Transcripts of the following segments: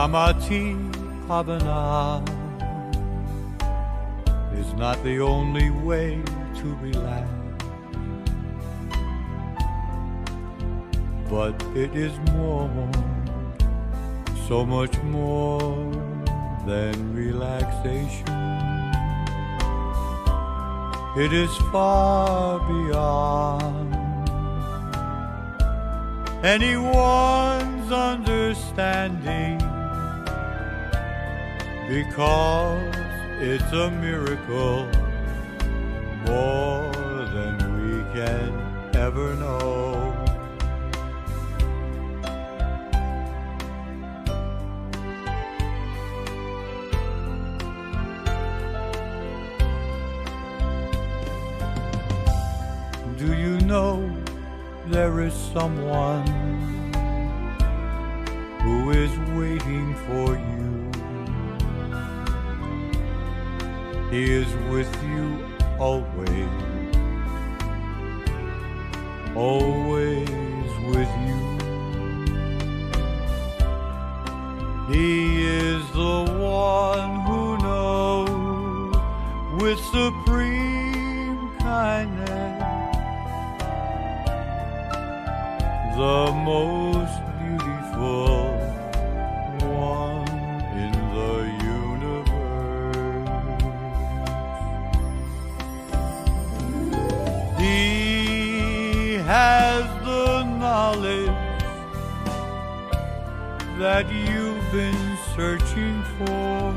Chiamati Havana is not the only way to relax, but it is more, so much more than relaxation. It is far beyond anyone's understanding, because it's a miracle more than we can ever know. Do you know there is someone who is waiting for you? He is with you always, always with you. He is the one who knows with supreme kindness the most beautiful one in the universe. He has the knowledge that you've been searching for,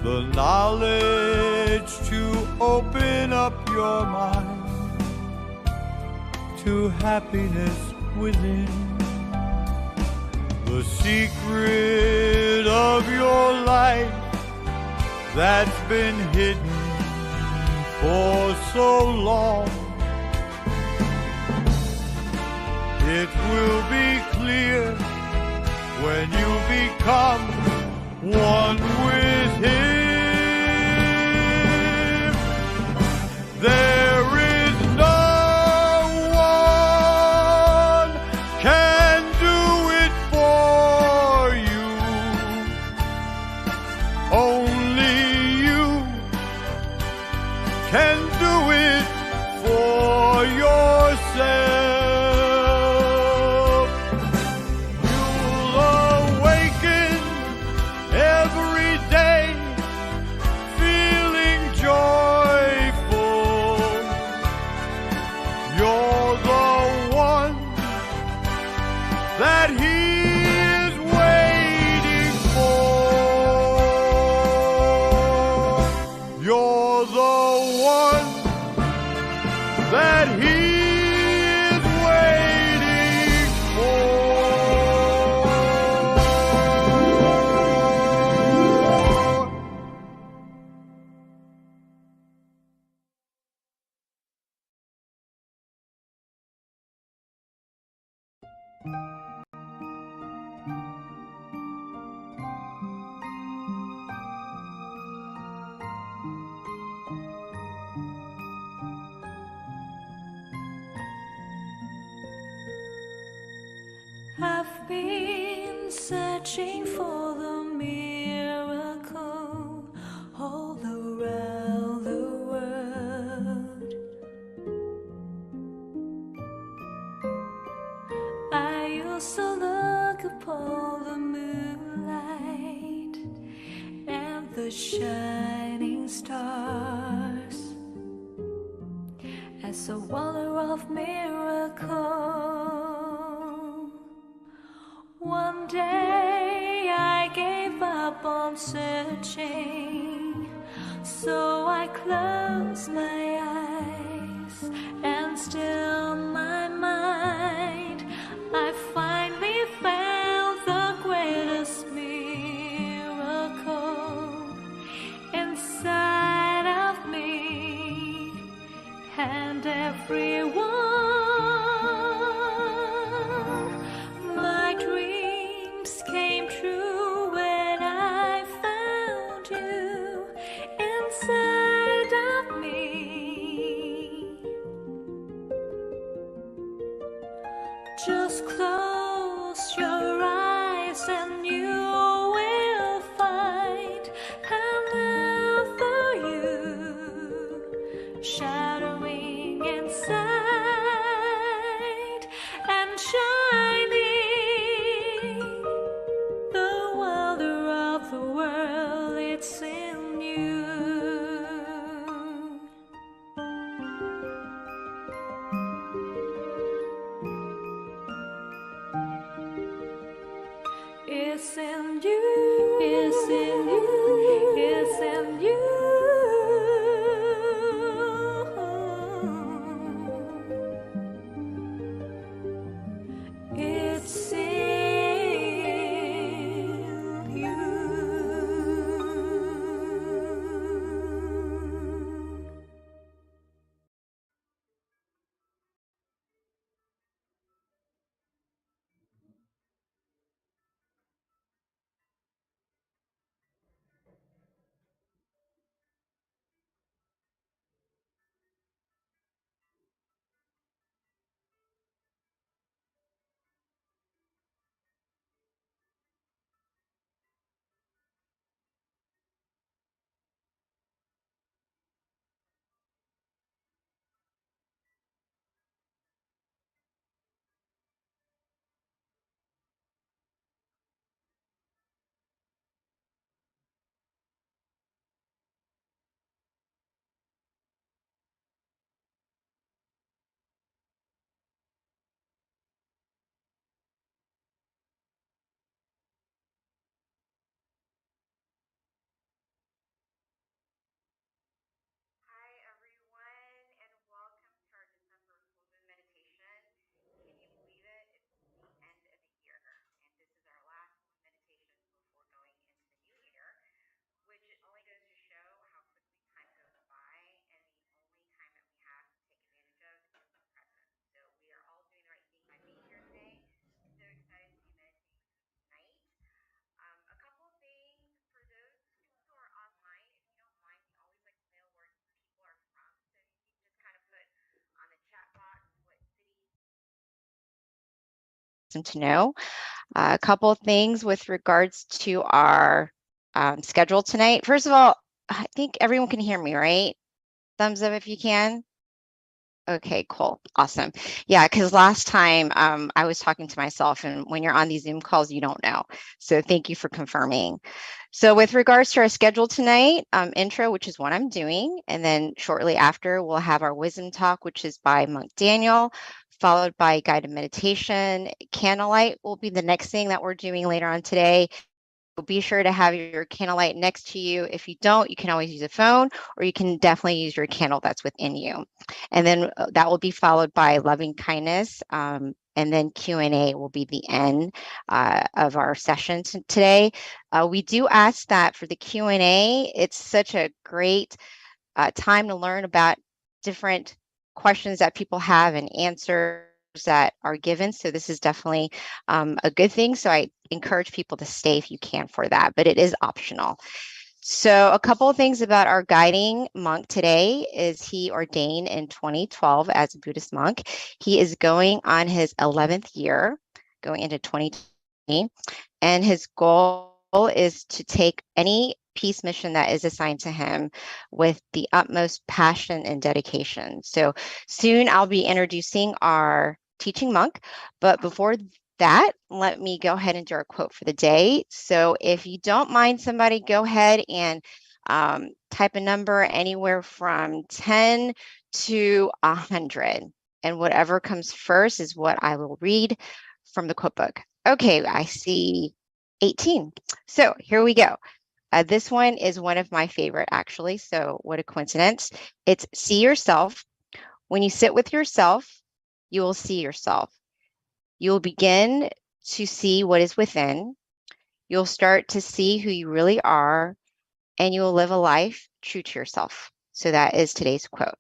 the knowledge to open up your mind to happiness within, the secret of your life that's been hidden for so long. It will be clear when you become one with Him. There is no one can do it for you. Only you can do it for yourself. That He is waiting for. You're the one that He is waiting for. I've been searching for the miracle all around the world. I used to look upon the moonlight and the shining stars as a wonder of miracle. One day I gave up on searching, so I closed my eyes and still my mind. I finally found the greatest miracle inside of me and everyone. My dreams came true when I found you inside of me. to know. A couple of things with regards to our schedule tonight. First of all, I think everyone can hear me, right? Thumbs up if you can. Okay, cool. Awesome. Yeah, because last time I was talking to myself, and when you're on these Zoom calls, you don't know. So thank you for confirming. So with regards to our schedule tonight, intro, which is what I'm doing, and then shortly after, we'll have our wisdom talk, which is by Monk Daniel, followed by guided meditation. Candlelight will be the next thing that we're doing later on today. Be sure to have your candlelight next to you. If you don't, you can always use a phone, or you can definitely use your candle that's within you. And then that will be followed by loving kindness. And then Q&A will be the end of our session today. We do ask that for the Q&A, it's such a great time to learn about different questions that people have and answers that are given. So this is definitely a good thing. So I encourage people to stay if you can for that, but it is optional. So a couple of things about our guiding monk today is he ordained in 2012 as a Buddhist monk. He is going on his 11th year, going into 2020, and his goal is to take any peace mission that is assigned to him with the utmost passion and dedication. So soon I'll be introducing our teaching monk, but before that, let me go ahead and do our quote for the day. So if you don't mind, somebody go ahead and type a number anywhere from 10 to 100. And whatever comes first is what I will read from the quote book. Okay, I see 18. So here we go. This one is one of my favorite, actually. So what a coincidence. It's see yourself. When you sit with yourself, you will see yourself. You'll begin to see what is within. You'll start to see who you really are, and you will live a life true to yourself. So that is today's quote.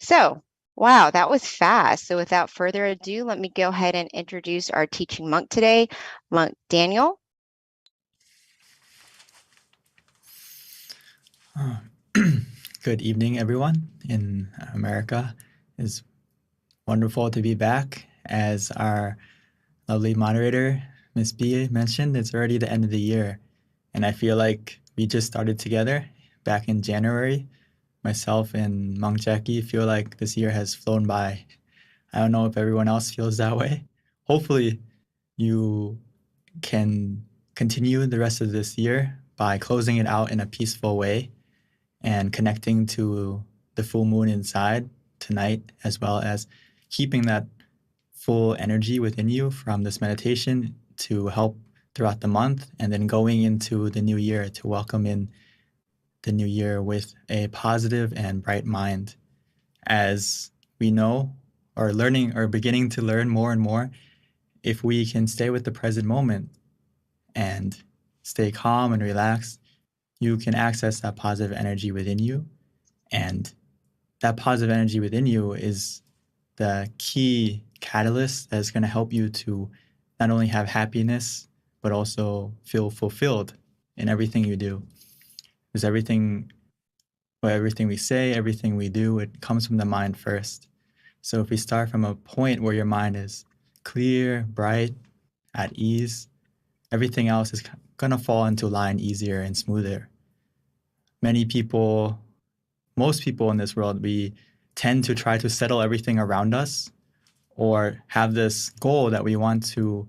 So, wow, that was fast. So without further ado, let me go ahead and introduce our teaching monk today, Monk Daniel. Good evening, everyone in America. It's wonderful to be back. As our lovely moderator, Miss B, mentioned, it's already the end of the year, and I feel like we just started together back in January. Myself and Monk Jackie feel like this year has flown by. I don't know if everyone else feels that way. Hopefully, you can continue the rest of this year by closing it out in a peaceful way and connecting to the full moon inside tonight, as well as keeping that full energy within you from this meditation to help throughout the month, and then going into the new year to welcome in the new year with a positive and bright mind. As we know, or learning, or beginning to learn more and more, if we can stay with the present moment and stay calm and relaxed, you can access that positive energy within you. And that positive energy within you is the key catalyst that's going to help you to not only have happiness, but also feel fulfilled in everything you do. Because everything we say, everything we do, it comes from the mind first. So if we start from a point where your mind is clear, bright, at ease, everything else is going to fall into line easier and smoother. Most people in this world, we tend to try to settle everything around us, or have this goal that we want to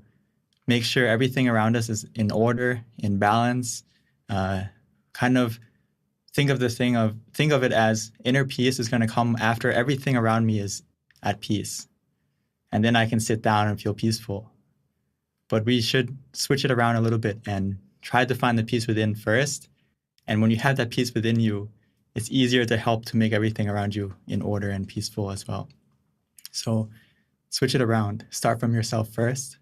make sure everything around us is in order, in balance. Kind of think of it as inner peace is going to come after everything around me is at peace, and then I can sit down and feel peaceful. But we should switch it around a little bit and try to find the peace within first. And when you have that peace within you, it's easier to help to make everything around you in order and peaceful as well. So switch it around. Start from yourself first.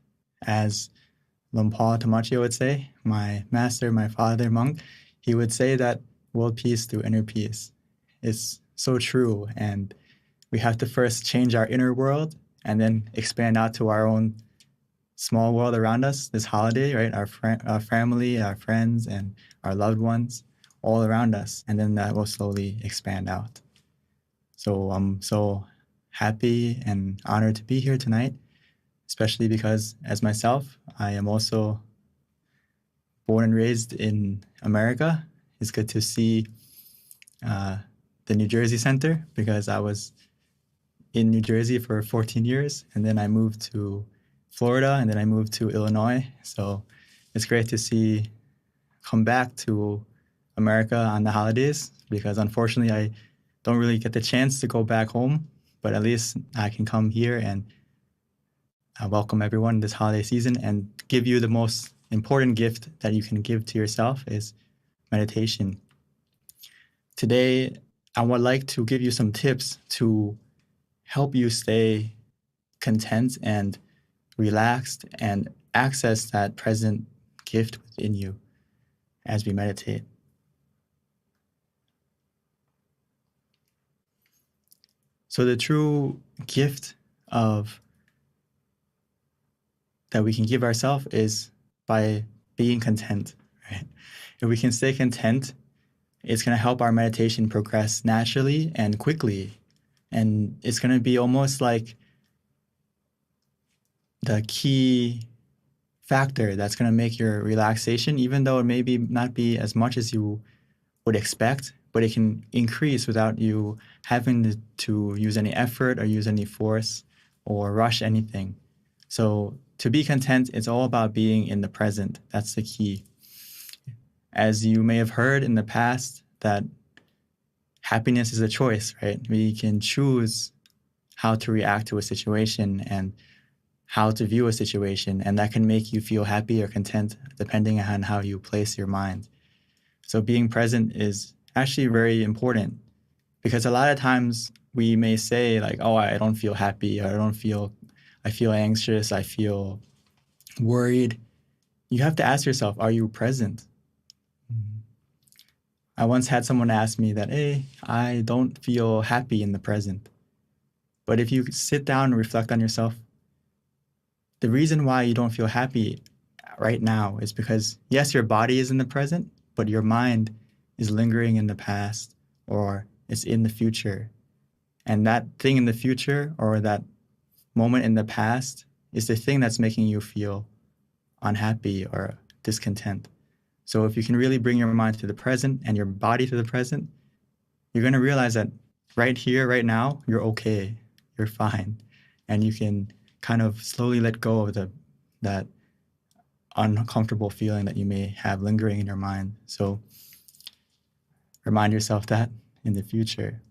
As Lumpal Tamachio would say, my master, my father, monk, he would say that world peace through inner peace is so true. And we have to first change our inner world and then expand out to our own small world around us this holiday, right? Our family, our friends, and our loved ones all around us. And then that will slowly expand out. So I'm so happy and honored to be here tonight. especially because as myself, I am also born and raised in America. It's good to see the New Jersey Center because I was in New Jersey for 14 years, and then I moved to Florida, and then I moved to Illinois. So it's great to come back to America on the holidays because unfortunately I don't really get the chance to go back home, but at least I can come here and welcome everyone this holiday season and give you the most important gift that you can give to yourself is meditation. Today, I would like to give you some tips to help you stay content and relaxed and access that present gift within you as we meditate. So the true gift that we can give ourselves is by being content, right? If we can stay content, it's going to help our meditation progress naturally and quickly. And it's going to be almost like the key factor that's going to make your relaxation, even though it may not be as much as you would expect, but it can increase without you having to use any effort or use any force or rush anything. So to be content, it's all about being in the present. That's the key. As you may have heard in the past, that happiness is a choice, right? We can choose how to react to a situation and how to view a situation, and that can make you feel happy or content depending on how you place your mind. So being present is actually very important because a lot of times we may say like, oh, I don't feel happy, or I feel anxious, I feel worried. You have to ask yourself, are you present? I once had someone ask me that, hey, I don't feel happy in the present. But if you sit down and reflect on yourself, the reason why you don't feel happy right now is because, yes, your body is in the present, but your mind is lingering in the past or it's in the future. And that thing in the future or that moment in the past is the thing that's making you feel unhappy or discontent. So if you can really bring your mind to the present and your body to the present, you're going to realize that right here, right now, you're okay, you're fine. And you can kind of slowly let go of that uncomfortable feeling that you may have lingering in your mind. So remind yourself that in the future.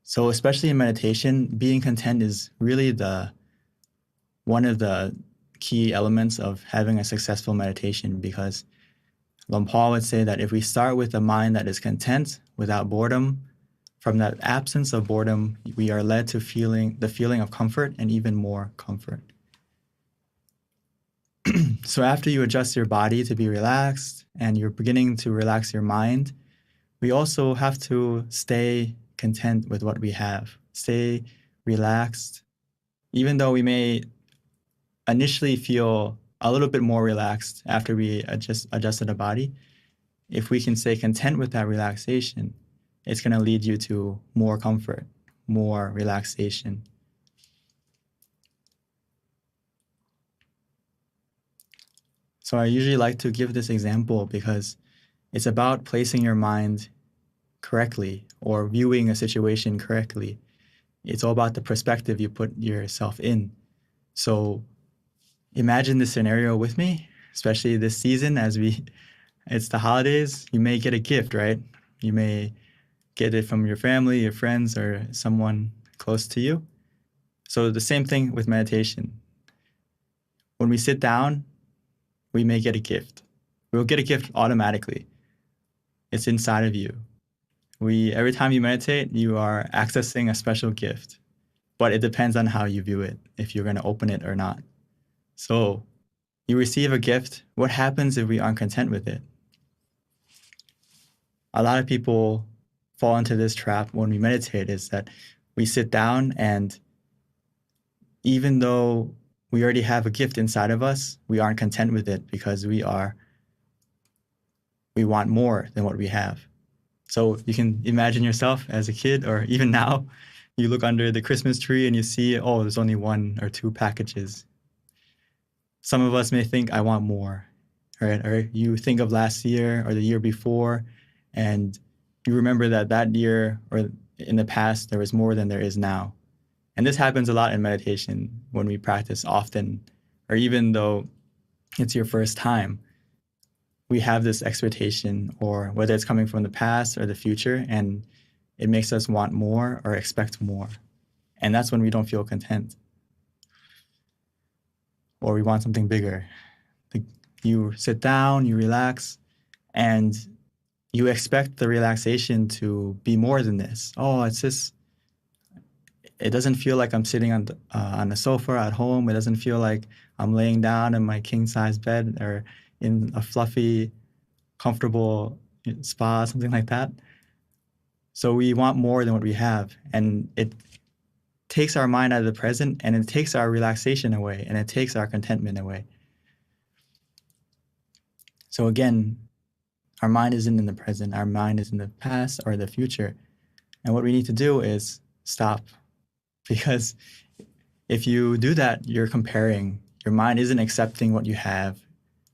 So especially in meditation, being content is really one of the key elements of having a successful meditation, because Paul would say that if we start with a mind that is content without boredom, from that absence of boredom, we are led to the feeling of comfort and even more comfort. So after you adjust your body to be relaxed and you're beginning to relax your mind, we also have to stay content with what we have. Stay relaxed. Even though we may initially feel a little bit more relaxed after we adjusted the body, if we can stay content with that relaxation, it's going to lead you to more comfort, more relaxation. So I usually like to give this example because it's about placing your mind correctly or viewing a situation correctly. It's all about the perspective you put yourself in. So imagine this scenario with me, especially this season it's the holidays. You may get a gift, right? You may get it from your family, your friends, or someone close to you. So the same thing with meditation. When we sit down, we may get a gift. We'll get a gift automatically. It's inside of you. Every time you meditate, you are accessing a special gift, but it depends on how you view it, if you're going to open it or not. So you receive a gift. What happens if we aren't content with it? A lot of people fall into this trap when we meditate, is that we sit down and even though we already have a gift inside of us, we aren't content with it because we want more than what we have. So you can imagine yourself as a kid, or even now, you look under the Christmas tree and you see, oh, there's only 1 or 2 packages. Some of us may think, I want more, right? Or you think of last year or the year before, and you remember that year or in the past, there was more than there is now. And this happens a lot in meditation when we practice often, or even though it's your first time, we have this expectation, or whether it's coming from the past or the future, and it makes us want more or expect more. And that's when we don't feel content. Or we want something bigger. You sit down, you relax, and you expect the relaxation to be more than this. Oh, it's just, it doesn't feel like I'm sitting on the sofa at home. It doesn't feel like I'm laying down in my king-size bed or in a fluffy, comfortable spa, something like that. So we want more than what we have. And it takes our mind out of the present, and it takes our relaxation away, and it takes our contentment away. So again, our mind isn't in the present. Our mind is in the past or the future. And what we need to do is stop. Because if you do that, you're comparing. Your mind isn't accepting what you have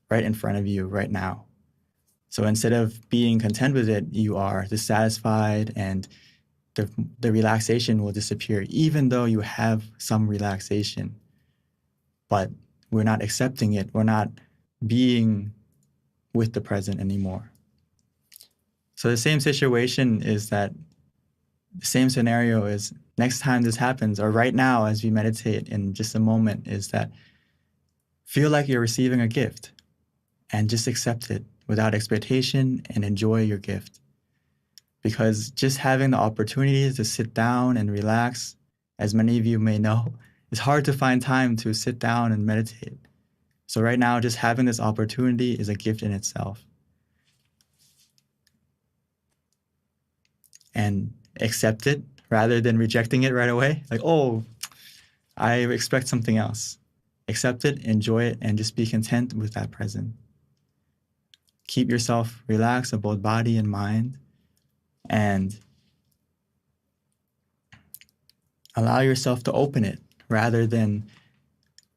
right in front of you right now. So instead of being content with it, you are dissatisfied, and the relaxation will disappear, even though you have some relaxation. But we're not accepting it. We're not being with the present anymore. So the same situation is that the same scenario is next time this happens, or right now as we meditate in just a moment, is that feel like you're receiving a gift and just accept it without expectation and enjoy your gift. Because just having the opportunity to sit down and relax, as many of you may know, it's hard to find time to sit down and meditate. So right now, just having this opportunity is a gift in itself. And accept it rather than rejecting it right away. Like, oh, I expect something else. Accept it, enjoy it, and just be content with that present. Keep yourself relaxed of both body and mind, and allow yourself to open it rather than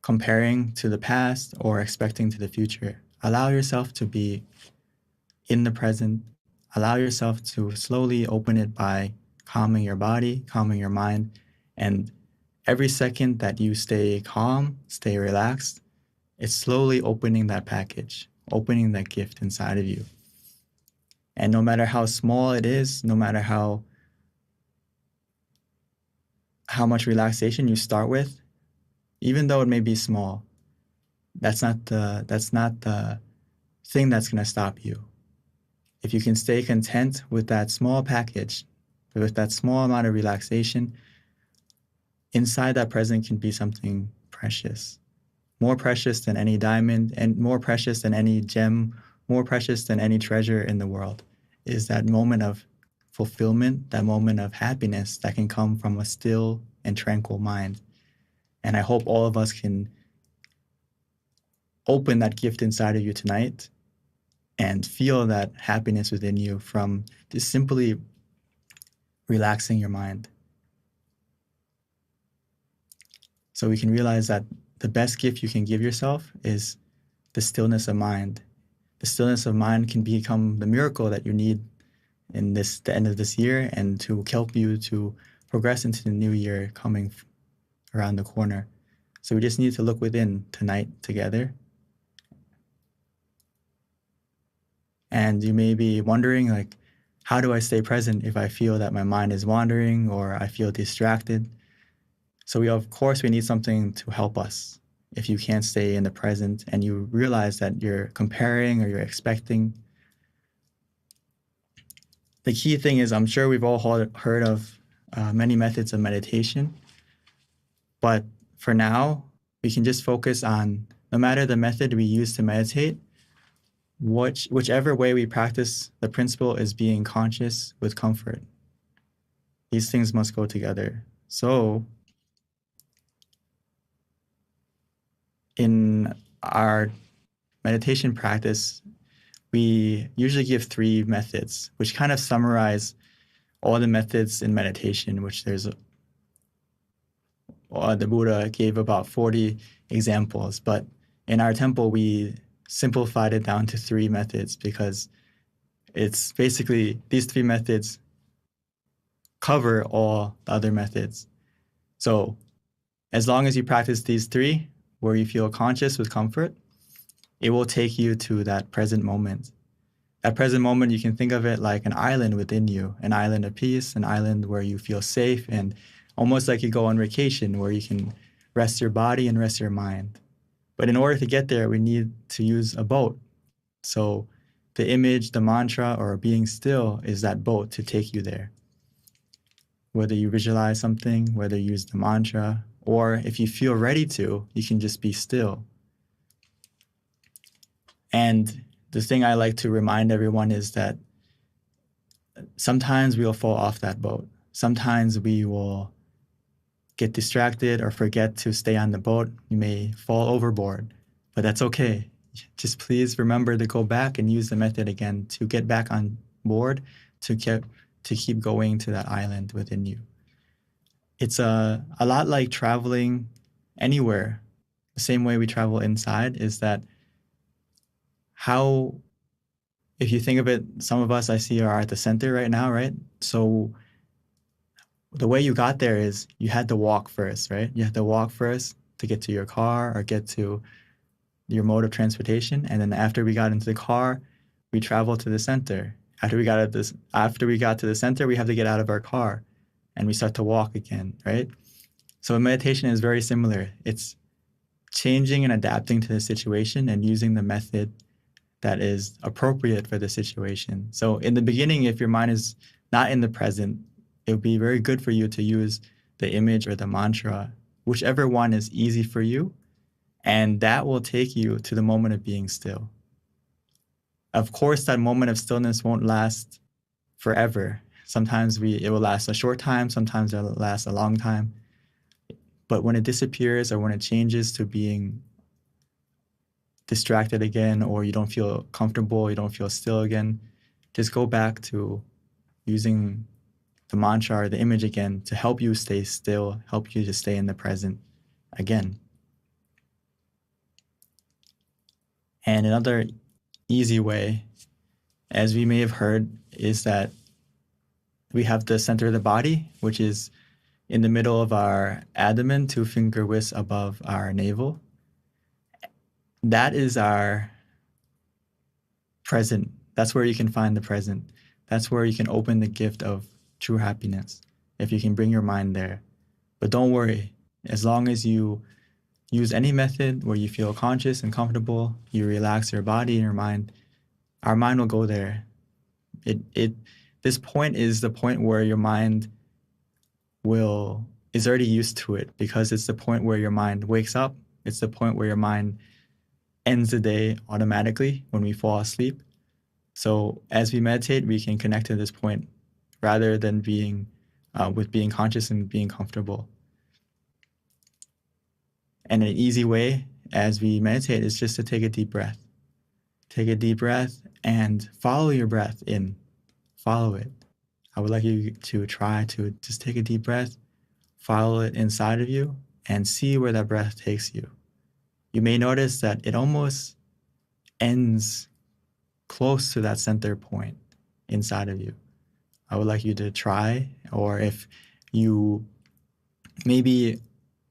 comparing to the past or expecting to the future. Allow yourself to be in the present. Allow yourself to slowly open it by calming your body, calming your mind. And every second that you stay calm, stay relaxed, it's slowly opening that package, opening that gift inside of you. And no matter how small it is, no matter how much relaxation you start with, even though it may be small, that's not the thing that's going to stop you. If you can stay content with that small package, with that small amount of relaxation, inside that present can be something precious. More precious than any diamond, and more precious than any gem, more precious than any treasure in the world, is that moment of fulfillment, that moment of happiness that can come from a still and tranquil mind. And I hope all of us can open that gift inside of you tonight and feel that happiness within you from just simply relaxing your mind. So we can realize that the best gift you can give yourself is the stillness of mind. The stillness of mind can become the miracle that you need in the end of this year, and to help you to progress into the new year coming around the corner. So we just need to look within tonight together. And you may be wondering, like, how do I stay present if I feel that my mind is wandering or I feel distracted? So of course, we need something to help us. If you can't stay in the present and you realize that you're comparing or you're expecting, the key thing is, I'm sure we've all heard of many methods of meditation, but for now, we can just focus on, no matter the method we use to meditate, whichever way we practice, the principle is being conscious with comfort. These things must go together. So in our meditation practice, we usually give 3 methods, which kind of summarize all the methods in meditation, which there's the Buddha gave about 40 examples, but in our temple, we simplified it down to 3 methods because it's basically these 3 methods cover all the other methods. So as long as you practice these 3, where you feel conscious with comfort, it will take you to that present moment. That present moment, you can think of it like an island within you, an island of peace, an island where you feel safe, and almost like you go on vacation where you can rest your body and rest your mind. But in order to get there, we need to use a boat. So the image, the mantra, or being still is that boat to take you there. Whether you visualize something, whether you use the mantra, or if you feel ready to, you can just be still. And the thing I like to remind everyone is that sometimes we'll fall off that boat. Sometimes we will get distracted or forget to stay on the boat. You may fall overboard, but that's okay. Just please remember to go back and use the method again to get back on board, to keep going to that island within you. It's a lot like traveling anywhere. The same way we travel inside is that how, if you think of it, some of us I see are at the center right now, right? So the way you got there is you had to walk first, right? You had to walk first to get to your car or get to your mode of transportation. And then after we got into the car, we traveled to the center. After we got to the center, we have to get out of our car and we start to walk again, right? So meditation is very similar. It's changing and adapting to the situation and using the method that is appropriate for the situation. So in the beginning, if your mind is not in the present, it would be very good for you to use the image or the mantra, whichever one is easy for you, and that will take you to the moment of being still. Of course, that moment of stillness won't last forever. Sometimes it will last a short time, sometimes it will last a long time. But when it disappears or when it changes to being distracted again, or you don't feel comfortable, you don't feel still again, just go back to using the mantra or the image again to help you stay still, help you to stay in the present again. And another easy way, as we may have heard, is that we have the center of the body, which is in the middle of our abdomen, 2 finger widths above our navel. That is our present. That's where you can find the present. That's where you can open the gift of true happiness, if you can bring your mind there. But don't worry, as long as you use any method where you feel conscious and comfortable, you relax your body and your mind, our mind will go there. This point is the point where your mind is already used to it, because it's the point where your mind wakes up. It's the point where your mind ends the day automatically when we fall asleep. So as we meditate, we can connect to this point rather than being conscious and being comfortable. And an easy way as we meditate is just to take a deep breath. Take a deep breath and follow your breath in. Follow it. I would like you to try to just take a deep breath, follow it inside of you, and see where that breath takes you. You may notice that it almost ends close to that center point inside of you. I would like you to try, or if you maybe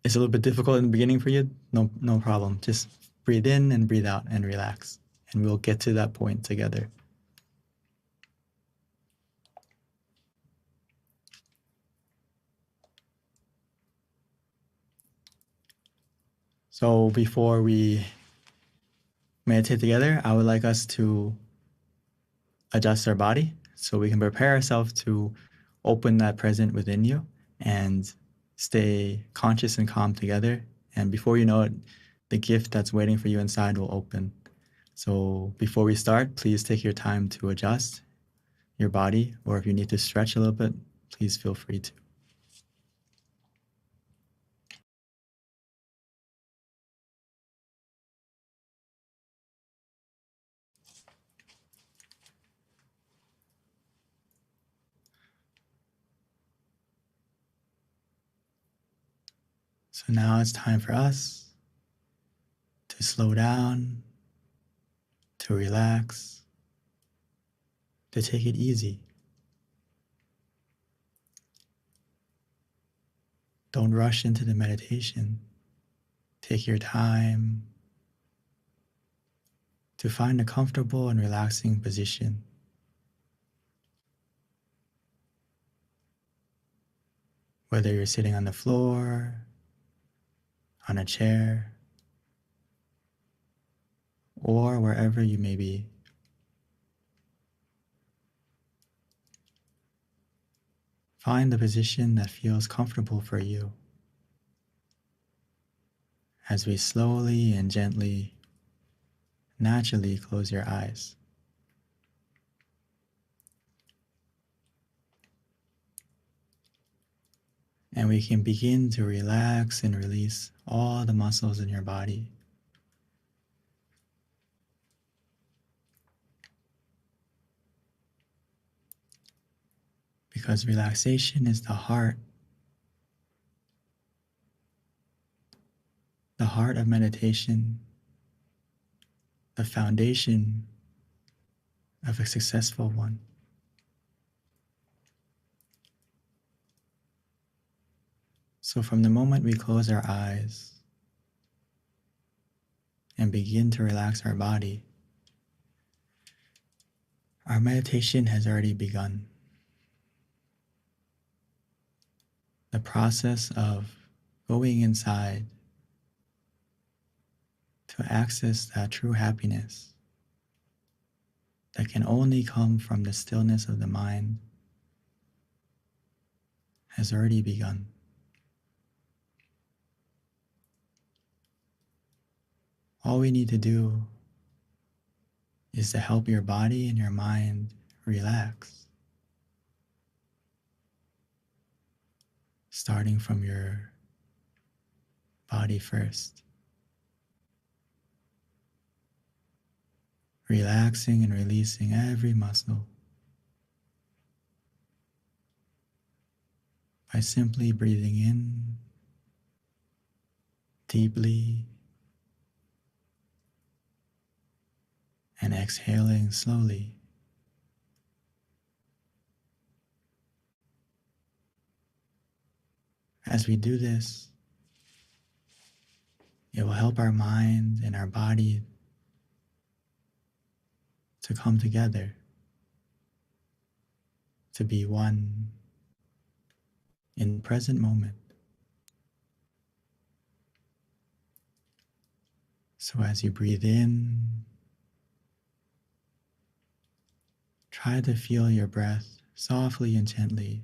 it's a little bit difficult in the beginning for you, no problem. Just breathe in and breathe out and relax, and we'll get to that point together. So before we meditate together, I would like us to adjust our body so we can prepare ourselves to open that present within you and stay conscious and calm together. And before you know it, the gift that's waiting for you inside will open. So before we start, please take your time to adjust your body, or if you need to stretch a little bit, please feel free to. So now it's time for us to slow down, to relax, to take it easy. Don't rush into the meditation. Take your time to find a comfortable and relaxing position. Whether you're sitting on the floor, on a chair, or wherever you may be. Find the position that feels comfortable for you as we slowly and gently, naturally close your eyes. And we can begin to relax and release all the muscles in your body. Because relaxation is the heart of meditation, the foundation of a successful one. So from the moment we close our eyes and begin to relax our body, our meditation has already begun. The process of going inside to access that true happiness that can only come from the stillness of the mind has already begun. All we need to do is to help your body and your mind relax, starting from your body first. Relaxing and releasing every muscle by simply breathing in deeply and exhaling slowly. As we do this, it will help our mind and our body to come together, to be one in the present moment. So as you breathe in, try to feel your breath softly and gently.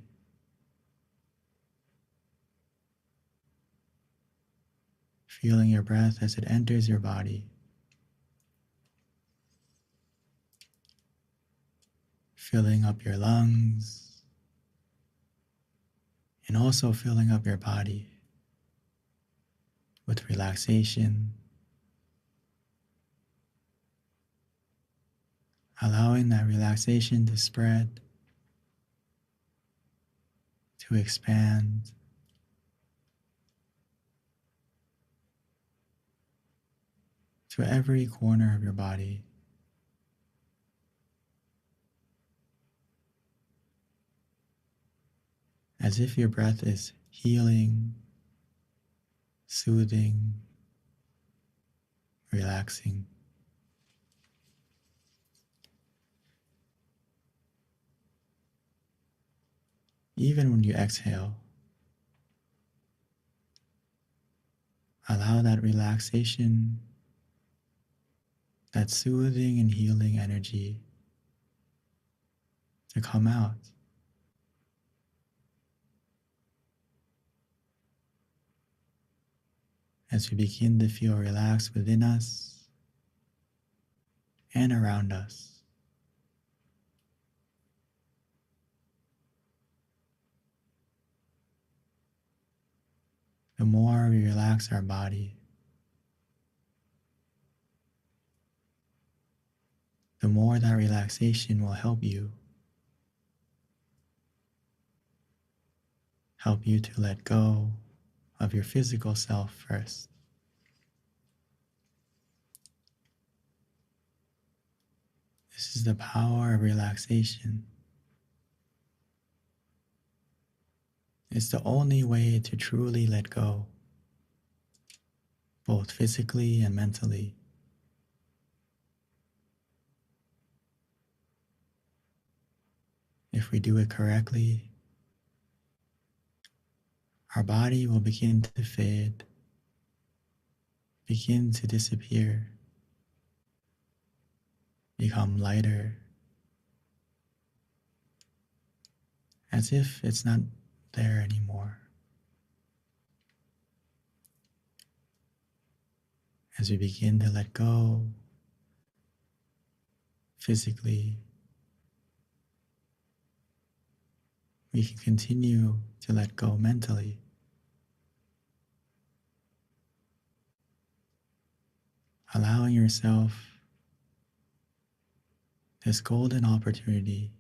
Feeling your breath as it enters your body. Filling up your lungs and also filling up your body with relaxation, allowing that relaxation to spread, to expand, to every corner of your body. As if your breath is healing, soothing, relaxing. Even when you exhale, allow that relaxation, that soothing and healing energy to come out. As we begin to feel relaxed within us and around us. The more we relax our body, the more that relaxation will help you to let go of your physical self first. This is the power of relaxation. It's the only way to truly let go, both physically and mentally. If we do it correctly, our body will begin to fade, begin to disappear, become lighter, as if it's not there anymore. As we begin to let go physically, we can continue to let go mentally. Allowing yourself this golden opportunity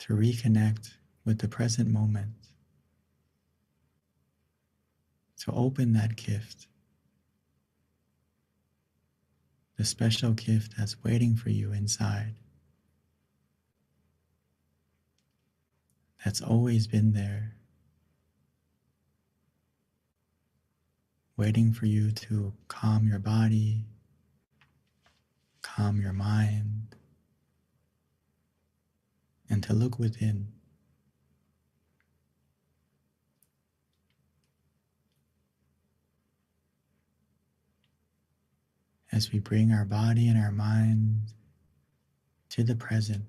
to reconnect with the present moment, to open that gift, the special gift that's waiting for you inside, that's always been there, waiting for you to calm your body, calm your mind, and to look within. As we bring our body and our mind to the present,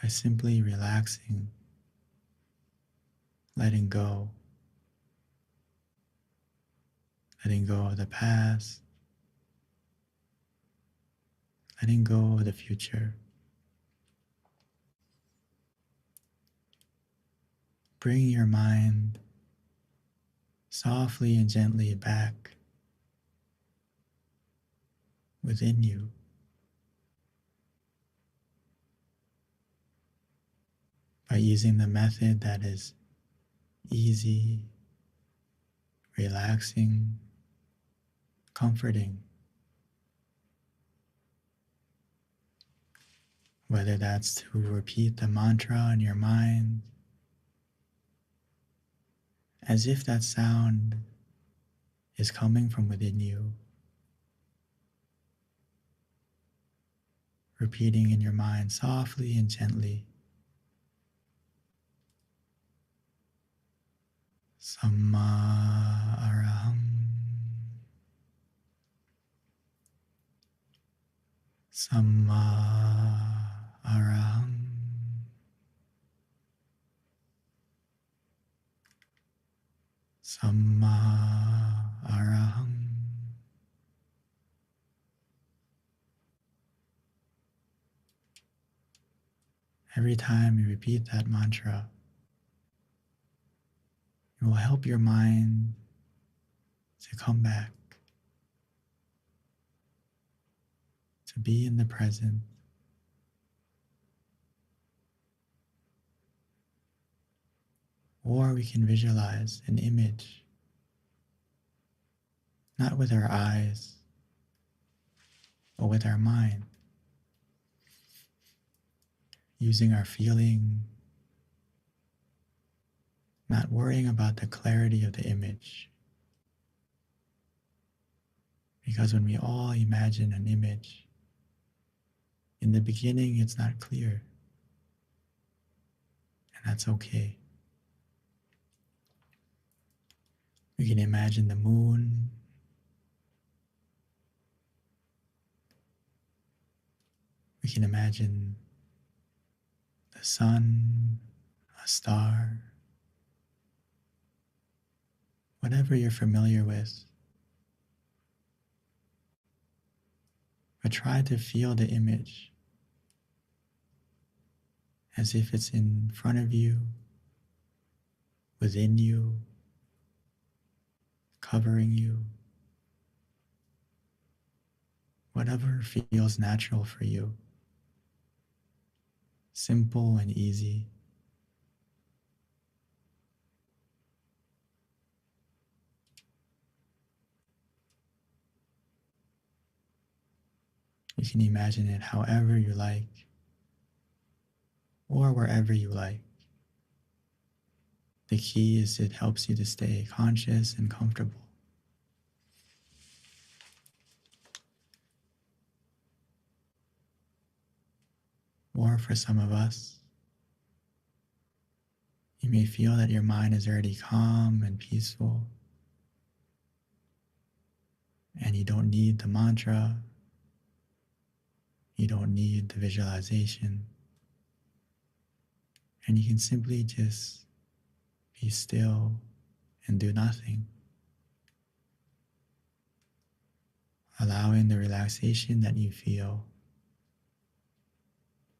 by simply relaxing, letting go of the past, letting go of the future. Bring your mind softly and gently back within you. By using the method that is easy, relaxing, comforting. Whether that's to repeat the mantra in your mind, as if that sound is coming from within you. Repeating in your mind softly and gently. Samma araham. Samma araham. Samma araham. Every time you repeat that mantra, it will help your mind to come back, to be in the present. Or we can visualize an image, not with our eyes, but with our mind, using our feeling, not worrying about the clarity of the image. Because when we all imagine an image, in the beginning it's not clear, and that's okay. We can imagine the moon, we can imagine the sun, a star, whatever you're familiar with. But try to feel the image as if it's in front of you, within you, covering you. Whatever feels natural for you. simple and easy. You can imagine it however you like or wherever you like. The key is it helps you to stay conscious and comfortable. Or for some of us, you may feel that your mind is already calm and peaceful, and you don't need the mantra, you don't need the visualization, and you can simply just be still and do nothing, allowing the relaxation that you feel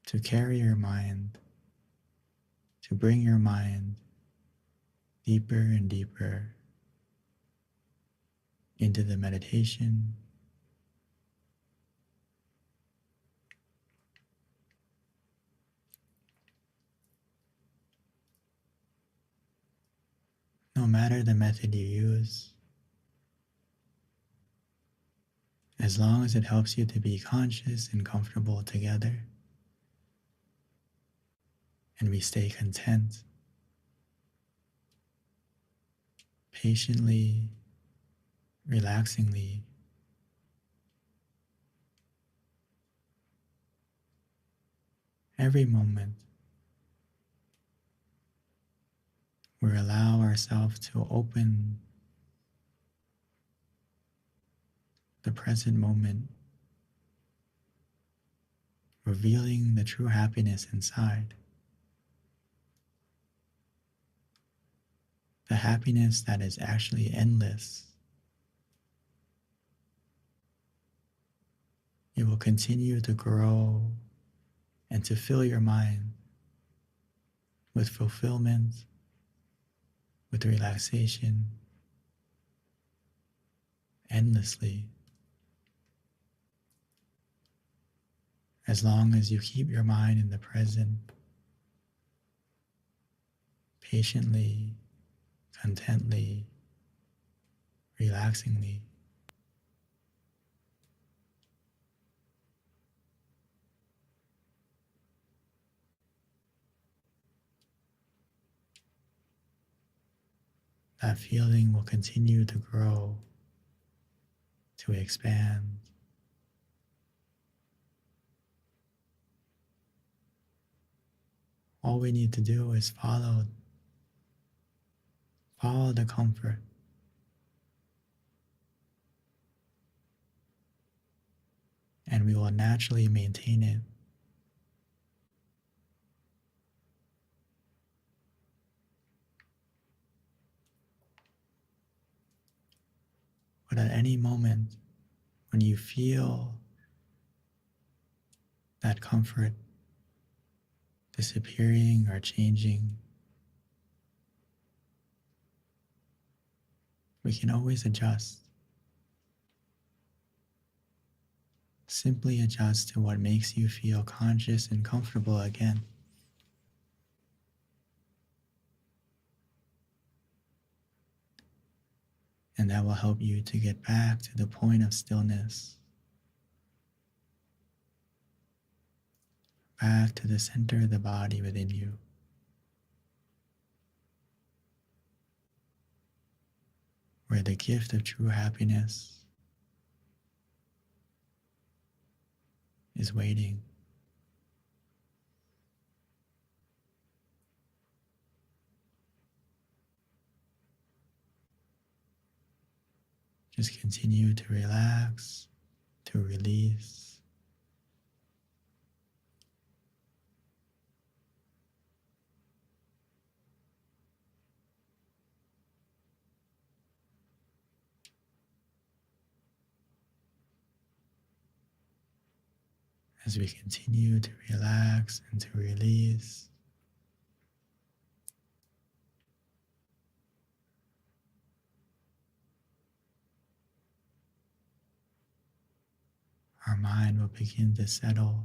to carry your mind, to bring your mind deeper and deeper into the meditation, no matter the method you use, as long as it helps you to be conscious and comfortable together, and we stay content, patiently, relaxingly, every moment, we allow ourselves to open the present moment, revealing the true happiness inside. The happiness that is actually endless. It will continue to grow and to fill your mind with fulfillment, with relaxation, endlessly. As long as you keep your mind in the present, patiently, contently, relaxingly. That feeling will continue to grow, to expand. All we need to do is follow the comfort. And we will naturally maintain it. But at any moment, when you feel that comfort disappearing or changing, we can always adjust. Simply adjust to what makes you feel conscious and comfortable again. And that will help you to get back to the point of stillness, back to the center of the body within you, where the gift of true happiness is waiting. Just continue to relax, to release. As we continue to relax and to release, our mind will begin to settle,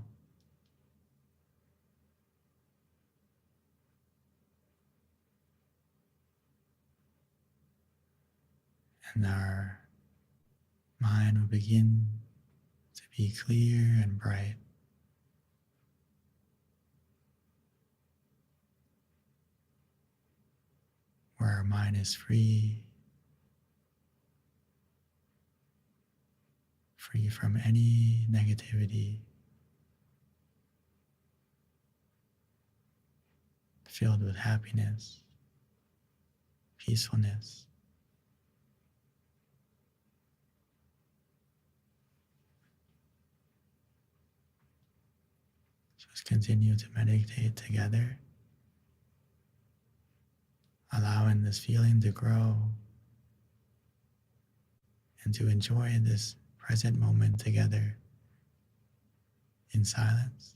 and our mind will begin to be clear and bright. Where our mind is free from any negativity, filled with happiness, peacefulness. So let's continue to meditate together, allowing this feeling to grow and to enjoy this present moment together in silence.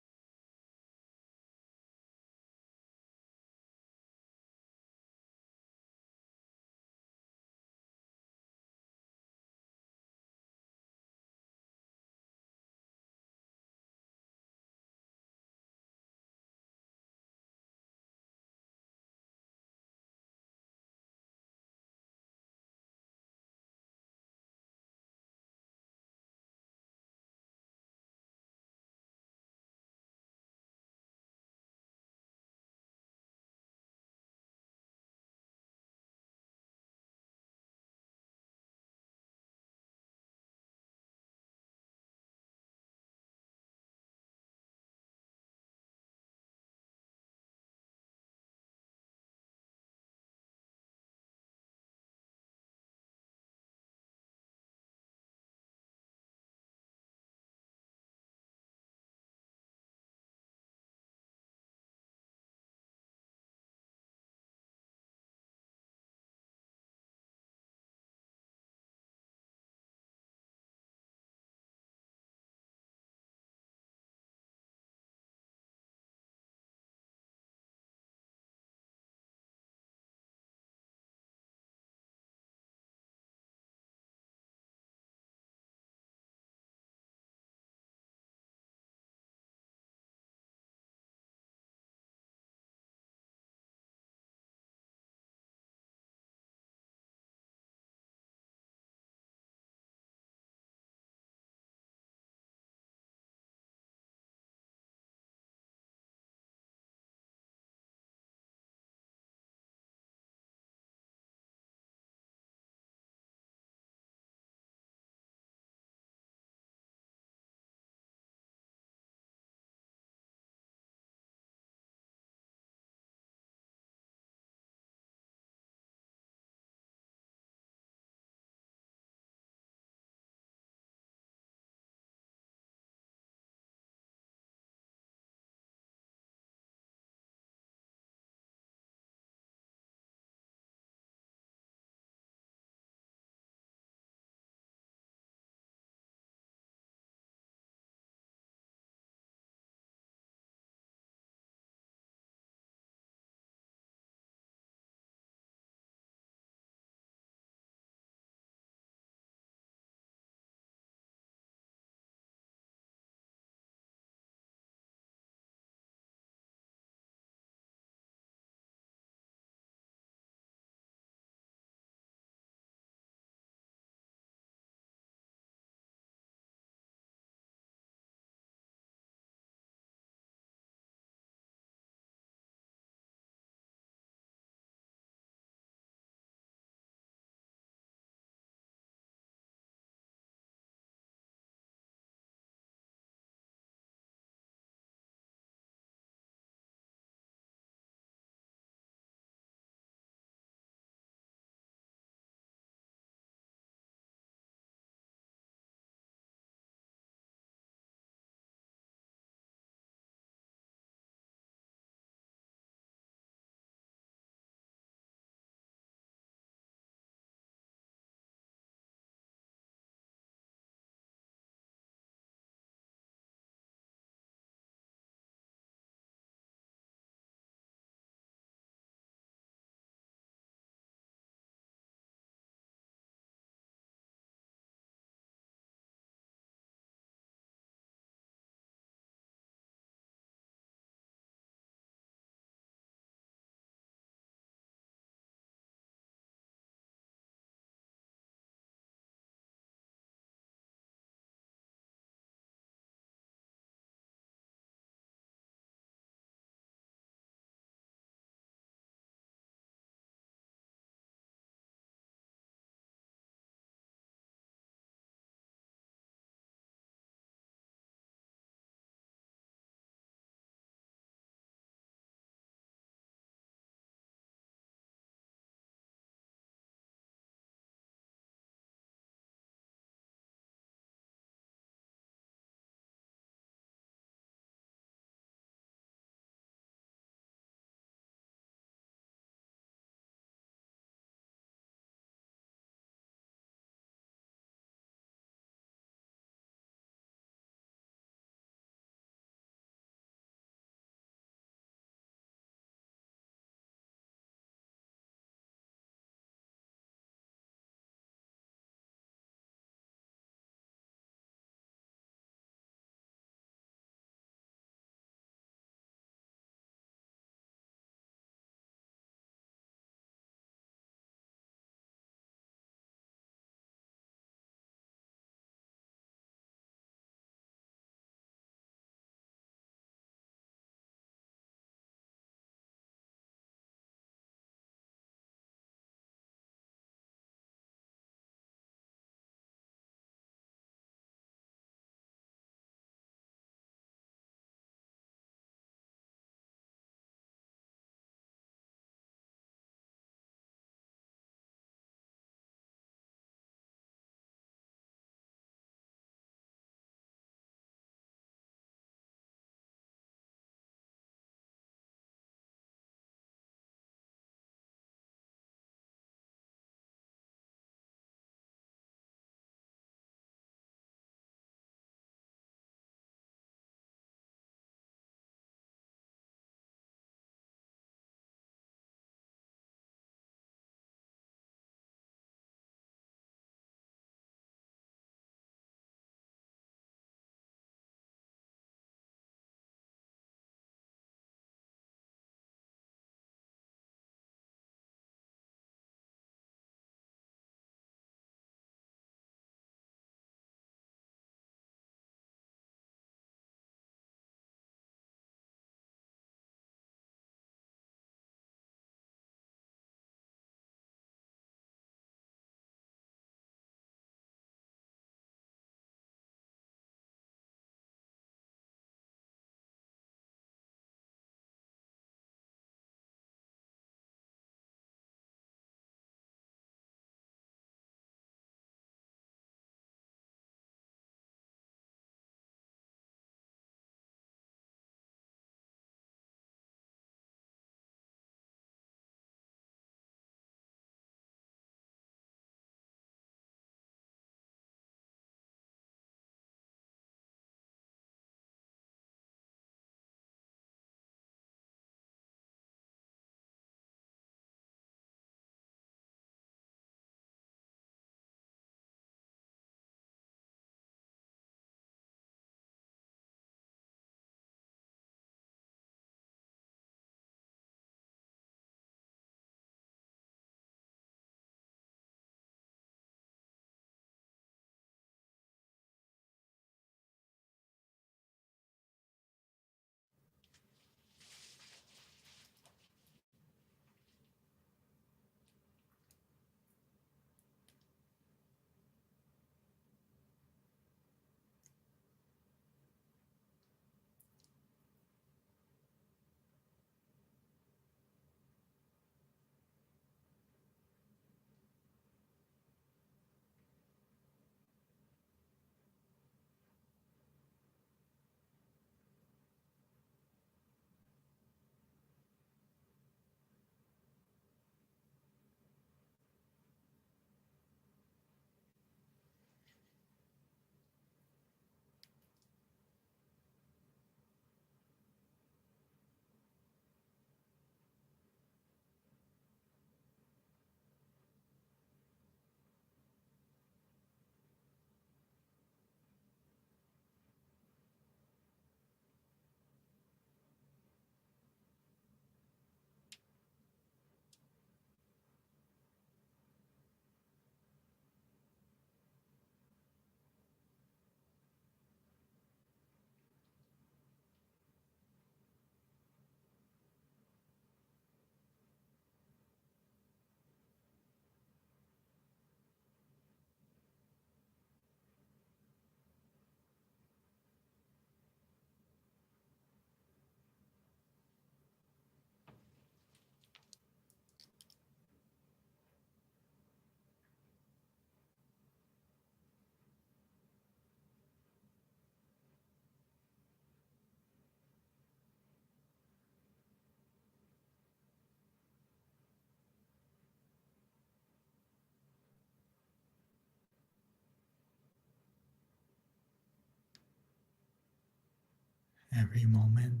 every moment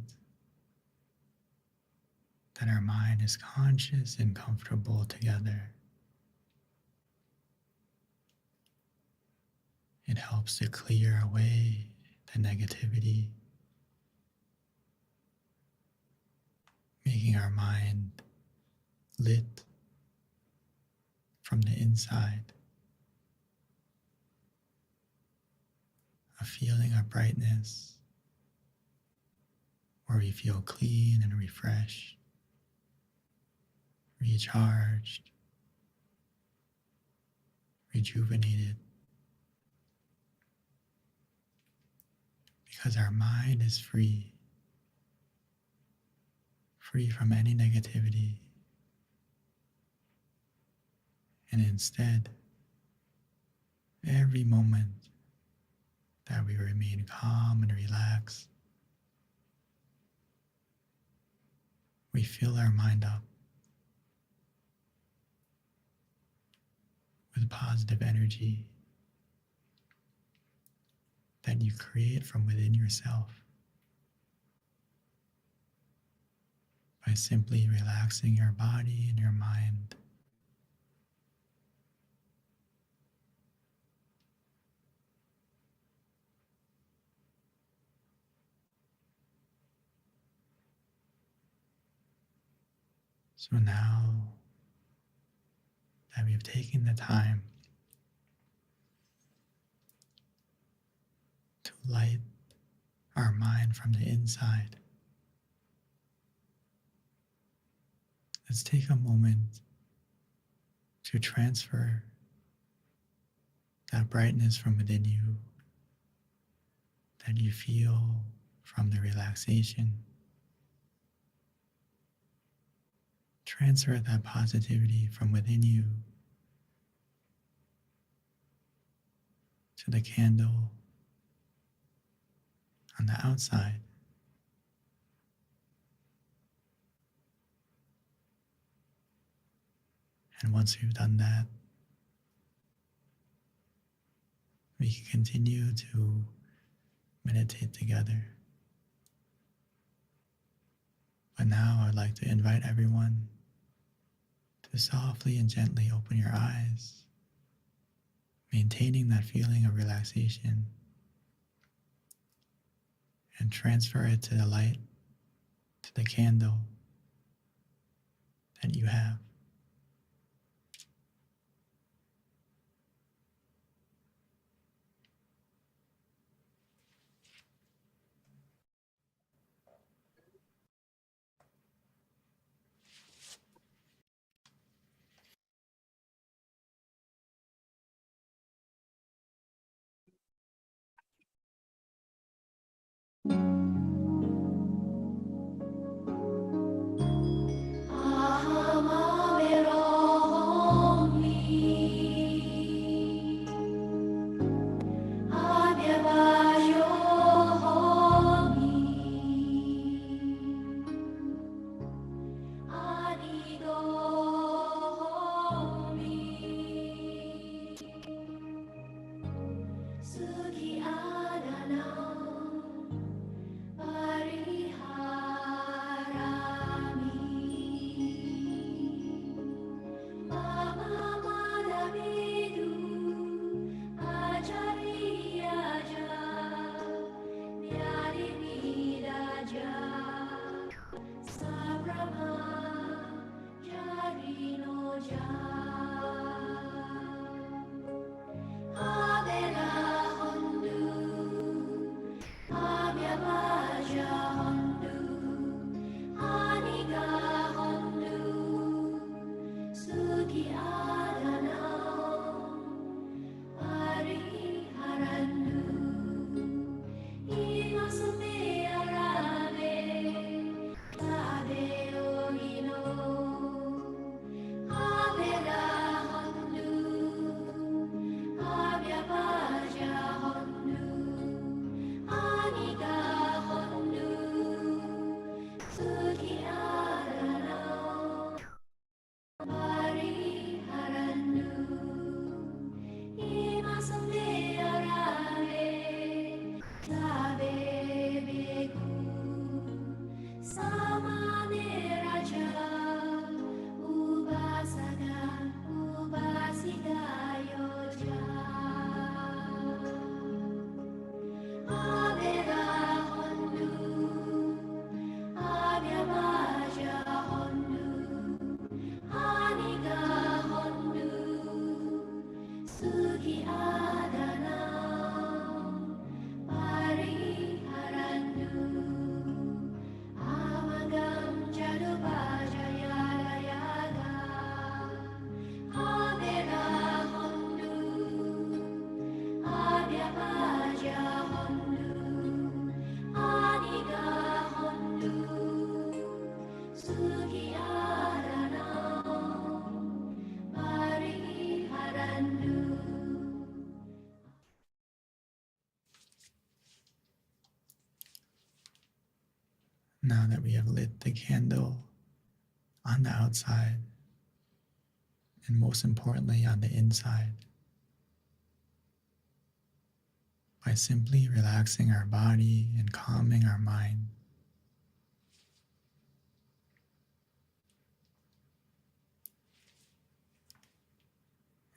that our mind is conscious and comfortable together, it helps to clear away the negativity, making our mind lit from the inside, a feeling of brightness where we feel clean and refreshed, recharged, rejuvenated, because our mind is free from any negativity, and instead, every moment that we remain calm and relaxed, we fill our mind up with positive energy that you create from within yourself by simply relaxing your body and your mind. So now that we've taken the time to light our mind from the inside, let's take a moment to transfer that brightness from within you that you feel from the relaxation. Transfer that positivity from within you to the candle on the outside. And once we've done that, we can continue to meditate together. But now I'd like to invite everyone to softly and gently open your eyes, maintaining that feeling of relaxation, and transfer it to the light, to the candle that you have. Now that we have lit the candle on the outside, and most importantly on the inside, by simply relaxing our body and calming our mind,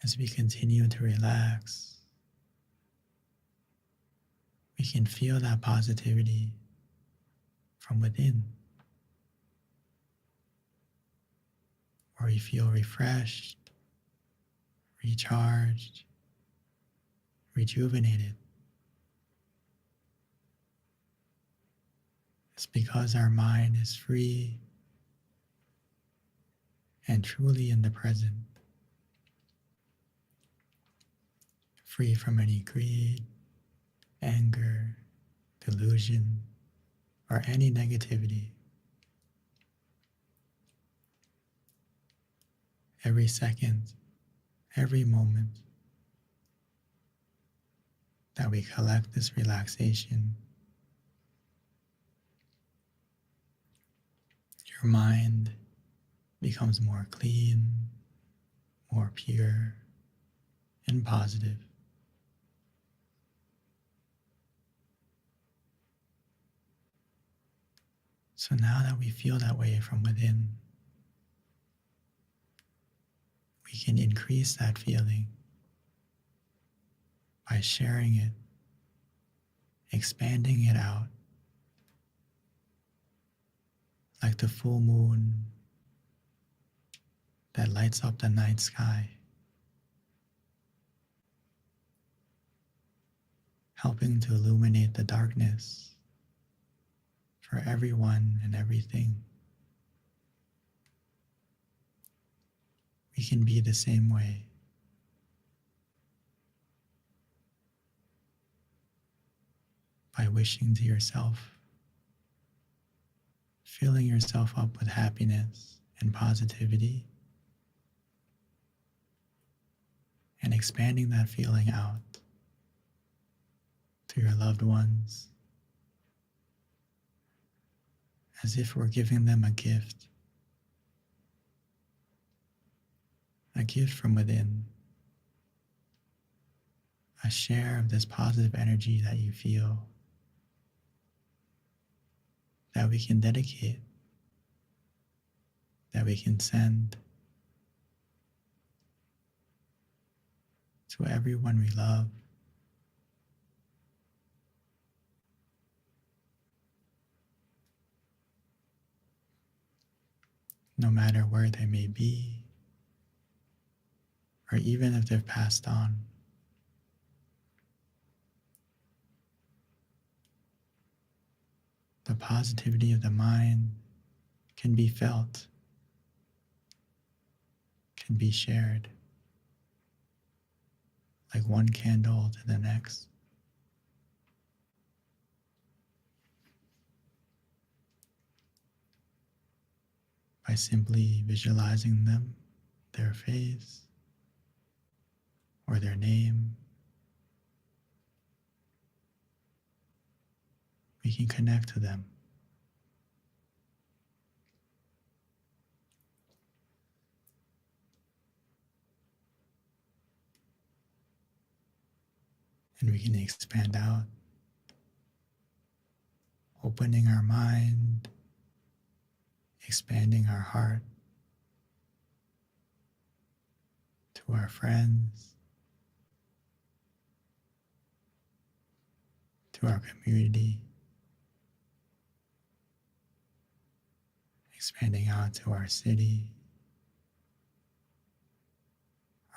as we continue to relax, we can feel that positivity from within, where we feel refreshed, recharged, rejuvenated. It's because our mind is free and truly in the present, free from any greed, anger, delusion, or any negativity. Every second, every moment that we collect this relaxation, your mind becomes more clean, more pure, and positive. So now that we feel that way from within, we can increase that feeling by sharing it, expanding it out, like the full moon that lights up the night sky, helping to illuminate the darkness for everyone and everything. We can be the same way. By wishing to yourself, filling yourself up with happiness and positivity, and expanding that feeling out to your loved ones, as if we're giving them a gift from within, a share of this positive energy that you feel, that we can dedicate, that we can send to everyone we love, no matter where they may be, or even if they've passed on. The positivity of the mind can be felt, can be shared, like one candle to the next. By simply visualizing them, their face, or their name, we can connect to them. And we can expand out, opening our mind, expanding our heart to our friends, to our community, expanding out to our city,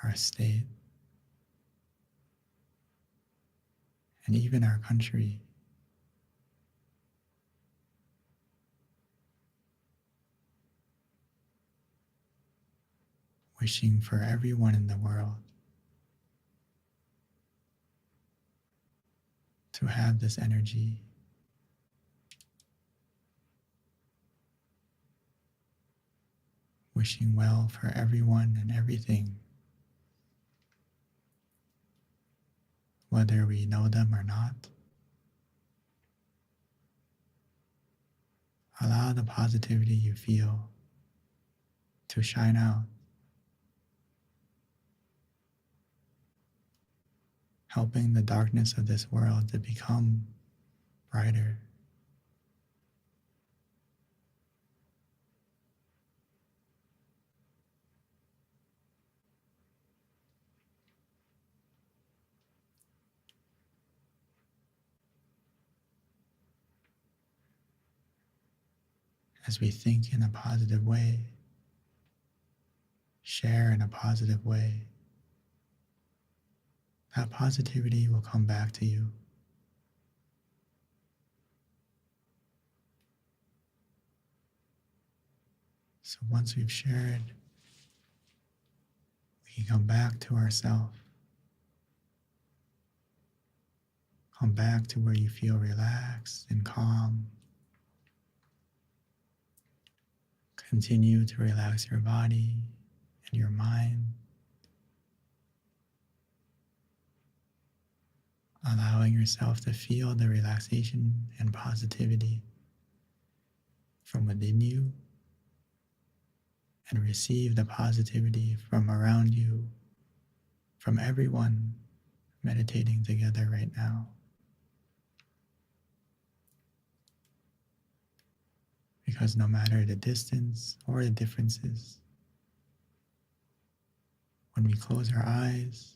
our state, and even our country. Wishing for everyone in the world to have this energy, wishing well for everyone and everything, whether we know them or not. Allow the positivity you feel to shine out, helping the darkness of this world to become brighter. As we think in a positive way, share in a positive way, that positivity will come back to you. So once we've shared, we can come back to ourselves, come back to where you feel relaxed and calm. Continue to relax your body and your mind, allowing yourself to feel the relaxation and positivity from within you and receive the positivity from around you, from everyone meditating together right now. Because no matter the distance or the differences, when we close our eyes,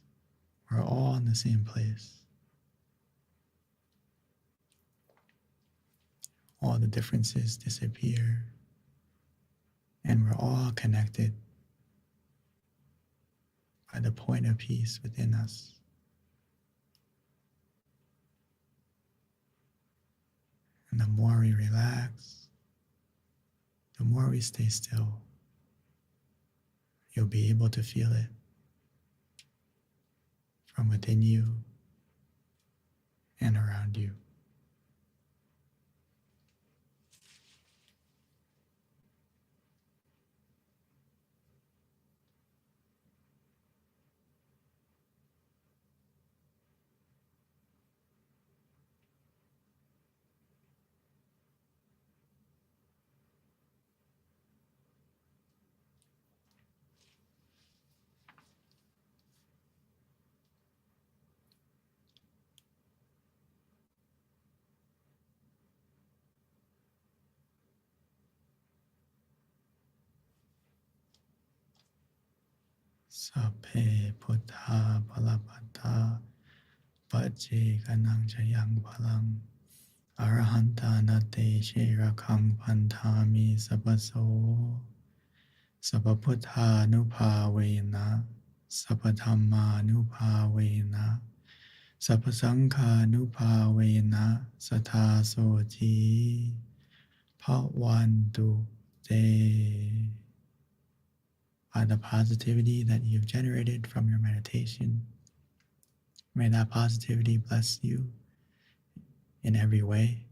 we're all in the same place. All the differences disappear, and we're all connected by the point of peace within us. And the more we relax, the more we stay still, you'll be able to feel it from within you and around you. Sape Buddha Balapata Pache Kanang Jayang Balang Arahanta Nate Shirakam Pantami Sabaso Sabaputta Nupavena Sapadhamma Nupavena Sapasangha Nupavena Satasoti Pawantu Te. By the positivity that you've generated from your meditation, may that positivity bless you in every way.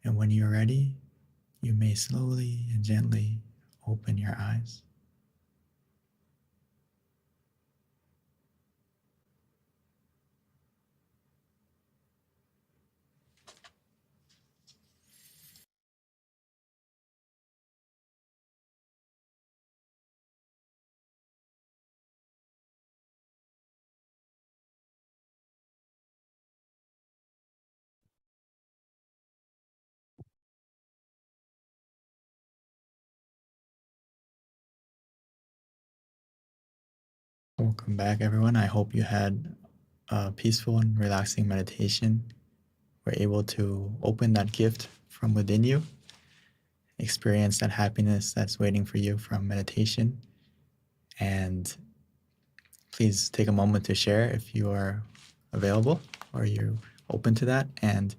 And when you're ready, you may slowly and gently open your eyes. Welcome back, everyone. I hope you had a peaceful and relaxing meditation. We're able to open that gift from within you, experience that happiness that's waiting for you from meditation. And please take a moment to share if you are available or you're open to that. And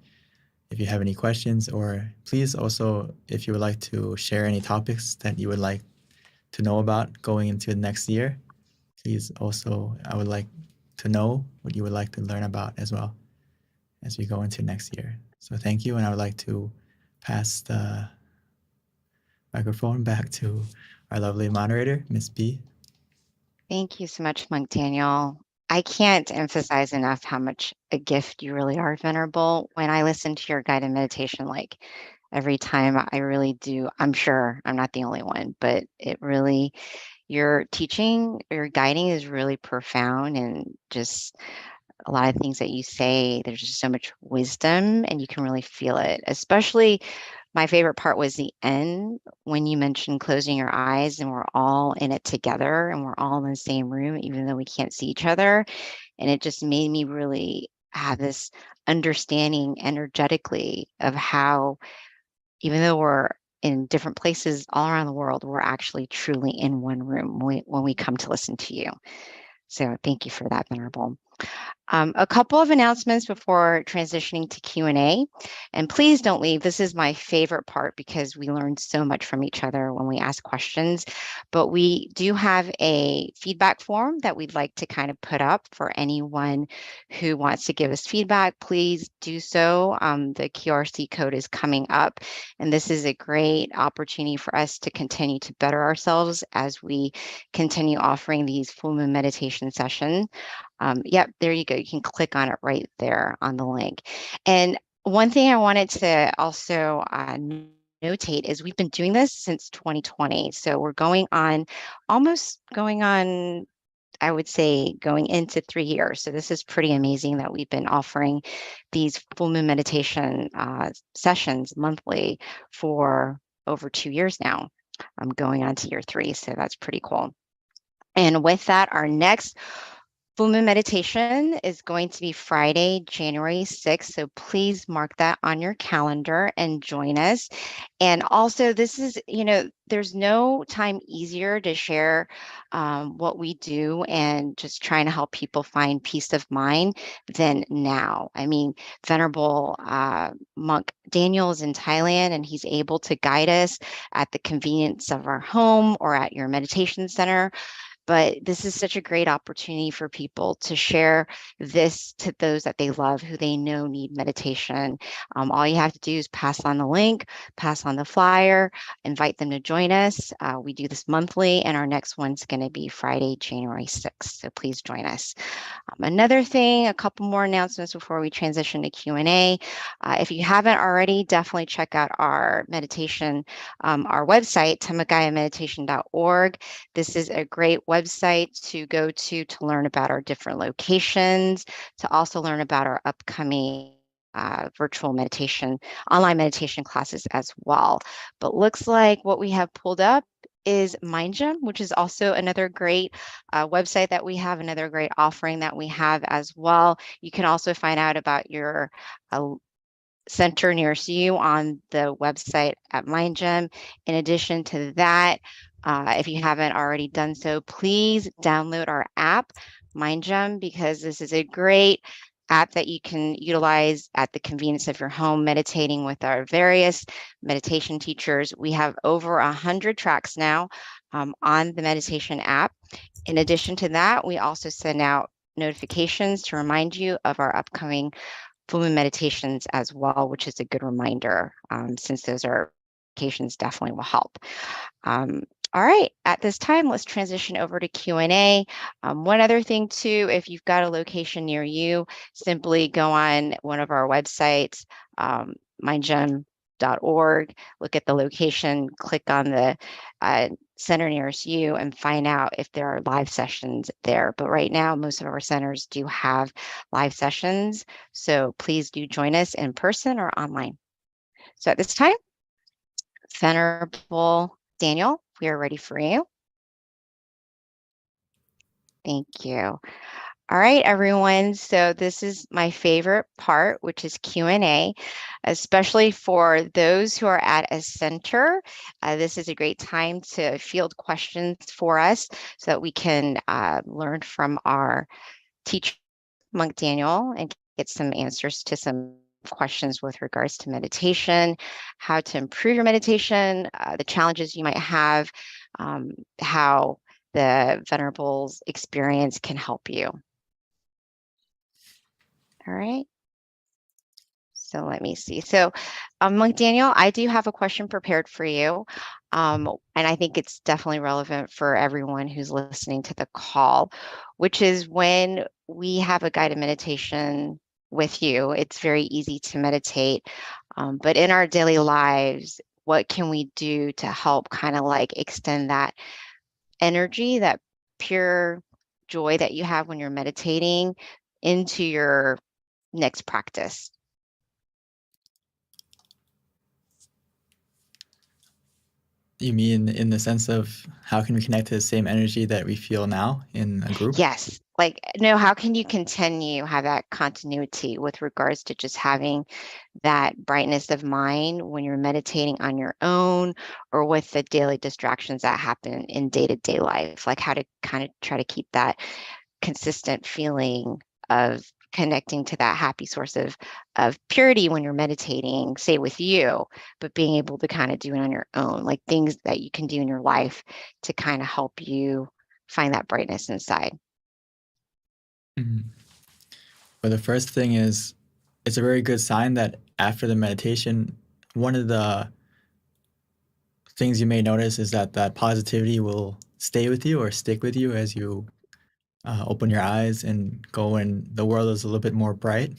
if you have any questions, or please also, if you would like to share any topics that you would like to know about going into the next year, please also, I would like to know what you would like to learn about as well as we go into next year. So thank you, and I would like to pass the microphone back to our lovely moderator, Ms. B. Thank you so much, Monk Daniel. I can't emphasize enough how much a gift you really are, Venerable. When I listen to your guided meditation, like every time. I really do. I'm sure I'm not the only one, but it really, your teaching, your guiding is really profound, and just a lot of things that you say, there's just so much wisdom and you can really feel it. Especially my favorite part was the end when you mentioned closing your eyes and we're all in it together and we're all in the same room, even though we can't see each other. And it just made me really have this understanding energetically of how, even though we're in different places all around the world, we're actually truly in one room when we come to listen to you. So thank you for that, Venerable. A couple of announcements before transitioning to Q&A, and please don't leave. This is my favorite part because we learn so much from each other when we ask questions, but we do have a feedback form that we'd like to kind of put up for anyone who wants to give us feedback. Please do so. The QRC code is coming up, and this is a great opportunity for us to continue to better ourselves as we continue offering these full moon meditation sessions. Yep, there you go. You can click on it right there on the link. And one thing I wanted to also notate is we've been doing this since 2020. So we're almost going on, I would say, going into 3 years. So this is pretty amazing that we've been offering these full moon meditation sessions monthly for over 2 years now. I'm going on to year 3, so that's pretty cool. And with that, our next full moon meditation is going to be Friday, January 6th. So please mark that on your calendar and join us. And also, this is, there's no time easier to share what we do and just trying to help people find peace of mind than now. I mean, Venerable Monk Daniel is in Thailand, and he's able to guide us at the convenience of our home or at your meditation center. But this is such a great opportunity for people to share this to those that they love, who they know need meditation. All you have to do is pass on the link, pass on the flyer, invite them to join us. We do this monthly, and our next one's going to be Friday, January 6th. So please join us. Another thing, a couple more announcements before we transition to Q&A. If you haven't already, definitely check out our meditation, our website, tamagayameditation.org. This is a great website to go to learn about our different locations, to also learn about our upcoming virtual meditation, online meditation classes as well. But looks like what we have pulled up is MindGym, which is also another great website that we have, another great offering that we have as well. You can also find out about your center nearest you on the website at MindGym. In addition to that, if you haven't already done so, please download our app, MindGym, because this is a great app that you can utilize at the convenience of your home, meditating with our various meditation teachers. We have over 100 tracks now on the meditation app. In addition to that, we also send out notifications to remind you of our upcoming full moon meditations as well, which is a good reminder, since those are notifications definitely will help. All right, at this time, let's transition over to Q&A. One other thing too, if you've got a location near you, simply go on one of our websites, mindgym.org, look at the location, click on the center nearest you and find out if there are live sessions there. But right now, most of our centers do have live sessions, so please do join us in person or online. So at this time, Venerable Daniel, we are ready for you. Thank you. All right, everyone. So this is my favorite part, which is Q&A, especially for those who are at a center. This is a great time to field questions for us so that we can learn from our teacher, Monk Daniel, and get some answers to some questions with regards to meditation, how to improve your meditation, the challenges you might have, how the Venerable's experience can help you. All right. So let me see. So Monk Daniel, I do have a question prepared for you. And I think it's definitely relevant for everyone who's listening to the call, which is when we have a guided meditation with you, it's very easy to meditate But in our daily lives, what can we do to help kind of like extend that energy, that pure joy that you have when you're meditating into your next practice? You mean in the sense of how can we connect to the same energy that we feel now in a group? Yes. Like, no, how can you continue have that continuity with regards to just having that brightness of mind when you're meditating on your own or with the daily distractions that happen in day-to-day life? Like how to kind of try to keep that consistent feeling of connecting to that happy source of purity when you're meditating, say with you, but being able to kind of do it on your own, like things that you can do in your life to kind of help you find that brightness inside. Mhm. Well, the first thing is it's a very good sign that after the meditation, one of the things you may notice is that that positivity will stay with you or stick with you as you open your eyes and go and the world is a little bit more bright.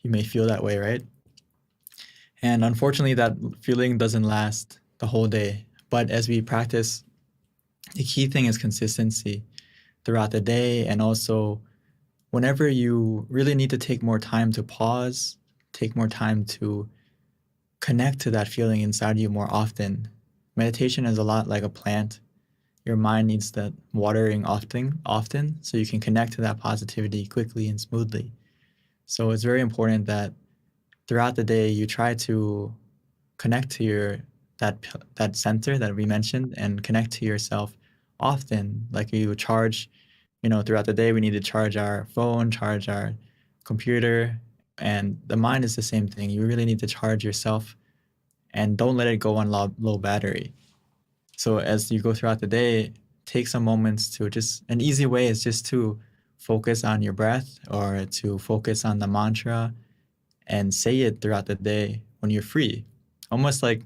You may feel that way, right? And unfortunately, that feeling doesn't last the whole day. But as we practice, the key thing is consistency throughout the day. And also, whenever you really need to take more time to pause, take more time to connect to that feeling inside you more often. Meditation is a lot like a plant. Your mind needs that watering often, so you can connect to that positivity quickly and smoothly. So it's very important that throughout the day you try to connect to that center that we mentioned and connect to yourself often. Like you charge, throughout the day we need to charge our phone, charge our computer, and the mind is the same thing. You really need to charge yourself and don't let it go on low battery. So as you go throughout the day, take some moments to just an easy way is just to focus on your breath or to focus on the mantra and say it throughout the day when you're free. Almost like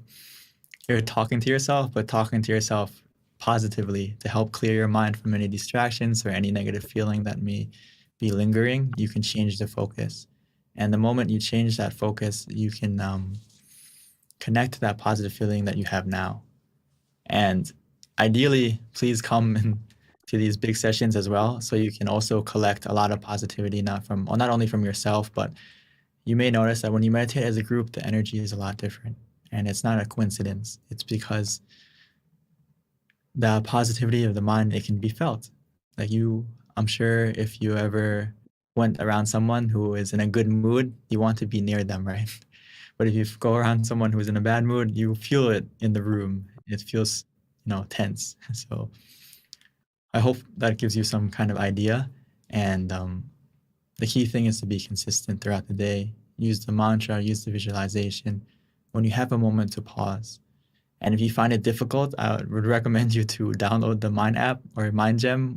you're talking to yourself, but talking to yourself positively to help clear your mind from any distractions or any negative feeling that may be lingering. You can change the focus. And the moment you change that focus, you can connect to that positive feeling that you have now. And ideally, please come to these big sessions as well, so you can also collect a lot of positivity, not only from yourself, but you may notice that when you meditate as a group, the energy is a lot different. And it's not a coincidence. It's because the positivity of the mind, it can be felt. Like I'm sure if you ever went around someone who is in a good mood, you want to be near them, right? But if you go around someone who's in a bad mood, you feel it in the room. It feels, tense. So I hope that gives you some kind of idea. And the key thing is to be consistent throughout the day. Use the mantra, use the visualization when you have a moment to pause. And if you find it difficult, I would recommend you to download the Mind app or Mind Gem,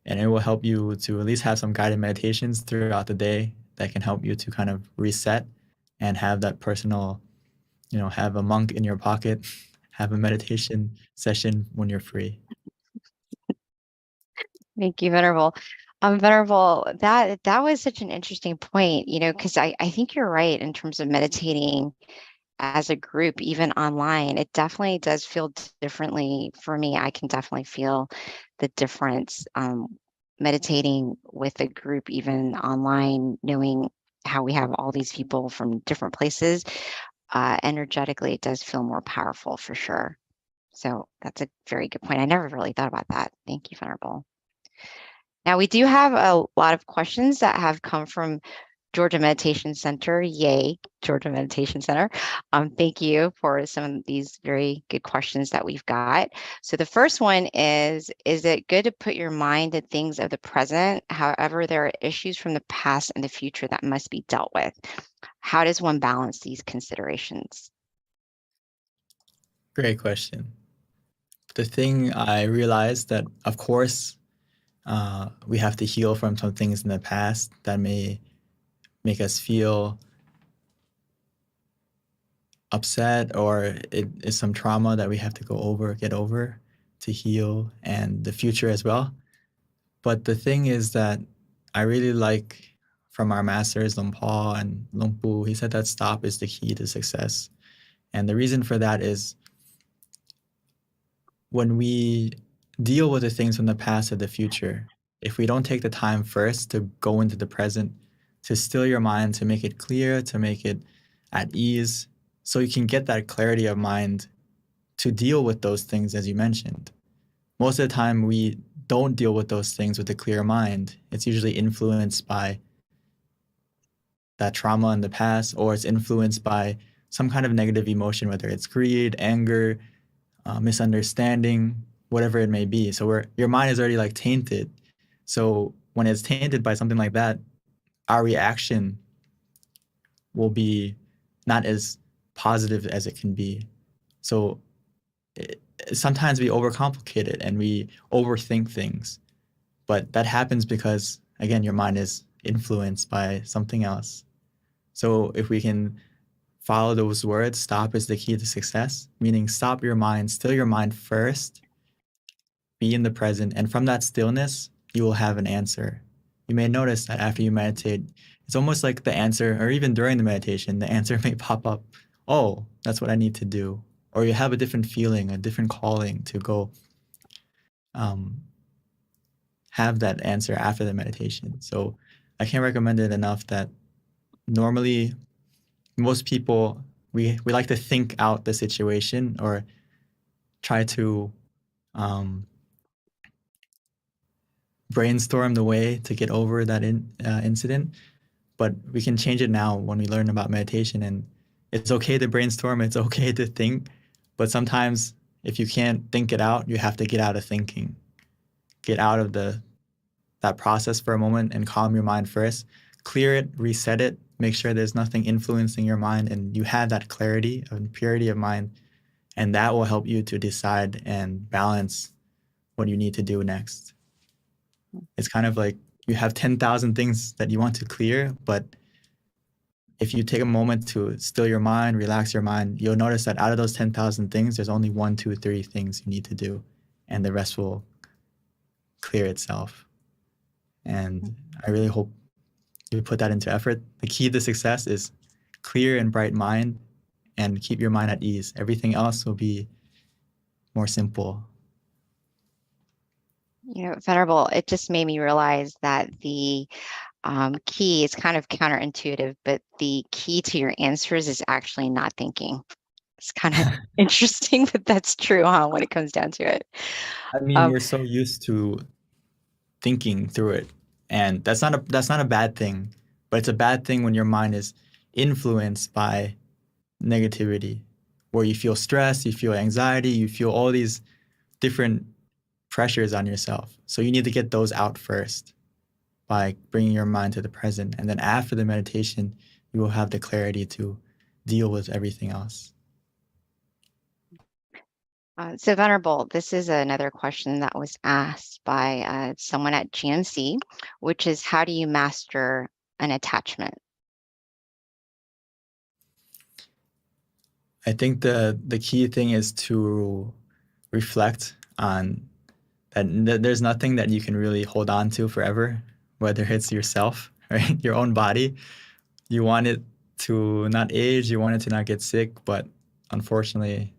and it will help you to at least have some guided meditations throughout the day that can help you to kind of reset and have that personal, have a monk in your pocket, have a meditation session when you're free. Thank you, Venerable. Venerable, that was such an interesting point, because I think you're right in terms of meditating as a group, even online. It definitely does feel differently for me. I can definitely feel the difference meditating with a group, even online, knowing how we have all these people from different places. Energetically, it does feel more powerful for sure. So that's a very good point. I never really thought about that. Thank you, Venerable. Now, we do have a lot of questions that have come from Georgia Meditation Center. Yay, Georgia Meditation Center. Thank you for some of these very good questions that we've got. So the first one is it good to put your mind to things of the present? However, there are issues from the past and the future that must be dealt with. How does one balance these considerations? Great question. The thing I realized that, of course, we have to heal from some things in the past that may make us feel upset, or it is some trauma that we have to get over to heal, and the future as well. But the thing is that I really like from our masters, Luang Por and Luang Pu. He said that stop is the key to success. And the reason for that is when we deal with the things from the past or the future, if we don't take the time first to go into the present, to still your mind, to make it clear, to make it at ease, so you can get that clarity of mind to deal with those things as you mentioned. Most of the time, we don't deal with those things with a clear mind. It's usually influenced by that trauma in the past, or it's influenced by some kind of negative emotion, whether it's greed, anger, misunderstanding, whatever it may be. So your mind is already like tainted. So when it's tainted by something like that, our reaction will be not as positive as it can be. So sometimes we overcomplicate it and we overthink things, but that happens because, again, your mind is influenced by something else. So if we can follow those words, stop is the key to success, meaning stop your mind, still your mind first, be in the present, and from that stillness, you will have an answer. You may notice that after you meditate, it's almost like the answer, or even during the meditation, the answer may pop up, oh, that's what I need to do. Or you have a different feeling, a different calling to go have that answer after the meditation. So I can't recommend it enough that normally most people, we like to think out the situation or try to brainstorm the way to get over that incident. But we can change it now when we learn about meditation. And it's okay to brainstorm, it's okay to think. But sometimes if you can't think it out, you have to get out of thinking. Get out of that process for a moment and calm your mind first. Clear it, reset it, make sure there's nothing influencing your mind, and you have that clarity and purity of mind, and that will help you to decide and balance what you need to do next. It's kind of like you have 10,000 things that you want to clear, but if you take a moment to still your mind, relax your mind, you'll notice that out of those 10,000 things, there's only 1, 2, 3 things you need to do, and the rest will clear itself. And I really hope you put that into effort. The key to success is clear and bright mind, and keep your mind at ease. Everything else will be more simple. Venerable, it just made me realize that the key is kind of counterintuitive, but the key to your answers is actually not thinking. It's kind of interesting, but that's true, huh, when it comes down to it. I mean, we're so used to thinking through it, and that's not a bad thing, but it's a bad thing when your mind is influenced by negativity, where you feel stress, you feel anxiety, you feel all these different pressures on yourself. So you need to get those out first by bringing your mind to the present, and then after the meditation, you will have the clarity to deal with everything else. So Venerable, this is another question that was asked by someone at GNC, which is, how do you master an attachment? I think the key thing is to reflect on that there's nothing that you can really hold on to forever, whether it's yourself, right? Your own body. You want it to not age, you want it to not get sick, but unfortunately,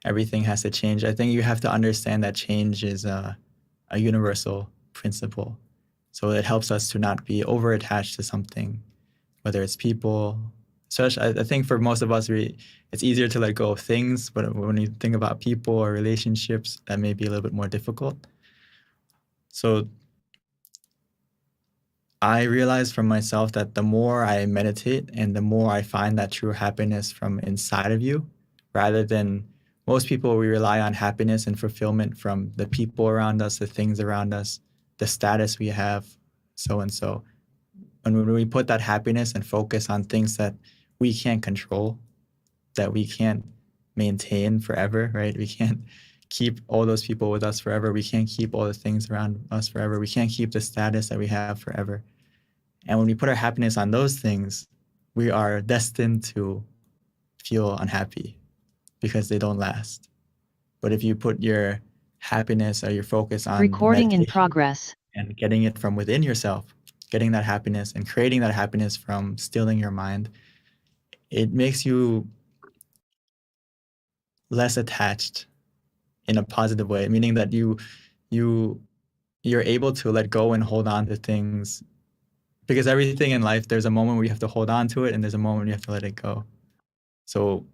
everything has to change. I think you have to understand that change is a universal principle. So it helps us to not be over-attached to something, whether it's people. So I think for most of us, it's easier to let go of things, but when you think about people or relationships, that may be a little bit more difficult. So I realized from myself that the more I meditate and the more I find that true happiness from inside of you, rather than most people, we rely on happiness and fulfillment from the people around us, the things around us, the status we have, so and so. And when we put that happiness and focus on things that we can't control, that we can't maintain forever, right? We can't keep all those people with us forever. We can't keep all the things around us forever. We can't keep the status that we have forever. And when we put our happiness on those things, we are destined to feel unhappy because they don't last. But if you put your happiness or your focus on Recording in meditation progress. and getting it from within yourself, getting that happiness and creating that happiness from stilling your mind, it makes you less attached in a positive way, meaning that you're able to let go and hold on to things, because everything in life, there's a moment where you have to hold on to it and there's a moment you have to let it go. So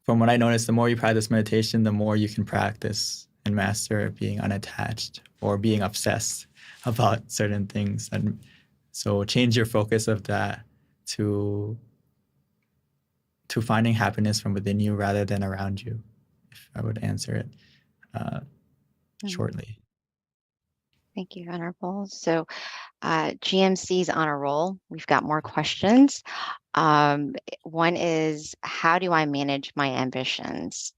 from what I noticed, the more you practice meditation, the more you can practice and master being unattached or being obsessed about certain things. And so change your focus of that to finding happiness from within you rather than around you, if I would answer it shortly. Thank you, Venerable. So GMC's on a roll. We've got more questions. One is, how do I manage my ambitions?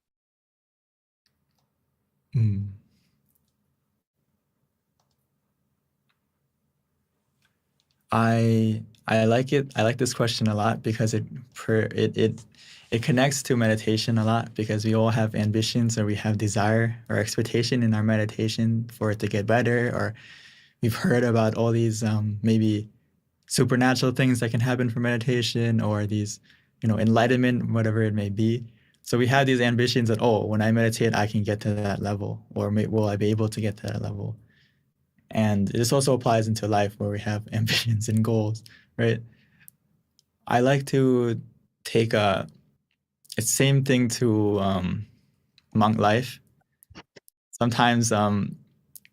I like it. I like this question a lot because it connects to meditation a lot, because we all have ambitions, or we have desire or expectation in our meditation for it to get better, or we've heard about all these maybe supernatural things that can happen from meditation, or these, enlightenment, whatever it may be. So we have these ambitions that, oh, when I meditate, I can get to that level, or will I be able to get to that level? And this also applies into life, where we have ambitions and goals, right? I like to take it's the same thing to monk life. Sometimes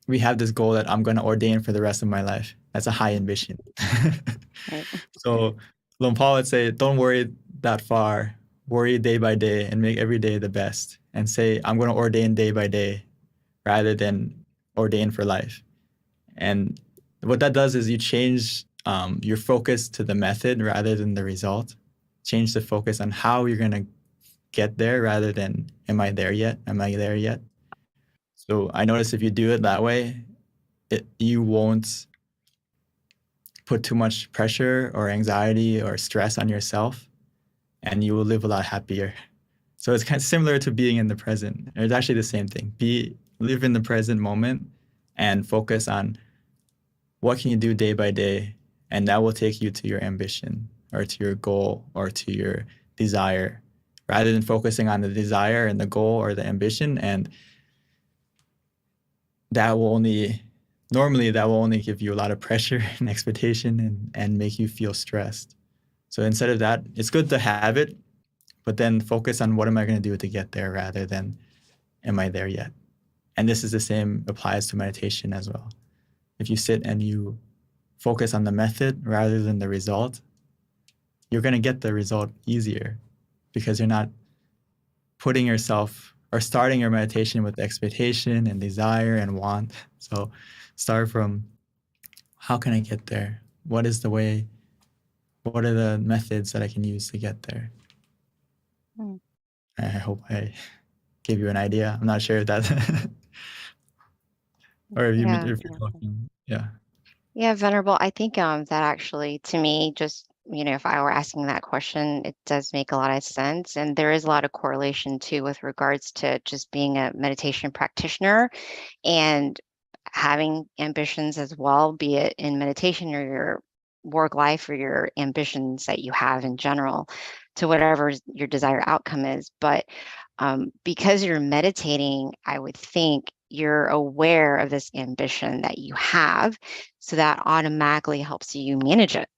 we have this goal that I'm going to ordain for the rest of my life. That's a high ambition. Right. So Luang Por would say, don't worry that far. Worry day by day and make every day the best. And say, I'm going to ordain day by day rather than ordain for life. And what that does is you change your focus to the method rather than the result. Change the focus on how you're going to get there rather than, am I there yet? Am I there yet? So I notice if you do it that way, you won't put too much pressure or anxiety or stress on yourself, and you will live a lot happier. So it's kind of similar to being in the present. It's actually the same thing. Live in the present moment and focus on what can you do day by day, and that will take you to your ambition or to your goal or to your desire, rather than focusing on the desire and the goal or the ambition. And that will only give you a lot of pressure and expectation and make you feel stressed. So instead of that, it's good to have it, but then focus on what am I going to do to get there rather than am I there yet? And this is the same applies to meditation as well. If you sit and you focus on the method rather than the result, you're going to get the result easier, because you're not putting yourself or starting your meditation with expectation and desire and want. So start from, how can I get there? What is the way? What are the methods that I can use to get there? I hope I gave you an idea. I'm not sure if that or if you're talking. Yeah. Yeah, Venerable. I think that actually, to me, just, if I were asking that question, it does make a lot of sense. And there is a lot of correlation too with regards to just being a meditation practitioner and having ambitions as well, be it in meditation or your work life or your ambitions that you have in general, to whatever your desired outcome is. But because you're meditating, I would think you're aware of this ambition that you have, so that automatically helps you manage it.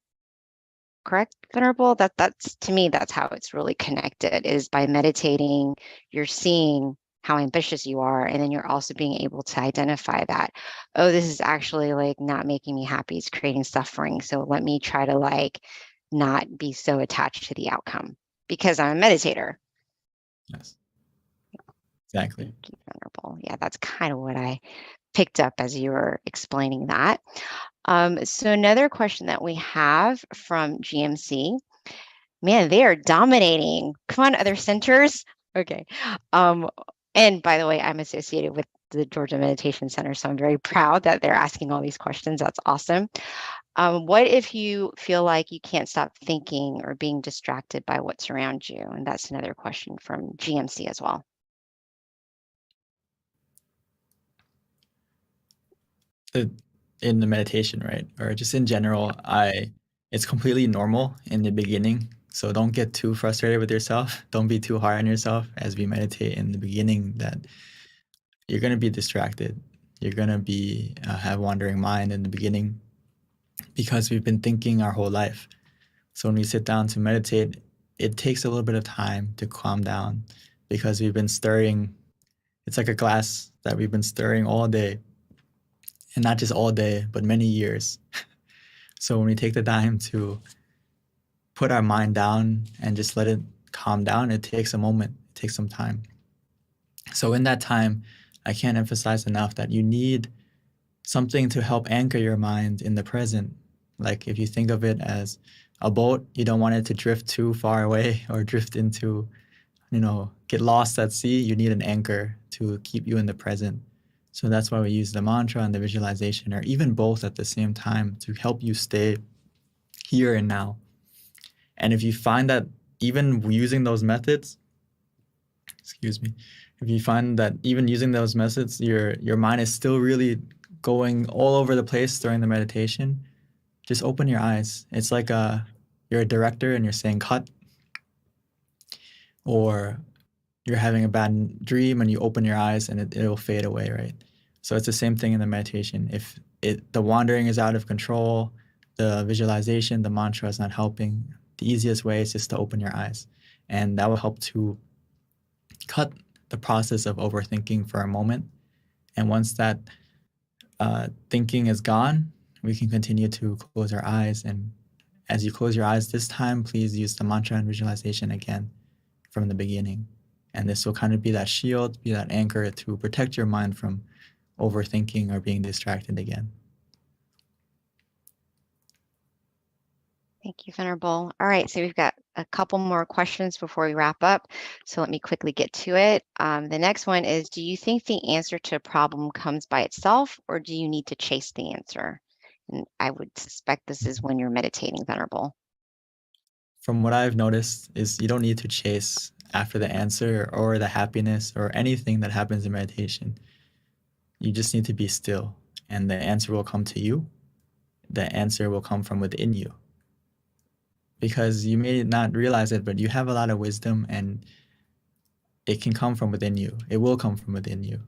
Correct, Venerable? That's to me, that's how it's really connected, is by meditating, you're seeing how ambitious you are, and then you're also being able to identify that, oh, this is actually like not making me happy, it's creating suffering. So let me try to like not be so attached to the outcome because I'm a meditator. Yes. Exactly. Thank you, Venerable. Yeah, that's kind of what I picked up as you were explaining that. So another question that we have from GMC, man, they are dominating. Come on, other centers. Okay. And by the way, I'm associated with the Georgia Meditation Center, so I'm very proud that they're asking all these questions. That's awesome. What if you feel like you can't stop thinking or being distracted by what's around you? And that's another question from GMC as well. in the meditation, right? Or just in general, it's completely normal in the beginning. So don't get too frustrated with yourself. Don't be too hard on yourself as we meditate in the beginning that you're going to be distracted. You're going to be have wandering mind in the beginning because we've been thinking our whole life. So when we sit down to meditate, it takes a little bit of time to calm down because we've been stirring. It's like a glass that we've been stirring all day, and not just all day, but many years. So when we take the time to put our mind down and just let it calm down, it takes a moment, it takes some time. So in that time, I can't emphasize enough that you need something to help anchor your mind in the present. Like if you think of it as a boat, you don't want it to drift too far away or drift into, get lost at sea. You need an anchor to keep you in the present. So that's why we use the mantra and the visualization, or even both at the same time, to help you stay here and now. And if you find that even using those methods, if you find that even using those methods, your mind is still really going all over the place during the meditation, just open your eyes. It's like you're a director and you're saying cut, or you're having a bad dream and you open your eyes and it'll fade away, right? So it's the same thing in the meditation. If the wandering is out of control, the visualization, the mantra is not helping, the easiest way is just to open your eyes. And that will help to cut the process of overthinking for a moment. And once that thinking is gone, we can continue to close our eyes. And as you close your eyes this time, please use the mantra and visualization again from the beginning. And this will kind of be that shield, be that anchor to protect your mind from overthinking or being distracted again. Thank you, Venerable. All right, so we've got a couple more questions before we wrap up. So let me quickly get to it. The next one is, do you think the answer to a problem comes by itself, or do you need to chase the answer? And I would suspect this is when you're meditating, Venerable. From what I've noticed is you don't need to chase after the answer or the happiness or anything that happens in meditation. You just need to be still, and the answer will come to you. The answer will come from within you. Because you may not realize it, but you have a lot of wisdom, and it can come from within you. It will come from within you.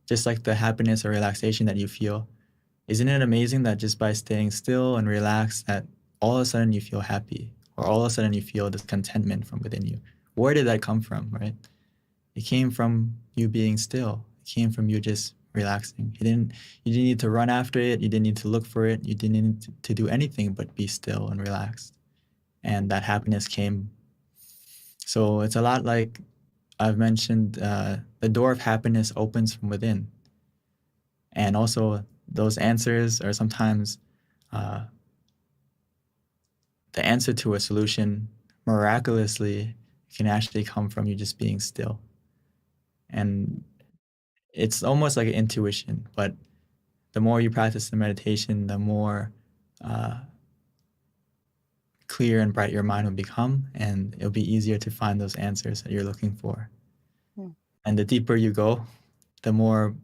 Just like the happiness or relaxation that you feel. Isn't it amazing that just by staying still and relaxed, that all of a sudden you feel happy, or all of a sudden you feel this contentment from within you? Where did that come from, right? It came from you being still. It came from you just relaxing. You didn't need to run after it. You didn't need to look for it. You didn't need to do anything but be still and relaxed. And that happiness came. So it's a lot like I've mentioned, the door of happiness opens from within. And also those answers are sometimes the answer to a solution miraculously can actually come from you just being still. And it's almost like an intuition, but the more you practice the meditation, the more clear and bright your mind will become, and it'll be easier to find those answers that you're looking for. And the deeper you go, the more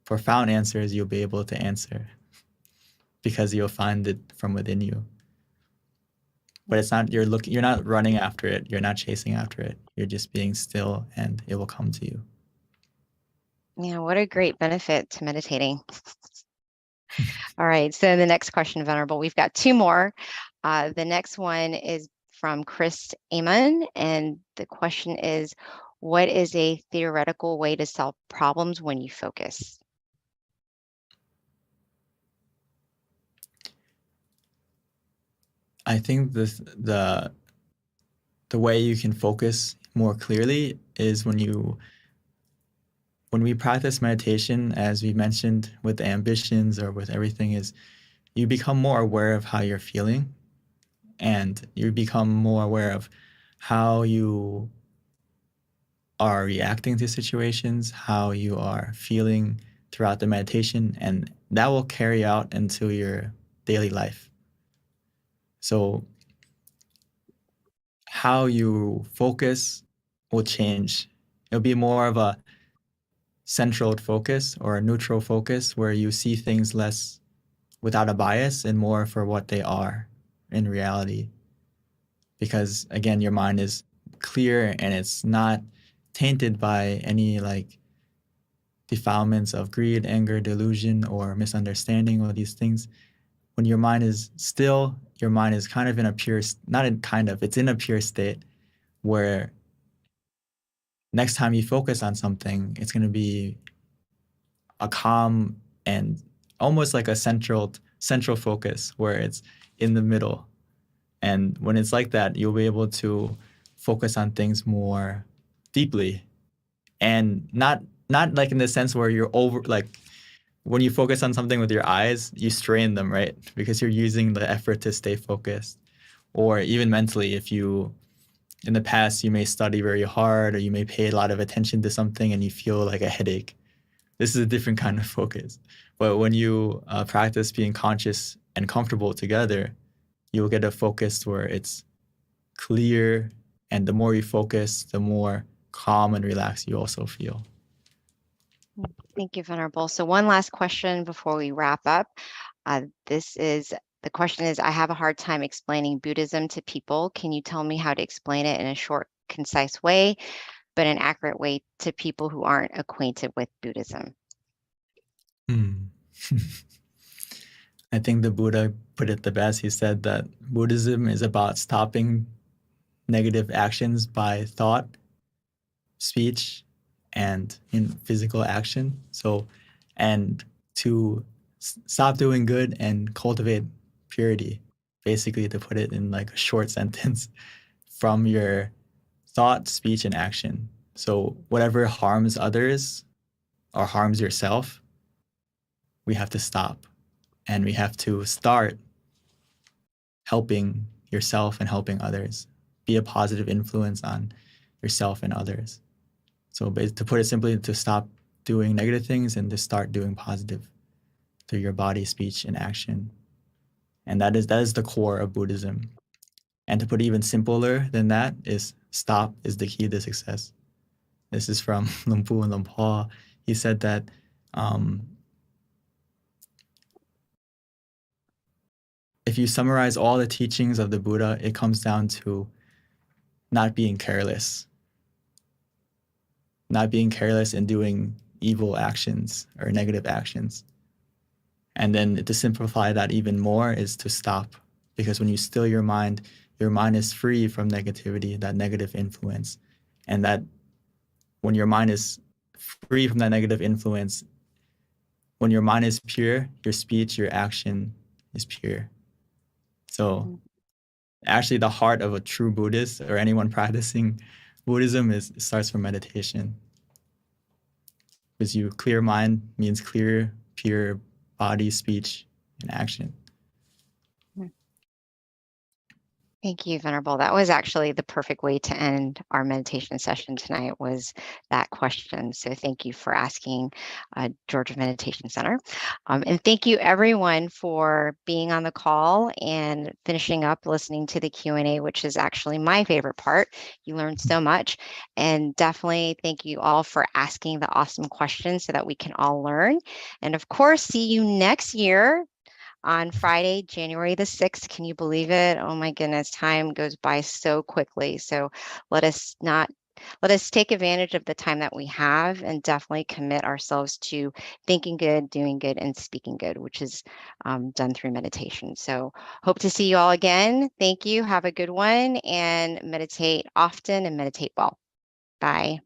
profound answers you'll be able to answer, because you'll find it from within you. But it's not you're not running after it, you're not chasing after it. You're just being still, and it will come to you. Yeah, what a great benefit to meditating. All right, so the next question, Venerable, we've got two more. The next one is from Chris Amon, and the question is, what is a theoretical way to solve problems when you focus? I think the way you can focus more clearly is when we practice meditation, as we mentioned, with the ambitions or with everything, is you become more aware of how you're feeling, and you become more aware of how you are reacting to situations, how you are feeling throughout the meditation, and that will carry out into your daily life. So how you focus will change. It'll be more of a central focus or a neutral focus where you see things less without a bias and more for what they are in reality. Because again, your mind is clear and it's not tainted by any like defilements of greed, anger, delusion, or misunderstanding, all these things. When your mind is still, your mind is kind of in a pure, not in kind of, it's in a pure state where next time you focus on something, it's going to be a calm and almost like a central focus where it's in the middle. And when it's like that, you'll be able to focus on things more deeply, and not like in the sense where you're over, like when you focus on something with your eyes, you strain them, right? Because you're using the effort to stay focused. Or even mentally, if you, in the past, you may study very hard or you may pay a lot of attention to something and you feel like a headache. This is a different kind of focus. But when you practice being conscious and comfortable together, you'll get a focus where it's clear, and the more you focus, the more calm and relaxed you also feel. Thank you, Venerable. So one last question before we wrap up. The question is, I have a hard time explaining Buddhism to people. Can you tell me how to explain it in a short, concise way, but an accurate way to people who aren't acquainted with Buddhism? I think the Buddha put it the best. He said that Buddhism is about stopping negative actions by thought, speech, and in physical action. So, and to stop doing good and cultivate purity, basically, to put it in like a short sentence, from your thought, speech, and action. So whatever harms others or harms yourself, we have to stop. And we have to start helping yourself and helping others. Be a positive influence on yourself and others. So to put it simply, to stop doing negative things and to start doing positive through your body, speech, and action. And that is the core of Buddhism. And to put it even simpler than that is stop is the key to success. This is from Luang Pu and Luang Por. He said that if you summarize all the teachings of the Buddha, it comes down to not being careless. Not being careless in doing evil actions or negative actions. And then to simplify that even more is to stop. Because when you still your mind is free from negativity, that negative influence. And that when your mind is free from that negative influence, when your mind is pure, your speech, your action is pure. So actually the heart of a true Buddhist or anyone practicing Buddhism starts from meditation. Because clear mind means clear, pure body, speech, and action. Thank you, Venerable. That was actually the perfect way to end our meditation session tonight, was that question. So thank you for asking, Georgia Meditation Center. And thank you everyone for being on the call and finishing up listening to the Q&A, which is actually my favorite part. You learned so much. And definitely thank you all for asking the awesome questions so that we can all learn. And of course, see you next year on Friday, January the 6th. Can you believe it? Oh my goodness, time goes by so quickly. So let us take advantage of the time that we have and definitely commit ourselves to thinking good, doing good, and speaking good, which is done through meditation. So hope to see you all again. Thank you. Have a good one, and meditate often and meditate well. Bye.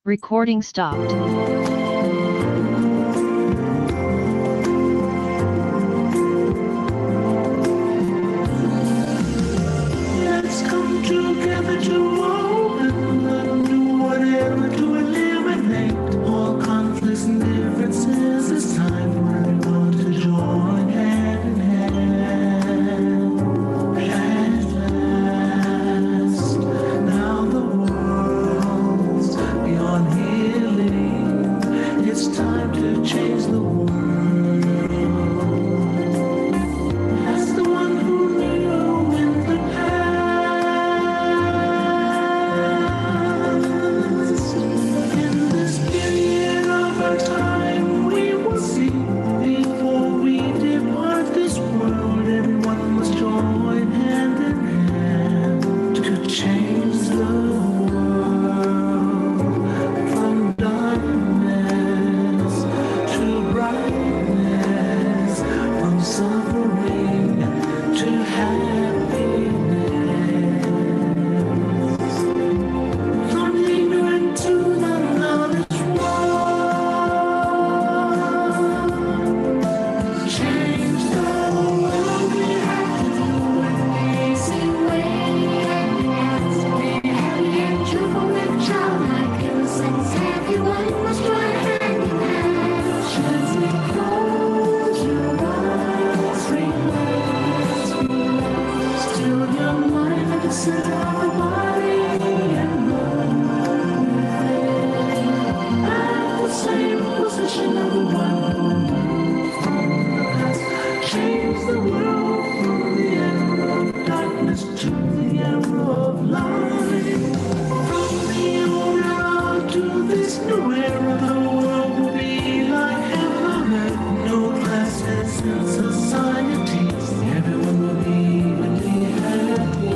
Recording stopped. Let's come together to open and do whatever to eliminate all conflicts and differences. It's time for everyone to join hand in hand. At last, now the world's beyond healing. change the world from darkness to brightness, from suffering to happiness, from ignorant to the knowledge world. Change the world, we have to do it the easy way. Be happy and cheerful with childlike innocence. Everyone must join hand in hand. Gently close your eyes, relax, relax. Still your mind at the center of the body and move within. At the same position of the one who moved from the past. Change the world from the era of darkness to the era of light. From the old era to this new era, the world will be like heaven. No classes in society. Everyone will be really happy.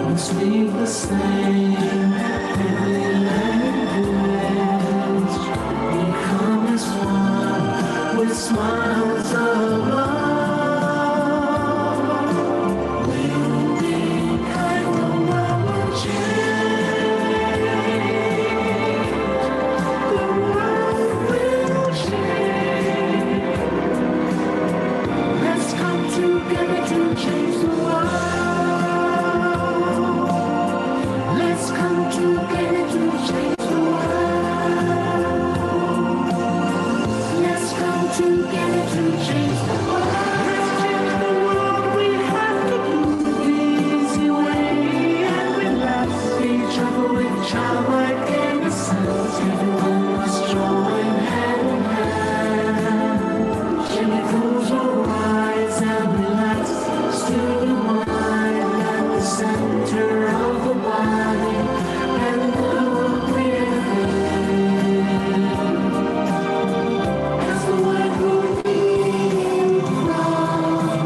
We'll speak the same heavenly language. Become as one with smiles of love. We'll be kind, the world will change. The world will change. Let's come together to change the world. Let's come together to change the world. Let's come together to change the world. Let's change the world. We have to do it the easy way and relax each other with childlike innocence. Everyone must join hand in hand. Gently close your eyes and relax. Still your mind at the center of the body and move within. As the word will be from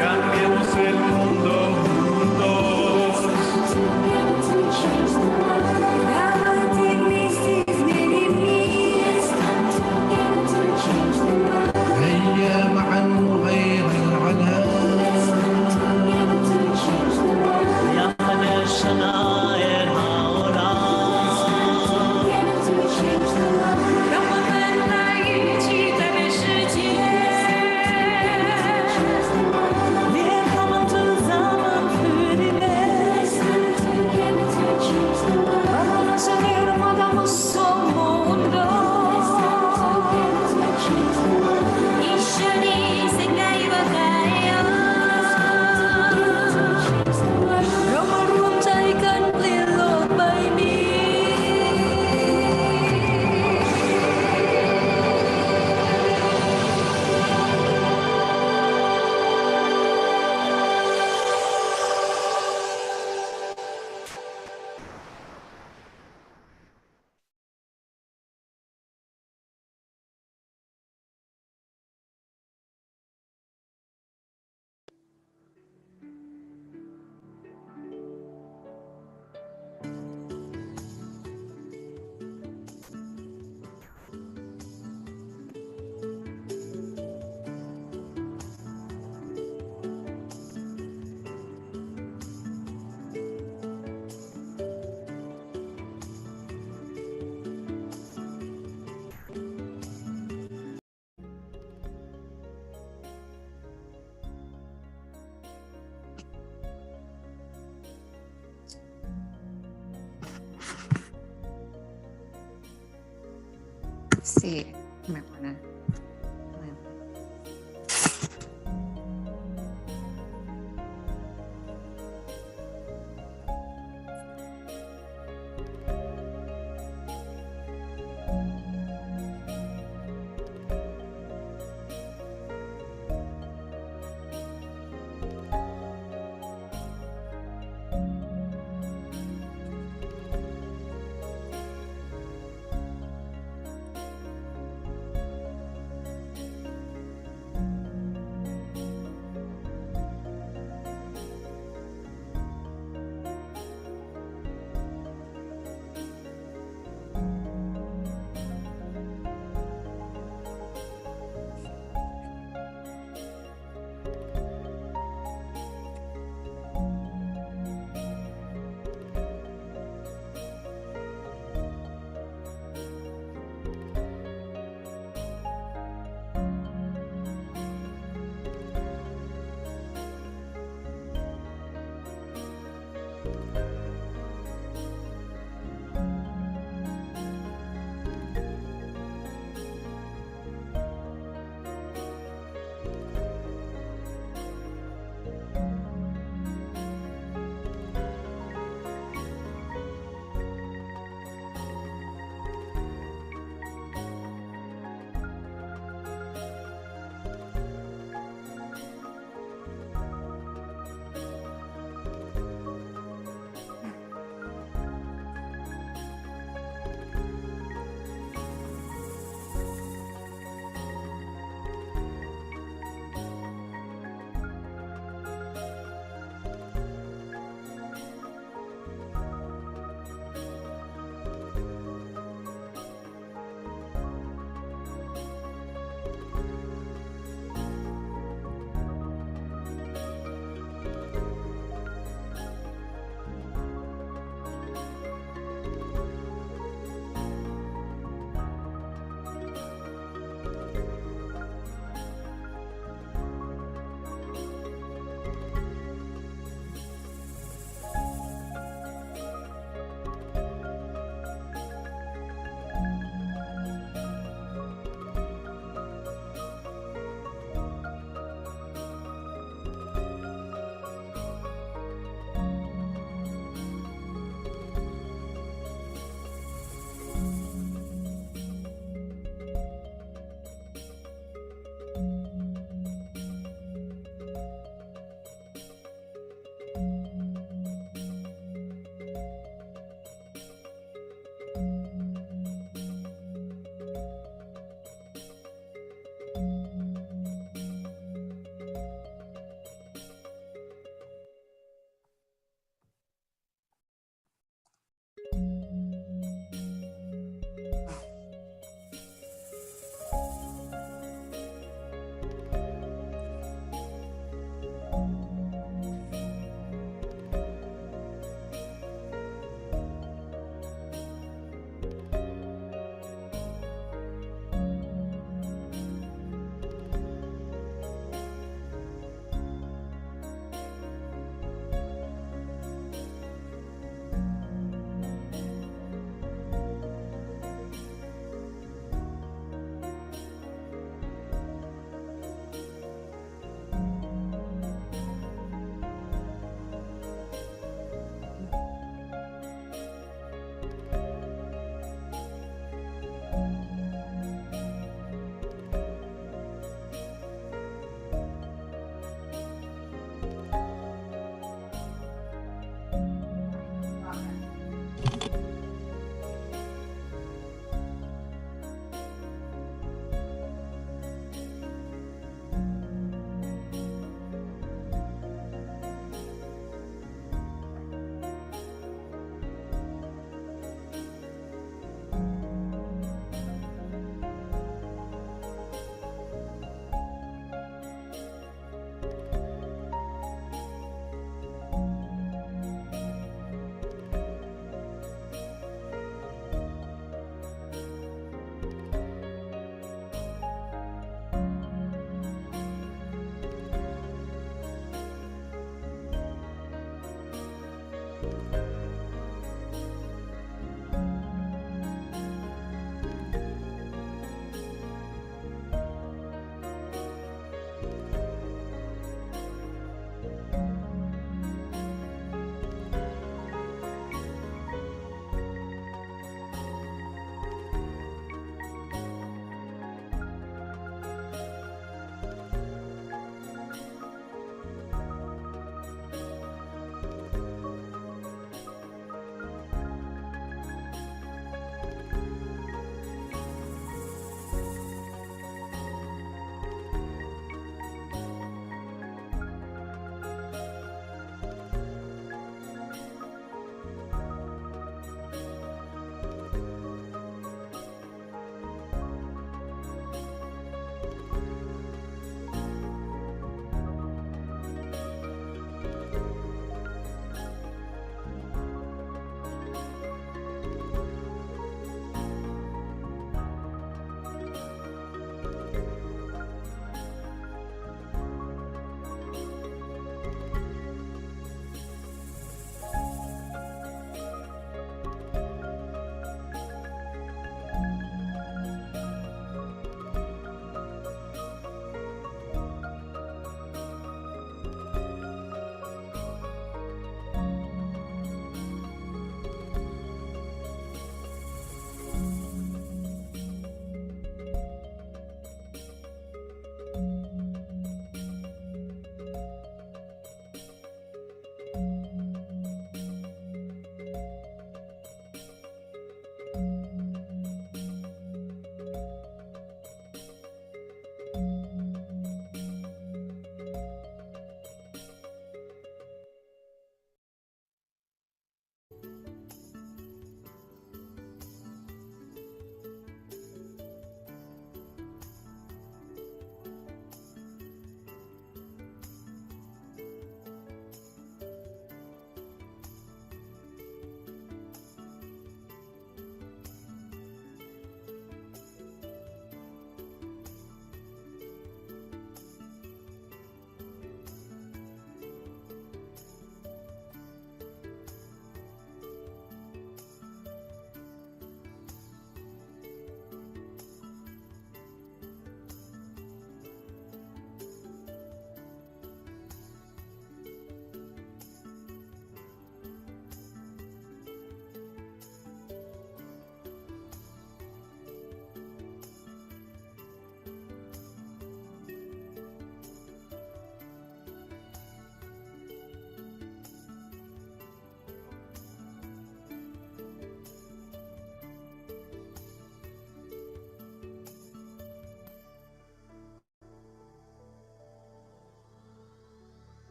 Cambiemos el mundo juntos. هيا معا نغير العالم. Let's see. I might wanna.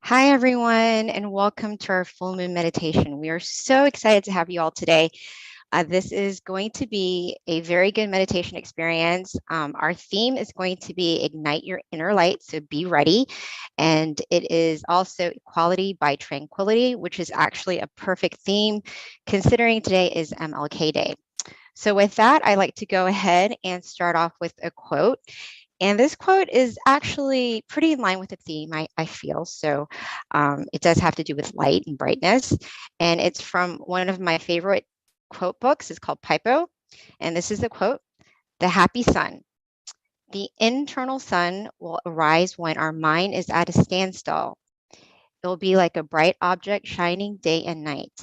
Hi, everyone, and welcome to our full moon meditation. We are so excited to have you all today. This is going to be a very good meditation experience. Our theme is going to be Ignite Your Inner Light, so be ready. And it is also Equality by Tranquility, which is actually a perfect theme considering today is MLK Day. So with that, I like to go ahead and start off with a quote. And this quote is actually pretty in line with the theme, I feel. So it does have to do with light and brightness. And it's from one of my favorite quote books. It's called Pipo. And this is the quote: "The happy sun. The internal sun will arise when our mind is at a standstill. It will be like a bright object shining day and night.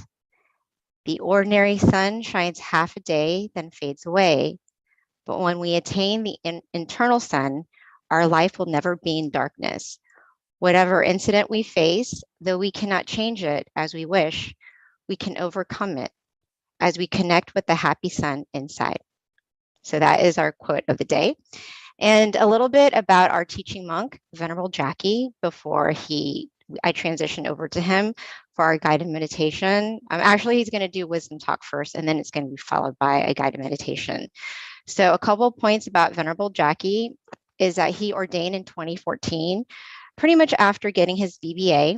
The ordinary sun shines half a day, then fades away. But when we attain the internal sun, our life will never be in darkness. Whatever incident we face, though we cannot change it as we wish, we can overcome it as we connect with the happy sun inside." So that is our quote of the day. And a little bit about our teaching monk, Venerable Jackie, before I transition over to him for our guided meditation. Actually, he's going to do wisdom talk first, and then it's going to be followed by a guided meditation. So a couple of points about Venerable Jackie is that he ordained in 2014, pretty much after getting his BBA.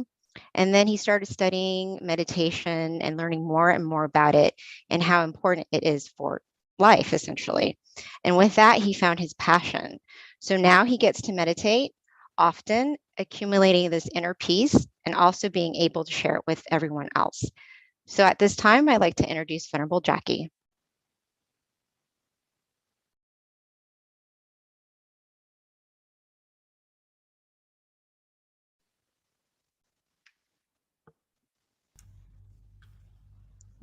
And then he started studying meditation and learning more and more about it and how important it is for life, essentially. And with that, he found his passion. So now he gets to meditate often, accumulating this inner peace and also being able to share it with everyone else. So at this time, I'd like to introduce Venerable Jackie.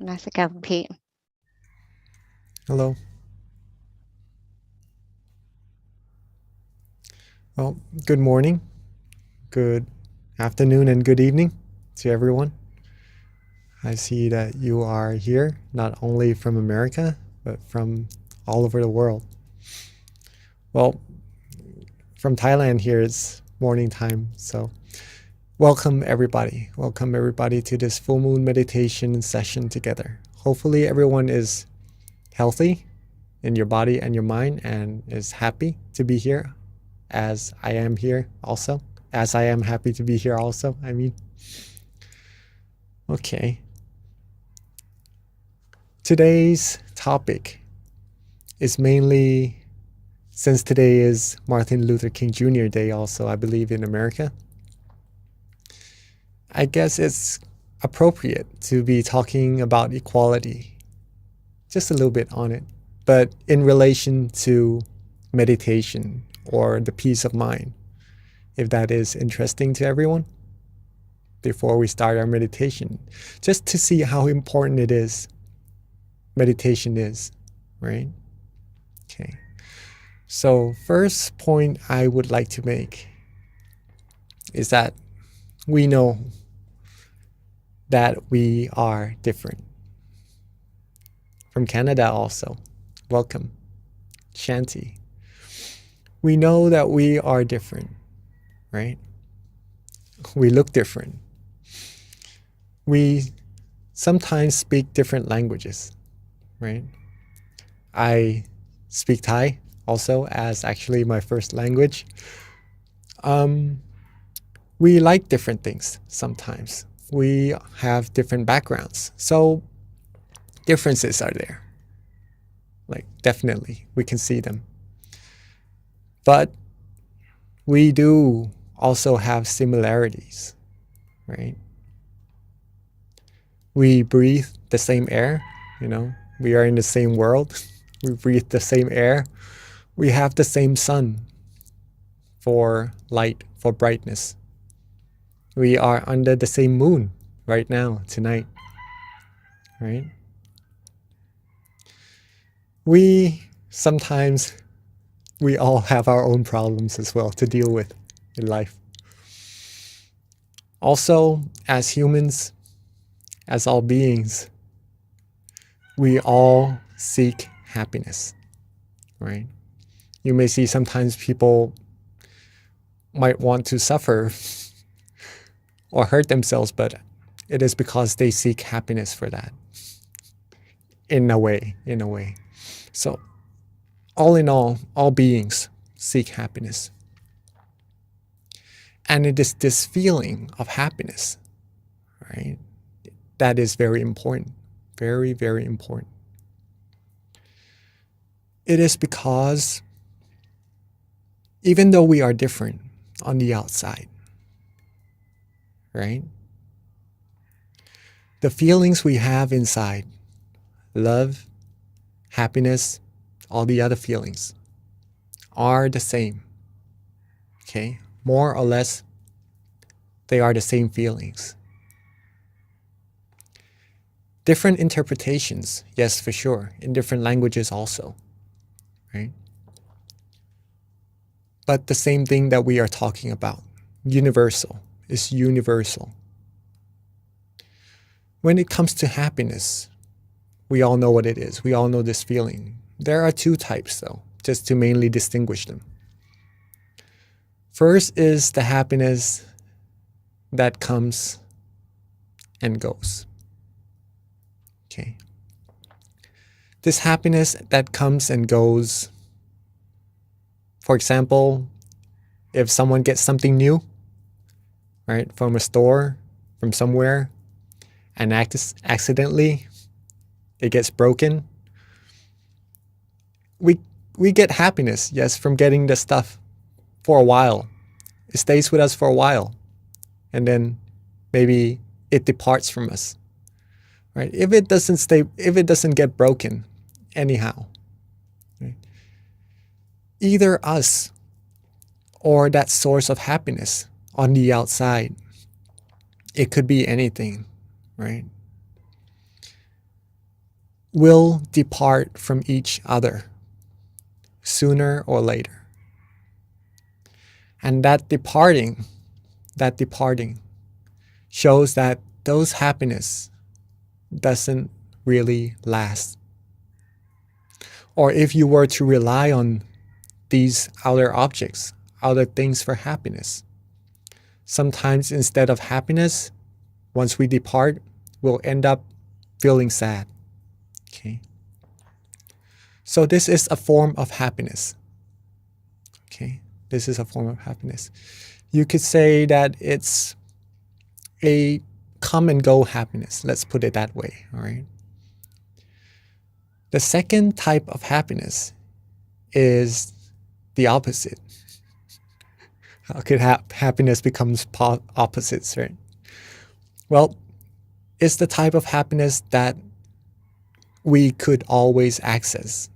Namaste, Pete. Hello. Well, good morning, good afternoon, and good evening to everyone. I see that you are here, not only from America, but from all over the world. Well, from Thailand here, it's morning time, so welcome everybody. Welcome everybody to this full moon meditation session together. Hopefully everyone is healthy in your body and your mind and is happy to be here, as I am here also, as I am happy to be here also, I mean. Okay. Today's topic is mainly, since today is Martin Luther King Jr. Day also, I believe, in America, I guess it's appropriate to be talking about equality, just a little bit on it, but in relation to meditation or the peace of mind, if that is interesting to everyone, before we start our meditation, just to see how important it is, meditation is, right? Okay. So first point I would like to make is that we know that we are different. From Canada also, welcome, Shanti. We know that we are different, right? We look different. We sometimes speak different languages, right? I speak Thai also as actually my first language. We like different things sometimes. We have different backgrounds. So differences are there. Like, definitely, we can see them. But we do also have similarities, right? We breathe the same air, you know, we are in the same world. We breathe the same air. We have the same sun for light, for brightness. We are under the same moon right now, tonight, right? Sometimes we all have our own problems as well to deal with in life. Also, as humans, as all beings, we all seek happiness, right? You may see sometimes people might want to suffer or hurt themselves, but it is because they seek happiness for that. In a way. So all in all beings seek happiness. And it is this feeling of happiness, right? That is very important. Very, very important. It is because even though we are different on the outside, right? The feelings we have inside, love, happiness, all the other feelings, are the same. Okay? More or less, they are the same feelings. Different interpretations, yes, for sure, in different languages also, right? But the same thing that we are talking about, universal, is universal. When it comes to happiness, we all know what it is. We all know this feeling. There are two types though, just to mainly distinguish them. First is the happiness that comes and goes. Okay. This happiness that comes and goes, for example, if someone gets something new, right, from a store, from somewhere, and accidentally it gets broken, we get happiness, yes, from getting the stuff for a while. It stays with us for a while, and then maybe it departs from us, right? If it doesn't get broken anyhow, right? Either us or that source of happiness on the outside, it could be anything, right, will depart from each other sooner or later. And that departing shows that those happiness doesn't really last. Or if you were to rely on these outer objects, outer things for happiness, sometimes instead of happiness, once we depart, we'll end up feeling sad. Okay. So this is a form of happiness. Okay. This is a form of happiness. You could say that it's a come and go happiness. Let's put it that way. All right. The second type of happiness is the opposite. How could happiness becomes opposites, right? Well, it's the type of happiness that we could always access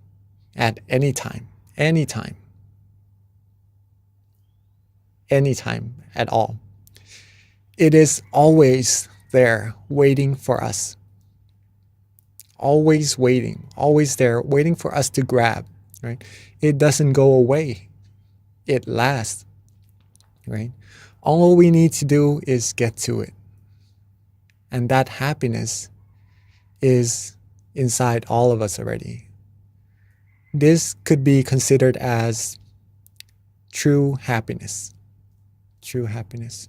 at any time at all. It is always there waiting for us. Always waiting, always there waiting for us to grab, right? It doesn't go away. It lasts, right? All we need to do is get to it. And that happiness is inside all of us already. This could be considered as true happiness. True happiness.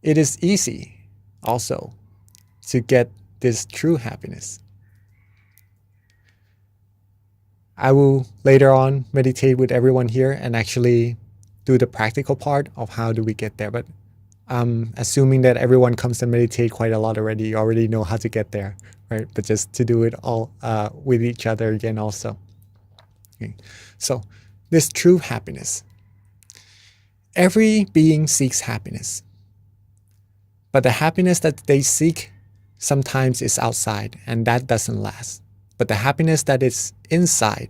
It is easy also to get this true happiness. I will later on meditate with everyone here and actually do the practical part of how do we get there. But I'm assuming that everyone comes and meditate quite a lot already. You already know how to get there, right? But just to do it all with each other again also. Okay. So this true happiness. Every being seeks happiness. But the happiness that they seek sometimes is outside, and that doesn't last. But the happiness that is inside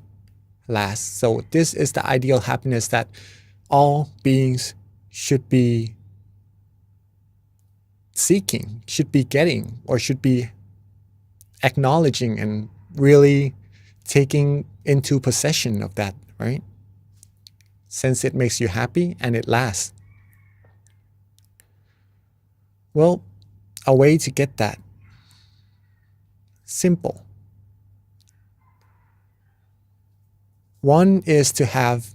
lasts. So this is the ideal happiness that all beings should be seeking, should be getting, or should be acknowledging and really taking into possession of that, right? Since it makes you happy and it lasts. Well, a way to get that. Simple. One is to have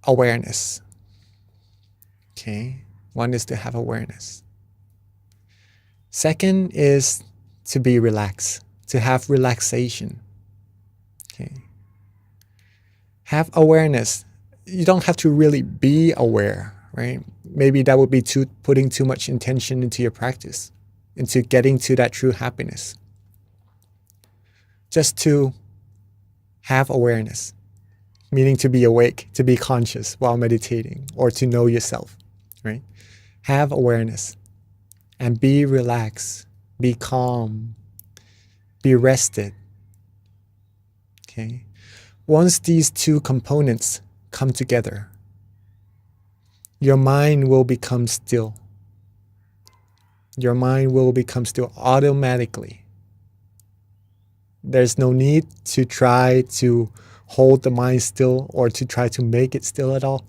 awareness. Okay? One is to have awareness. Second is to be relaxed, to have relaxation. Okay. Have awareness. You don't have to really be aware, right? Maybe that would be putting too much intention into your practice, into getting to that true happiness. Just to have awareness, meaning to be awake, to be conscious while meditating, or to know yourself, right? Have awareness and be relaxed, be calm, be rested. Okay. Once these two components come together, your mind will become still. Your mind will become still automatically. There's no need to try to hold the mind still or to try to make it still at all.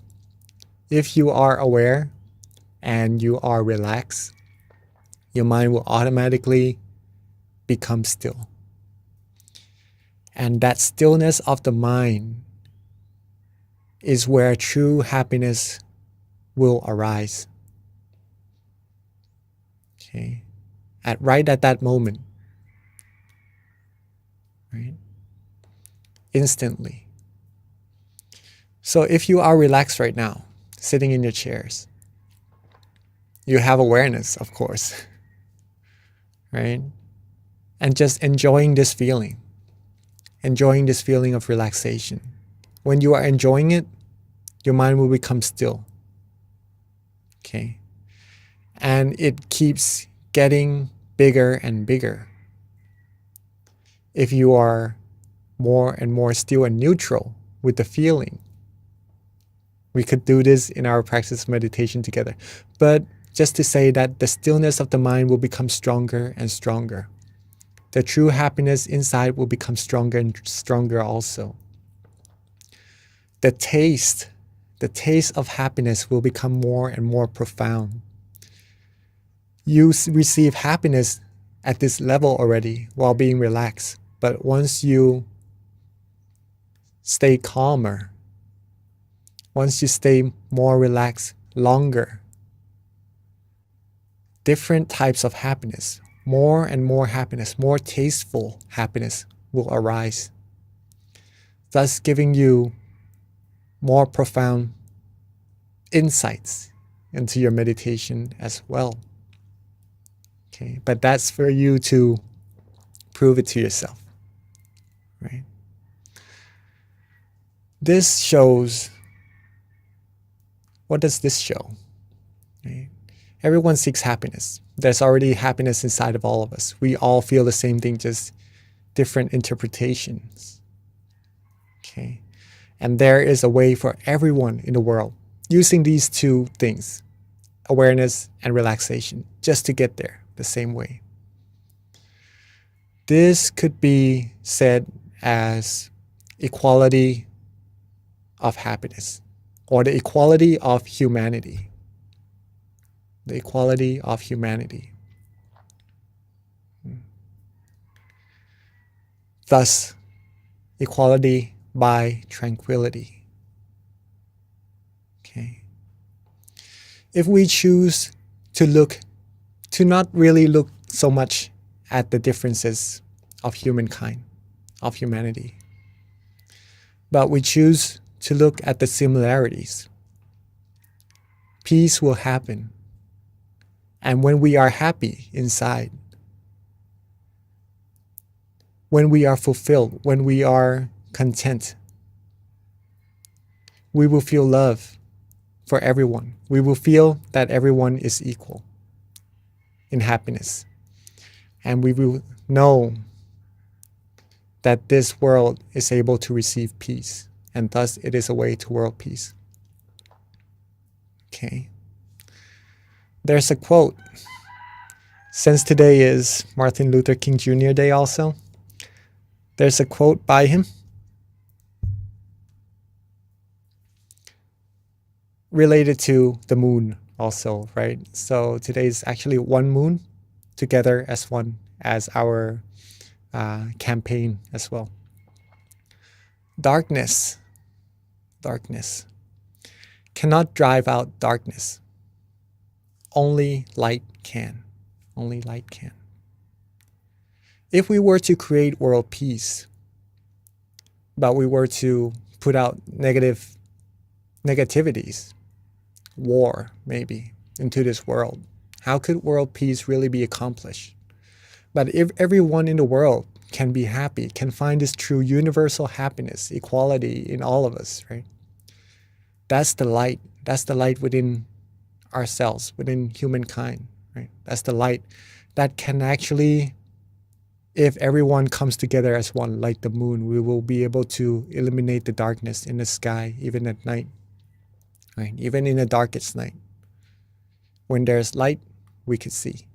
If you are aware and you are relaxed, your mind will automatically become still. And that stillness of the mind is where true happiness will arise. Okay. Right at that moment. Right? Instantly. So if you are relaxed right now, sitting in your chairs, you have awareness, of course. Right? And just enjoying this feeling. Enjoying this feeling of relaxation. When you are enjoying it, your mind will become still. Okay. And it keeps getting bigger and bigger. If you are more and more still and neutral with the feeling, we could do this in our practice of meditation together. But just to say that the stillness of the mind will become stronger and stronger. The true happiness inside will become stronger and stronger also. The taste of happiness will become more and more profound. You receive happiness at this level already while being relaxed. But once you stay calmer, once you stay more relaxed longer, different types of happiness, more and more happiness, more tasteful happiness will arise, thus giving you more profound insights into your meditation as well. Okay, but that's for you to prove it to yourself. Right? This shows, what does this show? Right? Everyone seeks happiness. There's already happiness inside of all of us. We all feel the same thing, just different interpretations. Okay? And there is a way for everyone in the world using these two things, awareness and relaxation, just to get there the same way. This could be said as equality of happiness, or the equality of humanity. The equality of humanity. Thus, equality by tranquility. Okay. If we choose to not really look so much at the differences of humankind, of humanity, but we choose to look at the similarities, peace will happen. And when we are happy inside, when we are fulfilled, when we are content, we will feel love for everyone. We will feel that everyone is equal in happiness. And we will know that this world is able to receive peace, and thus it is a way to world peace. Okay. There's a quote. Since today is Martin Luther King Jr. Day also, there's a quote by him related to the moon also, right? So today is actually one moon together as one, as our campaign as well. Darkness cannot drive out darkness. only light can. Only light can. If we were to create world peace, but we were to put out negativities, war maybe, into this world, how could world peace really be accomplished? But if everyone in the world can be happy, can find this true universal happiness, equality in all of us, right? That's the light. That's the light within ourselves, within humankind, right? That's the light that can actually, if everyone comes together as one, like the moon, we will be able to eliminate the darkness in the sky, even at night, right? Even in the darkest night. When there's light, we can see.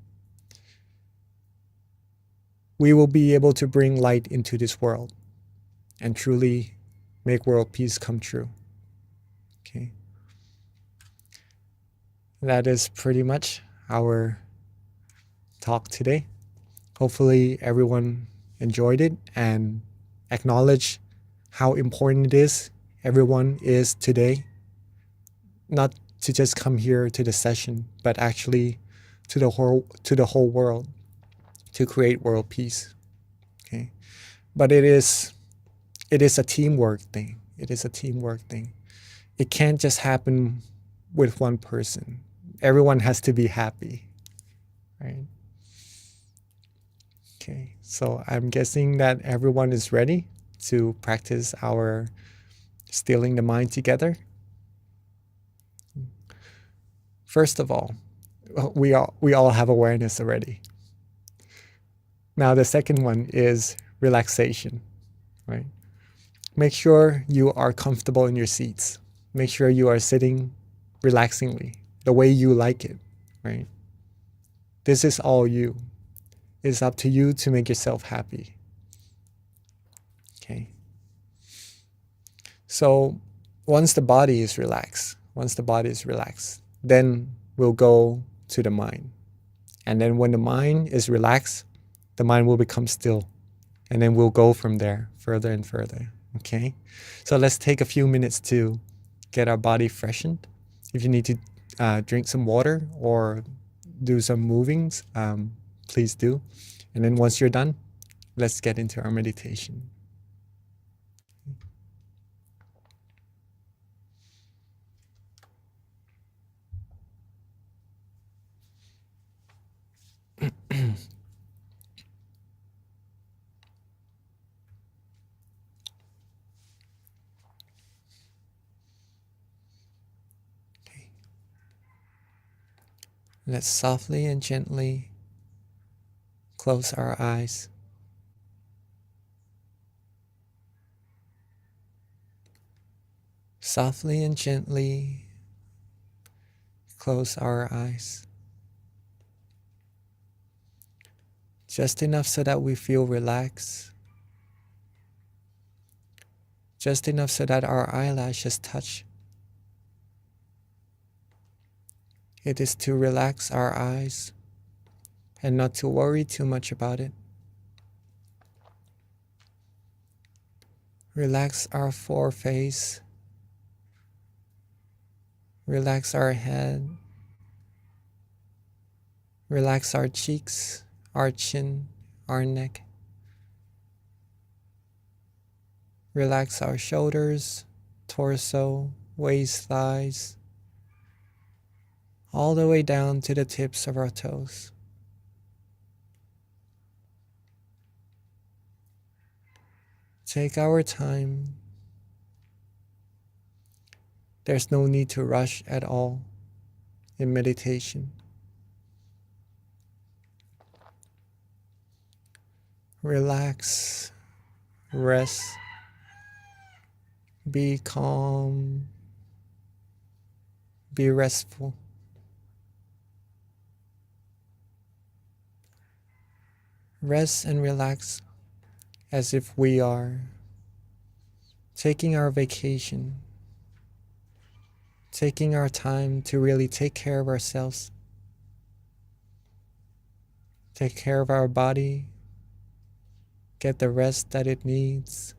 We will be able to bring light into this world and truly make world peace come true. Okay. That is pretty much our talk today. Hopefully everyone enjoyed it and acknowledged how important it is everyone is today. Not to just come here to the session, but actually to the whole world, to create world peace. Okay. But it is a teamwork thing. It is a teamwork thing. It can't just happen with one person. Everyone has to be happy, right? Okay, so I'm guessing that everyone is ready to practice our stilling the mind together. First of all, we all have awareness already. Now the second one is relaxation, right? Make sure you are comfortable in your seats. Make sure you are sitting relaxingly, the way you like it, right? This is all you. It's up to you to make yourself happy. Okay. So once the body is relaxed, then we'll go to the mind. And then when the mind is relaxed, the mind will become still. And then we'll go from there further and further. Okay. So let's take a few minutes to get our body freshened. If you need to drink some water or do some movings, please do. And then once you're done, let's get into our meditation. Let's softly and gently close our eyes. Softly and gently close our eyes. Just enough so that we feel relaxed. Just enough so that our eyelashes touch. It is to relax our eyes and not to worry too much about it. Relax our foreface. Relax our head. Relax our cheeks, our chin, our neck. Relax our shoulders, torso, waist, thighs, all the way down to the tips of our toes. Take our time. There's no need to rush at all in meditation. Relax, rest, be calm, be restful. Rest and relax as if we are taking our vacation, taking our time to really take care of ourselves, take care of our body, get the rest that it needs,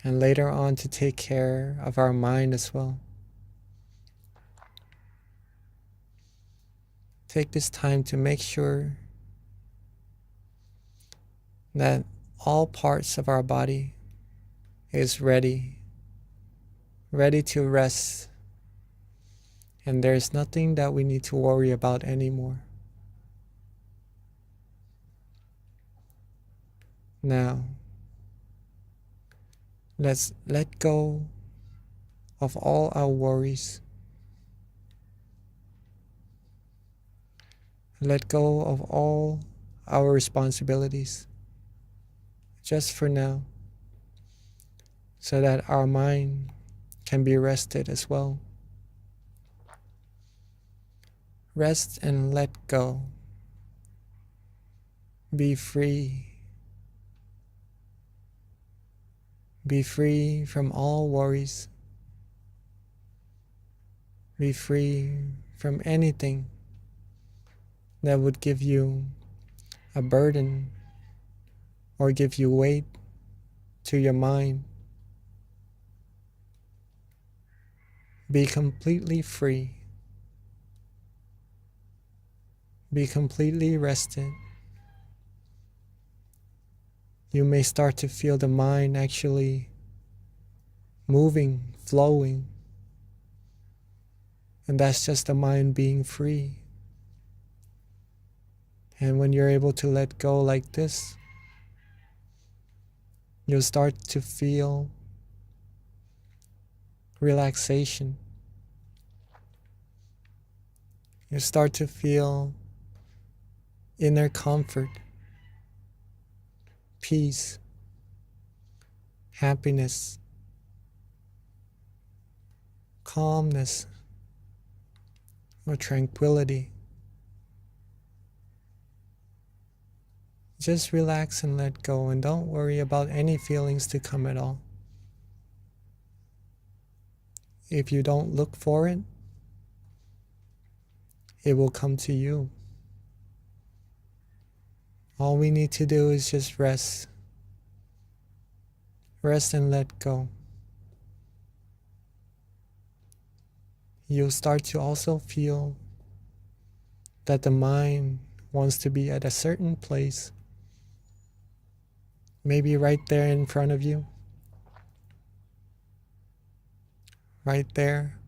and later on to take care of our mind as well. take this time to make sure that all parts of our body is ready to rest, and there's nothing that we need to worry about anymore. Now, let's let go of all our worries. Let go of all our responsibilities, just for now, so that our mind can be rested as well. Rest and let go. Be free. Be free from all worries. Be free from anything that would give you a burden or give you weight to your mind. Be completely free. Be completely rested. You may start to feel the mind actually moving, flowing. And that's just the mind being free. And when you're able to let go like this, you'll start to feel relaxation. You start to feel inner comfort, peace, happiness, calmness, or tranquility. Just relax and let go, and don't worry about any feelings to come at all. If you don't look for it, it will come to you. All we need to do is just rest. Rest and let go. You'll start to also feel that the mind wants to be at a certain place, maybe right there in front of you, right there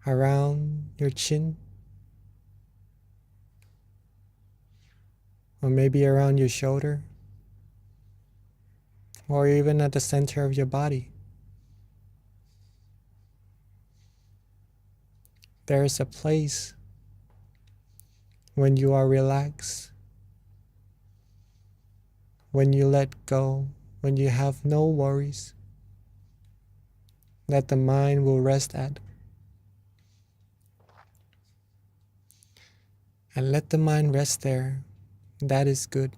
around your chin, or maybe around your shoulder, or even at the center of your body. There is a place when you are relaxed, when you let go, when you have no worries, that the mind will rest at. And let the mind rest there. That is good.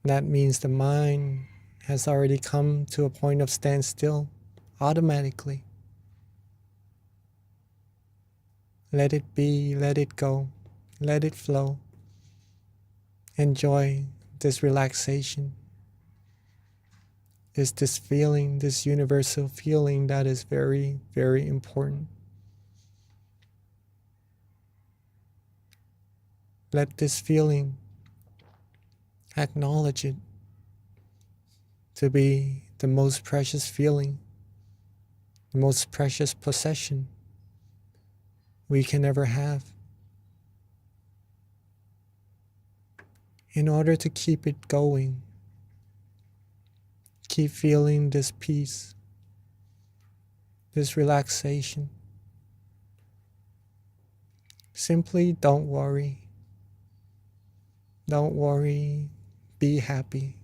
That means the mind has already come to a point of standstill automatically. Let it be, let it go, let it flow. Enjoy this relaxation. This feeling, this universal feeling that is very, very important. Let this feeling, acknowledge it to be the most precious feeling, the most precious possession we can ever have. In order to keep it going, keep feeling this peace, this relaxation, simply don't worry. Don't worry, be happy.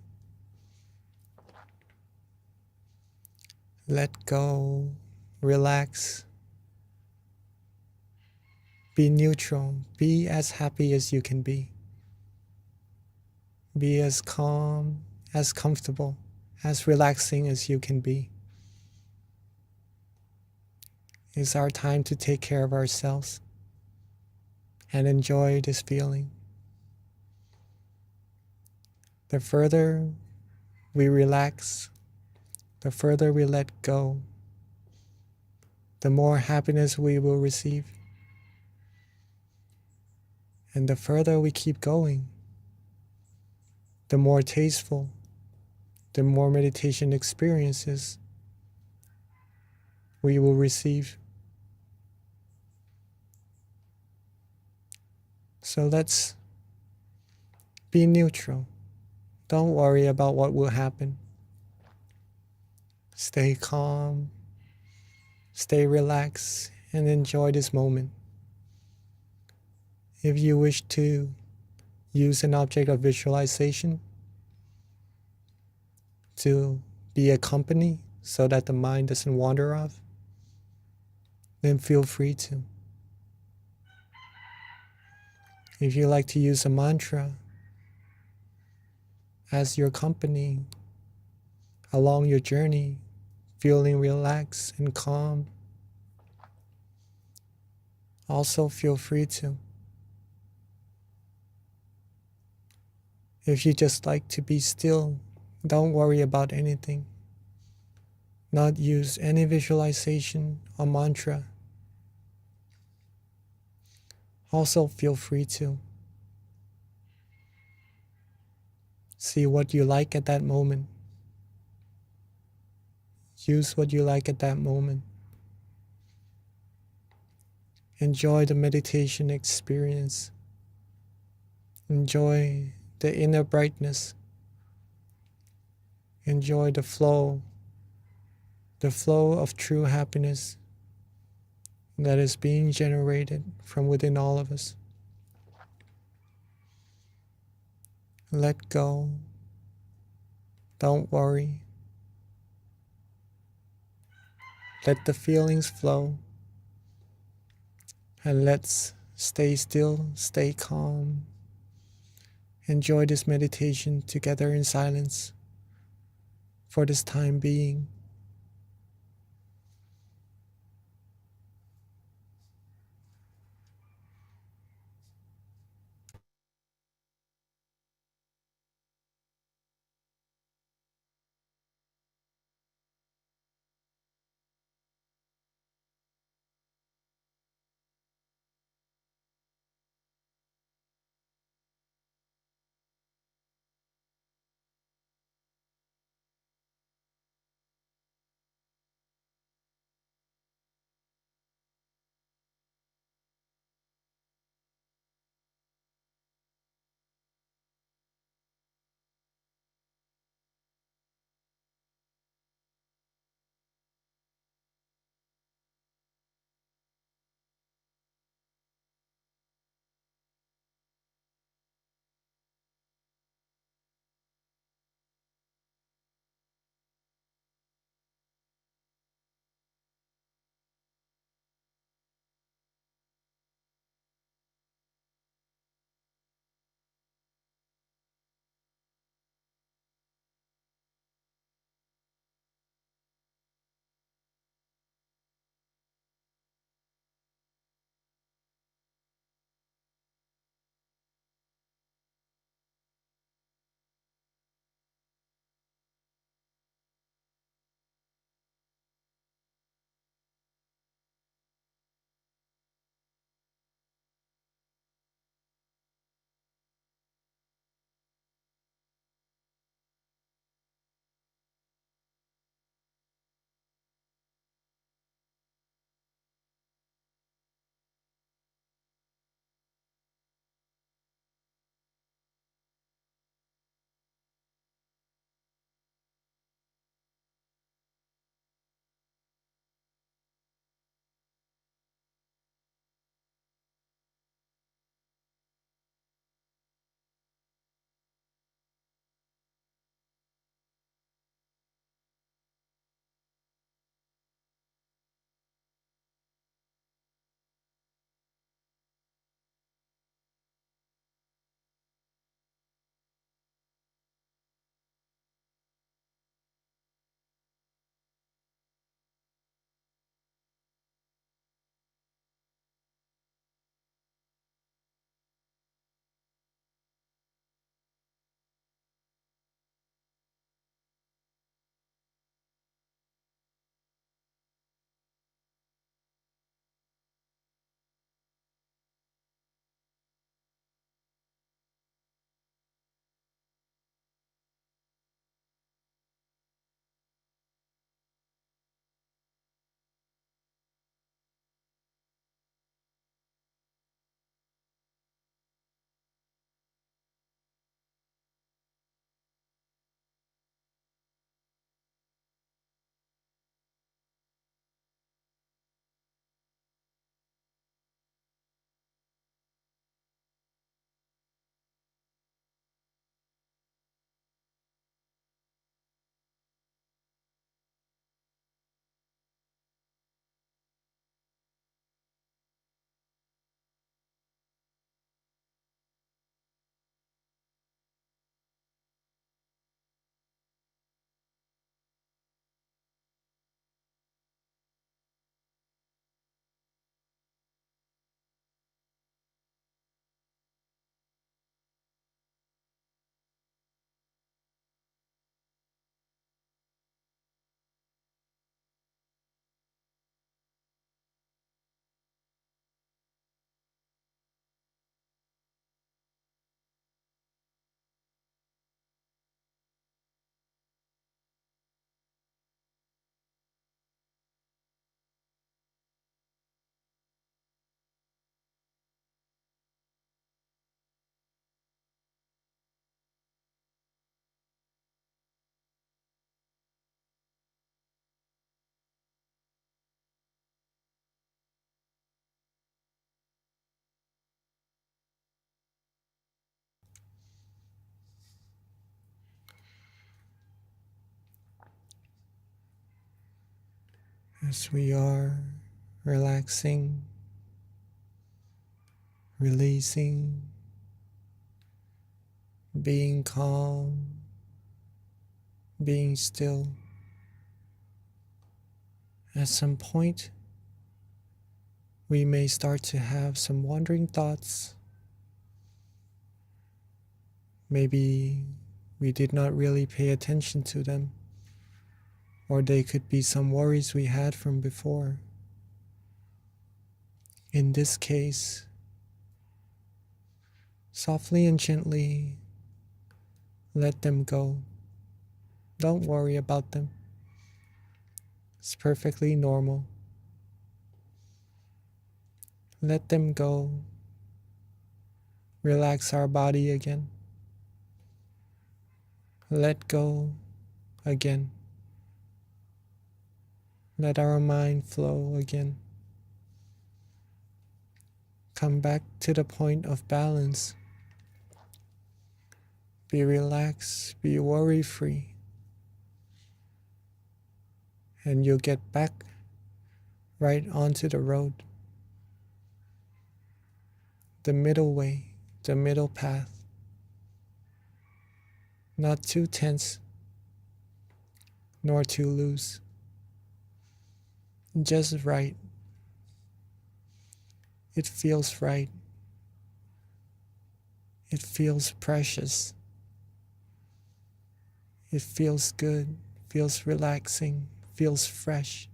Let go, relax. Be neutral, be as happy as you can be. Be as calm, as comfortable, as relaxing as you can be. It's our time to take care of ourselves and enjoy this feeling. The further we relax, the further we let go, the more happiness we will receive. And the further we keep going, the more tasteful, the more meditation experiences we will receive. So let's be neutral. Don't worry about what will happen. Stay calm, stay relaxed, and enjoy this moment. If you wish to use an object of visualization to be a company so that the mind doesn't wander off, then feel free to. If you like to use a mantra as your company along your journey, feeling relaxed and calm, also feel free to. If you just like to be still, don't worry about anything. Not use any visualization or mantra. Also feel free to. See what you like at that moment. Use what you like at that moment. Enjoy the meditation experience. Enjoy the inner brightness. Enjoy the flow of true happiness that is being generated from within all of us. Let go. Don't worry. Let the feelings flow. And let's stay still, stay calm. Enjoy this meditation together in silence for this time being. as we are relaxing, releasing, being calm, being still. At some point, we may start to have some wandering thoughts. Maybe we did not really pay attention to them, or they could be some worries we had from before. In this case, softly and gently let them go. Don't worry about them. It's perfectly normal. Let them go. Relax our body again. Let go again. Let our mind flow again. Come back to the point of balance. Be relaxed, be worry-free. And you'll get back right onto the road. The middle way, the middle path. Not too tense, nor too loose. Just right. It feels right. It feels precious. It feels good, feels relaxing, feels fresh.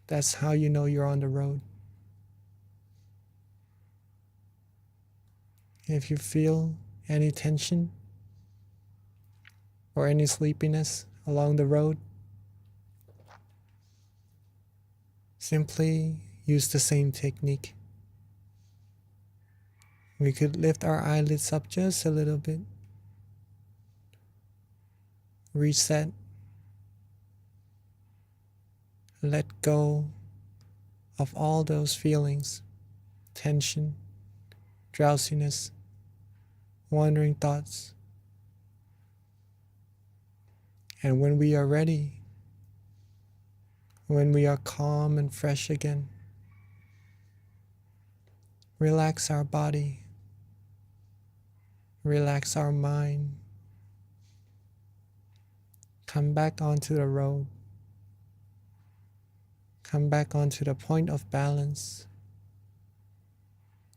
That's how you know you're on the road. If you feel any tension or any sleepiness along the road, simply use the same technique. We could lift our eyelids up just a little bit. Reset. Let go of all those feelings, tension, drowsiness, wandering thoughts. And when we are ready, when we are calm and fresh again, relax our body, relax our mind, come back onto the road, come back onto the point of balance,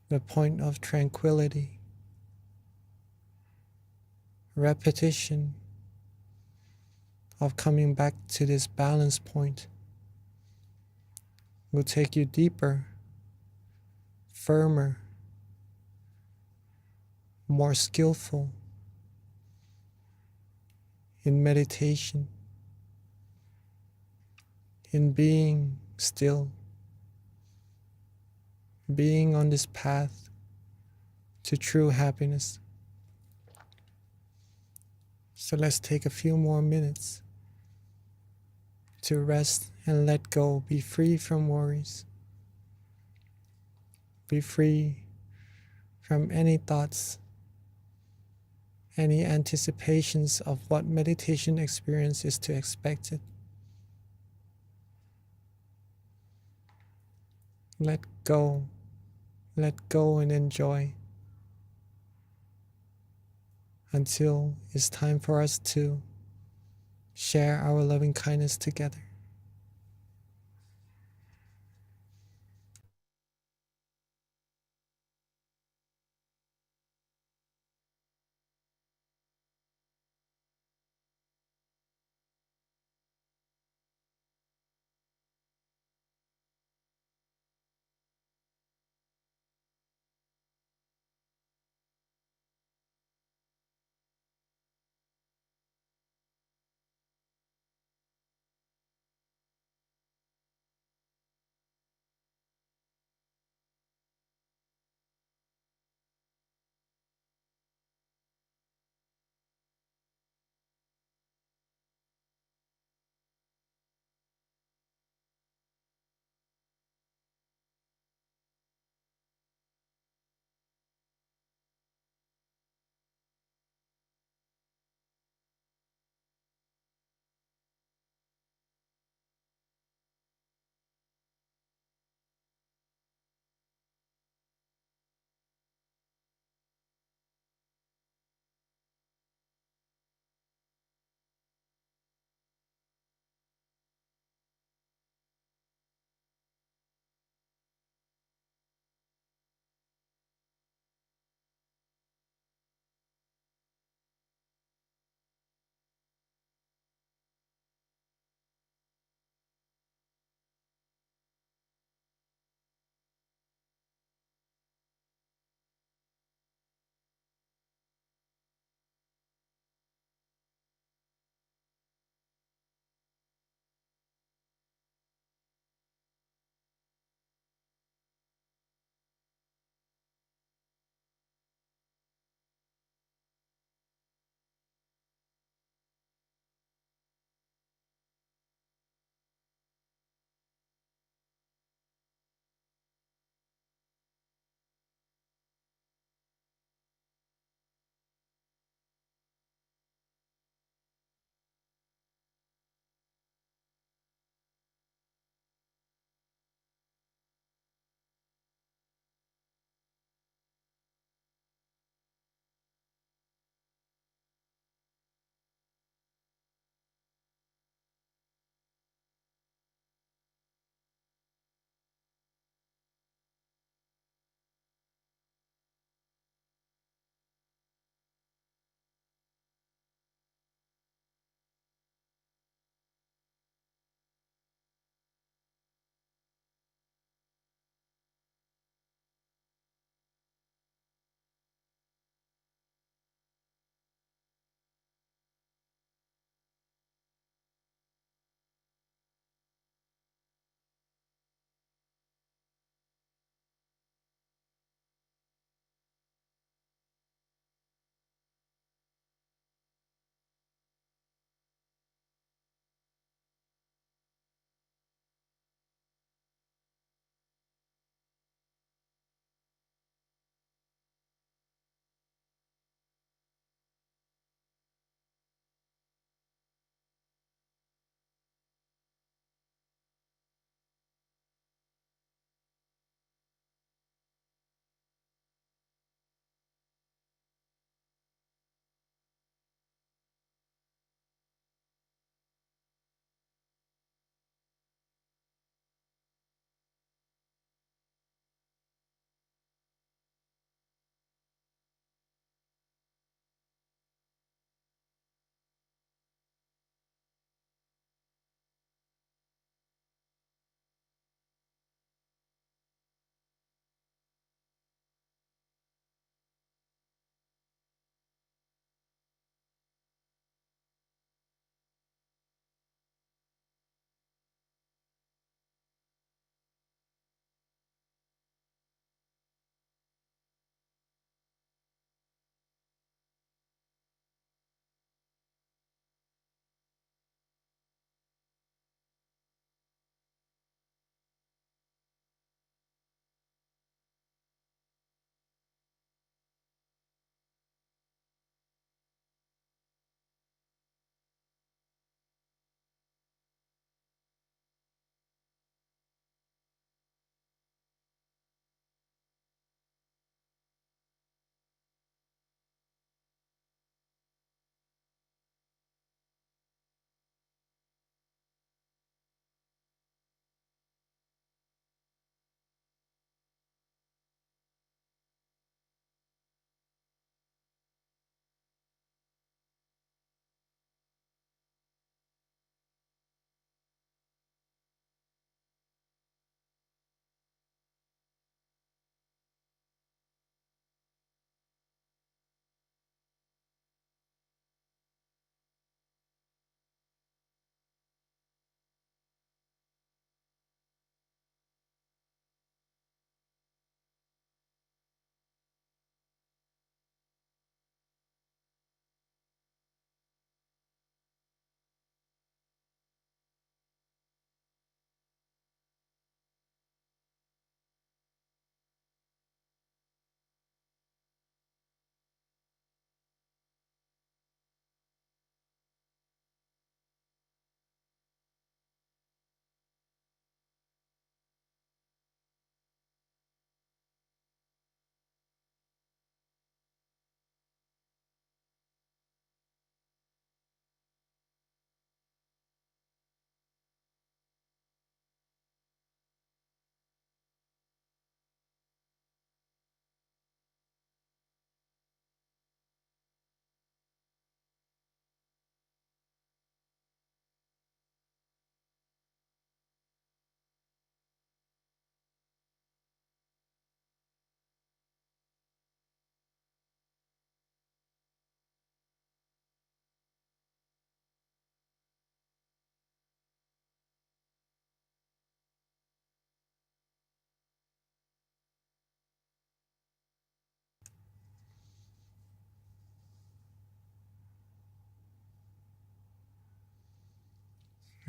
the point of tranquility, repetition of coming back to this balance point will take you deeper, firmer, more skillful in meditation, in being still, being on this path to true happiness. So let's take a few more minutes to rest and let go, be free from worries, be free from any thoughts, any anticipations of what meditation experience is to expect it. Let go and enjoy until it's time for us to share our loving kindness together.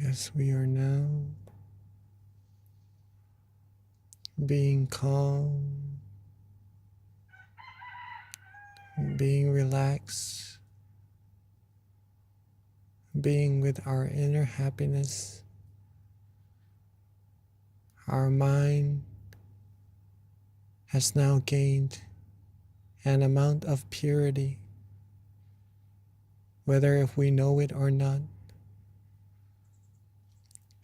Yes, we are now being calm, being relaxed, being with our inner happiness. Our mind has now gained an amount of purity, whether if we know it or not.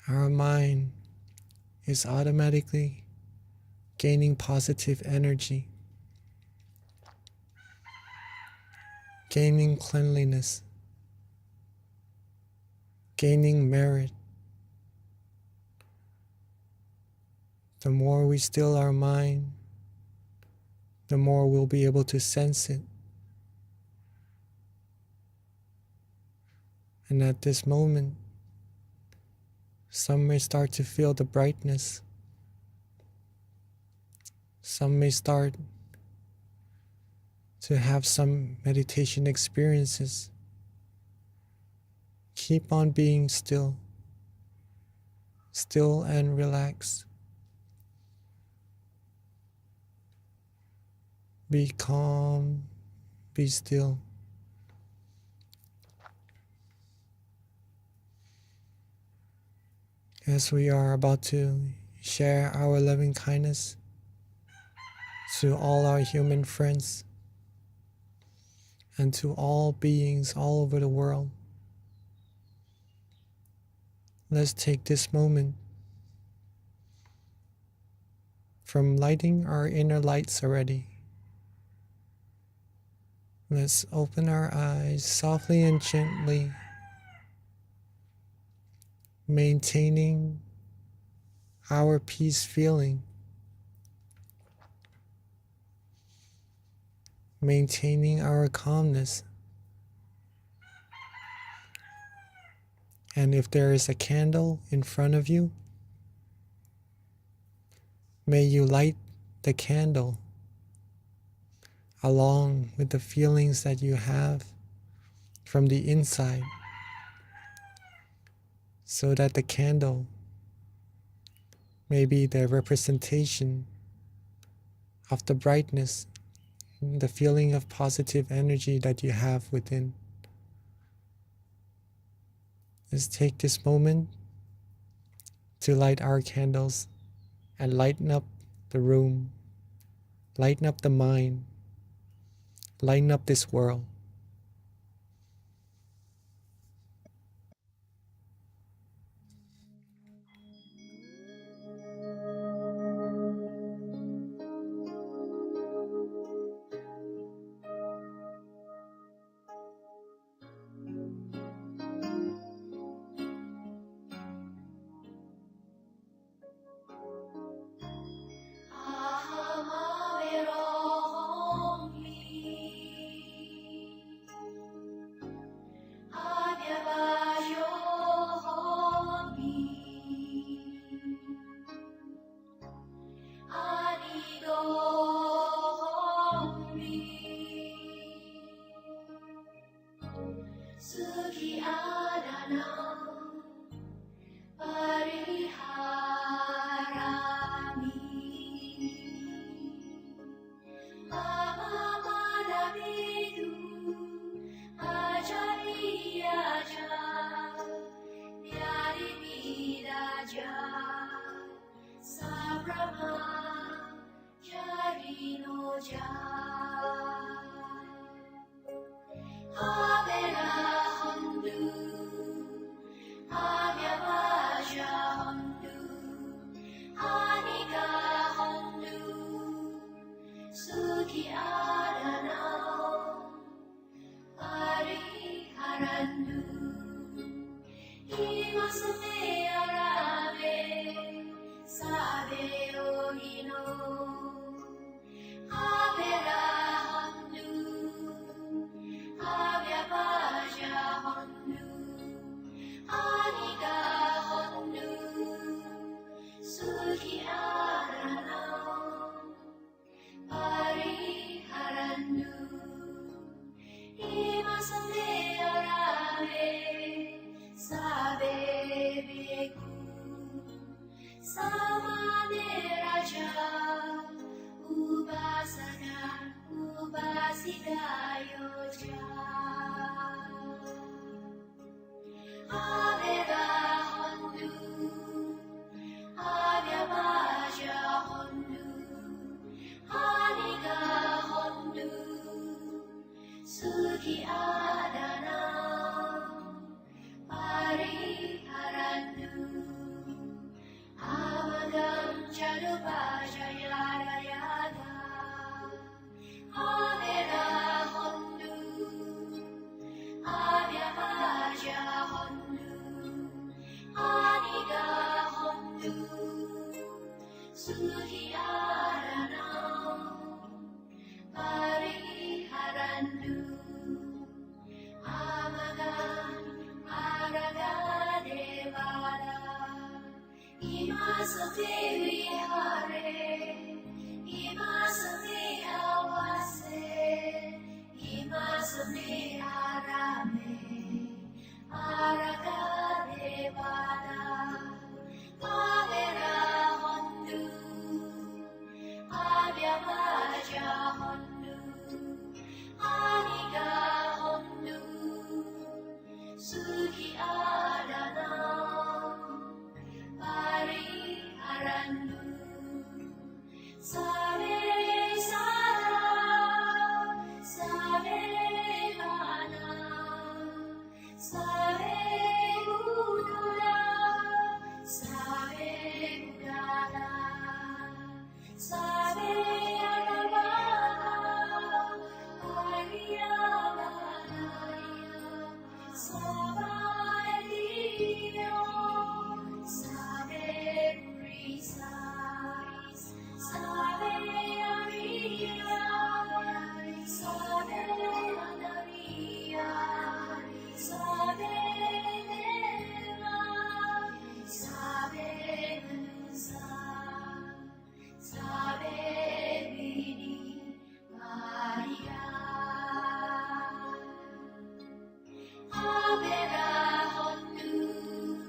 Our mind is automatically gaining positive energy, gaining cleanliness, gaining merit. The more we still our mind, the more we'll be able to sense it. And at this moment, some may start to feel the brightness. Some may start to have some meditation experiences. Keep on being still and relaxed. Be calm, be still. As we are about to share our loving kindness to all our human friends and to all beings all over the world, let's take this moment from lighting our inner lights already. Let's open our eyes softly and gently, maintaining our peace feeling, maintaining our calmness. And if there is a candle in front of you, may you light the candle along with the feelings that you have from the inside, so that the candle may be the representation of the brightness, the feeling of positive energy that you have within. Let's take this moment to light our candles and lighten up the room, lighten up the mind, lighten up this world.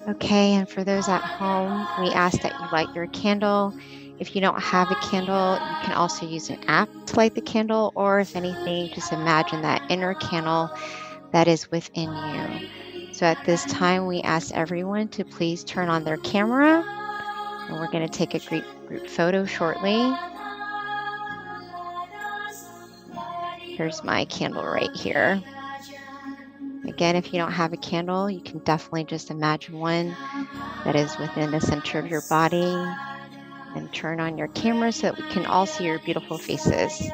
Okay, and for those at home, we ask that you light your candle. If you don't have a candle, you can also use an app to light the candle, or if anything, just imagine that inner candle that is within you. So at this time, we ask everyone to please turn on their camera, and we're going to take a group photo shortly. Here's my candle right here. Again, if you don't have a candle, you can definitely just imagine one that is within the center of your body, and turn on your camera so that we can all see your beautiful faces.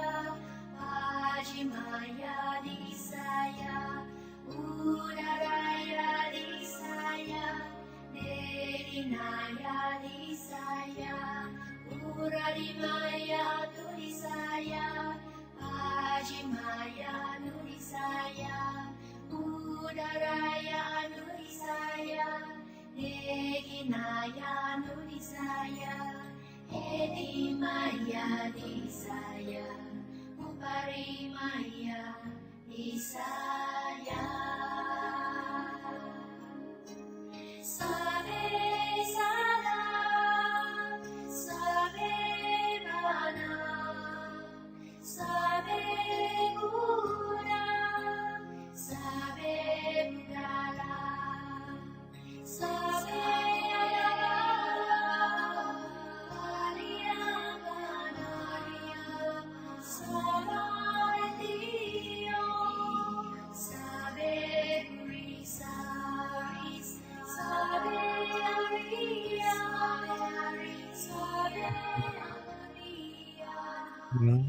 Now,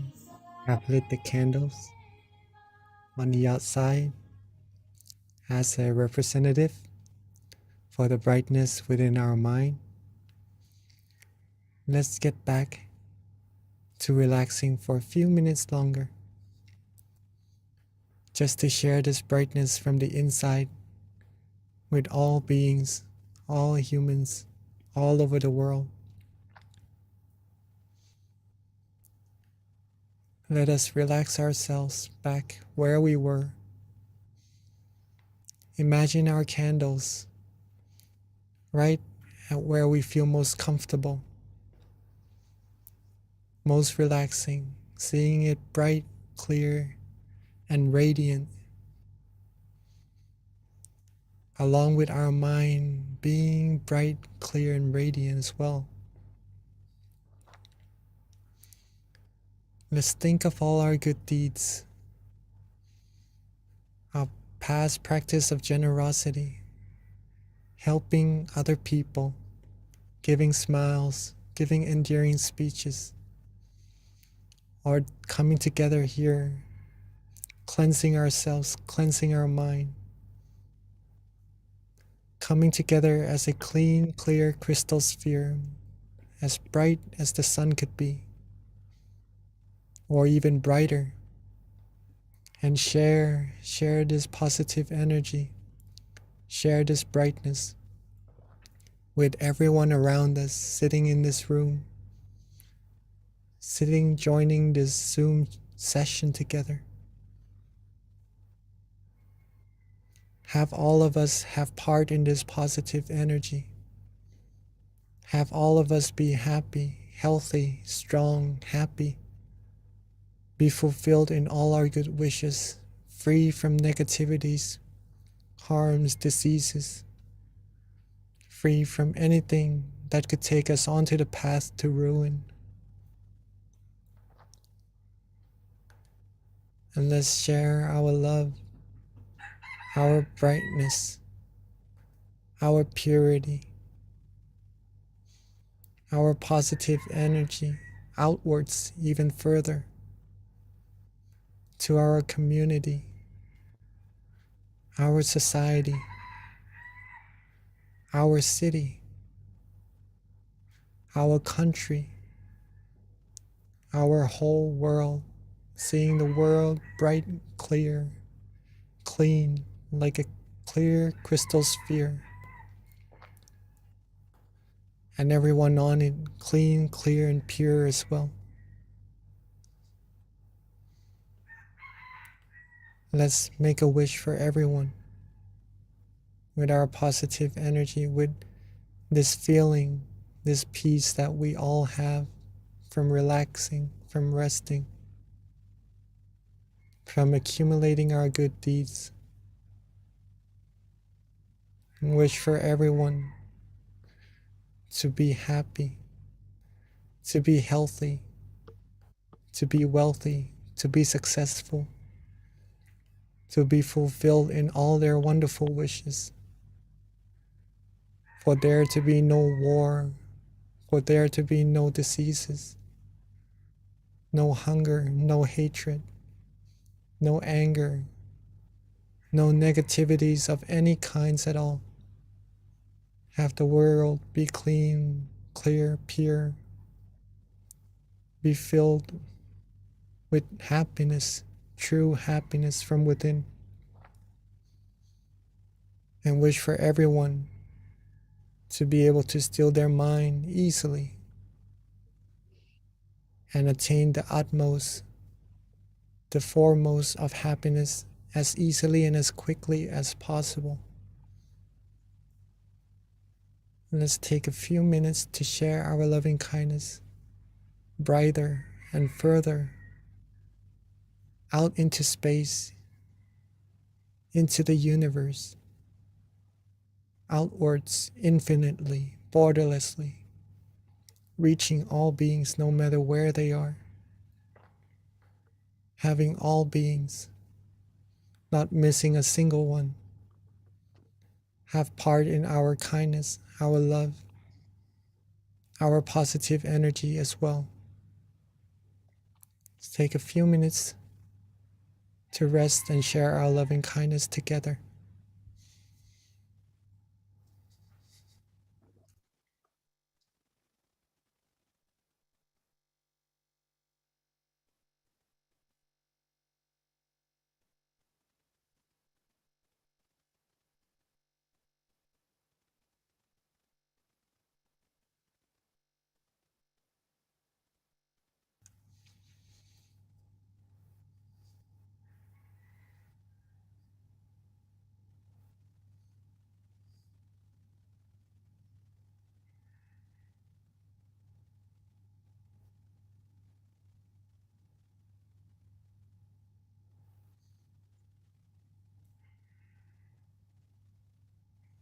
I've lit the candles on the outside as a representative for the brightness within our mind. Let's get back to relaxing for a few minutes longer, just to share this brightness from the inside with all beings, all humans, all over the world. Let us relax ourselves back where we were. Imagine our candles right at where we feel most comfortable, most relaxing, seeing it bright, clear, and radiant, along with our mind being bright, clear, and radiant as well. Let's think of all our good deeds, our past practice of generosity, helping other people, giving smiles, giving endearing speeches, or coming together here, cleansing ourselves, cleansing our mind, coming together as a clean, clear crystal sphere, as bright as the sun could be, or even brighter, and share this positive energy, share this brightness with everyone around us sitting in this room, joining this Zoom session together. Have all of us have part in this positive energy. Have all of us be happy, healthy, strong, happy. Be fulfilled in all our good wishes, free from negativities, harms, diseases, free from anything that could take us onto the path to ruin. And let's share our love, our brightness, our purity, our positive energy outwards even further to our community, our society, our city, our country, our whole world, seeing the world bright, clear, clean, like a clear crystal sphere, and everyone on it clean, clear, and pure as well. Let's make a wish for everyone with our positive energy, with this feeling, this peace that we all have from relaxing, from resting, from accumulating our good deeds. And wish for everyone to be happy, to be healthy, to be wealthy, to be successful, to be fulfilled in all their wonderful wishes. For there to be no war, for there to be no diseases, no hunger, no hatred, no anger, no negativities of any kinds at all. Have the world be clean, clear, pure, be filled with happiness, true happiness from within. And wish for everyone to be able to still their mind easily and attain the utmost, the foremost of happiness as easily and as quickly as possible. And let's take a few minutes to share our loving kindness brighter and further out into space, into the universe, outwards infinitely, borderlessly, reaching all beings no matter where they are, having all beings, not missing a single one, have part in our kindness, our love, our positive energy as well. Let's take a few minutes to rest and share our loving kindness together.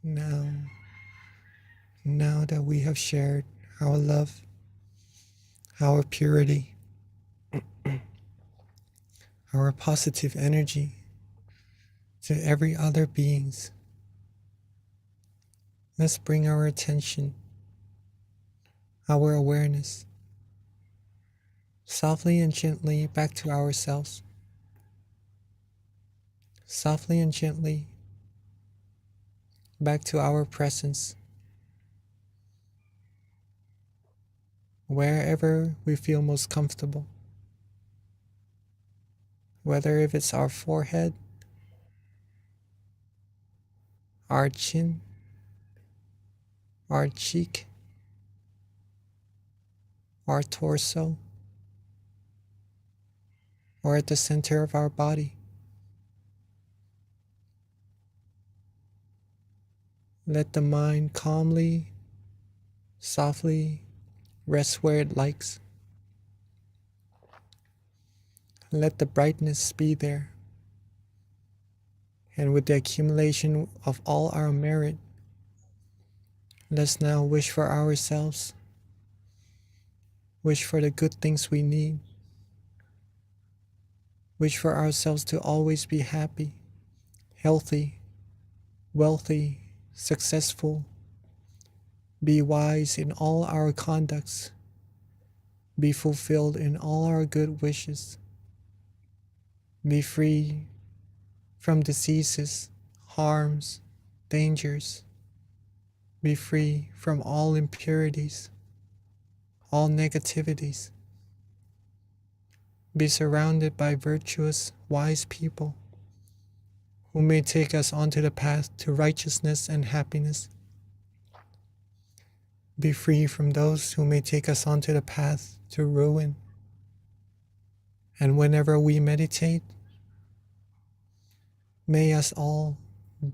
Now that we have shared our love, our purity, our positive energy to every other beings, let's bring our attention, our awareness, softly and gently back to ourselves. Softly and gently back to our presence, wherever we feel most comfortable, whether if it's our forehead, our chin, our cheek, our torso, or at the center of our body. Let the mind calmly, softly rest where it likes. Let the brightness be there. And with the accumulation of all our merit, let's now wish for ourselves, wish for the good things we need, wish for ourselves to always be happy, healthy, wealthy, successful, be wise in all our conducts, be fulfilled in all our good wishes, be free from diseases, harms, dangers, be free from all impurities, all negativities, be surrounded by virtuous, wise people who may take us onto the path to righteousness and happiness. Be free from those who may take us onto the path to ruin. And whenever we meditate, may us all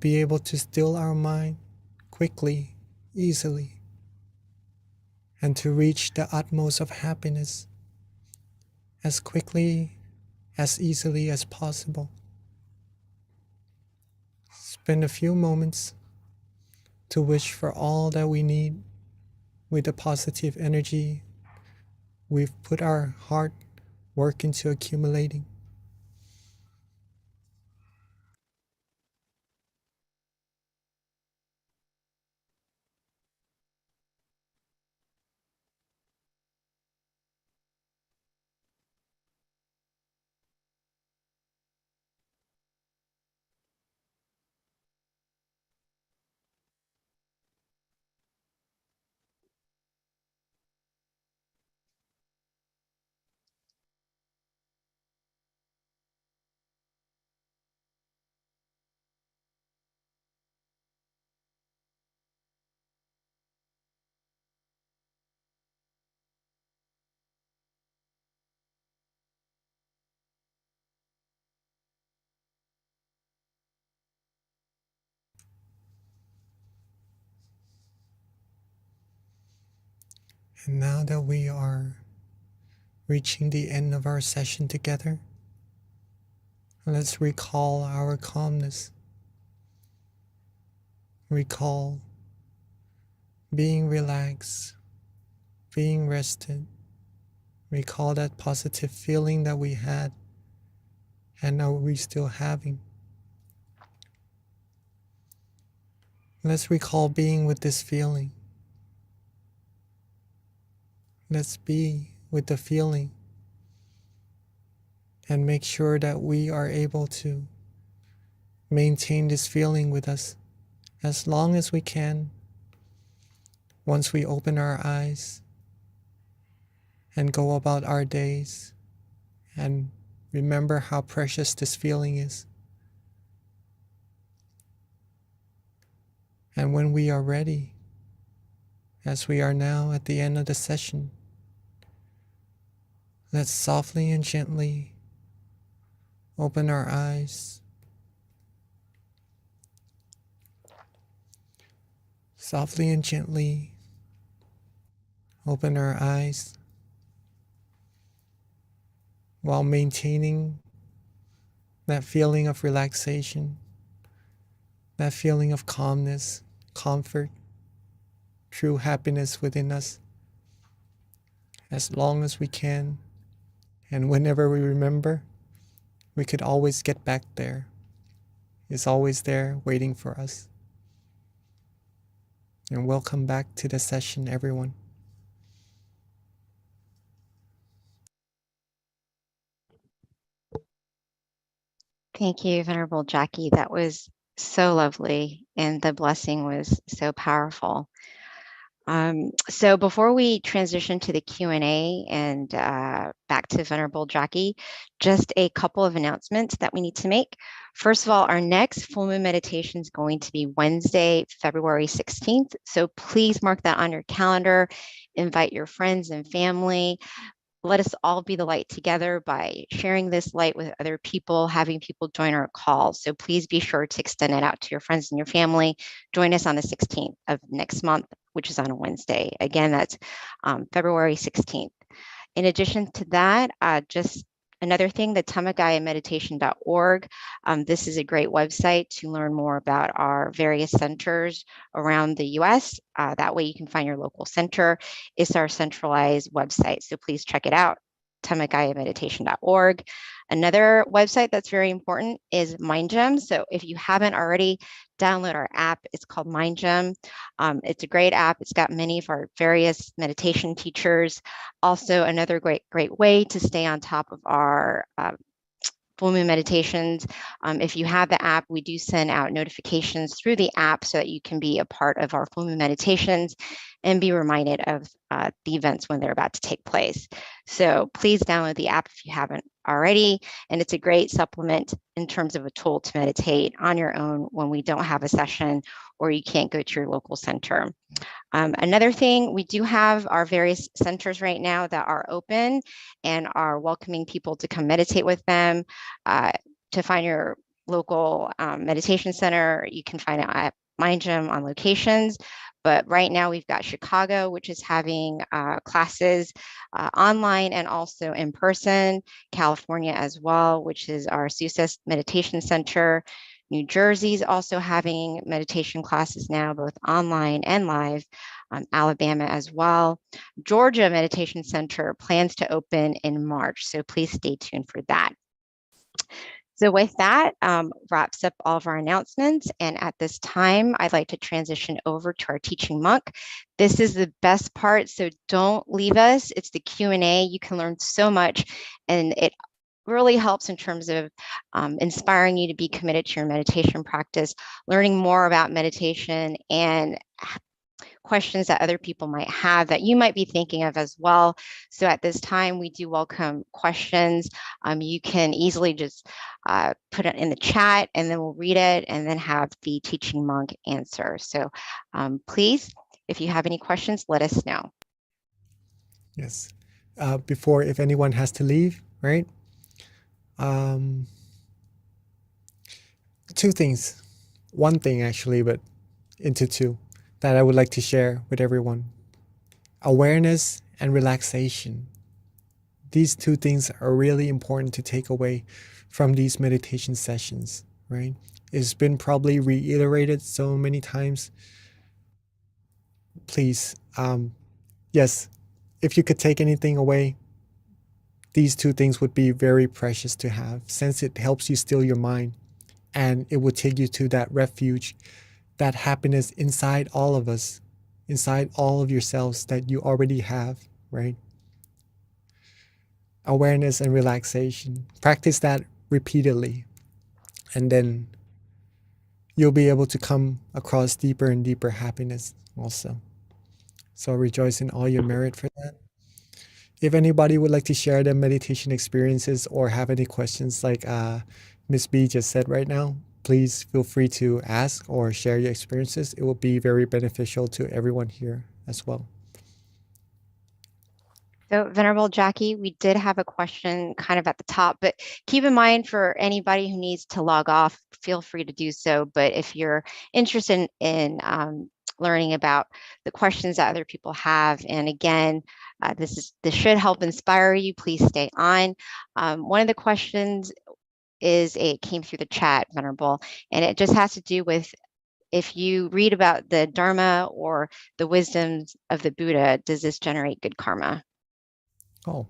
be able to still our mind quickly, easily, and to reach the utmost of happiness as quickly, as easily as possible. Spend a few moments to wish for all that we need with the positive energy we've put our hard work into accumulating. And now that we are reaching the end of our session together, let's recall our calmness. Recall being relaxed, being rested. Recall that positive feeling that we had and are we still having. Let's recall being with this feeling. Let's be with the feeling and make sure that we are able to maintain this feeling with us as long as we can once we open our eyes and go about our days and remember how precious this feeling is. And when we are ready, as we are now at the end of the session, let's softly and gently open our eyes. Softly and gently open our eyes while maintaining that feeling of relaxation, that feeling of calmness comfort, true happiness within us as long as we can. And whenever we remember, we could always get back there. It's always there waiting for us. And welcome back to the session, everyone. Thank you, Venerable Jackie. That was so lovely, and the blessing was so powerful. So before we transition to the Q&A and back to Venerable Jackie, just a couple of announcements that we need to make. First of all, our next full moon meditation is going to be Wednesday, February 16th. So please mark that on your calendar, invite your friends and family. Let us all be the light together by sharing this light with other people, having people join our call. So please be sure to extend it out to your friends and your family. Join us on the 16th of next month, which is on a Wednesday. Again, that's February 16th. In addition to that, just another thing, the tamagayameditation.org. This is a great website to learn more about our various centers around the US. That way you can find your local center. It's our centralized website, so please check it out, tamagayameditation.org. Another website that's very important is MindGem. So if you haven't already, download our app. It's called MindGem. It's a great app. It's got many of our various meditation teachers. Also, another great way to stay on top of our full moon meditations. If you have the app, we do send out notifications through the app so that you can be a part of our full moon meditations and be reminded of the events when they're about to take place. So please download the app if you haven't already. And it's a great supplement in terms of a tool to meditate on your own when we don't have a session or you can't go to your local center. Another thing, we do have our various centers right now that are open and are welcoming people to come meditate with them. To find your local meditation center, you can find it at MindGem on locations. But right now we've got Chicago, which is having classes online and also in person, California as well, which is our Success Meditation Center. New Jersey's also having meditation classes now, both online and live. Alabama as well. Georgia Meditation Center plans to open in March, so please stay tuned for that. So with that, wraps up all of our announcements. And at this time, I'd like to transition over to our teaching monk. This is the best part, so don't leave us. It's the Q&A. You can learn so much, and it really helps in terms of inspiring you to be committed to your meditation practice, learning more about meditation, and questions that other people might have that you might be thinking of as well. So at this time, we do welcome questions. You can easily just put it in the chat and then we'll read it and then have the teaching monk answer. So please, if you have any questions, let us know. Yes. Before, if anyone has to leave, right? Two things. One thing actually, but into two that I would like to share with everyone. Awareness and relaxation. These two things are really important to take away from these meditation sessions, right? It's been probably reiterated so many times. Please, yes, if you could take anything away, these two things would be very precious to have, since it helps you still your mind and it will take you to that refuge, that happiness inside all of us, inside all of yourselves that you already have, right? Awareness and relaxation. Practice that repeatedly, and then you'll be able to come across deeper and deeper happiness also. So rejoice in all your merit for that. If anybody would like to share their meditation experiences or have any questions like Miss B just said right now, please feel free to ask or share your experiences. It will be very beneficial to everyone here as well. So Venerable Jackie, we did have a question kind of at the top, but keep in mind for anybody who needs to log off, feel free to do so. But if you're interested in learning about the questions that other people have, and again, this should help inspire you, please stay on. One of the questions is, it came through the chat, Venerable, and it just has to do with if you read about the Dharma or the wisdoms of the Buddha, does this generate good karma? Oh,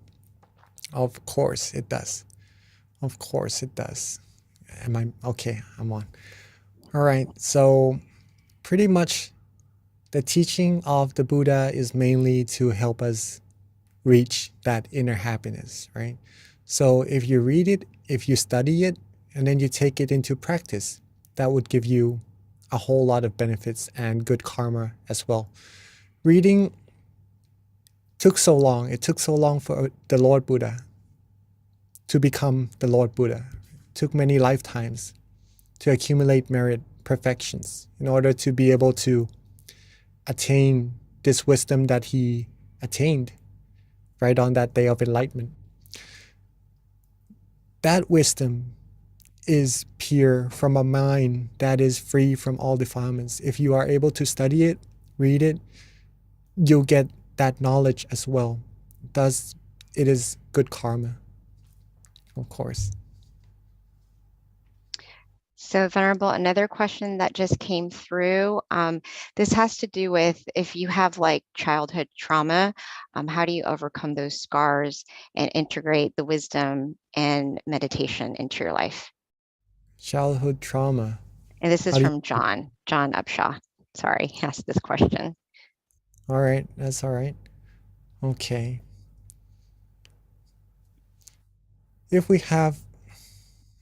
of course it does. Of course it does. Am I okay? I'm on. All right. So pretty much the teaching of the Buddha is mainly to help us reach that inner happiness, right? So if you read it, if you study it, and then you take it into practice, that would give you a whole lot of benefits and good karma as well. Reading took so long. It took so long for the Lord Buddha to become the Lord Buddha. It took many lifetimes to accumulate merit perfections in order to be able to attain this wisdom that he attained right on that day of enlightenment. That wisdom is pure from a mind that is free from all defilements. If you are able to study it, read it, you'll get that knowledge as well. Thus, it is good karma, of course. So, Venerable, another question that just came through. This has to do with if you have like childhood trauma, how do you overcome those scars and integrate the wisdom and meditation into your life? Childhood trauma. And this is How do you- from John Upshaw. Sorry, asked this question. All right, that's all right. Okay. If we have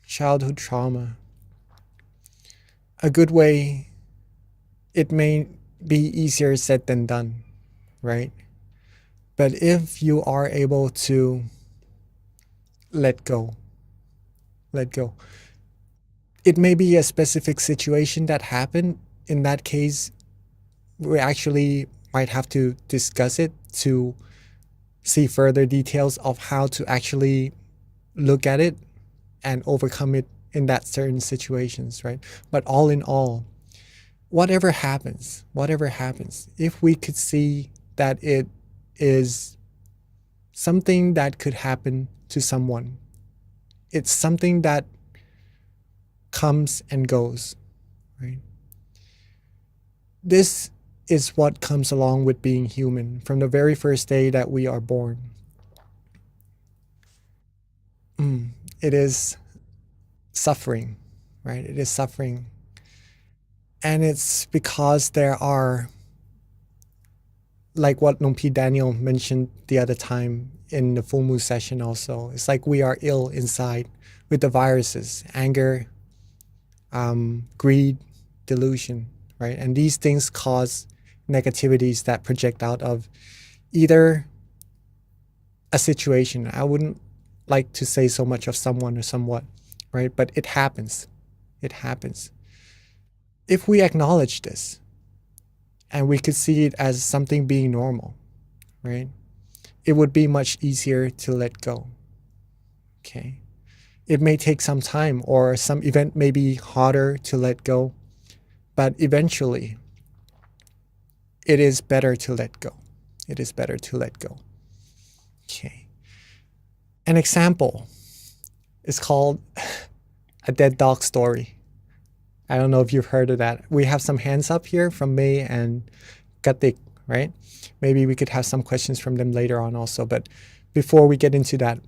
childhood trauma, a good way, it may be easier said than done, right? But if you are able to let go, it may be a specific situation that happened. In that case, we actually might have to discuss it to see further details of how to actually look at it and overcome it in that certain situations, right? But all in all, whatever happens, if we could see that it is something that could happen to someone, it's something that comes and goes, right? This is what comes along with being human from the very first day that we are born. It is suffering, right? It is suffering. And it's because there are, like what Nong P. Daniel mentioned the other time in the full moon session also, it's like we are ill inside with the viruses, anger, greed, delusion, right? And these things cause negativities that project out of either a situation. I wouldn't like to say so much of someone or somewhat, right? But it happens. It happens. If we acknowledge this and we could see it as something being normal, right? It would be much easier to let go. Okay. It may take some time or some event may be harder to let go, but eventually it is better to let go. It is better to let go. Okay. An example is called a dead dog story. I don't know if you've heard of that. We have some hands up here from May and Katik, right? Maybe we could have some questions from them later on also. But before we get into that,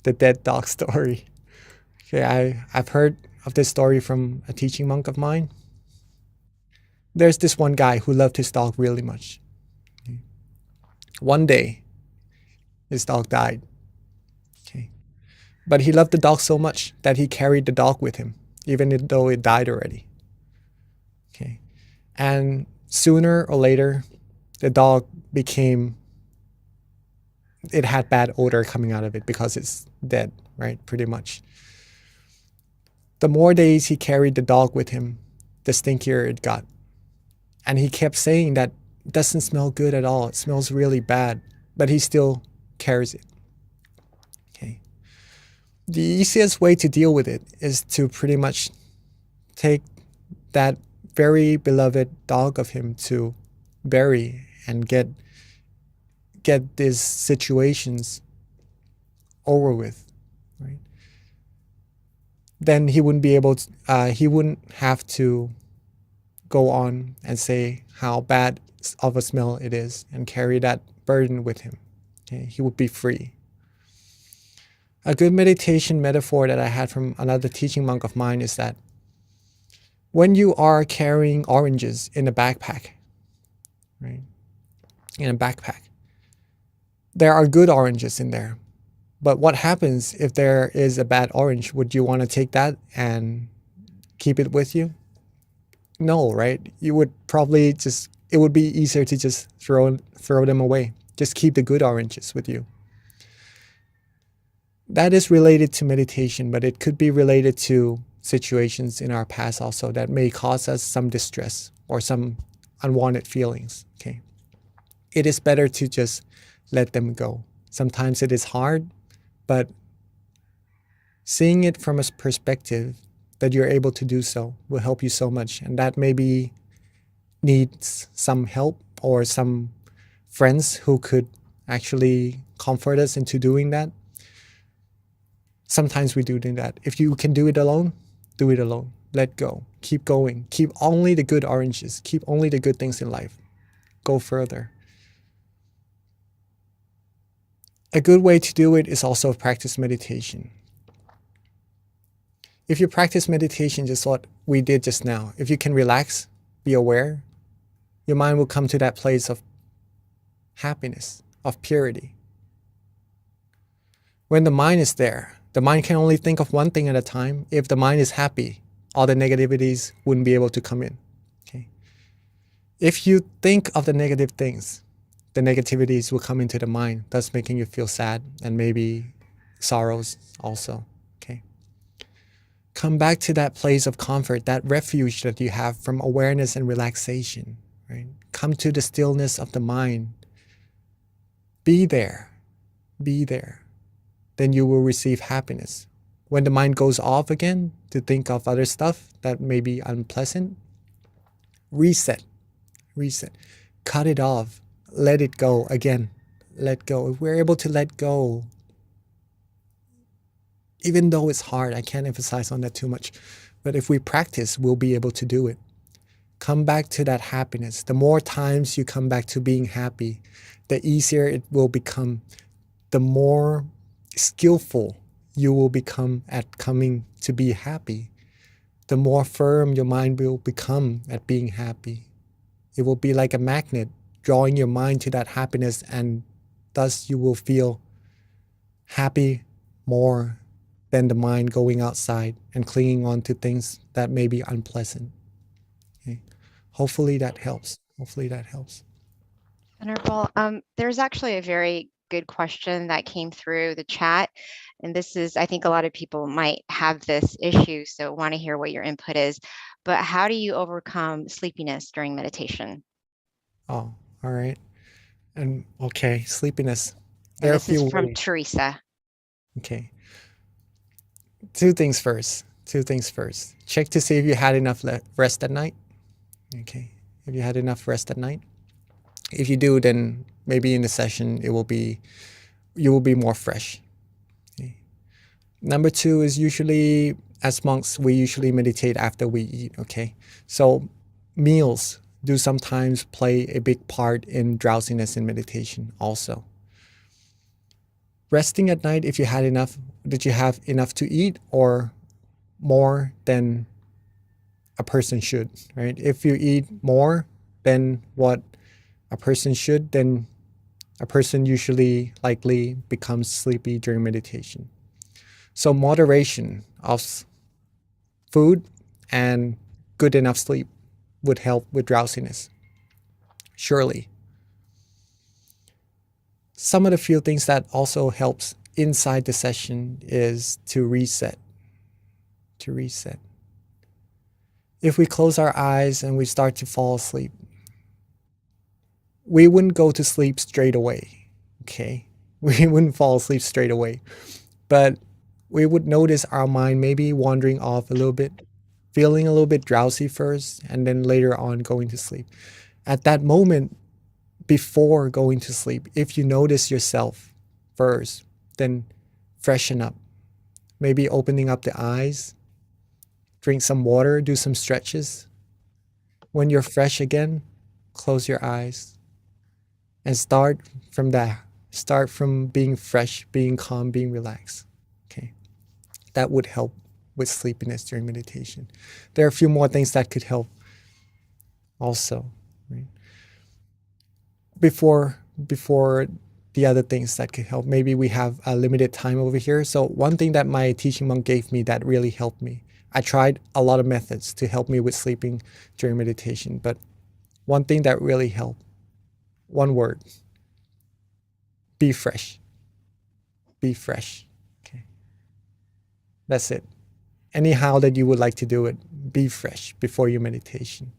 the dead dog story. Okay, I've heard of this story from a teaching monk of mine. There's this one guy who loved his dog really much. One day, his dog died. Okay. But he loved the dog so much that he carried the dog with him, even though it died already. Okay. And sooner or later, the dog it had bad odor coming out of it because it's dead, right? Pretty much. The more days he carried the dog with him, the stinkier it got. And he kept saying that it doesn't smell good at all. It smells really bad, but he still carries it. Okay. The easiest way to deal with it is to pretty much take that very beloved dog of him to bury and get these situations over with, right? Then he wouldn't be able to, he wouldn't have to go on and say how bad of a smell it is and carry that burden with him. Okay? He would be free. A good meditation metaphor that I had from another teaching monk of mine is that when you are carrying oranges in a backpack, right? In a backpack, there are good oranges in there. But what happens if there is a bad orange? Would you want to take that and keep it with you? No, right? You would probably just, it would be easier to just throw them away. Just keep the good oranges with you. That is related to meditation, but it could be related to situations in our past also that may cause us some distress or some unwanted feelings. Okay. It is better to just let them go. Sometimes it is hard, but seeing it from a perspective that you're able to do so will help you so much. And that maybe needs some help or some friends who could actually comfort us into doing that. Sometimes we do that. If you can do it alone, do it alone. Let go. Keep going. Keep only the good oranges. Keep only the good things in life. Go further. A good way to do it is also practice meditation. If you practice meditation, just what we did just now, if you can relax, be aware, your mind will come to that place of happiness, of purity. When the mind is there, the mind can only think of one thing at a time. If the mind is happy, all the negativities wouldn't be able to come in. Okay? If you think of the negative things, the negativities will come into the mind, thus making you feel sad and maybe sorrows also. Okay? Come back to that place of comfort, that refuge that you have from awareness and relaxation. Right? Come to the stillness of the mind. Be there. Be there. Then you will receive happiness. When the mind goes off again to think of other stuff that may be unpleasant, reset. Reset. Cut it off. Let it go again. Let go. If we're able to let go, even though it's hard, I can't emphasize on that too much, but if we practice, we'll be able to do it. Come back to that happiness. The more times you come back to being happy, the easier it will become. The more skillful you will become at coming to be happy. The more firm your mind will become at being happy. It will be like a magnet, drawing your mind to that happiness, and thus you will feel happy more than the mind going outside and clinging on to things that may be unpleasant. Okay? Hopefully that helps. Hopefully that helps. Wonderful. There's actually a very good question that came through the chat. And this is, I think a lot of people might have this issue, so want to hear what your input is. But how do you overcome sleepiness during meditation? Oh, all right. And okay, sleepiness. And There are a this is few from ways. Teresa. Okay. Two things first. Check to see if you had enough rest at night. Okay. If you had enough rest at night. If you do, then maybe in the session you will be more fresh. Okay. Number two is usually, as monks, we usually meditate after we eat. Okay. So meals do sometimes play a big part in drowsiness in meditation also. Resting at night, if you had enough, did you have enough to eat or more than a person should, right? If you eat more than what a person should, then a person usually likely becomes sleepy during meditation. So moderation of food and good enough sleep would help with drowsiness. Surely. Some of the few things that also helps inside the session is to reset. If we close our eyes and we start to fall asleep, we wouldn't go to sleep straight away, okay? We wouldn't fall asleep straight away, but we would notice our mind maybe wandering off a little bit, feeling a little bit drowsy first, and then later on going to sleep. At that moment, before going to sleep, if you notice yourself first, then freshen up. Maybe opening up the eyes, drink some water, do some stretches, When you're fresh again, close your eyes and start from that. Start from being fresh, being calm, being relaxed. Okay. That would help with sleepiness during meditation. There are a few more things that could help also, right? Before the other things that could help, maybe we have a limited time over here. So one thing that my teaching monk gave me that really helped me, I tried a lot of methods to help me with sleeping during meditation, but one thing that really helped, one word, be fresh. Be fresh. Okay. That's it. Anyhow that you would like to do it, be fresh before your meditation.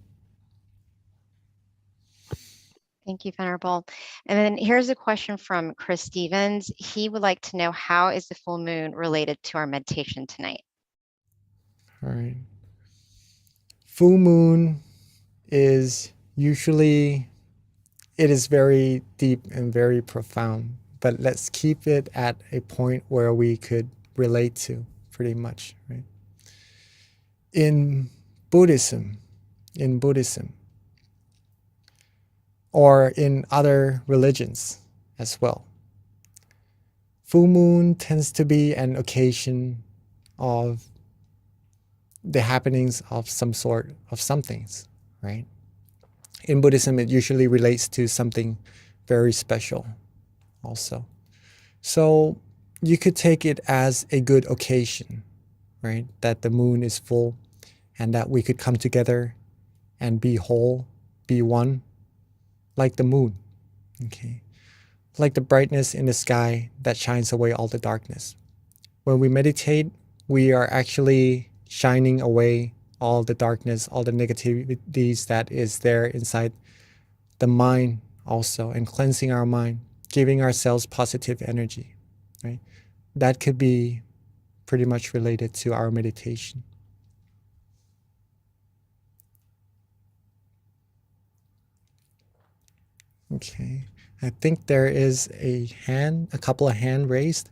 Thank you, Venerable. And then here's a question from Chris Stevens. He would like to know, how is the full moon related to our meditation tonight? All right. Full moon is usually, it is very deep and very profound, but let's keep it at a point where we could relate to pretty much, right? In Buddhism, or in other religions as well, full moon tends to be an occasion of the happenings of some sort of somethings, right? In Buddhism, it usually relates to something very special also. So you could take it as a good occasion, right? That the moon is full and that we could come together and be whole, be one, like the moon, okay? Like the brightness in the sky that shines away all the darkness. When we meditate, we are actually shining away all the darkness, all the negativities that is there inside the mind also, and cleansing our mind, giving ourselves positive energy, right? That could be pretty much related to our meditation. Okay, I think there is a couple of hands raised.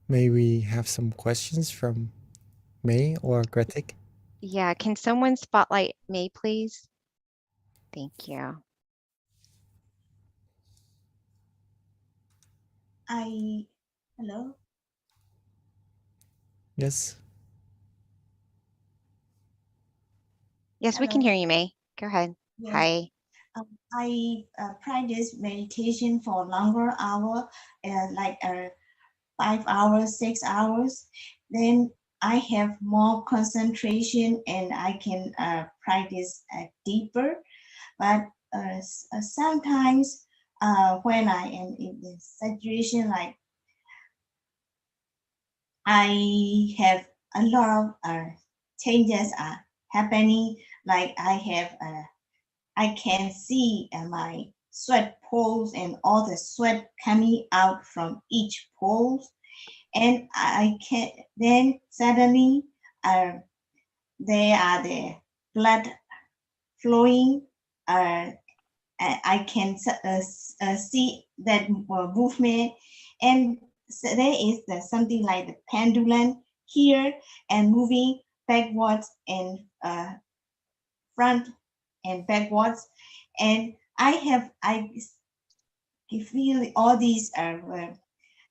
May we have some questions from May or Gretik? Yeah, can someone spotlight May, please? Thank you. Hello? Yes. Yes, we can Hello. hear you, May. Go ahead. Yes. Hi. I practice meditation for longer hour, like 5 hours, 6 hours. Then I have more concentration and I can practice deeper. But sometimes when I am in this situation, like I have a lot of changes are happening. Like I can see my sweat poles and all the sweat coming out from each pole, and I can then suddenly there are the blood flowing. I can see that movement, and so there is something like the pendulum here and moving backwards and front and backwards, and I feel all these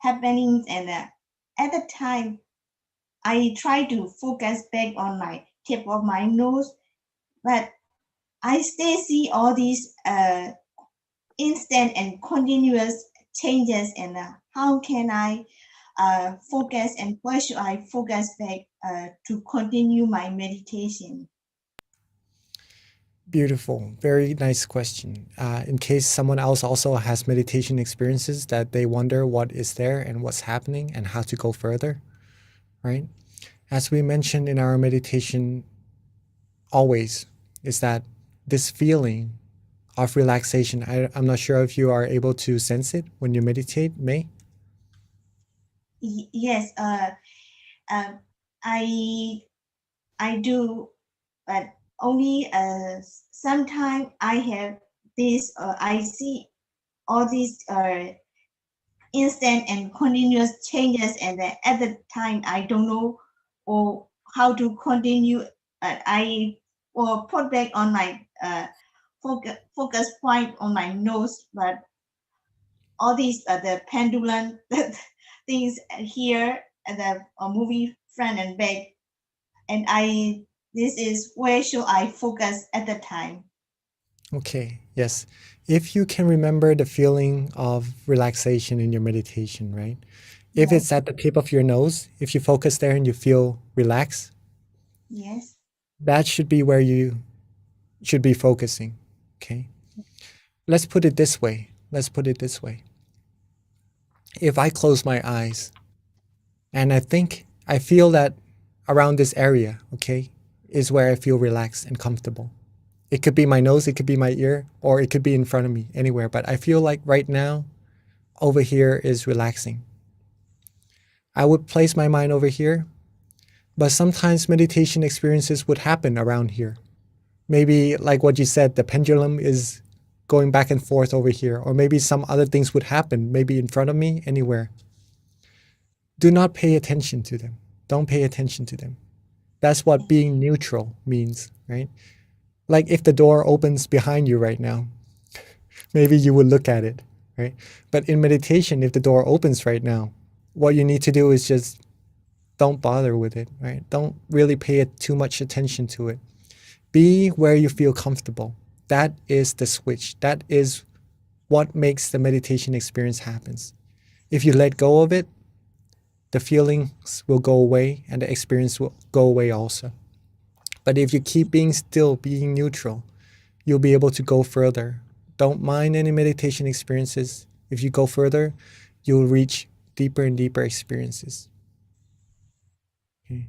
happenings, and at the time I try to focus back on my tip of my nose, but I still see all these instant and continuous changes, and how can I focus, and where should I focus back to continue my meditation? Beautiful. Very nice question. In case someone else also has meditation experiences that they wonder what is there and what's happening and how to go further, right? As we mentioned in our meditation always, is that this feeling of relaxation, I'm not sure if you are able to sense it when you meditate, May? Yes, I do, but only sometimes I have this, I see all these instant and continuous changes, and then at the time I don't know or how to continue. I will put back on my focus point on my nose, but all these the pendulum things here and the moving front and back, and this is where should I focus at the time. Okay, yes. If you can remember the feeling of relaxation in your meditation, right? If Yes. it's at the tip of your nose, if you focus there and you feel relaxed, Yes. that should be where you should be focusing. Okay. Let's put it this way. If I close my eyes and I feel that around this area, okay, is where I feel relaxed and comfortable. It could be my nose, it could be my ear, or it could be in front of me, anywhere. But I feel like right now, over here is relaxing. I would place my mind over here, but sometimes meditation experiences would happen around here. Maybe like what you said, the pendulum is going back and forth over here, or maybe some other things would happen, maybe in front of me, anywhere. Do not pay attention to them. Don't pay attention to them. That's what being neutral means, right? Like if the door opens behind you right now, maybe you would look at it, right? But in meditation, if the door opens right now, what you need to do is just don't bother with it, right? Don't really pay too much attention to it. Be where you feel comfortable. That is the switch. That is what makes the meditation experience happens. If you let go of it, the feelings will go away and the experience will go away also. But if you keep being still, being neutral, you'll be able to go further. Don't mind any meditation experiences. If you go further, you'll reach deeper and deeper experiences. Okay.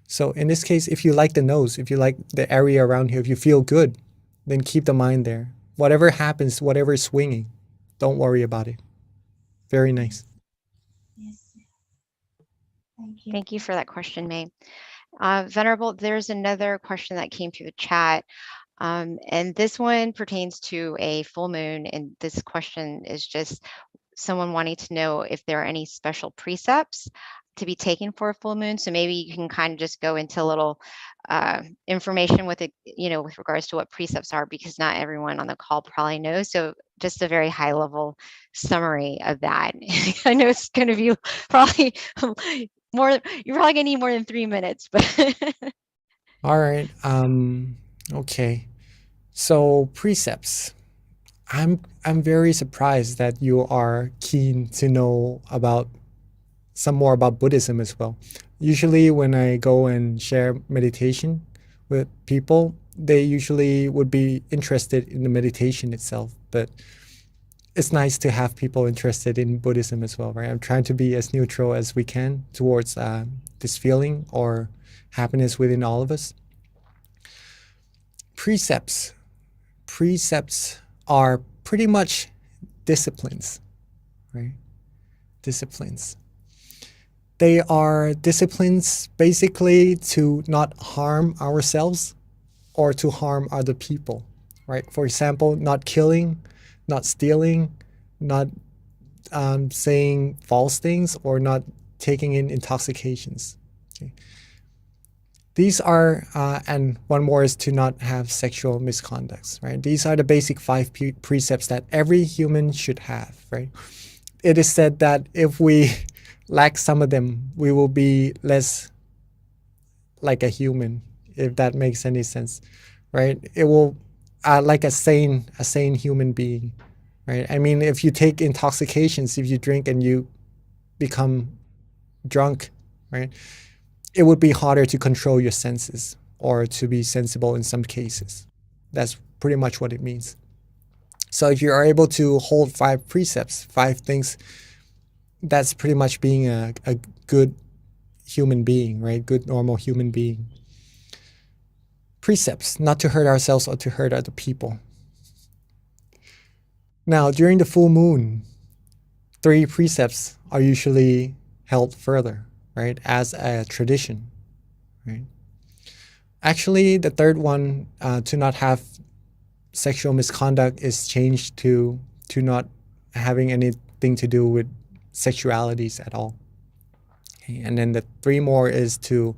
So in this case, if you like the nose, if you like the area around here, if you feel good, then keep the mind there. Whatever happens, whatever is swinging, don't worry about it. Very nice. Yes. Thank you. Thank you for that question, May. Venerable, there's another question that came through the chat. And this one pertains to a full moon. And this question is just someone wanting to know if there are any special precepts to be taken for a full moon. So maybe you can kind of just go into a little information with it, with regards to what precepts are, because not everyone on the call probably knows. So just a very high level summary of that. I know it's going to be probably more, you're probably gonna need more than 3 minutes, but All right. Okay. So precepts. I'm very surprised that you are keen to know about some more about Buddhism as well. Usually when I go and share meditation with people, they usually would be interested in the meditation itself, but it's nice to have people interested in Buddhism as well, right? I'm trying to be as neutral as we can towards this feeling or happiness within all of us. Precepts are pretty much disciplines, right? Disciplines. They are disciplines basically to not harm ourselves or to harm other people, right? For example, not killing, not stealing, not saying false things, or not taking in intoxications. Okay. These are, and one more is to not have sexual misconducts, right? These are the basic 5 precepts that every human should have, right? It is said that if we lack some of them, we will be less like a human, if that makes any sense, right? It will, like a sane human being, right? I mean, if you take intoxications, if you drink and you become drunk, right? It would be harder to control your senses or to be sensible in some cases. That's pretty much what it means. So if you are able to hold 5 precepts, 5 things, that's pretty much being a good human being, right? Good, normal human being. Precepts, not to hurt ourselves or to hurt other people. Now, during the full moon, 3 precepts are usually held further, right? As a tradition, right? Actually, the third one, to not have sexual misconduct, is changed to not having anything to do with sexualities at all. Okay. And then the 3 more is to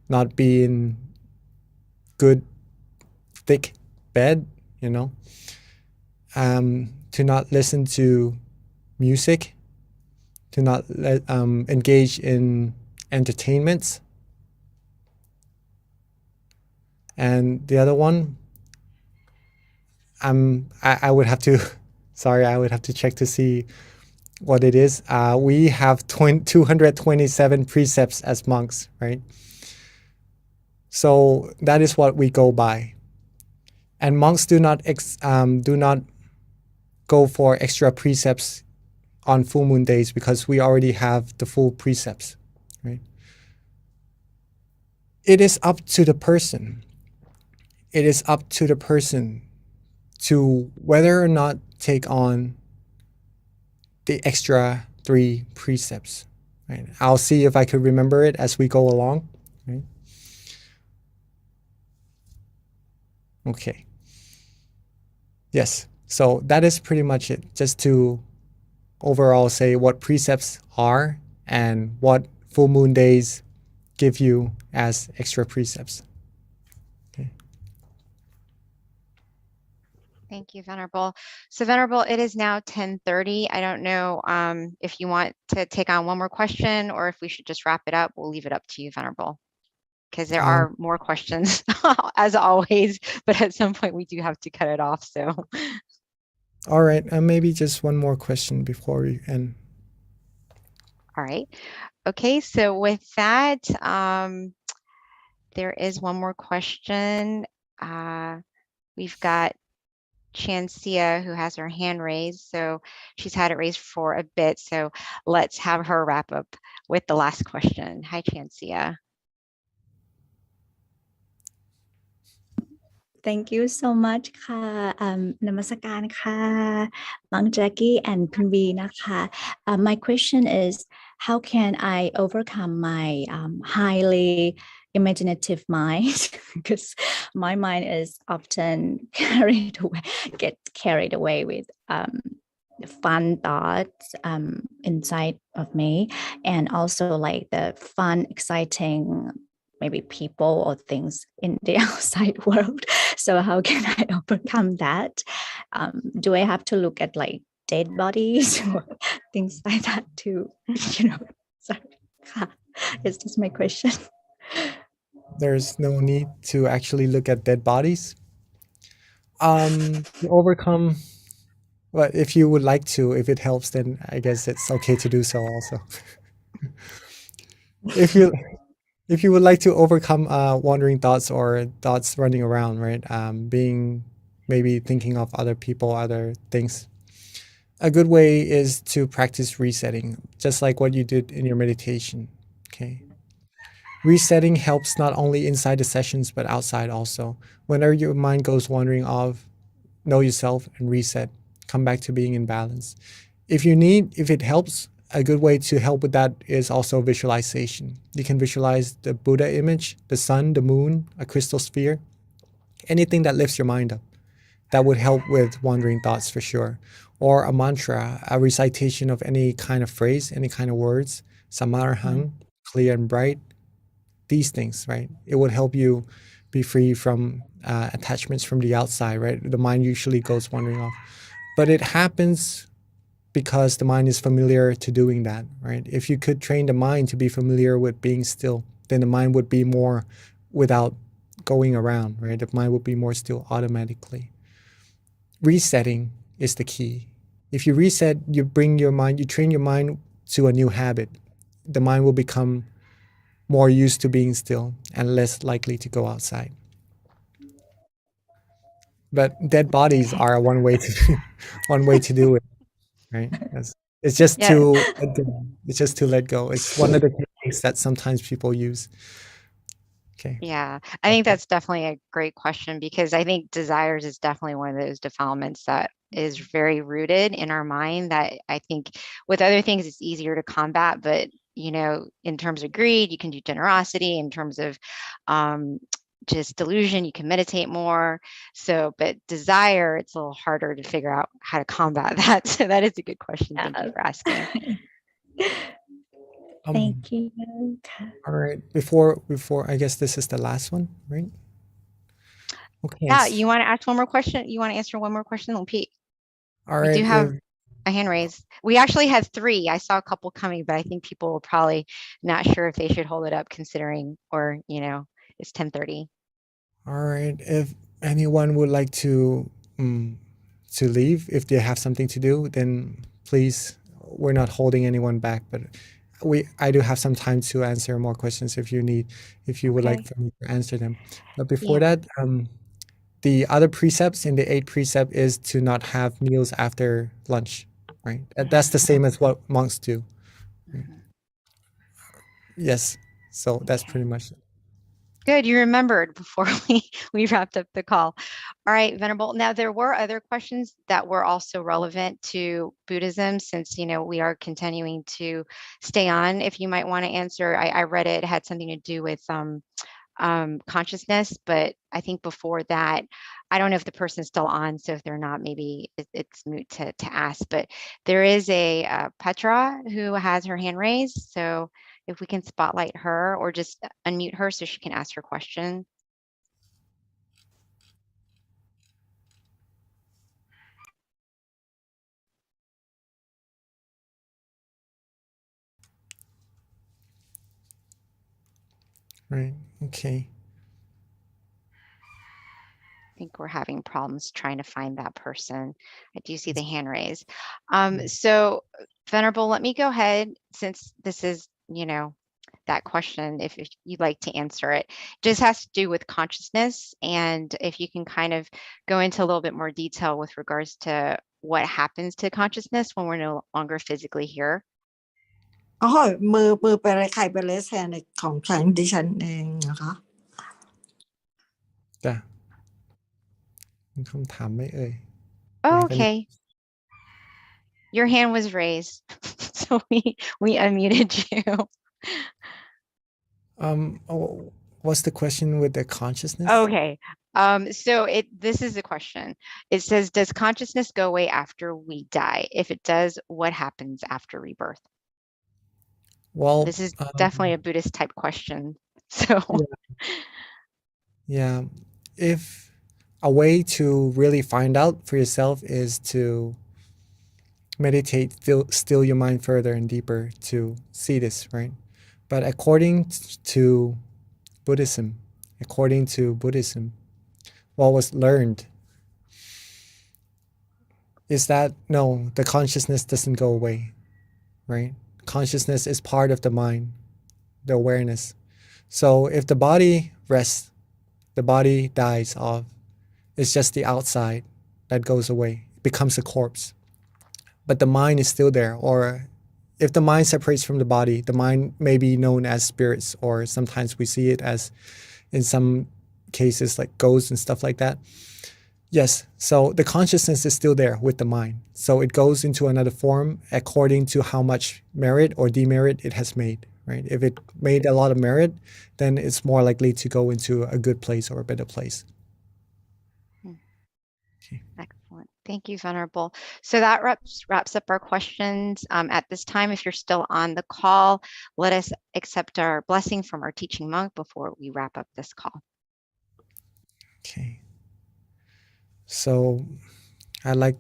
not be in good, thick bed, to not listen to music, to not engage in entertainments. And the other one, I would have to, sorry, I would have to check to see what it is. We have 227 precepts as monks, right? So that is what we go by. And monks do not go for extra precepts on full moon days because we already have the full precepts, right? It is up to the person. It is up to the person to whether or not take on the extra 3 precepts, right? I'll see if I could remember it as we go along, right? Okay. Yes, so that is pretty much it. Just to overall say what precepts are and what full moon days give you as extra precepts. Okay. Thank you, Venerable. So Venerable, it is now 10:30. I don't know if you want to take on one more question or if we should just wrap it up. We'll leave it up to you, Venerable, because there are more questions as always, but at some point we do have to cut it off. So. All right, maybe just one more question before we end. All right. Okay, so with that, there is one more question. We've got Chancia who has her hand raised, so she's had it raised for a bit, so let's have her wrap up with the last question. Hi, Chancia. Thank you so much ค่ะนมัสการค่ะ Monk Jackie and Kun V นะคะ My question is, how can I overcome my highly imaginative mind? Because my mind is often get carried away with fun thoughts inside of me, and also like the fun, exciting maybe people or things in the outside world. So how can I overcome that? Do I have to look at like dead bodies or things like that too? Sorry. It's just my question. There's no need to actually look at dead bodies. To overcome, well, if you would like to, if it helps, then I guess it's okay to do so also. If you would like to overcome wandering thoughts or thoughts running around, right? Maybe thinking of other people, other things. A good way is to practice resetting, just like what you did in your meditation, okay? Resetting helps not only inside the sessions, but outside also. Whenever your mind goes wandering off, know yourself and reset. Come back to being in balance. If it helps, a good way to help with that is also visualization. You can visualize the Buddha image, the sun, the moon, a crystal sphere, anything that lifts your mind up. That would help with wandering thoughts for sure. Or a mantra, a recitation of any kind of phrase, any kind of words, samarahang, clear and bright, these things, right? It would help you be free from attachments from the outside, right? The mind usually goes wandering off. But it happens because the mind is familiar to doing that, right? If you could train the mind to be familiar with being still, then the mind would be more without going around, right? The mind would be more still automatically. Resetting is the key. If you reset, you train your mind to a new habit. The mind will become more used to being still and less likely to go outside. But dead bodies are one way to do it, right? It's just to let go. It's one of the techniques that sometimes people use. Okay. Yeah, I think that's definitely a great question, because I think desires is definitely one of those defilements that is very rooted in our mind, that I think with other things it's easier to combat, but in terms of greed, you can do generosity. In terms of just delusion, you can meditate more. So, but desire, it's a little harder to figure out how to combat that. So that is a good question. Thank you for asking. Thank you. All right. Before I guess this is the last one, right? Okay. Yeah, you want to ask one more question? You want to answer one more question, then Pete? All We right. do have a hand raised. We actually had 3. I saw a couple coming, but I think people were probably not sure if they should hold it up considering, or, it's 10:30. All right. If anyone would like to leave, if they have something to do, then please. We're not holding anyone back, but I do have some time to answer more questions if you would like Okay. for me to answer them. But before Yeah. that, the other precepts in the 8th precept is to not have meals after lunch, right? That's the same as what monks do. Right? Yes. So that's Okay. pretty much it. Good, you remembered before we wrapped up the call. All right, Venerable. Now, there were other questions that were also relevant to Buddhism, since, we are continuing to stay on. If you might want to answer, I read it had something to do with consciousness, but I think before that, I don't know if the person's still on, so if they're not, maybe it's moot to ask. But there is a Petra who has her hand raised, so if we can spotlight her or just unmute her so she can ask her question. Right. Okay. I think we're having problems trying to find that person. I do see the hand raised. Mm. So Venerable, let me go ahead, since this is, that question, if you'd like to answer it. Just has to do with consciousness, and if you can kind of go into a little bit more detail with regards to what happens to consciousness when we're no longer physically here. มือไปเลยใครไปเลสแฮนในของฉันดิฉันเองนะคะ จ้ะมีคำถามไหมเอ่ย Oh, You have any- okay. Your hand was raised, so we unmuted you. What's the question with the consciousness? Okay. So this is the question. It says, does consciousness go away after we die? If it does, what happens after rebirth? Well, This is definitely a Buddhist type question. So yeah, if a way to really find out for yourself is to meditate, still your mind further and deeper to see this, right? But according to Buddhism, what was learned is that no, the consciousness doesn't go away, right? Consciousness is part of the mind, the awareness. So if the body rests, the body dies off. It's just the outside that goes away, it becomes a corpse. But the mind is still there. Or if the mind separates from the body, the mind may be known as spirits, or sometimes we see it as, in some cases, like ghosts and stuff like that. Yes, so the consciousness is still there with the mind. So it goes into another form according to how much merit or demerit it has made, right? If it made a lot of merit, then it's more likely to go into a good place or a better place. Okay. excellent. Thank you, Venerable. So that wraps up our questions. At this time, if you're still on the call, let us accept our blessing from our teaching monk before we wrap up this call. Okay. So I'd like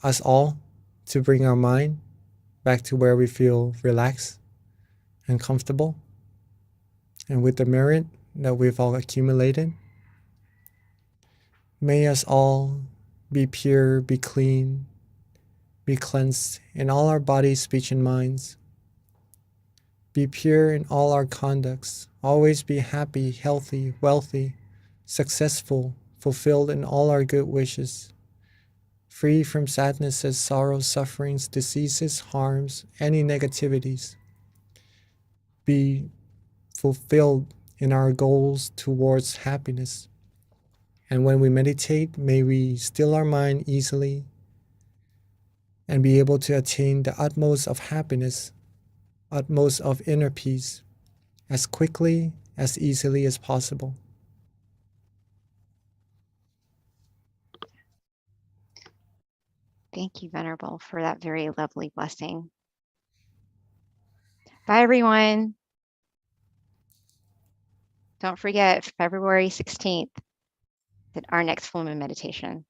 us all to bring our mind back to where we feel relaxed and comfortable. And with the merit that we've all accumulated, may us all be pure, be clean, be cleansed in all our bodies, speech, and minds. Be pure in all our conducts. Always be happy, healthy, wealthy, successful, fulfilled in all our good wishes. Free from sadnesses, sorrows, sufferings, diseases, harms, any negativities. Be fulfilled in our goals towards happiness. And when we meditate, may we still our mind easily and be able to attain the utmost of happiness, utmost of inner peace, as quickly, as easily as possible. Thank you, Venerable, for that very lovely blessing. Bye, everyone. Don't forget, February 16th. our next full moon meditation.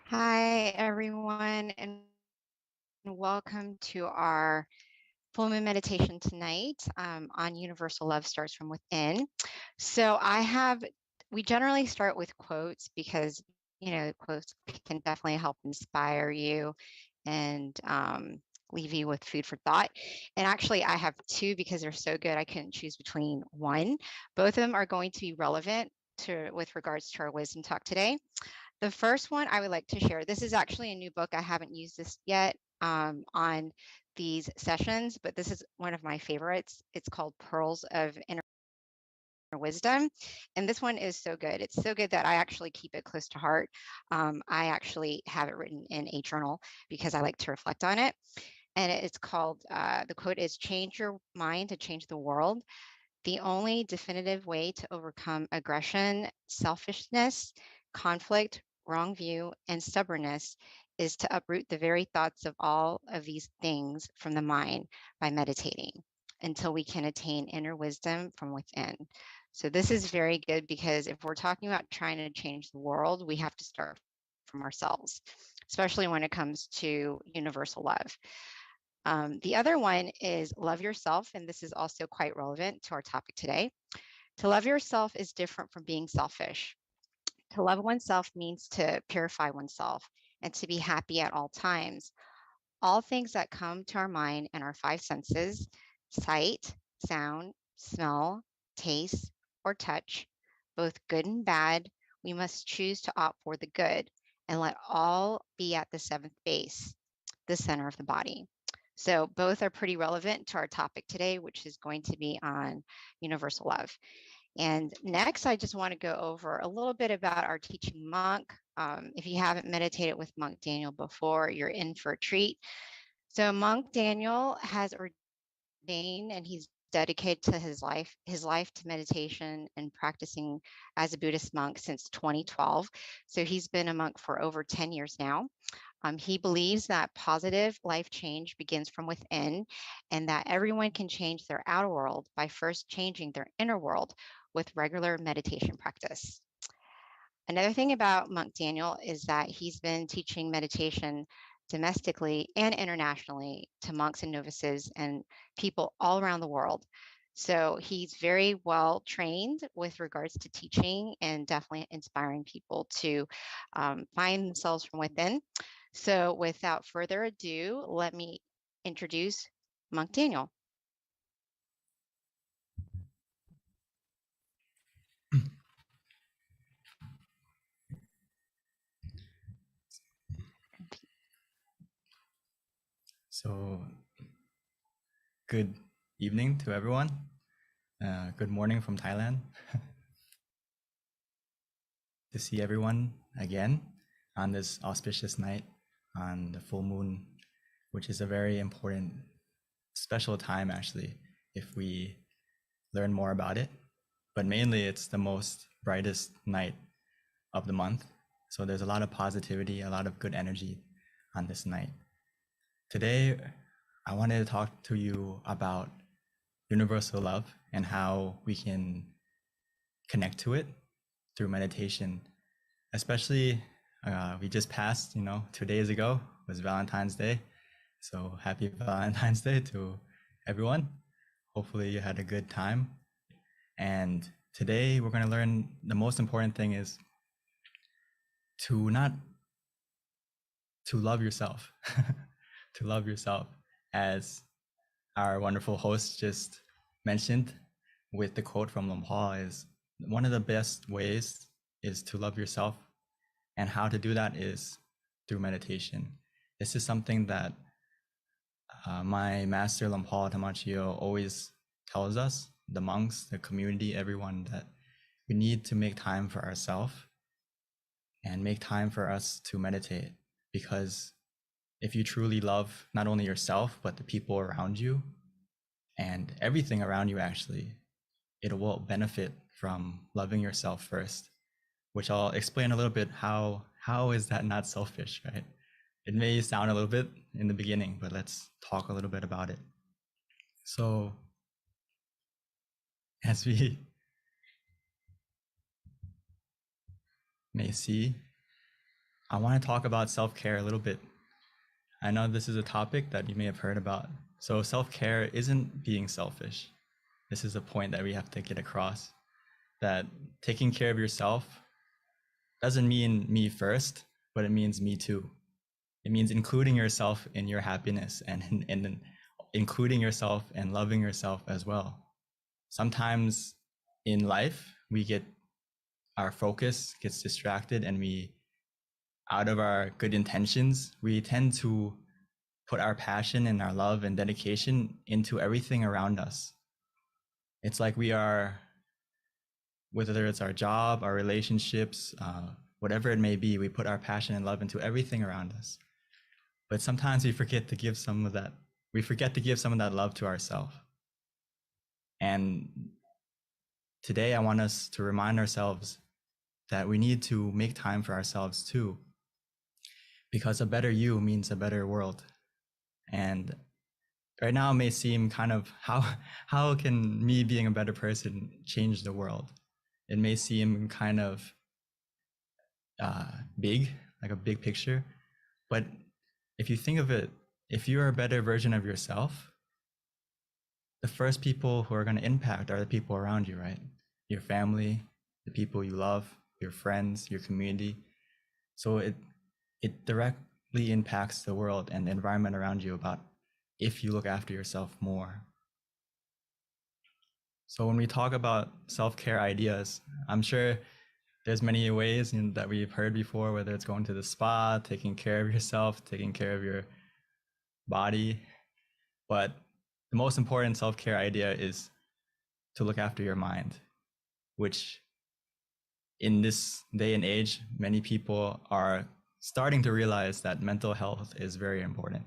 Hi, everyone, and welcome to our full moon meditation tonight on Universal Love Starts from Within. So we generally start with quotes because, quotes can definitely help inspire you and leave you with food for thought. And actually, I have two because they're so good, I couldn't choose between one. Both of them are going to be relevant with regards to our wisdom talk today. The first one I would like to share, this is actually a new book. I haven't used this yet on these sessions, but this is one of my favorites. It's called Pearls of Inner Wisdom. And this one is so good. It's so good that I actually keep it close to heart. I actually have it written in a journal because I like to reflect on it. And it's called, the quote is, "Change your mind to change the world. The only definitive way to overcome aggression, selfishness, conflict, wrong view, and stubbornness is to uproot the very thoughts of all of these things from the mind by meditating until we can attain inner wisdom from within." So this is very good because if we're talking about trying to change the world, we have to start from ourselves, especially when it comes to universal love. The other one is love yourself, and this is also quite relevant to our topic today. To love yourself is different from being selfish. To love oneself means to purify oneself and to be happy at all times. All things that come to our mind and our five senses, sight, sound, smell, taste, or touch, both good and bad, we must choose to opt for the good and let all be at the seventh base, the center of the body. So both are pretty relevant to our topic today, which is going to be on universal love. And next, I just want to go over a little bit about our teaching monk. If you haven't meditated with Monk Daniel before, you're in for a treat. So Monk Daniel has ordained and he's dedicated to his life to meditation and practicing as a Buddhist monk since 2012. So he's been a monk for over 10 years now. He believes that positive life change begins from within and that everyone can change their outer world by first changing their inner world with regular meditation practice. Another thing about Monk Daniel is that he's been teaching meditation domestically and internationally to monks and novices and people all around the world. So he's very well trained with regards to teaching and definitely inspiring people to find themselves from within. So without further ado, let me introduce Monk Daniel. So, good evening to everyone. Good morning from Thailand. To see everyone again on this auspicious night on the full moon, which is a very important, special time actually, if we learn more about it. But mainly it's the most brightest night of the month. So there's a lot of positivity, a lot of good energy on this night. Today, I wanted to talk to you about universal love and how we can connect to it through meditation. Especially, we just passed, 2 days ago was Valentine's Day. So happy Valentine's Day to everyone. Hopefully you had a good time. And today we're going to learn the most important thing is to love yourself, to love yourself, as our wonderful host just mentioned with the quote from Lumpur, is one of the best ways is to love yourself. And how to do that is through meditation. This is something that my master Lumpur Tamachio always tells us, the monks, the community, everyone, that we need to make time for ourselves and make time for us to meditate. Because if you truly love not only yourself, but the people around you and everything around you, actually, it will benefit from loving yourself first, which I'll explain a little bit how is that not selfish, right? It may sound a little bit in the beginning, but let's talk a little bit about it. So as we may see, I want to talk about self-care a little bit. I know this is a topic that you may have heard about. So self-care isn't being selfish. This is a point that we have to get across, that taking care of yourself doesn't mean me first, but it means me too. It means including yourself in your happiness and including yourself and loving yourself as well. Sometimes in life, our focus gets distracted, and out of our good intentions, we tend to put our passion and our love and dedication into everything around us. It's like whether it's our job, our relationships, whatever it may be, we put our passion and love into everything around us. But sometimes we forget to give some of that love to ourselves. And today I want us to remind ourselves that we need to make time for ourselves too, because a better you means a better world. And right now it may seem kind of, how can me being a better person change the world? It may seem kind of big, like a big picture, but if you think of it, if you're a better version of yourself, the first people who are going to impact are the people around you, right? Your family, the people you love, your friends, your community. So it directly impacts the world and the environment around you about if you look after yourself more. So when we talk about self-care ideas, I'm sure there's many ways that we've heard before, whether it's going to the spa, taking care of yourself, taking care of your body. But the most important self-care idea is to look after your mind, which in this day and age, many people are starting to realize that mental health is very important,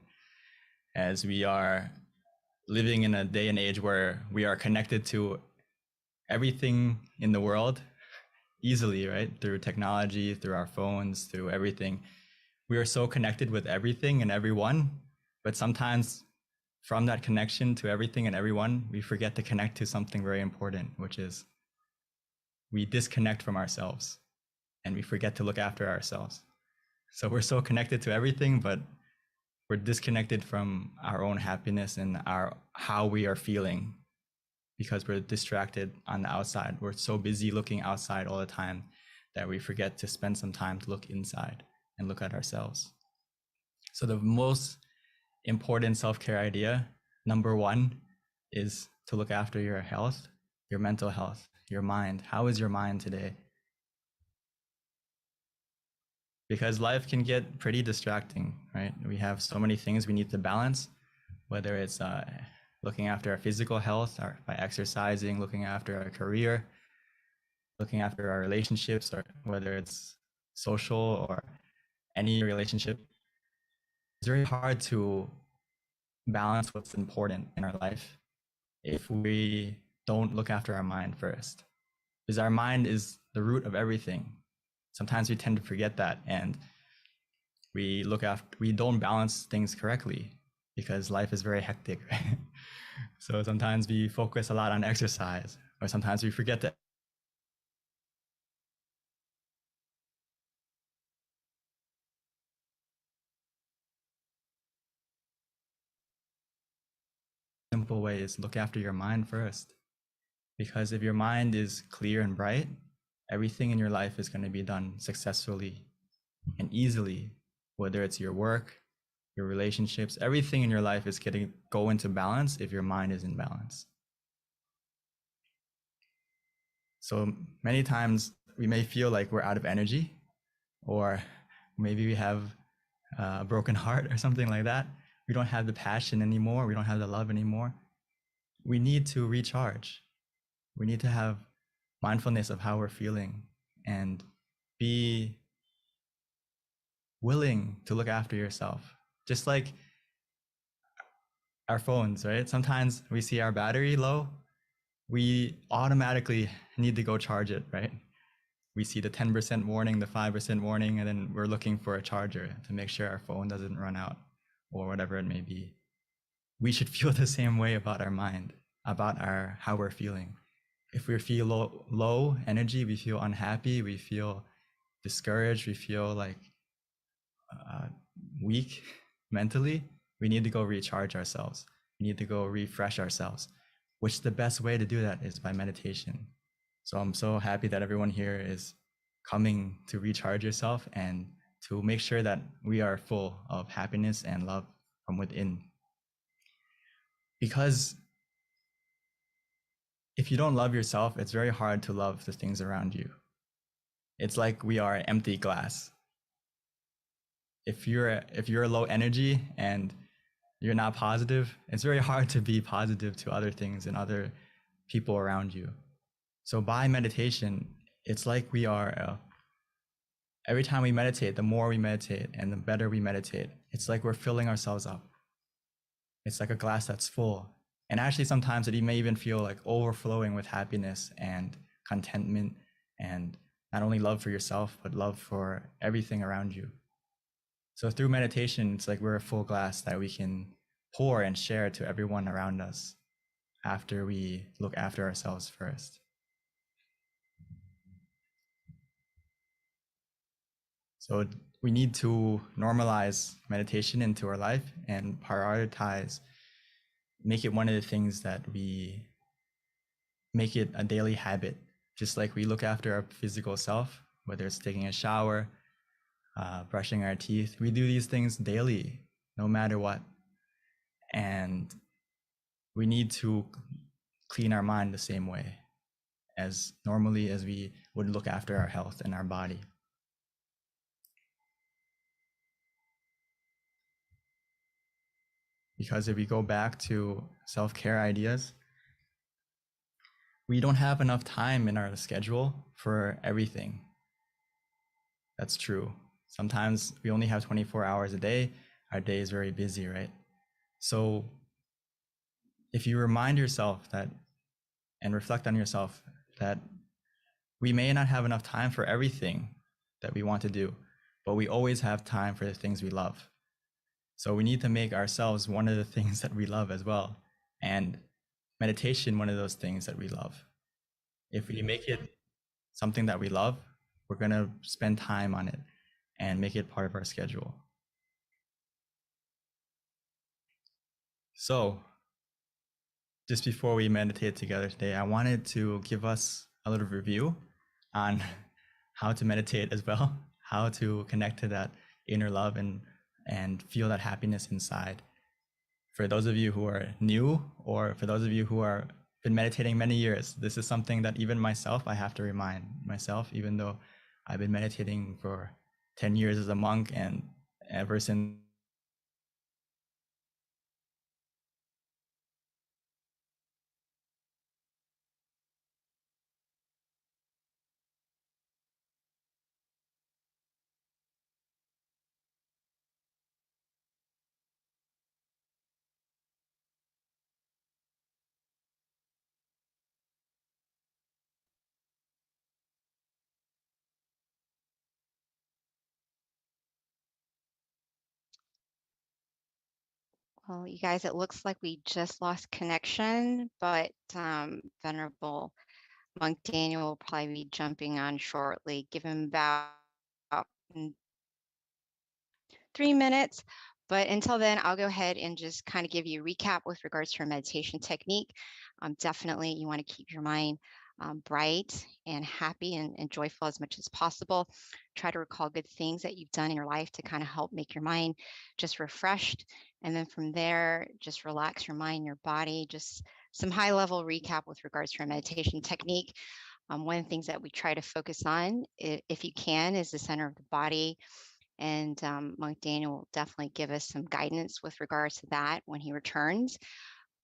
as we are living in a day and age where we are connected to everything in the world easily, right? Through technology, through our phones, through everything. We are so connected with everything and everyone, but sometimes from that connection to everything and everyone, we forget to connect to something very important, which is we disconnect from ourselves and we forget to look after ourselves. So we're so connected to everything, but we're disconnected from our own happiness and how we are feeling, because we're distracted on the outside. We're so busy looking outside all the time that we forget to spend some time to look inside and look at ourselves. So the most important self-care idea, number one, is to look after your health, your mental health, your mind. How is your mind today? Because life can get pretty distracting, right? We have so many things we need to balance, whether it's looking after our physical health by exercising, looking after our career, looking after our relationships, or whether it's social or any relationship. It's very hard to balance what's important in our life if we don't look after our mind first, because our mind is the root of everything. Sometimes we tend to forget that, and we don't balance things correctly because life is very hectic, right? So sometimes we focus a lot on exercise, or sometimes we forget to simple way is look after your mind first. Because if your mind is clear and bright, everything in your life is going to be done successfully and easily, whether it's your work, your relationships, everything in your life is going to go into balance if your mind is in balance. So many times we may feel like we're out of energy, or maybe we have a broken heart or something like that. We don't have the passion anymore. We don't have the love anymore. We need to recharge. We need to have mindfulness of how we're feeling and be willing to look after yourself. Just like our phones, right? Sometimes we see our battery low, we automatically need to go charge it, right? We see the 10% warning, the 5% warning, and then we're looking for a charger to make sure our phone doesn't run out or whatever it may be. We should feel the same way about our mind, about how we're feeling. If we feel low energy, we feel unhappy, we feel discouraged, we feel like weak mentally, we need to go recharge ourselves. We need to go refresh ourselves, which the best way to do that is by meditation. So I'm so happy that everyone here is coming to recharge yourself and to make sure that we are full of happiness and love from within. Because if you don't love yourself, it's very hard to love the things around you. It's like we are an empty glass. If you're low energy and you're not positive, it's very hard to be positive to other things and other people around you. So by meditation, it's like we are every time we meditate, the more we meditate and the better we meditate, it's like we're filling ourselves up. It's like a glass that's full. And actually, sometimes it may even feel like overflowing with happiness and contentment and not only love for yourself, but love for everything around you. So through meditation, it's like we're a full glass that we can pour and share to everyone around us after we look after ourselves first. So we need to normalize meditation into our life and prioritize, make it one of the things that we make it a daily habit, just like we look after our physical self, whether it's taking a shower, brushing our teeth. We do these things daily, no matter what. And we need to clean our mind the same way as normally as we would look after our health and our body. Because if we go back to self-care ideas, we don't have enough time in our schedule for everything. That's true. Sometimes we only have 24 hours a day. Our day is very busy, right? So if you remind yourself that and reflect on yourself that we may not have enough time for everything that we want to do, but we always have time for the things we love. So we need to make ourselves one of the things that we love as well. And meditation, one of those things that we love. If we make it something that we love, we're going to spend time on it and make it part of our schedule. So just before we meditate together today, I wanted to give us a little review on how to meditate as well, how to connect to that inner love and feel that happiness inside. For those of you who are new, or for those of you who are been meditating many years, this is something that even myself, I have to remind myself, even though I've been meditating for 10 years as a monk, and ever since Well, you guys, it looks like we just lost connection, but Venerable Monk Daniel will probably be jumping on shortly. Give him about 3 minutes. But until then, I'll go ahead and just kind of give you a recap with regards to our meditation technique. Definitely, you want to keep your mind bright and happy and joyful as much as possible. Try to recall good things that you've done in your life to kind of help make your mind just refreshed. And then from there, just relax your mind, your body, just some high level recap with regards to our meditation technique. One of the things that we try to focus on, if you can, is the center of the body. And Monk Daniel will definitely give us some guidance with regards to that when he returns.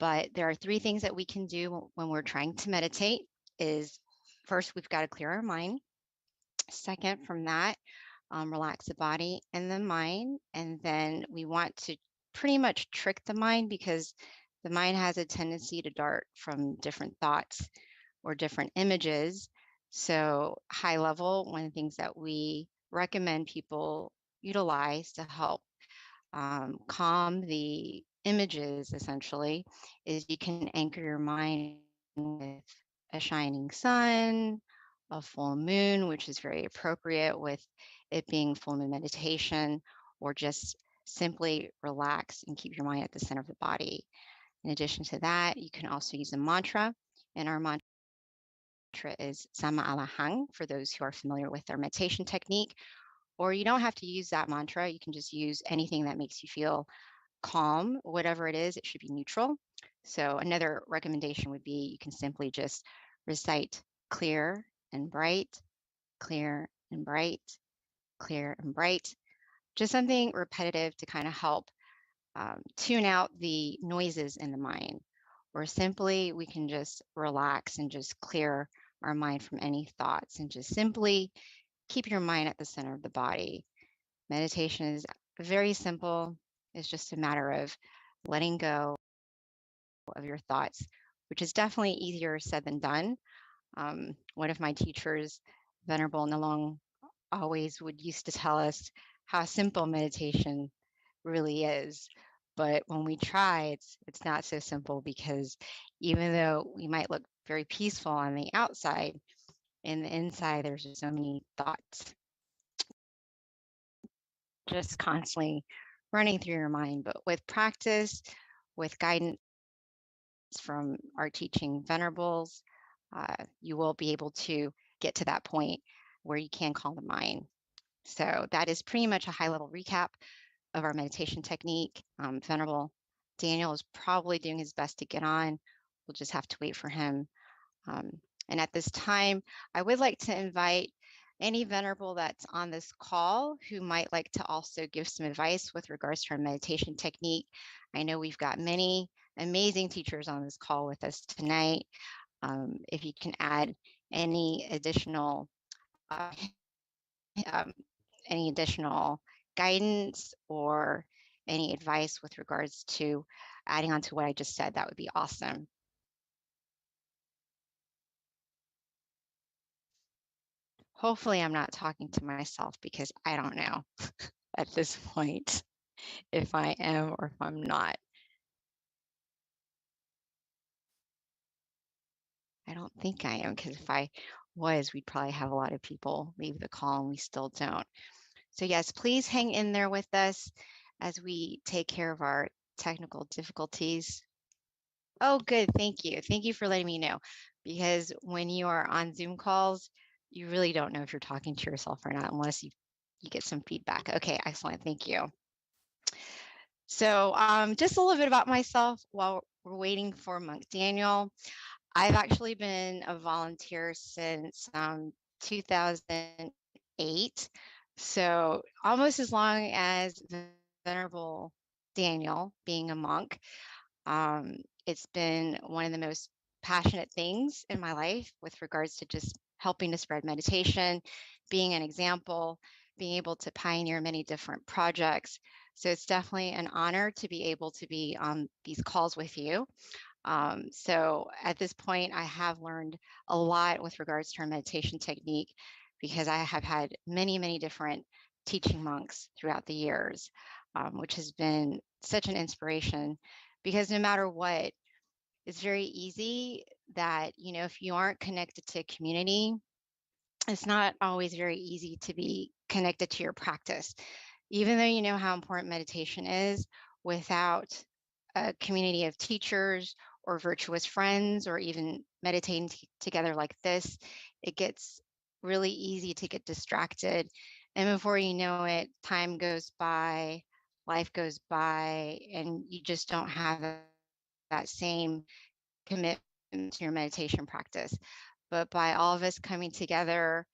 But there are 3 things that we can do when we're trying to meditate. Is first, we've got to clear our mind. Second, from that, relax the body and the mind. And then we want to pretty much trick the mind, because the mind has a tendency to dart from different thoughts or different images. So high level, one of the things that we recommend people utilize to help calm the images essentially is you can anchor your mind with a shining sun, a full moon, which is very appropriate with it being full moon meditation, or just simply relax and keep your mind at the center of the body. In addition to that, you can also use a mantra, and our mantra is Sama Alahang for those who are familiar with our meditation technique. Or you don't have to use that mantra. You can just use anything that makes you feel calm, whatever it is, it should be neutral. So another recommendation would be you can simply just recite clear and bright, clear and bright, clear and bright. Just something repetitive to kind of help tune out the noises in the mind. Or simply we can just relax and just clear our mind from any thoughts and just simply keep your mind at the center of the body. Meditation is very simple. It's just a matter of letting go of your thoughts, which is definitely easier said than done. One of my teachers, Venerable Nalong, always would used to tell us how simple meditation really is. But when we try, it's not so simple, because even though we might look very peaceful on the outside, in the inside, there's just so many thoughts just constantly running through your mind. But with practice, with guidance from our teaching venerables, you will be able to get to that point where you can calm the mind. So that is pretty much a high-level recap of our meditation technique. Venerable Daniel is probably doing his best to get on. We'll just have to wait for him. And at this time, I would like to invite any venerable that's on this call who might like to also give some advice with regards to our meditation technique. I know we've got many amazing teachers on this call with us tonight. If you can add any additional guidance or any advice with regards to adding on to what I just said, that would be awesome. Hopefully I'm not talking to myself, because I don't know at this point if I am or if I'm not. I don't think I am, because if I was, we'd probably have a lot of people leave the call, and we still don't. So yes, please hang in there with us as we take care of our technical difficulties. Oh, good. Thank you. Thank you for letting me know, because when you are on Zoom calls, you really don't know if you're talking to yourself or not unless you get some feedback. Okay, excellent. Thank you. So just a little bit about myself while we're waiting for Monk Daniel. I've actually been a volunteer since 2008. So almost as long as Venerable Daniel being a monk. It's been one of the most passionate things in my life with regards to just helping to spread meditation, being an example, being able to pioneer many different projects. So it's definitely an honor to be able to be on these calls with you. So at this point, I have learned a lot with regards to our meditation technique, because I have had many, many different teaching monks throughout the years, which has been such an inspiration, because no matter what, it's very easy that, if you aren't connected to a community, it's not always very easy to be connected to your practice. Even though you know how important meditation is, without a community of teachers or virtuous friends, or even meditating together like this, it gets really easy to get distracted. And before you know it, time goes by, life goes by, and you just don't have that same commitment to your meditation practice. But by all of us coming together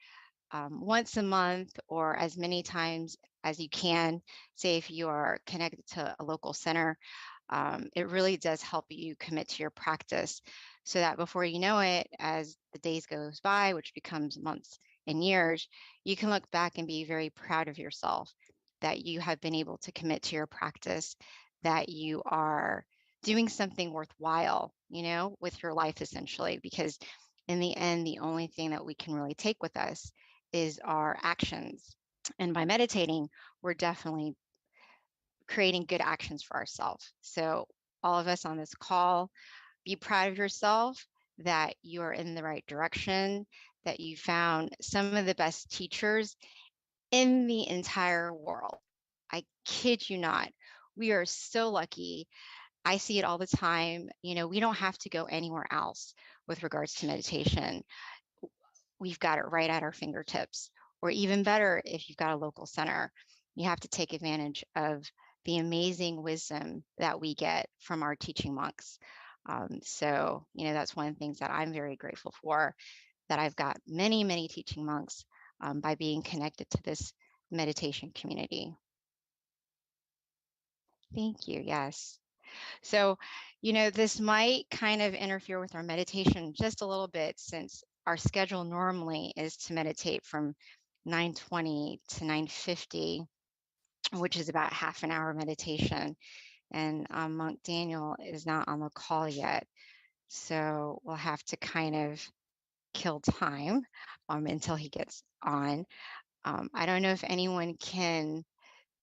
once a month, or as many times as you can, say if you are connected to a local center, it really does help you commit to your practice, so that before you know it, as the days goes by, which becomes months and years, you can look back and be very proud of yourself that you have been able to commit to your practice, that you are doing something worthwhile, with your life, essentially, because in the end, the only thing that we can really take with us is our actions. And by meditating, we're definitely creating good actions for ourselves. So all of us on this call, be proud of yourself that you are in the right direction, that you found some of the best teachers in the entire world. I kid you not. We are so lucky. I see it all the time. You know, we don't have to go anywhere else with regards to meditation. We've got it right at our fingertips. Or even better, if you've got a local center, you have to take advantage of the amazing wisdom that we get from our teaching monks. So, you know, that's one of the things that I'm very grateful for, that I've got many, many teaching monks by being connected to this meditation community. Thank you. Yes. So, you know, this might kind of interfere with our meditation just a little bit, since our schedule normally is to meditate from 9:20 to 9:50, which is about half an hour meditation. And Monk Daniel is not on the call yet. So we'll have to kind of kill time until he gets on. I don't know if anyone can,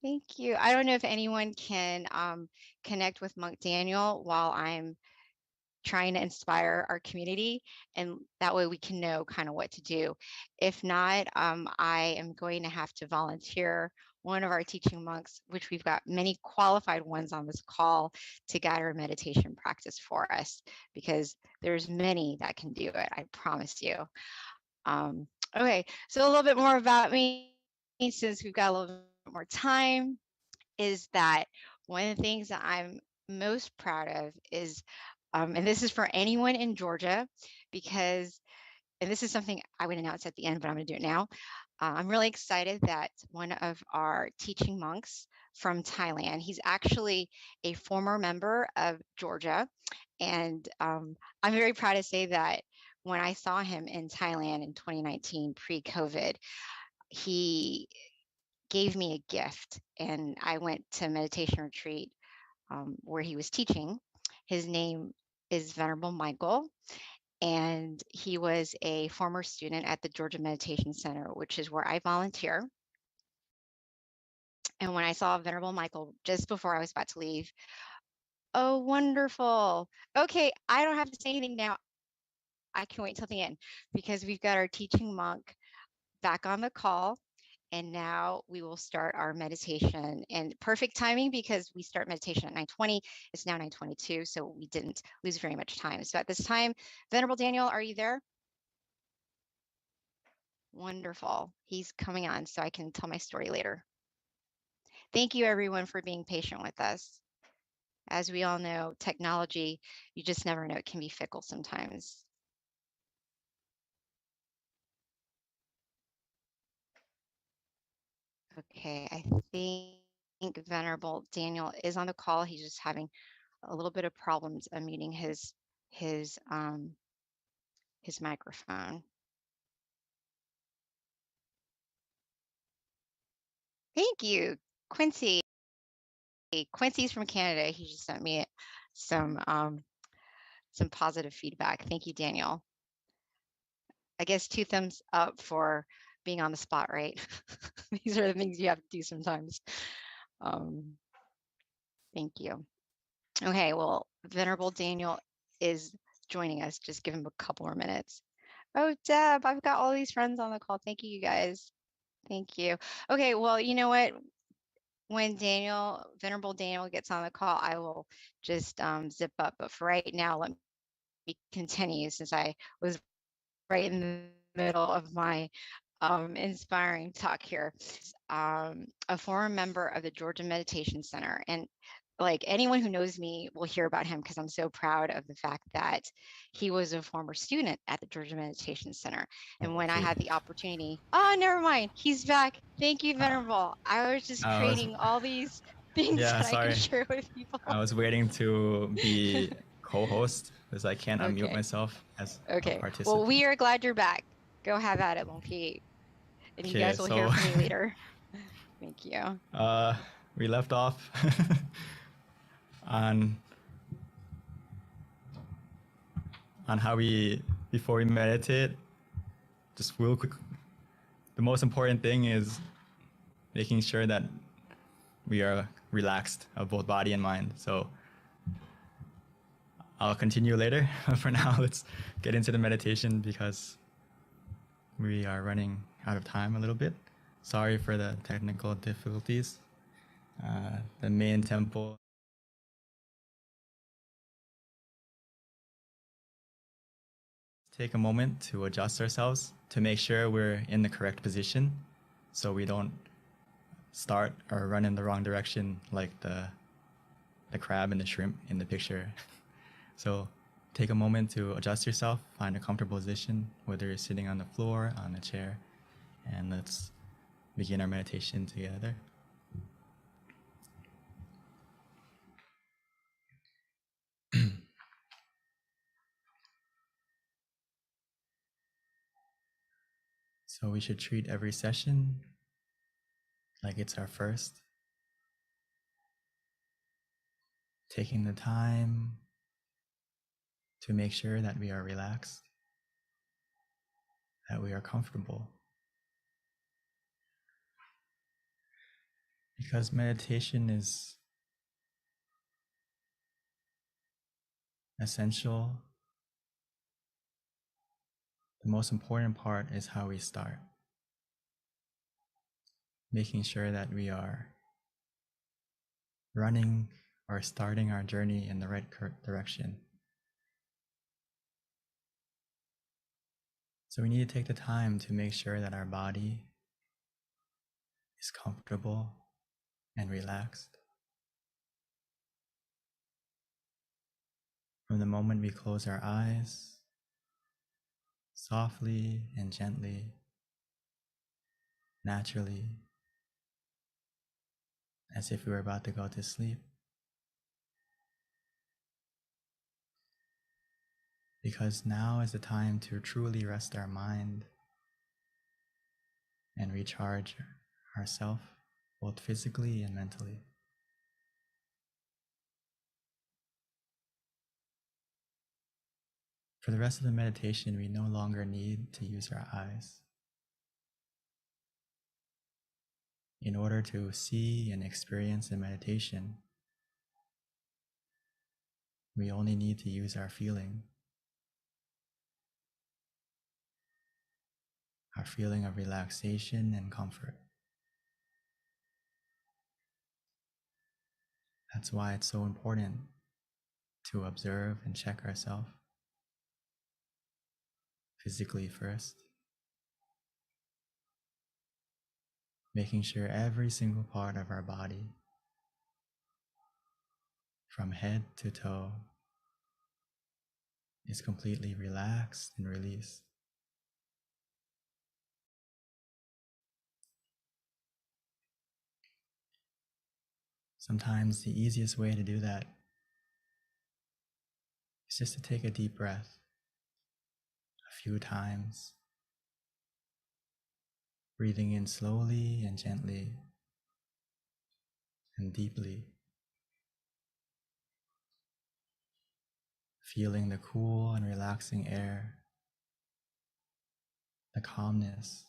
thank you. I don't know if anyone can connect with Monk Daniel while I'm trying to inspire our community, and that way we can know kind of what to do. If not, I am going to have to volunteer one of our teaching monks, which we've got many qualified ones on this call, to guide our meditation practice for us, because there's many that can do it, I promise you. Okay, so a little bit more about me, since we've got a little bit more time, is that one of the things that I'm most proud of is, and this is for anyone in Georgia, because, and this is something I would announce at the end, but I'm going to do it now. I'm really excited that one of our teaching monks from Thailand, he's actually a former member of Georgia. And I'm very proud to say that when I saw him in Thailand in 2019, pre-COVID, he gave me a gift, and I went to a meditation retreat where he was teaching. His name is Venerable Michael, and he was a former student at the Georgia Meditation Center, which is where I volunteer. And when I saw Venerable Michael just before I was about to leave, oh, wonderful. Okay, I don't have to say anything now. I can wait till the end, because we've got our teaching monk back on the call. And now we will start our meditation, and perfect timing, because we start meditation at 9:20. It's now 9:22, so we didn't lose very much time. So at this time, Venerable Daniel, are you there? Wonderful. He's coming on so I can tell my story later. Thank you, everyone, for being patient with us. As we all know, technology, you just never know, it can be fickle sometimes. Okay, I think Venerable Daniel is on the call. He's just having a little bit of problems unmuting his microphone. Thank you, Quincy. Quincy's from Canada. He just sent me some positive feedback. Thank you, Daniel. I guess 2 thumbs up for being on the spot, right? These are the things you have to do sometimes. Thank you. Okay, well, Venerable Daniel is joining us. Just give him a couple more minutes. Oh, Deb, I've got all these friends on the call. Thank you, you guys. Thank you. Okay, well, you know what? When Venerable Daniel gets on the call, I will just zip up. But for right now, let me continue, since I was right in the middle of my inspiring talk here. A former member of the Georgia Meditation Center, and like anyone who knows me will hear about him, because I'm so proud of the fact that he was a former student at the Georgia Meditation Center. And when I had the opportunity, oh, never mind, he's back. Thank you, Venerable. I was just creating all these things that I can share with people. I was waiting to be co-host, because I can't unmute myself as a participant. Well, we are glad you're back. Go have at it, Mon Pied. And you guys will hear from me later. Thank you. We left off on how before we meditate, just real quick, the most important thing is making sure that we are relaxed of both body and mind. So I'll continue later. For now, let's get into the meditation, because we are running out of time a little bit. Sorry for the technical difficulties. the main temple. Take a moment to adjust ourselves to make sure we're in the correct position so we don't start or run in the wrong direction like the crab and the shrimp in the picture. So take a moment to adjust yourself, find a comfortable position, whether you're sitting on the floor, on a chair, and let's begin our meditation together. So we should treat every session like it's our first, taking the time to make sure that we are relaxed, that we are comfortable. Because meditation is essential, the most important part is how we start. Making sure that we are running or starting our journey in the right direction. So we need to take the time to make sure that our body is comfortable and relaxed. From the moment we close our eyes, softly and gently, naturally, as if we were about to go to sleep. Because now is the time to truly rest our mind and recharge ourselves, both physically and mentally. For the rest of the meditation, we no longer need to use our eyes. In order to see and experience the meditation, we only need to use our feeling of relaxation and comfort. That's why it's so important to observe and check ourselves physically first, making sure every single part of our body, from head to toe, is completely relaxed and released. Sometimes the easiest way to do that is just to take a deep breath a few times, breathing in slowly and gently and deeply, feeling the cool and relaxing air, the calmness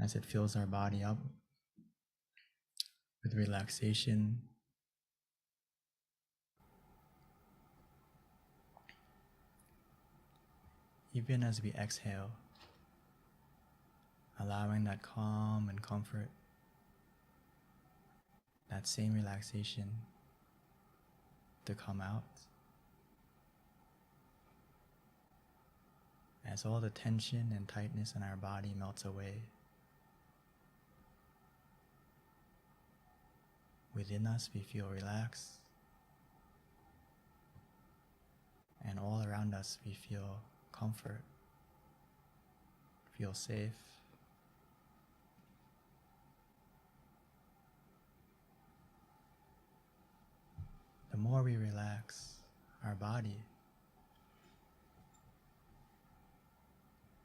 as it fills our body up with relaxation. Even as we exhale, allowing that calm and comfort, that same relaxation to come out as all the tension and tightness in our body melts away. Within us, we feel relaxed, and all around us, we feel comfort, feel safe. The more we relax our body,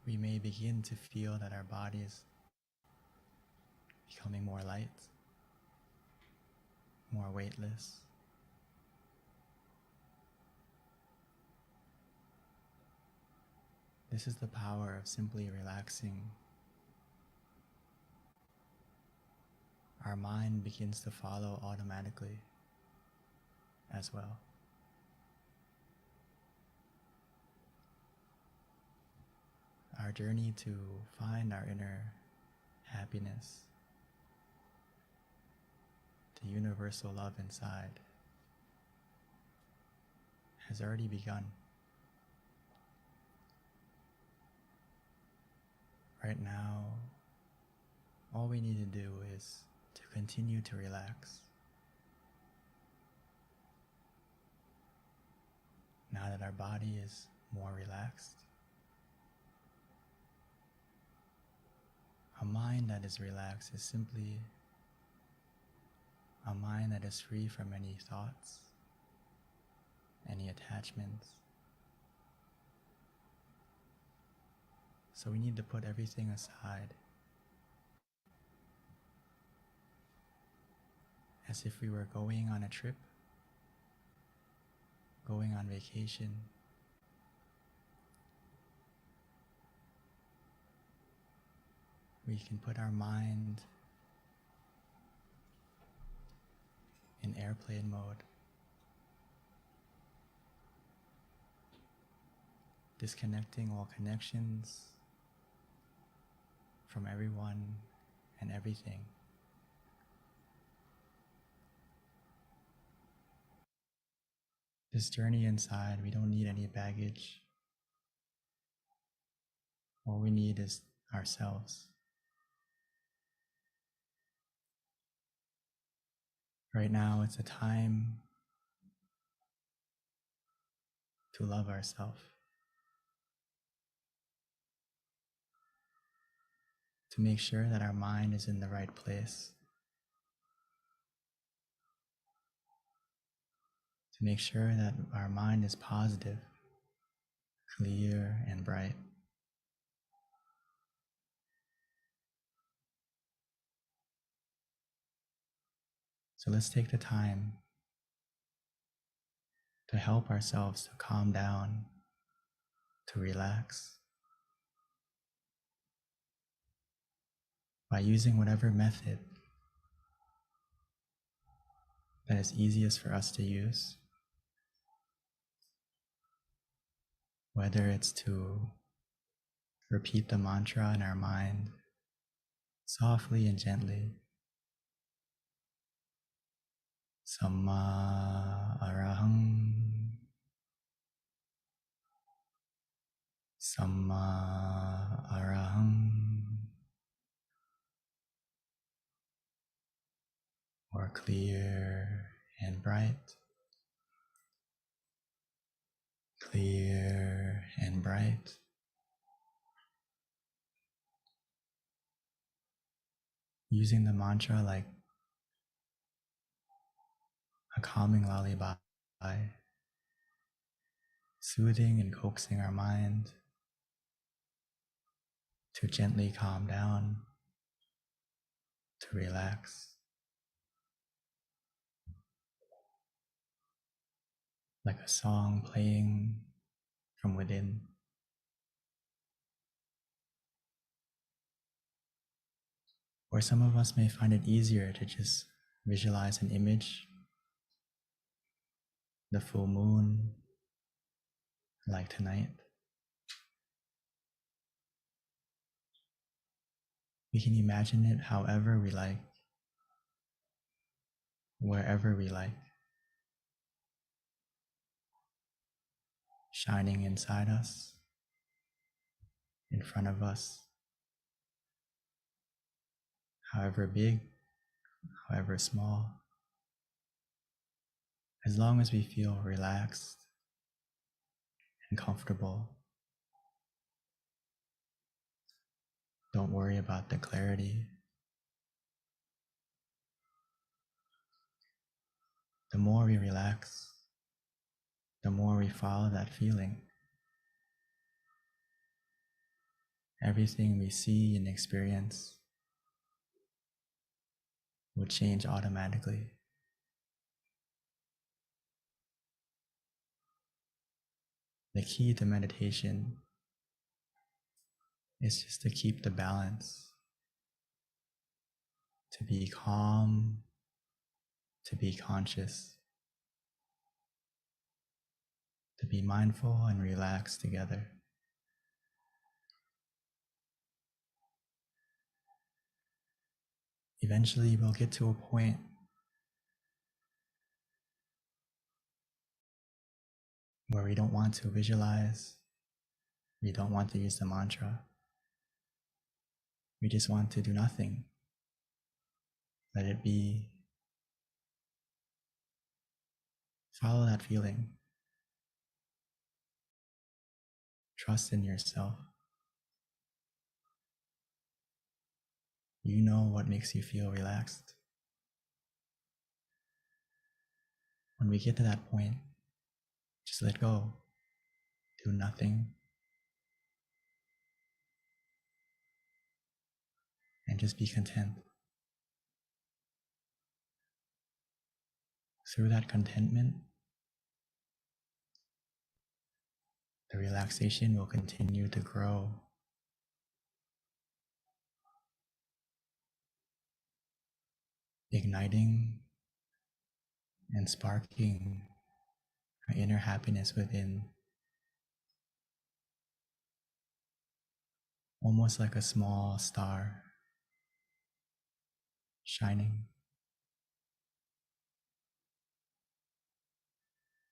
we may begin to feel that our body is becoming more light, more weightless. This is the power of simply relaxing. Our mind begins to follow automatically as well. Our journey to find our inner happiness the universal love inside has already begun. Right now, all we need to do is to continue to relax. Now that our body is more relaxed, a mind that is relaxed is simply a mind that is free from any thoughts, any attachments. So we need to put everything aside, as if we were going on a trip, going on vacation. We can put our mind in airplane mode, disconnecting all connections from everyone and everything. This journey inside, we don't need any baggage. All we need is ourselves. Right now, it's a time to love ourselves, to make sure that our mind is in the right place, to make sure that our mind is positive, clear, and bright. So let's take the time to help ourselves to calm down, to relax, by using whatever method that is easiest for us to use, whether it's to repeat the mantra in our mind softly and gently. Samma arahang, Samma arahang, or clear and bright, clear and bright. Using the mantra like a calming lullaby, soothing and coaxing our mind to gently calm down, to relax, like a song playing from within. Or some of us may find it easier to just visualize an image, the full moon, like tonight. We can imagine it however we like, wherever we like, shining inside us, in front of us, however big, however small, as long as we feel relaxed and comfortable. Don't worry about the clarity. The more we relax, the more we follow that feeling. Everything we see and experience will change automatically. The key to meditation is just to keep the balance, to be calm, to be conscious, to be mindful and relaxed together. Eventually, we'll get to a point where we don't want to visualize, we don't want to use the mantra. We just want to do nothing. Let it be. Follow that feeling. Trust in yourself. You know what makes you feel relaxed. When we get to that point, just let go. Do nothing. And just be content. Through that contentment, the relaxation will continue to grow. Igniting and sparking our inner happiness within, almost like a small star shining.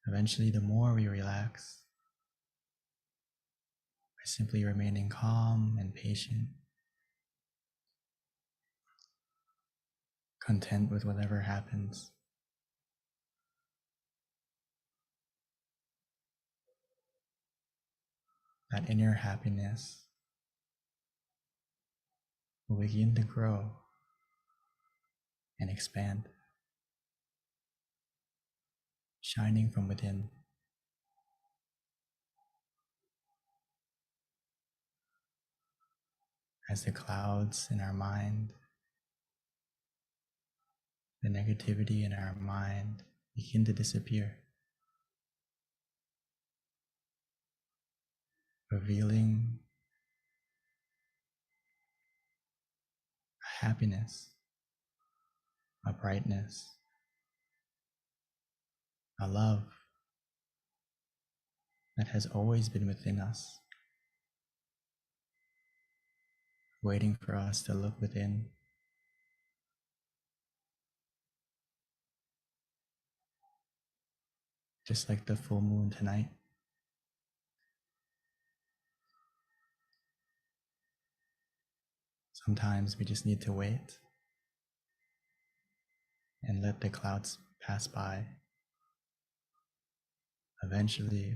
Eventually, the more we relax, by simply remaining calm and patient, content with whatever happens, that inner happiness will begin to grow and expand, shining from within. As the clouds in our mind, the negativity in our mind begin to disappear, revealing a happiness, a brightness, a love that has always been within us, waiting for us to look within. Just like the full moon tonight. Sometimes we just need to wait and let the clouds pass by. Eventually,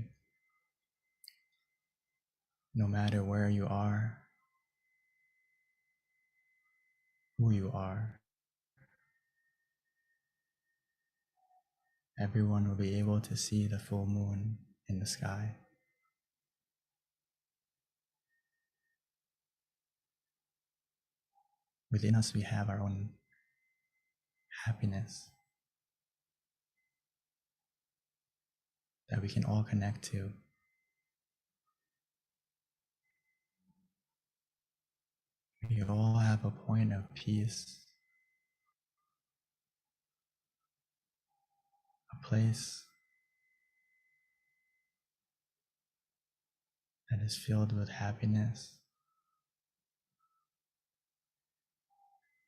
no matter where you are, who you are, everyone will be able to see the full moon in the sky. Within us, we have our own happiness that we can all connect to. We all have a point of peace, a place that is filled with happiness,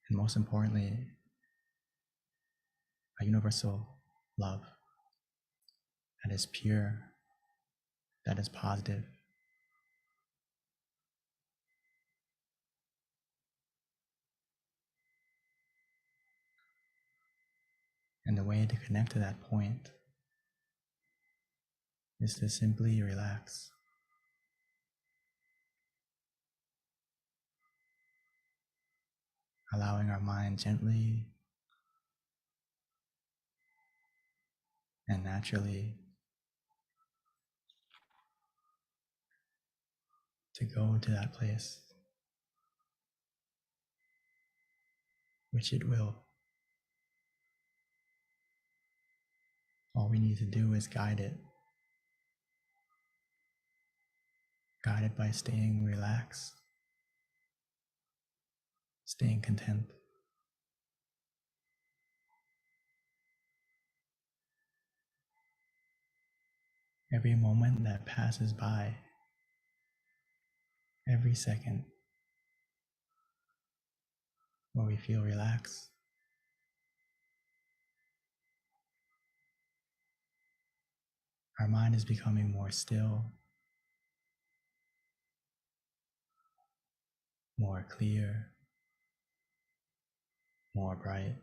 and most importantly, a universal love that is pure, that is positive. And the way to connect to that point is to simply relax. Allowing our mind gently and naturally to go to that place, which it will. All we need to do is guide it by staying relaxed, staying content. Every moment that passes by, every second where we feel relaxed, our mind is becoming more still, more clear, more bright,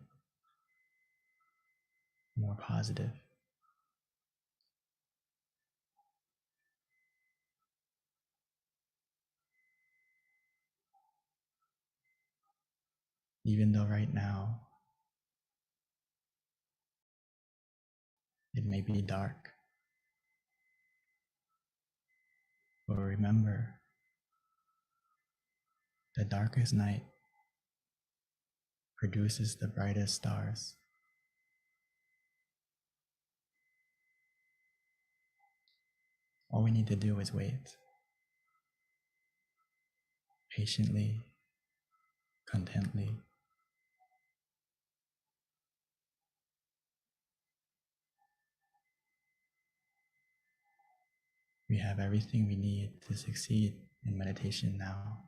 more positive. Even though right now it may be dark, but remember, the darkest night produces the brightest stars. All we need to do is wait, patiently, contently. We have everything we need to succeed in meditation now.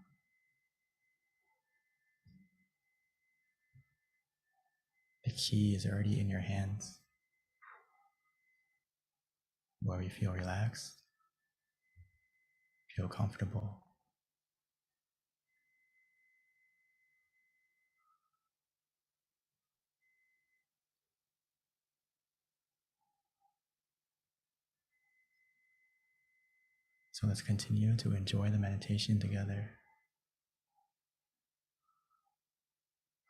The key is already in your hands, where you feel relaxed, feel comfortable. So let's continue to enjoy the meditation together,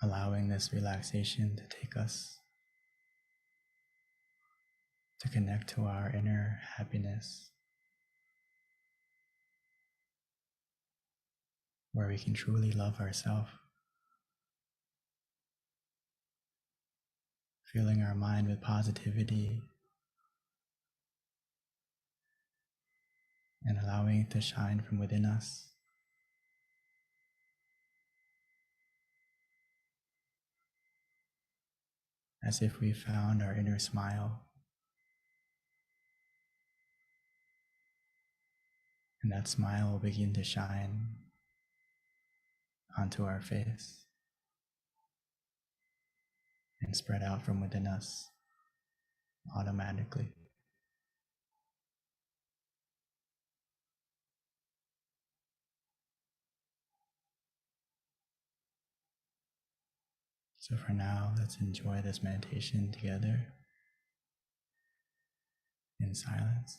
allowing this relaxation to take us to connect to our inner happiness, where we can truly love ourselves, filling our mind with positivity and allowing it to shine from within us. As if we found our inner smile, and that smile will begin to shine onto our face and spread out from within us automatically. So for now, let's enjoy this meditation together in silence.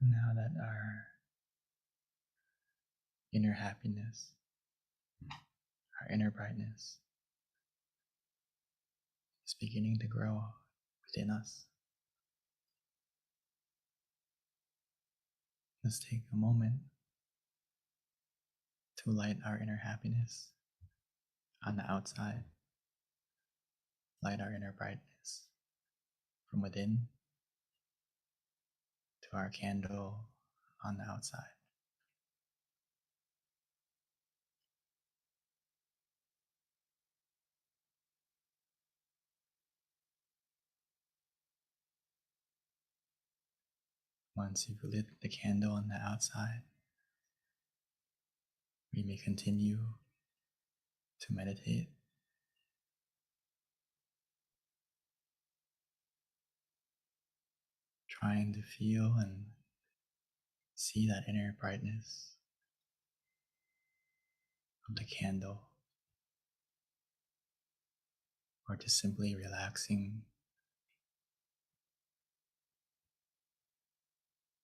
Now that our inner happiness, our inner brightness is beginning to grow within us, let's take a moment to light our inner happiness on the outside, light our inner brightness from within to our candle on the outside. Once you've lit the candle on the outside, we may continue to meditate, trying to feel and see that inner brightness of the candle, or just simply relaxing,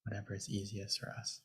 whatever is easiest for us.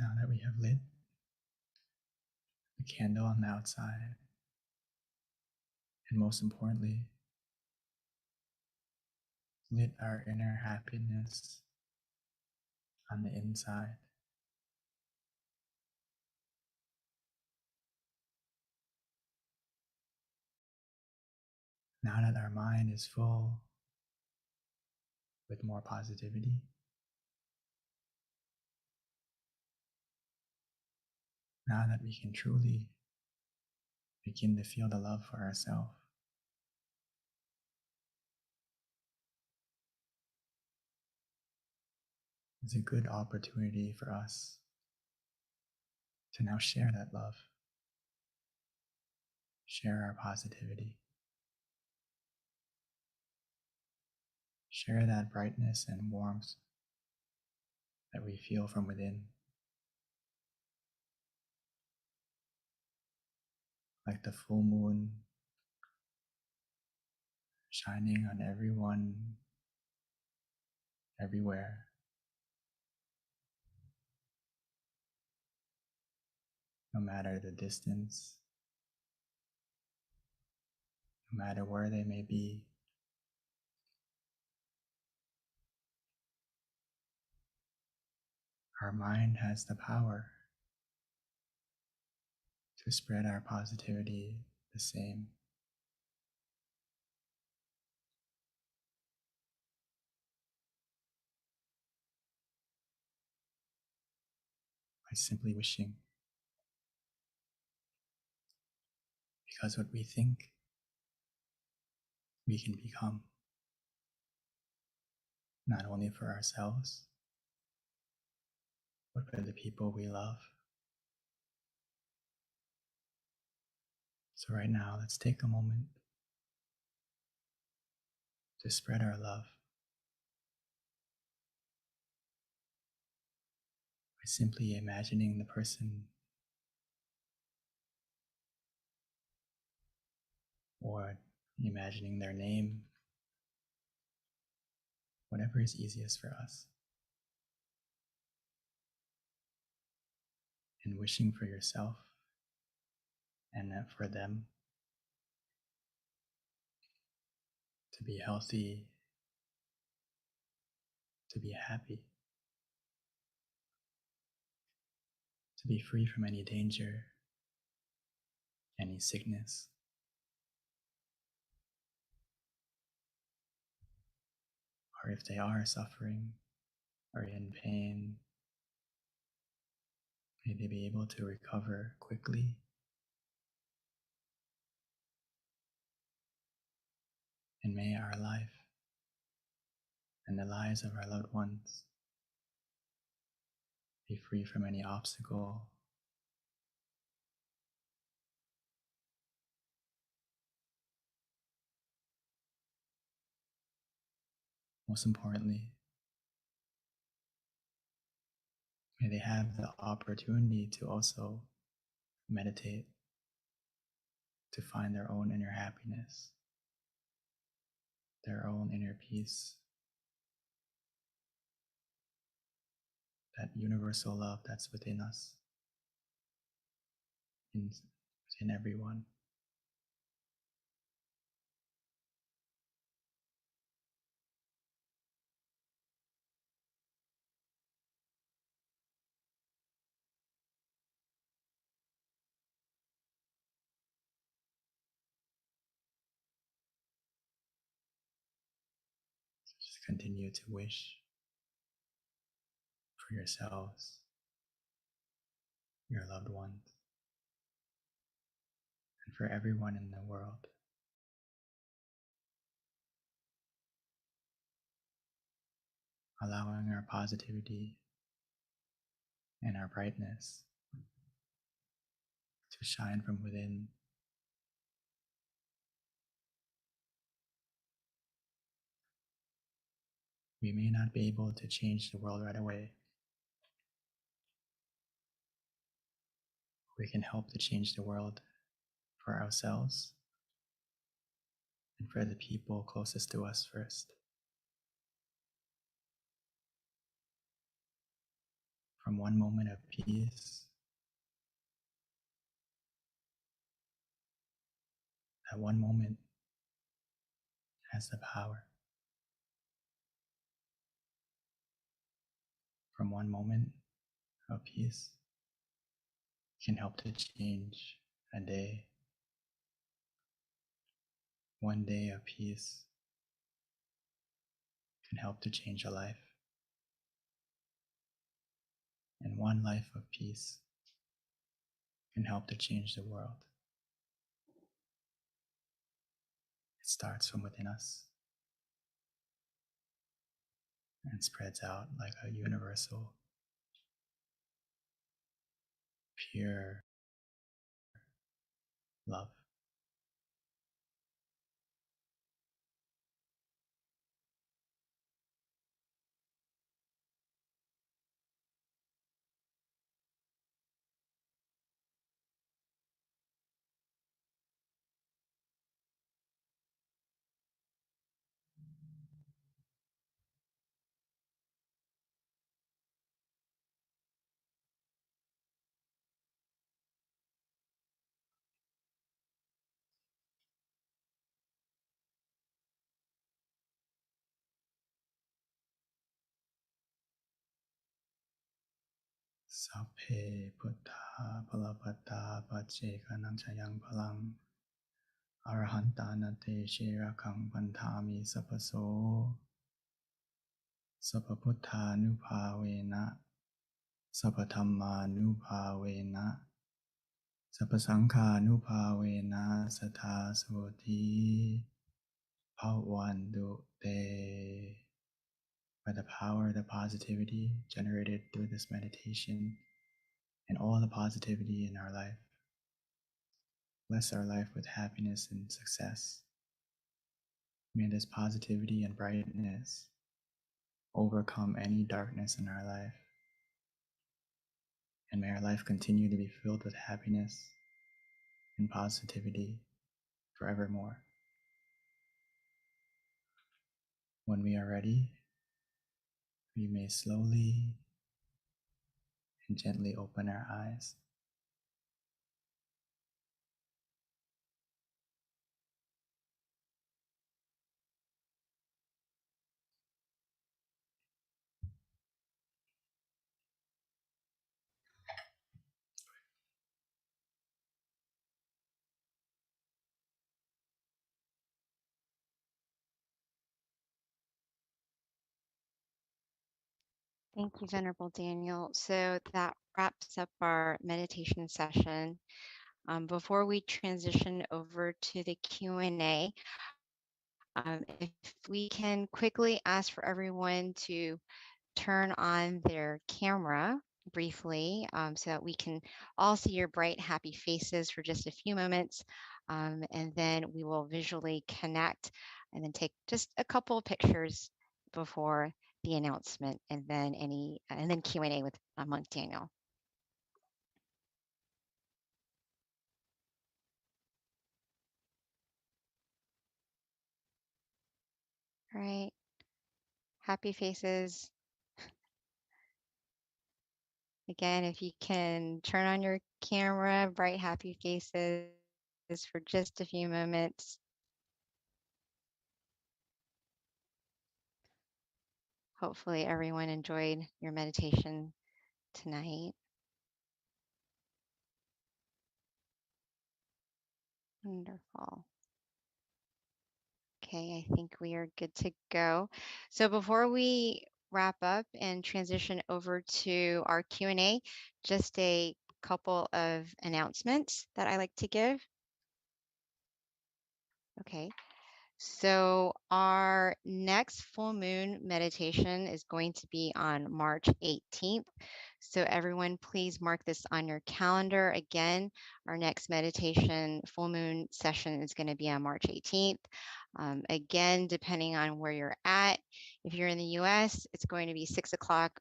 Now that we have lit the candle on the outside, and most importantly, lit our inner happiness on the inside, now that our mind is full with more positivity, now that we can truly begin to feel the love for ourselves, it's a good opportunity for us to now share that love, share our positivity, share that brightness and warmth that we feel from within, like the full moon shining on everyone, everywhere. No matter the distance, no matter where they may be, our mind has the power to spread our positivity the same. By simply wishing. Because what we think, we can become. Not only for ourselves, but for the people we love. So right now, let's take a moment to spread our love by simply imagining the person or imagining their name, whatever is easiest for us. And wishing for yourself and for them to be healthy, to be happy, to be free from any danger, any sickness, or if they are suffering or in pain, may they be able to recover quickly. And may our life and the lives of our loved ones be free from any obstacle, most importantly, may they have the opportunity to also meditate, to find their own inner happiness, their own inner peace, that universal love that's within us, within everyone. So just continue to wish for yourselves, your loved ones, and for everyone in the world. Allowing our positivity and our brightness to shine from within. We may not be able to change the world right away. We can help to change the world for ourselves and for the people closest to us first. from one moment of peace, that one moment has the power. From one moment of peace can help to change a day. One day of peace can help to change a life. And one life of peace can help to change the world. It starts from within us and spreads out like a universal, pure love. Sapphe Buddha Palapata Pachekanam Chayang Palang Arahantana Te Shirakang Pantami Sapaso Sapaputtha Nupavena Sapathamma Nupavena Sapasangha Nupavena Satha Soti Bhavantu Te. By the power of the positivity generated through this meditation and all the positivity in our life, bless our life with happiness and success. May this positivity and brightness overcome any darkness in our life. And may our life continue to be filled with happiness and positivity forevermore. When we are ready, we may slowly and gently open our eyes. Thank you, Venerable Daniel. So that wraps up our meditation session. Before we transition over to the Q&A, if we can quickly ask for everyone to turn on their camera briefly so that we can all see your bright, happy faces for just a few moments. And then we will visually connect and then take just a couple of pictures before the announcement and then Q&A with Monk Daniel. All right. Happy faces. Again, if you can turn on your camera, bright, happy faces for just a few moments. Hopefully everyone enjoyed your meditation tonight. Wonderful. Okay, I think we are good to go. So before we wrap up and transition over to our Q&A, just a couple of announcements that I like to give. Okay, so our next full moon meditation is going to be on March 18th. So everyone, please mark this on your calendar. Again, our next meditation full moon session is going to be on March 18th. Again, depending on where you're at, if you're in the US, it's going to be 6 o'clock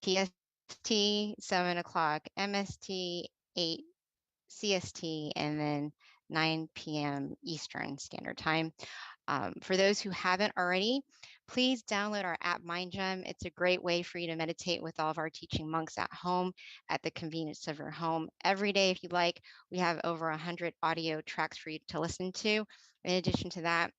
PST, 7 o'clock MST, 8 CST, and then 9 p.m. Eastern Standard Time. For those who haven't already, please download our app MindGem. It's a great way for you to meditate with all of our teaching monks at home at the convenience of your home every day if you'd like. We have over 100 audio tracks for you to listen to. In addition to that,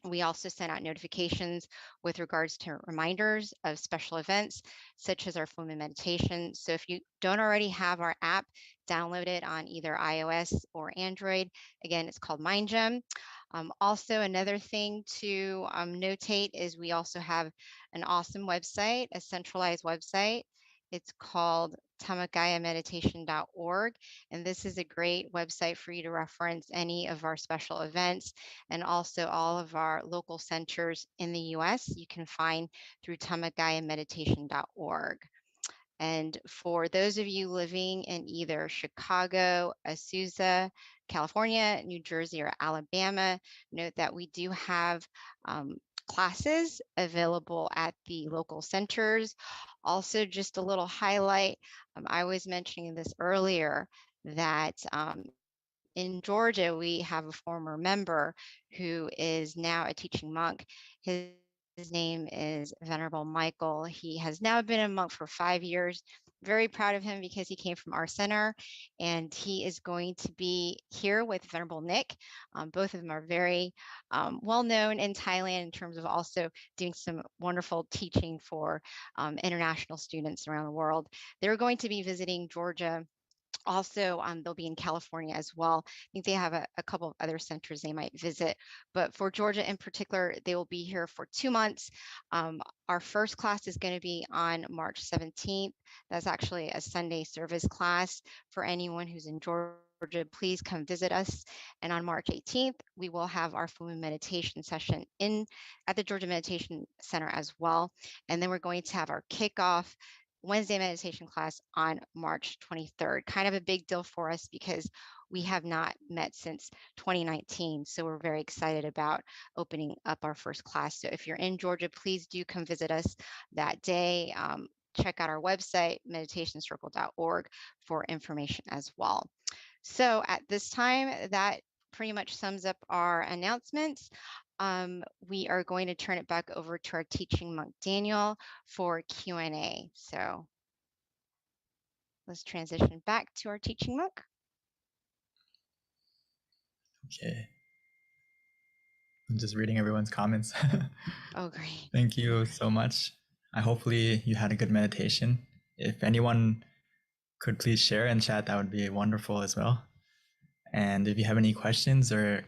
we also send out notifications with regards to reminders of special events, such as our full moon meditation. So if you don't already have our app, download it on either iOS or Android. Again, it's called MindGem. Also, another thing to notate is we also have an awesome website, a centralized website. It's called tamagayameditation.org, and this is a great website for you to reference any of our special events and also all of our local centers in the US you can find through tamagayameditation.org. And for those of you living in either Chicago, Azusa, California, New Jersey, or Alabama, note that we do have classes available at the local centers. Also, just a little highlight, I was mentioning this earlier, that in Georgia, we have a former member who is now a teaching monk. His name is Venerable Michael. He has now been a monk for 5 years. Very proud of him because he came from our center, and he is going to be here with Venerable Nick. Both of them are very well known in Thailand in terms of also doing some wonderful teaching for international students around the world. They're going to be visiting Georgia. Also, they'll be in California as well. I think they have a couple of other centers they might visit, but for Georgia in particular, they will be here for 2 months. Our first class is going to be on March 17th. That's actually a Sunday service class for anyone who's in Georgia. Please come visit us. And on March 18th, we will have our full moon meditation session at the Georgia Meditation Center as well. And then we're going to have our kickoff Wednesday meditation class on March 23rd. Kind of a big deal for us because we have not met since 2019. So we're very excited about opening up our first class. So if you're in Georgia, please do come visit us that day. Check out our website, meditationscircle.org, for information as well. So at this time, that pretty much sums up our announcements. We are going to turn it back over to our teaching monk, Daniel, for Q&A. So let's transition back to our teaching monk. Okay. I'm just reading everyone's comments. Oh, great. Thank you so much. Hopefully you had a good meditation. If anyone could please share in chat, that would be wonderful as well. And if you have any questions, or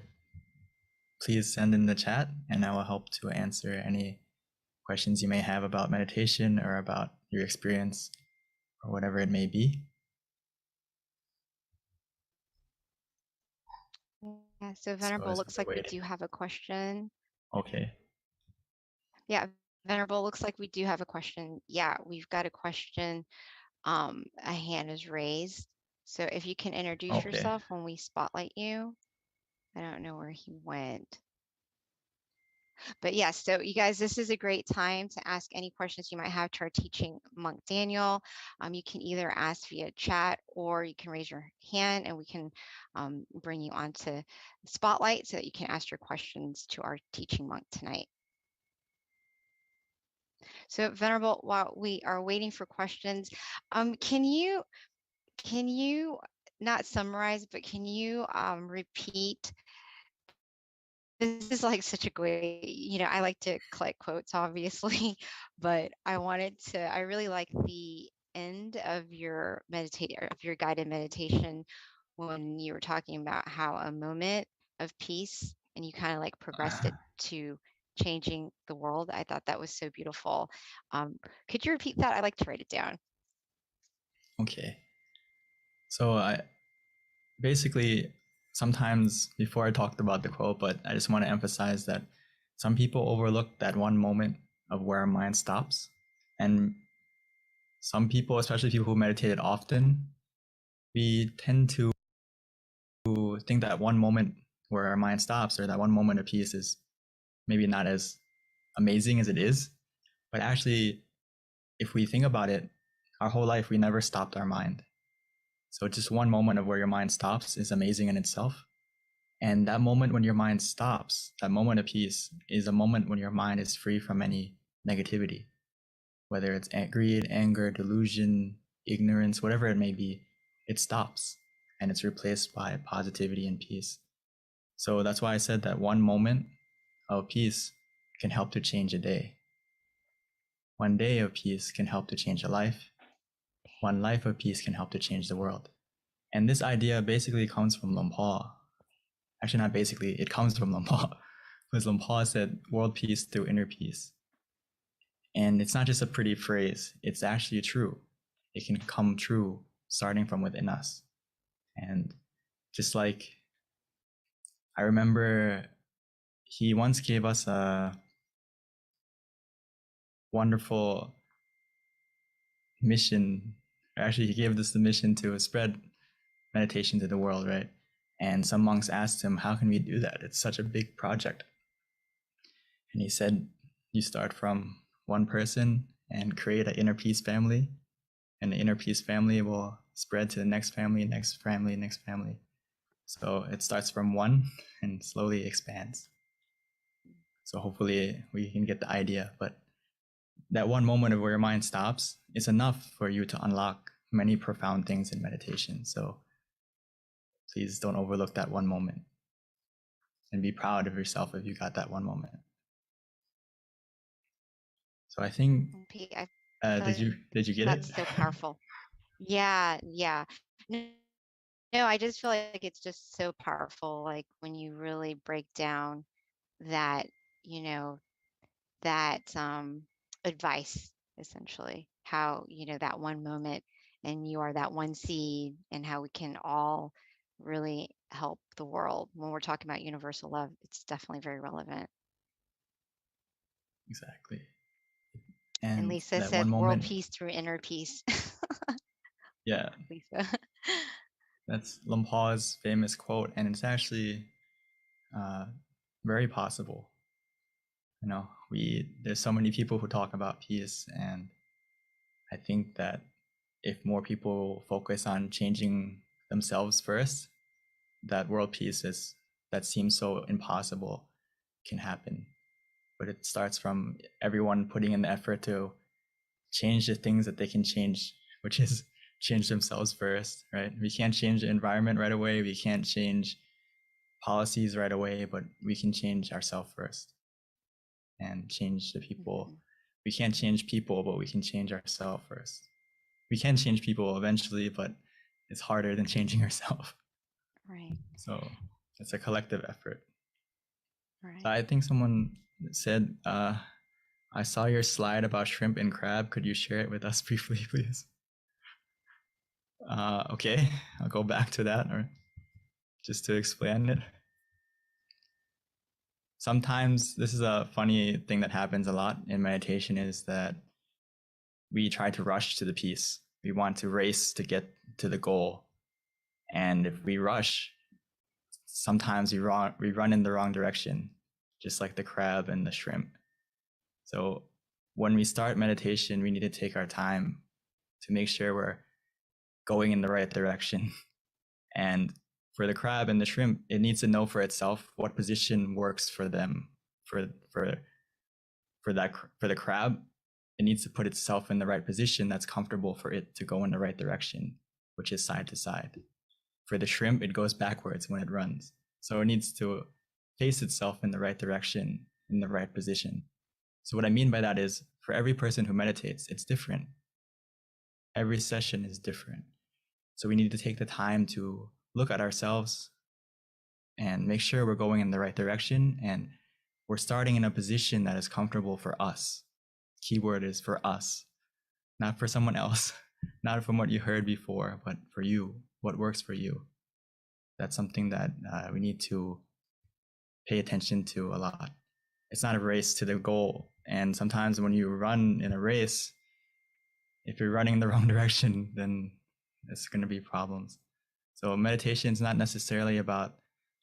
please send in the chat and I will help to answer any questions you may have about meditation or about your experience or whatever it may be. Yeah, so Venerable, as looks we're like we waiting. do have a question. Okay. Yeah, Venerable, looks like we do have a question. Yeah, we've got a question. A hand is raised. So if you can introduce Okay. yourself when we spotlight you. I don't know where he went. But yes, so you guys, this is a great time to ask any questions you might have to our teaching monk, Daniel. You can either ask via chat or you can raise your hand and we can bring you onto the spotlight so that you can ask your questions to our teaching monk tonight. So Venerable, while we are waiting for questions, can you not summarize, but can you repeat? This is like such a great, I like to collect quotes, obviously, but I really like the end of your guided meditation when you were talking about how a moment of peace and you kind of like progressed it to changing the world. I thought that was so beautiful. Could you repeat that? I'd like to write it down. Okay. So basically, sometimes before I talked about the quote, but I just want to emphasize that some people overlook that one moment of where our mind stops. And some people, especially people who meditated often, we tend to think that one moment where our mind stops or that one moment of peace is maybe not as amazing as it is. But actually, if we think about it, our whole life, we never stopped our mind. So just one moment of where your mind stops is amazing in itself. And that moment when your mind stops, that moment of peace, is a moment when your mind is free from any negativity, whether it's greed, anger, delusion, ignorance, whatever it may be. It stops and it's replaced by positivity and peace. So that's why I said that one moment of peace can help to change a day. One day of peace can help to change a life. One life of peace can help to change the world. And this idea basically comes from Lumpur. Actually, not basically, it comes from Lumpur. Because Lumpur said world peace through inner peace. And it's not just a pretty phrase, it's actually true. It can come true starting from within us. And just like, I remember he once gave us a wonderful mission. Actually, he gave us the mission to spread meditation to the world, right? And some monks asked him, how can we do that? It's such a big project. And he said, you start from one person and create an inner peace family, and the inner peace family will spread to the next family, next family, next family. So it starts from one and slowly expands. So hopefully we can get the idea, but that one moment of where your mind stops is enough for you to unlock many profound things in meditation. So please don't overlook that one moment and be proud of yourself if you got that one moment. So I think, Pete, I did you get that's it? so powerful. Yeah. No, I just feel like it's just so powerful. Like when you really break down that, that advice, essentially, how, that one moment and you are that one seed, and how we can all really help the world. When we're talking about universal love, it's definitely very relevant. Exactly. And And Lisa that said one world moment, peace through inner peace. yeah, Lisa. that's Lumpur's famous quote, and it's actually very possible. There's so many people who talk about peace, and I think that if more people focus on changing themselves first, that world peace that seems so impossible can happen. But it starts from everyone putting in the effort to change the things that they can change, which is change themselves first, right? We can't change the environment right away. We can't change policies right away, but we can change ourselves first and change the people. Mm-hmm. We can't change people, but we can change ourselves first. We can change people eventually, but it's harder than changing ourselves. Right. So it's a collective effort. Right. I think someone said, I saw your slide about shrimp and crab. Could you share it with us briefly, please? Okay, I'll go back to that, or just to explain it. Sometimes this is a funny thing that happens a lot in meditation, is that we try to rush to the peace. We want to race to get to the goal. And if we rush, sometimes we run in the wrong direction, just like the crab and the shrimp. So when we start meditation, we need to take our time to make sure we're going in the right direction. And for the crab and the shrimp, it needs to know for itself what position works for them. For the crab, it needs to put itself in the right position that's comfortable for it to go in the right direction, which is side to side. For the shrimp, it goes backwards when it runs. So it needs to face itself in the right direction, in the right position. So what I mean by that is, for every person who meditates, it's different. Every session is different. So we need to take the time to look at ourselves and make sure we're going in the right direction, and we're starting in a position that is comfortable for us. Keyword is for us, not for someone else, not from what you heard before, but for you, what works for you. That's something that we need to pay attention to a lot. It's not a race to the goal. And sometimes when you run in a race, if you're running in the wrong direction, then there's going to be problems. So meditation is not necessarily about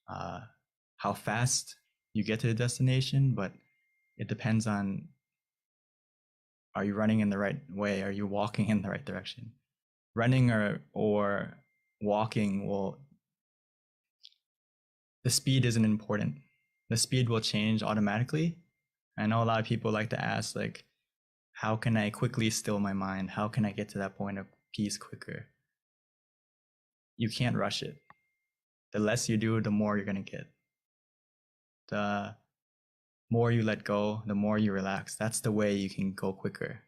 how fast you get to the destination, but it depends on, are you running in the right way? Are you walking in the right direction? Running or walking will the speed isn't important. The speed will change automatically. I know a lot of people like to ask, like, how can I quickly still my mind? How can I get to that point of peace quicker? You can't rush it. The less you do, the more you're going to get. The more you let go, the more you relax. That's the way you can go quicker.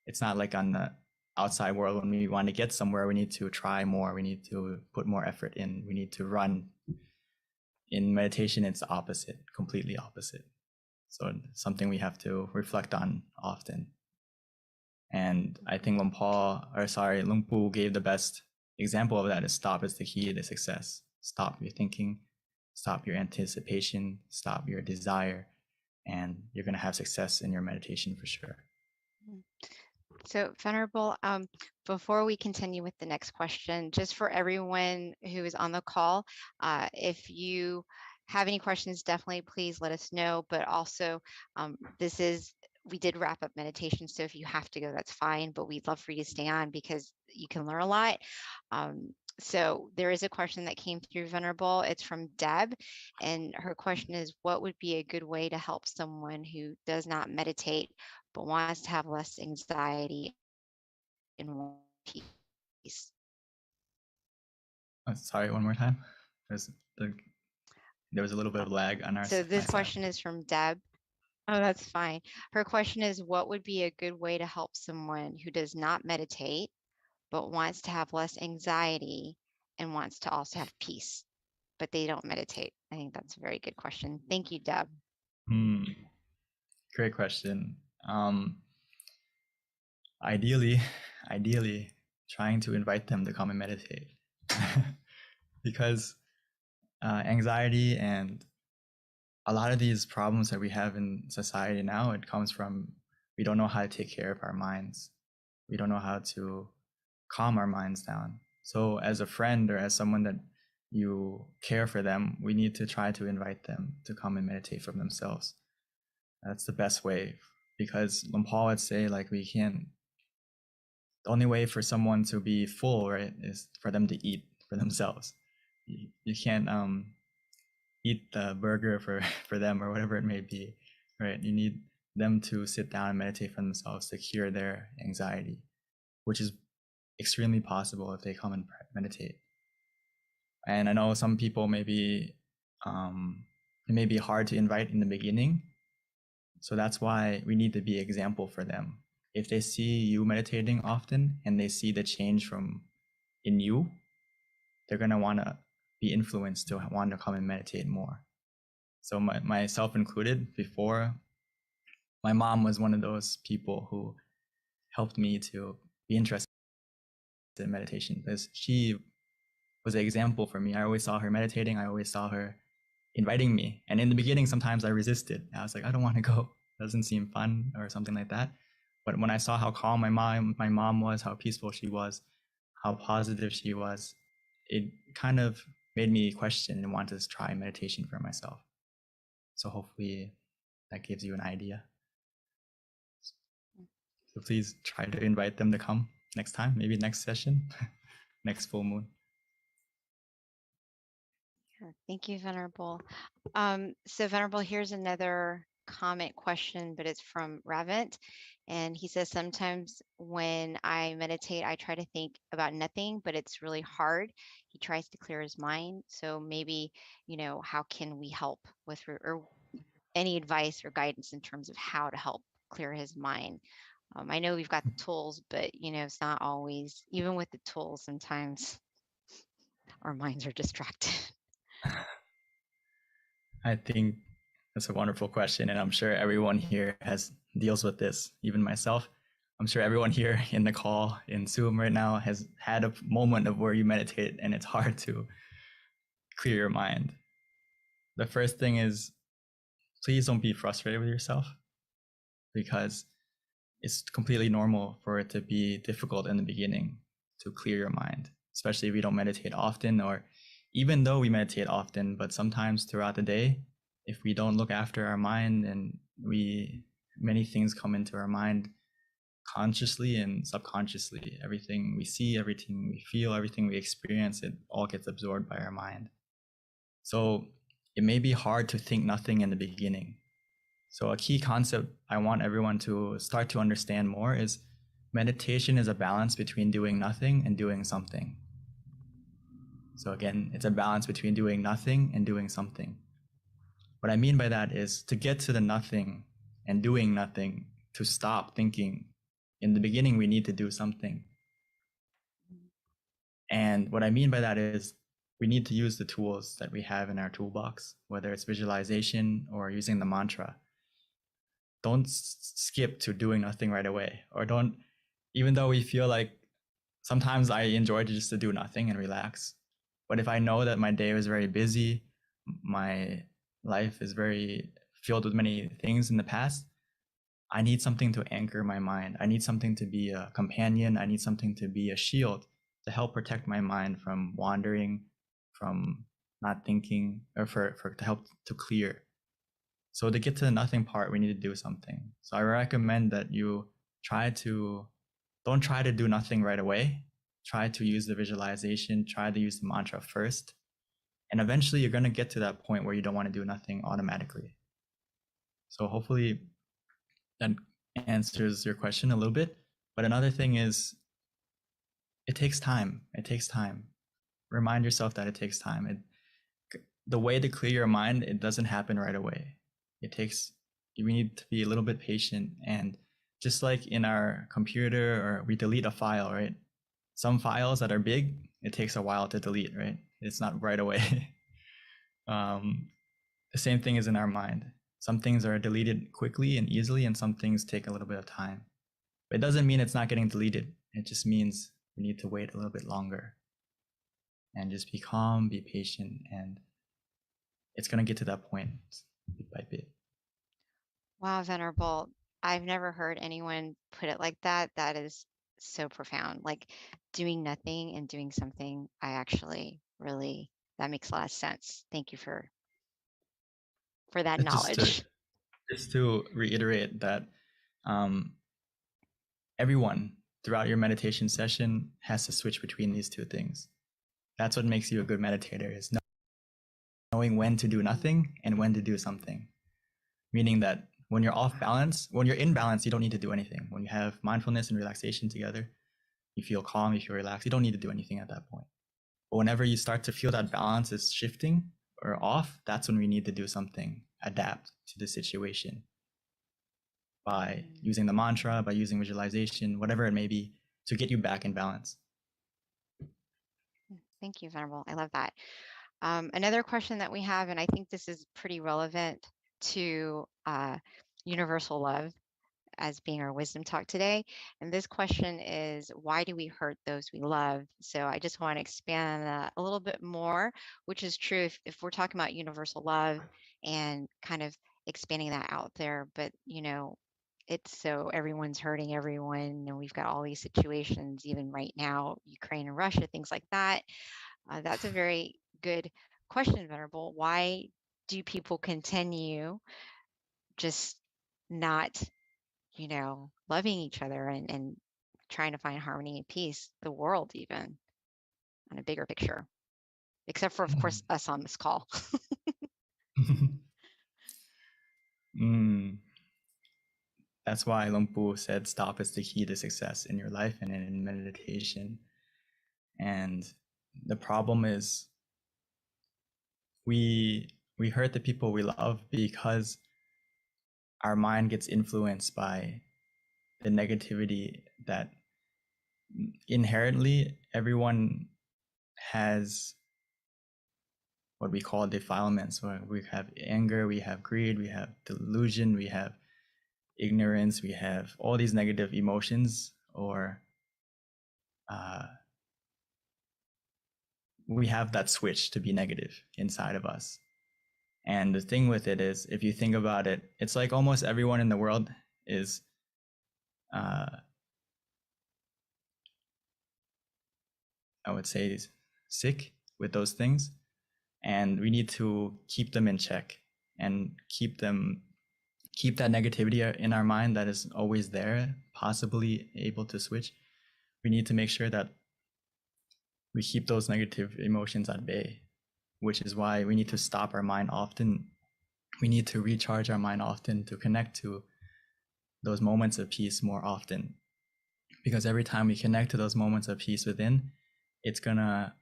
It's not like on the outside world when we want to get somewhere, we need to try more. We need to put more effort in. We need to run. In meditation, it's the opposite, completely opposite. So it's something we have to reflect on often. And I think Luang Pu gave the best example of that is stop is the key to success. Stop your thinking, stop your anticipation, stop your desire, and you're going to have success in your meditation for sure. So, Venerable, before we continue with the next question, just for everyone who is on the call, if you have any questions, definitely please let us know. But also, we did wrap up meditation, so if you have to go, that's fine. But we'd love for you to stay on because you can learn a lot. So there is a question that came through, Venerable. It's from Deb, and her question is, what would be a good way to help someone who does not meditate but wants to have less anxiety and more peace? Sorry, one more time. There was a little bit of lag on our So this my question is from Deb. Oh, that's fine. Her question is, what would be a good way to help someone who does not meditate but wants to have less anxiety and wants to also have peace, but they don't meditate? I think that's a very good question. Thank you, Deb. Great question. Ideally, trying to invite them to come and meditate. Because anxiety and a lot of these problems that we have in society now, it comes from we don't know how to take care of our minds. We don't know how to calm our minds down. So as a friend or as someone that you care for them, we need to try to invite them to come and meditate for themselves. That's the best way, because Luang Por would say, like, the only way for someone to be full, right, is for them to eat for themselves. You can't eat the burger for them or whatever it may be, right? You need them to sit down and meditate for themselves to cure their anxiety, which is extremely possible if they come and meditate. And I know some people maybe it may be hard to invite in the beginning. So that's why we need to be example for them. If they see you meditating often and they see the change in you, they're going to want to be influenced to want to come and meditate more. So myself included, before, my mom was one of those people who helped me to be interested in meditation, because she was an example for me. I always saw her meditating. I always saw her inviting me. And in the beginning, sometimes I resisted. I was like, I don't want to go. It doesn't seem fun or something like that. But when I saw how calm my mom was, how peaceful she was, how positive she was, it kind of made me question and want to try meditation for myself. So hopefully that gives you an idea. So please try to invite them to come next time, maybe next session, next full moon. Thank you, Venerable. So Venerable, here's another comment question, but it's from Ravint. And he says, sometimes when I meditate, I try to think about nothing, but it's really hard. He tries to clear his mind. So maybe, how can we help with, or any advice or guidance in terms of how to help clear his mind? I know we've got the tools, but it's not always, even with the tools, sometimes our minds are distracted. I think that's a wonderful question, and I'm sure everyone here deals with this, even myself. I'm sure everyone here in the call in Zoom right now has had a moment of where you meditate and it's hard to clear your mind. The first thing is, please don't be frustrated with yourself, because it's completely normal for it to be difficult in the beginning to clear your mind, especially if we don't meditate often, or even though we meditate often, but sometimes throughout the day, if we don't look after our mind, and many things come into our mind consciously and subconsciously. Everything we see, everything we feel, everything we experience, it all gets absorbed by our mind. So it may be hard to think nothing in the beginning. So a key concept I want everyone to start to understand more is meditation is a balance between doing nothing and doing something. So again, it's a balance between doing nothing and doing something. What I mean by that is to get to the nothing and doing nothing, to stop thinking, in the beginning, we need to do something. And what I mean by that is we need to use the tools that we have in our toolbox, whether it's visualization or using the mantra. Don't skip to doing nothing right away, or don't, even though we feel like sometimes I enjoy just to do nothing and relax. But if I know that my day is very busy, my life is very filled with many things in the past, I need something to anchor my mind. I need something to be a companion. I need something to be a shield to help protect my mind from wandering, from not thinking, or for to help to clear. So to get to the nothing part, we need to do something. So I recommend that you don't try to do nothing right away. Try to use the visualization, try to use the mantra first. And eventually you're going to get to that point where you don't want to do nothing automatically. So hopefully that answers your question a little bit. But another thing is, it takes time. It takes time. Remind yourself that it takes time. The way to clear your mind, it doesn't happen right away. We need to be a little bit patient. And just like in our computer, or we delete a file, right? Some files that are big, it takes a while to delete, right? It's not right away. The same thing is in our mind. Some things are deleted quickly and easily, and some things take a little bit of time. But it doesn't mean it's not getting deleted. It just means we need to wait a little bit longer and just be calm, be patient, and it's going to get to that point bit by bit. Wow, Venerable. I've never heard anyone put it like that. That is so profound. Like doing nothing and doing something. I actually really, that makes a lot of sense. Thank you for that knowledge. Just to reiterate that everyone throughout your meditation session has to switch between these two things. That's what makes you a good meditator, is knowing when to do nothing and when to do something. Meaning that when you're off balance, when you're in balance, you don't need to do anything. When you have mindfulness and relaxation together, you feel calm, you feel relaxed, you don't need to do anything at that point. But whenever you start to feel that balance is shifting or off, that's when we need to do something, adapt to the situation by using the mantra, by using visualization, whatever it may be, to get you back in balance. Thank you, Venerable. I love that. Another question that we have, and I think this is pretty relevant to universal love as being our wisdom talk today. And this question is, why do we hurt those we love? So I just want to expand on that a little bit more, which is true if we're talking about universal love and kind of expanding that out there. But, it's so everyone's hurting everyone, and we've got all these situations, even right now, Ukraine and Russia, things like that. That's a very good question, Venerable. Why do people continue just not, loving each other and trying to find harmony and peace, the world even, on a bigger picture, except for, of course, us on this call? That's why Luang Pu said stop is the key to success in your life and in meditation. And the problem is we hurt the people we love because our mind gets influenced by the negativity that inherently everyone has what we call defilements, where we have anger, we have greed, we have delusion, we have ignorance, we have all these negative emotions, or we have that switch to be negative inside of us. And the thing with it is, if you think about it, it's like almost everyone in the world is I would say sick with those things, and we need to keep them in check and keep that negativity in our mind that is always there, possibly able to switch. We need to make sure that we keep those negative emotions at bay. which is why we need to stop our mind often. We need to recharge our mind often to connect to those moments of peace more often. Because every time we connect to those moments of peace within, it's gonna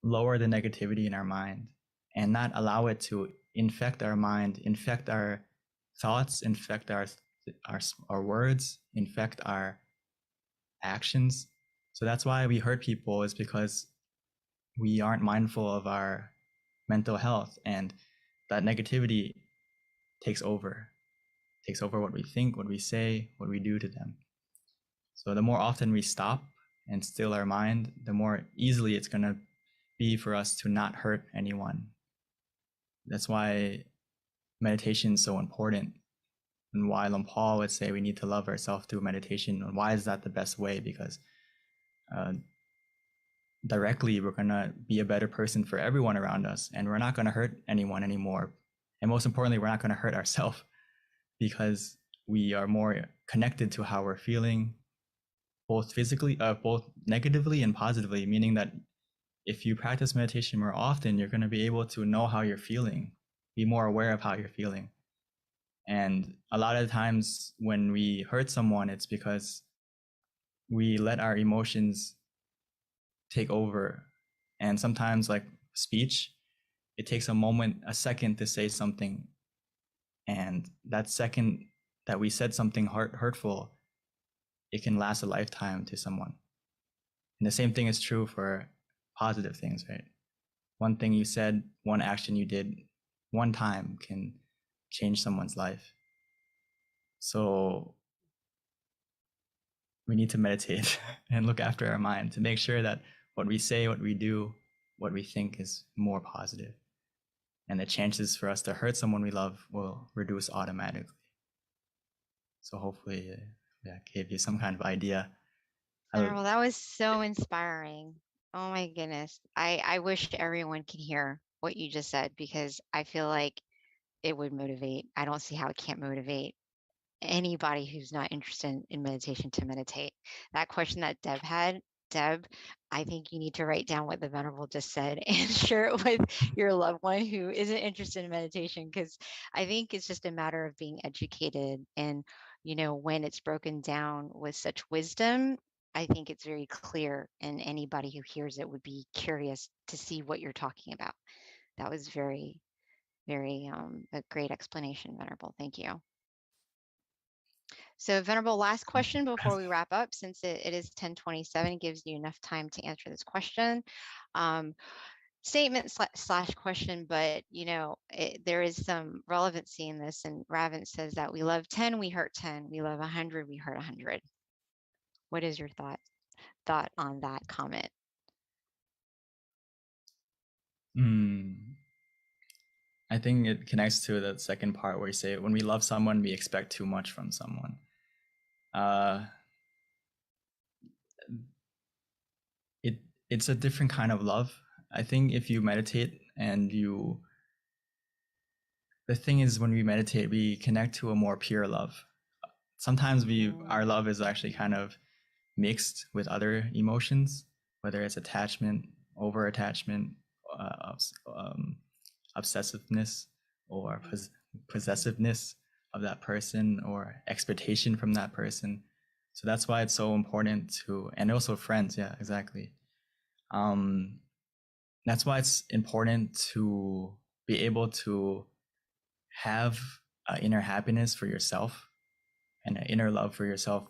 lower the negativity in our mind and not allow it to infect our mind, infect our thoughts, infect our words, infect our actions. So that's why we hurt people, is because we aren't mindful of our mental health, and that negativity takes over what we think, what we say, what we do to them. So the more often we stop and still our mind, the more easily it's going to be for us to not hurt anyone. That's why meditation is so important, and why Long Paul would say we need to love ourselves through meditation. And why is that the best way? Because directly we're going to be a better person for everyone around us, and we're not going to hurt anyone anymore. And most importantly, we're not going to hurt ourselves, because we are more connected to how we're feeling, both physically, both negatively and positively, meaning that if you practice meditation more often, you're going to be able to know how you're feeling, be more aware of how you're feeling. And a lot of times when we hurt someone, it's because we let our emotions take over. And sometimes, like speech, it takes a second to say something. And that second that we said something hurtful, it can last a lifetime to someone. And the same thing is true for positive things, right? One thing you said, one action you did one time can change someone's life. So we need to meditate and look after our mind to make sure that what we say, what we do, what we think is more positive. And the chances for us to hurt someone we love will reduce automatically. So hopefully that gave you some kind of idea. Well, that was so inspiring. Oh my goodness. I wish everyone could hear what you just said, because I feel like it would motivate. I don't see how it can't motivate anybody who's not interested in meditation to meditate. That question that Deb had, Deb, I think you need to write down what the Venerable just said and share it with your loved one who isn't interested in meditation, because I think it's just a matter of being educated. And, you know, when it's broken down with such wisdom, I think it's very clear, and anybody who hears it would be curious to see what you're talking about. That was very, very a great explanation, Venerable. Thank you. So Venerable, last question before we wrap up, since it is 10:27, gives you enough time to answer this question. Statement slash question, but you know, there is some relevancy in this. And Ravin says that we love 10, we hurt 10. We love 100, we hurt 100. What is your thought on that comment? I think it connects to the second part where you say, when we love someone, we expect too much from someone. It's a different kind of love. I think if you meditate and the thing is, when we meditate, we connect to a more pure love. Sometimes our love is actually kind of mixed with other emotions, whether it's attachment, over attachment, obsessiveness, or possessiveness of that person, or expectation from that person. So that's why it's so important to, and also friends. Yeah, exactly. That's why it's important to be able to have an inner happiness for yourself and an inner love for yourself,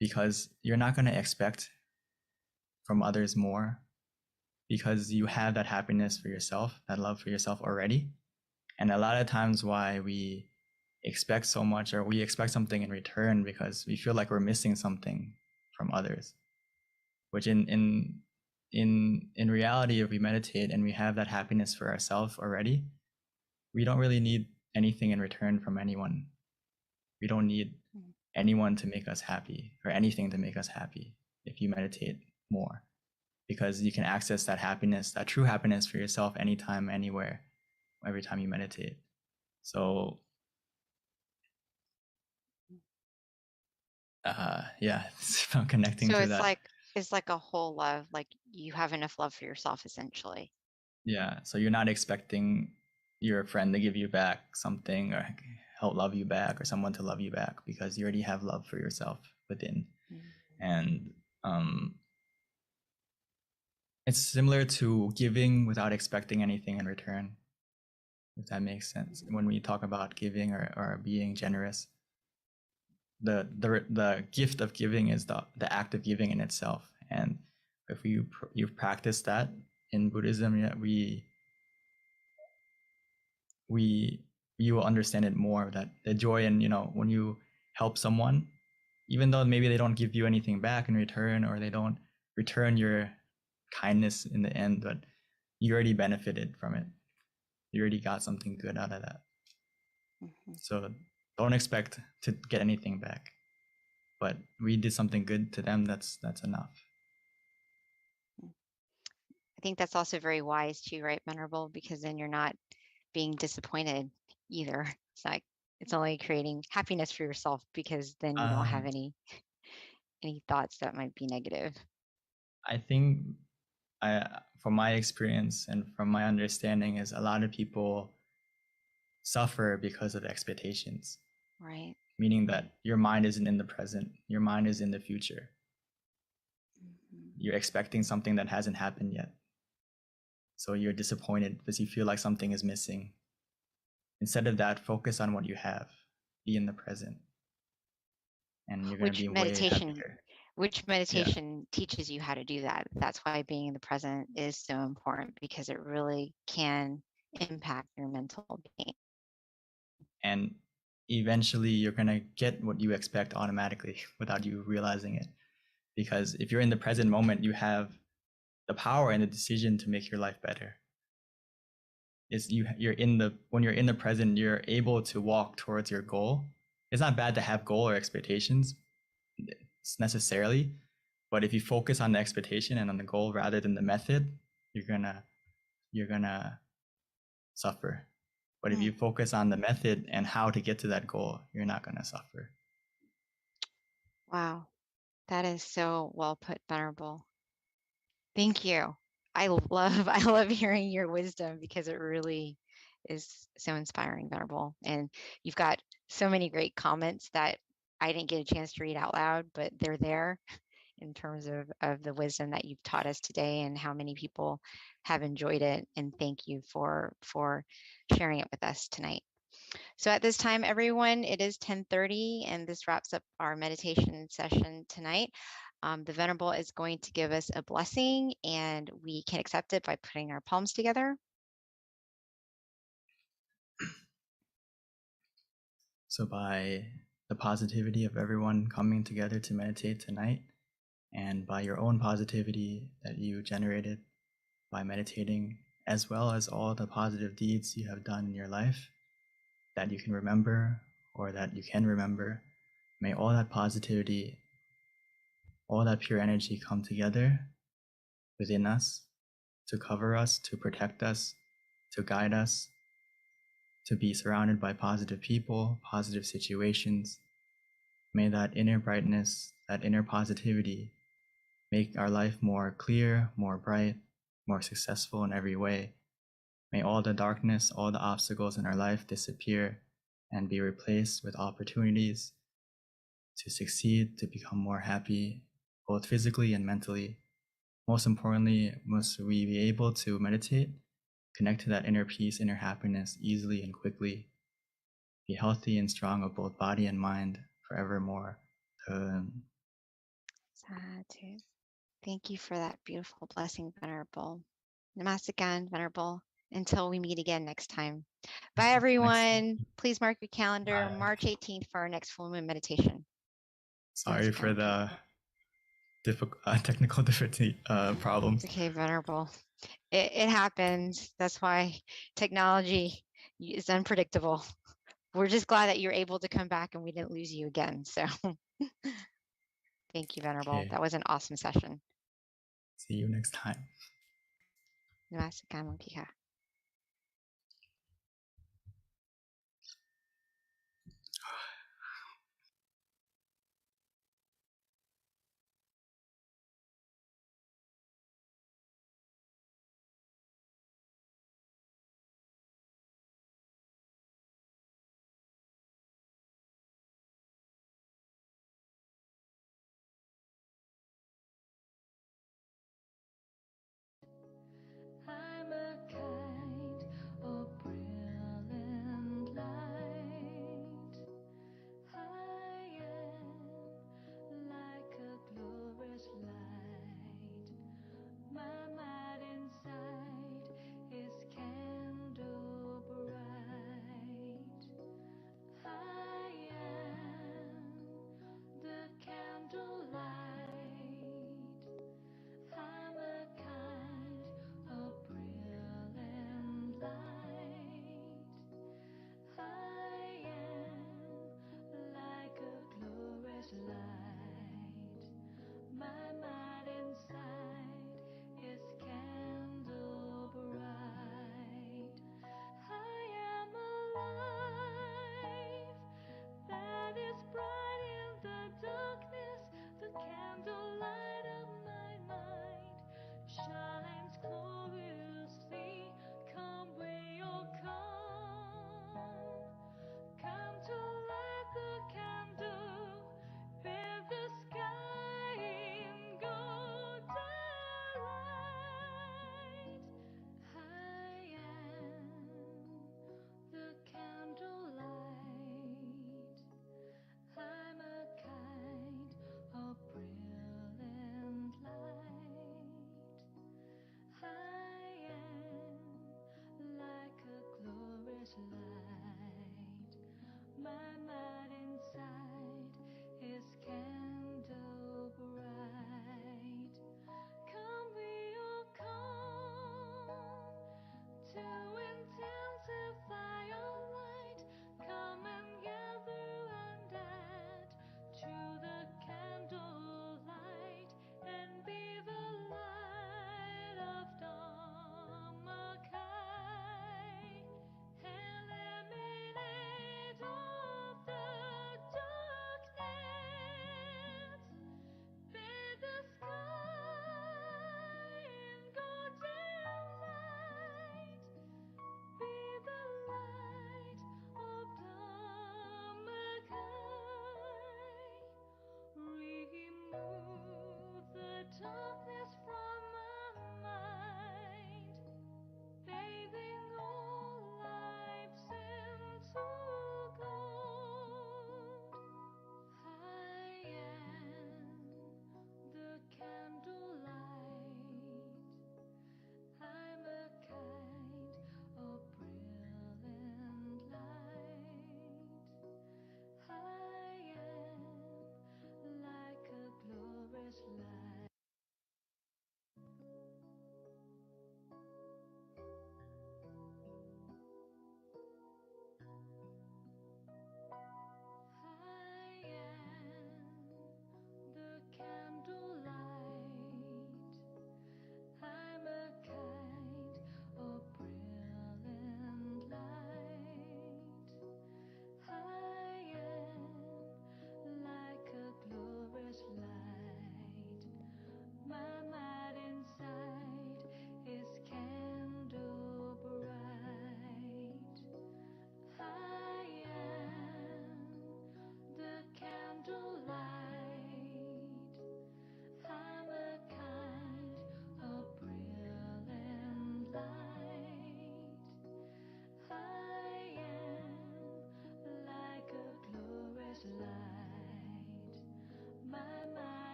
because you're not going to expect from others more, because you have that happiness for yourself, that love for yourself already. And a lot of times why we expect so much, or we expect something in return, because we feel like we're missing something from others, which in reality, if we meditate and we have that happiness for ourselves already, we don't really need anything in return from anyone. We don't need anyone to make us happy, or anything to make us happy, if you meditate more, because you can access that happiness, that true happiness for yourself, anytime, anywhere, every time you meditate. So yeah, it's about connecting So to it's that. like a whole love, like you have enough love for yourself, essentially. Yeah, so you're not expecting your friend to give you back something or help love you back or someone to love you back because you already have love for yourself within. And it's similar to giving without expecting anything in return, if that makes sense. When we talk about giving or being generous, the gift of giving is the act of giving in itself. And if you practice that in Buddhism, yeah, you will understand it more, that the joy in, when you help someone, even though maybe they don't give you anything back in return or they don't return your kindness in the end, but you already benefited from it. You already got something good out of that. So don't expect to get anything back, but we did something good to them. That's enough. I think that's also very wise too, right, Venerable? Because then you're not being disappointed either. It's like it's only creating happiness for yourself because then you don't have any thoughts that might be negative. I think from my experience and from my understanding is a lot of people suffer because of expectations. Right. Meaning that your mind isn't in the present, your mind is in the future. You're expecting something that hasn't happened yet. So you're disappointed because you feel like something is missing. Instead of that, focus on what you have. Be in the present. And you're going to be way happier. Which meditation teaches you how to do that. That's why being in the present is so important, because it really can impact your mental being. And eventually you're going to get what you expect automatically without you realizing it. Because if you're in the present moment, you have the power and the decision to make your life better. When you're in the present, you're able to walk towards your goal. It's not bad to have goal or expectations necessarily, but if you focus on the expectation and on the goal rather than the method, you're gonna suffer. But if you focus on the method and how to get to that goal, you're not gonna suffer. Wow, that is so well put, Venerable. Thank you. I love hearing your wisdom, because it really is so inspiring, Venerable. And you've got so many great comments that I didn't get a chance to read out loud, but they're there in terms of the wisdom that you've taught us today and how many people have enjoyed it. And thank you for sharing it with us tonight. So at this time, everyone, it is 10:30, and this wraps up our meditation session tonight. The Venerable is going to give us a blessing, and we can accept it by putting our palms together. So by the positivity of everyone coming together to meditate tonight, and by your own positivity that you generated by meditating, as well as all the positive deeds you have done in your life that you can remember or that you can remember, may all that positivity, all that pure energy come together within us to cover us, to protect us, to guide us, to be surrounded by positive people, positive situations. May that inner brightness, that inner positivity, make our life more clear, more bright, more successful in every way. May all the darkness, all the obstacles in our life disappear and be replaced with opportunities to succeed, to become more happy, both physically and mentally. Most importantly, must we be able to meditate, connect to that inner peace, inner happiness easily and quickly, be healthy and strong of both body and mind forevermore. Sadhu. Thank you for that beautiful blessing, Venerable. Namaste, Venerable. Until we meet again next time. Bye, everyone. Please mark your calendar, March 18th, for our next full moon meditation. Sorry for the technical difficulty problems. It's okay, Venerable. It happens. That's why technology is unpredictable. We're just glad that you're able to come back and we didn't lose you again. So thank you, Venerable. Okay. That was an awesome session. See you next time. Namaste.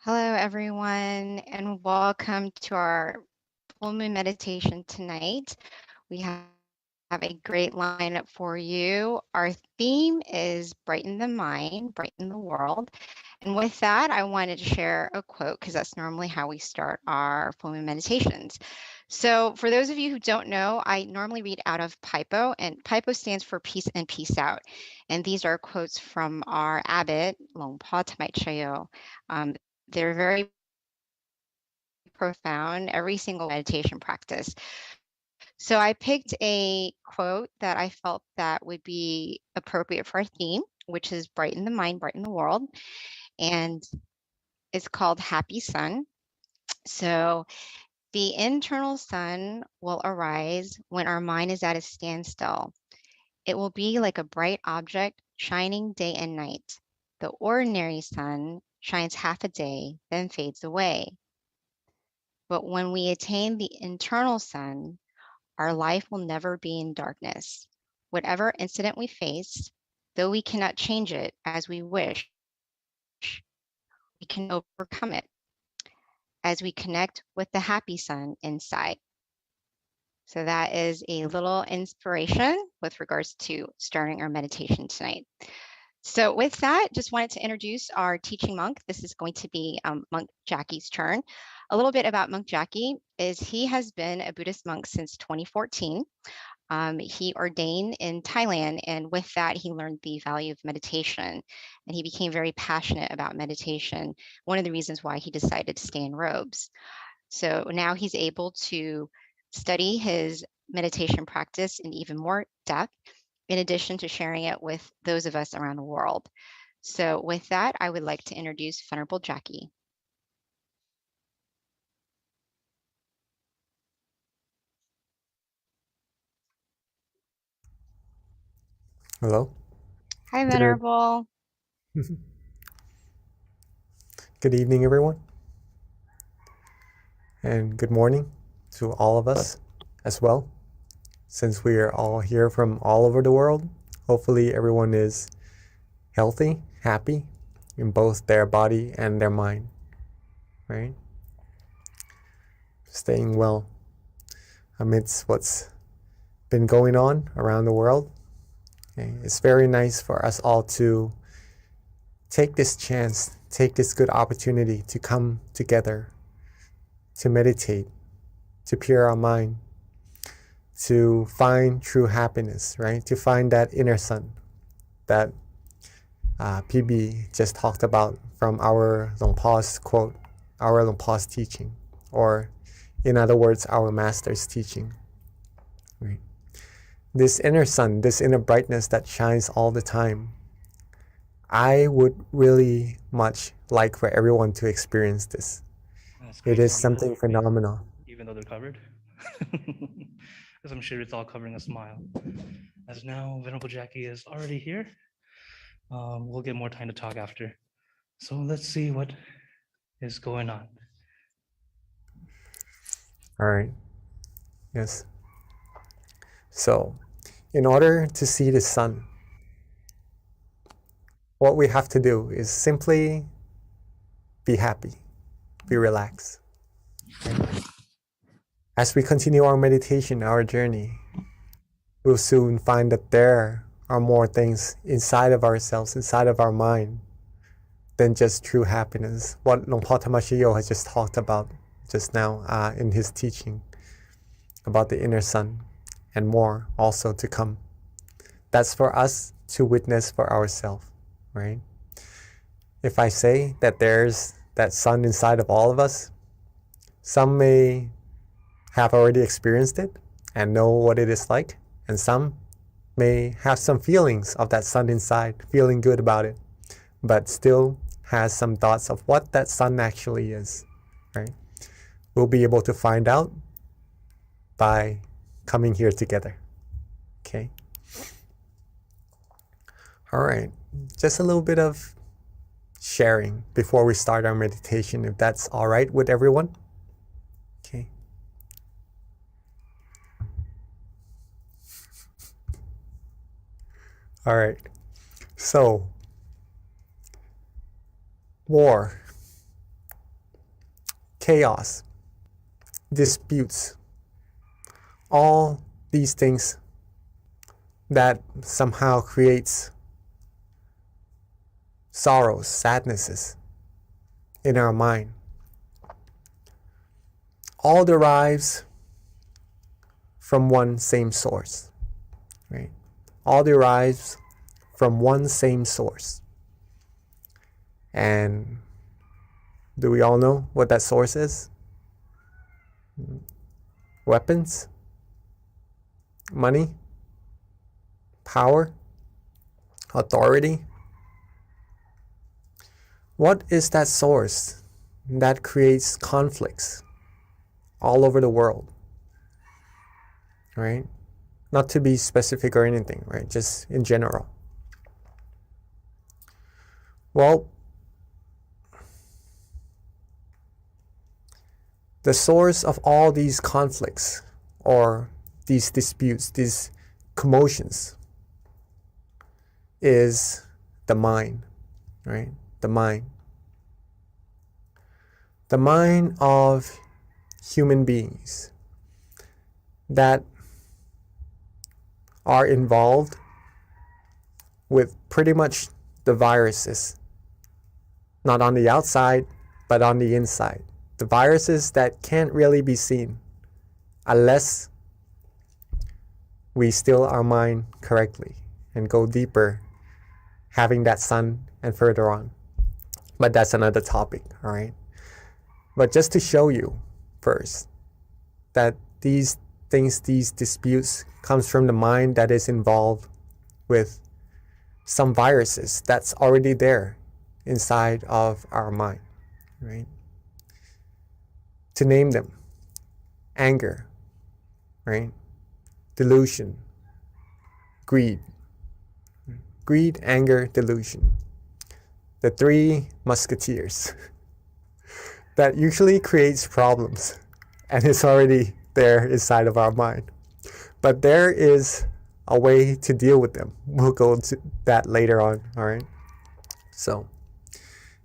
Hello, everyone, and welcome to our full moon meditation tonight. We have a great lineup for you. Our theme is brighten the mind, brighten the world. And with that, I wanted to share a quote because that's normally how we start our full moon meditations. So, for those of you who don't know, I normally read out of Paipo, and Paipo stands for peace and peace out. And these are quotes from our abbot, Longpa Tamai Chayo. They're very profound, every single meditation practice. So I picked a quote that I felt that would be appropriate for our theme, which is brighten the mind, brighten the world. And it's called Happy Sun. So the internal sun will arise when our mind is at a standstill. It will be like a bright object shining day and night. The ordinary sun shines half a day, then fades away. But when we attain the internal sun, our life will never be in darkness. Whatever incident we face, though we cannot change it as we wish, we can overcome it as we connect with the happy sun inside. So that is a little inspiration with regards to starting our meditation tonight. So with that, just wanted to introduce our teaching monk. This is going to be Monk Jackie's turn. A little bit about Monk Jackie is he has been a Buddhist monk since 2014. He ordained in Thailand, and with that, he learned the value of meditation, and he became very passionate about meditation. One of the reasons why he decided to stay in robes. So now he's able to study his meditation practice in even more depth, in addition to sharing it with those of us around the world. So with that, I would like to introduce Venerable Jackie. Hello. Hi, Good, Venerable. good evening, everyone. And good morning to all of us as well. Since we are all here from all over the world, hopefully everyone is healthy, happy in both their body and their mind, right? Staying well amidst what's been going on around the world. Okay? It's very nice for us all to take this chance, take this good opportunity to come together, to meditate, to pure our mind, to find true happiness, right? To find that inner sun that PB just talked about from our Longpa's quote, our Longpa's teaching, or in other words, our master's teaching. Right? This inner sun, this inner brightness that shines all the time, I would really much like for everyone to experience this. It is something phenomenal. Even though they're covered. Because I'm sure it's all covering a smile. As now Venerable Jackie is already here. We'll get more time to talk after. So let's see what is going on. All right. Yes. So, in order to see the sun, what we have to do is simply be happy, be relaxed. As we continue our meditation, our journey, we'll soon find that there are more things inside of ourselves, inside of our mind, than just true happiness. What Longpa Tamashiyo has just talked about just now in his teaching about the inner sun, and more also to come. That's for us to witness for ourselves, right? If I say that there's that sun inside of all of us, some may have already experienced it and know what it is like, and some may have some feelings of that sun inside, feeling good about it, but still has some thoughts of what that sun actually is, right? We'll be able to find out by coming here together, okay? All right, just a little bit of sharing before we start our meditation, if that's all right with everyone. Okay. All right. So, war, chaos, disputes, all these things that somehow creates sorrows, sadnesses in our mind, all derives from one same source, right? All derives from one same source. And do we all know what that source is? Weapons, money, power, authority. What is that source that creates conflicts all over the world? Right? Not to be specific or anything, right? Just in general. Well, the source of all these conflicts or these disputes, these commotions, is the mind, right? The mind. The mind of human beings that are involved with pretty much the viruses, not on the outside, but on the inside. The viruses that can't really be seen unless we still our mind correctly and go deeper, having that sun and further on. But that's another topic, all right? But just to show you first that these things, these disputes comes from the mind that is involved with some viruses that's already there inside of our mind, right? To name them: anger, right? Delusion, greed. Greed, anger, delusion. The three musketeers that usually creates problems and it's already there inside of our mind. But there is a way to deal with them. We'll go into that later on, all right? So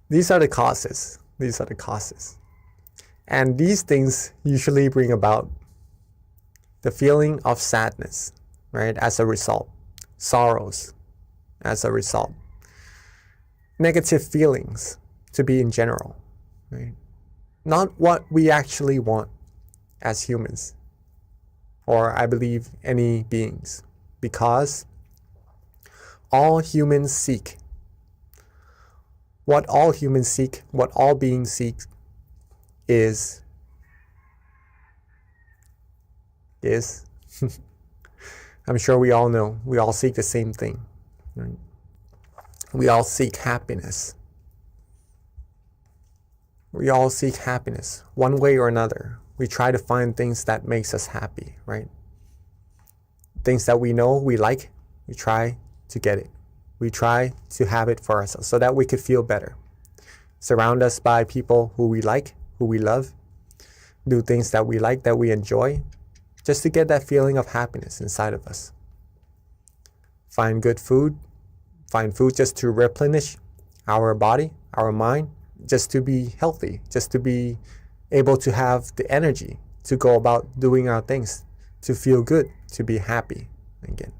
these are the causes. These are the causes. And these things usually bring about the feeling of sadness, right? As a result. Sorrows as a result. Negative feelings to be in general, right? Not what we actually want as humans, or I believe any beings, because all humans seek. What all humans seek, what all beings seek is I'm sure we all know, we all seek the same thing, right? We all seek happiness. We all seek happiness one way or another. We try to find things that makes us happy, right? Things that we know we like, we try to get it. We try to have it for ourselves so that we could feel better. Surround us by people who we like, who we love. Do things that we like, that we enjoy, just to get that feeling of happiness inside of us. Find good food. Find food just to replenish our body, our mind, just to be healthy, just to be able to have the energy to go about doing our things, to feel good, to be happy again.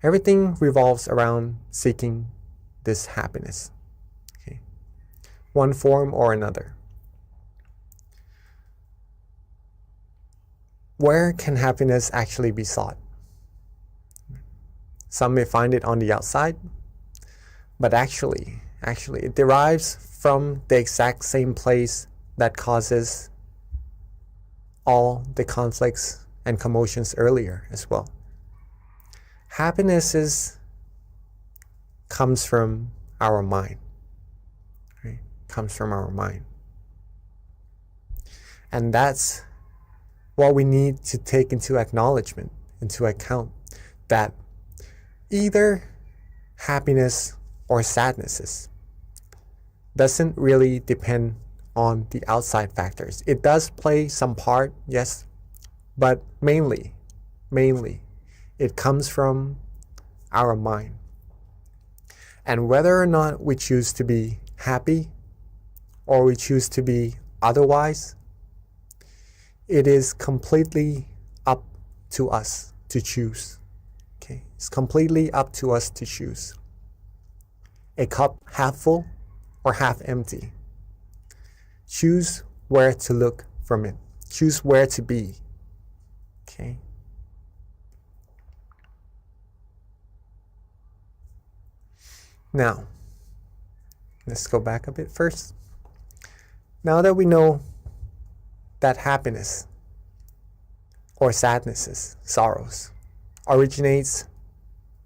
Everything revolves around seeking this happiness, okay? One form or another. Where can happiness actually be sought? Some may find it on the outside, but actually it derives from the exact same place that causes all the conflicts and commotions earlier as well. Happiness comes from our mind, right? Comes from our mind. And that's what we need to take into acknowledgement, into account, that either happiness or sadnesses doesn't really depend on the outside factors. It does play some part, yes, but mainly, it comes from our mind. And whether or not we choose to be happy or we choose to be otherwise, it is completely up to us to choose. Okay, it's completely up to us to choose. A cup half full or half empty. Choose where to look from it. Choose where to be. Okay. Now, let's go back a bit first. Now that we know that happiness or sadnesses, sorrows, originates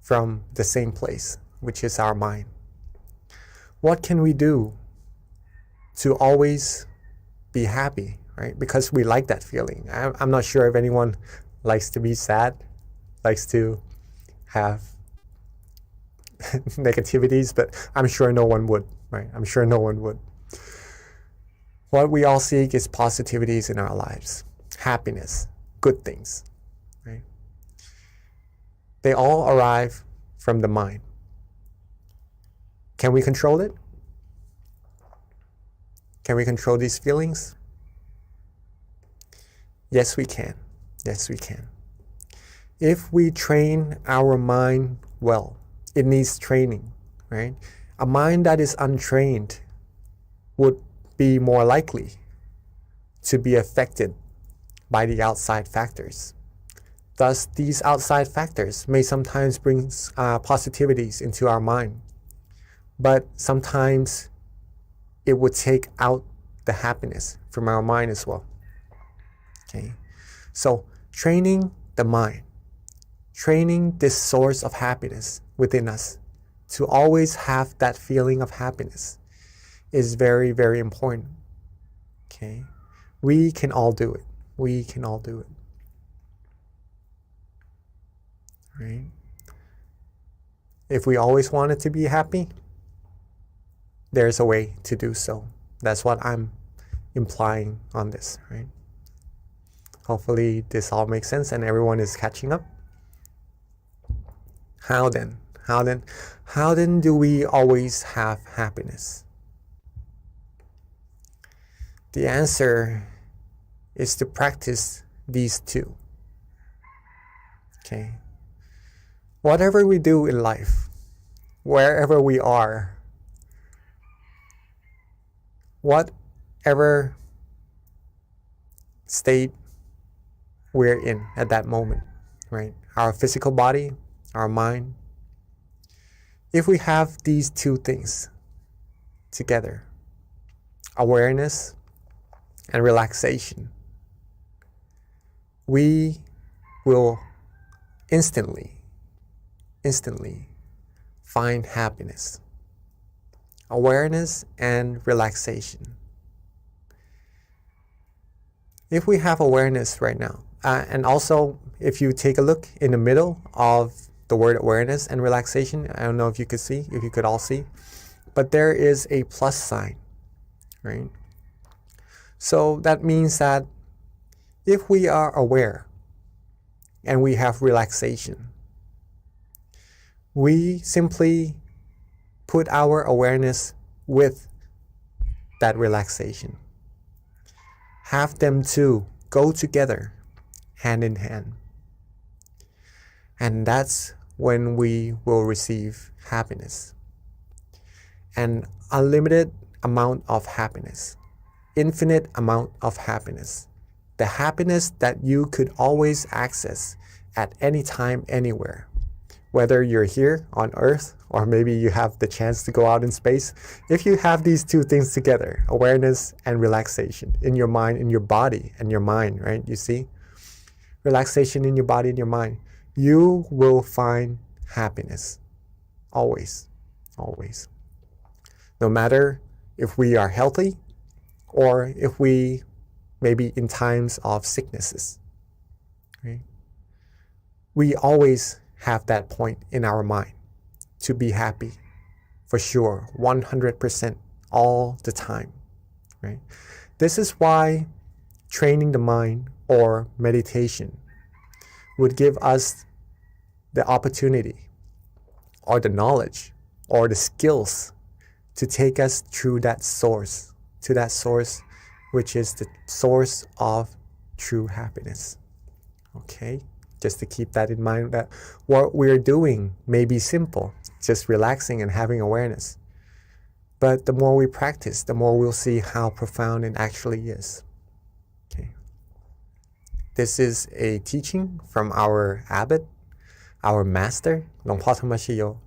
from the same place, which is our mind, what can we do to always be happy, right? Because we like that feeling. I'm not sure if anyone likes to be sad, likes to have negativities, but I'm sure no one would, right? I'm sure no one would. What we all seek is positivities in our lives, happiness, good things, right? They all arrive from the mind. Can we control it? Can we control these feelings? Yes, we can. Yes, we can. If we train our mind well, it needs training, right? A mind that is untrained would be more likely to be affected by the outside factors. Thus, these outside factors may sometimes bring positivities into our mind, but sometimes it would take out the happiness from our mind as well. Okay, so training the mind, training this source of happiness within us to always have that feeling of happiness is very, very important. Okay, we can all do it. We can all do it. Right? If we always wanted to be happy, there's a way to do so. That's what I'm implying on this, right? Hopefully this all makes sense and everyone is catching up. How then? How then do we always have happiness? The answer is to practice these two. Okay. Whatever we do in life, wherever we are, whatever state we're in at that moment, right? Our physical body, our mind. If we have these two things together, awareness and relaxation, we will instantly find happiness. Awareness and relaxation. If we have awareness right now, and also if you take a look in the middle of the word awareness and relaxation, I don't know if you could all see, but there is a plus sign, right? So that means that if we are aware and we have relaxation, we simply put our awareness with that relaxation. Have them two go together, hand in hand. And that's when we will receive happiness. An unlimited amount of happiness. Infinite amount of happiness. The happiness that you could always access at any time, anywhere. Whether you're here on Earth or maybe you have the chance to go out in space, if you have these two things together, awareness and relaxation in your mind, in your body and your mind, right? You see? Relaxation in your body and your mind, you will find happiness. Always. Always. No matter if we are healthy or if we maybe in times of sicknesses, right? We always have that point in our mind to be happy, for sure, 100% all the time, right? This is why training the mind or meditation would give us the opportunity or the knowledge or the skills to take us through that source, to that source which is the source of true happiness. Okay, just to keep that in mind, that what we're doing may be simple, just relaxing and having awareness. But the more we practice, the more we'll see how profound it actually is. Okay. This is a teaching from our abbot, our master, Long Po Thamashiyo.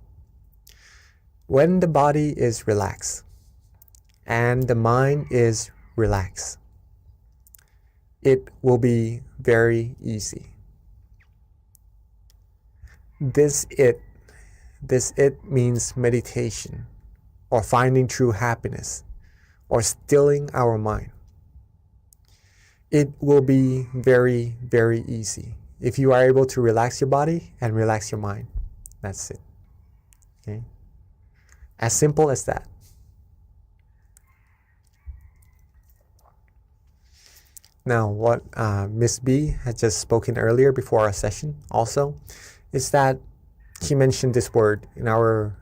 When the body is relaxed and the mind is relaxed, it will be very easy. This it means meditation, or finding true happiness, or stilling our mind. It will be very, very easy if you are able to relax your body and relax your mind. That's it. Okay? As simple as that. Now, what Miss B had just spoken earlier before our session also is that she mentioned this word in our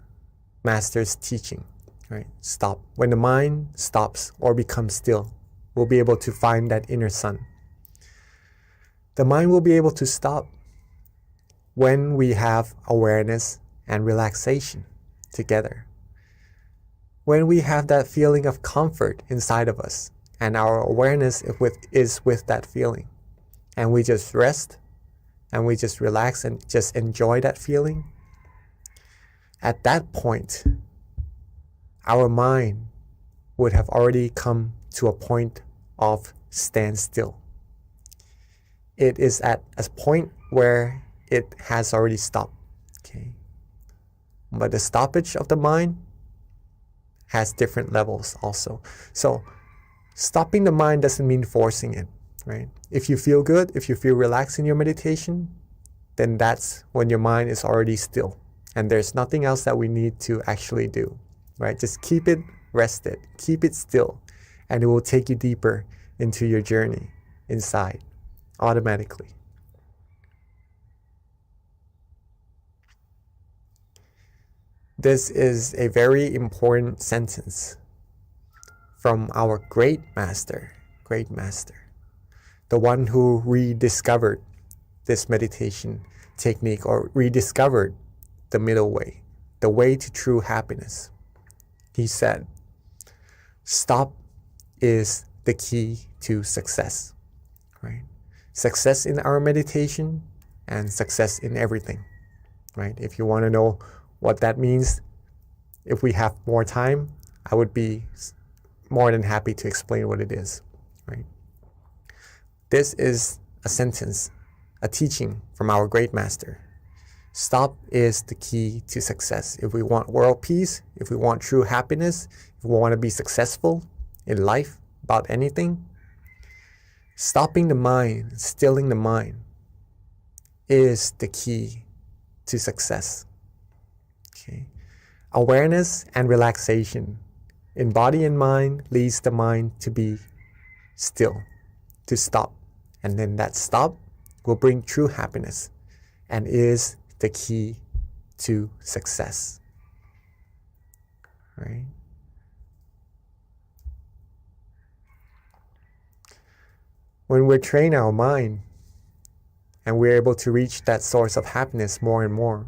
master's teaching, right? Stop. When the mind stops or becomes still, we'll be able to find that inner sun. The mind will be able to stop when we have awareness and relaxation together. When we have that feeling of comfort inside of us, and our awareness is with that feeling, and we just rest and we just relax and just enjoy that feeling, at that point, our mind would have already come to a point of standstill. It is at a point where it has already stopped. Okay? But the stoppage of the mind has different levels also. So stopping the mind doesn't mean forcing it, right? If you feel good, if you feel relaxed in your meditation, then that's when your mind is already still. And there's nothing else that we need to actually do, right? Just keep it rested, keep it still, and it will take you deeper into your journey inside automatically. This is a very important sentence from our great master, the one who rediscovered this meditation technique, or rediscovered the middle way, the way to true happiness. He said, stop is the key to success, right? Success in our meditation and success in everything, right? If you want to know what that means, if we have more time, I would be more than happy to explain what it is, right? This is a sentence, a teaching from our great master. Stop is the key to success. If we want world peace, if we want true happiness, if we want to be successful in life about anything, stopping the mind, stilling the mind is the key to success. Okay. Awareness and relaxation in body and mind leads the mind to be still, to stop. And then that stop will bring true happiness and is the key to success. Right? When we train our mind and we're able to reach that source of happiness more and more,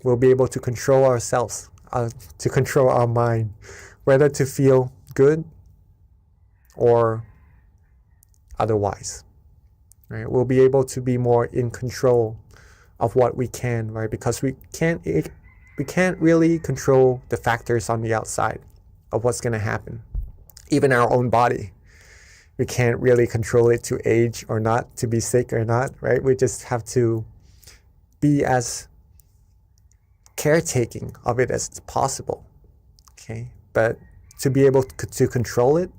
we'll be able to control ourselves, to control our mind, whether to feel good or otherwise. Right? We'll be able to be more in control of what we can, right? Because we can't really control the factors on the outside of what's going to happen. Even our own body, we can't really control it to age or not, to be sick or not, right? We just have to be as caretaking of it as possible, okay? But to be able to control it,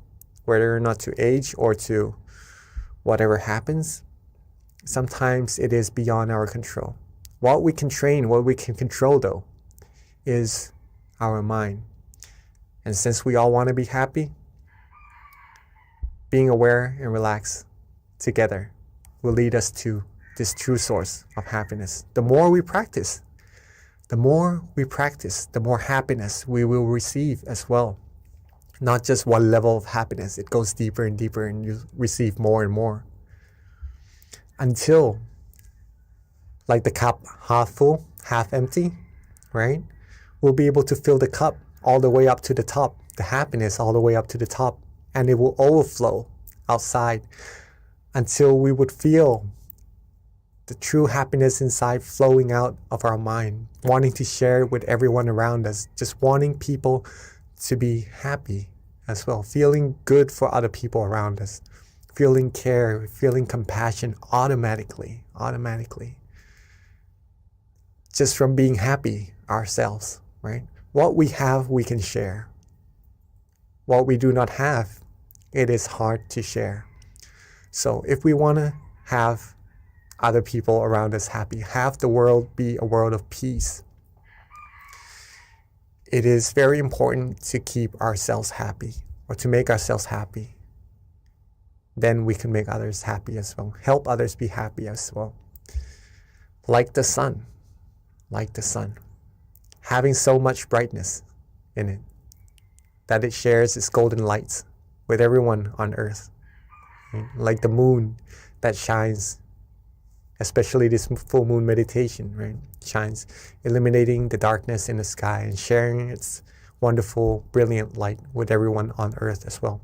whether or not to age or to whatever happens, sometimes it is beyond our control. What we can train, what we can control though, is our mind. And since we all want to be happy, being aware and relaxed together will lead us to this true source of happiness. The more we practice, the more happiness we will receive as well. Not just one level of happiness, it goes deeper and deeper and you receive more and more. until like the cup half full, half empty, right? We'll be able to fill the cup all the way up to the top, the happiness all the way up to the top, and it will overflow outside until we would feel the true happiness inside flowing out of our mind, wanting to share it with everyone around us, just wanting people to be happy as well, feeling good for other people around us, feeling care, feeling compassion automatically, just from being happy ourselves, right? What we have, we can share. What we do not have, it is hard to share. So if we want to have other people around us happy, have the world be a world of peace, it is very important to keep ourselves happy or to make ourselves happy. Then we can make others happy as well, help others be happy as well. Like the sun, having so much brightness in it that it shares its golden lights with everyone on earth. Right? Like the moon that shines, especially this full moon meditation, right? Shines, illuminating the darkness in the sky and sharing its wonderful, brilliant light with everyone on earth as well.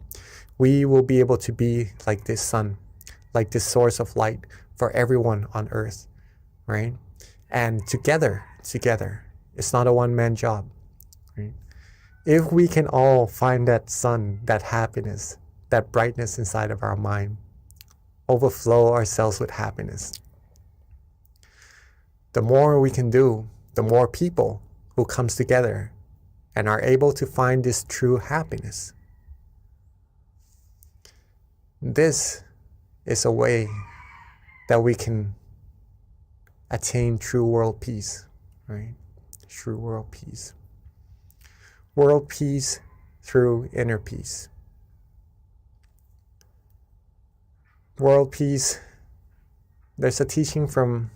We will be able to be like this sun, like this source of light for everyone on earth, right? And together, it's not a one-man job, right? If we can all find that sun, that happiness, that brightness inside of our mind, overflow ourselves with happiness, the more we can do, the more people who comes together and are able to find this true happiness. This is a way that we can attain true world peace, right? True world peace. World peace through inner peace. World peace, there's a teaching from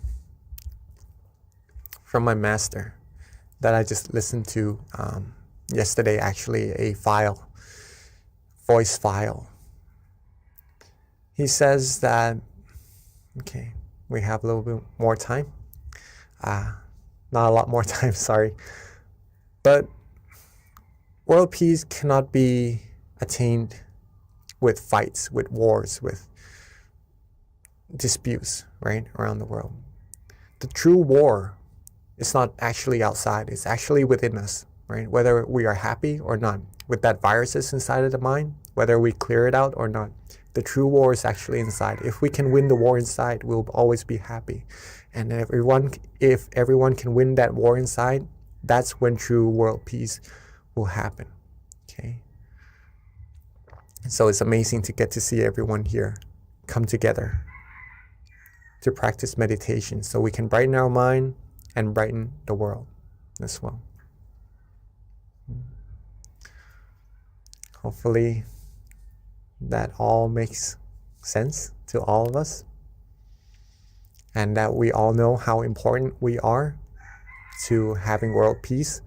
my master that I just listened to yesterday, actually, a voice file. He says that, okay, we have a little bit more time. Not a lot more time, sorry. But world peace cannot be attained with fights, with wars, with disputes, right, around the world. The true war is not actually outside, it's actually within us, right? Whether we are happy or not, with that viruses inside of the mind, whether we clear it out or not, the true war is actually inside. If we can win the war inside, we'll always be happy. And if everyone can win that war inside, that's when true world peace will happen, okay? So it's amazing to get to see everyone here come together to practice meditation so we can brighten our mind and brighten the world as well. Hopefully that all makes sense to all of us, and that we all know how important we are to having world peace.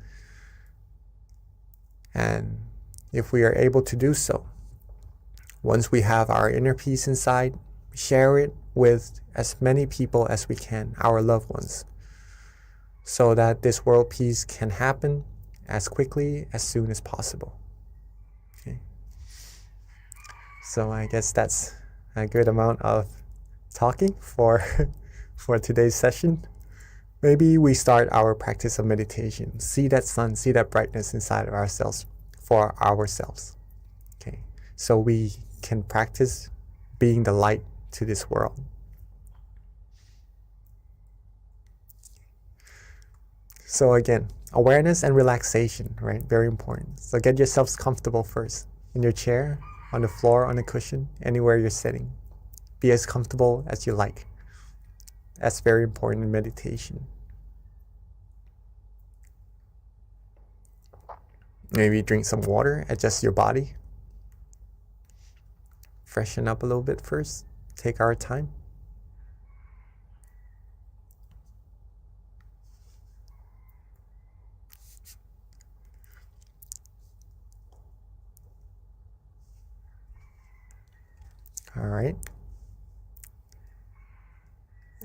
And if we are able to do so, once we have our inner peace inside, share it with as many people as we can, our loved ones, so that this world peace can happen as quickly, as soon as possible. Okay. So I guess that's a good amount of talking for today's session. Maybe we start our practice of meditation. See that sun, see that brightness inside of ourselves for ourselves. Okay. So we can practice being the light to this world. So again, awareness and relaxation, right? Very important. So get yourselves comfortable first. In your chair, on the floor, on a cushion, anywhere you're sitting. Be as comfortable as you like. That's very important in meditation. Maybe drink some water, adjust your body. Freshen up a little bit first. Take our time. All right.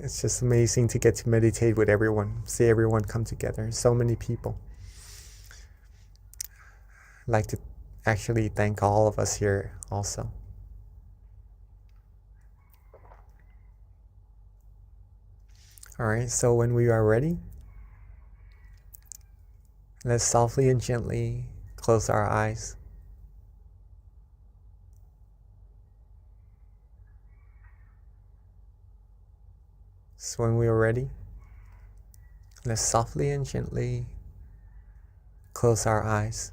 It's just amazing to get to meditate with everyone, see everyone come together, so many people. I'd like to actually thank all of us here also. All right, so when we are ready, let's softly and gently close our eyes. So when we are ready, let's softly and gently close our eyes.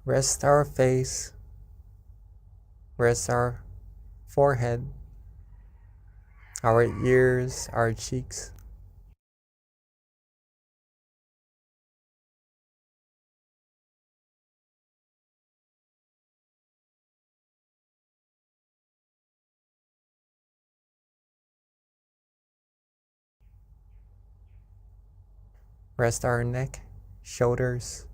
Rest our face, rest our forehead, our ears, our cheeks. Rest our neck, shoulders.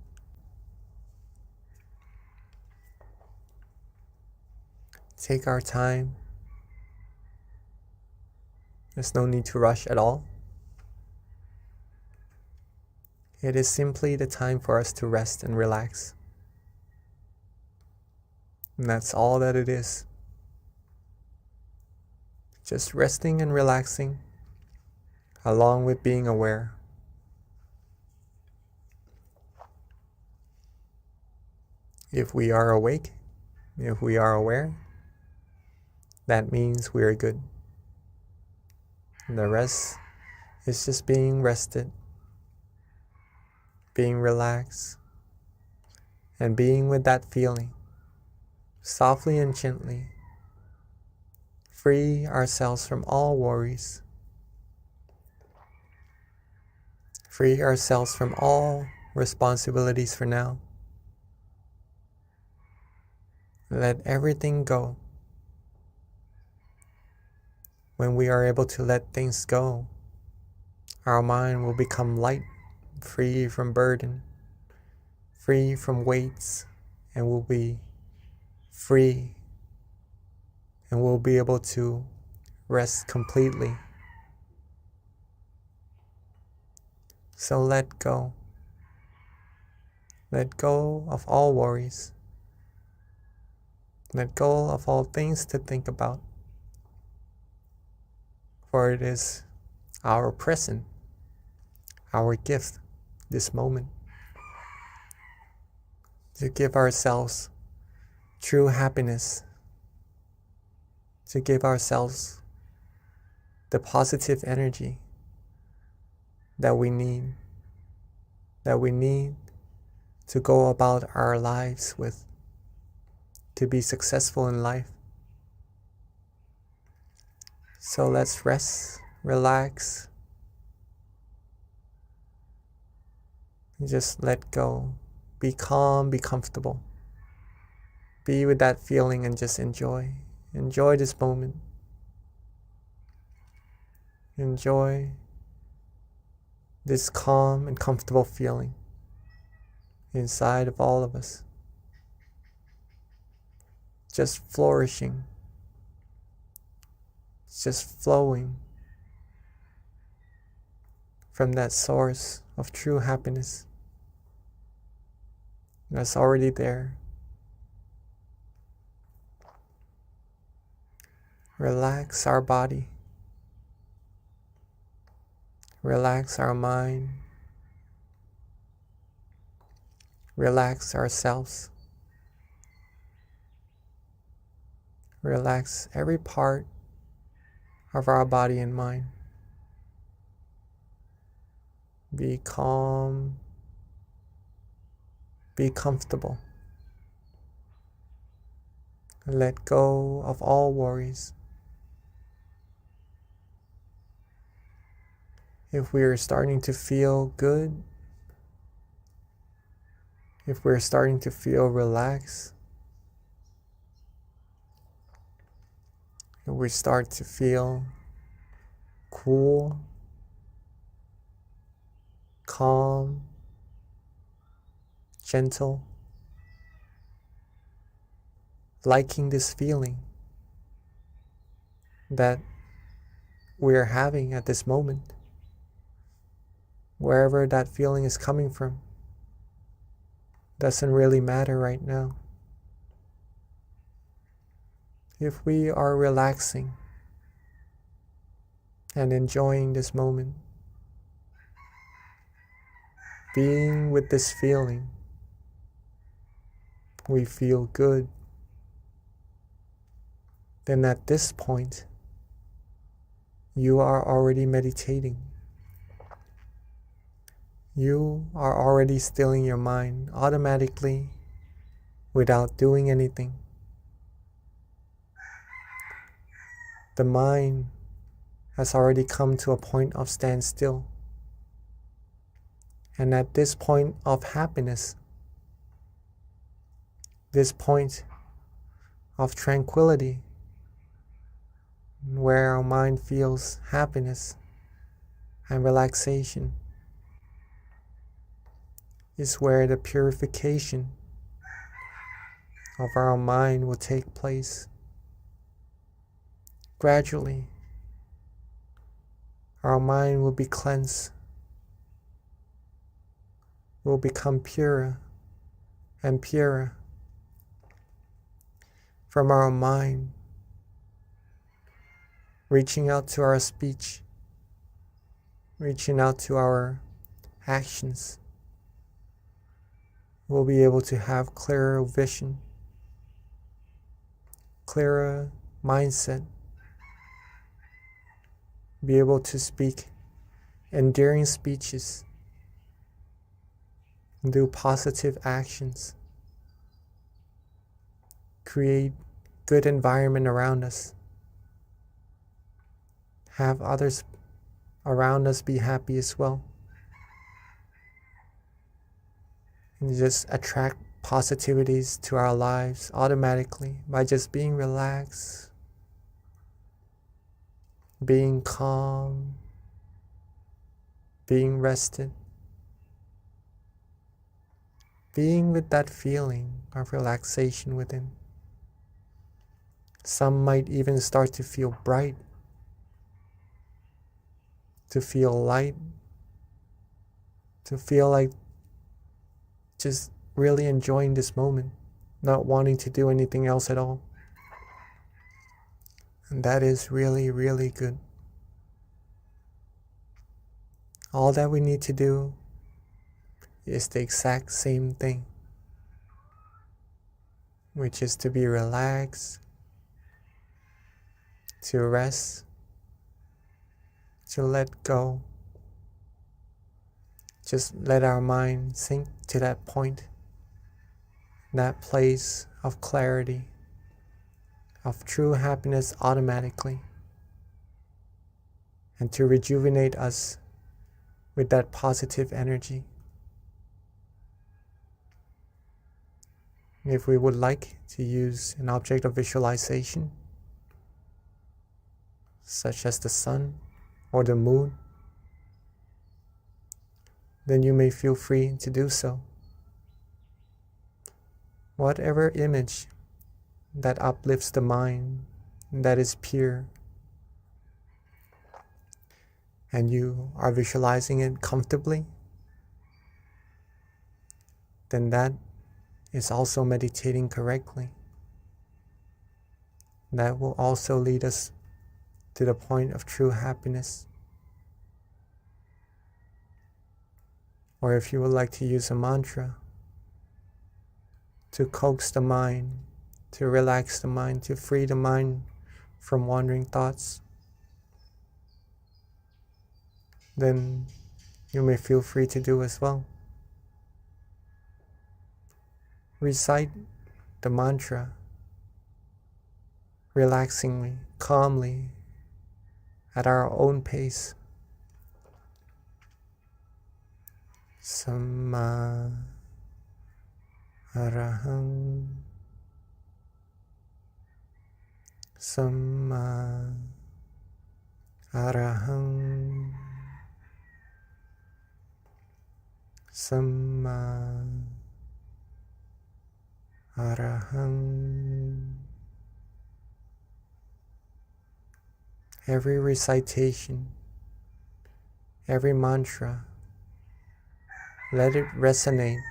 Take our time. There's no need to rush at all. It is simply the time for us to rest and relax. And that's all that it is. Just resting and relaxing, along with being aware. If we are awake, if we are aware, that means we are good. And the rest is just being rested, being relaxed, and being with that feeling, softly and gently. Free ourselves from all worries. Free ourselves from all responsibilities for now. Let everything go. When we are able to let things go, our mind will become light, free from burden, free from weights, and will be free, and we'll be able to rest completely. So let go. Let go of all worries. Let go of all things to think about. For it is our present, our gift, this moment, to give ourselves true happiness, to give ourselves the positive energy that we need to go about our lives with, to be successful in life. So let's rest, relax, and just let go. Be calm, be comfortable. Be with that feeling and just enjoy. Enjoy this moment. Enjoy this calm and comfortable feeling inside of all of us. Just flourishing. Just flowing from that source of true happiness that's already there. Relax our body. Relax our mind. Relax ourselves. Relax every part of our body and mind. Be calm. Be comfortable. Let go of all worries. If we are starting to feel good, if we're starting to feel relaxed, if we start to feel cool, calm, gentle, liking this feeling, that we're having at this moment, wherever that feeling is coming from, doesn't really matter right now. If we are relaxing and enjoying this moment, being with this feeling, we feel good, then at this point, you are already meditating. You are already stilling your mind automatically without doing anything. The mind has already come to a point of standstill. And at this point of happiness, this point of tranquility, where our mind feels happiness and relaxation, is where the purification of our mind will take place. Gradually, our mind will be cleansed, will become purer and purer. From our mind, reaching out to our speech, reaching out to our actions, we'll be able to have clearer vision, clearer mindset, be able to speak endearing speeches, do positive actions, create good environment around us, have others around us be happy as well, and just attract positivities to our lives automatically by just being relaxed, being calm, being rested, being with that feeling of relaxation within. Some might even start to feel bright, to feel light, to feel like just really enjoying this moment, not wanting to do anything else at all. And that is really, really good. All that we need to do is the exact same thing, which is to be relaxed, to rest, to let go. Just let our mind sink to that point, that place of clarity, of true happiness automatically, and to rejuvenate us with that positive energy. If we would like to use an object of visualization, such as the sun or the moon, then you may feel free to do so. Whatever image that uplifts the mind, that is pure, and you are visualizing it comfortably, then that is also meditating correctly. That will also lead us to the point of true happiness. Or if you would like to use a mantra to coax the mind, to relax the mind, to free the mind from wandering thoughts, then you may feel free to do as well. Recite the mantra relaxingly, calmly, at our own pace. Samma Arahang, Samma Arahang, Samma Arahang. every recitation, every mantra, let it resonate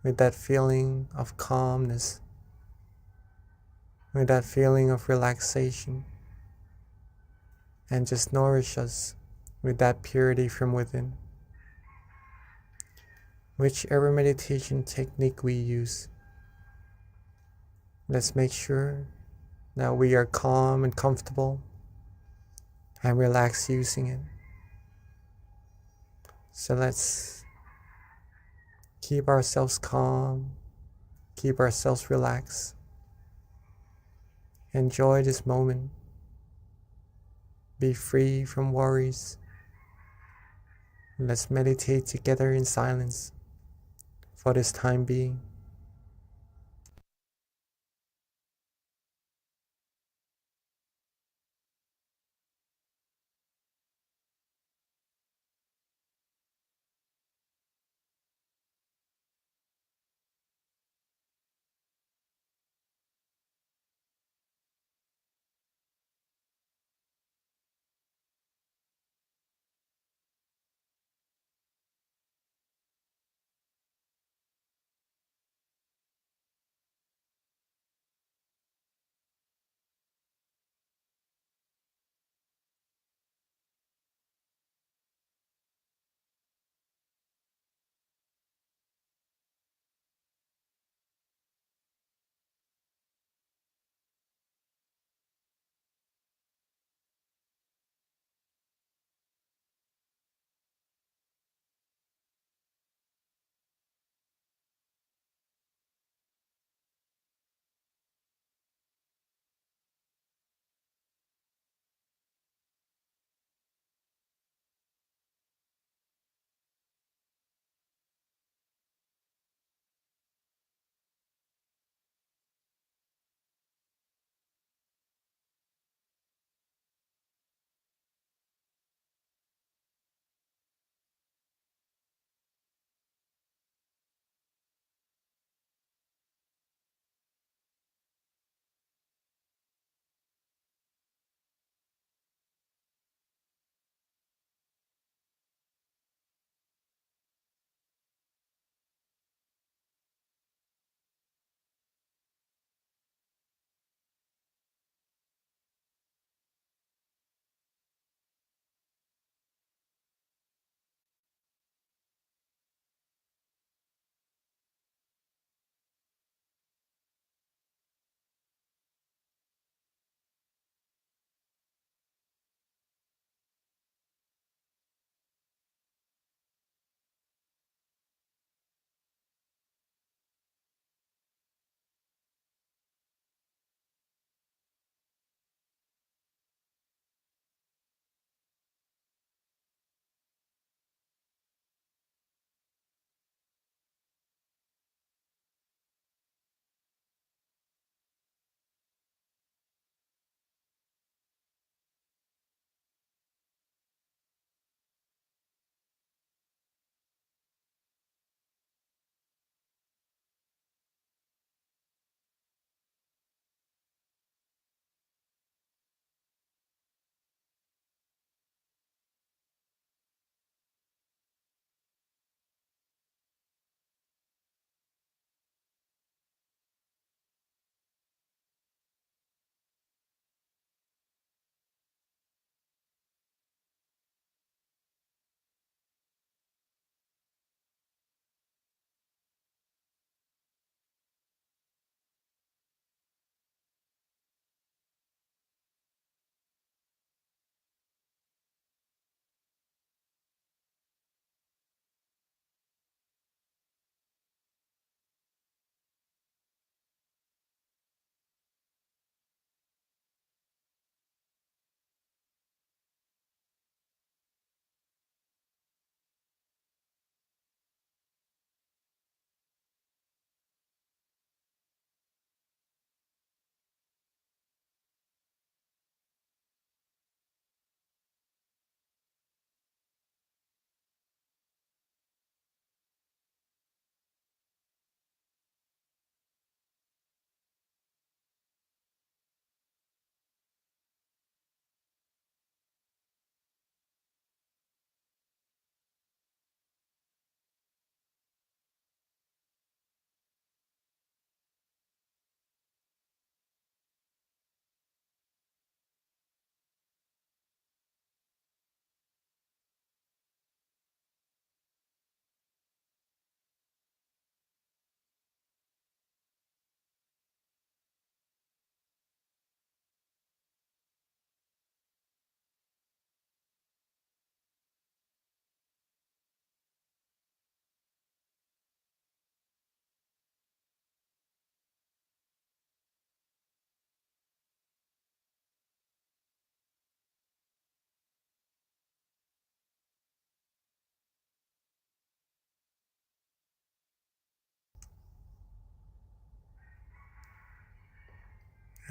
with that feeling of calmness, with that feeling of relaxation, and just nourish us with that purity from within. Whichever meditation technique we use, let's make sure that we are calm and comfortable and relaxed using it. So let's keep ourselves calm, keep ourselves relaxed. Enjoy this moment. Be free from worries. Let's meditate together in silence for this time being.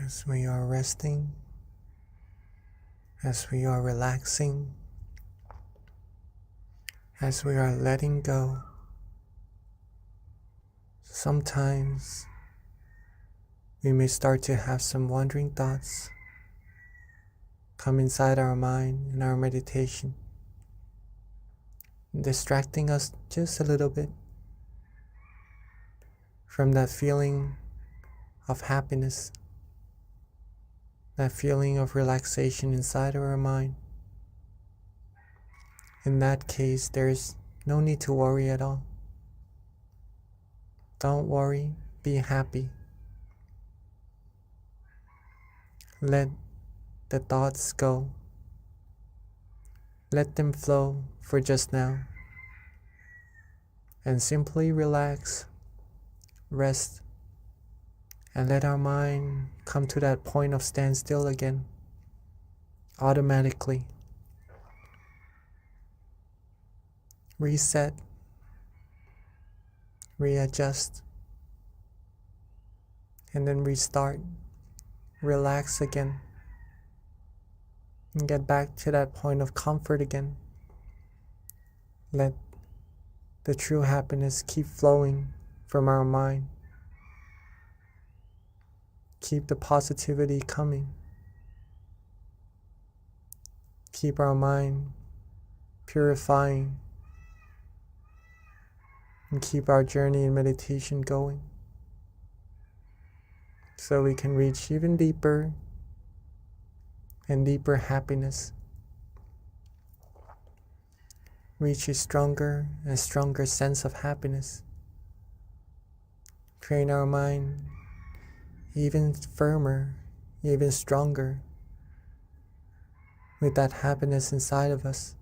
as we are resting, as we are relaxing, as we are letting go. Sometimes we may start to have some wandering thoughts come inside our mind in our meditation, distracting us just a little bit from that feeling of happiness, that feeling of relaxation inside of our mind. In that case, there's no need to worry at all. Don't worry, be happy. Let the thoughts go. Let them flow for just now. And simply relax, rest, and let our mind come to that point of standstill again, automatically. Reset, readjust, and then restart. Relax again, and get back to that point of comfort again. Let the true happiness keep flowing from our mind. Keep the positivity coming. Keep our mind purifying, and keep our journey in meditation going, so we can reach even deeper and deeper happiness, reach a stronger and stronger sense of happiness, train our mind even firmer, even stronger, with that happiness inside of us.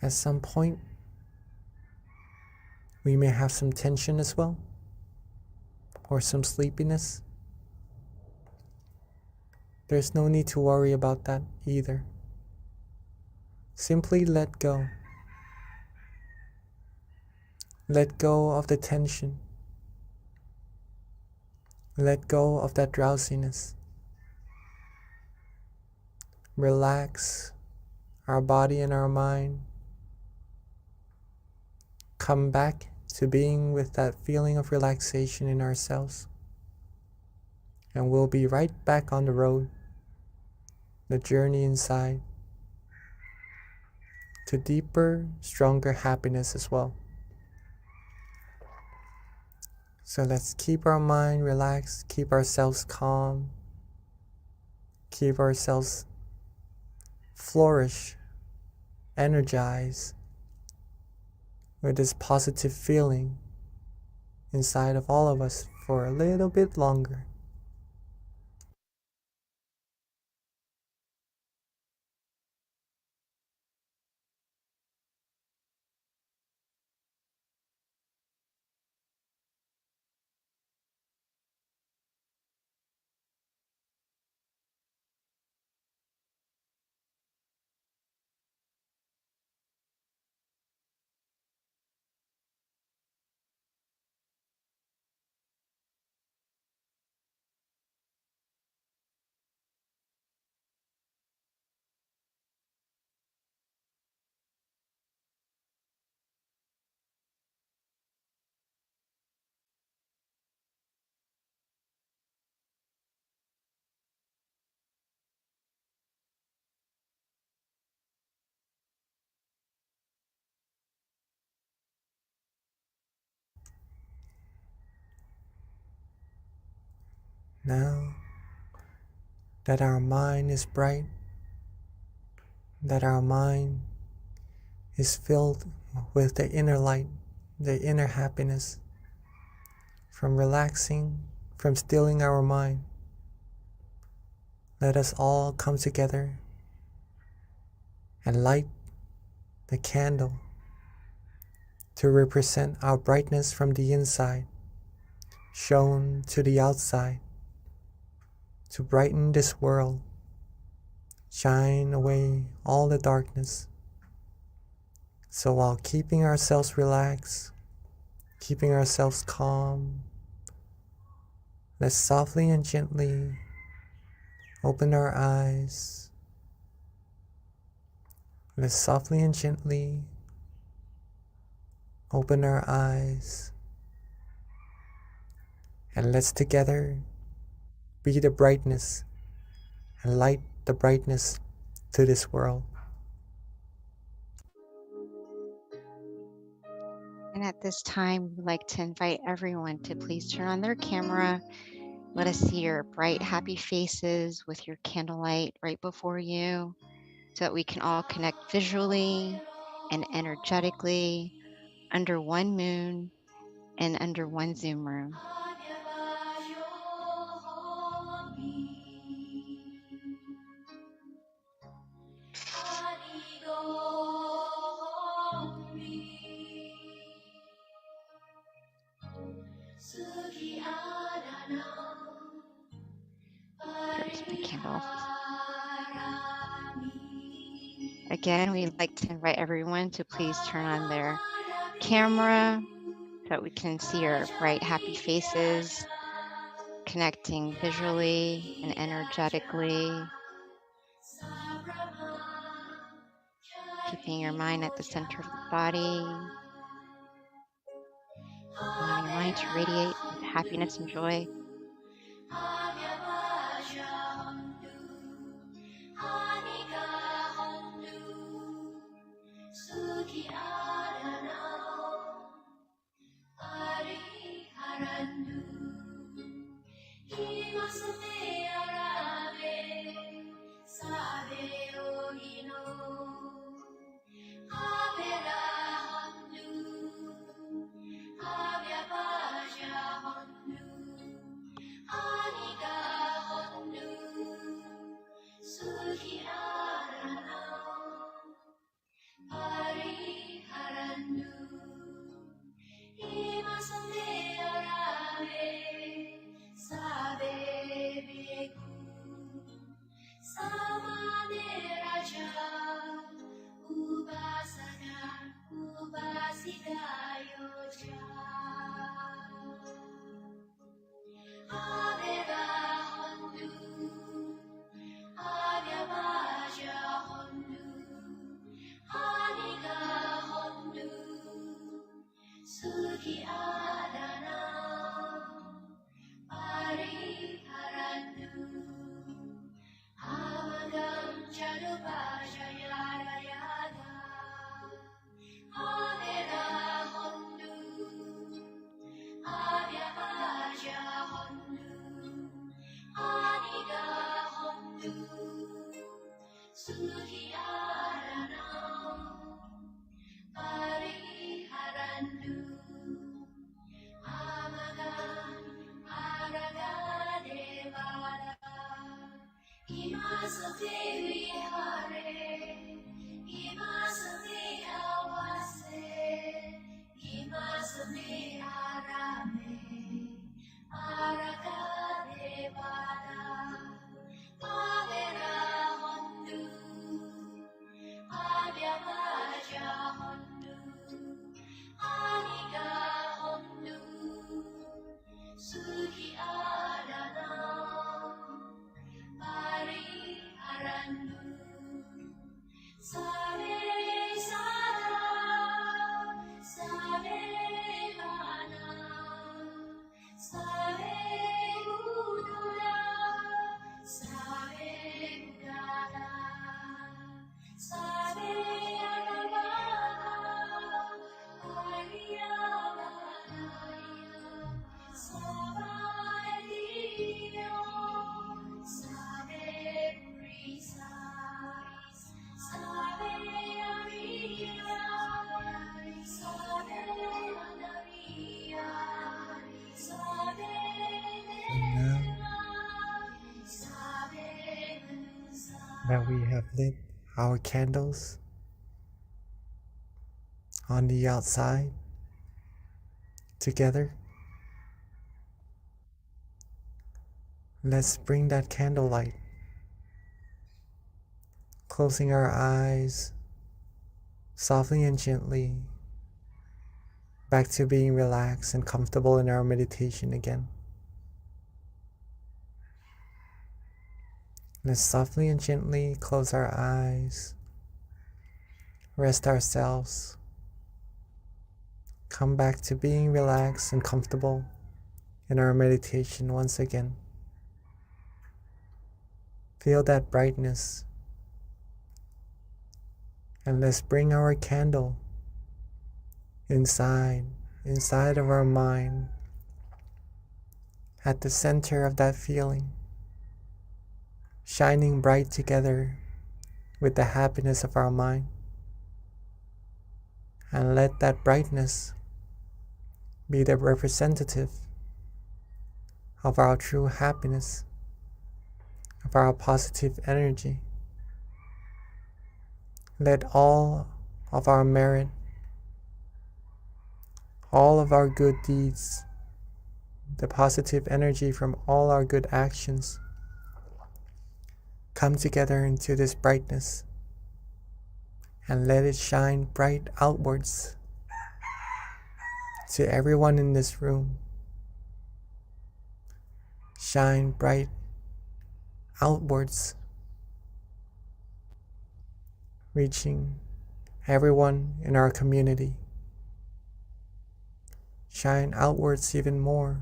At some point, we may have some tension as well, or some sleepiness. There's no need to worry about that either. Simply let go. Let go of the tension. Let go of that drowsiness. Relax our body and our mind. Come back to being with that feeling of relaxation in ourselves. And we'll be right back on the road, the journey inside, to deeper, stronger happiness as well. So let's keep our mind relaxed, keep ourselves calm, keep ourselves flourish, energize with this positive feeling inside of all of us for a little bit longer. Now that our mind is bright, that our mind is filled with the inner light, the inner happiness, from relaxing, from stilling our mind, let us all come together and light the candle to represent our brightness from the inside, shown to the outside, to brighten this world, shine away all the darkness. So while keeping ourselves relaxed, keeping ourselves calm. Let's softly and gently open our eyes. Let's softly and gently open our eyes. And let's together be the brightness and light the brightness to this world. And at this time, we'd like to invite everyone to please turn on their camera. Let us see your bright, happy faces with your candlelight right before you so that we can all connect visually and energetically under one moon and under one Zoom room. There's my candles. Again, we'd like to invite everyone to please turn on their camera so that we can see your bright, happy faces, connecting visually and energetically, keeping your mind at the center of the body, allowing your mind to radiate with happiness and joy. Now that we have lit our candles on the outside together, let's bring that candlelight, closing our eyes softly and gently, back to being relaxed and comfortable in our meditation again. Let's softly and gently close our eyes, rest ourselves, come back to being relaxed and comfortable in our meditation once again. Feel that brightness, and let's bring our candle inside of our mind, at the center of that feeling, shining bright together with the happiness of our mind. And let that brightness be the representative of our true happiness, of our positive energy. Let all of our merit, all of our good deeds, the positive energy from all our good actions come together into this brightness, and let it shine bright outwards to everyone in this room. Shine bright outwards, reaching everyone in our community. Shine outwards even more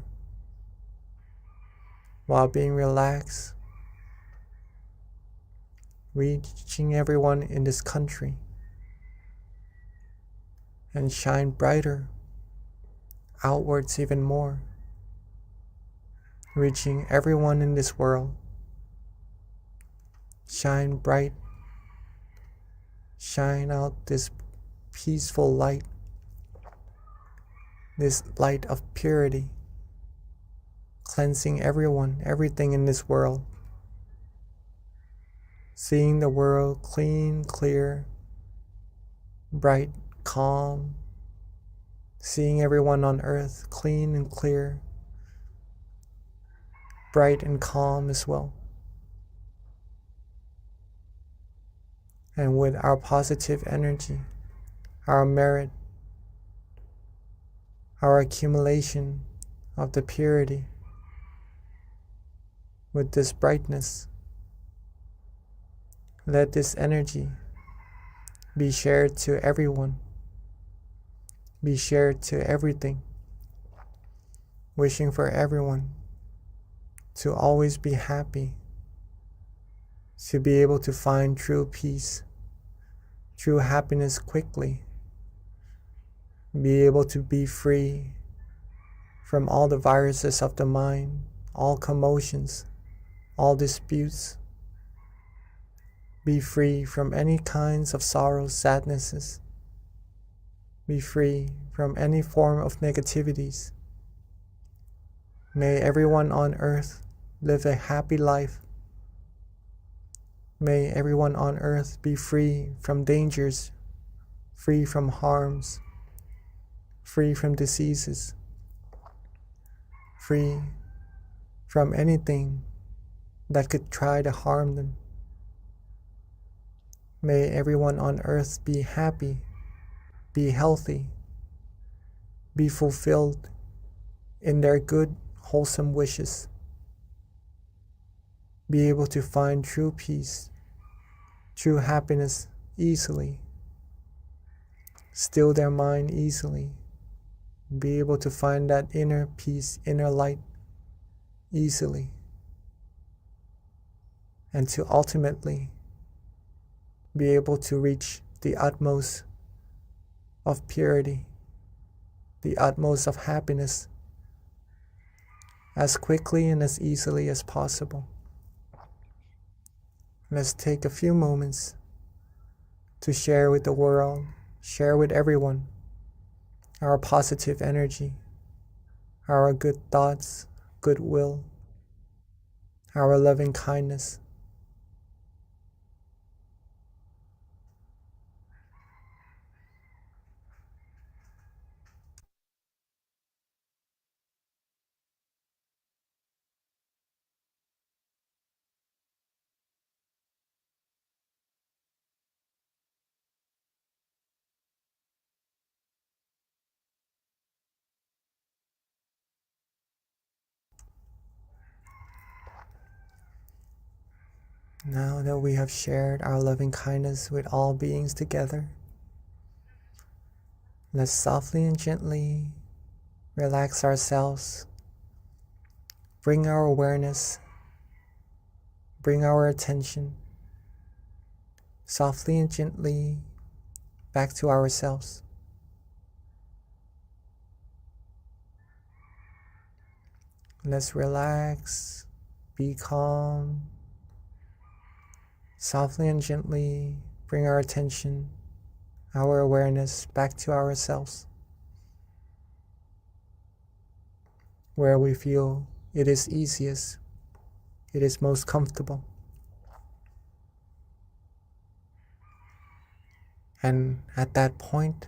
while being relaxed, reaching everyone in this country, and shine brighter outwards even more, reaching everyone in this world. Shine bright, shine out this peaceful light, this light of purity, cleansing everyone, everything in this world, seeing the world clean, clear, bright, calm, seeing everyone on earth clean and clear, bright and calm as well. And with our positive energy, our merit, our accumulation of the purity, with this brightness, let this energy be shared to everyone, be shared to everything, wishing for everyone to always be happy, to be able to find true peace, true happiness quickly, be able to be free from all the viruses of the mind, all commotions, all disputes, be free from any kinds of sorrows, sadnesses, be free from any form of negativities. May everyone on earth live a happy life. May everyone on earth be free from dangers, free from harms, free from diseases, free from anything that could try to harm them. May everyone on earth be happy, be healthy, be fulfilled in their good, wholesome wishes, be able to find true peace, true happiness easily, still their mind easily, be able to find that inner peace, inner light easily, and to ultimately be able to reach the utmost of purity, the utmost of happiness, as quickly and as easily as possible. Let's take a few moments to share with the world, share with everyone our positive energy, our good thoughts, goodwill, our loving kindness. Now that we have shared our loving kindness with all beings together, let's softly and gently relax ourselves, bring our awareness, bring our attention softly and gently back to ourselves. Let's relax, be calm, softly and gently bring our attention, our awareness back to ourselves, where we feel it is easiest, it is most comfortable. And at that point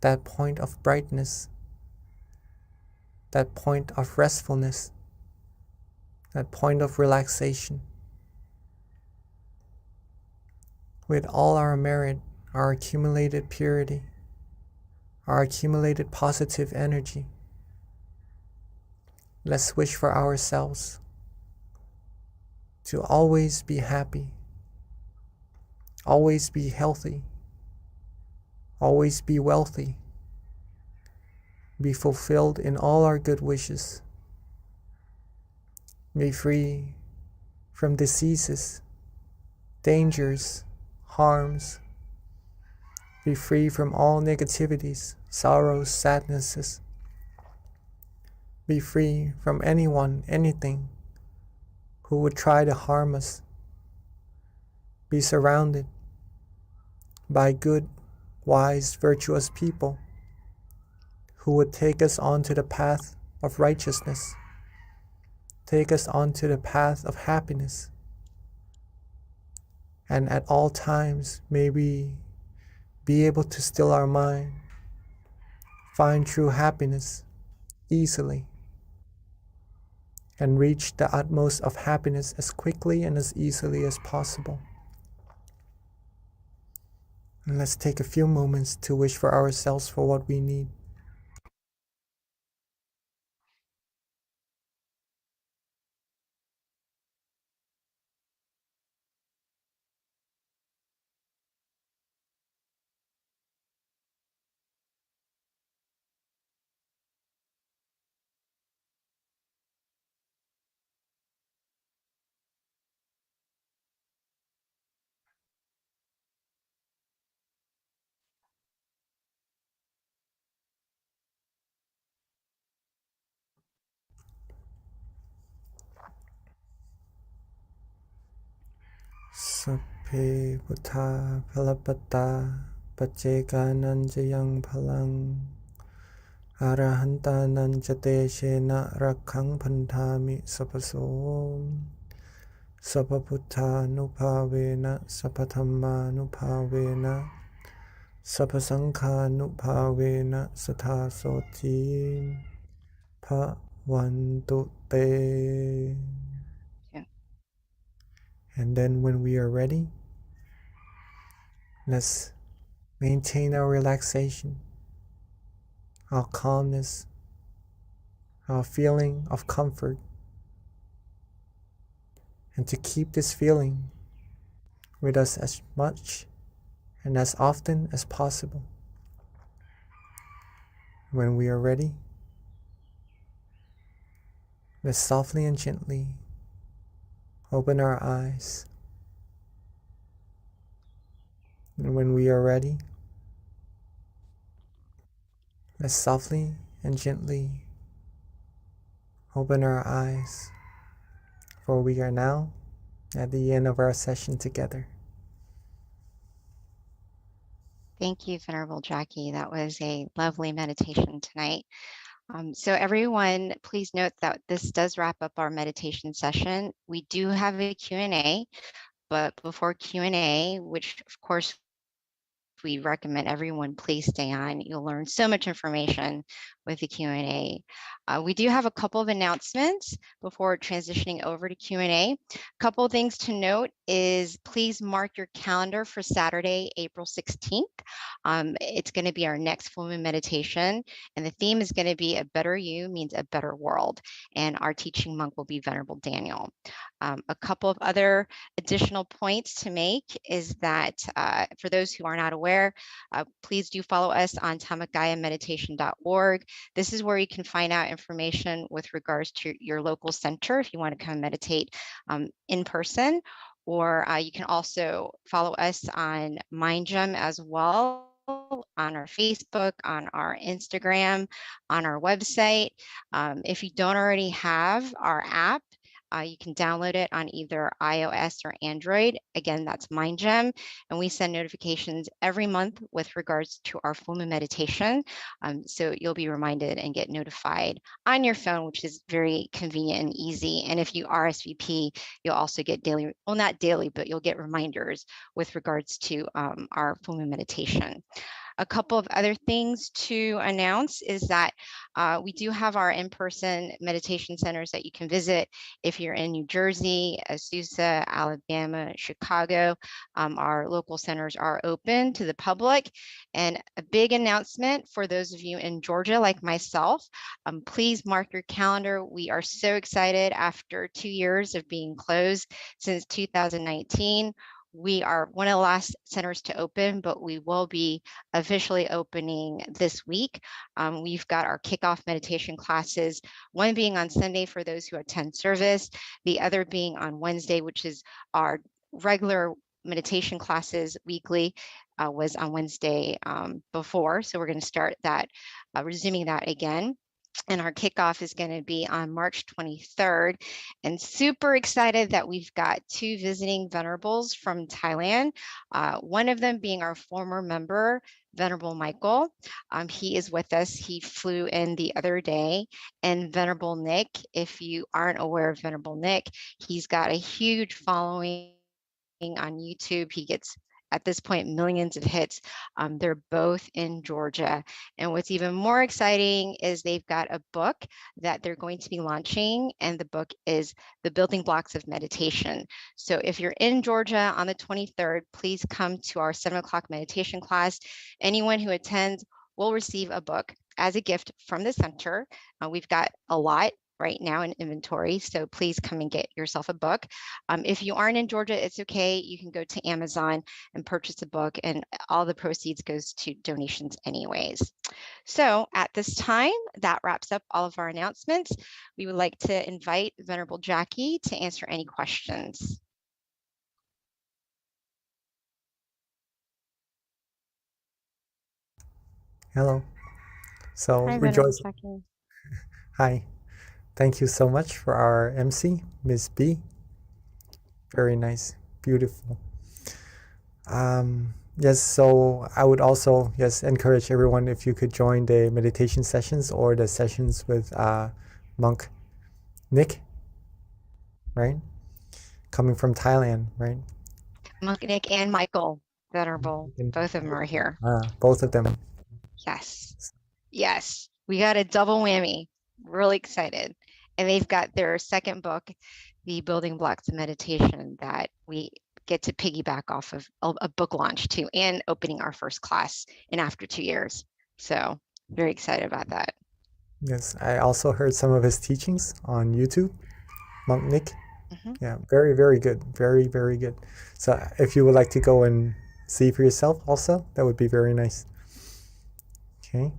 of brightness, that point of restfulness, that point of relaxation, with all our merit, our accumulated purity, our accumulated positive energy, let's wish for ourselves to always be happy, always be healthy, always be wealthy, be fulfilled in all our good wishes, be free from diseases, dangers, harms, be free from all negativities, sorrows, sadnesses, be free from anyone, anything who would try to harm us, be surrounded by good, wise, virtuous people who would take us onto the path of righteousness, take us onto the path of happiness. And at all times, may we be able to still our mind, find true happiness easily, and reach the utmost of happiness as quickly and as easily as possible. And let's take a few moments to wish for ourselves for what we need. Sapphe Buddha Phalapata Pacceka Jayang Phalang Arahanta Nanjate Shena Rakhang Pantami Sapaso Sapaputta Nupavena Sapathamma Nupavena Sapasangha Nupavena Satha Soti Bhavantu Te. Yeah. And then when we are ready, let's maintain our relaxation, our calmness, our feeling of comfort, and to keep this feeling with us as much and as often as possible. When we are ready, let's softly and gently open our eyes. And when we are ready, let's softly and gently open our eyes, for we are now at the end of our session together. Thank you, Venerable Jackie. That was a lovely meditation tonight. So everyone, please note that this does wrap up our meditation session. We do have a Q&A, but before Q&A, which of course we recommend everyone please stay on. You'll learn so much information with the Q&A. We do have a couple of announcements before transitioning over to Q&A. A couple of things to note is please mark your calendar for Saturday, April 16th. It's going to be our next full moon meditation, and the theme is going to be a better you means a better world, and our teaching monk will be Venerable Daniel. A couple of other additional points to make is that for those who are not aware, please do follow us on tamakayameditation.org. This is where you can find out information with regards to your local center if you want to come meditate in person, or you can also follow us on MindGem as well, on our Facebook, on our Instagram, on our website. If you don't already have our app, you can download it on either iOS or Android. Again, that's MindGem, and we send notifications every month with regards to our full moon meditation. So you'll be reminded and get notified on your phone, which is very convenient and easy. And if you RSVP, you'll also get daily, well, not daily, but you'll get reminders with regards to our full moon meditation. A couple of other things to announce is that we do have our in-person meditation centers that you can visit if you're in New Jersey, Azusa, Alabama, Chicago. Our local centers are open to the public. And a big announcement for those of you in Georgia like myself, please mark your calendar. We are so excited after 2 years of being closed since 2019. We are one of the last centers to open, but we will be officially opening this week. We've got our kickoff meditation classes, one being on Sunday for those who attend service, the other being on Wednesday, which is our regular meditation classes weekly, was on Wednesday before. So we're going to start that, resuming that again. And our kickoff is going to be on March 23rd. And super excited that we've got 2 visiting venerables from Thailand. One of them being our former member, Venerable Michael. He is with us. He flew in the other day. And Venerable Nick, if you aren't aware of Venerable Nick, he's got a huge following on YouTube. He gets, at this point, millions of hits. They're both in Georgia. And what's even more exciting is they've got a book that they're going to be launching, and the book is The Building Blocks of Meditation. So if you're in Georgia on the 23rd, please come to our 7 o'clock meditation class. Anyone who attends will receive a book as a gift from the center. We've got a lot right now in inventory, so please come and get yourself a book. If you aren't in Georgia, it's okay. You can go to Amazon and purchase a book, and all the proceeds goes to donations anyways. So at this time, that wraps up all of our announcements. We would like to invite Venerable Jackie to answer any questions. Hello. So Hi, Venerable rejoice. Jackie. Hi. Thank you so much for our MC, Miss B. Very nice. Beautiful. Yes, so I would also, yes, encourage everyone if you could join the meditation sessions or the sessions with Monk Nick, right? Coming from Thailand, right? Monk Nick and Michael Venerable, both of them are here. Both of them. Yes. Yes. We got a double whammy. Really excited. And they've got their second book, The Building Blocks of Meditation, that we get to piggyback off of a book launch too, and opening our first class in after 2 years. So very excited about that. Yes, I also heard some of his teachings on YouTube, Monk Nick. Yeah, very, very good. Very, very good. So if you would like to go and see for yourself also, that would be very nice. Okay.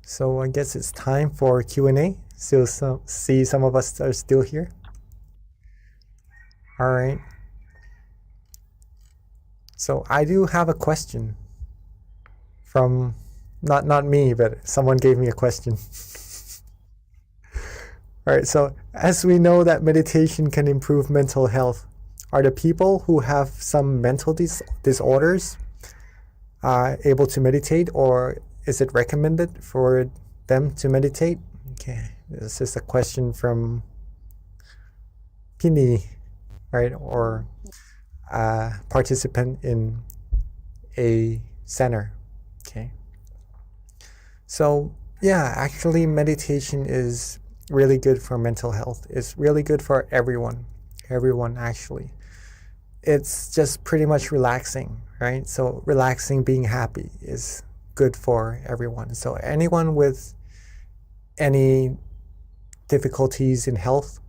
So I guess it's time for Q&A. Still see some of us are still here. All right. So I do have a question from, not me, but someone gave me a question. All right, so as we know that meditation can improve mental health, are the people who have some mental disorders able to meditate, or is it recommended for them to meditate? Okay, this is a question from Pini, right, or a participant in a center. Okay. So yeah, actually meditation is really good for mental health. It's really good for everyone actually. It's just pretty much relaxing, right? So relaxing, being happy is good for everyone. So anyone with any difficulties in health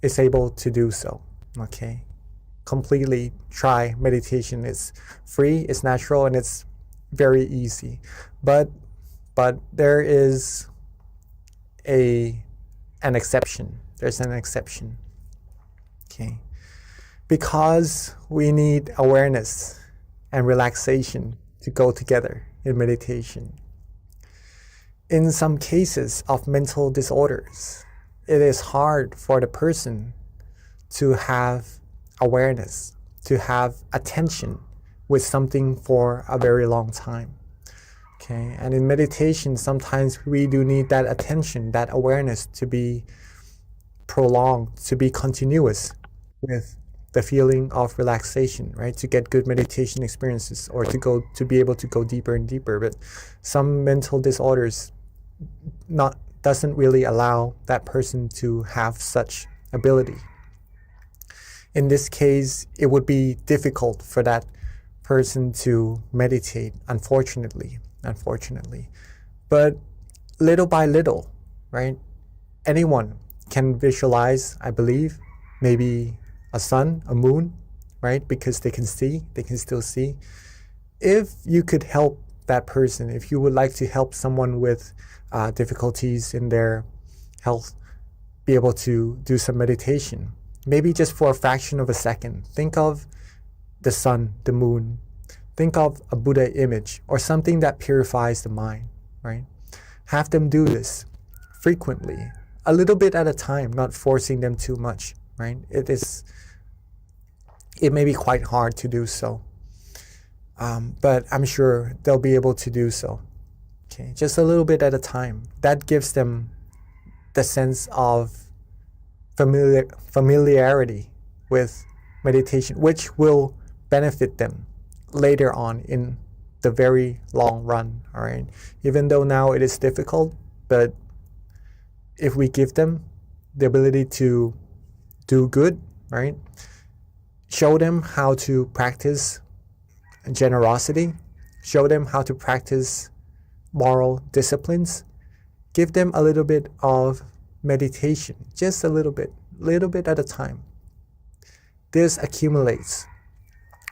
is able to do so. Okay. Completely try meditation. It's free, it's natural, and it's very easy. But there is an exception. There's an exception. Okay. Because we need awareness and relaxation to go together in meditation. In some cases of mental disorders, it is hard for the person to have awareness, to have attention with something for a very long time. Okay, and in meditation, sometimes we do need that attention, that awareness to be prolonged, to be continuous with the feeling of relaxation, right? To get good meditation experiences or to be able to go deeper and deeper. But some mental disorders doesn't really allow that person to have such ability. In this case, it would be difficult for that person to meditate, unfortunately. But little by little, right? Anyone can visualize, I believe, maybe a sun, a moon, right? Because they can still see. If you could help that person, if you would like to help someone with difficulties in their health, be able to do some meditation, maybe just for a fraction of a second, think of the sun, the moon, think of a Buddha image or something that purifies the mind, right? Have them do this frequently, a little bit at a time, not forcing them too much, right? It may be quite hard to do so, but I'm sure they'll be able to do so. Okay, just a little bit at a time. That gives them the sense of familiarity with meditation, which will benefit them later on in the very long run. All right, even though now it is difficult, but if we give them the ability to do good, right? Show them how to practice generosity, show them how to practice moral disciplines, give them a little bit of meditation, just a little bit at a time. This accumulates,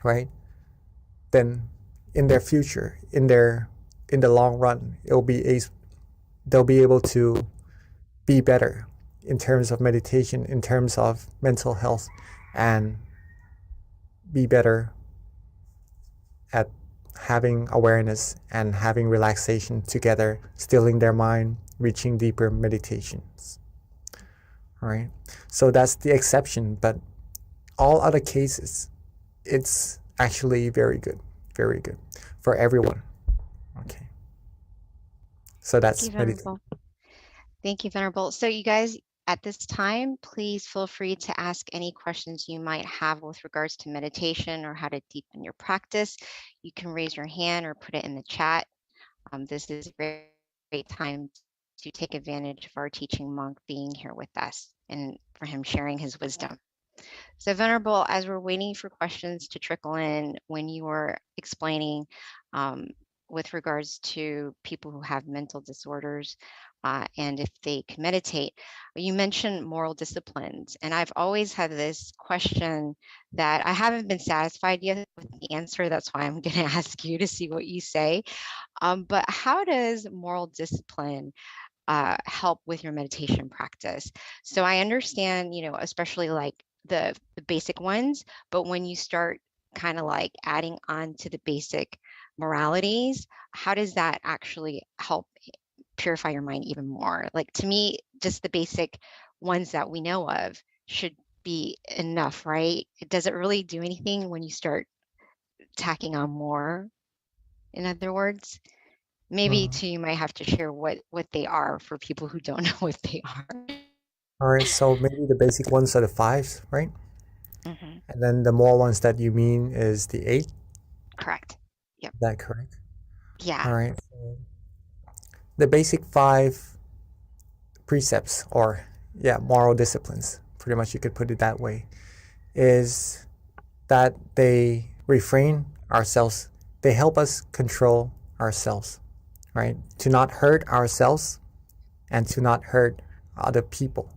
right? Then in their future, in the long run, they'll be able to be better in terms of meditation, in terms of mental health, and be better at having awareness and having relaxation together, stilling their mind, reaching deeper meditations. All right. So that's the exception, but all other cases, it's actually very good for everyone. Okay. So that's meditation. Thank you, Venerable. So you guys, at this time, please feel free to ask any questions you might have with regards to meditation or how to deepen your practice. You can raise your hand or put it in the chat. This is a great time to take advantage of our teaching monk being here with us and for him sharing his wisdom. So Venerable, as we're waiting for questions to trickle in, when you were explaining with regards to people who have mental disorders and if they can meditate, you mentioned moral disciplines. And I've always had this question that I haven't been satisfied yet with the answer. That's why I'm going to ask you to see what you say. But how does moral discipline help with your meditation practice? So I understand, especially like the basic ones, but when you start kind of like adding on to the basic moralities, how does that actually help purify your mind even more? Like, to me, just the basic ones that we know of should be enough, right? Does it really do anything when you start tacking on more? In other words, maybe too, you might have to share what they are for people who don't know what they are. All right, so maybe the basic ones are the 5s, right? And then the more ones that you mean is the 8? Correct. Yep. Is that correct? Yeah. All right. So the basic 5 precepts, or moral disciplines, pretty much you could put it that way, is that they refrain ourselves. They help us control ourselves, right? To not hurt ourselves and to not hurt other people,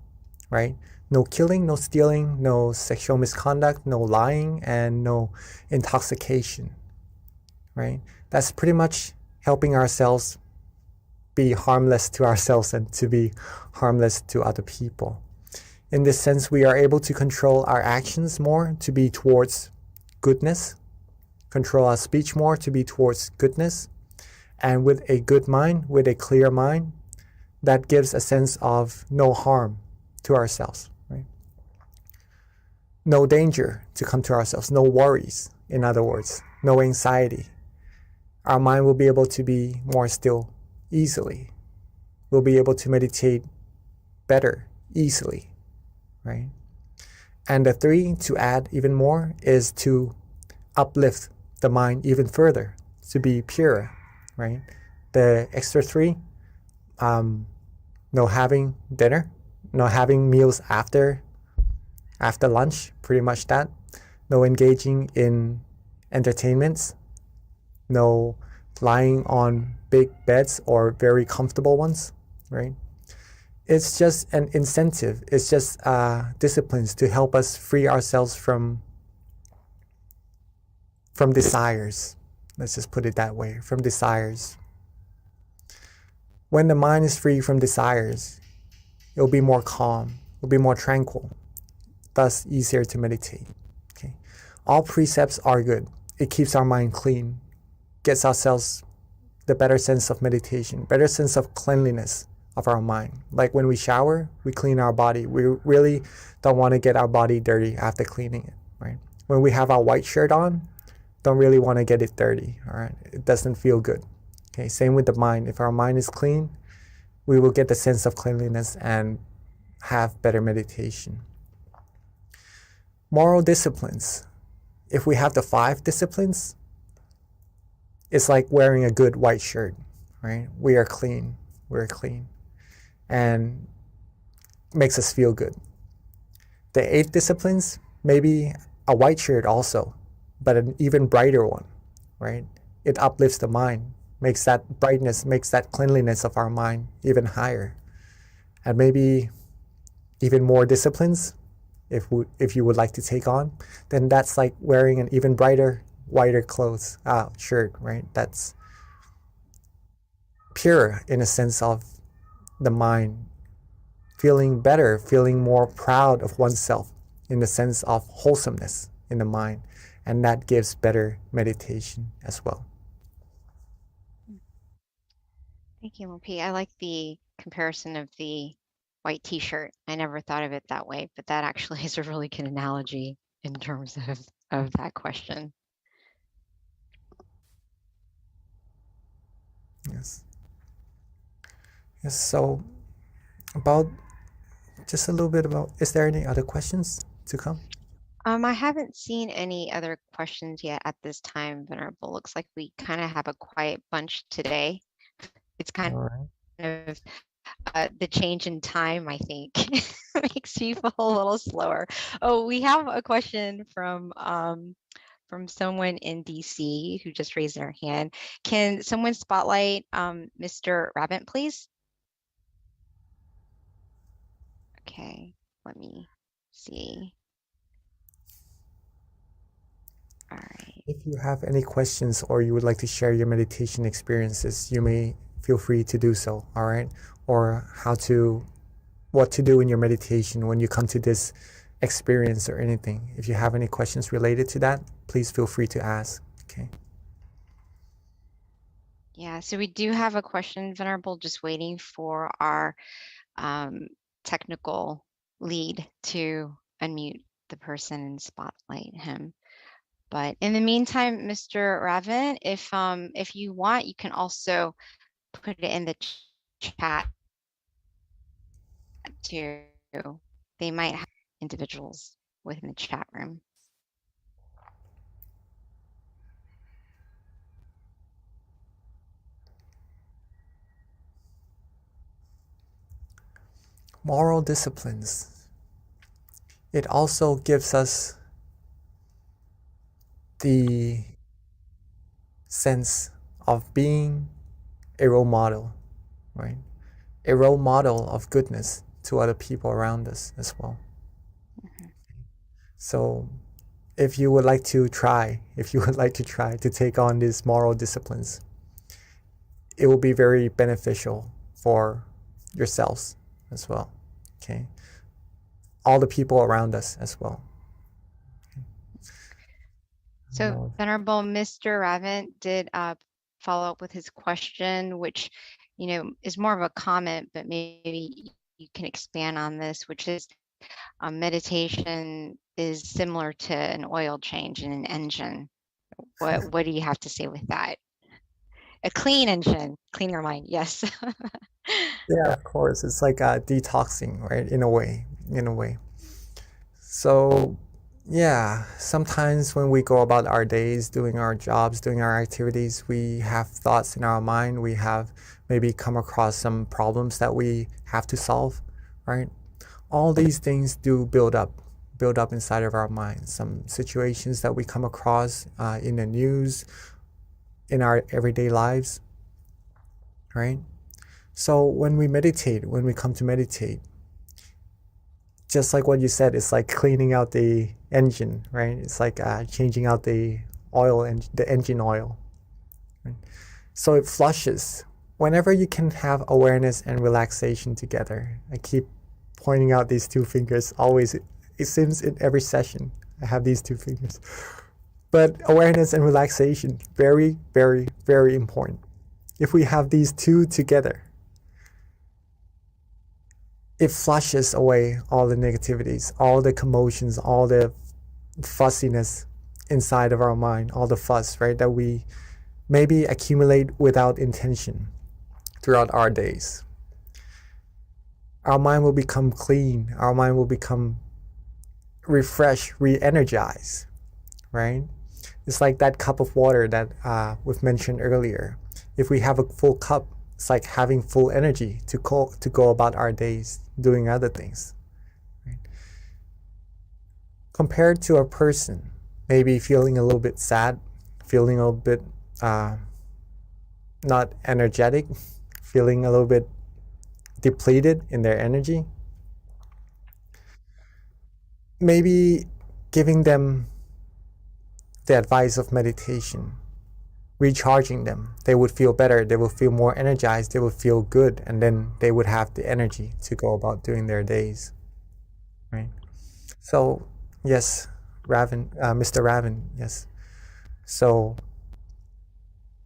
right? No killing, no stealing, no sexual misconduct, no lying, and no intoxication, right? That's pretty much helping ourselves be harmless to ourselves and to be harmless to other people. In this sense, we are able to control our actions more to be towards goodness, control our speech more to be towards goodness, and with a good mind, with a clear mind, that gives a sense of no harm to ourselves, right? No danger to come to ourselves, no worries, in other words, no anxiety. Our mind will be able to be more still easily. We'll be able to meditate better easily, right? And the 3, to add even more, is to uplift the mind even further, to be pure, right? The extra 3, no having dinner, no having meals after lunch, pretty much that. No engaging in entertainments, no lying on big beds or very comfortable ones, right? It's just an incentive. It's just disciplines to help us free ourselves from desires. Let's just put it that way, from desires. When the mind is free from desires, it'll be more calm, it'll be more tranquil, thus easier to meditate. Okay. All precepts are good. It keeps our mind clean, gets ourselves the better sense of meditation, better sense of cleanliness of our mind. Like when we shower, we clean our body. We really don't want to get our body dirty after cleaning it, right? When we have our white shirt on, don't really want to get it dirty, all right? It doesn't feel good. Okay, same with the mind. If our mind is clean, we will get the sense of cleanliness and have better meditation. Moral disciplines. If we have the 5 disciplines, it's like wearing a good white shirt, right? We are clean. We're clean. And makes us feel good. The 8 disciplines, maybe a white shirt also, but an even brighter one, right? It uplifts the mind, makes that brightness, makes that cleanliness of our mind even higher. And maybe even more disciplines, if you would like to take on, then that's like wearing an even brighter, whiter clothes, shirt, right? That's pure in a sense of the mind feeling better, feeling more proud of oneself in the sense of wholesomeness in the mind. And that gives better meditation as well. Thank you, Mopi. I like the comparison of the white t-shirt. I never thought of it that way, but that actually is a really good analogy in terms of that question. Yes. Yes, so about just a little bit about, is there any other questions to come? I haven't seen any other questions yet at this time, Venerable. Looks like we kind of have a quiet bunch today. It's kind All right. of the change in time, I think, makes people a little slower. Oh, we have a question from someone in DC who just raised their hand. Can someone spotlight Mr. Rabbit, please? Okay, let me see. All right. If you have any questions or you would like to share your meditation experiences, you may feel free to do so, all right? Or what to do in your meditation when you come to this experience or anything. If you have any questions related to that, please feel free to ask, okay? Yeah, so we do have a question, Venerable, just waiting for our technical lead to unmute the person and spotlight him. But in the meantime, Mr. Raven, if you want, you can also put it in the chat too. They might have individuals within the chat room. moral disciplines. It also gives us the sense of being a role model, right? A role model of goodness to other people around us as well. So if you would like to try to take on these moral disciplines, it will be very beneficial for yourselves as well. Okay. All the people around us as well. So Venerable Mr. Ravent did follow up with his question, which, is more of a comment, but maybe you can expand on this, which is meditation is similar to an oil change in an engine. What do you have to say with that? A clean engine, clean your mind. Yes. Yeah, of course. It's like detoxing, right? In a way. So yeah, sometimes when we go about our days, doing our jobs, doing our activities, we have thoughts in our mind. We have maybe come across some problems that we have to solve, right? All these things do build up inside of our minds. Some situations that we come across in the news, in our everyday lives, right? So when we come to meditate, just like what you said, it's like cleaning out the engine, right? It's like changing out the oil and the engine oil. Right? So it flushes. Whenever you can have awareness and relaxation together, I keep pointing out these two fingers always. It seems in every session I have these two fingers. But awareness and relaxation, very, very, very important. If we have these two together, it flushes away all the negativities, all the commotions, all the fussiness inside of our mind, all the fuss, right, that we maybe accumulate without intention throughout our days. Our mind will become clean. Our mind will become refreshed, re-energized, right? It's like that cup of water that we've mentioned earlier. If we have a full cup, it's like having full energy to go about our days doing other things. Right? Compared to a person, maybe feeling a little bit sad, feeling a little bit not energetic, feeling a little bit depleted in their energy, maybe giving them the advice of meditation, recharging them, they would feel better, they would feel more energized, they would feel good, and then they would have the energy to go about doing their days, right? So yes, Mr. Raven, yes. So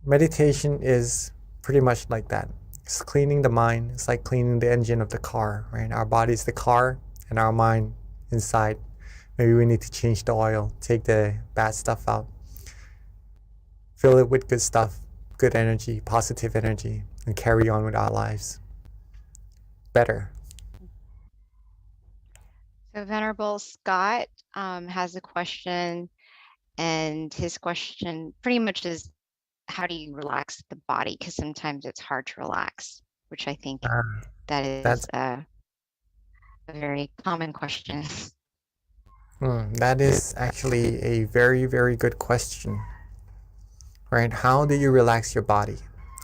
meditation is pretty much like that. It's cleaning the mind. It's like cleaning the engine of the car, right? Our body is the car and our mind inside. Maybe we need to change the oil, take the bad stuff out, fill it with good stuff, good energy, positive energy, and carry on with our lives better. So Venerable Scott has a question, and his question pretty much is, how do you relax the body? Because sometimes it's hard to relax, which I think that is a very common question. That is actually a very, very good question. Right? How do you relax your body?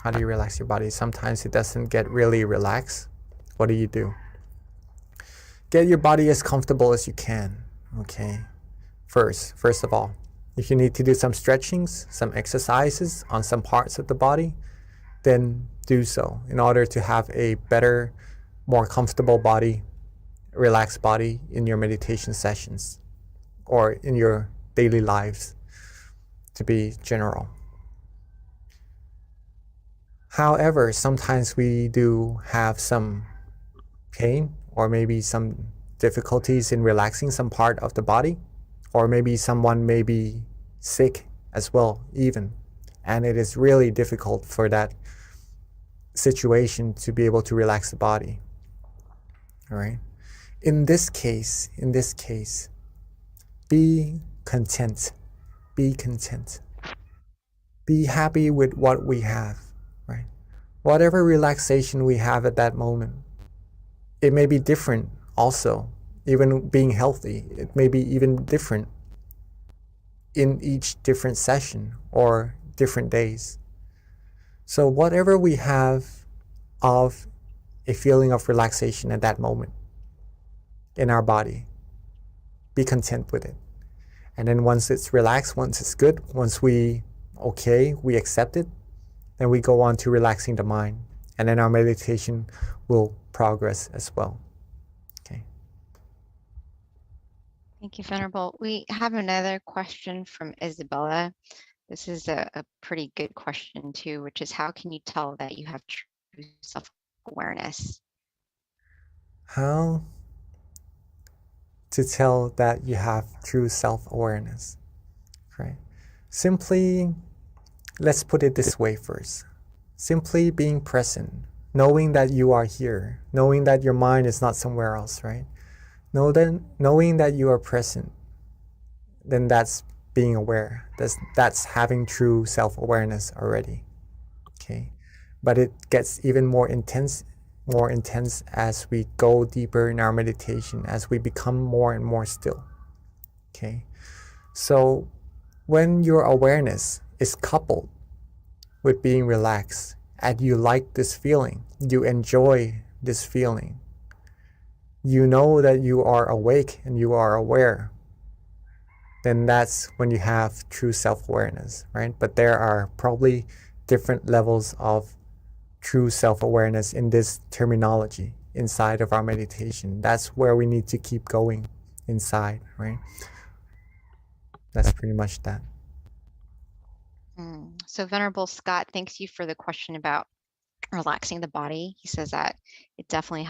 How do you relax your body? Sometimes it doesn't get really relaxed. What do you do? Get your body as comfortable as you can. Okay. First of all, if you need to do some stretchings, some exercises on some parts of the body, then do so in order to have a better, more comfortable body, relaxed body in your meditation sessions or in your daily lives, to be general. However, sometimes we do have some pain or maybe some difficulties in relaxing some part of the body, or maybe someone may be sick as well even, and it is really difficult for that situation to be able to relax the body. All right. In this case, be content. Be content. Be happy with what we have, right? Whatever relaxation we have at that moment, it may be different also. Even being healthy, it may be even different in each different session or different days. So whatever we have of a feeling of relaxation at that moment in our body, be content with it. And then once it's relaxed, once it's good, once we accept it, then we go on to relaxing the mind. And then our meditation will progress as well. Okay. Thank you, Venerable. We have another question from Isabella. This is a pretty good question too, which is how can you tell that you have true self-awareness? How to tell that you have true self-awareness, right? Simply, let's put it this way first. Simply being present, knowing that you are here, knowing that your mind is not somewhere else, right? Knowing that you are present, then that's being aware. That's having true self-awareness already. Okay. But it gets even more intense as we go deeper in our meditation, as we become more and more still. Okay. So when your awareness is coupled with being relaxed and you like this feeling, you enjoy this feeling, you know that you are awake and you are aware, then that's when you have true self-awareness, right? But there are probably different levels of true self-awareness in this terminology inside of our meditation. That's where we need to keep going inside, right? That's pretty much that. So Venerable Scott, thanks you for the question about relaxing the body. He says that it definitely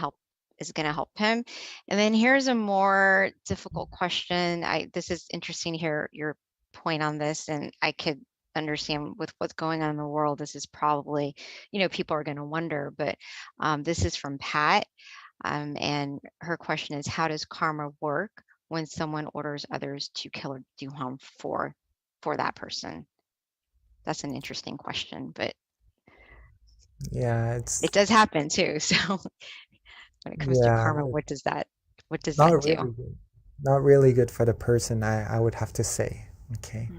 is going to help him. And then here's a more difficult question. This is interesting to hear your point on this, and I could understand with what's going on in the world, this is probably, people are going to wonder, but this is from Pat. And her question is, how does karma work when someone orders others to kill or do harm for that person? That's an interesting question, but yeah, it does happen too. So when it comes to karma, what does that do? Really good. Not really good for the person, I would have to say. Okay.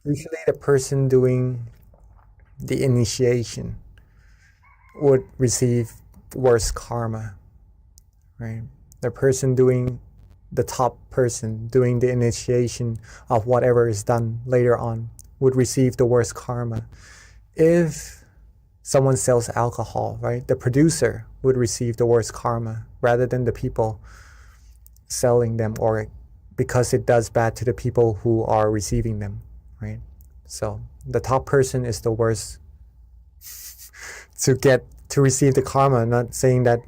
Usually the person doing the initiation would receive worse karma, right? The top person doing the initiation of whatever is done later on would receive the worst karma. If someone sells alcohol, right, the producer would receive the worst karma rather than the people selling them, or because it does bad to the people who are receiving them, right? So the top person is the worst to receive the karma. Not saying that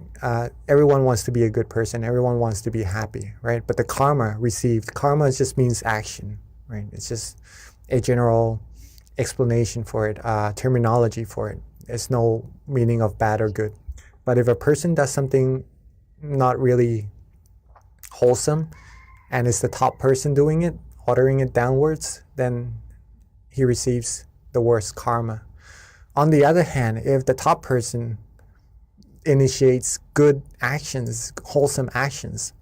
everyone wants to be a good person, everyone wants to be happy, right? But the karma just means action, right? It's just a general explanation for it, terminology for it. There's no meaning of bad or good. But if a person does something not really wholesome and it's the top person doing it, ordering it downwards, then he receives the worst karma. On the other hand, if the top person initiates good actions, wholesome actions,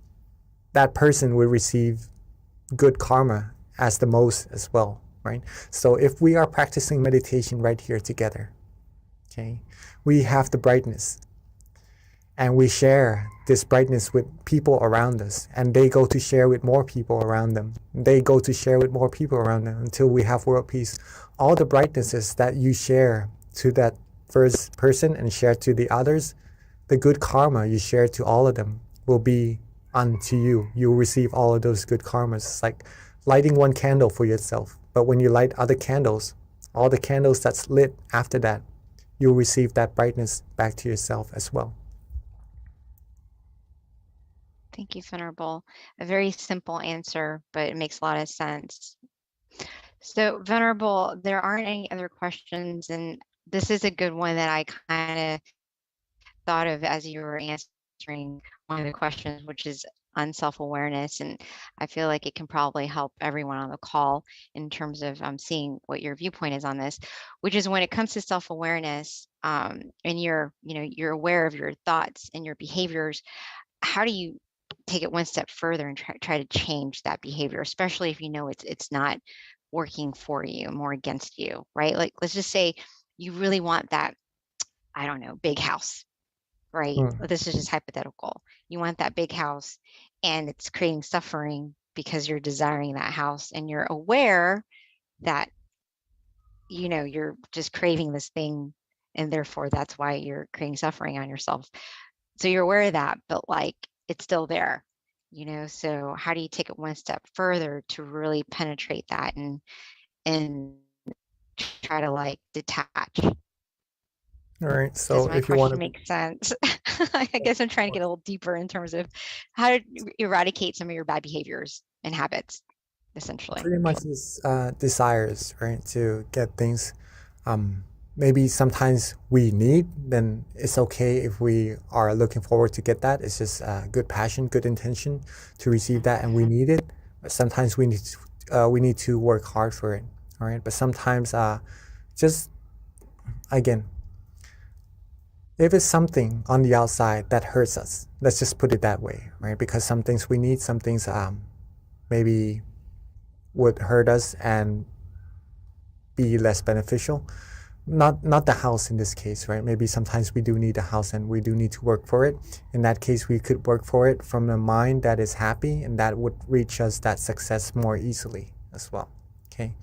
that person will receive good karma as the most as well, right? So if we are practicing meditation right here together, okay, we have the brightness and we share this brightness with people around us, and they go to share with more people around them. They go to share with more people around them until we have world peace. All the brightnesses that you share to that first person and share to the others, the good karma you share to all of them will be unto you. You'll receive all of those good karmas. It's like lighting one candle for yourself. But when you light other candles, all the candles that's lit after that, you'll receive that brightness back to yourself as well. Thank you, Venerable. A very simple answer, but it makes a lot of sense. So Venerable, there aren't any other questions, and this is a good one that I kind of thought of as you were answering one of the questions, which is on self-awareness. And I feel like it can probably help everyone on the call in terms of seeing what your viewpoint is on this, which is when it comes to self-awareness, and you're aware of your thoughts and your behaviors, how do you take it one step further and try to change that behavior, especially if you know it's not working for you, more against you, right? Like, let's just say you really want that, I don't know, big house, right? Mm. This is just hypothetical. You want that big house and it's creating suffering because you're desiring that house and you're aware that, you know, you're just craving this thing and therefore that's why you're creating suffering on yourself. So you're aware of that, but like it's still there, you know? So how do you take it one step further to really penetrate that and try to like detach? All right. Does So my if you want question to, make sense? I guess I'm trying to get a little deeper in terms of how to eradicate some of your bad behaviors and habits, essentially. pretty much is desires, right? To get things maybe sometimes we need, then it's okay if we are looking forward to get that. It's just good passion, good intention to receive that, and we need it. But sometimes we need to work hard for it, all right? But sometimes just again, if it's something on the outside that hurts us, let's just put it that way, right? Because some things we need, some things maybe would hurt us and be less beneficial. Not the house in this case, right? Maybe sometimes we do need a house and we do need to work for it. In that case, we could work for it from a mind that is happy, and that would reach us that success more easily as well. Okay,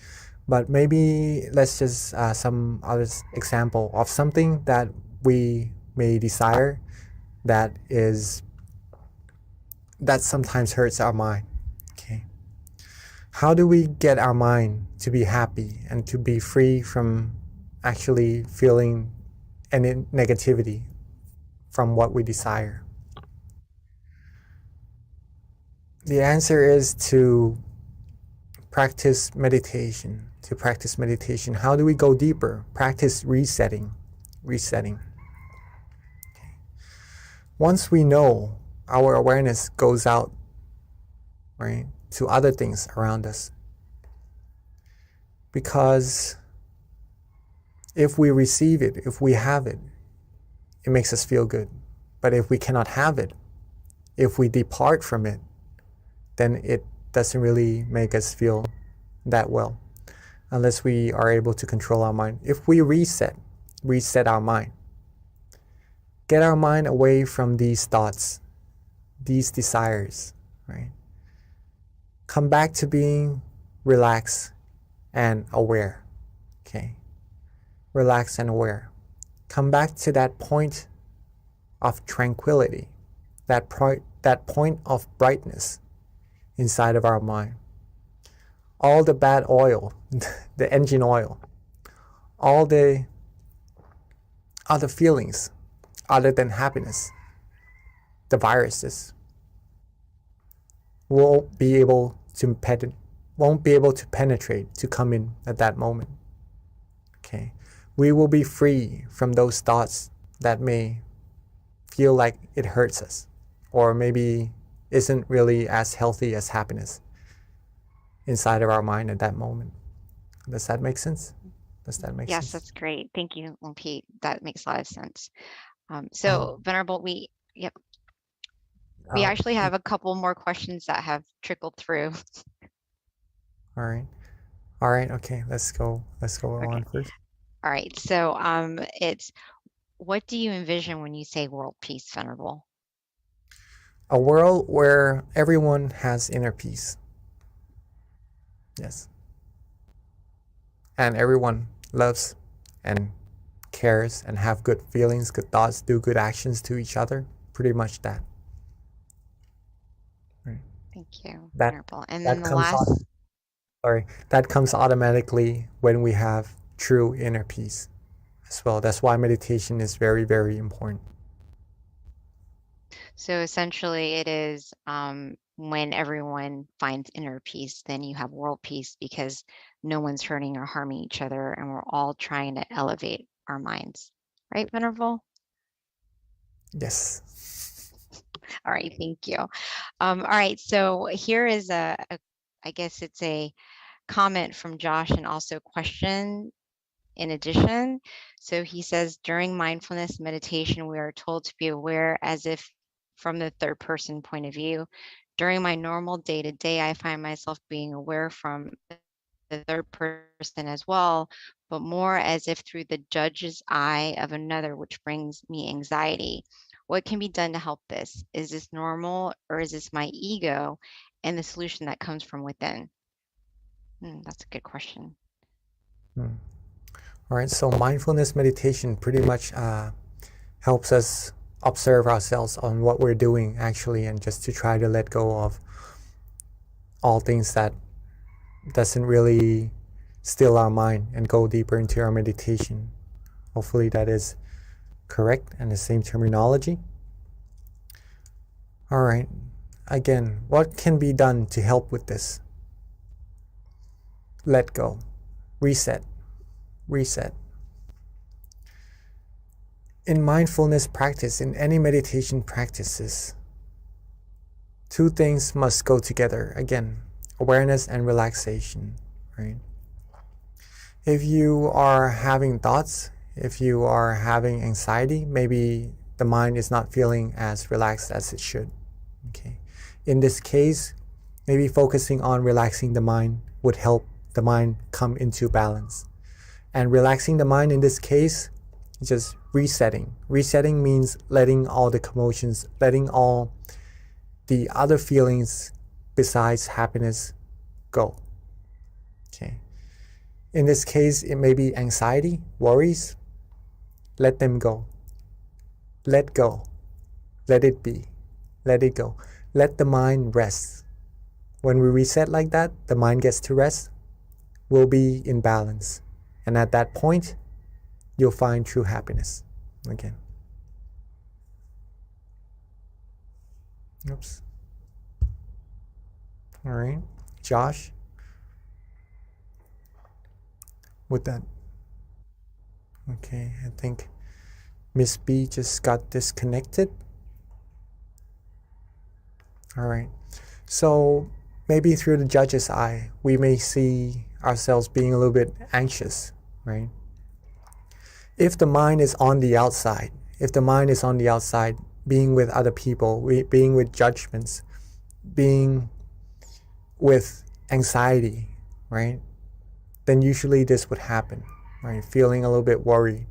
but maybe let's just some other example of something that we may desire that sometimes hurts our mind. Okay, how do we get our mind to be happy and to be free from actually feeling any negativity from what we desire? The answer is to practice meditation. To practice meditation, how do we go deeper? Practice resetting. Okay. Once we know, our awareness goes out, right, to other things around us. Because if we receive it, if we have it, it makes us feel good. But if we cannot have it, if we depart from it, then it doesn't really make us feel that well, unless we are able to control our mind. If we reset our mind, get our mind away from these thoughts, these desires, right? Come back to being relaxed and aware, okay? Relaxed and aware. Come back to that point of tranquility, that point of brightness inside of our mind. All the bad oil, the engine oil, all the other feelings other than happiness, the viruses, won't be able to penetrate, to come in at that moment. Okay, we will be free from those thoughts that may feel like it hurts us, or maybe isn't really as healthy as happiness inside of our mind at that moment. Does that make sense? Does that make Yes, sense? that's great. Thank you, Pete. That makes a lot of sense. So Venerable, we actually have a couple more questions that have trickled through. All right. Okay, let's go on first. All right. So it's, what do you envision when you say world peace, Venerable? A world where everyone has inner peace. Yes. And everyone loves and cares and have good feelings, good thoughts, do good actions to each other. Pretty much that. Right. Thank you, That, Venerable. And that then the comes last, that comes automatically when we have true inner peace as well. That's why meditation is very, very important. so essentially it is when everyone finds inner peace, then you have world peace because no one's hurting or harming each other and we're all trying to elevate our minds. Right, Venerable? Yes. All right, thank you. All right, so here is I guess it's a comment from Josh and also question in addition. So he says, during mindfulness meditation, we are told to be aware as if from the third person point of view. During my normal day to day, I find myself being aware from the third person as well, but more as if through the judge's eye of another, which brings me anxiety. What can be done to help this? Is this normal or is this my ego and the solution that comes from within? That's a good question. All right, so mindfulness meditation pretty much helps us observe ourselves on what we're doing actually, and just to try to let go of all things that doesn't really still our mind and go deeper into our meditation. Hopefully that is correct and the same terminology. All right, again, what can be done to help with this? Let go, reset. In mindfulness practice, in any meditation practices, two things must go together. Again, awareness and relaxation, right? If you are having thoughts, if you are having anxiety, maybe the mind is not feeling as relaxed as it should. Okay. In this case, maybe focusing on relaxing the mind would help the mind come into balance. And relaxing the mind in this case, just resetting. Resetting means letting all the commotions, letting all the other feelings besides happiness go. Okay. In this case, it may be anxiety, worries. Let them go. Let go. Let it be. Let it go. Let the mind rest. When we reset like that, the mind gets to rest. We'll be in balance. And at that point, you'll find true happiness again. Oops. All right, Josh, with that. Okay, I think Miss B just got disconnected. All right, so maybe through the judge's eye, we may see ourselves being a little bit anxious, right? If the mind is on the outside, being with other people, being with judgments, being with anxiety, right? Then usually this would happen, right? Feeling a little bit worried.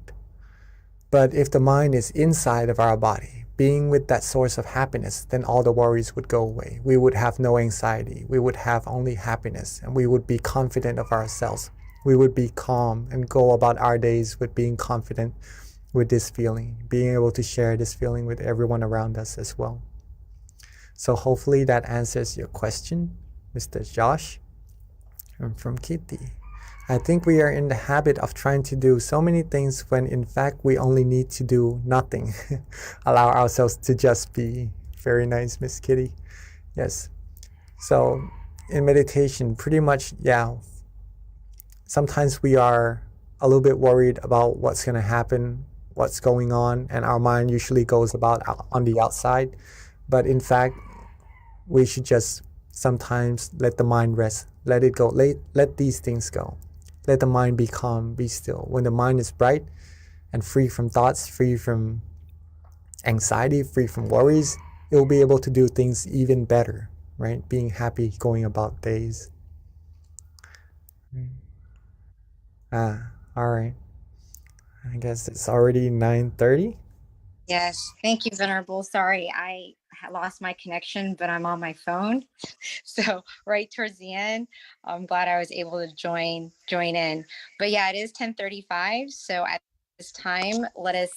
But if the mind is inside of our body, being with that source of happiness, then all the worries would go away. We would have no anxiety. We would have only happiness, and we would be confident of ourselves. We would be calm and go about our days with being confident with this feeling, being able to share this feeling with everyone around us as well. So hopefully that answers your question, Mr. Josh. I'm from Kitty. I think we are in the habit of trying to do so many things when in fact we only need to do nothing. Allow ourselves to just be. Very nice, Miss Kitty. Yes. So in meditation, pretty much, yeah, sometimes we are a little bit worried about what's going to happen, what's going on, and our mind usually goes about on the outside. But in fact, we should just sometimes let the mind rest, let it go, let these things go. Let the mind be calm, be still. When the mind is bright and free from thoughts, free from anxiety, free from worries, it will be able to do things even better, right? Being happy, going about days. All right. I guess it's already 9:30. Yes, thank you, Venerable. Sorry, I lost my connection, but I'm on my phone. So right towards the end, I'm glad I was able to join in. But yeah, it is 10:35. So at this time, let us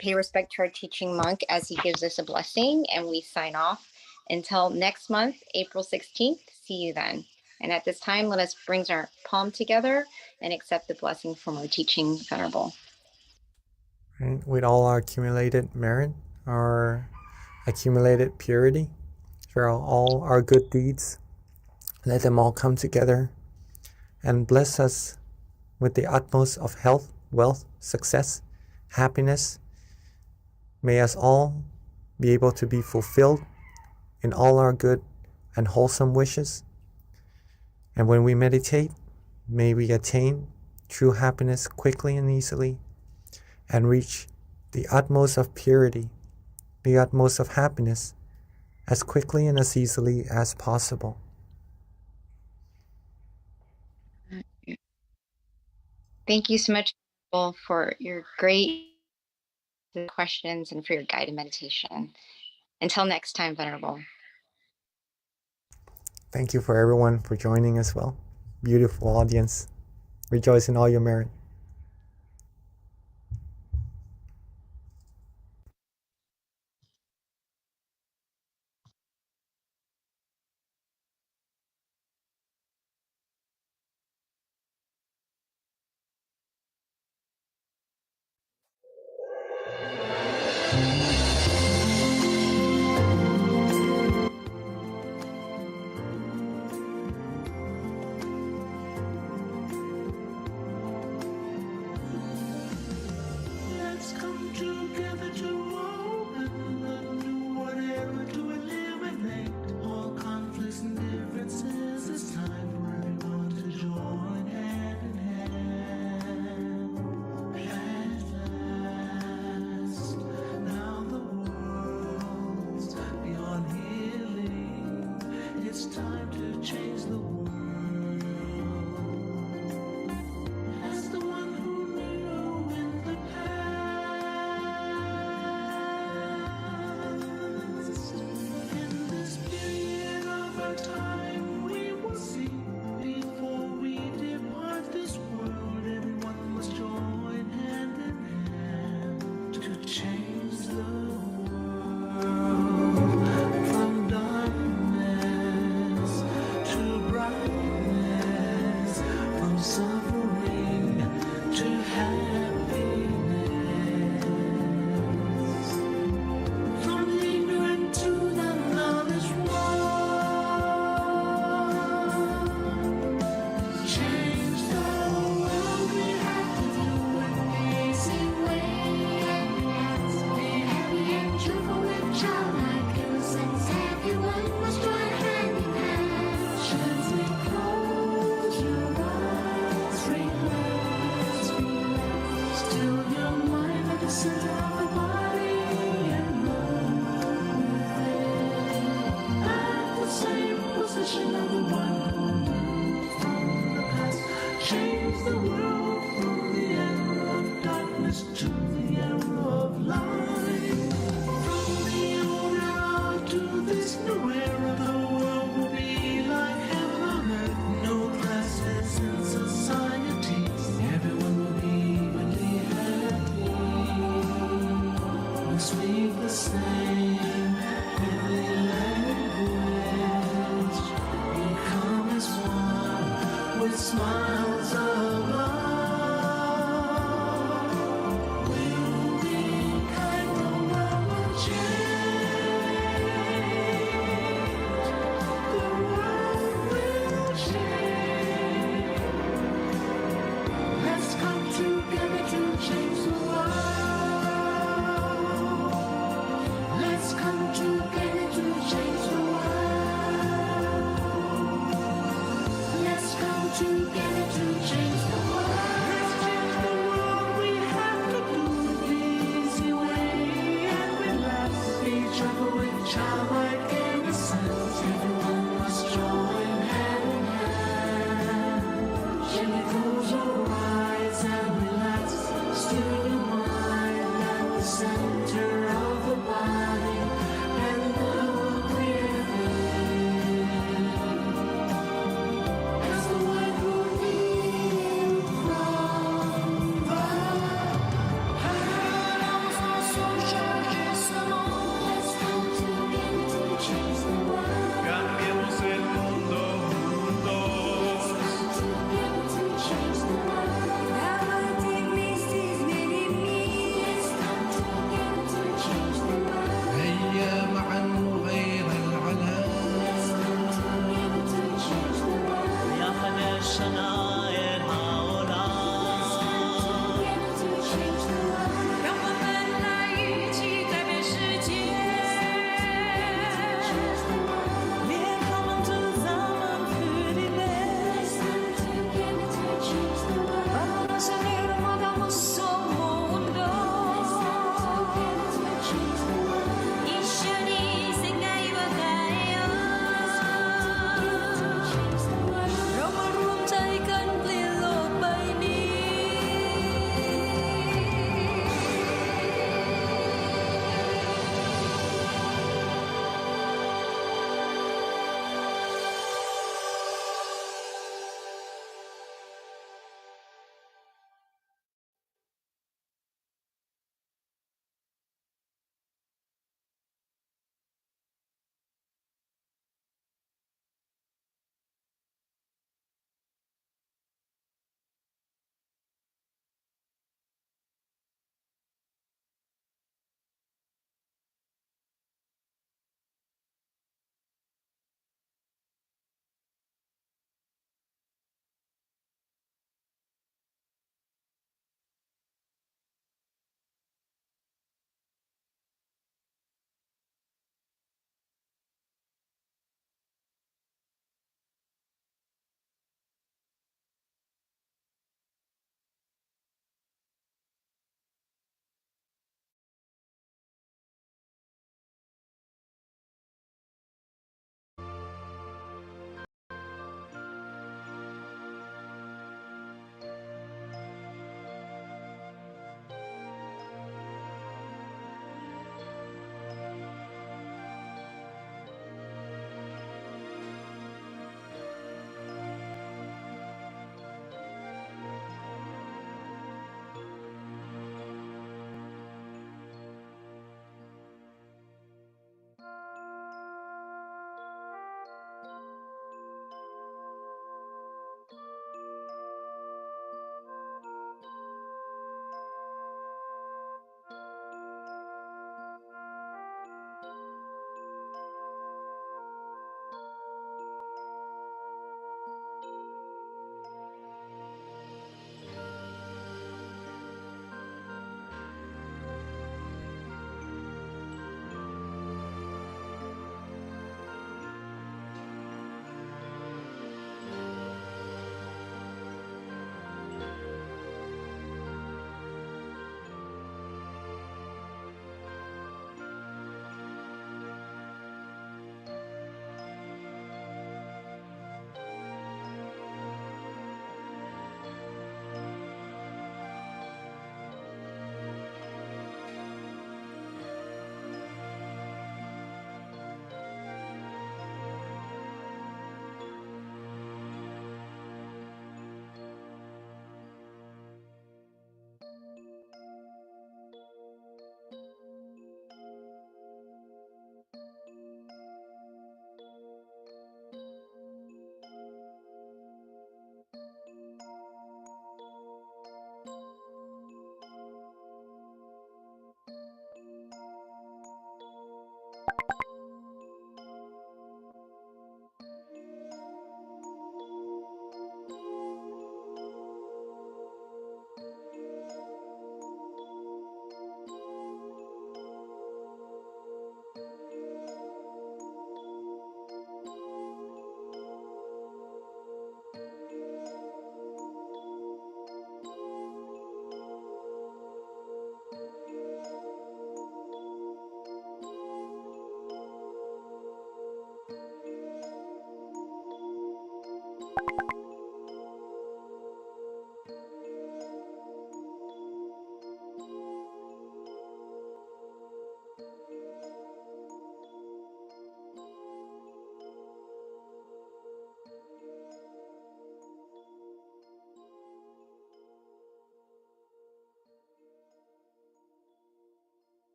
pay respect to our teaching monk as he gives us a blessing, and we sign off until next month, April 16th. See you then. And at this time, let us bring our palm together and accept the blessing from our teaching Venerable. Right? With all our accumulated merit, our accumulated purity, for all our good deeds, let them all come together and bless us with the utmost of health, wealth, success, happiness. May us all be able to be fulfilled in all our good and wholesome wishes. And when we meditate, may we attain true happiness quickly and easily, and reach the utmost of purity the utmost of happiness as quickly and as easily as possible. Thank you so much for your great questions and for your guided meditation. Until next time, Venerable. Thank you for everyone for joining as well. Beautiful audience. Rejoice in all your merit.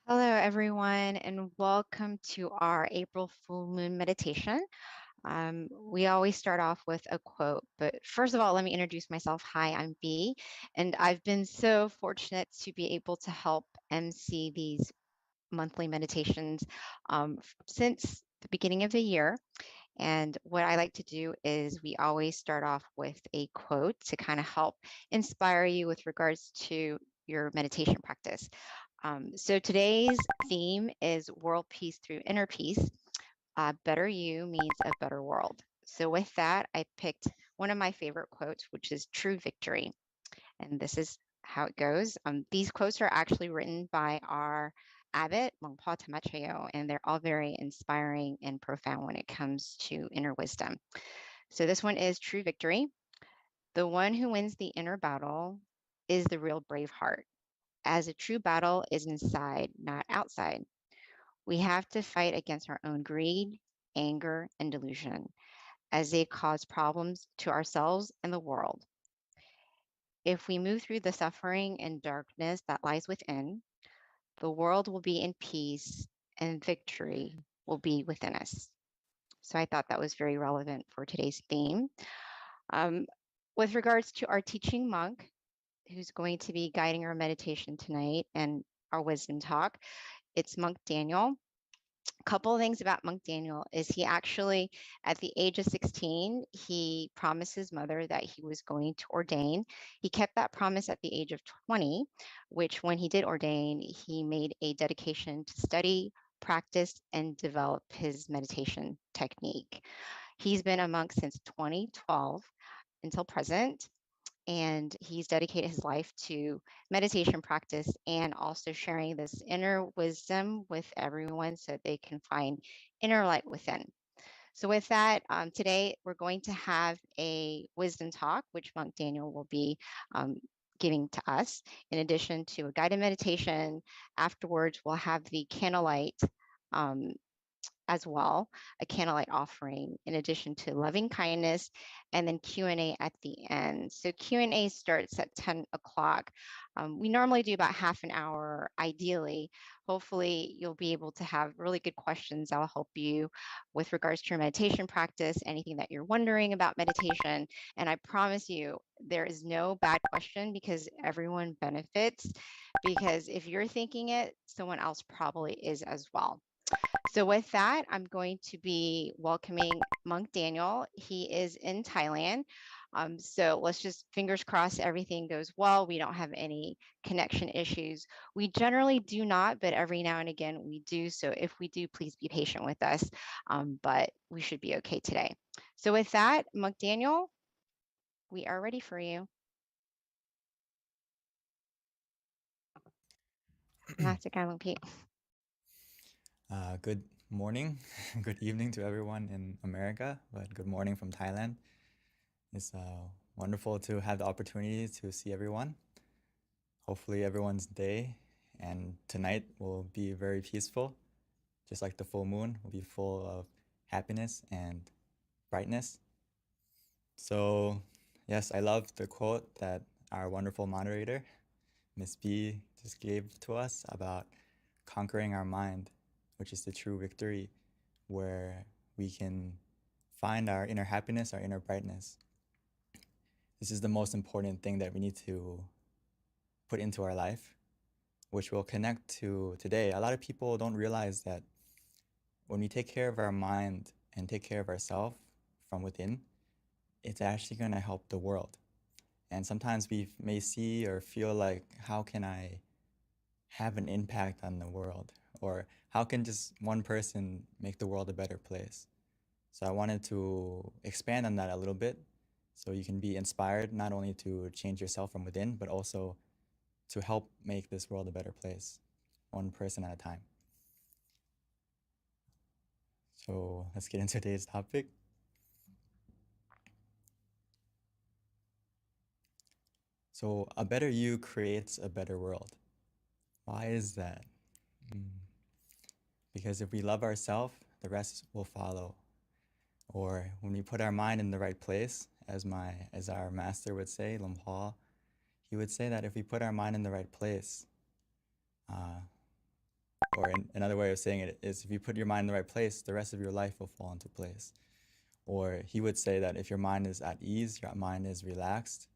Hello, everyone, and welcome to our April full moon meditation. We always start off with a quote, but first of all, let me introduce myself. Hi, I'm B, and I've been so fortunate to be able to help MC these monthly meditations since the beginning of the year. And what I like to do is we always start off with a quote to kind of help inspire you with regards to your meditation practice. So today's theme is world peace through inner peace. Better you means a better world. So with that, I picked one of my favorite quotes, which is true victory. And this is how it goes. These quotes are actually written by our abbot, Longpa Tamachayo, and they're all very inspiring and profound when it comes to inner wisdom. So this one is true victory. The one who wins the inner battle is the real brave heart, as a true battle is inside, not outside. We have to fight against our own greed, anger, and delusion, as they cause problems to ourselves and the world. If we move through the suffering and darkness that lies within, the world will be in peace and victory will be within us. So I thought that was very relevant for today's theme. With regards to our teaching monk, who's going to be guiding our meditation tonight and our wisdom talk, it's Monk Daniel. A couple of things about Monk Daniel is he actually, at the age of 16, he promised his mother that he was going to ordain. He kept that promise at the age of 20, which when he did ordain, he made a dedication to study, practice, and develop his meditation technique. He's been a monk since 2012 until present. And he's dedicated his life to meditation practice and also sharing this inner wisdom with everyone so they can find inner light within. So with that, today we're going to have a wisdom talk, which Monk Daniel will be giving to us, in addition to a guided meditation. Afterwards, we'll have the candlelight as well, a candlelight offering, in addition to loving kindness, and then Q&A at the end. So Q&A starts at 10 o'clock. We normally do about half an hour, ideally. Hopefully, you'll be able to have really good questions that will help you with regards to your meditation practice, anything that you're wondering about meditation. And I promise you, there is no bad question because everyone benefits. Because if you're thinking it, someone else probably is as well. So with that, I'm going to be welcoming Monk Daniel. He is in Thailand. So let's just fingers crossed everything goes well. We don't have any connection issues. We generally do not, but every now and again we do. So if we do, please be patient with us. But we should be okay today. So with that, Monk Daniel, we are ready for you. Pete. Good morning, good evening to everyone in America, but good morning from Thailand. It's wonderful to have the opportunity to see everyone. Hopefully everyone's day and tonight will be very peaceful, just like the full moon will be full of happiness and brightness. So yes, I love the quote that our wonderful moderator, Miss B, just gave to us about conquering our mind, which is the true victory, where we can find our inner happiness, our inner brightness. This is the most important thing that we need to put into our life, which will connect to today. A lot of people don't realize that when we take care of our mind and take care of ourselves from within, it's actually going to help the world. And sometimes we may see or feel like, how can I have an impact on the world? Or how can just one person make the world a better place? So I wanted to expand on that a little bit so you can be inspired not only to change yourself from within, but also to help make this world a better place, one person at a time. So let's get into today's topic. So a better you creates a better world. Why is that? Because if we love ourselves, the rest will follow. Or when we put our mind in the right place, as our master would say, Lumpha, he would say that if we put our mind in the right place, or another way of saying it is, if you put your mind in the right place, the rest of your life will fall into place. Or he would say that if your mind is at ease, your mind is relaxed,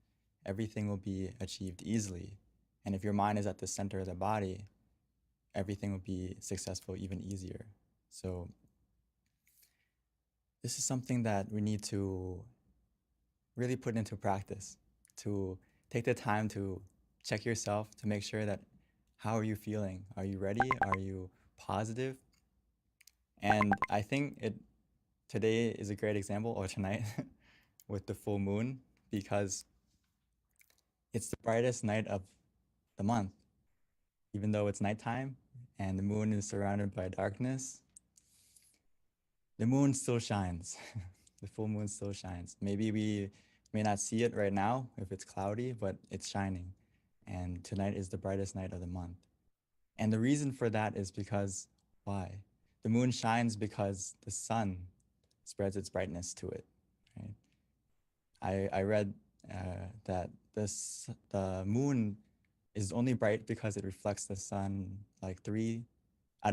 everything will be achieved easily. And if your mind is at the center of the body, everything will be successful even easier. So this is something that we need to really put into practice, to take the time to check yourself, to make sure that how are you feeling? Are you ready? Are you positive? And I think today is a great example, or tonight, with the full moon, because it's the brightest night of the month. Even though it's nighttime and the moon is surrounded by darkness, the moon still shines. The full moon still shines. Maybe we may not see it right now if it's cloudy, but it's shining. And tonight is the brightest night of the month. And the reason for that is because, why? The moon shines because the sun spreads its brightness to it, right? I read that the moon is only bright because it reflects the sun at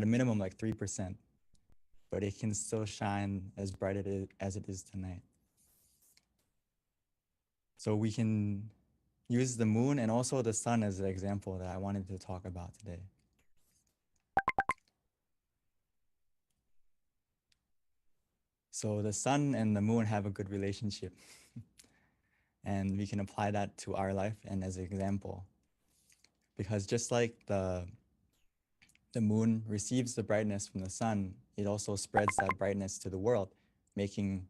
a minimum like 3%, but it can still shine as bright as it is tonight. So we can use the moon and also the sun as an example that I wanted to talk about today. So the sun and the moon have a good relationship. And we can apply that to our life and as an example. Because just like the moon receives the brightness from the sun, it also spreads that brightness to the world, making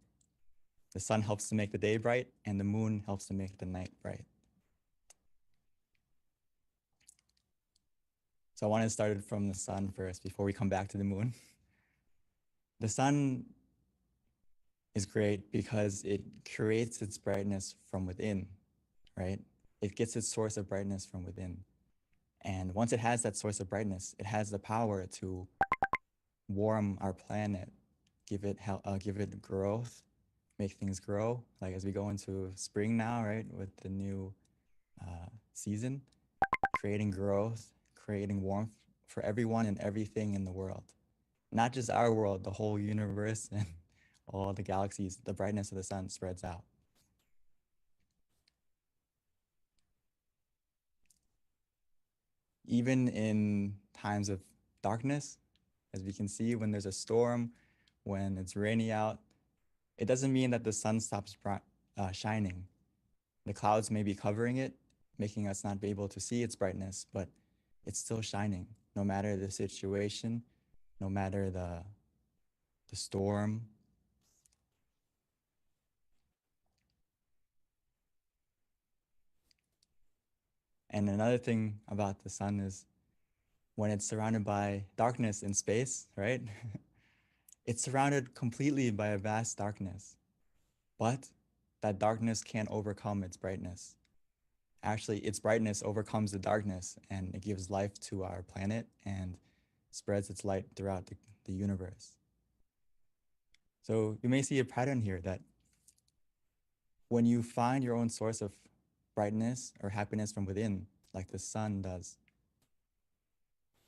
the sun helps to make the day bright and the moon helps to make the night bright. So I want to start it from the sun first before we come back to the moon. The sun is great because it creates its brightness from within, right? It gets its source of brightness from within. And once it has that source of brightness, it has the power to warm our planet, give it growth, make things grow. Like as we go into spring now, right, with the new season, creating growth, creating warmth for everyone and everything in the world. Not just our world, the whole universe and all the galaxies, the brightness of the sun spreads out. Even in times of darkness, as we can see, when there's a storm, when it's rainy out, it doesn't mean that the sun stops shining. The clouds may be covering it, making us not be able to see its brightness, but it's still shining, no matter the situation, no matter the storm. And another thing about the sun is when it's surrounded by darkness in space, right? It's surrounded completely by a vast darkness, but that darkness can't overcome its brightness. Actually, its brightness overcomes the darkness and it gives life to our planet and spreads its light throughout the universe. So you may see a pattern here that when you find your own source of brightness or happiness from within, like the sun does,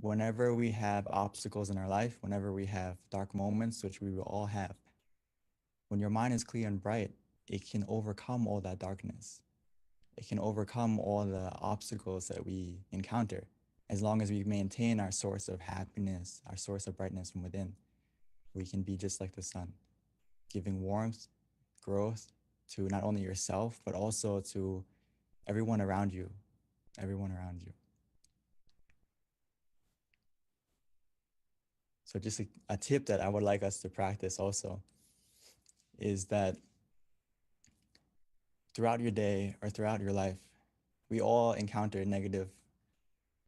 whenever we have obstacles in our life, whenever we have dark moments, which we will all have, when your mind is clear and bright, it can overcome all that darkness. It can overcome all the obstacles that we encounter as long as we maintain our source of happiness, our source of brightness from within. We can be just like the sun, giving warmth, growth to not only yourself, but also to everyone around you, everyone around you. So just a tip that I would like us to practice also is that throughout your day or throughout your life, we all encounter negative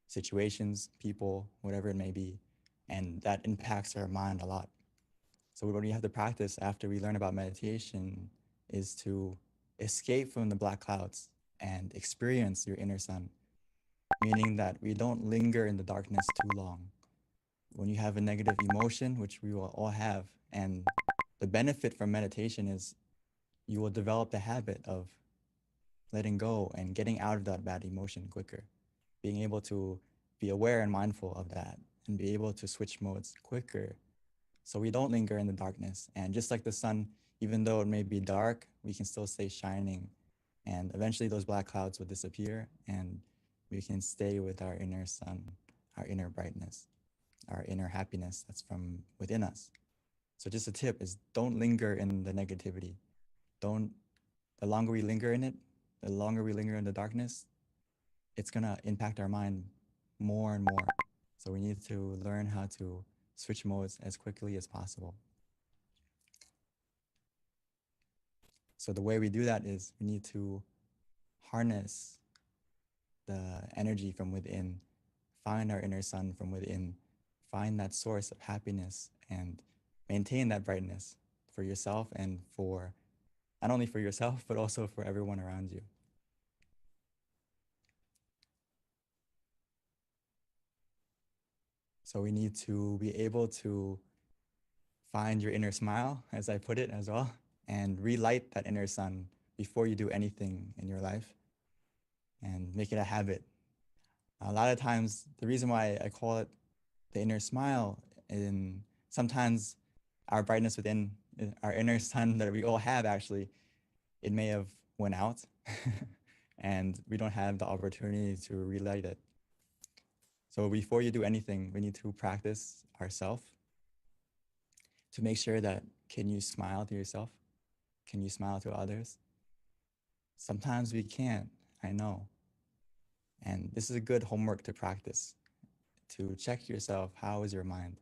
situations, people, whatever it may be, and that impacts our mind a lot. So what we have to practice after we learn about meditation is to escape from the black clouds and experience your inner sun, meaning that we don't linger in the darkness too long. When you have a negative emotion, which we will all have, and the benefit from meditation is you will develop the habit of letting go and getting out of that bad emotion quicker, being able to be aware and mindful of that and be able to switch modes quicker so we don't linger in the darkness. And just like the sun, even though it may be dark, we can still stay shining. And eventually those black clouds will disappear and we can stay with our inner sun, our inner brightness, our inner happiness that's from within us. So just a tip is don't linger in the negativity. The longer we linger in it, the longer we linger in the darkness, it's gonna impact our mind more and more. So we need to learn how to switch modes as quickly as possible. So the way we do that is we need to harness the energy from within, find our inner sun from within, find that source of happiness and maintain that brightness for yourself and for not only for yourself, but also for everyone around you. So we need to be able to find your inner smile, as I put it as well, and relight that inner sun before you do anything in your life and make it a habit. A lot of times, the reason why I call it the inner smile, and sometimes our brightness within our inner sun that we all have actually, it may have went out and we don't have the opportunity to relight it. So before you do anything, we need to practice ourselves to make sure that can you smile to yourself? Can you smile to others? Sometimes we can't, I know. And this is a good homework to practice, to check yourself. How is your mind?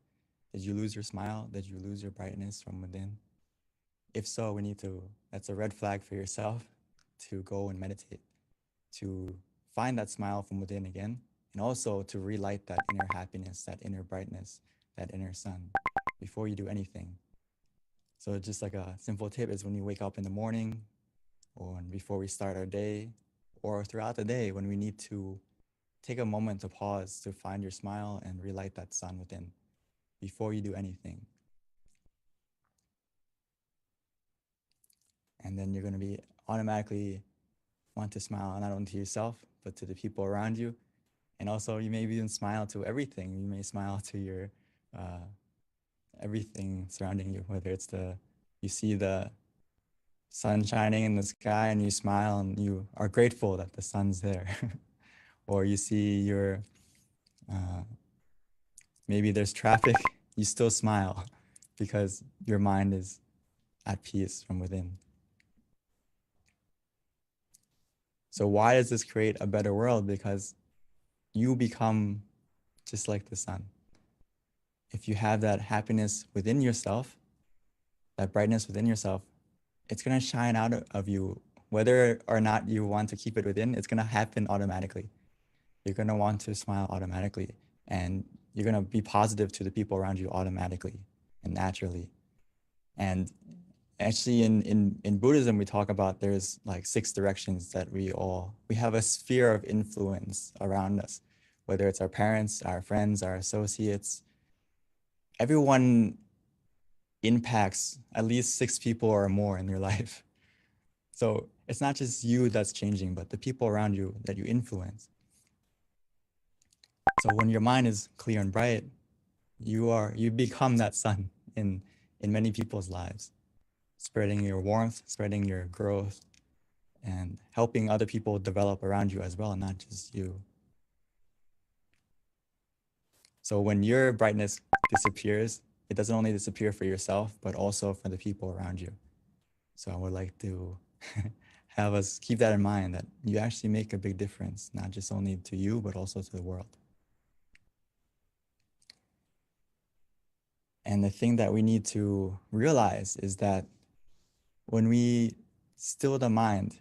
Did you lose your smile? Did you lose your brightness from within? If so, that's a red flag for yourself to go and meditate, to find that smile from within again, and also to relight that inner happiness, that inner brightness, that inner sun before you do anything. So just like a simple tip is when you wake up in the morning or before we start our day or throughout the day when we need to take a moment to pause to find your smile and relight that sun within before you do anything. And then you're going to be automatically want to smile not only to yourself, but to the people around you. And also you may even smile to everything. You may smile to your everything surrounding you, whether it's you see the sun shining in the sky and you smile and you are grateful that the sun's there. Or you see maybe there's traffic, you still smile because your mind is at peace from within. So why does this create a better world? Because you become just like the sun. If you have that happiness within yourself, that brightness within yourself, it's going to shine out of you. Whether or not you want to keep it within, it's going to happen automatically. You're going to want to smile automatically, and you're going to be positive to the people around you automatically and naturally. And actually in Buddhism, we talk about there's like 6 directions that we have a sphere of influence around us, whether it's our parents, our friends, our associates. Everyone impacts at least 6 people or more in your life. So it's not just you that's changing, but the people around you that you influence. So when your mind is clear and bright, you become that sun in many people's lives, spreading your warmth, spreading your growth, and helping other people develop around you as well, not just you. So when your brightness disappears, it doesn't only disappear for yourself, but also for the people around you. So I would like to have us keep that in mind, that you actually make a big difference, not just only to you, but also to the world. And the thing that we need to realize is that when we still the mind,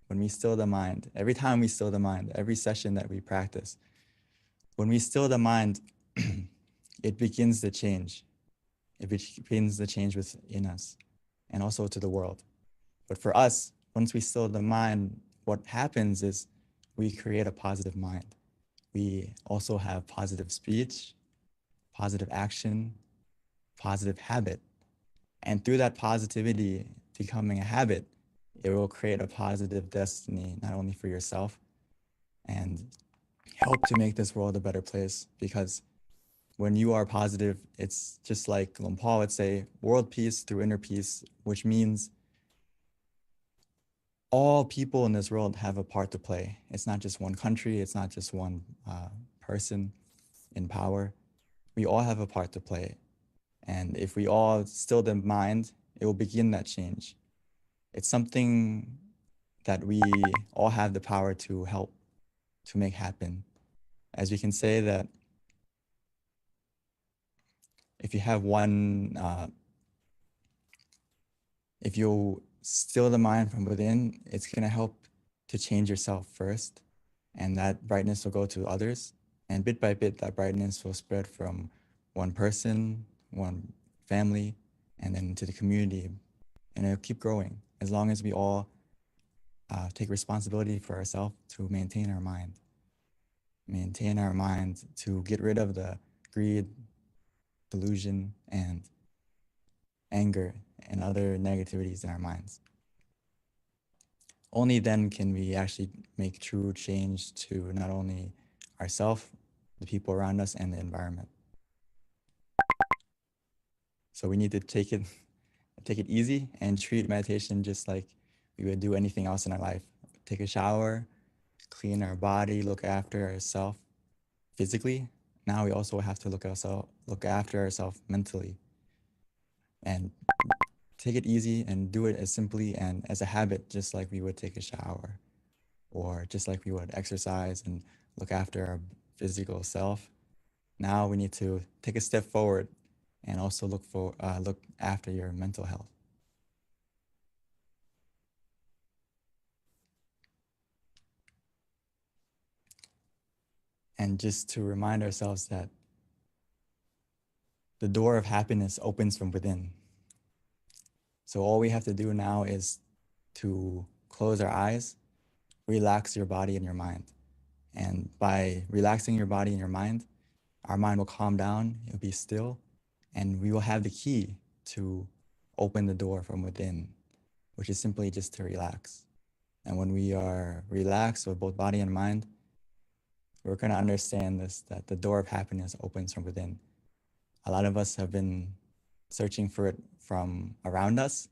every time we still the mind, every session that we practice, when we still the mind, it begins to change. It begins the change within us and also to the world. But for us, once we still the mind, what happens is we create a positive mind. We also have positive speech, positive action, positive habit. And through that positivity becoming a habit, it will create a positive destiny, not only for yourself, and help to make this world a better place. Because when you are positive, it's just like Paul would say, world peace through inner peace, which means all people in this world have a part to play. It's not just one country, it's not just one person in power. We all have a part to play. And if we all still the mind, it will begin that change. It's something that we all have the power to help to make happen. As we can say that if you have if you still the mind from within, it's gonna help to change yourself first, and that brightness will go to others. And bit by bit, that brightness will spread from one person, one family, and then to the community, and it'll keep growing as long as we all take responsibility for ourselves to maintain our mind to get rid of the greed, delusion, and anger and other negativities in our minds. Only then can we actually make true change to not only ourselves, the people around us, and the environment. So we need to take it easy and treat meditation just like we would do anything else in our life. Take a shower, clean our body, look after ourselves physically. Now we also have to look after ourselves mentally, and take it easy and do it as simply and as a habit, just like we would take a shower, or just like we would exercise and look after our physical self. Now we need to take a step forward and also look after your mental health. And just to remind ourselves that the door of happiness opens from within. So all we have to do now is to close our eyes, relax your body and your mind. And by relaxing your body and your mind, our mind will calm down, it'll be still, and we will have the key to open the door from within, which is simply just to relax. And when we are relaxed with both body and mind, we're going to understand this, that the door of happiness opens from within. A lot of us have been searching for it from around us,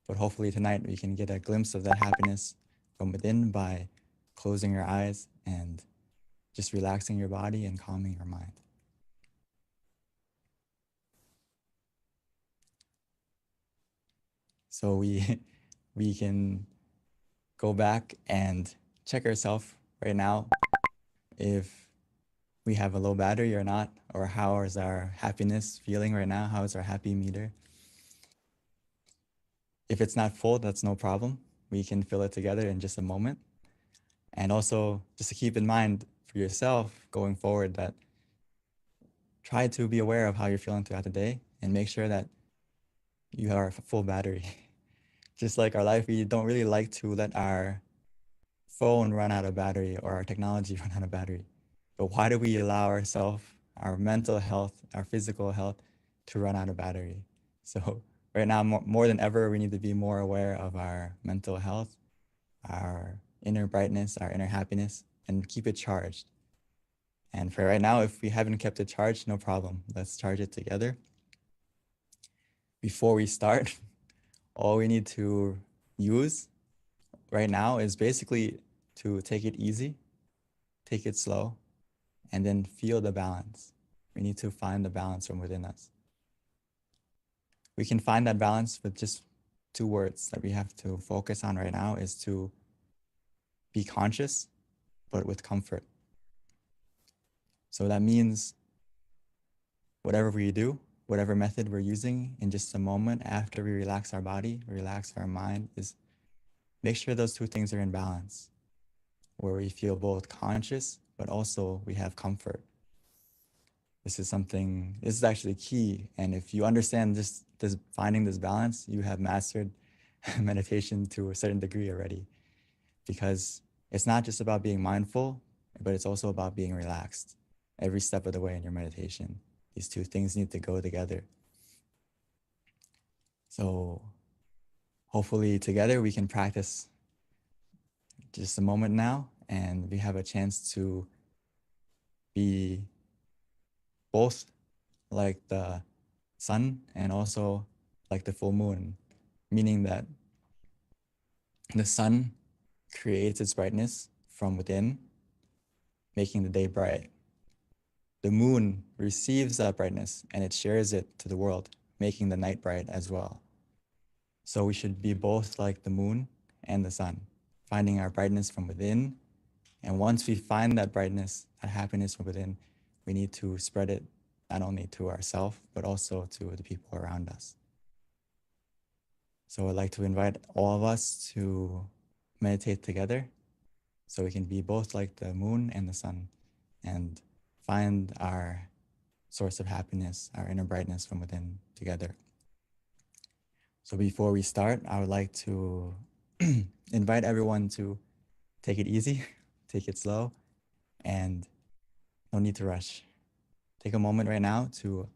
but hopefully tonight we can get a glimpse of that happiness from within by closing your eyes and just relaxing your body and calming your mind. So we can go back and check ourselves right now if we have a low battery or not, or how is our happiness feeling right now? How is our happy meter? If it's not full, that's no problem. We can fill it together in just a moment. And also just to keep in mind for yourself going forward that try to be aware of how you're feeling throughout the day and make sure that you are a full battery. Just like our life, we don't really like to let our phone run out of battery or our technology run out of battery. But why do we allow ourselves, our mental health, our physical health to run out of battery? So right now, more than ever, we need to be more aware of our mental health, our inner brightness, our inner happiness, and keep it charged. And for right now, if we haven't kept it charged, no problem. Let's charge it together. Before we start, all we need to use right now is basically to take it easy, take it slow, and then feel the balance. We need to find the balance from within us. We can find that balance with just 2 words that we have to focus on right now is to be conscious, but with comfort. So that means whatever we do, whatever method we're using in just a moment after we relax our body, relax our mind, is make sure those 2 things are in balance, where we feel both conscious, but also we have comfort. This is actually key. And if you understand this finding this balance, you have mastered meditation to a certain degree already, because it's not just about being mindful, but it's also about being relaxed every step of the way in your meditation. These 2 things need to go together. So hopefully together we can practice just a moment now, and we have a chance to be both like the sun and also like the full moon, meaning that the sun creates its brightness from within, making the day bright. The moon receives that brightness and it shares it to the world, making the night bright as well. So we should be both like the moon and the sun, finding our brightness from within. And once we find that brightness, that happiness from within, we need to spread it not only to ourselves, but also to the people around us. So I'd like to invite all of us to meditate together so we can be both like the moon and the sun and find our source of happiness, our inner brightness from within together. So before we start, I would like to invite everyone to take it easy, take it slow, and no need to rush. Take a moment right now to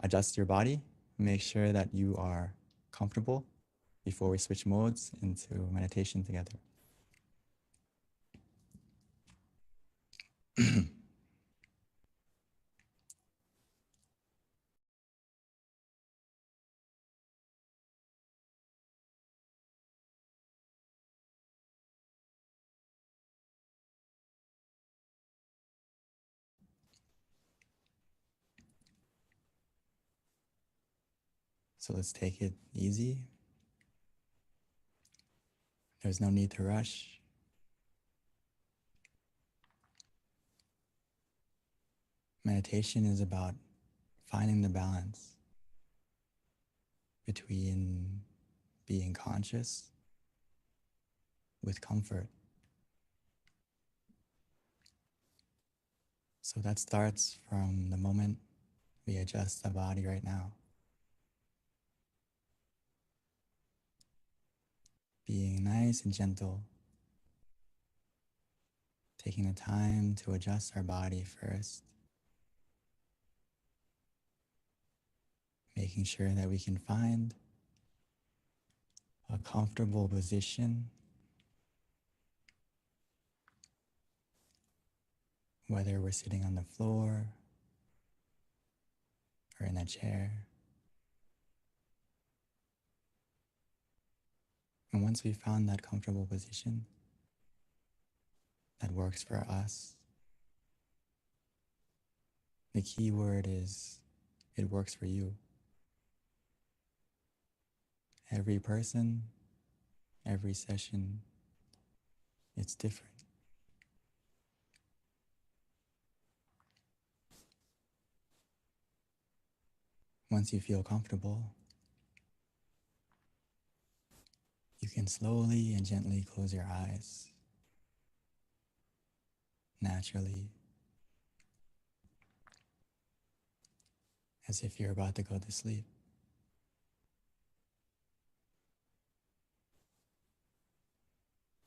adjust your body, make sure that you are comfortable before we switch modes into meditation together. So let's take it easy. There's no need to rush. Meditation is about finding the balance between being conscious with comfort. So that starts from the moment we adjust the body right now. Being nice and gentle, taking the time to adjust our body first, making sure that we can find a comfortable position, whether we're sitting on the floor or in a chair. And once we found that comfortable position that works for us, the key word is it works for you. Every person, every session, it's different. Once you feel comfortable, you can slowly and gently close your eyes, naturally, as if you're about to go to sleep.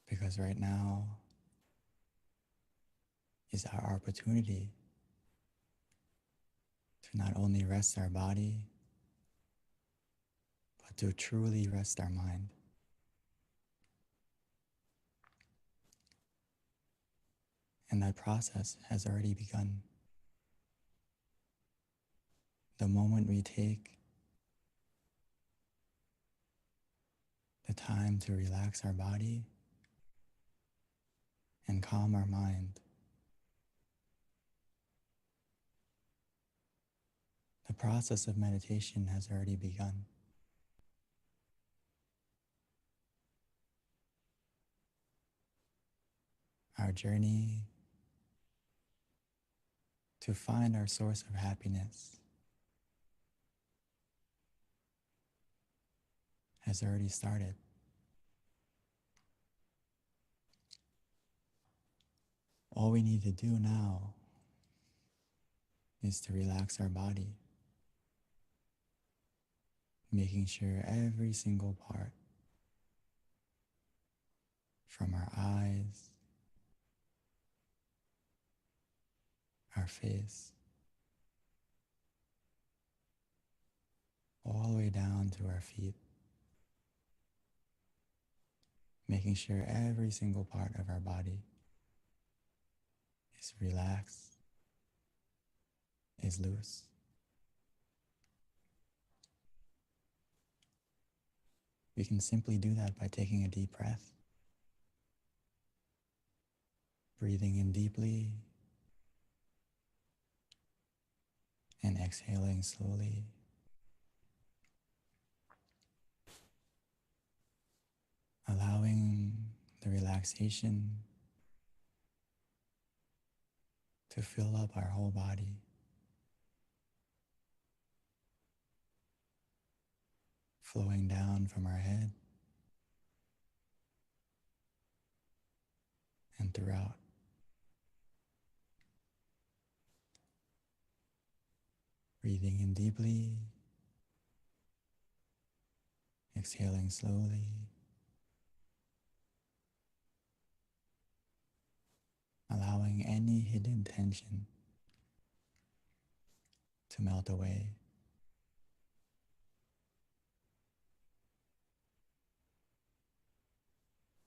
Because right now is our opportunity to not only rest our body, but to truly rest our mind. And that process has already begun. The moment we take the time to relax our body and calm our mind, the process of meditation has already begun. Our journey to find our source of happiness has already started. All we need to do now is to relax our body, making sure every single part, from our eyes, our face, all the way down to our feet, making sure every single part of our body is relaxed, is loose. We can simply do that by taking a deep breath, breathing in deeply and exhaling slowly. Allowing the relaxation to fill up our whole body. Flowing down from our head and throughout. Breathing in deeply, exhaling slowly, allowing any hidden tension to melt away.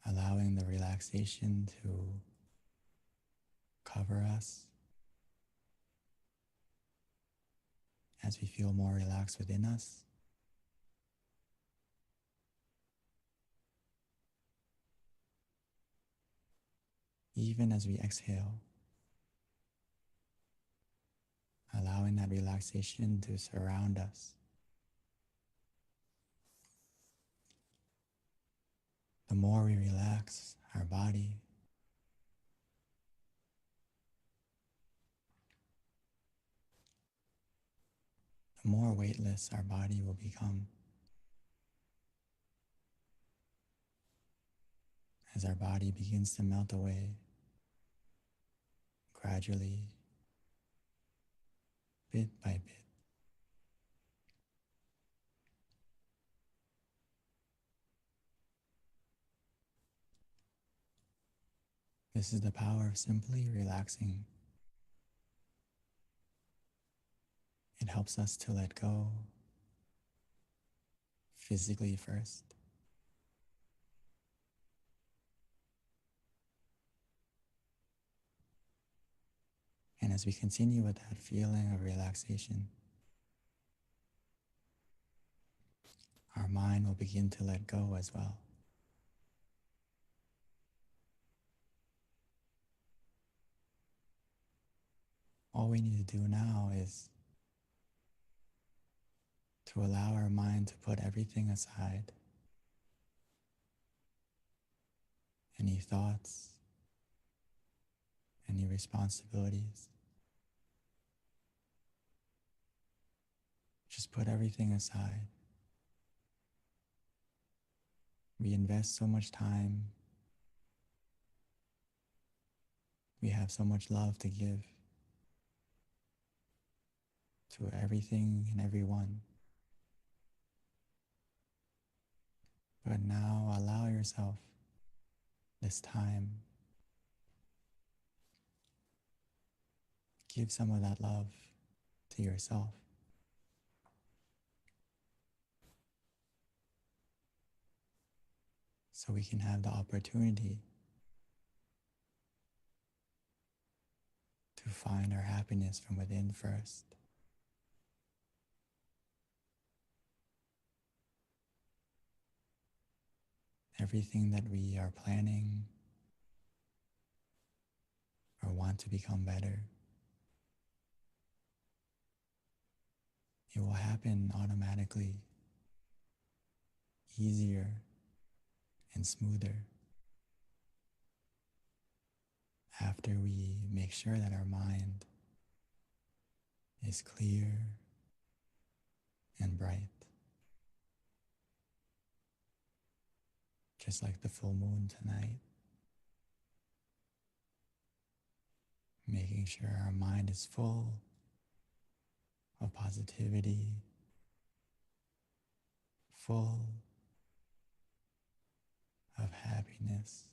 Allowing the relaxation to cover us as we feel more relaxed within us. Even as we exhale, allowing that relaxation to surround us. The more we relax our body, the more weightless our body will become. As our body begins to melt away, gradually, bit by bit. This is the power of simply relaxing. It helps us to let go, physically first. And as we continue with that feeling of relaxation, our mind will begin to let go as well. All we need to do now is to allow our mind to put everything aside. Any thoughts, any responsibilities. just put everything aside. We invest so much time. We have so much love to give to everything and everyone. But now allow yourself this time. Give some of that love to yourself. So we can have the opportunity to find our happiness from within first. Everything that we are planning or want to become better, it will happen automatically, easier and smoother after we make sure that our mind is clear and bright. Just like the full moon tonight, making sure our mind is full of positivity, full of happiness.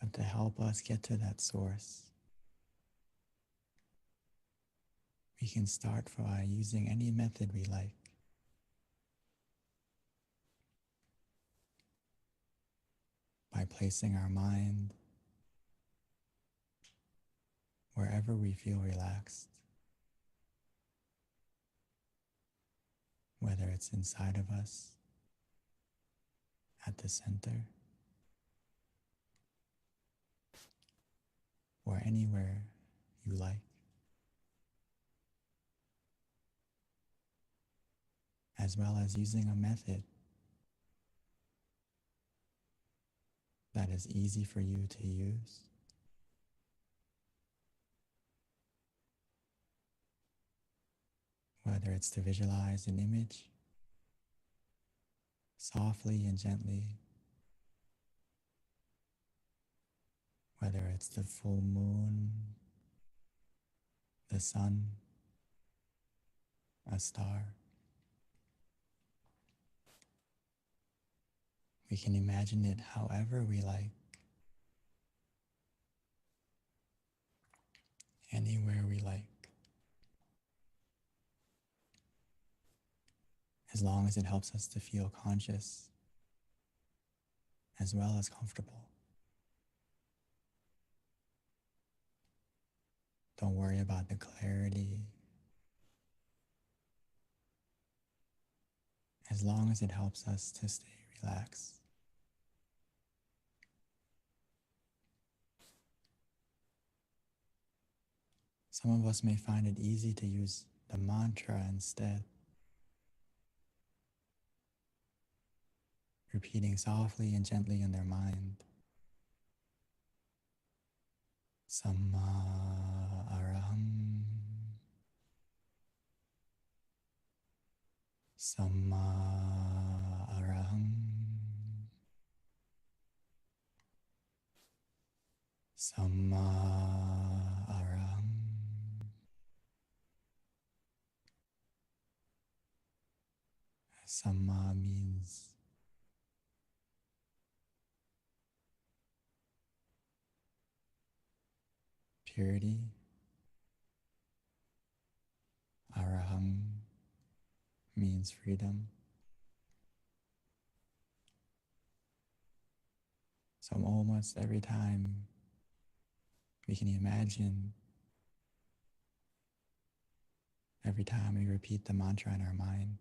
But to help us get to that source, we can start by using any method we like. By placing our mind wherever we feel relaxed, whether it's inside of us, at the center, or anywhere you like. As well as using a method that is easy for you to use. Whether it's to visualize an image softly and gently, whether it's the full moon, the sun, a star. We can imagine it however we like, anywhere we like, as long as it helps us to feel conscious as well as comfortable. Don't worry about the clarity. As long as it helps us to stay relaxed. Some of us may find it easy to use the mantra instead, repeating softly and gently in their mind. Samma araham. Samma araham. Samma araham. Samma means purity. Araham means freedom. So almost every time we can imagine, every time we repeat the mantra in our mind,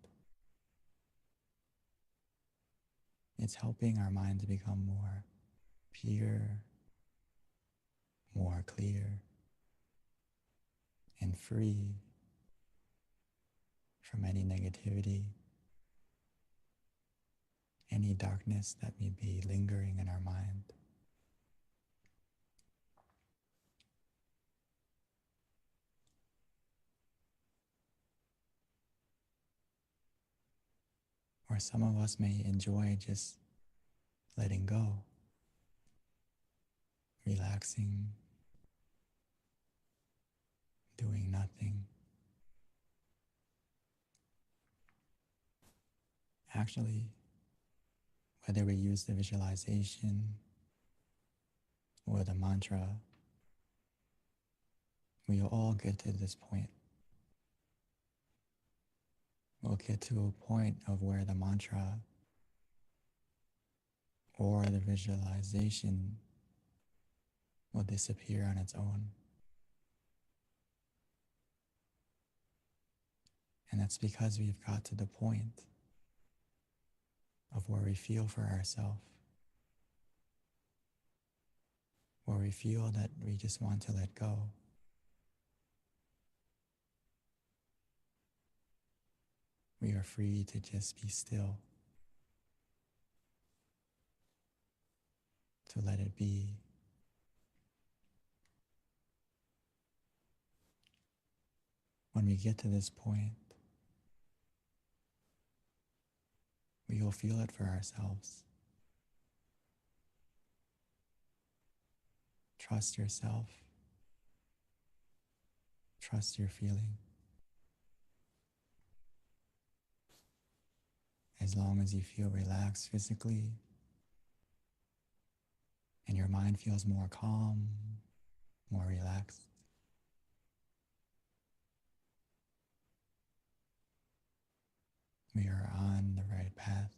it's helping our mind to become more pure, more clear, and free from any negativity, any darkness that may be lingering in our mind. Or some of us may enjoy just letting go, relaxing, doing nothing. Actually, whether we use the visualization or the mantra, we will all get to this point. We'll get to a point of where the mantra or the visualization will disappear on its own. And that's because we've got to the point of where we feel for ourselves, where we feel that we just want to let go. We are free to just be still, to let it be. When we get to this point, we will feel it for ourselves. Trust yourself. Trust your feeling. As long as you feel relaxed physically and your mind feels more calm, more relaxed, we are on the right path.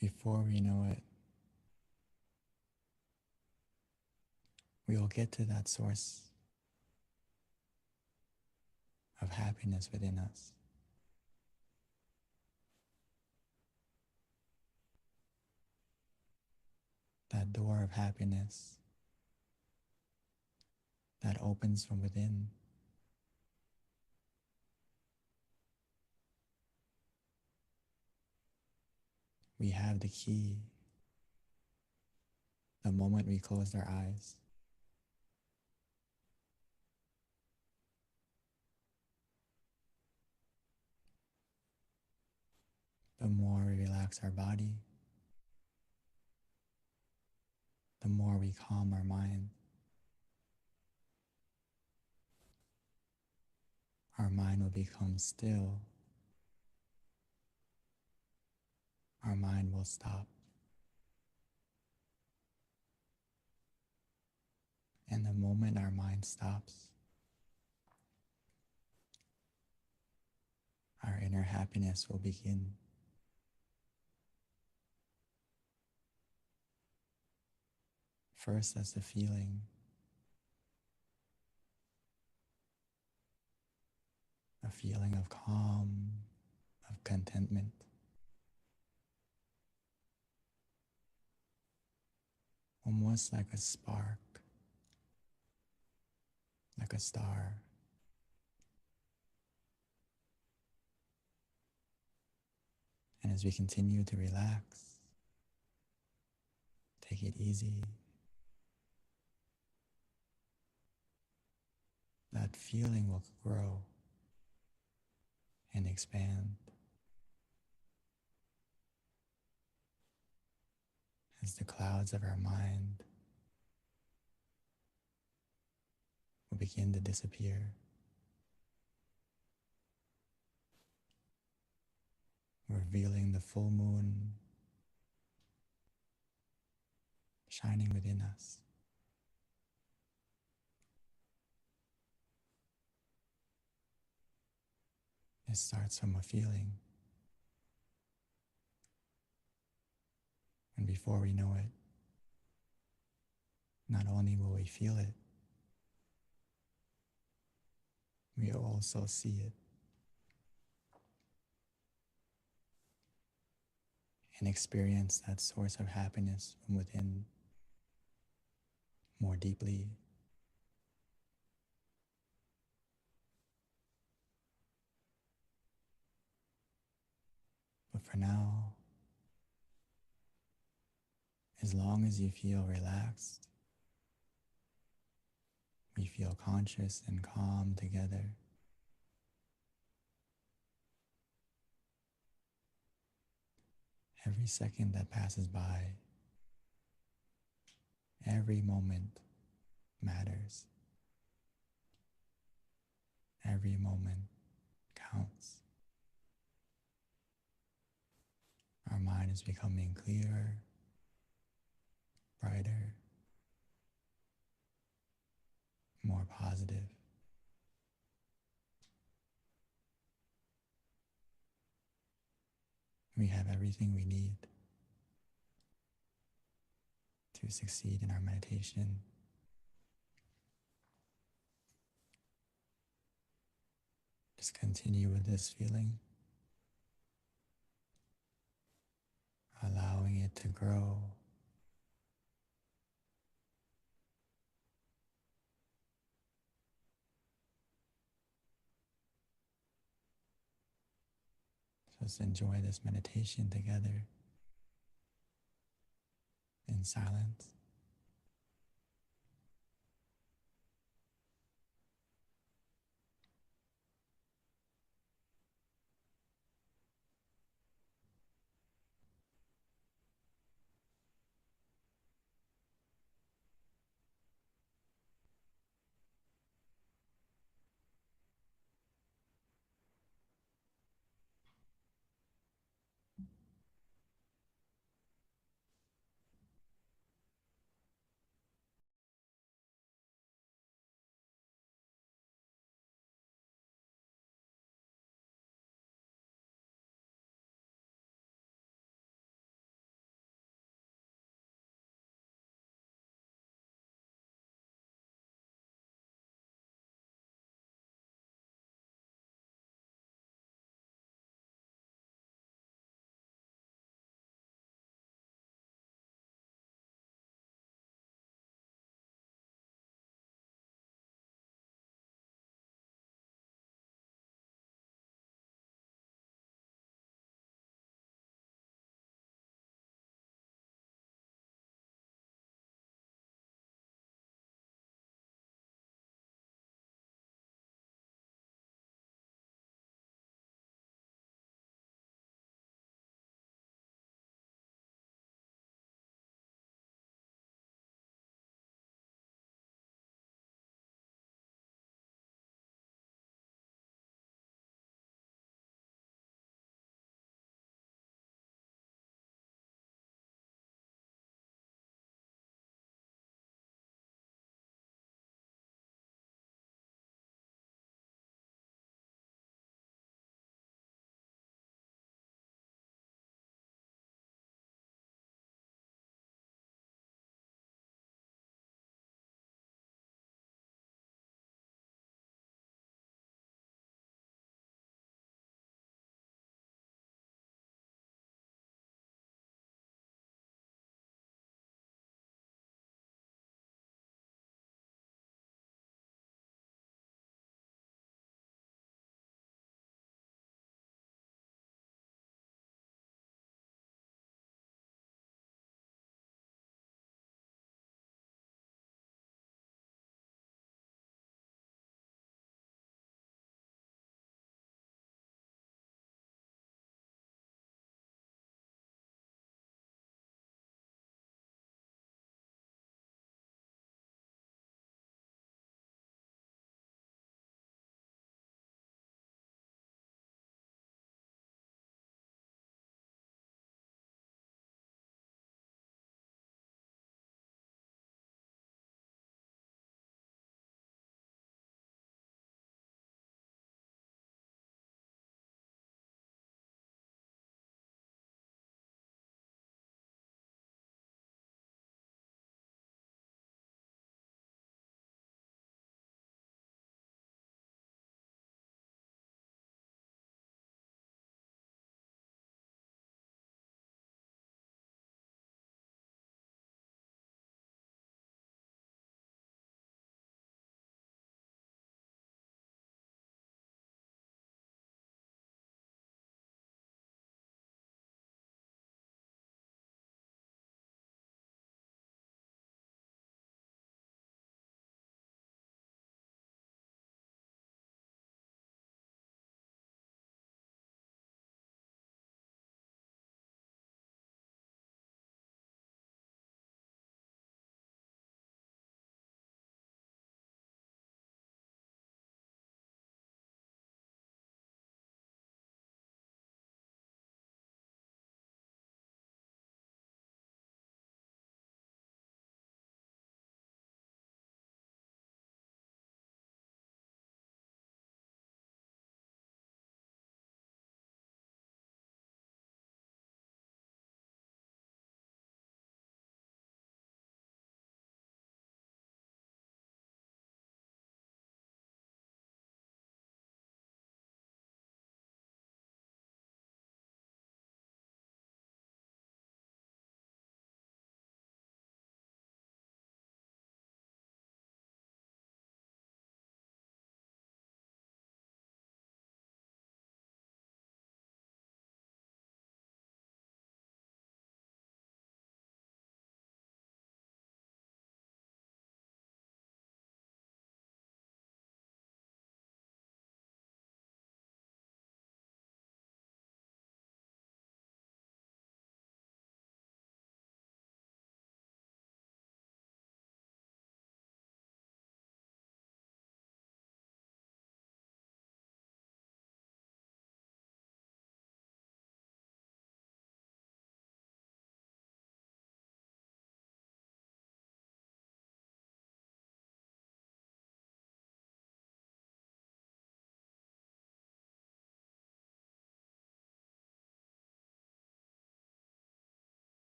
Before we know it, we will get to that source of happiness within us. That door of happiness that opens from within. We have the key the moment we closed our eyes. The more we relax our body, the more we calm our mind. Our mind will become still. Our mind will stop. And the moment our mind stops, our inner happiness will begin. First as a feeling, a feeling of calm, of contentment. Almost like a spark, like a star. And as we continue to relax, take it easy, that feeling will grow and expand as the clouds of our mind will begin to disappear. Revealing the full moon shining within us. It starts from a feeling. And before we know it, not only will we feel it, we will also see it and experience that source of happiness from within more deeply. But for now, as long as you feel relaxed, We feel conscious and calm together. Every second that passes by, every moment matters. Every moment counts. Our mind is becoming clearer, brighter, more positive. We have everything we need to succeed in our meditation. Just continue with this feeling, allowing it to grow. Just enjoy this meditation together in silence.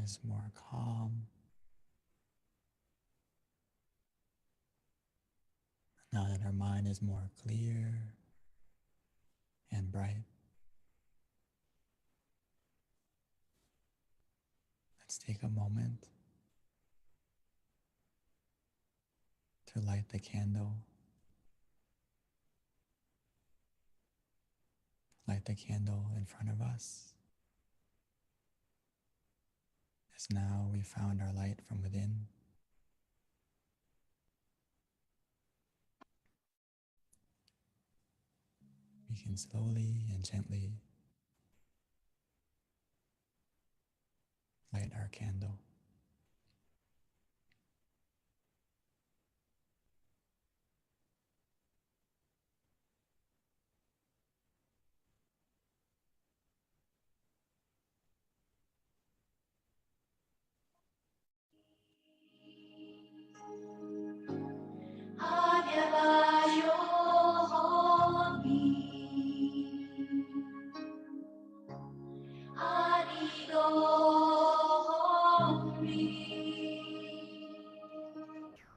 is more calm. Now that our mind is more clear and bright, let's take a moment to light the candle. Light the candle in front of us, as now we found our light from within. We can slowly and gently light our candle.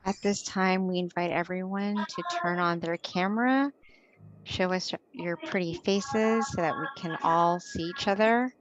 At this time, we invite everyone to turn on their camera, show us your pretty faces so that we can all see each other.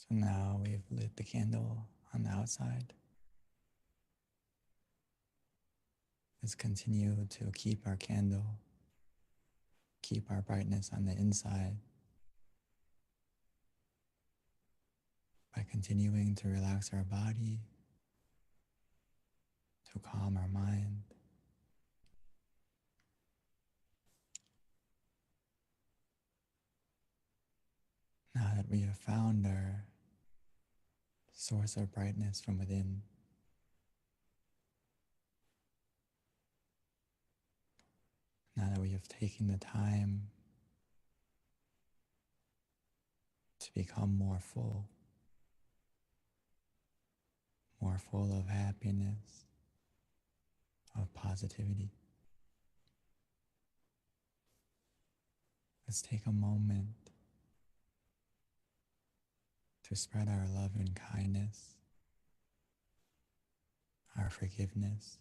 So now we've lit the candle on the outside. Let's continue to keep our candle, keep our brightness on the inside by continuing to relax our body, to calm our mind. Now that we have found our source of brightness from within, now that we have of taking the time to become more full of happiness, of positivity. Let's take a moment to spread our love and kindness, our forgiveness.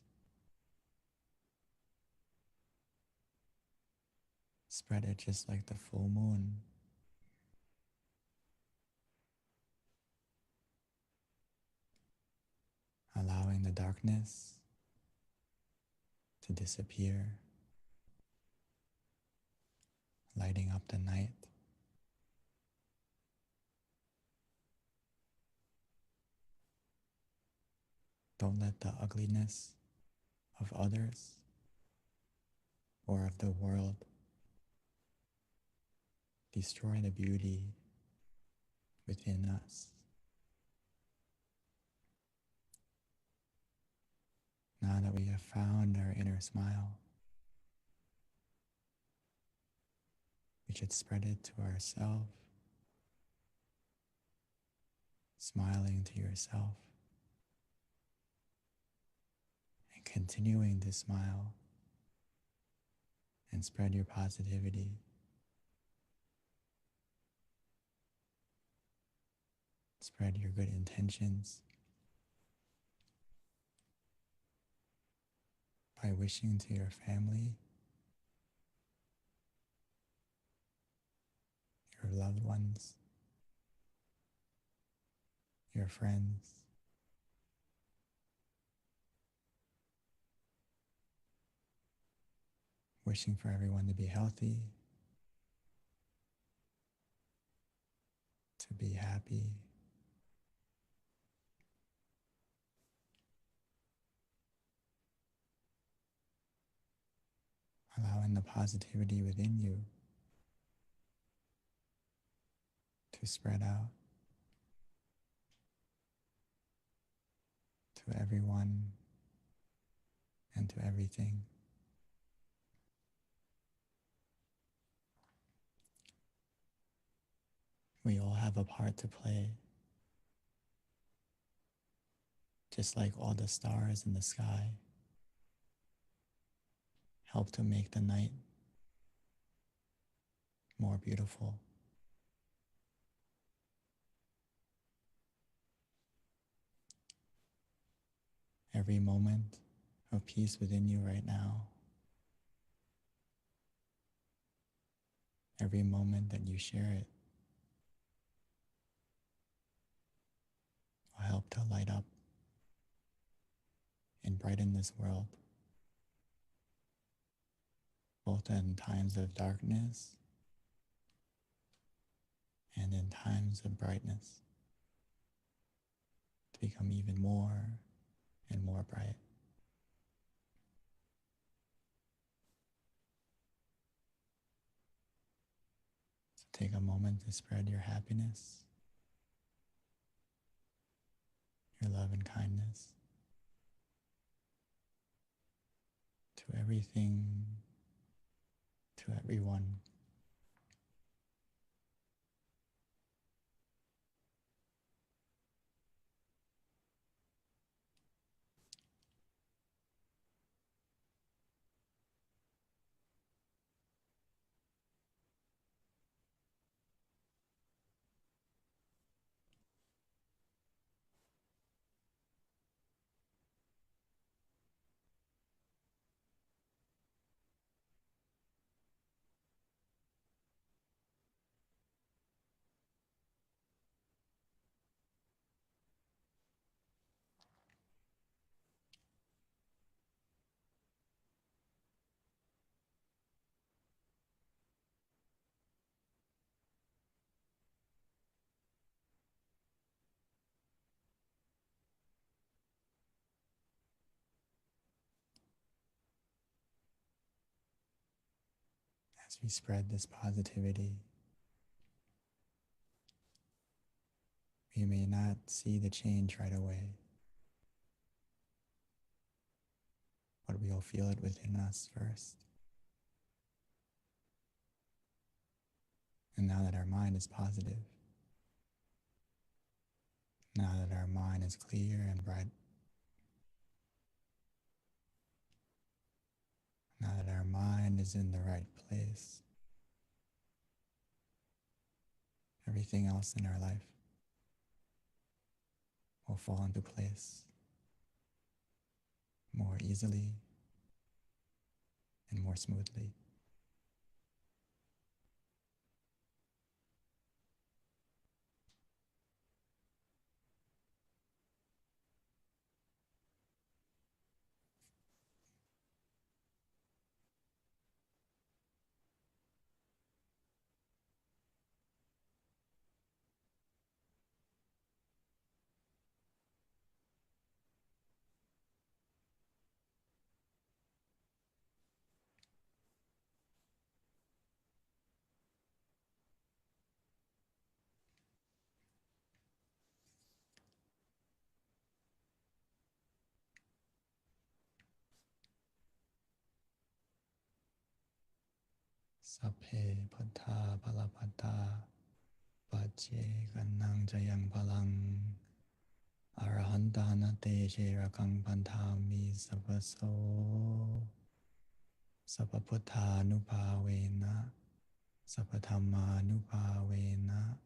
Spread it just like the full moon. Allowing the darkness to disappear, lighting up the night. Don't let the ugliness of others or of the world destroy the beauty within us. Now that we have found our inner smile, we should spread it to ourselves, smiling to yourself, and continuing to smile and spread your positivity. Spread your good intentions by wishing to your family, your loved ones, your friends, wishing for everyone to be healthy, to be happy, allowing the positivity within you to spread out to everyone and to everything. We all have a part to play, just like all the stars in the sky help to make the night more beautiful. Every moment of peace within you right now, every moment that you share it, will help to light up and brighten this world, both in times of darkness and in times of brightness, to become even more and more bright. So take a moment to spread your happiness, your love and kindness to everything, to everyone. As we spread this positivity, we may not see the change right away, but we'll feel it within us first. And now that our mind is positive, now that our mind is clear and bright, now that our mind is in the right place, everything else in our life will fall into place more easily and more smoothly. Sapphe Patta Palapatta Pache Ganang Jayang Palang Arahantana Te Sherakang Pantami Sapaso Sapaputta Nupavena Sapatama Nupavena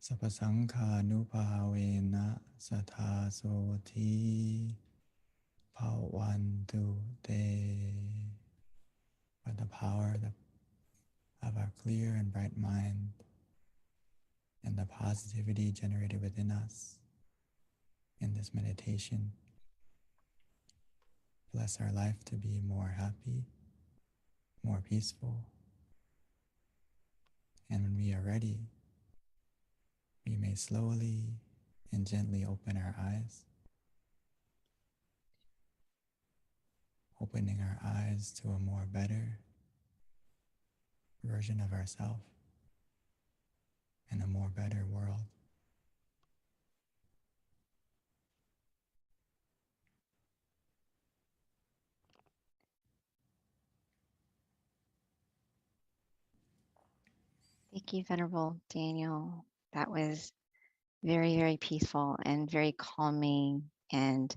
Sapasangha Nupavena Satasoti Pawantu Te. By the power of our clear and bright mind and the positivity generated within us in this meditation, bless our life to be more happy, more peaceful. And when we are ready, we may slowly and gently open our eyes, opening our eyes to a more better version of ourselves and a more better world. Thank you, Venerable Daniel. That was very, very peaceful and very calming and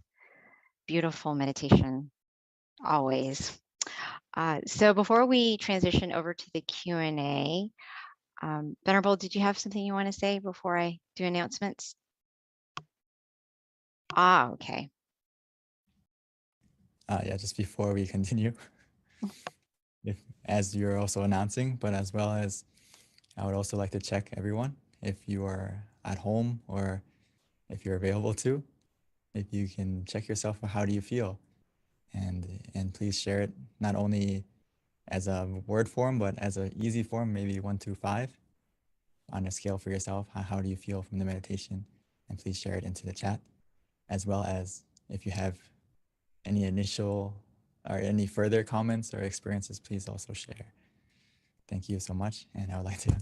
beautiful meditation, always. So before we transition over to the Q&A, Venerable, did you have something you want to say before I do announcements? Okay. Yeah, just before we continue, as you're also announcing, but as well as I would also like to check everyone, if you are at home or if you're available to, if you can check yourself, how do you feel? And please share it not only as a word form, but as an easy form, maybe 1 to 5 on a scale for yourself. How do you feel from the meditation? And please share it into the chat, as well as if you have any initial or any further comments or experiences, please also share. Thank you so much. And I would like to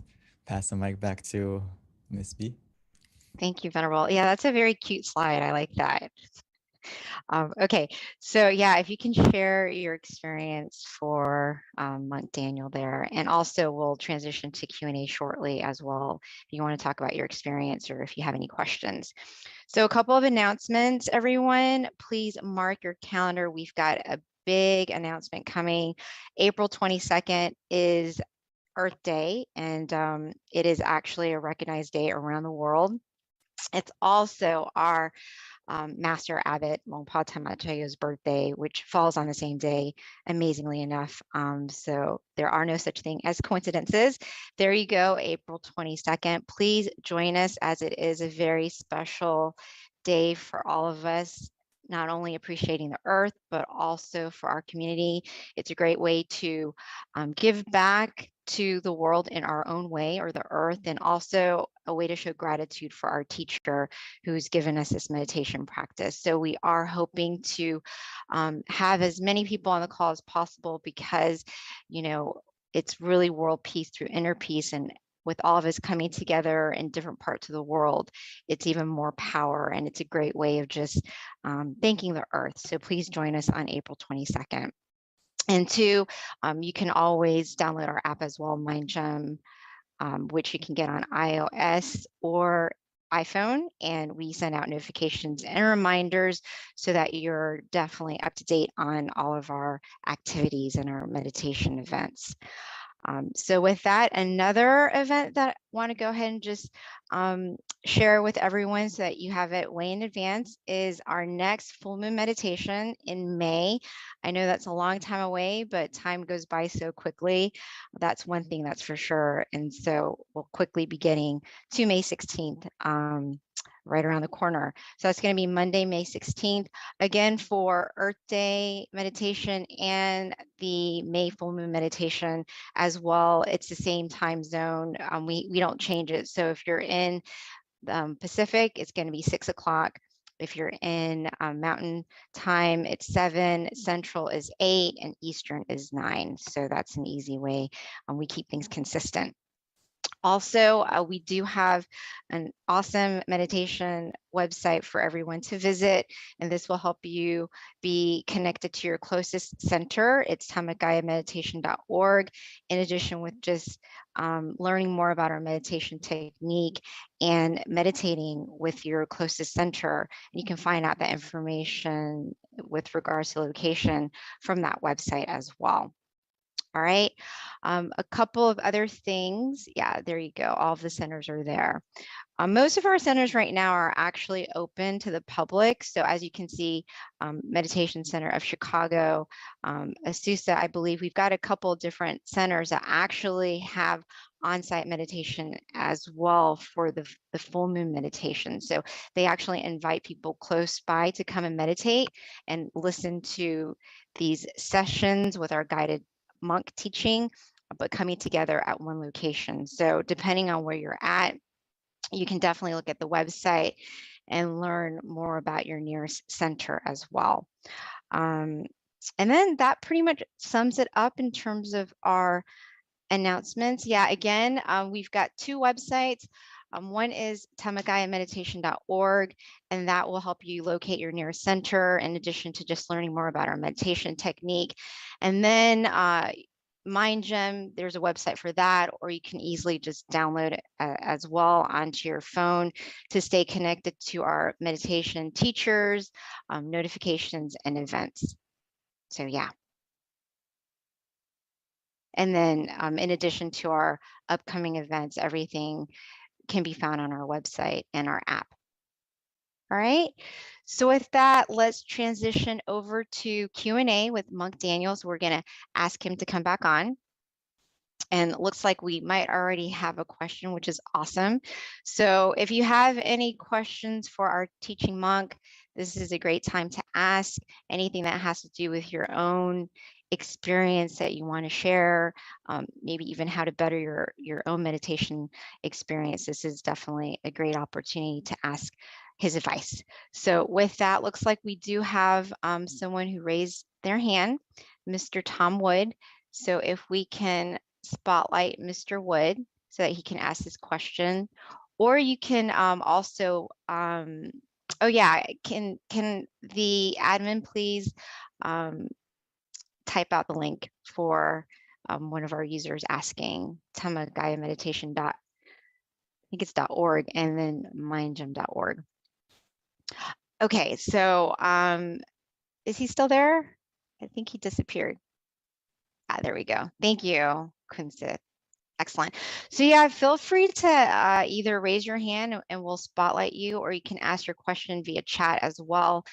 pass the mic back to Ms. B. Thank you, Venerable. Yeah, that's a very cute slide. I like that. Okay, so yeah, if you can share your experience for Monk Daniel there, and also we'll transition to Q&A shortly as well, if you want to talk about your experience or if you have any questions. So a couple of announcements, everyone, please mark your calendar. We've got a big announcement coming. April 22nd is Earth Day, and it is actually a recognized day around the world. It's also our Master Abbot Longpa Tamachayo's birthday, which falls on the same day, amazingly enough. So there are no such thing as coincidences. There you go, April 22nd. Please join us, as it is a very special day for all of us, not only appreciating the earth, but also for our community. It's a great way to give back to the world in our own way, or the earth, and also a way to show gratitude for our teacher who's given us this meditation practice. So we are hoping to have as many people on the call as possible, because, you know, it's really world peace through inner peace, and with all of us coming together in different parts of the world, it's even more power, and it's a great way of just thanking the earth. So please join us on April 22nd. And 2, you can always download our app as well, MindGem. which you can get on iOS or iPhone, and we send out notifications and reminders so that you're definitely up to date on all of our activities and our meditation events. So with that, another event that I want to go ahead and just share with everyone so that you have it way in advance is our next full moon meditation in May. I know that's a long time away, but time goes by so quickly. That's one thing that's for sure. And so we'll quickly be getting to May 16th. Right around the corner. So that's going to be Monday, May 16th, again for Earth Day meditation and the May full moon meditation as well. It's the same time zone. We don't change it. So if you're in Pacific, it's going to be 6 o'clock. If you're in Mountain Time, it's 7, Central is 8, and Eastern is 9. So that's an easy way. We keep things consistent. Also, we do have an awesome meditation website for everyone to visit, and this will help you be connected to your closest center. It's tamagayameditation.org. In addition with just learning more about our meditation technique and meditating with your closest center, you can find out that information with regards to location from that website as well. All right, a couple of other things. Yeah, there you go. All of the centers are there. Most of our centers right now are actually open to the public. So as you can see, Meditation Center of Chicago, Azusa, I believe we've got a couple different centers that actually have on-site meditation as well for the full moon meditation. So they actually invite people close by to come and meditate and listen to these sessions with our guided monk teaching, but coming together at one location. So depending on where you're at, you can definitely look at the website and learn more about your nearest center as well. And then that pretty much sums it up in terms of our announcements. Yeah, again, we've got 2 websites. One is tamagayameditation.org, and that will help you locate your nearest center in addition to just learning more about our meditation technique. And then MindGem, there's a website for that, or you can easily just download it as well onto your phone to stay connected to our meditation teachers, notifications, and events. So yeah. And then in addition to our upcoming events, everything can be found on our website and our app. All right. So with that, let's transition over to Q&A with Monk Daniels. We're going to ask him to come back on. And it looks like we might already have a question, which is awesome. So if you have any questions for our teaching monk, this is a great time to ask anything that has to do with your own experience that you want to share, maybe even how to better your own meditation experience. This is definitely a great opportunity to ask his advice. So with that, looks like we do have someone who raised their hand, Mr. Tom Wood. So if we can spotlight Mr. Wood so that he can ask his question, or you can also, oh yeah, can the admin please type out the link for one of our users asking Tamagaya Meditation I think it's .org and then mindgem.org. Okay, so is he still there? I think he disappeared. Ah, there we go. Thank you, Kunsit. Excellent. So yeah, feel free to either raise your hand and we'll spotlight you, or you can ask your question via chat as well.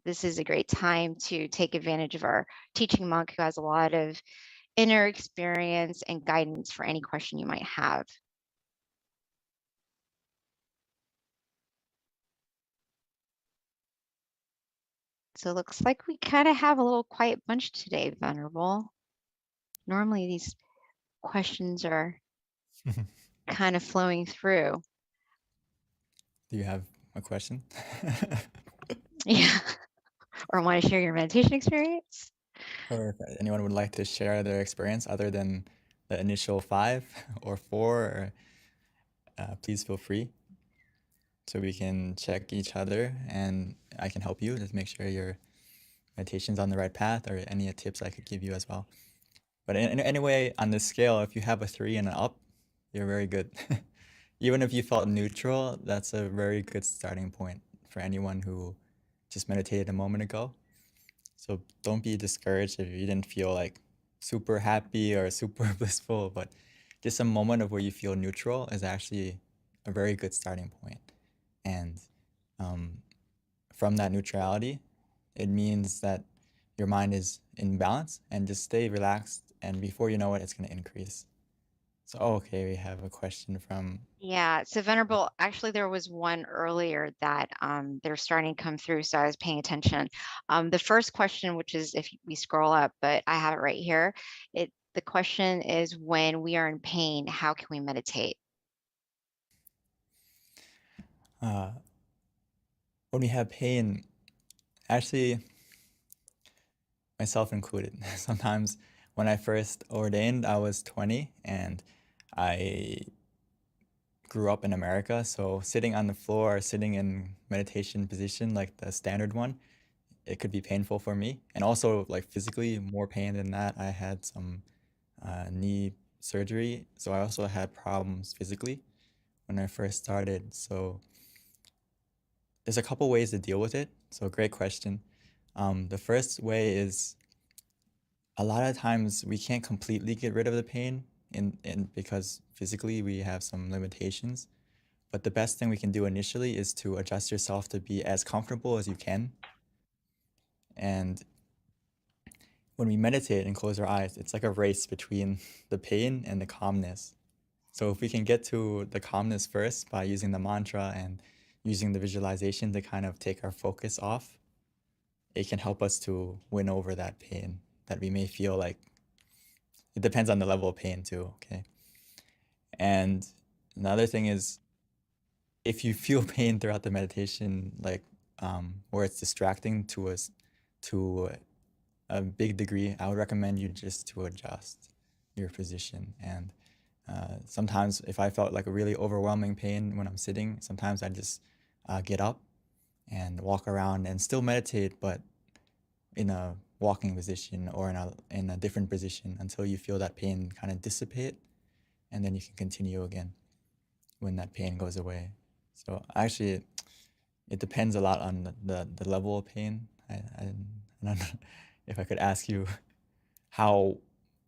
This is a great time to take advantage of our teaching monk who has a lot of inner experience and guidance for any question you might have. So it looks like we kind of have a little quiet bunch today, Venerable. Normally these questions are kind of flowing through. Do you have a question? Yeah. Or want to share your meditation experience? Or if anyone would like to share their experience other than the initial 5 or 4, please feel free. So we can check each other and I can help you. Just make sure your meditation's on the right path, or any tips I could give you as well. But anyway, on the scale, if you have a 3 and an up, you're very good. Even if you felt neutral, that's a very good starting point for anyone who just meditated a moment ago. So don't be discouraged if you didn't feel like super happy or super blissful, but just a moment of where you feel neutral is actually a very good starting point. And from that neutrality, it means that your mind is in balance, and just stay relaxed, and before you know it, it's going to increase. So, okay, we have a question from, Yeah, so Venerable, actually there was one earlier that they're starting to come through, so I was paying attention. The first question, which is if we scroll up, but I have it right here. The question is, when we are in pain, how can we meditate? when we have pain, actually, myself included, sometimes when I first ordained, I was 20 and I grew up in America. So sitting on the floor, sitting in meditation position, like the standard one, it could be painful for me. And also like physically more pain than that. I had some knee surgery. So I also had problems physically when I first started. So there's a couple ways to deal with it. So great question. The first way is a lot of times we can't completely get rid of the pain because physically we have some limitations. But the best thing we can do initially is to adjust yourself to be as comfortable as you can. And when we meditate and close our eyes, it's like a race between the pain and the calmness. So if we can get to the calmness first by using the mantra and using the visualization to kind of take our focus off, it can help us to win over that pain that we may feel like. It depends on the level of pain too, okay? And another thing is, if you feel pain throughout the meditation, like where it's distracting to us to a big degree, I would recommend you just to adjust your position. And sometimes if I felt like a really overwhelming pain when I'm sitting, sometimes I just get up and walk around and still meditate, but in a walking position or in a different position until you feel that pain kind of dissipate, and then you can continue again when that pain goes away. So actually, it depends a lot on the level of pain. I don't know if I could ask you how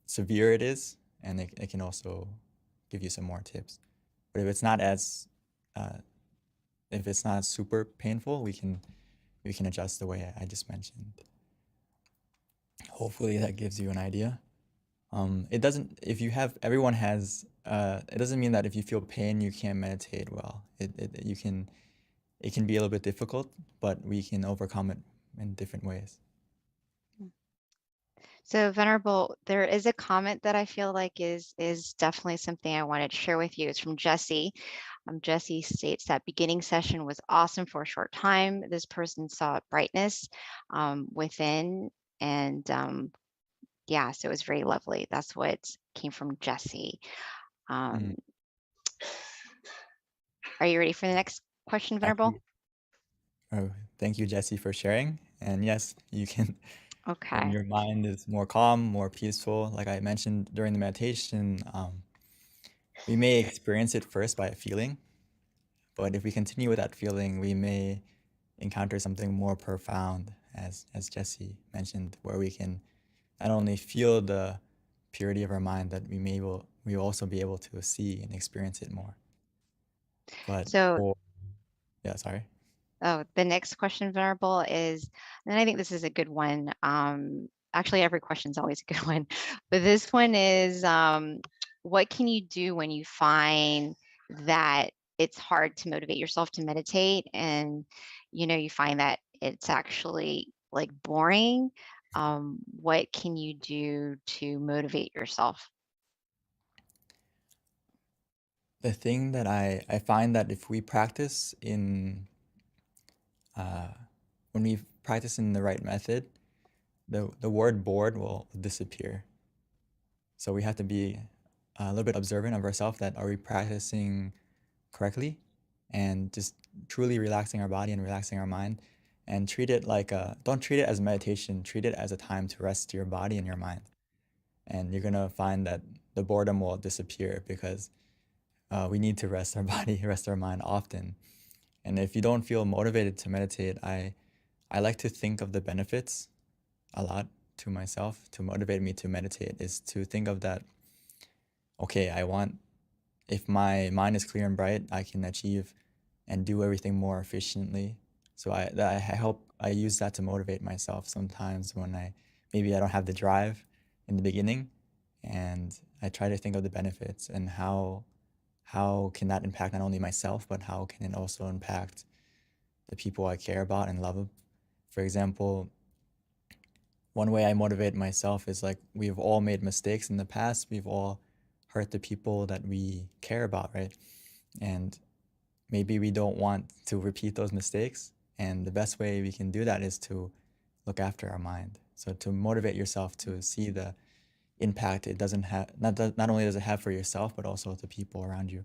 severe it is, and it can also give you some more tips. But if it's not super painful, we can adjust the way I just mentioned. Hopefully that gives you an idea. It doesn't, if you have, everyone has, it doesn't mean that if you feel pain, you can't meditate well. It can be a little bit difficult, but we can overcome it in different ways. So Venerable, there is a comment that I feel like is definitely something I wanted to share with you. It's from Jesse. Jesse states that beginning session was awesome for a short time. This person saw brightness within, and yeah, so it was very lovely. That's what came from Jesse. Are you ready for the next question, Venerable? Oh, thank you, Jesse, for sharing. And yes, you can. Okay. When your mind is more calm, more peaceful, like I mentioned during the meditation, we may experience it first by a feeling, but if we continue with that feeling, we may encounter something more profound, as Jesse mentioned, where we can not only feel the purity of our mind, that we will also be able to see and experience it more. But yeah, sorry. Oh, the next question, Venerable, is, and I think this is a good one. Actually, every question is always a good one, but this one is, what can you do when you find that it's hard to motivate yourself to meditate, and you find that it's actually like boring? What can you do to motivate yourself? The thing that I find that if we practice when we practice in the right method, the word bored will disappear. So we have to be a little bit observant of ourselves, that are we practicing correctly, and just truly relaxing our body and relaxing our mind, and treat it like don't treat it as meditation, treat it as a time to rest your body and your mind. and you're gonna find that the boredom will disappear because we need to rest our body, rest our mind often. And if you don't feel motivated to meditate, I like to think of the benefits a lot to myself. To motivate me to meditate is to think of that, okay, if my mind is clear and bright, I can achieve and do everything more efficiently. So I use that to motivate myself sometimes when maybe I don't have the drive in the beginning, and I try to think of the benefits and how can that impact not only myself, but how can it also impact the people I care about and love. For example, one way I motivate myself is like, we've all made mistakes in the past. We've all hurt the people that we care about, right? And maybe we don't want to repeat those mistakes. And the best way we can do that is to look after our mind. So to motivate yourself to see the impact it doesn't have, not only does it have for yourself, but also the people around you.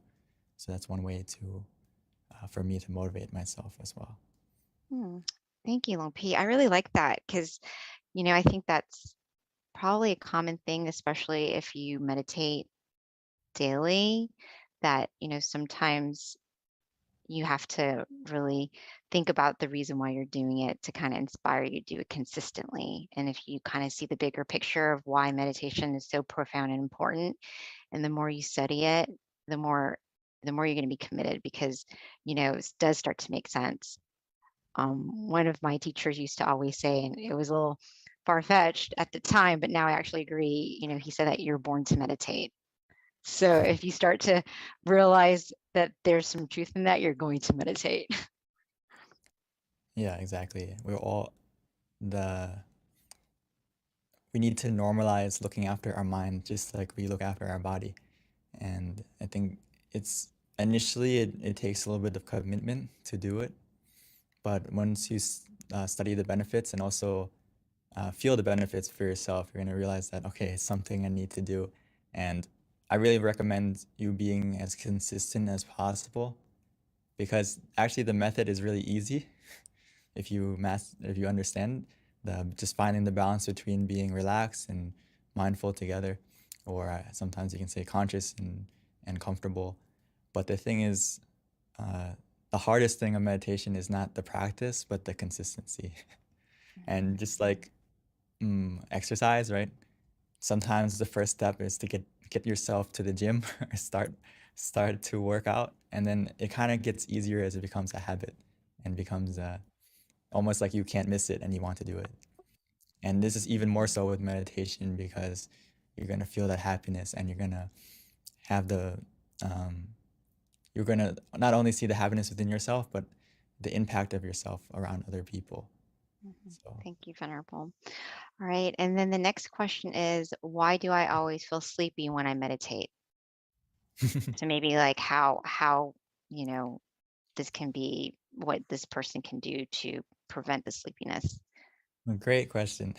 So that's one way for me to motivate myself as well. Thank you, Long P. I really like that because, I think that's probably a common thing, especially if you meditate daily, that, sometimes you have to really think about the reason why you're doing it to kind of inspire you to do it consistently. And if you kind of see the bigger picture of why meditation is so profound and important, and the more you study it, the more you're going to be committed because, it does start to make sense. One of my teachers used to always say, and it was a little far-fetched at the time, but now I actually agree, he said that you're born to meditate. So if you start to realize that there's some truth in that, you're going to meditate. Yeah, exactly. We need to normalize looking after our mind just like we look after our body. And I think initially it takes a little bit of commitment to do it. But once you study the benefits and also feel the benefits for yourself, you're going to realize that, okay, it's something I need to do. And I really recommend you being as consistent as possible, because actually the method is really easy if you understand just finding the balance between being relaxed and mindful together, or sometimes you can say conscious and comfortable. But the thing is, the hardest thing of meditation is not the practice, but the consistency. And just like exercise, right? Sometimes the first step is to get yourself to the gym or start to work out, and then it kind of gets easier as it becomes a habit and becomes almost like you can't miss it and you want to do it. And this is even more so with meditation, because you're going to feel that happiness, and you're going to have you're going to not only see the happiness within yourself, but the impact of yourself around other people. So. Thank you, Venerable. All right. And then the next question is, why do I always feel sleepy when I meditate? So maybe like how, this can be what this person can do to prevent the sleepiness. Great question.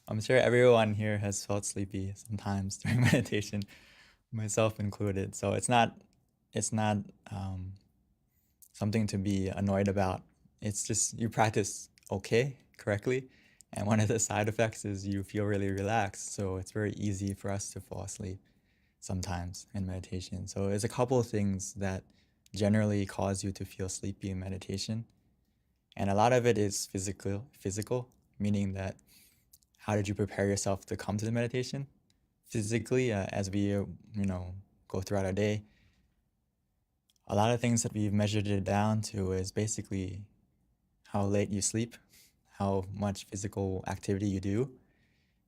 I'm sure everyone here has felt sleepy sometimes during meditation, myself included. So it's not something to be annoyed about. It's just you practice correctly, and one of the side effects is you feel really relaxed. So it's very easy for us to fall asleep sometimes in meditation. So there's a couple of things that generally cause you to feel sleepy in meditation, and a lot of it is physical, meaning that how did you prepare yourself to come to the meditation? Physically, as we go throughout our day, a lot of things that we've measured it down to is basically how late you sleep, how much physical activity you do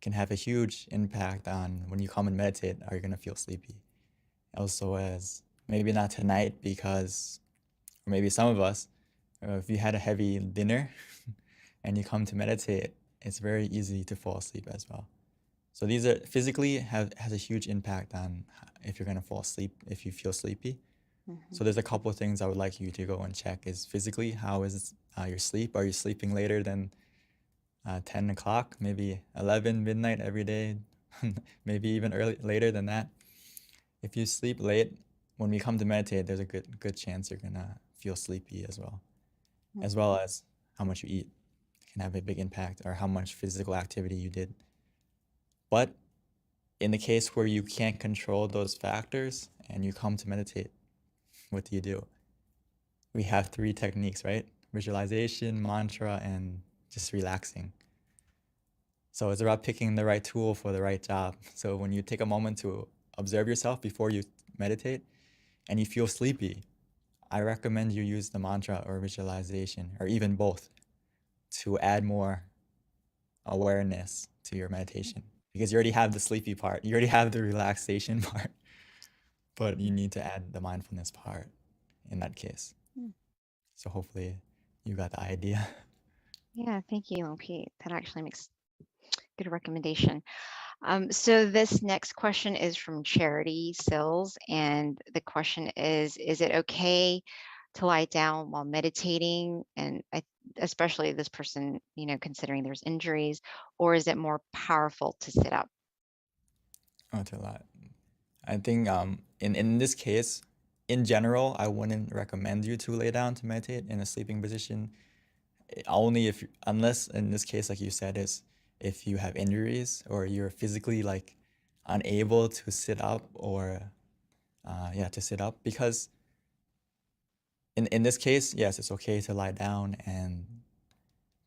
can have a huge impact on when you come and meditate, are you going to feel sleepy? Also, as maybe not tonight, or maybe some of us, if you had a heavy dinner and you come to meditate, it's very easy to fall asleep as well. So these are physically has a huge impact on if you're going to fall asleep, if you feel sleepy. So there's a couple of things I would like you to go and check. Is physically, how is your sleep? Are you sleeping later than 10 o'clock, maybe 11 midnight every day, maybe even later than that? If you sleep late, when we come to meditate, there's a good chance you're gonna feel sleepy as well as how much you eat can have a big impact, or how much physical activity you did. But in the case where you can't control those factors and you come to meditate, what do you do? We have 3 techniques, right? Visualization, mantra, and just relaxing. So it's about picking the right tool for the right job. So when you take a moment to observe yourself before you meditate and you feel sleepy, I recommend you use the mantra or visualization, or even both, to add more awareness to your meditation. Because you already have the sleepy part, you already have the relaxation part, but you need to add the mindfulness part in that case. So hopefully you got the idea. Yeah, thank you, Pete. That actually makes good recommendation. So this next question is from Charity Sills, and the question is it okay to lie down while meditating? And especially this person, considering there's injuries, or is it more powerful to sit up? Oh, to a lot. I think in this case, in general, I wouldn't recommend you to lay down to meditate in a sleeping position. Only if, unless in this case, like you said, is if you have injuries or you're physically like unable to sit up, or to sit up. Because in this case, yes, it's okay to lie down,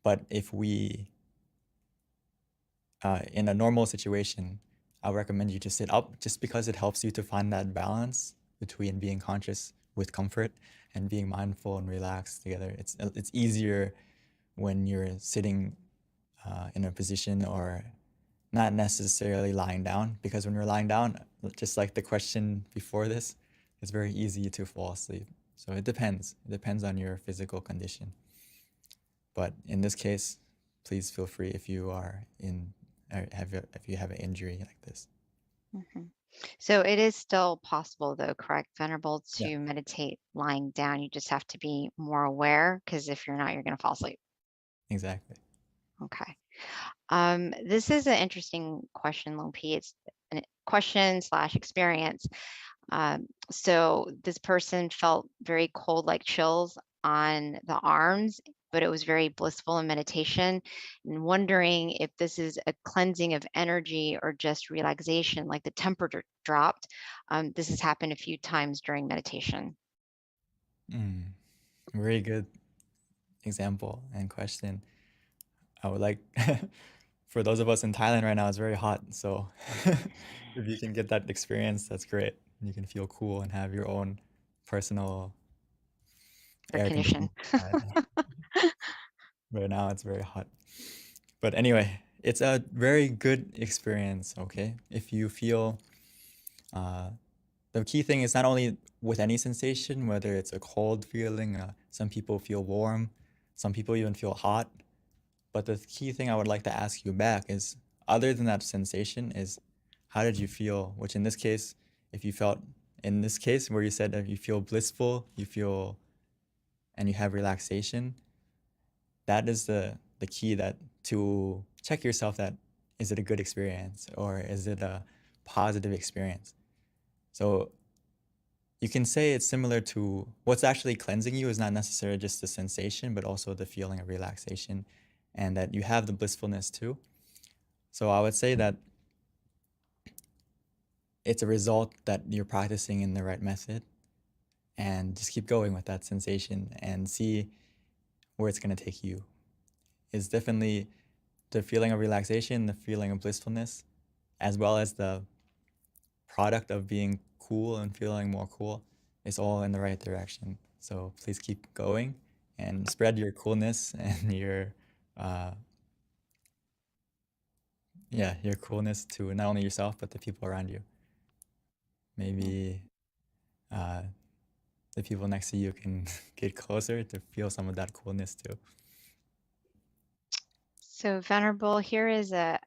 but if we in a normal situation, I recommend you to sit up, just because it helps you to find that balance between being conscious with comfort and being mindful and relaxed together. It's easier when you're sitting in a position or not necessarily lying down, because when you're lying down, just like the question before this, it's very easy to fall asleep. So it depends. It depends on your physical condition. But in this case, please feel free if you are if you have an injury like this. Mhm. So it is still possible, though, correct, Venerable, Yeah. to meditate lying down. You just have to be more aware, because if you're not, you're going to fall asleep. Exactly. Okay. This is an interesting question, Lone P. It's a question/experience. So this person felt very cold, like chills on the arms, but it was very blissful in meditation, and wondering if this is a cleansing of energy or just relaxation, like the temperature dropped. This has happened a few times during meditation. Very good example and question. I would like, for those of us in Thailand right now, it's very hot. So if you can get that experience, that's great. You can feel cool and have your own personal Air air condition. conditioning. Right now it's very hot. But anyway, it's a very good experience, okay? If you feel, the key thing is not only with any sensation, whether it's a cold feeling, some people feel warm, some people even feel hot. But the key thing I would like to ask you back is, other than that sensation, is how did you feel? Which in this case, if you felt, in this case where you said that you feel blissful, you feel, and you have relaxation, that is the key, that to check yourself, that is it a good experience or is it a positive experience? So you can say it's similar to what's actually cleansing you is not necessarily just the sensation, but also the feeling of relaxation, and that you have the blissfulness too. So I would say that it's a result that you're practicing in the right method, and just keep going with that sensation and see where it's going to take you. It's definitely the feeling of relaxation, the feeling of blissfulness, as well as the product of being cool and feeling more cool. It's all in the right direction. So please keep going and spread your coolness and your your coolness to not only yourself but the people around you. Maybe the people next to you can get closer to feel some of that coolness too. So Venerable, here is a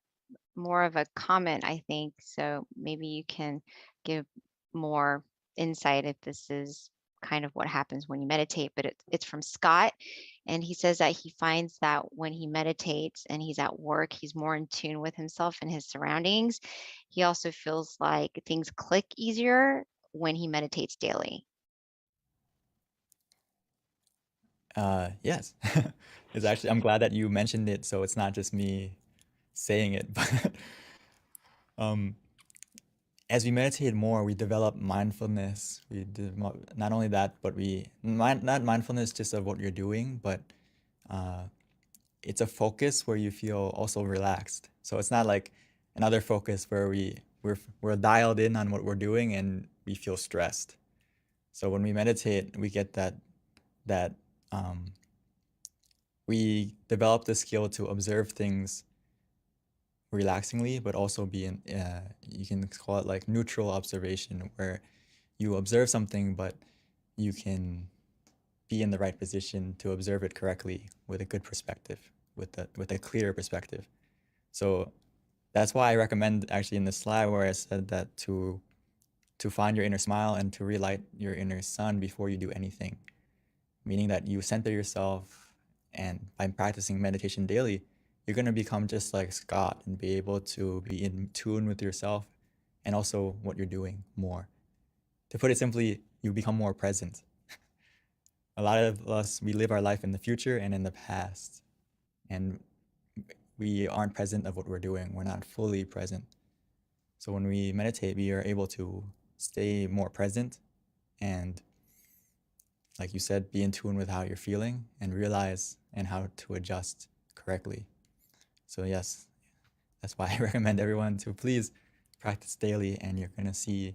more of a comment, I think. So maybe you can give more insight if this is kind of what happens when you meditate, but it's from Scott. And he says that he finds that when he meditates and he's at work, he's more in tune with himself and his surroundings. He also feels like things click easier when he meditates daily. Yes. It's actually, I'm glad that you mentioned it, so it's not just me saying it, but as we meditate more, we develop mindfulness. Not only that, but not mindfulness just of what you're doing, but it's a focus where you feel also relaxed. So it's not like another focus where we're dialed in on what we're doing and we feel stressed. So when we meditate, we get that we develop the skill to observe things relaxingly, but also be in you can call it like neutral observation, where you observe something, but you can be in the right position to observe it correctly with a good perspective, with a clear perspective. So that's why I recommend actually in the slide where I said that to find your inner smile and to relight your inner sun before you do anything, meaning that you center yourself, and by practicing meditation daily, you're going to become just like Scott and be able to be in tune with yourself and also what you're doing more. To put it simply, you become more present. A lot of us, we live our life in the future and in the past, and we aren't present of what we're doing. We're not fully present. So when we meditate, we are able to stay more present and, like you said, be in tune with how you're feeling and realize and how to adjust correctly. So yes, that's why I recommend everyone to please practice daily, and you're going to see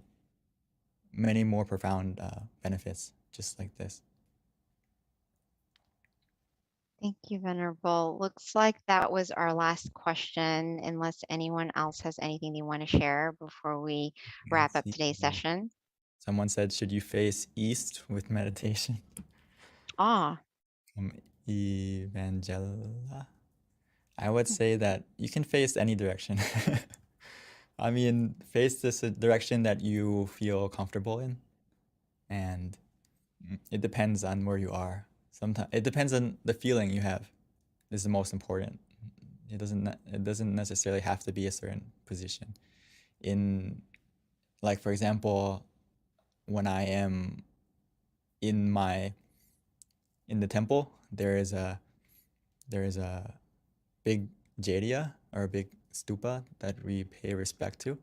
many more profound benefits just like this. Thank you, Venerable. Looks like that was our last question, unless anyone else has anything they want to share before we wrap up today's session. Someone said, should you face east with meditation? Ah, From Evangela. I would say that you can face any direction. I mean, face this direction that you feel comfortable in, and it depends on where you are. Sometimes it depends on the feeling you have. This is the most important. It doesn't necessarily have to be a certain position. Like for example, when I am in the temple, there is a big jariya, or a big stupa, that we pay respect to.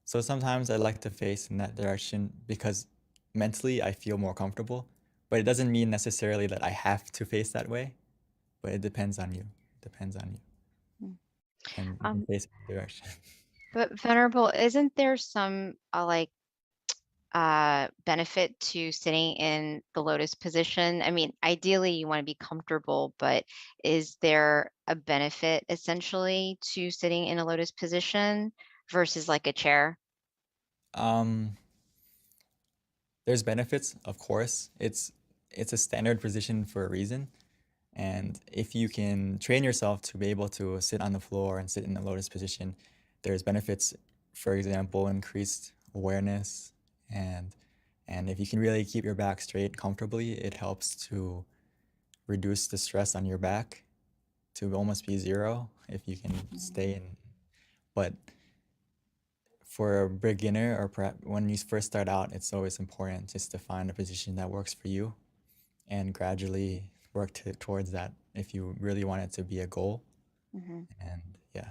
So sometimes I like to face in that direction because mentally I feel more comfortable, but it doesn't mean necessarily that I have to face that way, but it depends on you. And you can face in the direction. but Venerable, isn't there some benefit to sitting in the lotus position? I mean, ideally you want to be comfortable, but is there a benefit essentially to sitting in a lotus position versus like a chair? There's benefits, of course. It's a standard position for a reason. And if you can train yourself to be able to sit on the floor and sit in the lotus position, there's benefits, for example, increased awareness, and if you can really keep your back straight comfortably, it helps to reduce the stress on your back to almost be zero if you can stay in. But for a beginner, or perhaps when you first start out, it's always important just to find a position that works for you and gradually work towards that if you really want it to be a goal. And yeah.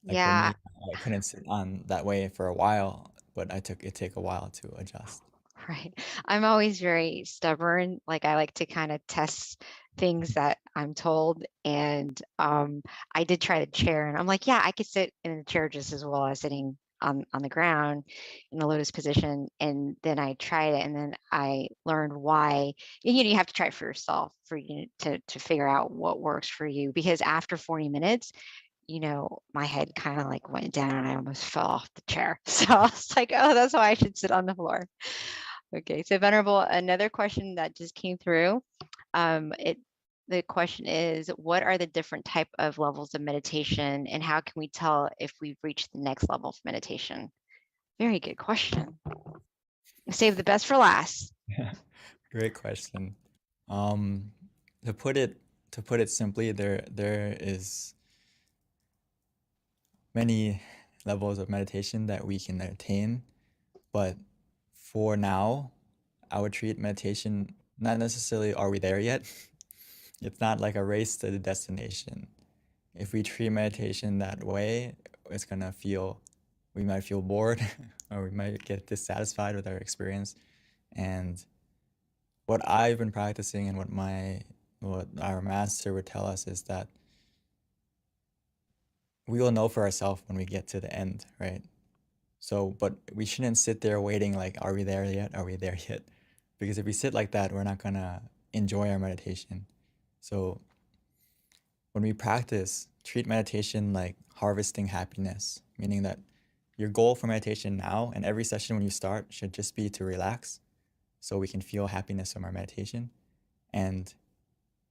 Like Yeah. for me, I couldn't sit on that way for a while, but it took a while to adjust. Right. I'm always very stubborn. Like I like to kind of test things that I'm told. And I did try the chair, and I'm like, yeah, I could sit in a chair just as well as sitting on the ground in the lotus position. And then I tried it, and then I learned why. You have to try it for yourself for you to figure out what works for you. Because after 40 minutes, my head kind of like went down and I almost fell off the chair. So I was like, oh, that's why I should sit on the floor. Okay, so Venerable, another question that just came through. The question is, what are the different type of levels of meditation, and how can we tell if we've reached the next level of meditation? Very good question. Save the best for last. Great question. To put it simply, there is many levels of meditation that we can attain, but for now, I would treat meditation not necessarily are we there yet. It's not like a race to the destination. If we treat meditation that way, we might feel bored or we might get dissatisfied with our experience. And what I've been practicing and what our master would tell us is that we will know for ourselves when we get to the end, right? So, but we shouldn't sit there waiting like, are we there yet? Are we there yet? Because if we sit like that, we're not gonna enjoy our meditation. So when we practice, treat meditation like harvesting happiness, meaning that your goal for meditation now and every session when you start should just be to relax so we can feel happiness from our meditation. And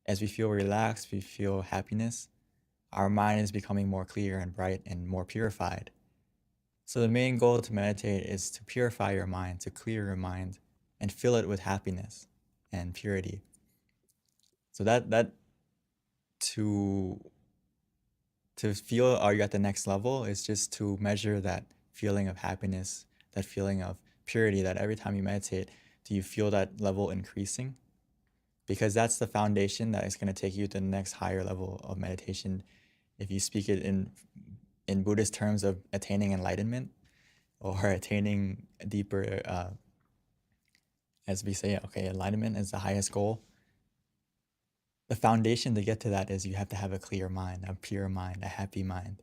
as we feel relaxed, we feel happiness, our mind is becoming more clear and bright and more purified. So the main goal to meditate is to purify your mind, to clear your mind, and fill it with happiness and purity. So that to feel are you at the next level is just to measure that feeling of happiness, that feeling of purity, that every time you meditate, do you feel that level increasing? Because that's the foundation that is going to take you to the next higher level of meditation. If you speak it in Buddhist terms of attaining enlightenment or attaining a deeper, as we say, okay, enlightenment is the highest goal. The foundation to get to that is you have to have a clear mind, a pure mind, a happy mind.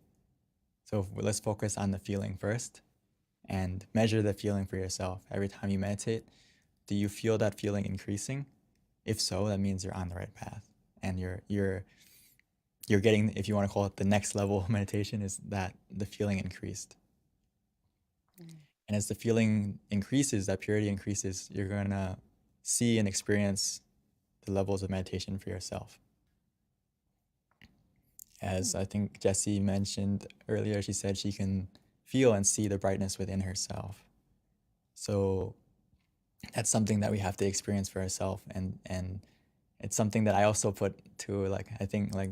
So let's focus on the feeling first and measure the feeling for yourself. Every time you meditate, do you feel that feeling increasing? If so, that means you're on the right path and you're getting, if you want to call it the next level of meditation, is that the feeling increased. And as the feeling increases, that purity increases, you're going to see and experience the levels of meditation for yourself. As I think Jessie mentioned earlier, she said she can feel and see the brightness within herself. So that's something that we have to experience for ourselves. And it's something that I also put to, like, I think like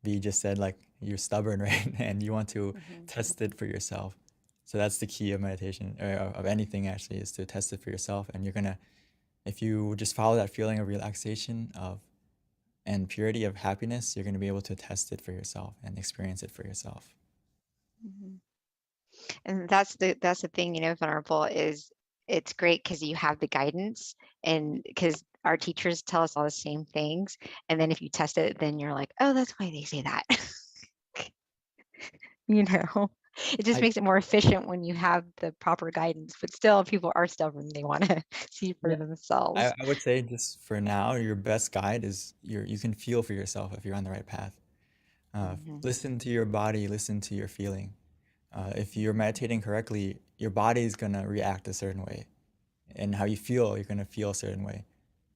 V just said, like, you're stubborn, right? And you want to test it for yourself. So that's the key of meditation, or of anything actually, is to test it for yourself. And you're gonna, if you just follow that feeling of relaxation and purity of happiness, you're gonna be able to test it for yourself and experience it for yourself. And that's the thing, Venerable, is it's great because you have the guidance, and because our teachers tell us all the same things. And then if you test it, then you're like, oh, that's why they say that. It just makes it more efficient when you have the proper guidance. But still, people are stubborn. They want to see for themselves. I would say just for now, your best guide is you can feel for yourself if you're on the right path. Listen to your body, listen to your feeling. If you're meditating correctly, your body is going to react a certain way. And how you feel, you're going to feel a certain way.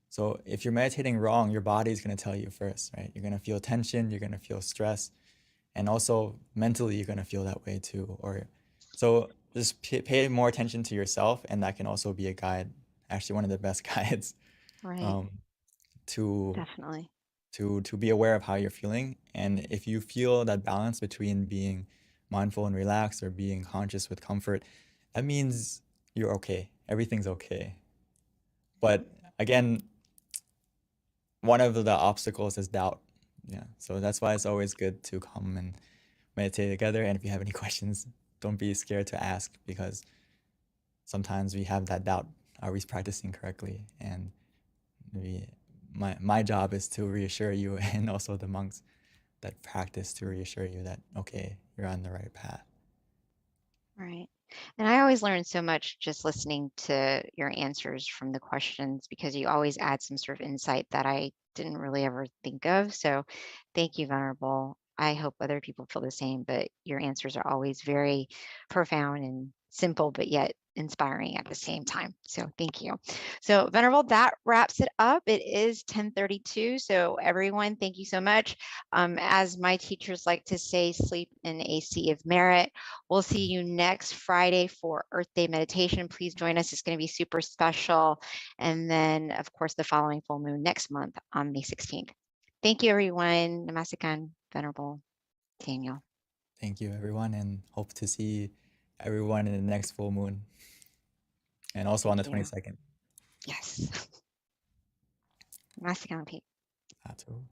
So if you're meditating wrong, your body is going to tell you first, right? You're going to feel tension, you're going to feel stress, and also mentally you're going to feel that way too. So just pay more attention to yourself, and that can also be a guide, actually one of the best guides, Right. to Definitely. to be aware of how you're feeling. And if you feel that balance between being mindful and relaxed or being conscious with comfort, that means you're okay. Everything's okay. But again, one of the obstacles is doubt. Yeah. So that's why it's always good to come and meditate together. And if you have any questions, don't be scared to ask, because sometimes we have that doubt. Are we practicing correctly? And my job is to reassure you, and also the monks that practice, to reassure you that, okay, you're on the right path. Right. And I always learn so much just listening to your answers from the questions, because you always add some sort of insight that I didn't really ever think of. So thank you, Venerable. I hope other people feel the same, but your answers are always very profound and simple, but yet inspiring at the same time. So thank you. So Venerable, that wraps it up. It is 10:32. So everyone, thank you so much. As my teachers like to say, sleep in a sea of merit. We'll see you next Friday for Earth Day meditation. Please join us. It's going to be super special. And then, of course, the following full moon next month on May 16th. Thank you, everyone. Namaste, Venerable Daniel. Thank you, everyone, and hope to see everyone in the next full moon, and also on the 22nd. Yes. Namaste, Pete. Atu.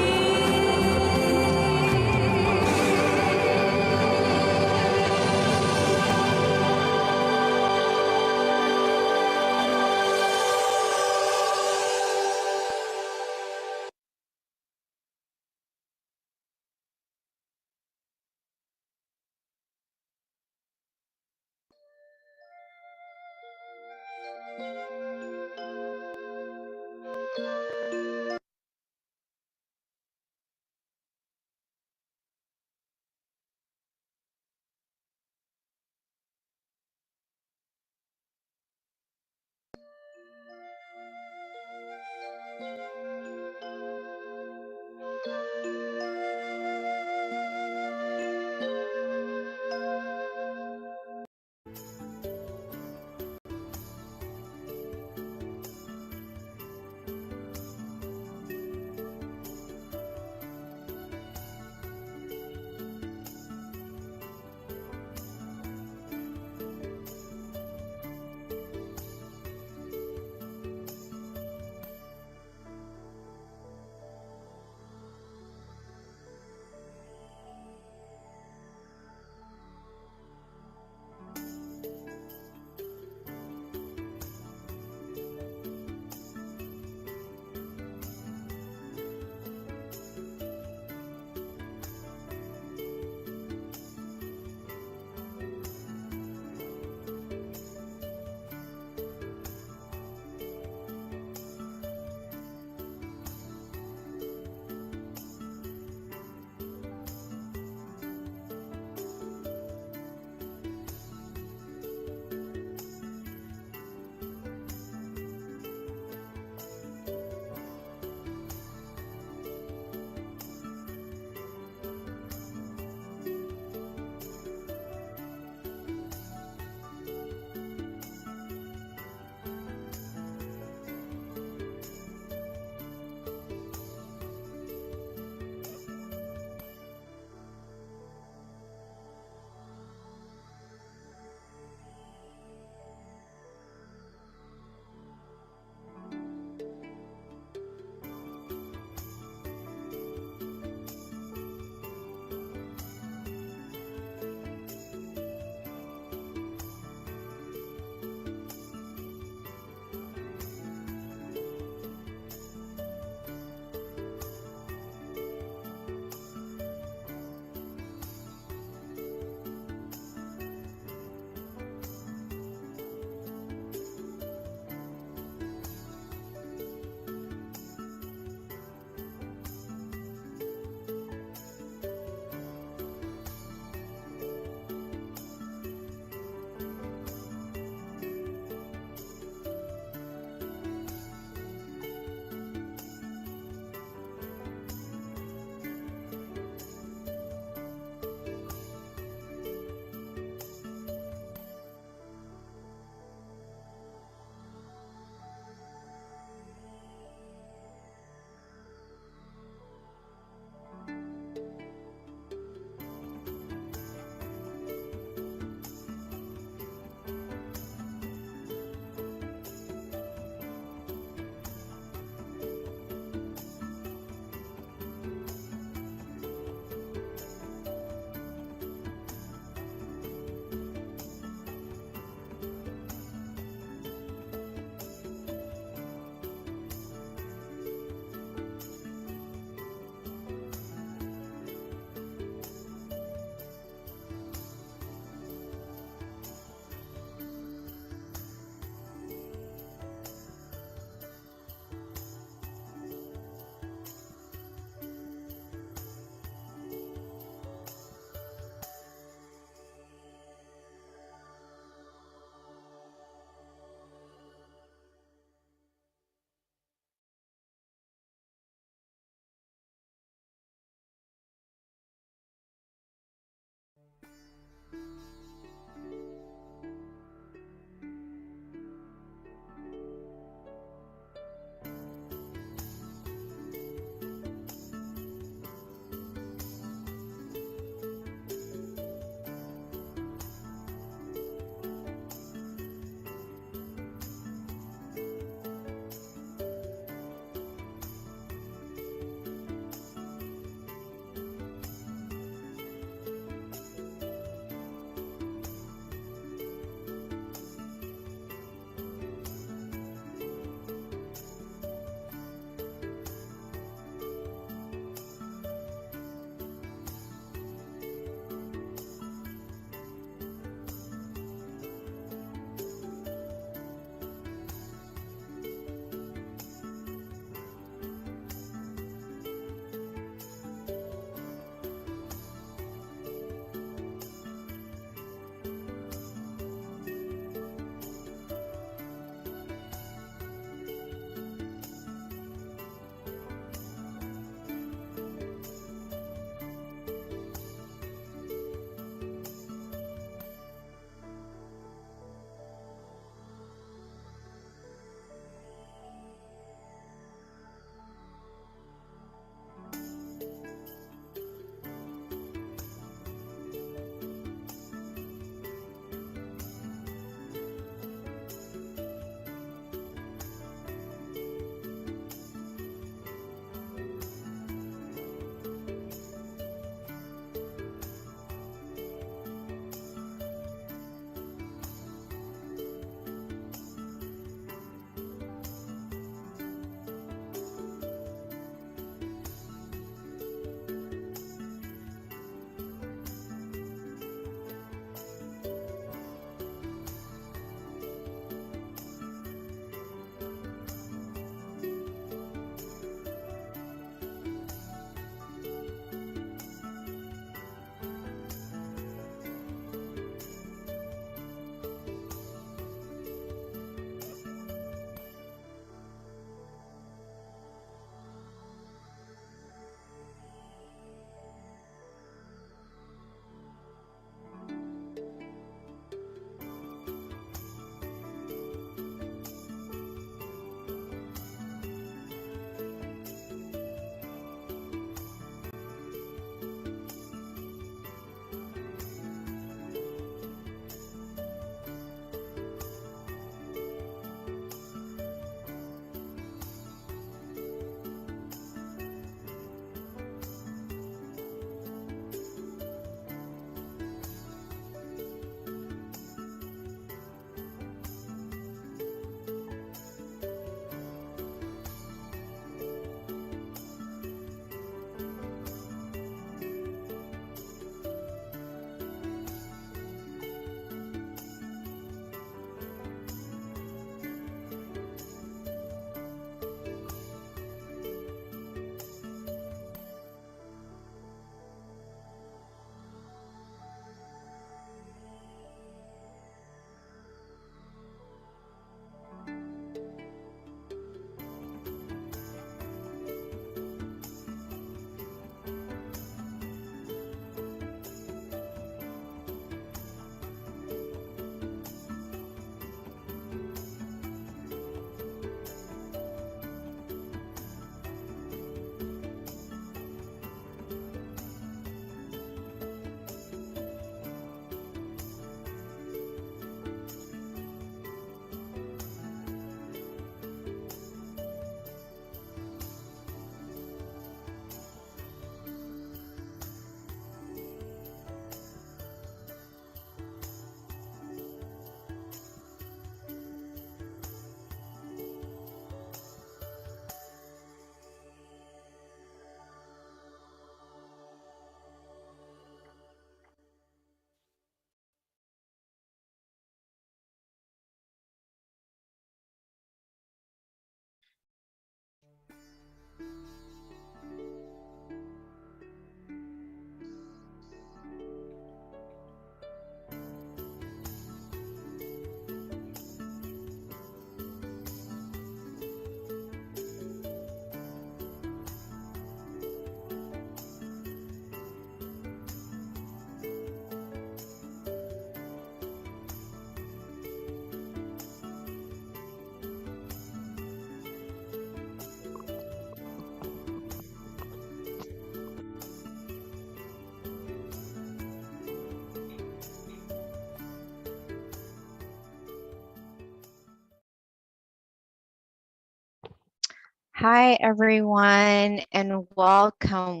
Hi, everyone, and welcome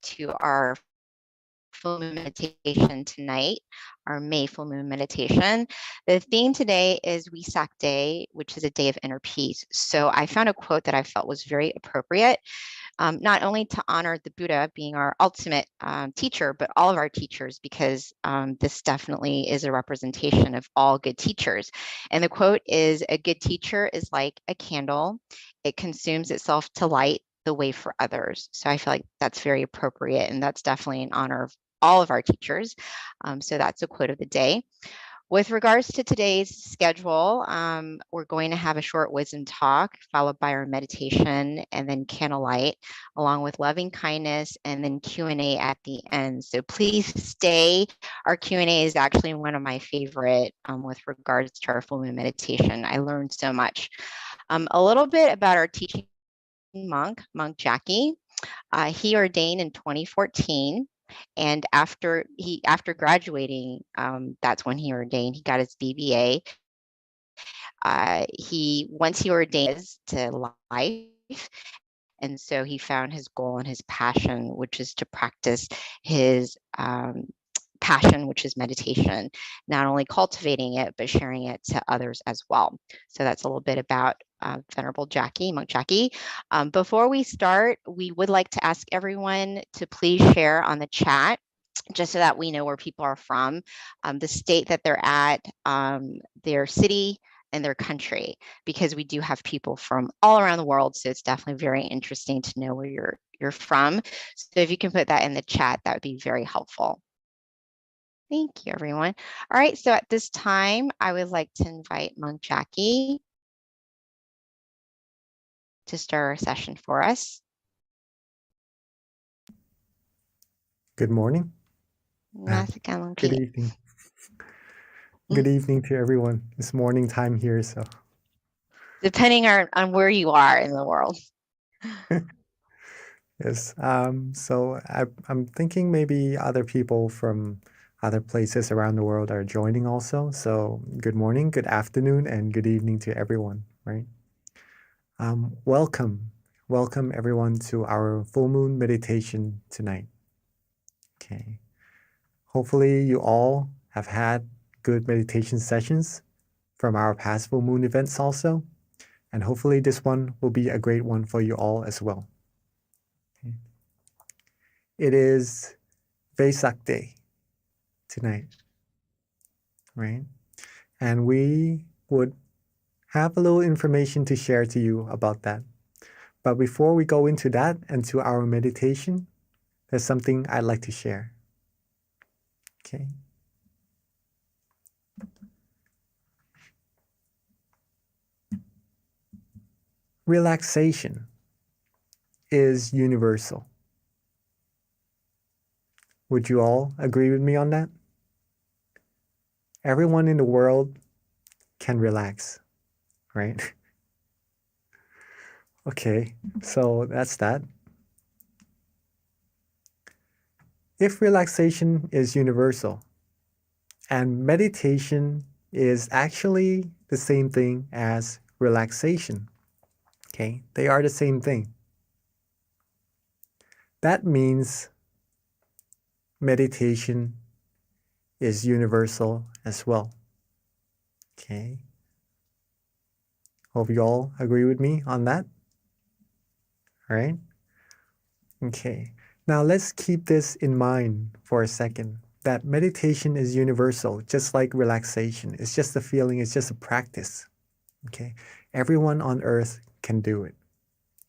to our full moon meditation tonight, our May full moon meditation. The theme today is Wesak Day, which is a day of inner peace. So I found a quote that I felt was very appropriate, not only to honor the Buddha being our ultimate teacher, but all of our teachers, because this definitely is a representation of all good teachers. And the quote is, "A good teacher is like a candle. It consumes itself to light the way for others." So I feel like that's very appropriate, and that's definitely in honor of all of our teachers. So that's a quote of the day. With regards to today's schedule, we're going to have a short wisdom talk followed by our meditation and then candlelight, along with loving kindness and then Q&A at the end. So please stay. Our Q&A is actually one of my favorite with regards to our full moon meditation. I learned so much. A little bit about our teaching monk Jackie. He ordained in 2014. And after graduating, that's when he ordained. He got his BBA. Once he ordained to life, and so he found his goal and his passion, which is to practice his passion, which is meditation, not only cultivating it, but sharing it to others as well. So that's a little bit about Venerable Jackie, Monk Jackie. Before we start, we would like to ask everyone to please share on the chat, just so that we know where people are from, the state that they're at, their city, and their country, because we do have people from all around the world. So it's definitely very interesting to know where you're from. So if you can put that in the chat, that would be very helpful. Thank you, everyone. All right, so at this time, I would like to invite Monk Jackie to start our session for us. Good morning. Good evening. Good evening to everyone. It's morning time here, so. Depending on where you are in the world. Yes. So I'm thinking maybe other people from other places around the world are joining also. So good morning, good afternoon, and good evening to everyone, right? Welcome everyone to our full moon meditation tonight. Okay. Hopefully you all have had good meditation sessions from our past full moon events also. And hopefully this one will be a great one for you all as well. Okay. It is Vesak Day tonight, right? And we would have a little information to share to you about that. But before we go into that and to our meditation, there's something I'd like to share. Okay. Relaxation is universal. Would you all agree with me on that? Everyone in the world can relax, right? Okay, so that's that. If relaxation is universal, and meditation is actually the same thing as relaxation, okay? They are the same thing. That means meditation is universal as well, okay? Hope you all agree with me on that. All right? Okay. Now let's keep this in mind for a second, that meditation is universal, just like relaxation. It's just a feeling, it's just a practice. Okay? Everyone on earth can do it,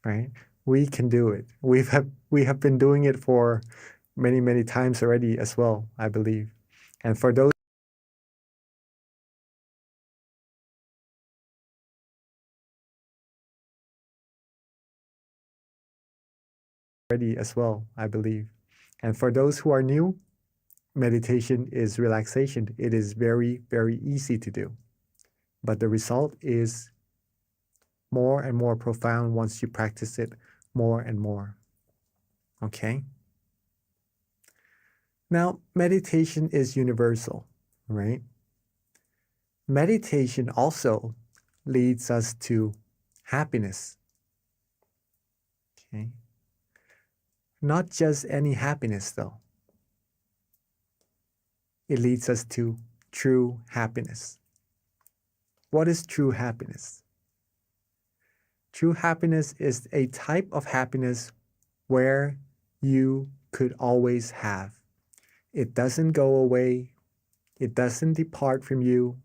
right? We can do it. We have been doing it for many, many times already as well, I believe. And for those already as well, I believe. And for those who are new, meditation is relaxation. It is very, very easy to do. But the result is more and more profound once you practice it more and more. Okay? Now, meditation is universal, right? Meditation also leads us to happiness, Okay. Not just any happiness, though. It leads us to true happiness. What is true happiness? True happiness is a type of happiness where you could always have. It doesn't go away. It doesn't depart from you.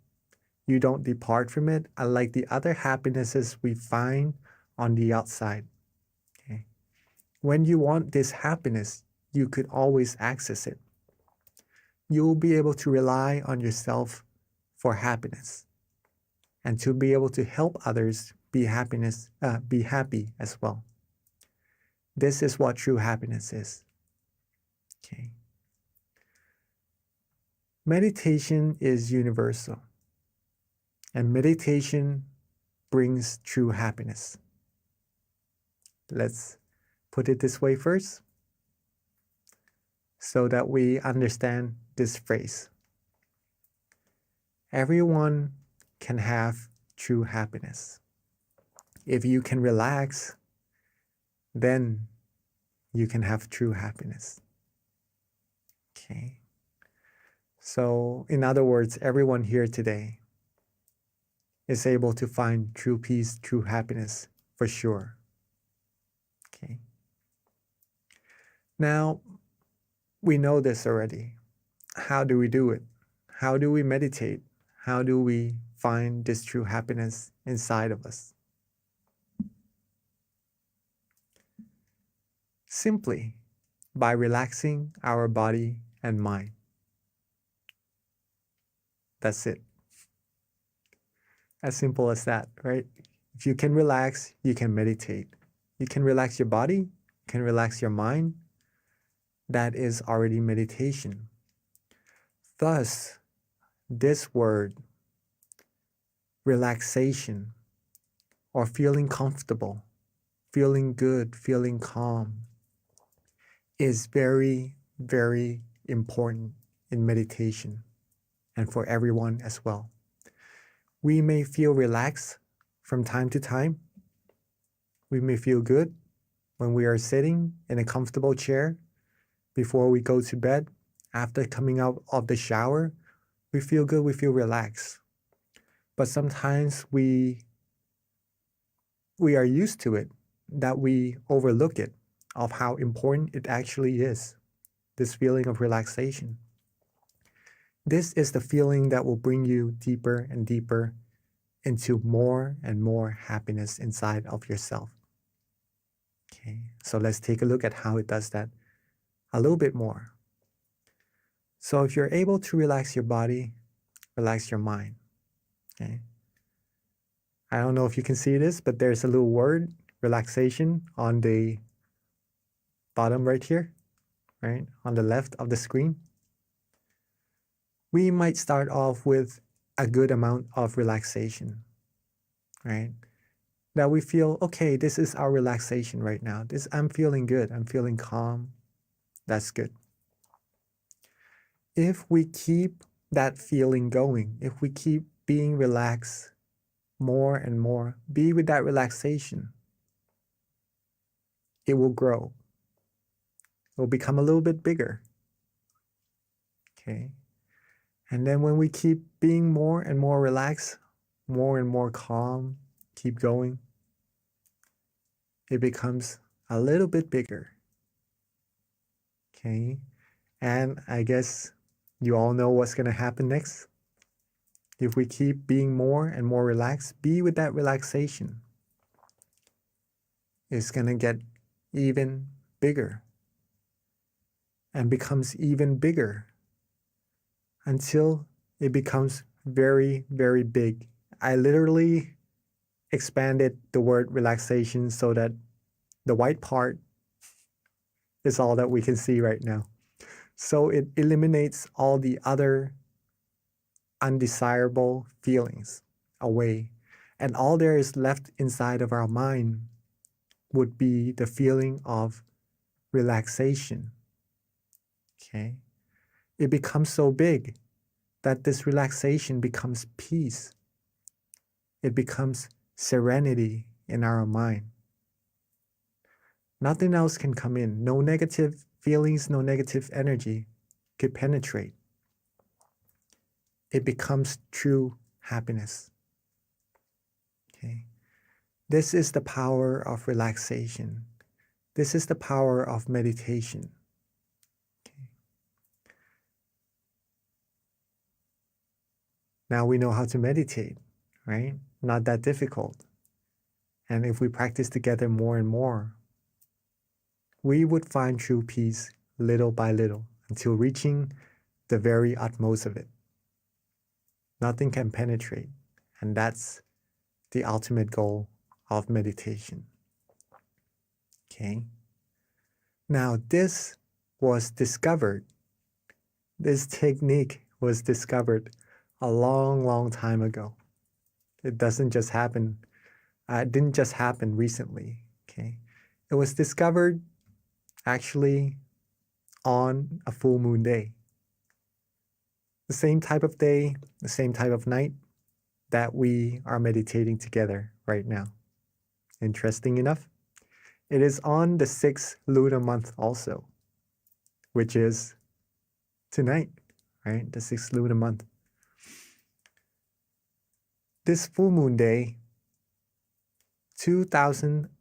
You don't depart from it, unlike the other happinesses we find on the outside. Okay? When you want this happiness, you could always access it. You'll be able to rely on yourself for happiness and to be able to help others be happy as well. This is what true happiness is. Okay. Meditation is universal, and meditation brings true happiness. Let's put it this way first, so that we understand this phrase. Everyone can have true happiness. If you can relax, then you can have true happiness. Okay. So, in other words, everyone here today is able to find true peace, true happiness for sure. Okay. Now, we know this already. How do we do it? How do we meditate? How do we find this true happiness inside of us? Simply by relaxing our body and mind. That's it. As simple as that, right? If you can relax, you can meditate. You can relax your body, you can relax your mind. That is already meditation. Thus, this word, relaxation, or feeling comfortable, feeling good, feeling calm, is very, very important in meditation and for everyone as well. We may feel relaxed from time to time. We may feel good when we are sitting in a comfortable chair before we go to bed. After coming out of the shower, we feel good, we feel relaxed. But sometimes we are used to it, that we overlook it, of how important it actually is, this feeling of relaxation. This is the feeling that will bring you deeper and deeper into more and more happiness inside of yourself. Okay, so let's take a look at how it does that a little bit more. So if you're able to relax your body, relax your mind. Okay. I don't know if you can see this, but there's a little word, relaxation, on the bottom right here, right? On the left of the screen. We might start off with a good amount of relaxation, right? That we feel, okay, this is our relaxation right now. I'm feeling good. I'm feeling calm. That's good. If we keep that feeling going, if we keep being relaxed more and more, be with that relaxation, it will grow. It will become a little bit bigger. Okay. And then when we keep being more and more relaxed, more and more calm, keep going, it becomes a little bit bigger. Okay. And I guess you all know what's going to happen next. If we keep being more and more relaxed, be with that relaxation. It's going to get even bigger and becomes even bigger until it becomes very, very big. I literally expanded the word relaxation so that the white part is all that we can see right now. So it eliminates all the other undesirable feelings away. And all there is left inside of our mind would be the feeling of relaxation. Okay? It becomes so big that this relaxation becomes peace. It becomes serenity in our mind. Nothing else can come in. No negative feelings, no negative energy could penetrate. It becomes true happiness. Okay. This is the power of relaxation. This is the power of meditation. Okay. Now we know how to meditate, right? Not that difficult. And if we practice together more and more, we would find true peace little by little until reaching the very utmost of it. Nothing can penetrate, and that's the ultimate goal of meditation. Okay. Now this was discovered. This technique was discovered a long, long time ago. It doesn't just happen. It didn't just happen recently. Okay. It was discovered actually on a full moon day. The same type of day, the same type of night that we are meditating together right now. Interesting enough, it is on the 6th lunar month also, which is tonight, right? The 6th lunar month. This full moon day,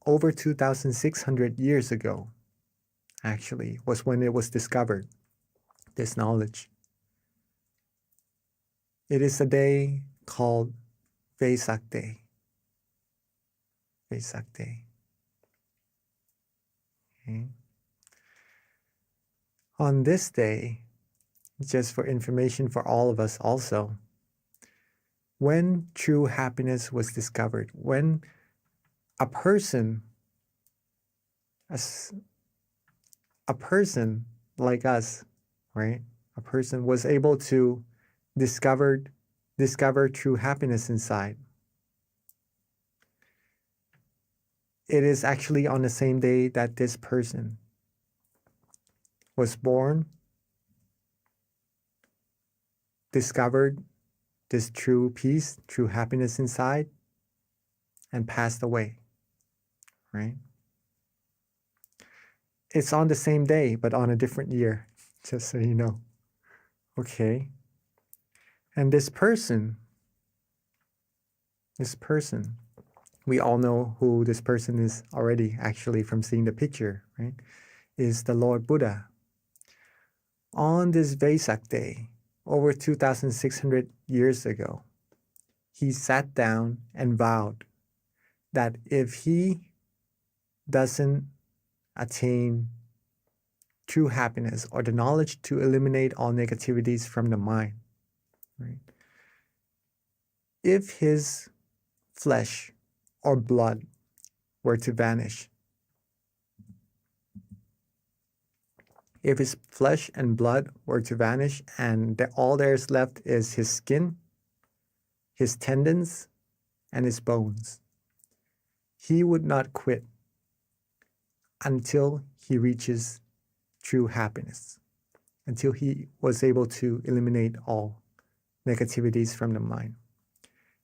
over 2,600 years ago, actually, was when it was discovered, this knowledge. It is a day called Vesak Day. Vesak Day. Okay. On this day, just for information for all of us also, when true happiness was discovered, when a person like us, right? A person was able to discover true happiness inside. It is actually on the same day that this person was born, discovered this true peace, true happiness inside, and passed away, right? It's on the same day, but on a different year, just so you know. Okay. And this person, we all know who this person is already, actually, from seeing the picture, right? Is the Lord Buddha. On this Vesak Day, over 2,600 years ago, he sat down and vowed that if he doesn't attain true happiness or the knowledge to eliminate all negativities from the mind, right? If his flesh or blood were to vanish, if his flesh and blood were to vanish and all there's left is his skin, his tendons, and his bones, he would not quit until he reaches true happiness, until he was able to eliminate all negativities from the mind.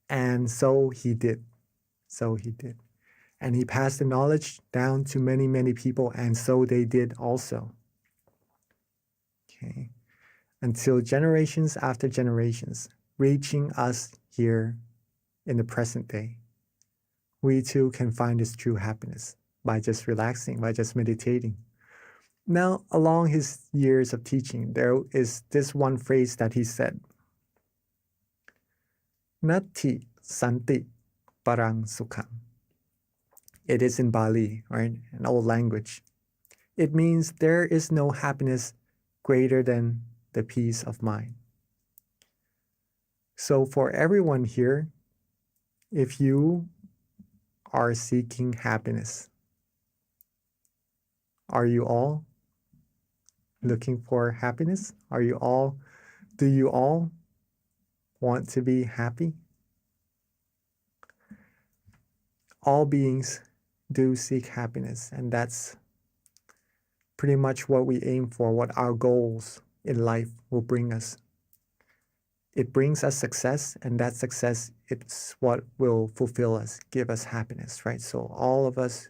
And so he did. And he passed the knowledge down to many, many people, and so they did also. Okay. Until generations after generations, reaching us here in the present day, we too can find this true happiness by just relaxing, by just meditating. Now, along his years of teaching, there is this one phrase that he said, Nati Santi Parang Sukham. It is in Bali, right? An old language. It means there is no happiness greater than the peace of mind. So for everyone here, if you are seeking happiness, are you all looking for happiness? Do you all want to be happy? All beings do seek happiness, and that's pretty much what we aim for, what our goals in life will bring us. It brings us success, and that success, it's what will fulfill us, give us happiness, right? So all of us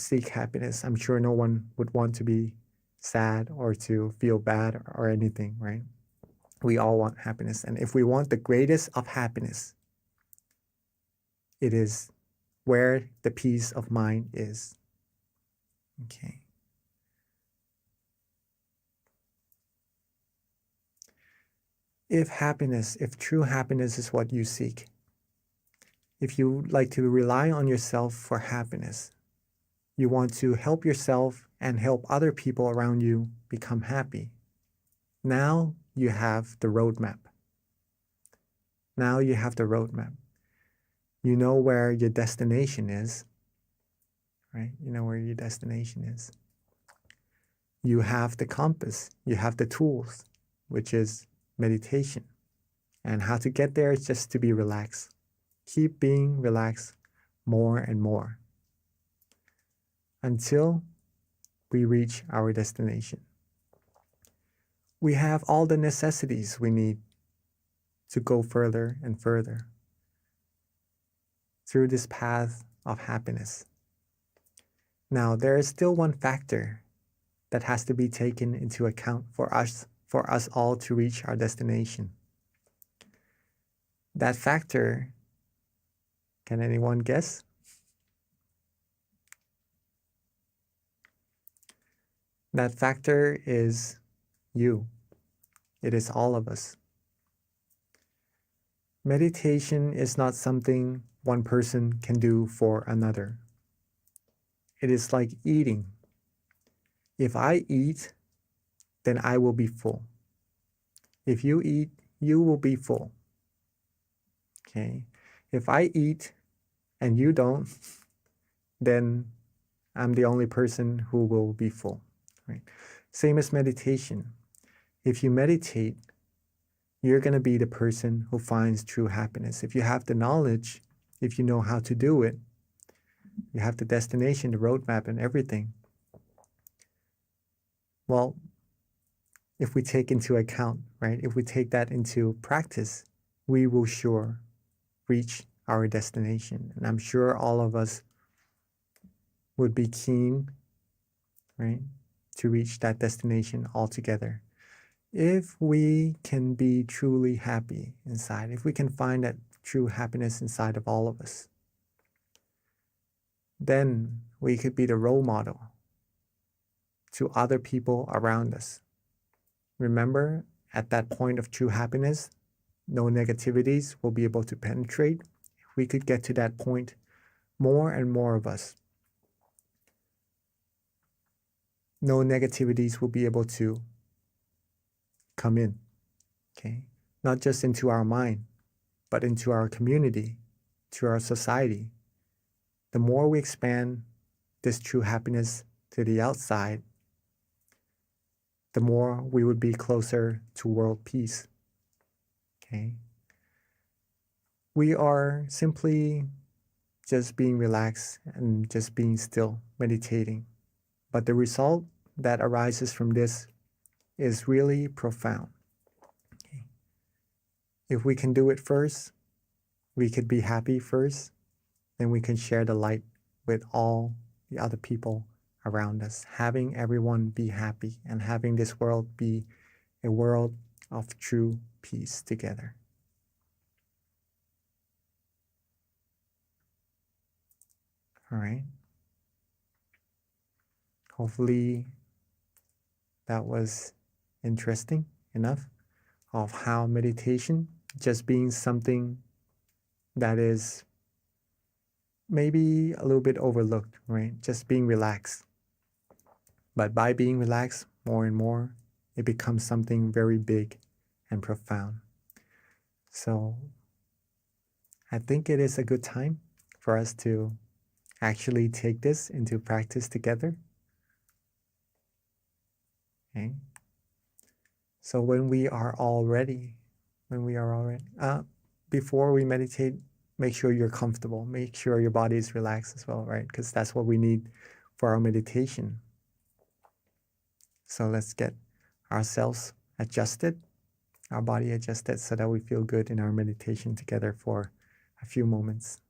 seek happiness. I'm sure no one would want to be sad or to feel bad or anything, right? We all want happiness. And if we want the greatest of happiness, it is where the peace of mind is. Okay. If true happiness is what you seek, if you like to rely on yourself for happiness, you want to help yourself and help other people around you become happy. Now you have the roadmap. Now you have the roadmap. You know where your destination is, right? You know where your destination is. You have the compass. You have the tools, which is meditation. And how to get there is just to be relaxed. Keep being relaxed more and more until we reach our destination. We have all the necessities we need to go further and further through this path of happiness. Now, there is still one factor that has to be taken into account for us all to reach our destination. That factor, can anyone guess? That factor is you. It is all of us. Meditation is not something one person can do for another. It is like eating. If I eat, then I will be full. If you eat, you will be full. Okay? If I eat and you don't, then I'm the only person who will be full. Right? Same as meditation. If you meditate, you're going to be the person who finds true happiness. If you have the knowledge, if you know how to do it, you have the destination, the roadmap, and everything. Well, if we take into account, right, if we take that into practice, we will sure reach our destination. And I'm sure all of us would be keen, right, to reach that destination altogether. If we can be truly happy inside, if we can find that true happiness inside of all of us, then we could be the role model to other people around us. Remember, at that point of true happiness, no negativities will be able to penetrate. If we could get to that point, more and more of us, no negativities will be able to come in, okay? Not just into our mind, but into our community, to our society. The more we expand this true happiness to the outside, the more we would be closer to world peace, okay? We are simply just being relaxed and just being still, meditating. But the result that arises from this is really profound. Okay. If we can do it first, we could be happy first, then we can share the light with all the other people around us, having everyone be happy and having this world be a world of true peace together. All right. Hopefully that was interesting enough of how meditation, just being something that is maybe a little bit overlooked, right? Just being relaxed. But by being relaxed more and more, it becomes something very big and profound. So I think it is a good time for us to actually take this into practice together. Okay. So when we are all ready, before we meditate, make sure you're comfortable. Make sure your body is relaxed as well, right? Because that's what we need for our meditation. So let's get ourselves adjusted, our body adjusted, so that we feel good in our meditation together for a few moments.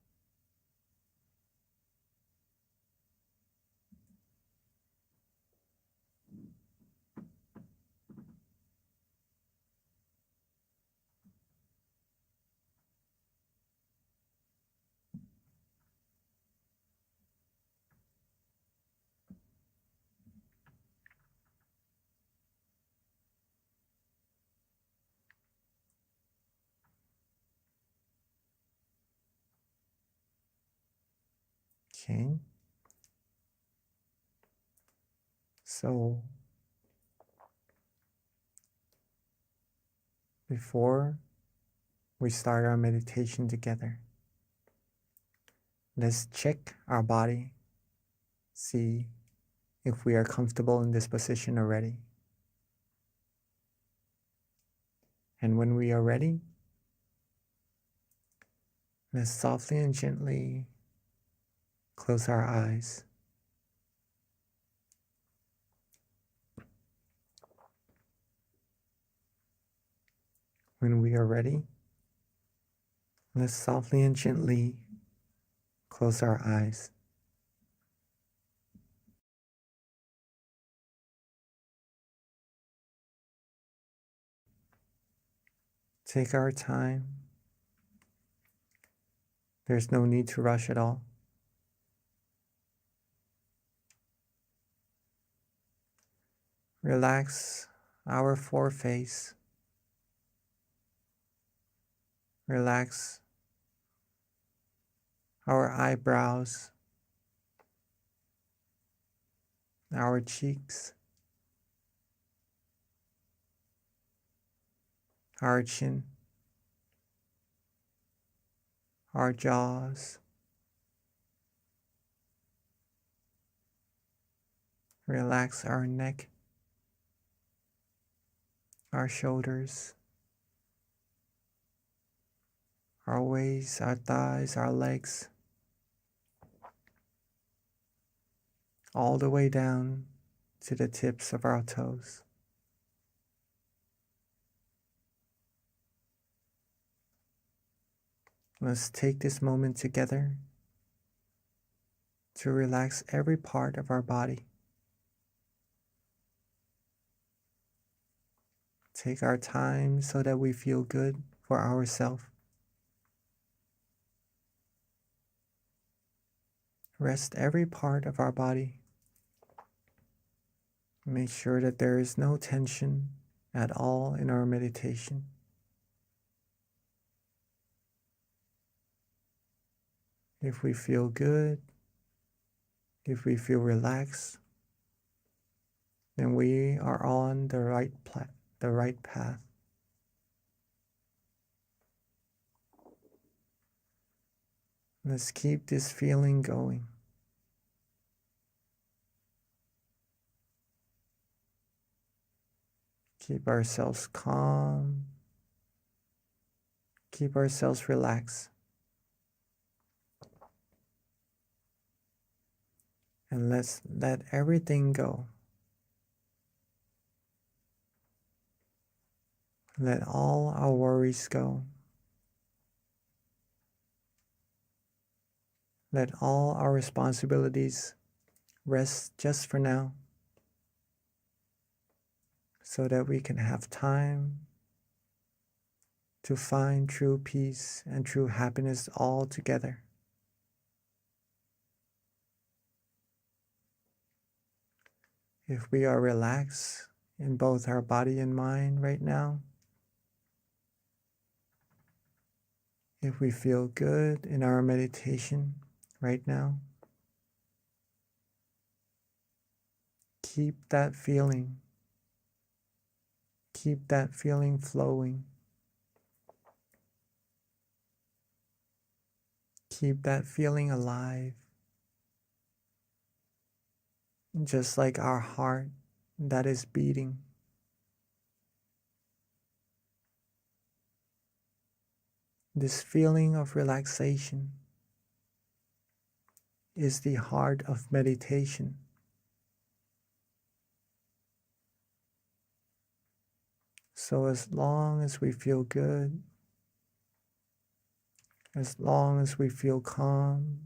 Okay. So before we start our meditation together, let's check our body, see if we are comfortable in this position already. And when we are ready, let's softly and gently close our eyes. When we are ready, let's softly and gently close our eyes. Take our time. There's no need to rush at all. Relax our foreface. Relax our eyebrows, our cheeks, our chin, our jaws. Relax our neck, our shoulders, our waist, our thighs, our legs, all the way down to the tips of our toes. Let's take this moment together to relax every part of our body. Take our time so that we feel good for ourselves. Rest every part of our body. Make sure that there is no tension at all in our meditation. If we feel good, if we feel relaxed, then we are on the right path. Let's keep this feeling going. Keep ourselves calm. Keep ourselves relaxed. And let's let everything go. Let all our worries go. Let all our responsibilities rest just for now, so that we can have time to find true peace and true happiness all together. If we are relaxed in both our body and mind right now, if we feel good in our meditation right now, keep that feeling. Keep that feeling flowing. Keep that feeling alive. Just like our heart that is beating. This feeling of relaxation is the heart of meditation. So as long as we feel good, as long as we feel calm,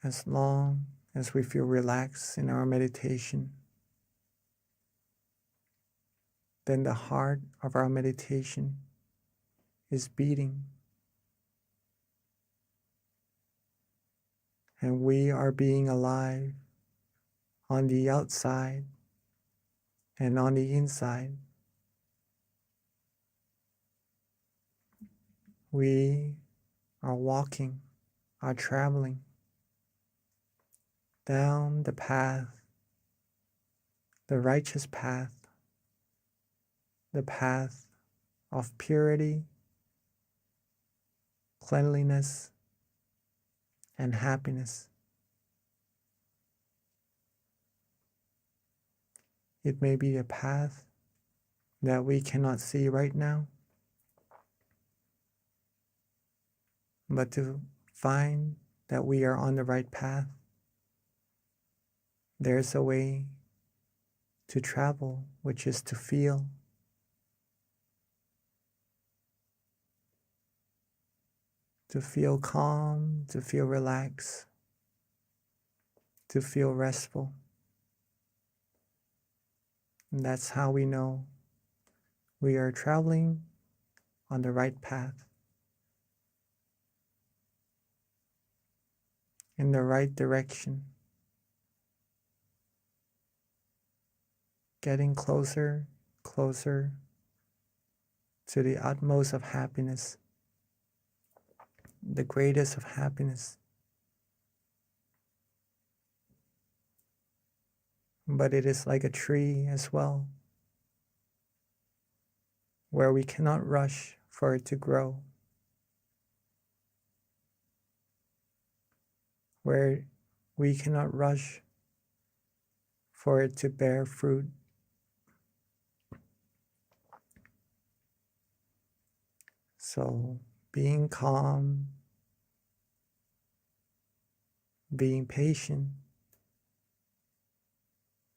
as long as we feel relaxed in our meditation, then the heart of our meditation is beating. And we are being alive on the outside and on the inside. We are walking are traveling down the path, the righteous path, the path of purity, cleanliness, and happiness. It may be a path that we cannot see right now, but to find that we are on the right path, there's a way to travel, which is to feel. To feel calm, to feel relaxed, to feel restful. And that's how we know we are traveling on the right path, in the right direction, getting closer, closer to the utmost of happiness, the greatest of happiness. But it is like a tree as well, where we cannot rush for it to grow, where we cannot rush for it to bear fruit. So being calm, being patient,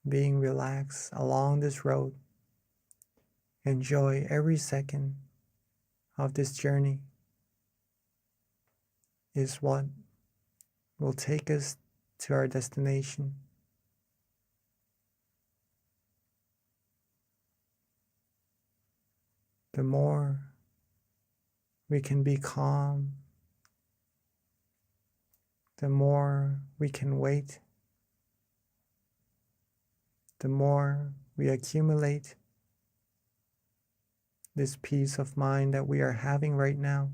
being relaxed along this road, enjoy every second of this journey is what will take us to our destination. The more we can be calm, the more we can wait, the more we accumulate this peace of mind that we are having right now,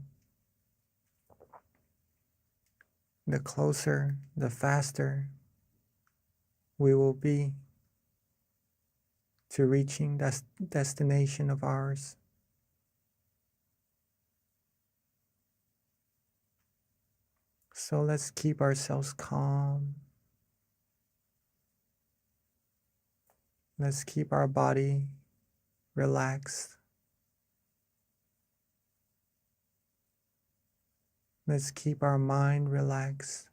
the closer, the faster we will be to reaching that destination of ours. So let's keep ourselves calm. Let's keep our body relaxed. Let's keep our mind relaxed.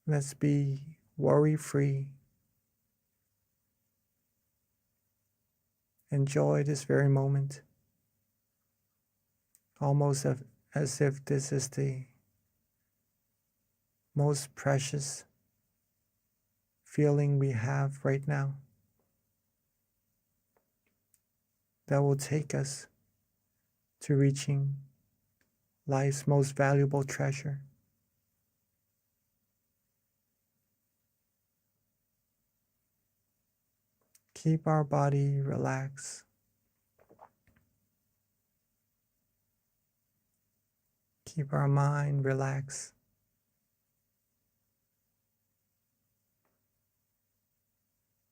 Let's be worry-free. Enjoy this very moment, almost as if this is the most precious feeling we have right now, that will take us to reaching life's most valuable treasure. Keep our body relaxed. Keep our mind relaxed.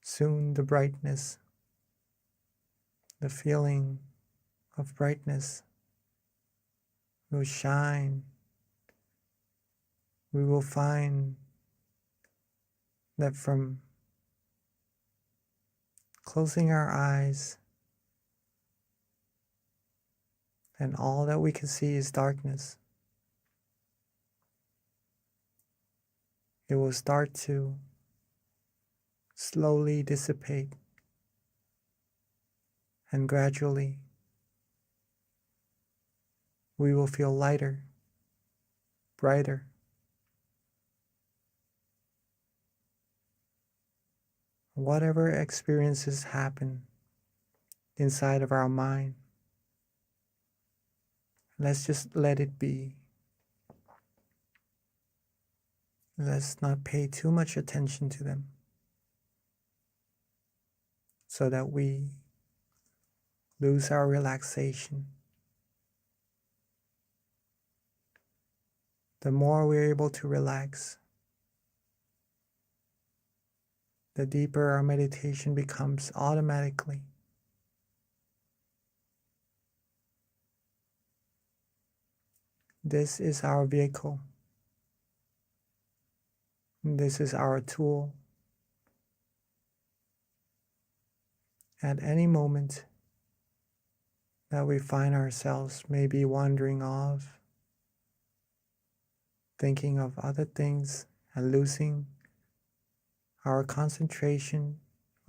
Soon the brightness, the feeling of brightness will shine. We will find that from closing our eyes and all that we can see is darkness, it will start to slowly dissipate, and gradually we will feel lighter, brighter. Whatever experiences happen inside of our mind, let's just let it be. Let's not pay too much attention to them, so that we lose our relaxation the more we're able to relax, the deeper our meditation becomes automatically. This is our vehicle. This is our tool. At any moment that we find ourselves maybe wandering off, thinking of other things and losing our concentration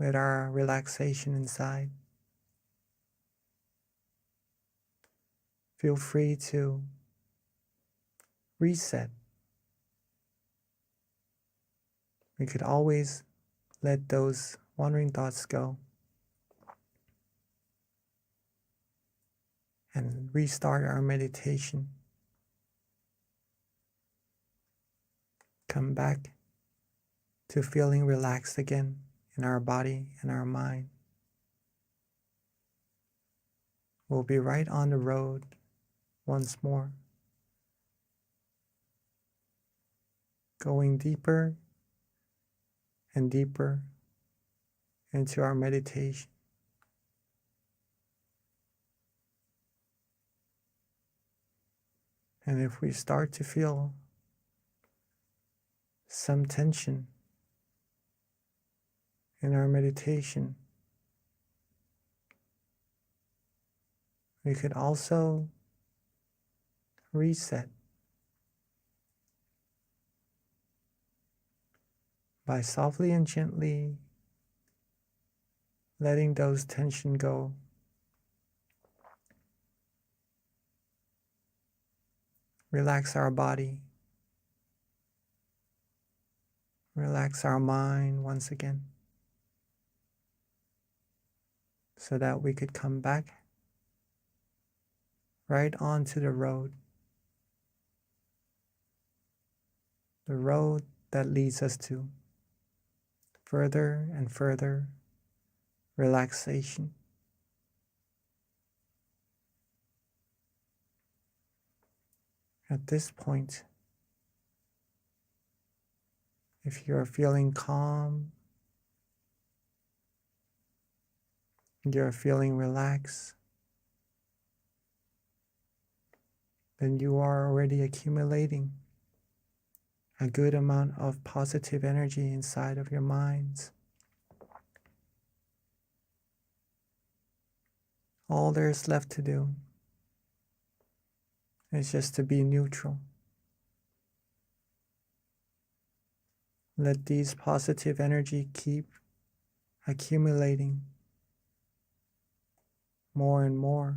with our relaxation inside, feel free to reset. We could always let those wandering thoughts go and restart our meditation. Come back to feeling relaxed again in our body and our mind. We'll be right on the road once more, going deeper and deeper into our meditation. And if we start to feel some tension in our meditation, we could also reset by softly and gently letting those tension go. Relax our body. Relax our mind once again, so that we could come back right onto the road that leads us to further and further relaxation. At this point, if you're feeling calm, you're feeling relaxed, then you are already accumulating a good amount of positive energy inside of your minds. All there's left to do is just to be neutral. Let these positive energy keep accumulating more and more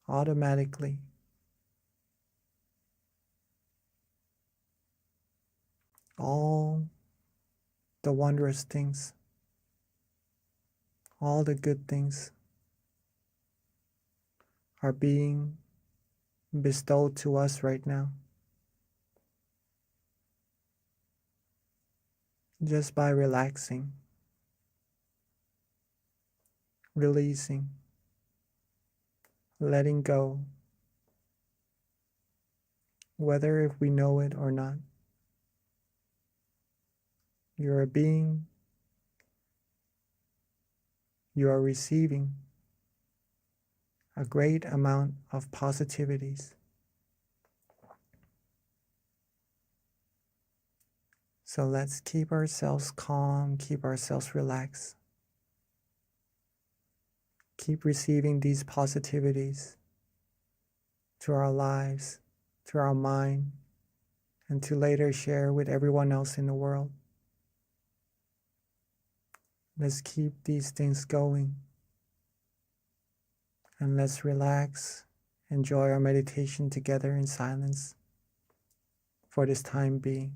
automatically. All the wondrous things, all the good things are being bestowed to us right now, just by relaxing, releasing, letting go, whether if we know it or not. You're a being, you are receiving a great amount of positivities. So let's keep ourselves calm, keep ourselves relaxed. Keep receiving these positivities to our lives, to our mind, and to later share with everyone else in the world. Let's keep these things going. And let's relax, enjoy our meditation together in silence for this time being.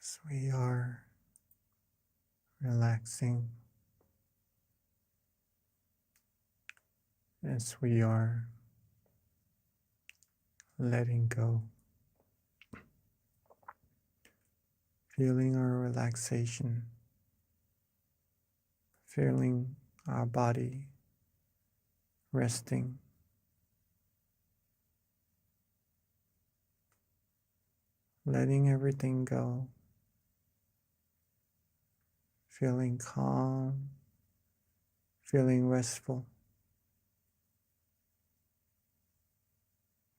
as we are relaxing, as we are letting go, feeling our relaxation, feeling our body resting, letting everything go, feeling calm, feeling restful.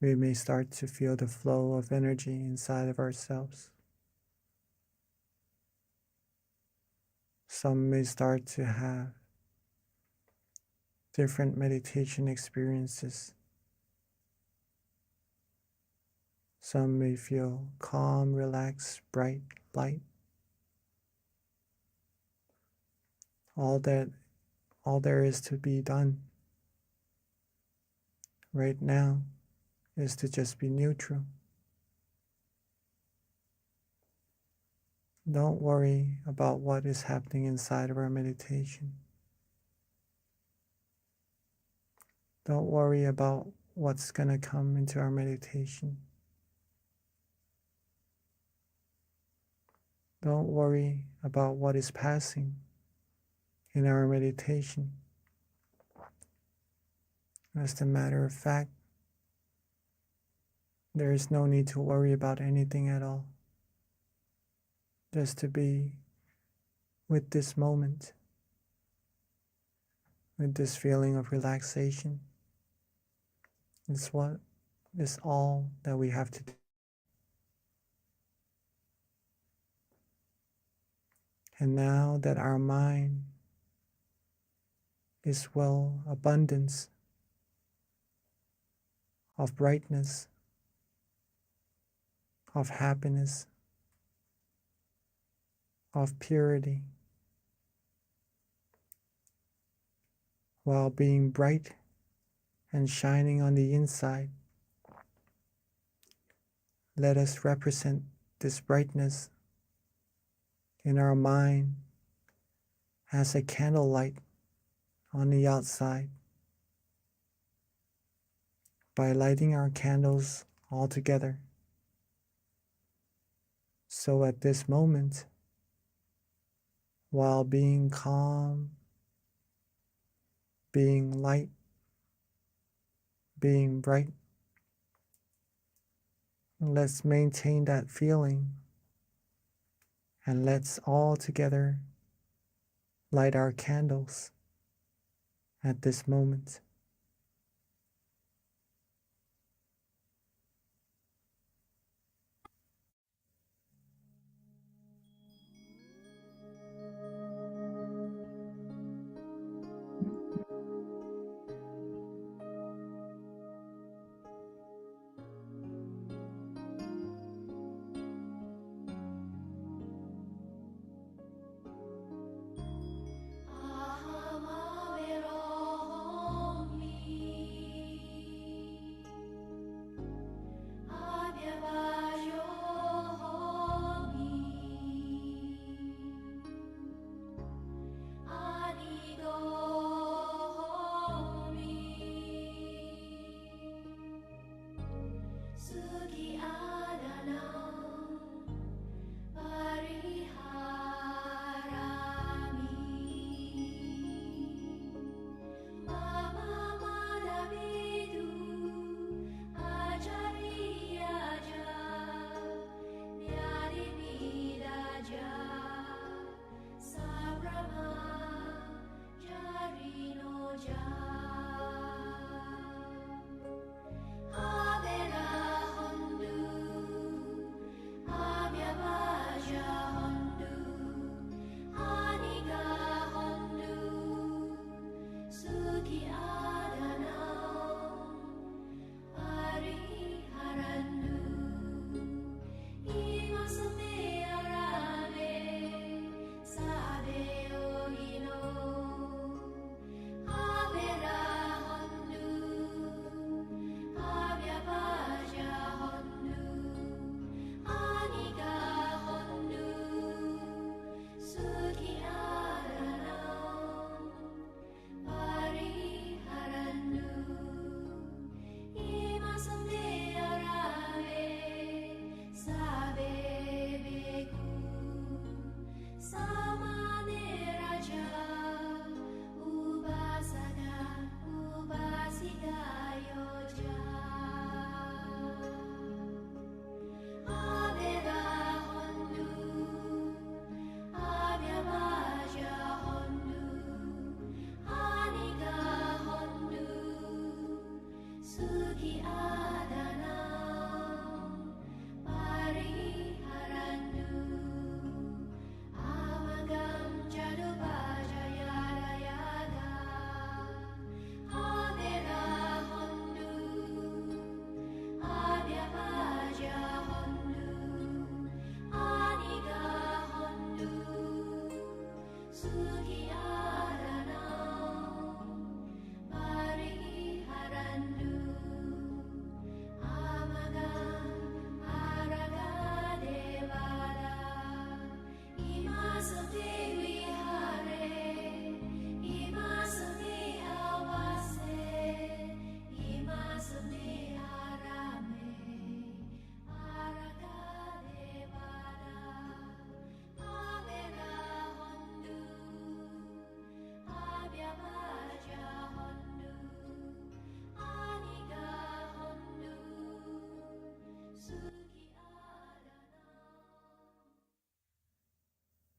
We may start to feel the flow of energy inside of ourselves. Some may start to have different meditation experiences. Some may feel calm, relaxed, bright, light. All there is to be done right now is to just be neutral. Don't worry about what is happening inside of our meditation. Don't worry about what's going to come into our meditation. Don't worry about what is passing in our meditation. As a matter of fact, there is no need to worry about anything at all. Just to be with this moment, with this feeling of relaxation, is all that we have to do. And now that our mind is well abundance of brightness, of happiness, of purity, while being bright and shining on the inside, let us represent this brightness in our mind as a candlelight on the outside by lighting our candles all together. So at this moment, while being calm, being light, being bright, let's maintain that feeling, and let's all together light our candles at this moment.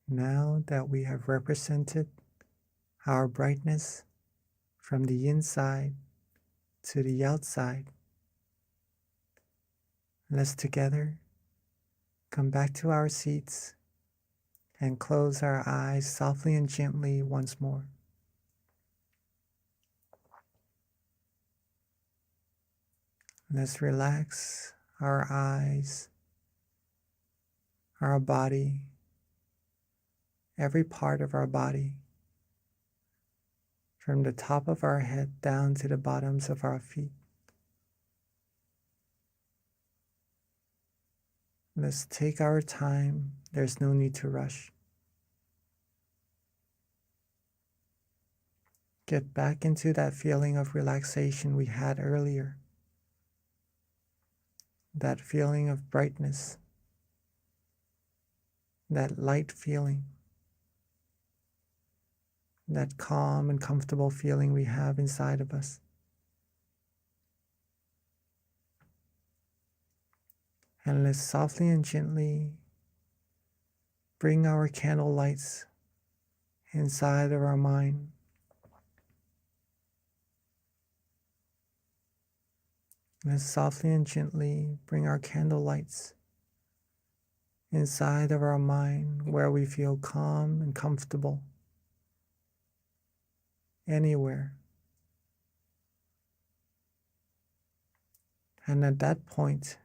Now that we have represented our brightness from the inside to the outside, let's together come back to our seats and close our eyes softly and gently once more. Let's relax our eyes, our body, every part of our body, from the top of our head down to the bottoms of our feet. Let's take our time. There's no need to rush. Get back into that feeling of relaxation we had earlier. That feeling of brightness. That light feeling. That calm and comfortable feeling we have inside of us. And let's softly and gently bring our candle lights inside of our mind. Let's softly and gently bring our candle lights inside of our mind where we feel calm and comfortable. Anywhere. And at that point,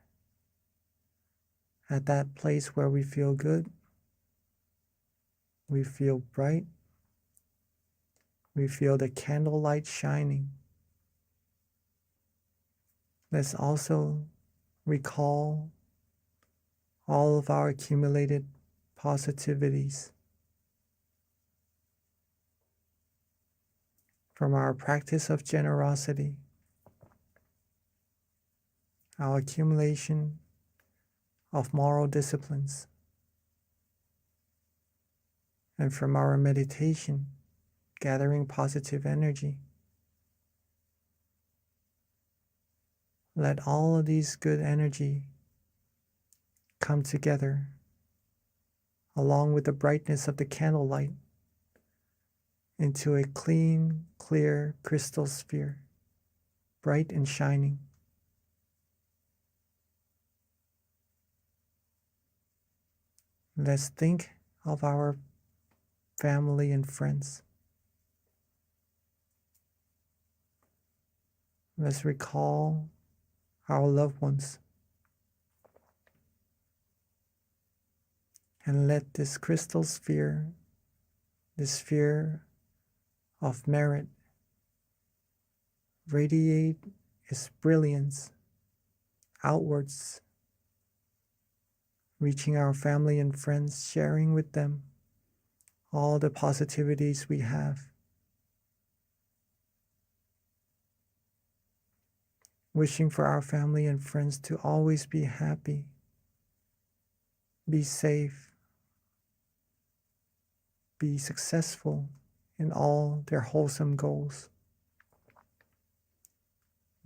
at that place where we feel good, we feel bright, we feel the candlelight shining. Let's also recall all of our accumulated positivities from our practice of generosity, our accumulation of moral disciplines, and from our meditation, gathering positive energy. Let all of these good energy come together along with the brightness of the candlelight into a clean, clear crystal sphere, bright and shining. Let's think of our family and friends. Let's recall our loved ones. And let this crystal sphere, this sphere of merit, radiate its brilliance outwards, reaching our family and friends, sharing with them all the positivities we have. Wishing for our family and friends to always be happy, be safe, be successful in all their wholesome goals,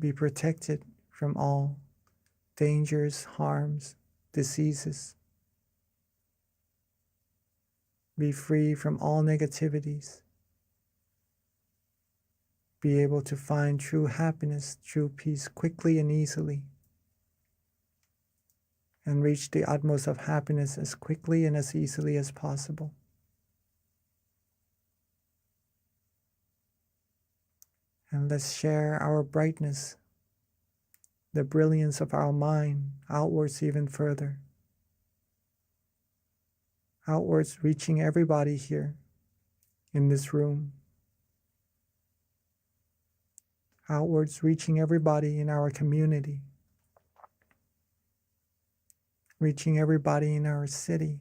be protected from all dangers, harms, diseases, be free from all negativities, be able to find true happiness, true peace quickly and easily, and reach the utmost of happiness as quickly and as easily as possible. And let's share our brightness, the brilliance of our mind, outwards even further. Outwards, reaching everybody here in this room. Outwards, reaching everybody in our community. Reaching everybody in our city.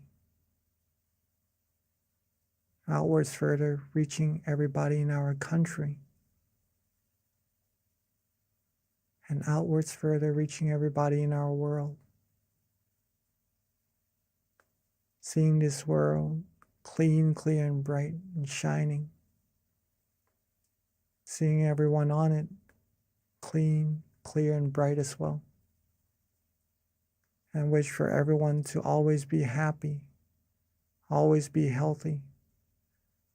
Outwards further, reaching everybody in our country. And outwards further, reaching everybody in our world. Seeing this world clean, clear, and bright and shining. Seeing everyone on it clean, clear, and bright as well. And wish for everyone to always be happy, always be healthy,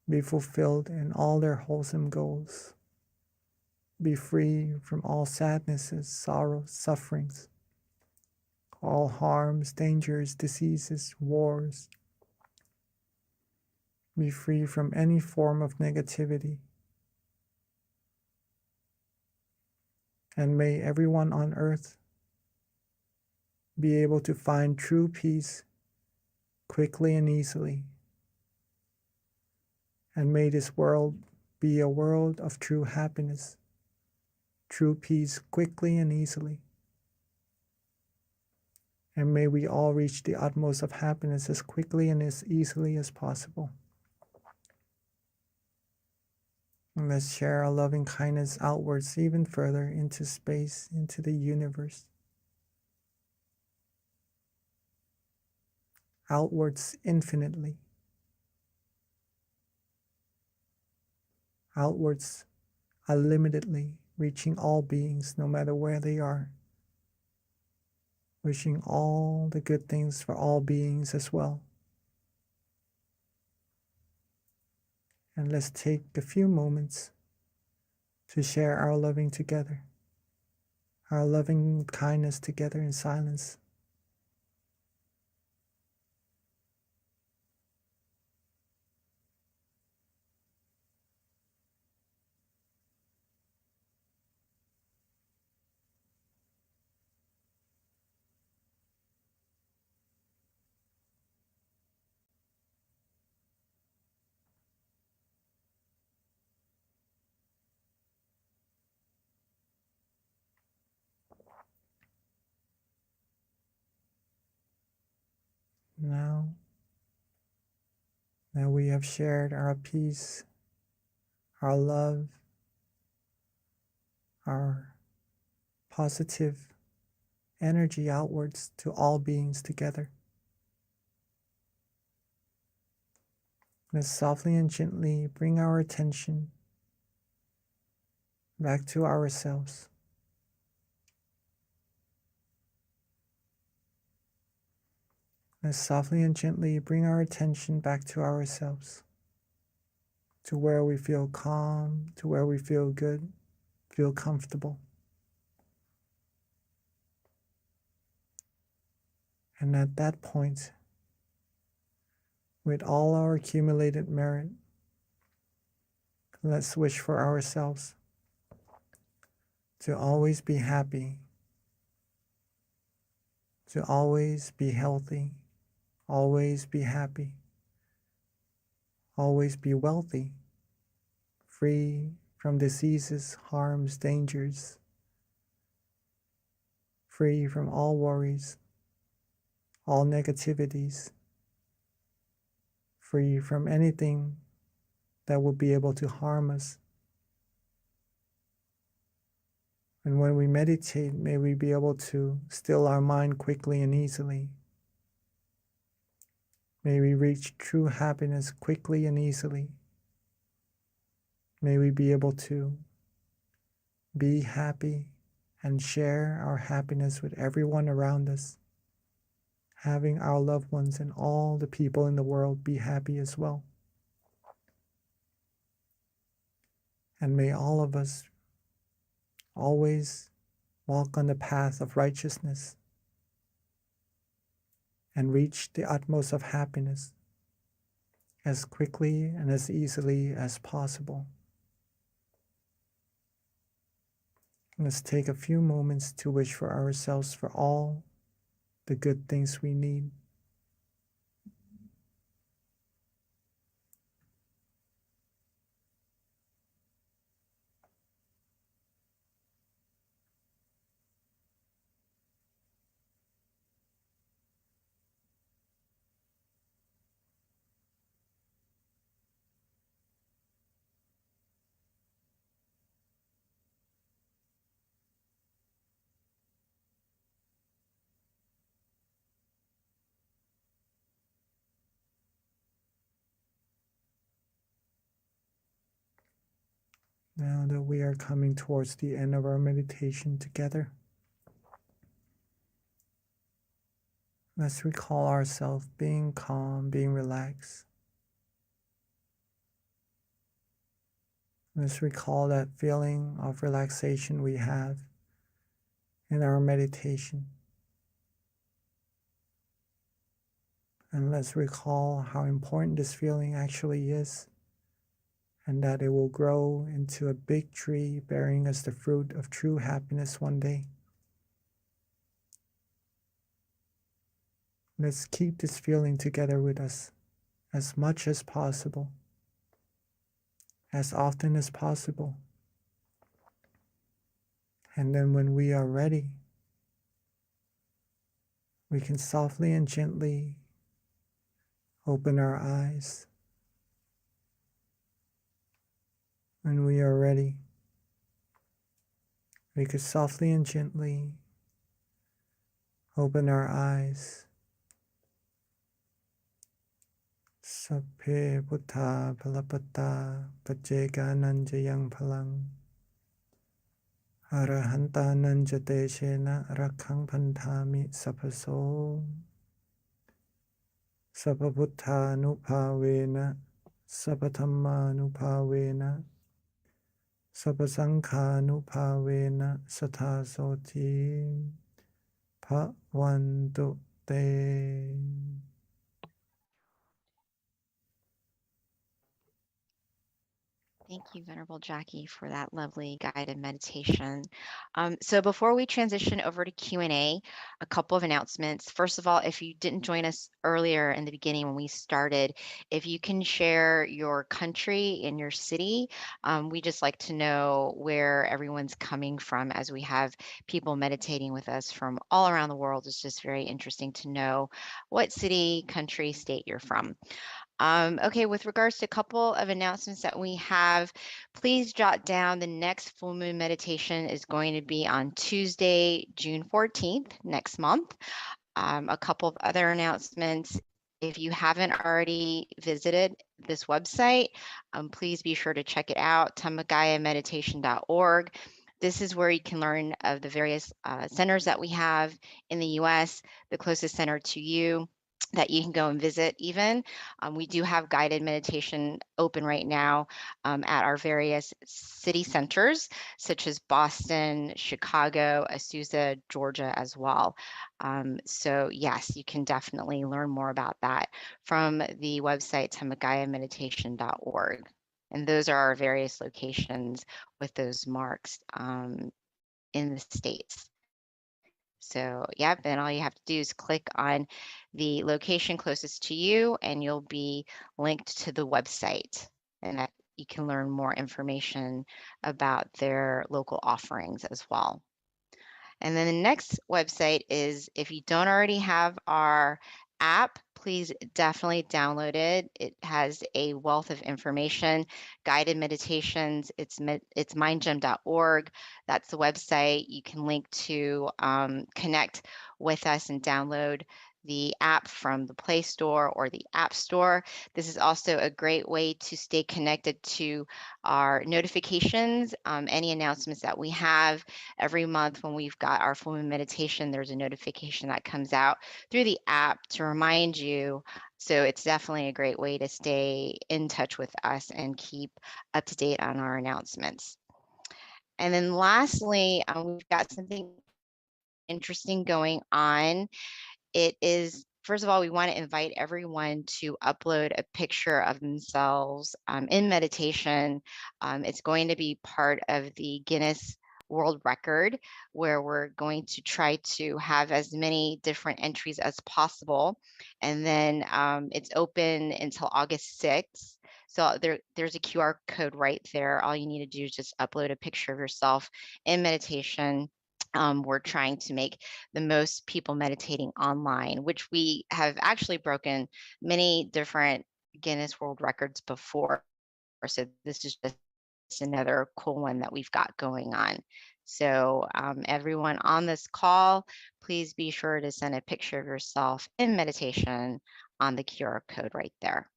be fulfilled in all their wholesome goals, be free from all sadnesses, sorrows, sufferings, all harms, dangers, diseases, wars. Be free from any form of negativity. And may everyone on earth be able to find true peace quickly and easily. And may this world be a world of true happiness, true peace quickly and easily. And may we all reach the utmost of happiness as quickly and as easily as possible. And let's share our loving kindness outwards even further into space, into the universe. Outwards infinitely. Outwards unlimitedly, reaching all beings no matter where they are. Wishing all the good things for all beings as well. And let's take a few moments to share our loving together, our loving kindness together in silence. Now that we have shared our peace, our love, our positive energy outwards to all beings together, let's softly and gently bring our attention back to ourselves. Let's softly and gently bring our attention back to ourselves, to where we feel calm, to where we feel good, feel comfortable. And at that point, with all our accumulated merit, let's wish for ourselves to always be happy, to always be healthy, always be happy, always be wealthy, free from diseases, harms, dangers, free from all worries, all negativities, free from anything that would be able to harm us. And when we meditate, may we be able to still our mind quickly and easily. May we reach true happiness quickly and easily. May we be able to be happy and share our happiness with everyone around us, having our loved ones and all the people in the world be happy as well. And may all of us always walk on the path of righteousness and reach the utmost of happiness as quickly and as easily as possible. Let's take a few moments to wish for ourselves for all the good things we need. Now that we are coming towards the end of our meditation together, let's recall ourselves being calm, being relaxed. Let's recall that feeling of relaxation we have in our meditation. And let's recall how important this feeling actually is, and that it will grow into a big tree bearing us the fruit of true happiness one day. Let's keep this feeling together with us as much as possible, as often as possible. And then when we are ready, we can softly and gently open our eyes. When we are ready, we could softly and gently open our eyes. Sapphe Buddha Palapata Pajjega Nanjayang Palang Arahanta Nanjate Shena Rakhang Pantami Sapaso Sapabuddha Nupavena Sapathamma Nupavena Sapasangha Nupavena Sathasoti Bhavantu Te. Thank you, Venerable Jackie, for that lovely guided meditation. So before we transition over to Q&A, a couple of announcements. First of all, if you didn't join us earlier in the beginning when we started, if you can share your country and your city, we just like to know where everyone's coming from as we have people meditating with us from all around the world. It's just very interesting to know what city, country, state you're from. Okay, with regards to a couple of announcements that we have, please jot down the next full moon meditation is going to be on Tuesday, June 14th, next month. A couple of other announcements. If you haven't already visited this website, please be sure to check it out, tamagayameditation.org. This is where you can learn of the various centers that we have in the US, the closest center to you that you can go and visit even. We do have guided meditation open right now at our various city centers, such as Boston, Chicago, Azusa, Georgia as well. So yes, you can definitely learn more about that from the website tamagayameditation.org. And those are our various locations with those marks in the States. So yep, and all you have to do is click on the location closest to you and you'll be linked to the website, and that you can learn more information about their local offerings as well. And then the next website is, if you don't already have our app, please definitely download it. It has a wealth of information, guided meditations. It's mindgem.org. That's the website. You can link to connect with us and download the app from the Play Store or the App Store. This is also a great way to stay connected to our notifications, any announcements that we have every month. When we've got our full moon meditation, there's a notification that comes out through the app to remind you. So it's definitely a great way to stay in touch with us and keep up to date on our announcements. And then lastly, we've got something interesting going on. It is, first of all, we want to invite everyone to upload a picture of themselves in meditation. It's going to be part of the Guinness World Record, where we're going to try to have as many different entries as possible. And then it's open until August 6th. So there's a QR code right there. All you need to do is just upload a picture of yourself in meditation. We're trying to make the most people meditating online, which we have actually broken many different Guinness World Records before. So this is just another cool one that we've got going on. So everyone on this call, please be sure to send a picture of yourself in meditation on the QR code right there.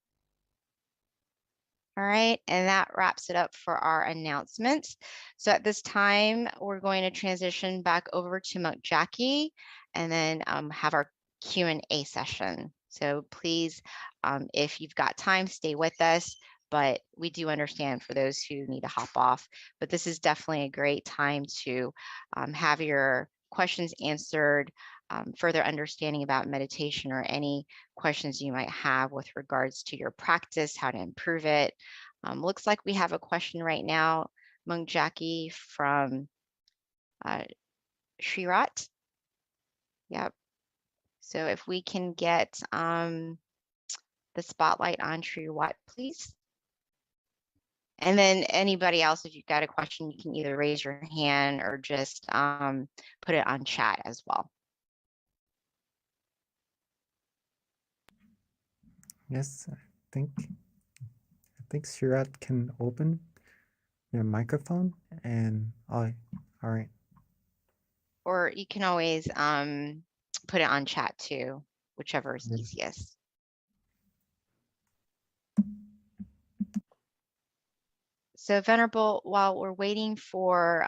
All right, and that wraps it up for our announcements. So at this time, we're going to transition back over to Monk Jackie and then have our Q&A session. So please, if you've got time, stay with us, but we do understand for those who need to hop off. But this is definitely a great time to have your questions answered, further understanding about meditation or any questions you might have with regards to your practice, how to improve it. Looks like we have a question right now, Monk Jackie, from Shrirat. Yep. So if we can get the spotlight on Shrirat, please. And then anybody else, if you've got a question, you can either raise your hand or just put it on chat as well. Yes, I think Shirat can open your microphone and all right. Or you can always put it on chat too, whichever is easiest. So Venerable, while we're waiting for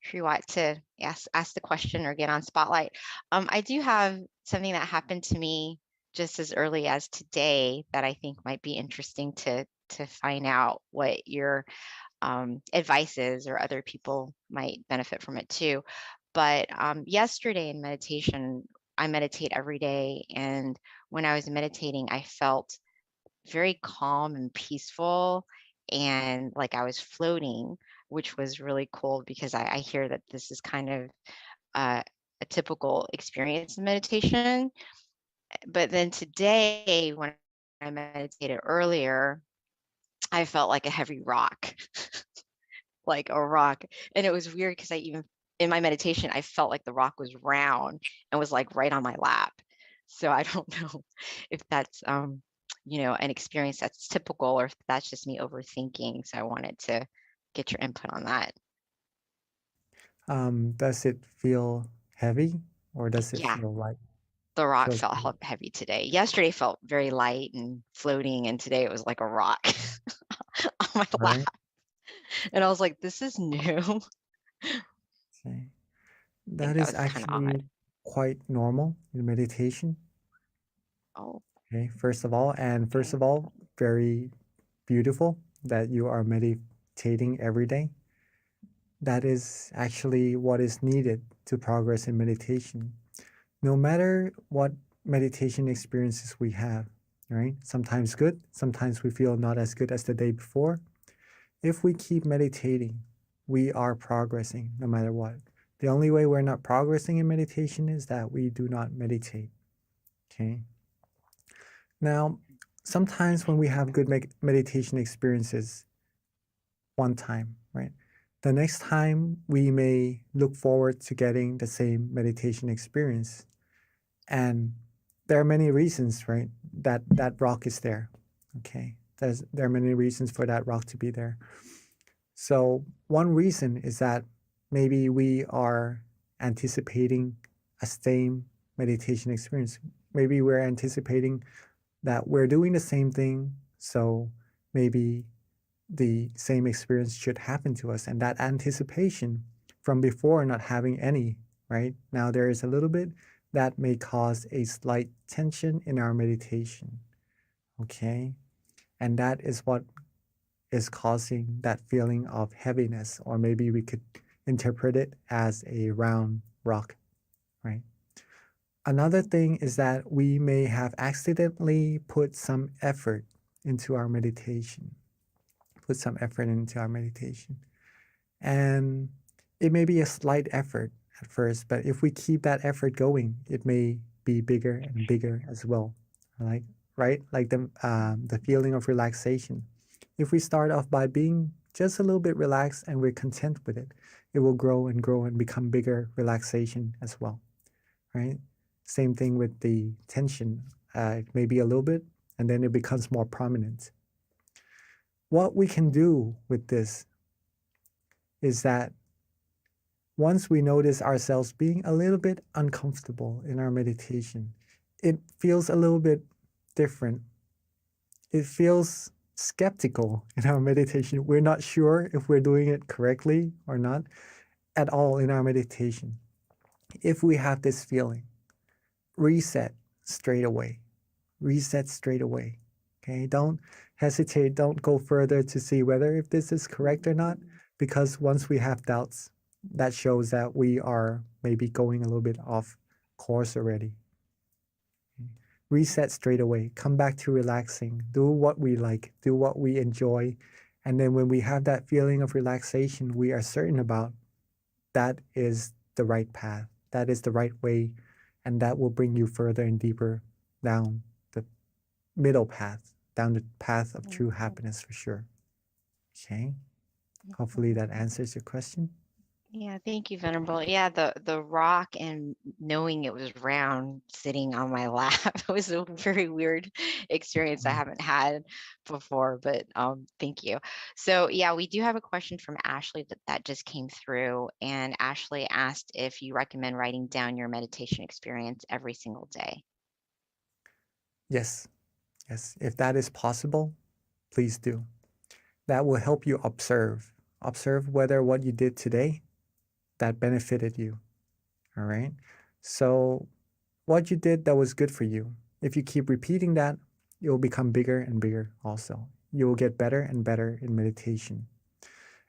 Shriwat to ask the question or get on spotlight, I do have something that happened to me just as early as today that I think might be interesting to find out what your advice is, or other people might benefit from it too. But yesterday in meditation, I meditate every day, and when I was meditating, I felt very calm and peaceful, and like I was floating, which was really cool because I hear that this is kind of a typical experience in meditation. But then today, when I meditated earlier, I felt like a heavy rock, like a rock. And it was weird because in my meditation, I felt like the rock was round and was like right on my lap. So I don't know if that's, an experience that's typical or if that's just me overthinking. So I wanted to get your input on that. Does it feel heavy or does it feel light? The rock felt heavy today. Yesterday felt very light and floating, and today it was like a rock on my lap. And I was like, this is new. Okay. That is actually quite normal in meditation. Oh. Okay, first of all, very beautiful that you are meditating every day. That is actually what is needed to progress in meditation. No matter what meditation experiences we have, right? Sometimes good, sometimes we feel not as good as the day before. If we keep meditating, we are progressing no matter what. The only way we're not progressing in meditation is that we do not meditate, okay? Now, sometimes when we have good meditation experiences one time, right? The next time we may look forward to getting the same meditation experience. And there are many reasons, right, that rock is there, okay? There are many reasons for that rock to be there. So one reason is that maybe we are anticipating a same meditation experience. Maybe we're anticipating that we're doing the same thing, so maybe the same experience should happen to us. And that anticipation from before not having any, right? Now there is a little bit that may cause a slight tension in our meditation, okay? And that is what is causing that feeling of heaviness, or maybe we could interpret it as a round rock, right? Another thing is that we may have accidentally put some effort into our meditation, And it may be a slight effort at first, but if we keep that effort going, it may be bigger and bigger as well, right? Like the feeling of relaxation. If we start off by being just a little bit relaxed and we're content with it, it will grow and grow and become bigger relaxation as well, right? Same thing with the tension. It may be a little bit, and then it becomes more prominent. What we can do with this is that once we notice ourselves being a little bit uncomfortable in our meditation, it feels a little bit different. It feels skeptical in our meditation. We're not sure if we're doing it correctly or not at all in our meditation. If we have this feeling, reset straight away. Okay, don't hesitate, don't go further to see whether if this is correct or not, because once we have doubts, that shows that we are maybe going a little bit off course already. Reset straight away, come back to relaxing, do what we like, do what we enjoy, and then when we have that feeling of relaxation, we are certain about that is the right path, that is the right way, and that will bring you further and deeper down the middle path, down the path of true happiness for sure. Okay, hopefully that answers your question. Yeah, thank you, Venerable. Yeah, the rock and knowing it was round sitting on my lap was a very weird experience I haven't had before, but thank you. So yeah, we do have a question from Ashley that just came through, and Ashley asked if you recommend writing down your meditation experience every single day. Yes, if that is possible, please do. That will help you observe whether what you did today that benefited you, all right? So what you did that was good for you, if you keep repeating that, it will become bigger and bigger also. You will get better and better in meditation.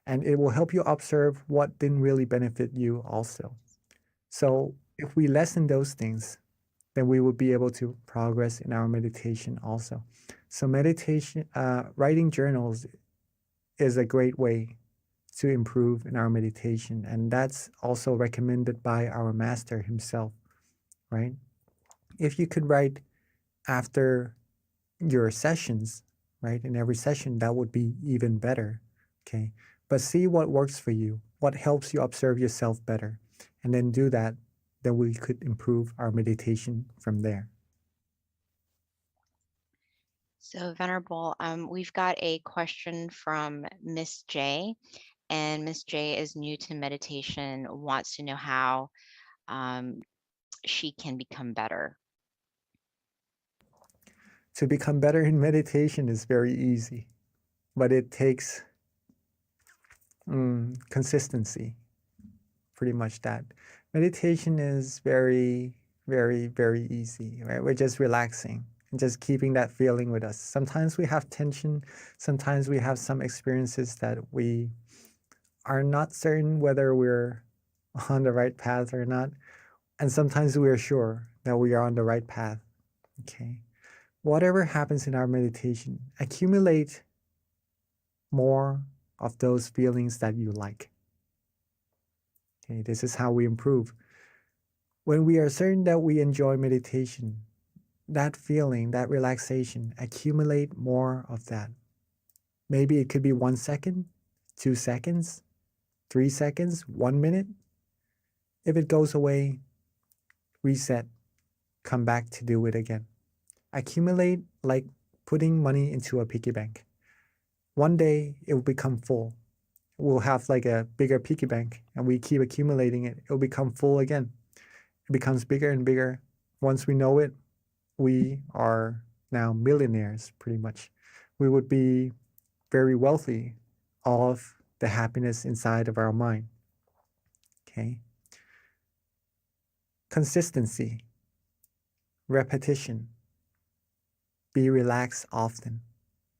And it will help you observe what didn't really benefit you also. So if we lessen those things, then we will be able to progress in our meditation also. So meditation, writing journals is a great way to improve in our meditation. And that's also recommended by our master himself, right? If you could write after your sessions, right, in every session, that would be even better, okay? But see what works for you, what helps you observe yourself better, and then do that, then we could improve our meditation from there. So Venerable, we've got a question from Miss J. And Miss J is new to meditation, wants to know how she can become better. To become better in meditation is very easy, but it takes consistency, pretty much that. Meditation is very, very, very easy, right? We're just relaxing and just keeping that feeling with us. Sometimes we have tension, sometimes we have some experiences that we are not certain whether we're on the right path or not. And sometimes we are sure that we are on the right path, okay? Whatever happens in our meditation, accumulate more of those feelings that you like. Okay, this is how we improve. When we are certain that we enjoy meditation, that feeling, that relaxation, accumulate more of that. Maybe it could be 1 second, 2 seconds, 3 seconds, 1 minute. If it goes away, reset, come back to do it again. Accumulate like putting money into a piggy bank. One day it will become full. We'll have like a bigger piggy bank and we keep accumulating it. It will become full again. It becomes bigger and bigger once we know it, we are now millionaires, pretty much. We would be very wealthy of the happiness inside of our mind. Okay. Consistency, repetition, be relaxed often.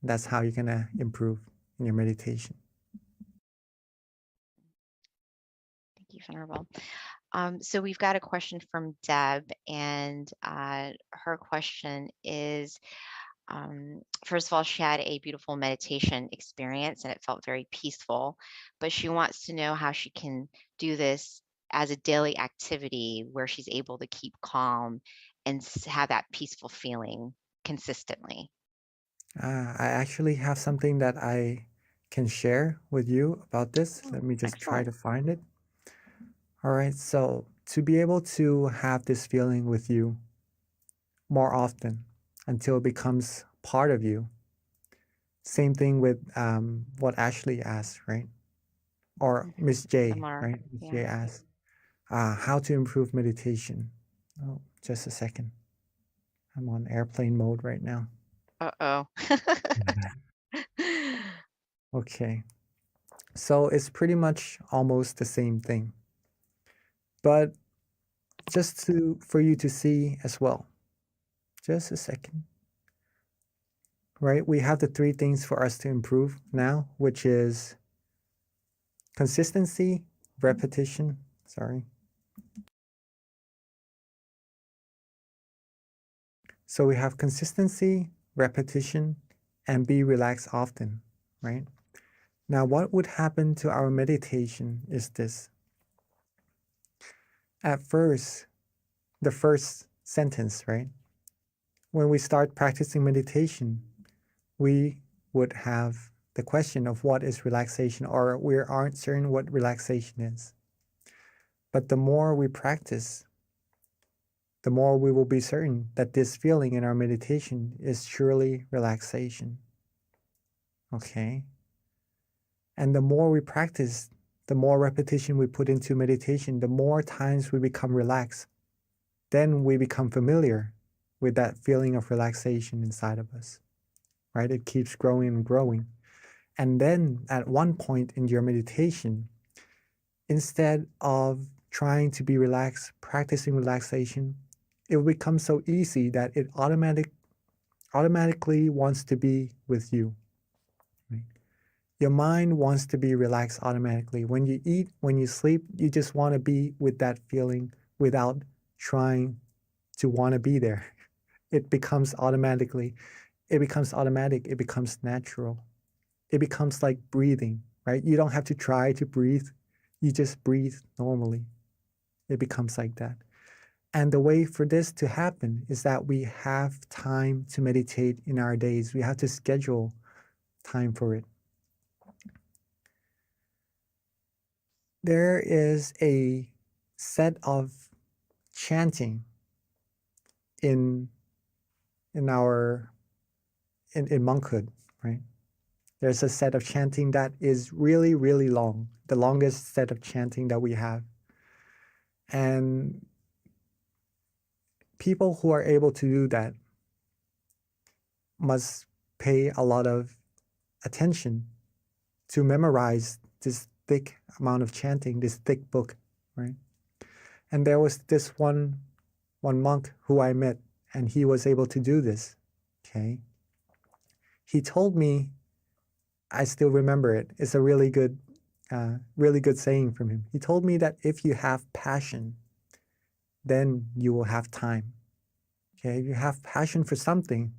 That's how you're going to improve in your meditation. Thank you, Venerable. So we've got a question from Deb, and her question is, first of all, she had a beautiful meditation experience and it felt very peaceful, but she wants to know how she can do this as a daily activity where she's able to keep calm and have that peaceful feeling consistently. I actually have something that I can share with you about this. Let me just try to find it. All right, so to be able to have this feeling with you more often until it becomes part of you. Same thing with what Ashley asked, right? Or Miss J, Similar, right? Miss yeah. J asked, how to improve meditation. Oh, just a second. I'm on airplane mode right now. Uh-oh. Okay. So it's pretty much almost the same thing. But just for you to see as well. Just a second. Right? We have the 3 things for us to improve now, which is consistency, repetition, sorry. So we have consistency, repetition, and be relaxed often, right? Now, what would happen to our meditation is this. At first, the first sentence, right? When we start practicing meditation, we would have the question of what is relaxation, or we aren't certain what relaxation is. But the more we practice, the more we will be certain that this feeling in our meditation is truly relaxation. Okay? And the more we practice, the more repetition we put into meditation, the more times we become relaxed. Then we become familiar with that feeling of relaxation inside of us, right? It keeps growing and growing. And then at one point in your meditation, instead of trying to be relaxed, practicing relaxation, it will become so easy that it automatically wants to be with you. Right? Your mind wants to be relaxed automatically. When you eat, when you sleep, you just want to be with that feeling without trying to want to be there. It becomes automatic, it becomes natural. It becomes like breathing, right? You don't have to try to breathe. You just breathe normally. It becomes like that. And the way for this to happen is that we have time to meditate in our days. We have to schedule time for it. There is a set of chanting in monkhood, right? There's a set of chanting that is really, really long, the longest set of chanting that we have. And people who are able to do that must pay a lot of attention to memorize this thick amount of chanting, this thick book, right? And there was this one monk who I met, and he was able to do this, okay? He told me, I still remember it. It's a really good saying from him. He told me that if you have passion, then you will have time. Okay, if you have passion for something,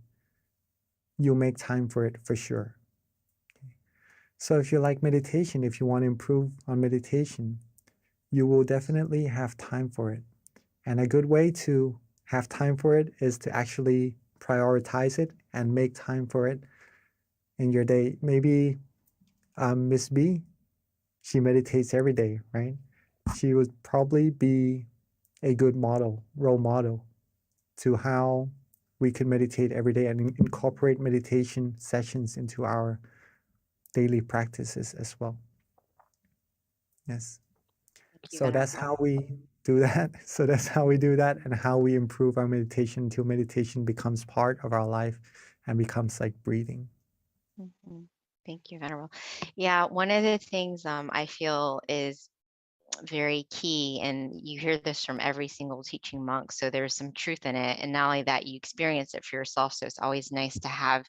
you'll make time for it for sure. Okay. So if you like meditation, if you want to improve on meditation, you will definitely have time for it. And a good way to have time for it is to actually prioritize it and make time for it in your day. Maybe Miss B, she meditates every day, right? She would probably be a good role model to how we can meditate every day and incorporate meditation sessions into our daily practices as well. Yes. you, So that's Venerable. how we do that. So that's how we do that and how we improve our meditation until meditation becomes part of our life and becomes like breathing. Mhm. Thank you, Venerable. Yeah, one of the things I feel is very key, and you hear this from every single teaching monk, so there's some truth in it. And not only that, you experience it for yourself, so it's always nice to have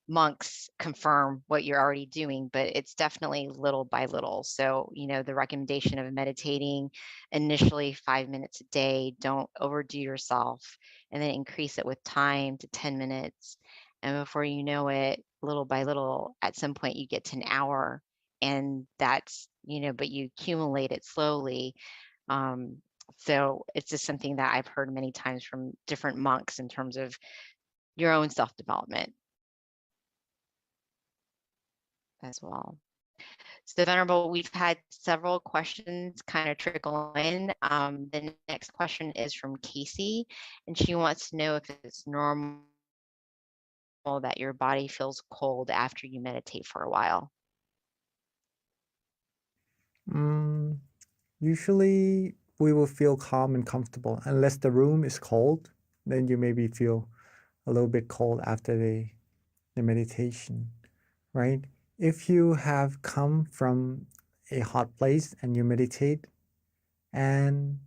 monks confirm what you're already doing, but it's definitely little by little. So, the recommendation of meditating initially 5 minutes a day, don't overdo yourself, and then increase it with time to 10 minutes. And before you know it, little by little, at some point you get to an hour, and that's, but you accumulate it slowly. So it's just something that I've heard many times from different monks in terms of your own self-development as well. So Venerable, we've had several questions kind of trickle in. The next question is from Casey, and she wants to know if it's normal that your body feels cold after you meditate for a while. Usually we will feel calm and comfortable unless the room is cold. Then you maybe feel a little bit cold after the meditation, right? If you have come from a hot place and you meditate and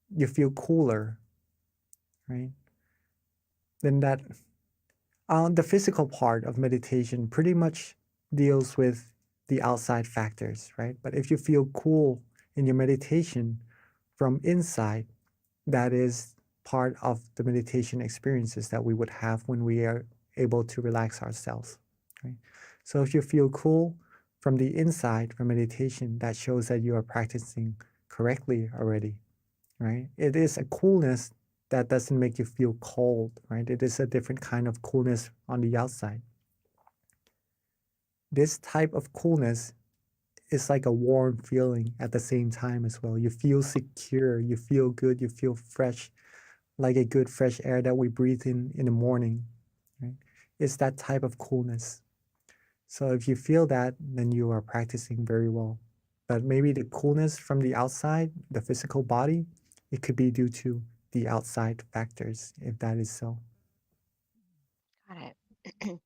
you feel cooler, right? Then that the physical part of meditation pretty much deals with the outside factors, right? But if you feel cool in your meditation from inside, that is part of the meditation experiences that we would have when we are able to relax ourselves, right? So if you feel cool from the inside from meditation, that shows that you are practicing correctly already, right? It is a coolness that doesn't make you feel cold, right? It is a different kind of coolness on the outside. This type of coolness is like a warm feeling at the same time as well. You feel secure, you feel good, you feel fresh, like a good fresh air that we breathe in the morning, right? It's that type of coolness. So if you feel that, then you are practicing very well. But maybe the coolness from the outside, the physical body, it could be due to the outside factors, if that is so. Got it.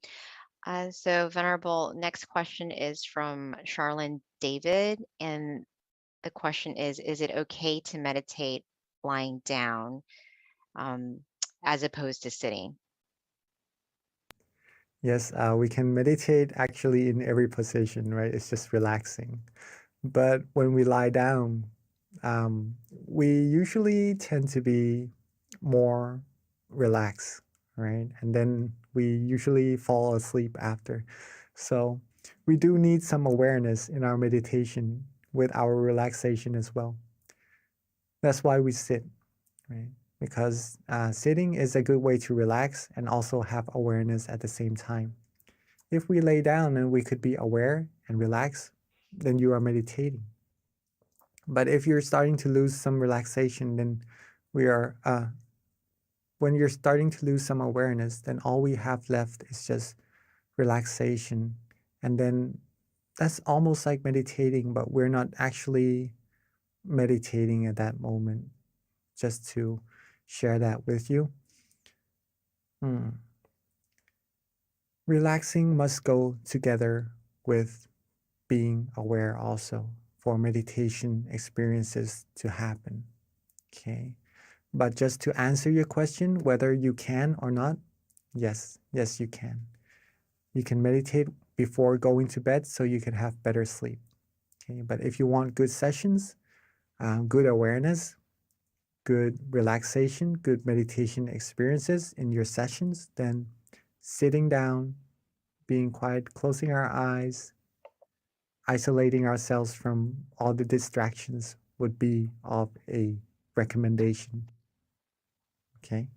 So Venerable, next question is from Charlene David, and the question is it okay to meditate lying down as opposed to sitting? Yes, we can meditate actually in every position, right? It's just relaxing. But when we lie down, we usually tend to be more relaxed, right? And then we usually fall asleep after. So we do need some awareness in our meditation with our relaxation as well. That's why we sit, right? Because sitting is a good way to relax and also have awareness at the same time. If we lay down and we could be aware and relax, then you are meditating. But if you're starting to lose some relaxation, then when you're starting to lose some awareness, then all we have left is just relaxation. And then that's almost like meditating, but we're not actually meditating at that moment. Just to share that with you. Relaxing must go together with being aware also for meditation experiences to happen. Okay. But just to answer your question, whether you can or not, yes, you can. You can meditate before going to bed so you can have better sleep. Okay. But if you want good sessions, good awareness, good relaxation, good meditation experiences in your sessions, then sitting down, being quiet, closing our eyes, isolating ourselves from all the distractions would be of a recommendation. Okay.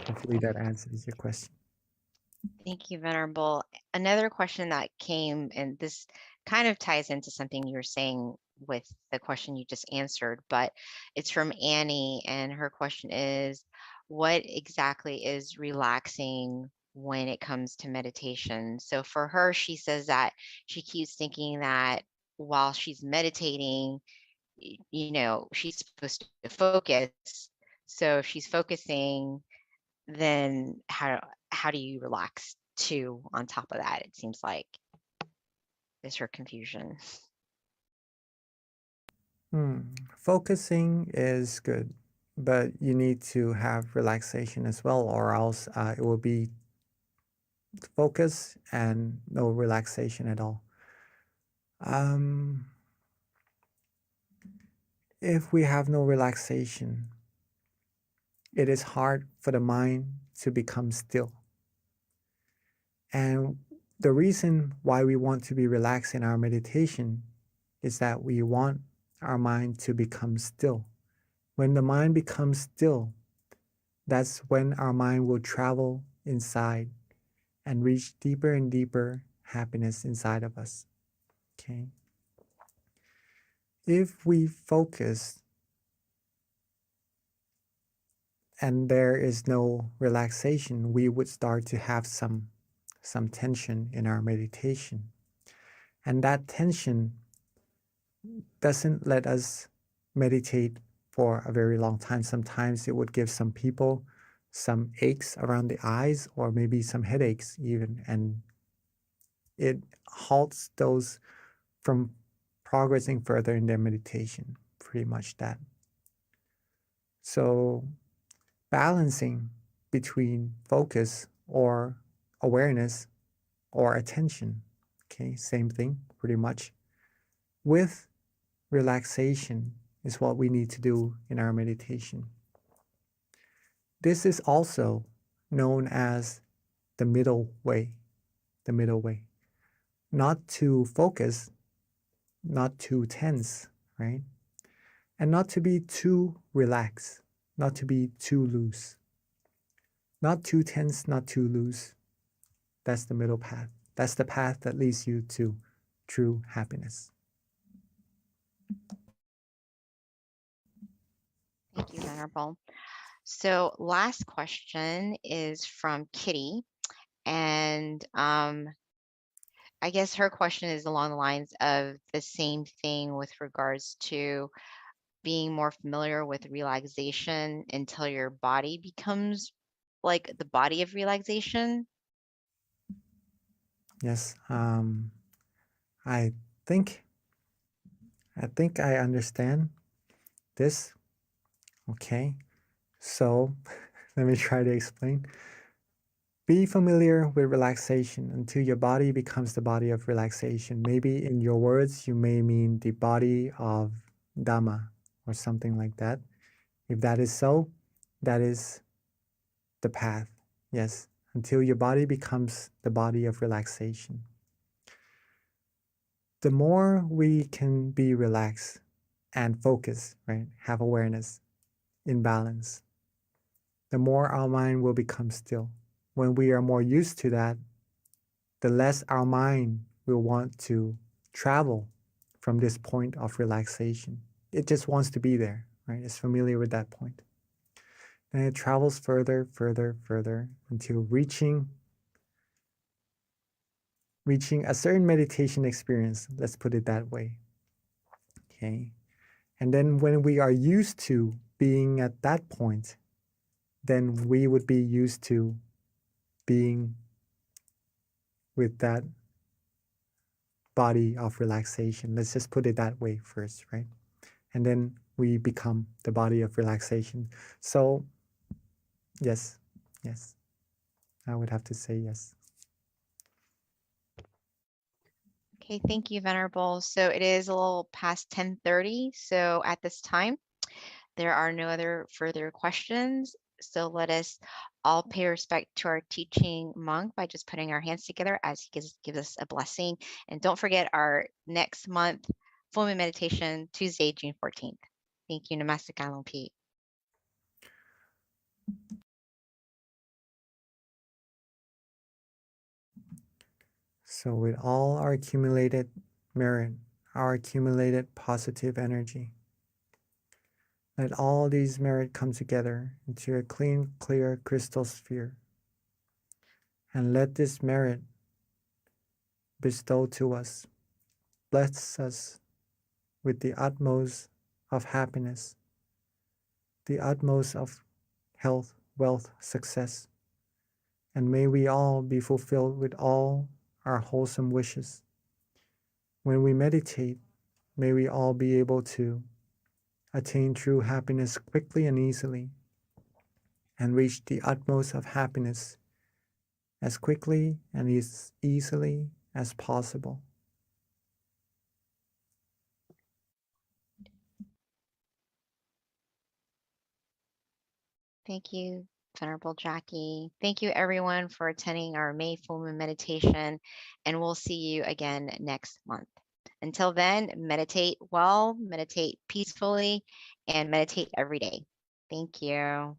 Hopefully that answers your question. Thank you, Venerable. Another question that came, and this kind of ties into something you were saying with the question you just answered, but it's from Annie, and her question is, what exactly is relaxing when it comes to meditation? So for her, she says that she keeps thinking that while she's meditating, she's supposed to focus. So if she's focusing, then how do you relax too on top of that? It seems like is her confusion. Focusing is good, but you need to have relaxation as well, or else it will be focus and no relaxation at all. If we have no relaxation, it is hard for the mind to become still. And the reason why we want to be relaxed in our meditation is that we want our mind to become still. When the mind becomes still, that's when our mind will travel inside and reach deeper and deeper happiness inside of us. Okay? If we focus and there is no relaxation, we would start to have some tension in our meditation. And that tension doesn't let us meditate for a very long time. Sometimes it would give some people some aches around the eyes or maybe some headaches even, and it halts those from progressing further in their meditation, pretty much that. So balancing between focus or awareness or attention, okay, same thing pretty much, with relaxation is what we need to do in our meditation. This is also known as the middle way, the middle way. Not to focus, not too tense, right? And not to be too relaxed, not to be too loose. Not too tense, not too loose. That's the middle path. That's the path that leads you to true happiness. Thank you, Venerable. So last question is from Kitty. And I guess her question is along the lines of the same thing with regards to being more familiar with relaxation until your body becomes like the body of relaxation. Yes, I think I understand this. Okay, so let me try to explain. Be familiar with relaxation until your body becomes the body of relaxation. Maybe in your words, you may mean the body of Dhamma or something like that. If that is so, that is the path. Yes, until your body becomes the body of relaxation. The more we can be relaxed and focus, right, have awareness in balance, the more our mind will become still. When we are more used to that, the less our mind will want to travel from this point of relaxation. It just wants to be there, right? It's familiar with that point. Then it travels further, further, further until reaching a certain meditation experience. Let's put it that way. Okay. And then when we are used to being at that point, then we would be used to being with that body of relaxation. Let's just put it that way first, right? And then we become the body of relaxation. So, yes, I would have to say yes. Okay, thank you, Venerable. So it is a little past 10:30. So at this time, there are no other further questions. So let us all pay respect to our teaching monk by just putting our hands together as he gives us a blessing. And don't forget our next month full moon meditation, Tuesday, June 14th. Thank you. Namaste Kalon Pete. So with all our accumulated merit, our accumulated positive energy, let all these merit come together into a clean, clear crystal sphere. And let this merit bestow to us, bless us with the utmost of happiness, the utmost of health, wealth, success, and may we all be fulfilled with all our wholesome wishes. When we meditate, may we all be able to attain true happiness quickly and easily, and reach the utmost of happiness as quickly and as easily as possible. Thank you, Venerable Jackie. Thank you, everyone, for attending our May full moon meditation, and we'll see you again next month. Until then, meditate well, meditate peacefully, and meditate every day. Thank you.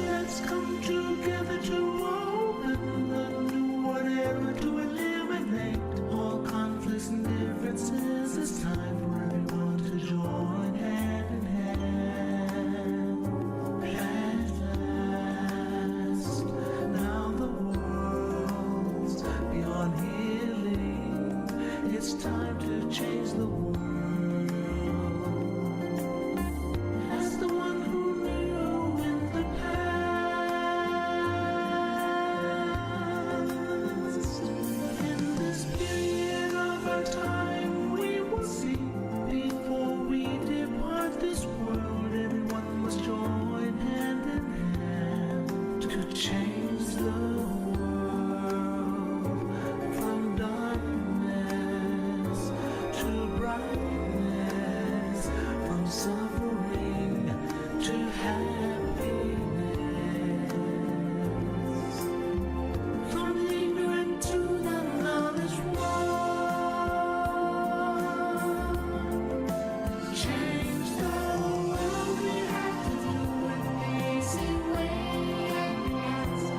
Let's come together to open the new whatever to eliminate all conflicts and differences. It's time for everyone to join hand in hand. At last, now the world's beyond healing. It's time to change the world. As the one who knew in the past, in this period of our time, we will see before we depart this world. Everyone must join hand in hand to change the world from darkness to brightness, from suffering to happiness, from ignorant to the knowledge one. Change the world, we have to do an easy way.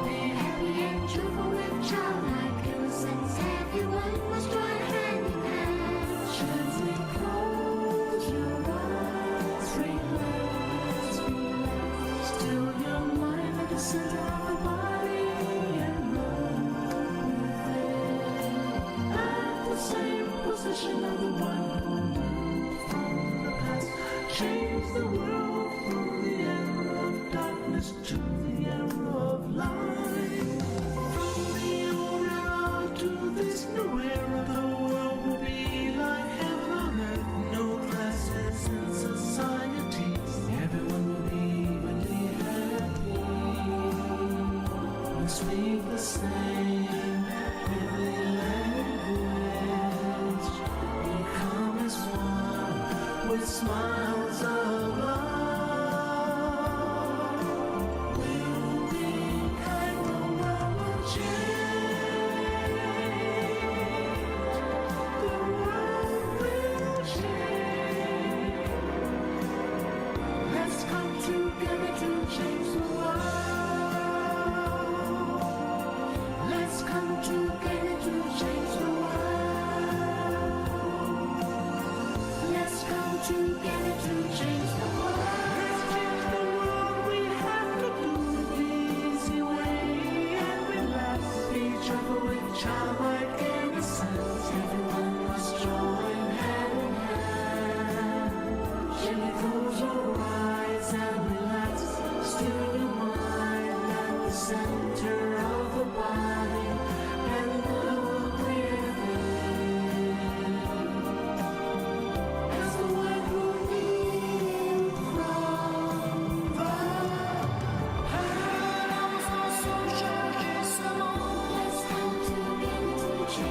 Be happy and cheerful with childlike innocence. Everyone must join hand in hand. Gently close your eyes, relax, relax. Still your mind at the center of the body and move at the same position of the one who knew from the past. Change the world from the era of darkness to the era of light. From the old era to this new era, the world will be like heaven on earth. No classes in society. Everyone will be evenly happy. We speak the same heavenly language. Become as one with smiles of love. We'll be kind, the world will change. The world will change. Let's come together to change the world. Let's come together to change the world. Let's come together to change the world. Let's change the world. We have to do it the easy way and relax. Be gentle with childlike innocence. Everyone must join hand in hand. Gently close your eyes and relax. Still your mind at the center of the body and move clearly. As the one who knew from the past. Let's come together to change.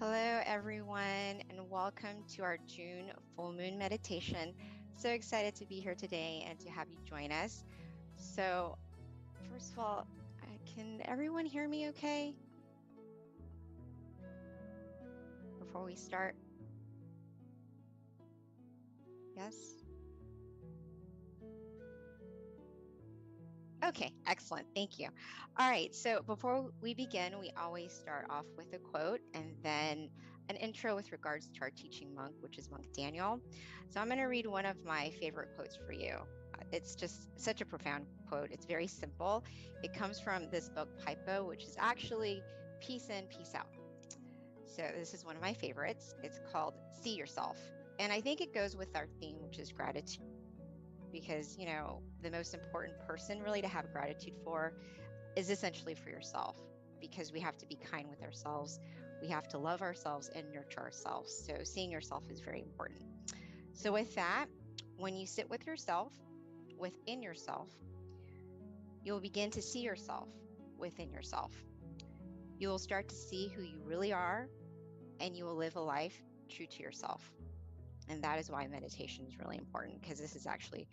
Hello, everyone, and welcome to our June full moon meditation. So excited to be here today and to have you join us. So, first of all, can everyone hear me okay? Before we start? Yes? Okay, excellent. Thank you. All right, so before we begin, we always start off with a quote and then an intro with regards to our teaching monk, which is Monk Daniel. So I'm going to read one of my favorite quotes for you. It's just such a profound quote. It's very simple. It comes from this book, Pipo, which is actually Peace In, Peace Out. So this is one of my favorites. It's called See Yourself. And I think it goes with our theme, which is gratitude. Because, you know, the most important person really to have gratitude for is essentially for yourself, because we have to be kind with ourselves. We have to love ourselves and nurture ourselves. So seeing yourself is very important. So with that, when you sit with yourself, within yourself, you'll begin to see yourself within yourself. You will start to see who you really are, and you will live a life true to yourself. And that is why meditation is really important, because this is actually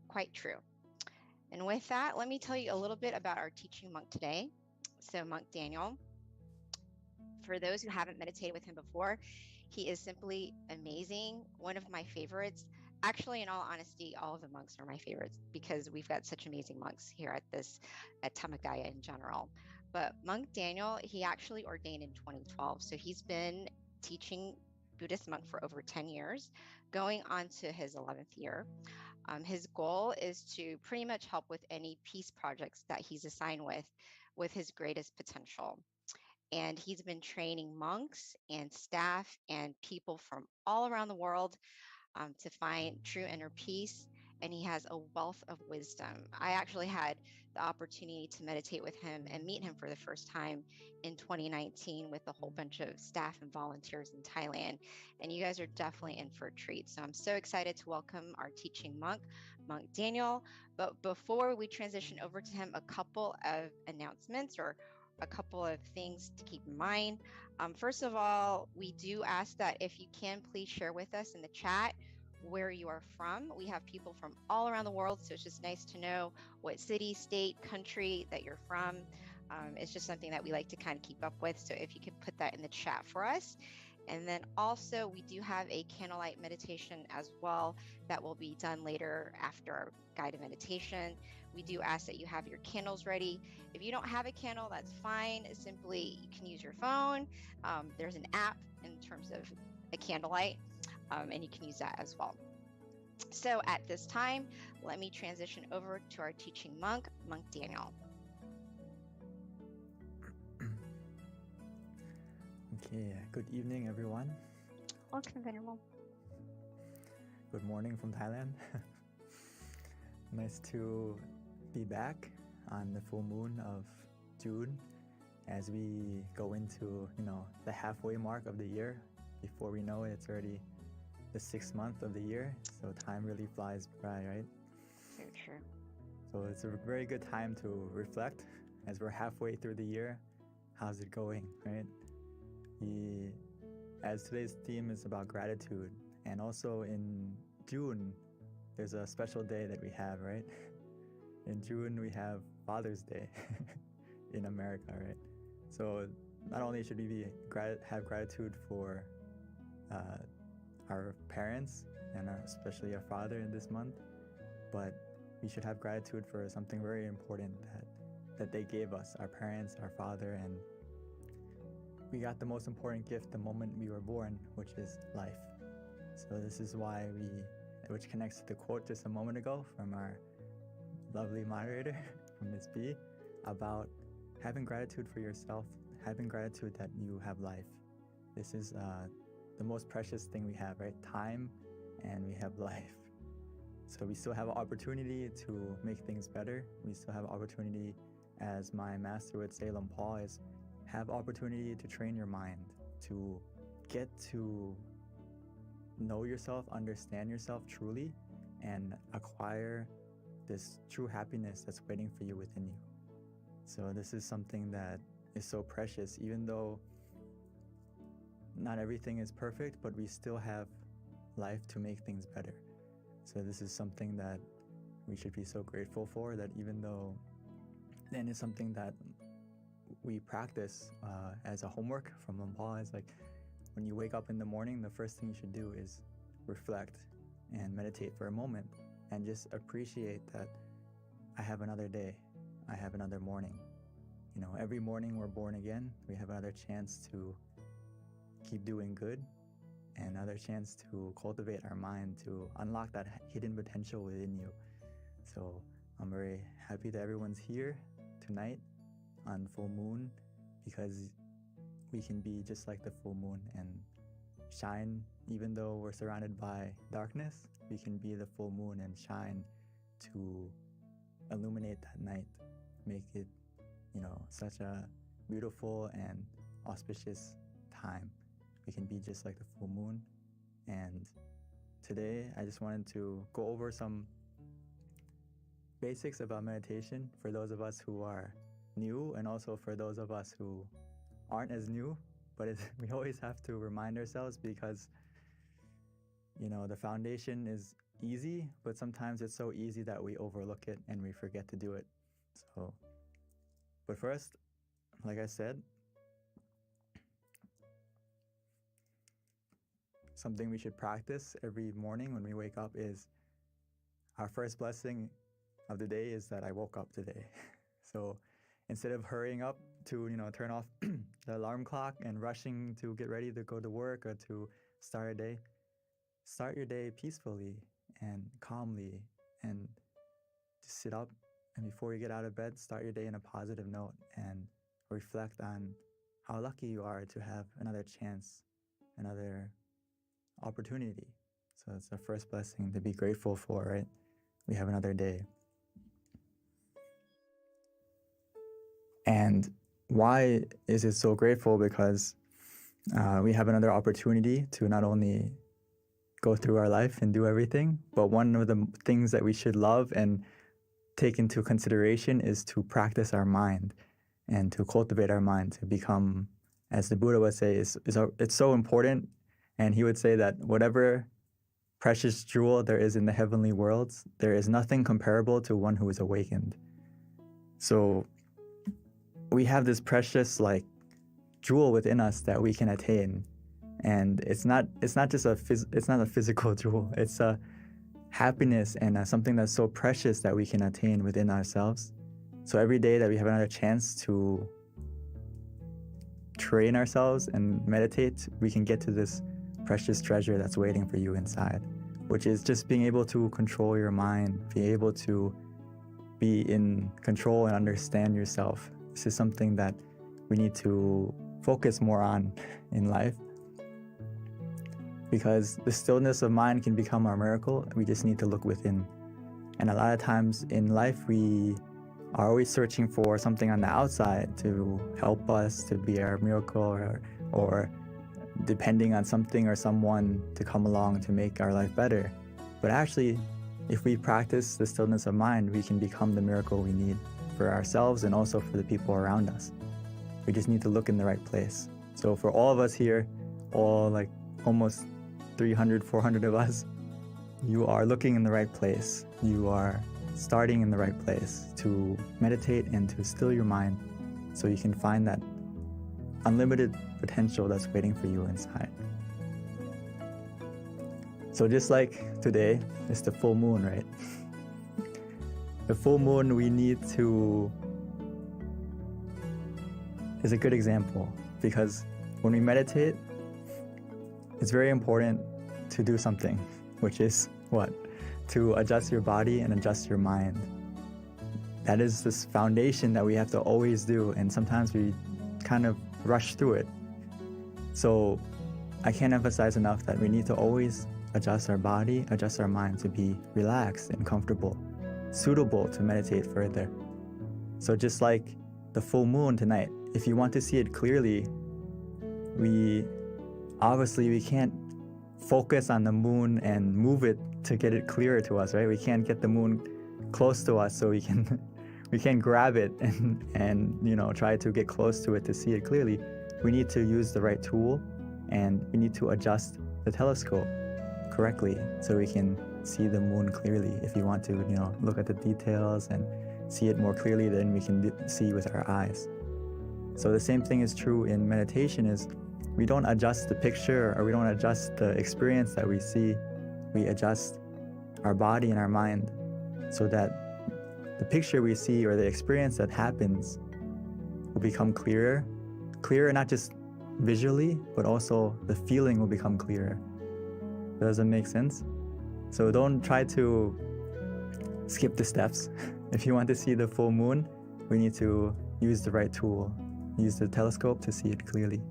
quite true. And with that, let me tell you a little bit about our teaching monk today. So Monk Daniel, for those who haven't meditated with him before, he is simply amazing. One of my favorites. Actually, in all honesty, all of the monks are my favorites because we've got such amazing monks here at Dhammakaya in general. But Monk Daniel, he actually ordained in 2012. So he's been teaching Buddhist monk for over 10 years, going on to his 11th year. His goal is to pretty much help with any peace projects that he's assigned with his greatest potential. And he's been training monks and staff and people from all around the world to find true inner peace. And he has a wealth of wisdom. I actually had the opportunity to meditate with him and meet him for the first time in 2019 with a whole bunch of staff and volunteers in Thailand. And you guys are definitely in for a treat. So I'm so excited to welcome our teaching monk, Monk Daniel. But before we transition over to him, a couple of announcements or a couple of things to keep in mind. First of all, we do ask that if you can, please share with us in the chat where you are from. We have people from all around the world, so it's just nice to know what city, state, country that you're from. It's just something that we like to kind of keep up with. So if you could put that in the chat for us. And then also we do have a candlelight meditation as well that will be done later after our guided meditation. We do ask that you have your candles ready. If you don't have a candle, that's fine. Simply, you can use your phone. There's an app in terms of a candlelight, and you can use that as well. So at this time, let me transition over to our teaching monk, Monk Daniel. Okay, good evening, everyone. Welcome, Venerable. Good morning from Thailand. Nice to be back on the full moon of June as we go into, the halfway mark of the year. Before we know it, it's already the 6th month of the year. So time really flies by, right? So true. So it's a very good time to reflect as we're halfway through the year. How's it going, right? As today's theme is about gratitude, and also in June, there's a special day that we have, right? In June, we have Father's Day in America, right? So not only should we have gratitude for our parents and especially our father in this month, but we should have gratitude for something very important that they gave us, our parents, our father, and we got the most important gift the moment we were born, which is life. So this is why which connects to the quote just a moment ago from our lovely moderator, from Ms. B, about having gratitude for yourself, having gratitude that you have life. This is the most precious thing we have, right? Time, and we have life. So we still have an opportunity to make things better. We still have an opportunity, as my master would say, Lom Paul, is have opportunity to train your mind, to get to know yourself, understand yourself truly, and acquire this true happiness that's waiting for you within you. So this is something that is so precious, even though not everything is perfect, but we still have life to make things better. So this is something that we should be so grateful for, that even though then it's something that we practice as a homework from Lampal, is like when you wake up in the morning, the first thing you should do is reflect and meditate for a moment and just appreciate that I have another day, I have another morning. You know, every morning we're born again, we have another chance to keep doing good and another chance to cultivate our mind, to unlock that hidden potential within you. So I'm very happy that everyone's here tonight on full moon, because we can be just like the full moon and shine. Even though we're surrounded by darkness, we can be the full moon and shine to illuminate that night, make it, you know, such a beautiful and auspicious time. We can be just like the full moon. And today I just wanted to go over some basics about meditation for those of us who are new, and also for those of us who aren't as new, but we always have to remind ourselves, because you know, the foundation is easy, but sometimes it's so easy that we overlook it and we forget to do it. So, but first, like I said, something we should practice every morning when we wake up is our first blessing of the day is that I woke up today. So instead of hurrying up to, you know, turn off the alarm clock and rushing to get ready to go to work or to start a day, start your day peacefully and calmly, and just sit up, and before you get out of bed, start your day in a positive note and reflect on how lucky you are to have another chance, another opportunity. So it's the first blessing to be grateful for, right? We have another day. And why is it so grateful? Because we have another opportunity to not only go through our life and do everything, but one of the things that we should love and take into consideration is to practice our mind and to cultivate our mind to become, as the Buddha would say, it's so important. And he would say that whatever precious jewel there is in the heavenly worlds, there is nothing comparable to one who is awakened. So we have this precious jewel within us that we can attain, and it's not just a physical jewel. It's a happiness and something that's so precious that we can attain within ourselves. So every day that we have another chance to train ourselves and meditate, we can get to this precious treasure that's waiting for you inside, which is just being able to control your mind, be able to be in control and understand yourself. This is something that we need to focus more on in life, because the stillness of mind can become our miracle. We just need to look within. And a lot of times in life, we are always searching for something on the outside to help us, to be our miracle, or depending on something or someone to come along to make our life better. But actually, if we practice the stillness of mind, we can become the miracle we need for ourselves and also for the people around us. We just need to look in the right place. So for all of us here, all almost 300, 400 of us, you are looking in the right place. You are starting in the right place to meditate and to still your mind so you can find that unlimited potential that's waiting for you inside. So just like today, it's the full moon, right? The full moon is a good example, because when we meditate, it's very important to do something, which is what? To adjust your body and adjust your mind. That is this foundation that we have to always do, and sometimes we kind of rush through it. So I can't emphasize enough that we need to always adjust our body, adjust our mind to be relaxed and comfortable, suitable to meditate further. So just like the full moon tonight, if you want to see it clearly, we can't focus on the moon and move it to get it clearer to us, right? We can't get the moon close to us so we can grab it and try to get close to it to see it clearly. We need to use the right tool, and we need to adjust the telescope correctly so we can see the moon clearly. If we want to, look at the details and see it more clearly than we can see with our eyes. So the same thing is true in meditation, is we don't adjust the picture or we don't adjust the experience that we see. We adjust our body and our mind so that the picture we see or the experience that happens will become clearer not just visually, but also the feeling will become clearer. Does that make sense? So don't try to skip the steps. If you want to see the full moon, we need to use the right tool. Use the telescope to see it clearly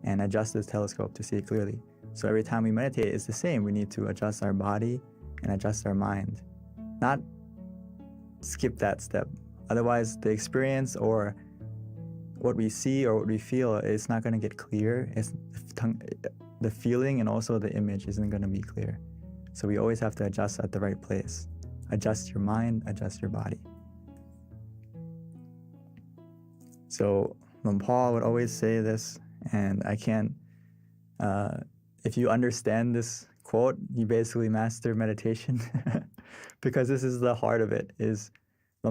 and adjust the telescope to see it clearly. So every time we meditate, it's the same. We need to adjust our body and adjust our mind, not skip that step. Otherwise, the experience or what we see or what we feel is not going to get clear. The feeling and also the image isn't going to be clear. So we always have to adjust at the right place. Adjust your mind, adjust your body. So Paul would always say this, and I can't, if you understand this quote, you basically master meditation because this is the heart of it. Is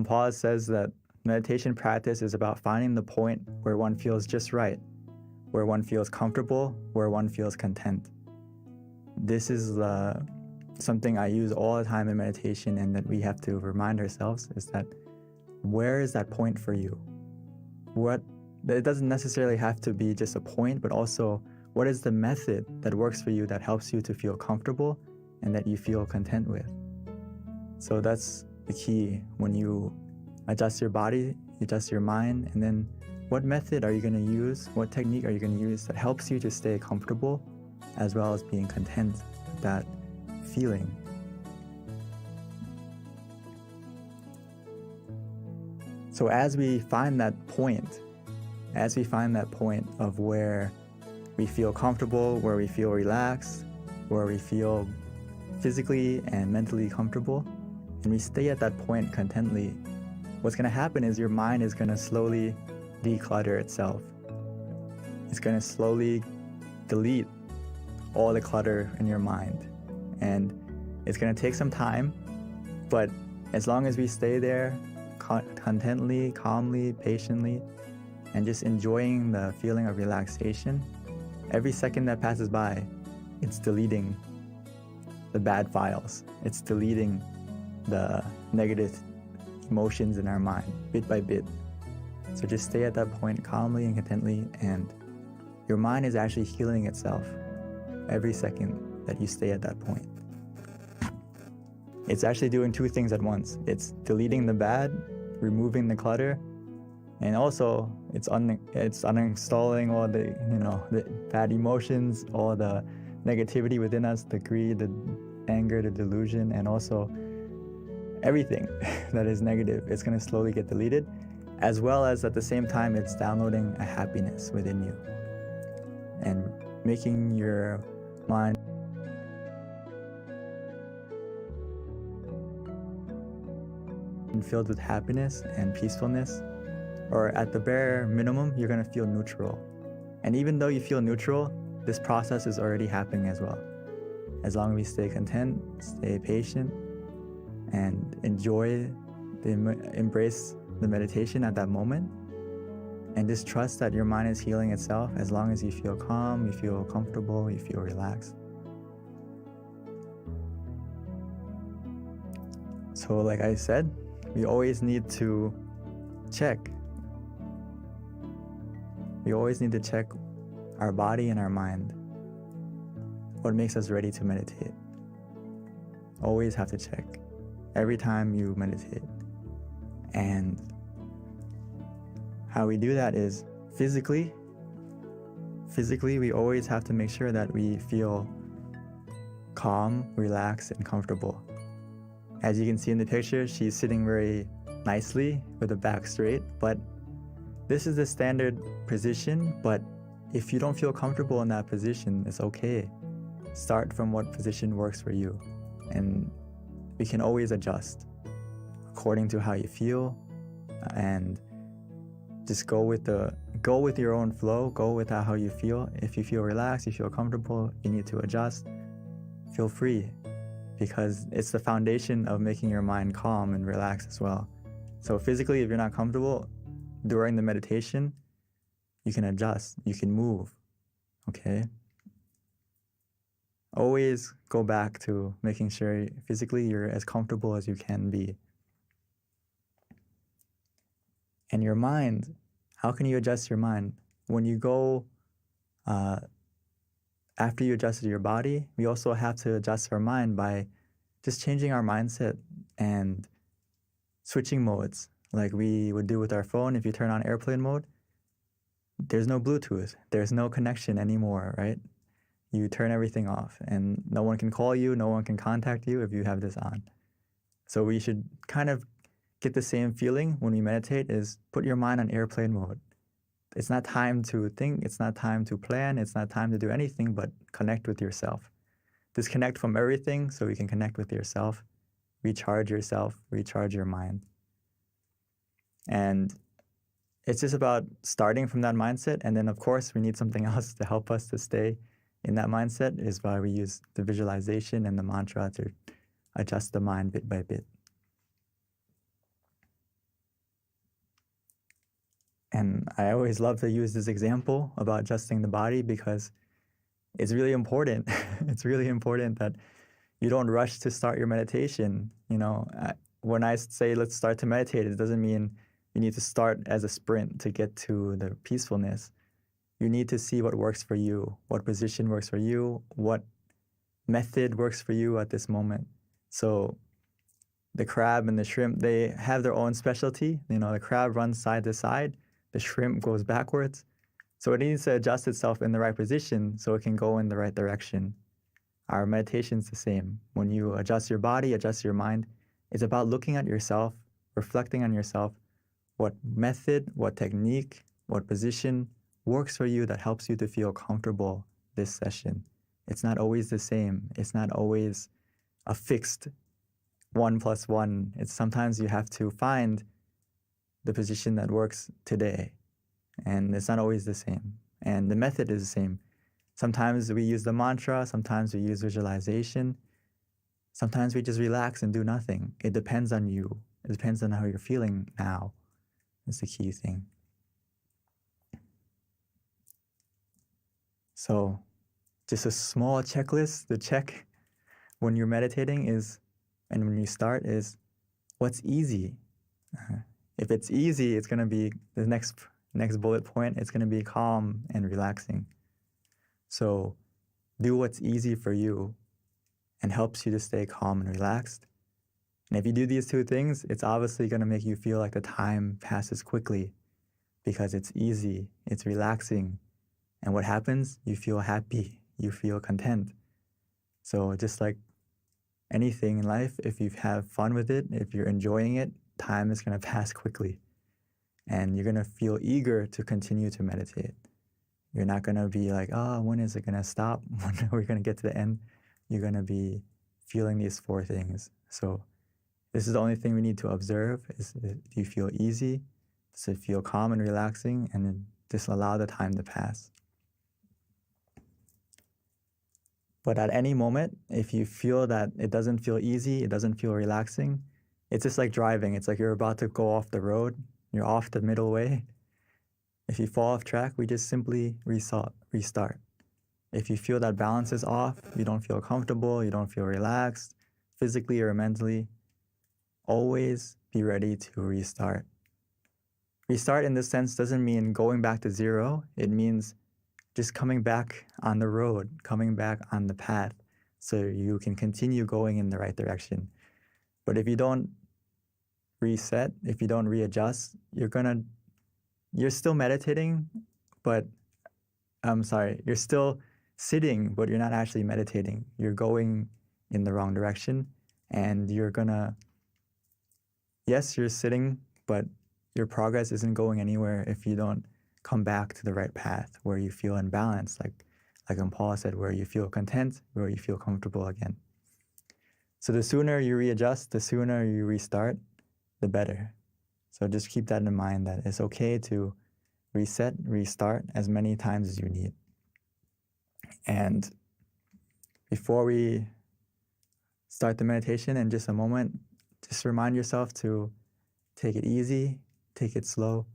Paul says that meditation practice is about finding the point where one feels just right, where one feels comfortable, where one feels content. This is something I use all the time in meditation, and that we have to remind ourselves is that where is that point for you? It doesn't necessarily have to be just a point, but also what is the method that works for you that helps you to feel comfortable and that you feel content with. So that's the key. When you adjust your body, you adjust your mind, and then what method are you going to use? What technique are you going to use that helps you to stay comfortable as well as being content with that feeling? So as we find that point of where we feel comfortable, where we feel relaxed, where we feel physically and mentally comfortable, and we stay at that point contently, what's going to happen is your mind is going to slowly declutter itself. It's going to slowly delete all the clutter in your mind. And it's going to take some time, but as long as we stay there contently, calmly, patiently, and just enjoying the feeling of relaxation, every second that passes by, it's deleting the bad files. It's deleting the negative emotions in our mind, bit by bit. So just stay at that point calmly and contently, and your mind is actually healing itself every second that you stay at that point. It's actually doing two things at once. It's deleting the bad, removing the clutter, and also it's uninstalling all the bad emotions, all the negativity within us, the greed, the anger, the delusion, and also everything that is negative. It's going to slowly get deleted, as well as at the same time it's downloading a happiness within you and making your mind filled with happiness and peacefulness, or at the bare minimum, you're going to feel neutral. And even though you feel neutral, this process is already happening as well. As long as we stay content, stay patient, and embrace the meditation at that moment, and just trust that your mind is healing itself. As long as you feel calm, you feel comfortable, you feel relaxed. So like I said, we always need to check. We always need to check our body and our mind. What makes us ready to meditate? Always have to check every time you meditate. And how we do that is physically, we always have to make sure that we feel calm, relaxed, and comfortable. As you can see in the picture, she's sitting very nicely with the back straight, but this is the standard position. But if you don't feel comfortable in that position, it's okay. Start from what position works for you, and we can always adjust according to how you feel, and just go with the go with your own flow, go with how you feel. If you feel relaxed, you feel comfortable, you need to adjust, feel free, because it's the foundation of making your mind calm and relaxed as well. So physically, if you're not comfortable during the meditation, you can adjust, you can move, okay? Always go back to making sure physically you're as comfortable as you can be. And your mind, how can you adjust your mind? When you go, after you adjusted your body, we also have to adjust our mind by just changing our mindset and switching modes, like we would do with our phone. If you turn on airplane mode, there's no Bluetooth, there's no connection anymore, right? You turn everything off and no one can call you, no one can contact you if you have this on. So we should kind of get the same feeling when we meditate, is put your mind on airplane mode. It's not time to think, it's not time to plan, it's not time to do anything but connect with yourself. Disconnect from everything so you can connect with yourself, recharge yourself, recharge your mind. And it's just about starting from that mindset. And then of course we need something else to help us to stay in that mindset, is why we use the visualization and the mantra to adjust the mind bit by bit. And I always love to use this example about adjusting the body because it's really important. It's really important that you don't rush to start your meditation. You know, when I say let's start to meditate, it doesn't mean you need to start as a sprint to get to the peacefulness. You need to see what works for you, what position works for you, what method works for you at this moment. So the crab and the shrimp, they have their own specialty. You know, the crab runs side to side, the shrimp goes backwards. So it needs to adjust itself in the right position so it can go in the right direction. Our meditation's the same. When you adjust your body, adjust your mind, it's about looking at yourself, reflecting on yourself, what method, what technique, what position works for you that helps you to feel comfortable this session. It's not always the same. It's not always a fixed 1 + 1. It's sometimes you have to find the position that works today. And it's not always the same. And the method is the same. Sometimes we use the mantra, sometimes we use visualization. Sometimes we just relax and do nothing. It depends on you. It depends on how you're feeling now. That's the key thing. So just a small checklist to check when you're meditating is, and when you start, is what's easy. If it's easy, it's going to be the next bullet point. It's going to be calm and relaxing. So do what's easy for you and helps you to stay calm and relaxed. And if you do these two things, it's obviously going to make you feel like the time passes quickly because it's easy, it's relaxing. And what happens? You feel happy, you feel content. So just like anything in life, if you have fun with it, if you're enjoying it, time is going to pass quickly. And you're going to feel eager to continue to meditate. You're not going to be like, oh, when is it going to stop? When are we going to get to the end? You're going to be feeling these 4 things. So this is the only thing we need to observe is, do you feel easy? Does it feel calm and relaxing? And then just allow the time to pass. But at any moment, if you feel that it doesn't feel easy, it doesn't feel relaxing, it's just like driving. It's like you're about to go off the road. You're off the middle way. If you fall off track, we just simply restart. If you feel that balance is off, you don't feel comfortable, you don't feel relaxed, physically or mentally, always be ready to restart. Restart in this sense doesn't mean going back to zero. It means just coming back on the road, coming back on the path so you can continue going in the right direction. But if you don't reset, if you don't readjust, you're still meditating, but you're still sitting, but you're not actually meditating. You're going in the wrong direction and yes, you're sitting, but your progress isn't going anywhere if you don't come back to the right path where you feel in balance, like Paul said, where you feel content, where you feel comfortable again. So the sooner you readjust, the sooner you restart, the better. So just keep that in mind, that it's okay to reset, restart as many times as you need. And before we start the meditation in just a moment, just remind yourself to take it easy, take it slow,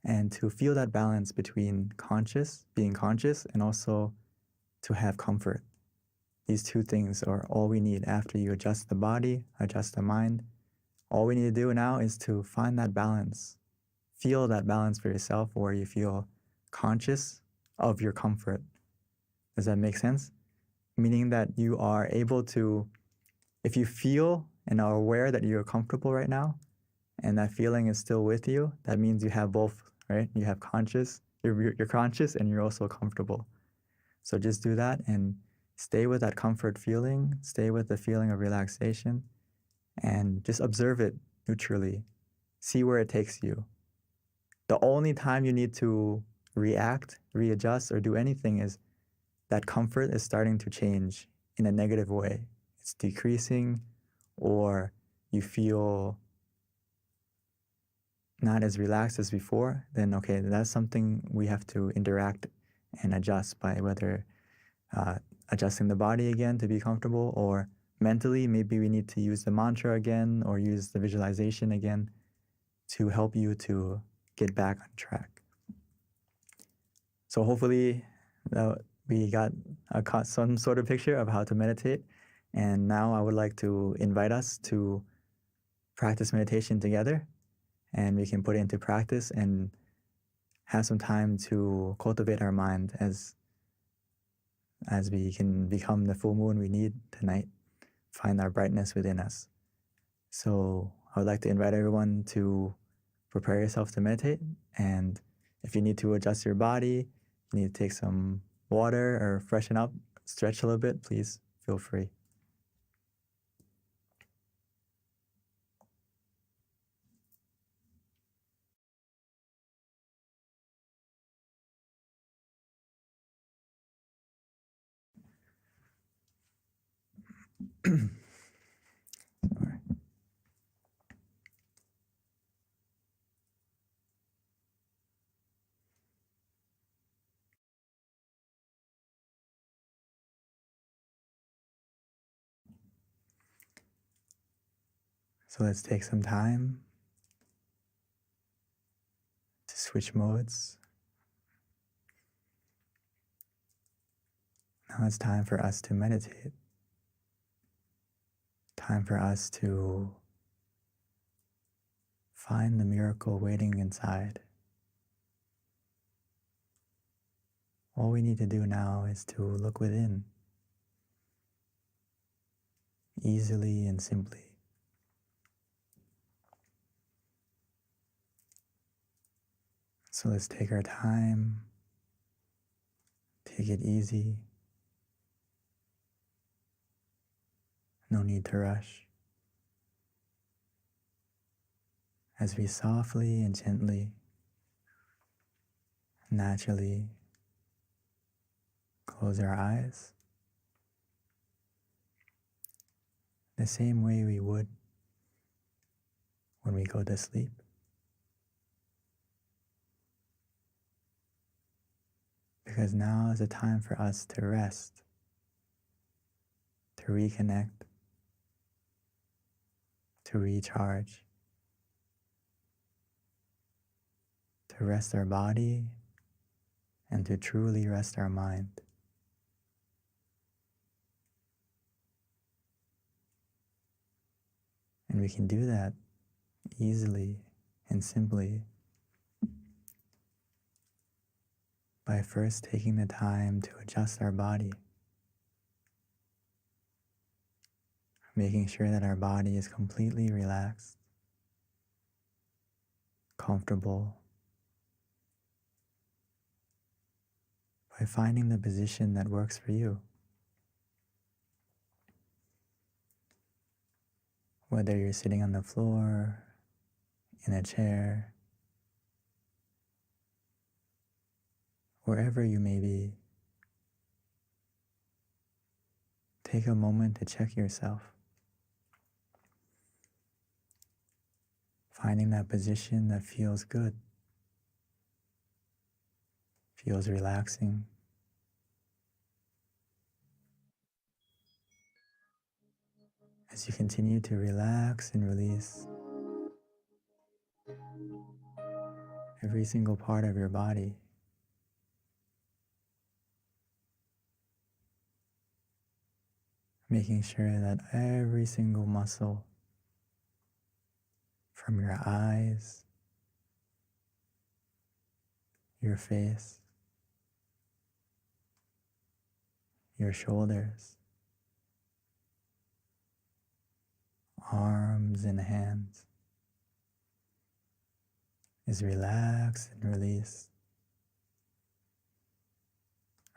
and to feel that balance between being conscious, and also to have comfort. These two things are all we need after you adjust the body, adjust the mind. All we need to do now is to find that balance. Feel that balance for yourself where you feel conscious of your comfort. Does that make sense? Meaning that you are able to, if you feel and are aware that you're comfortable right now, and that feeling is still with you, that means you have both, right? You have you're conscious and you're also comfortable. So just do that and stay with that comfort feeling, stay with the feeling of relaxation, and just observe it neutrally. See where it takes you. The only time you need to react, readjust, or do anything is that comfort is starting to change in a negative way. It's decreasing, or you feel not as relaxed as before, then okay, that's something we have to interact and adjust by whether adjusting the body again to be comfortable, or mentally, maybe we need to use the mantra again or use the visualization again to help you to get back on track. So hopefully we got some sort of picture of how to meditate. And now I would like to invite us to practice meditation together, and we can put it into practice and have some time to cultivate our mind as we can become the full moon we need tonight, find our brightness within us. So I would like to invite everyone to prepare yourself to meditate. And if you need to adjust your body, you need to take some water or freshen up, stretch a little bit, please feel free. So let's take some time to switch modes. Now it's time for us to meditate. Time for us to find the miracle waiting inside. All we need to do now is to look within, easily and simply. So let's take our time, take it easy. No need to rush. As we softly and gently, naturally close our eyes, the same way we would when we go to sleep. Because now is a time for us to rest, to reconnect, to recharge, to rest our body, and to truly rest our mind. And we can do that easily and simply by first taking the time to adjust our body, making sure that our body is completely relaxed, comfortable, by finding the position that works for you. Whether you're sitting on the floor, in a chair, wherever you may be, take a moment to check yourself. Finding that position that feels good. feels relaxing. As you continue to relax and release every single part of your body, making sure that every single muscle from your eyes, your face, your shoulders, arms and hands is relaxed and released.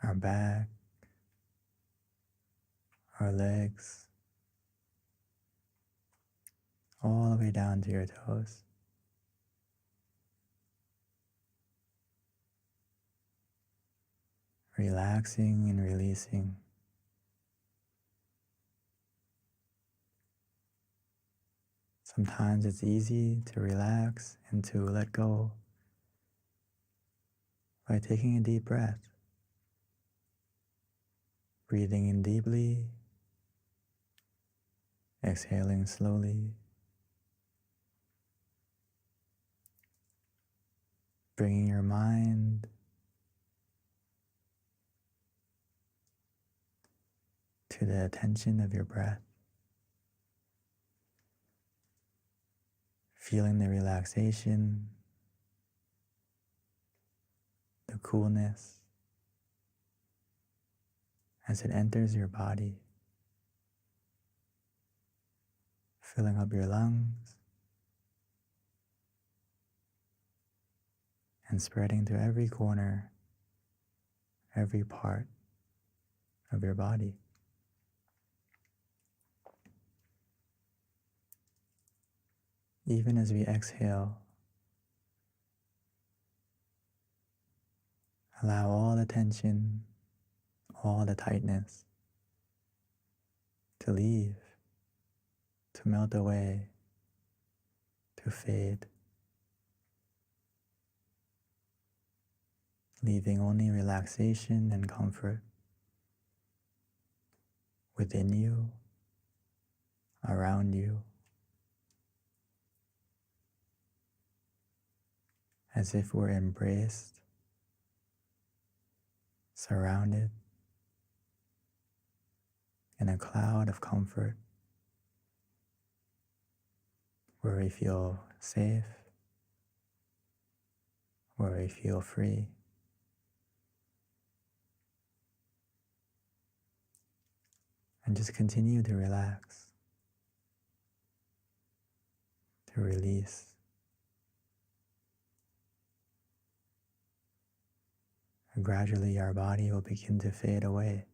Our back, our legs, all the way down to your toes. Relaxing and releasing. Sometimes it's easy to relax and to let go by taking a deep breath, breathing in deeply, exhaling slowly, bringing your mind to the attention of your breath, feeling the relaxation, the coolness as it enters your body, filling up your lungs and spreading to every corner, every part of your body. Even as we exhale, allow all the tension, all the tightness to leave, to melt away, to fade, leaving only relaxation and comfort within you, around you, as if we're embraced, surrounded in a cloud of comfort where we feel safe, where we feel free. And just continue to relax, to release. And gradually our body will begin to fade away,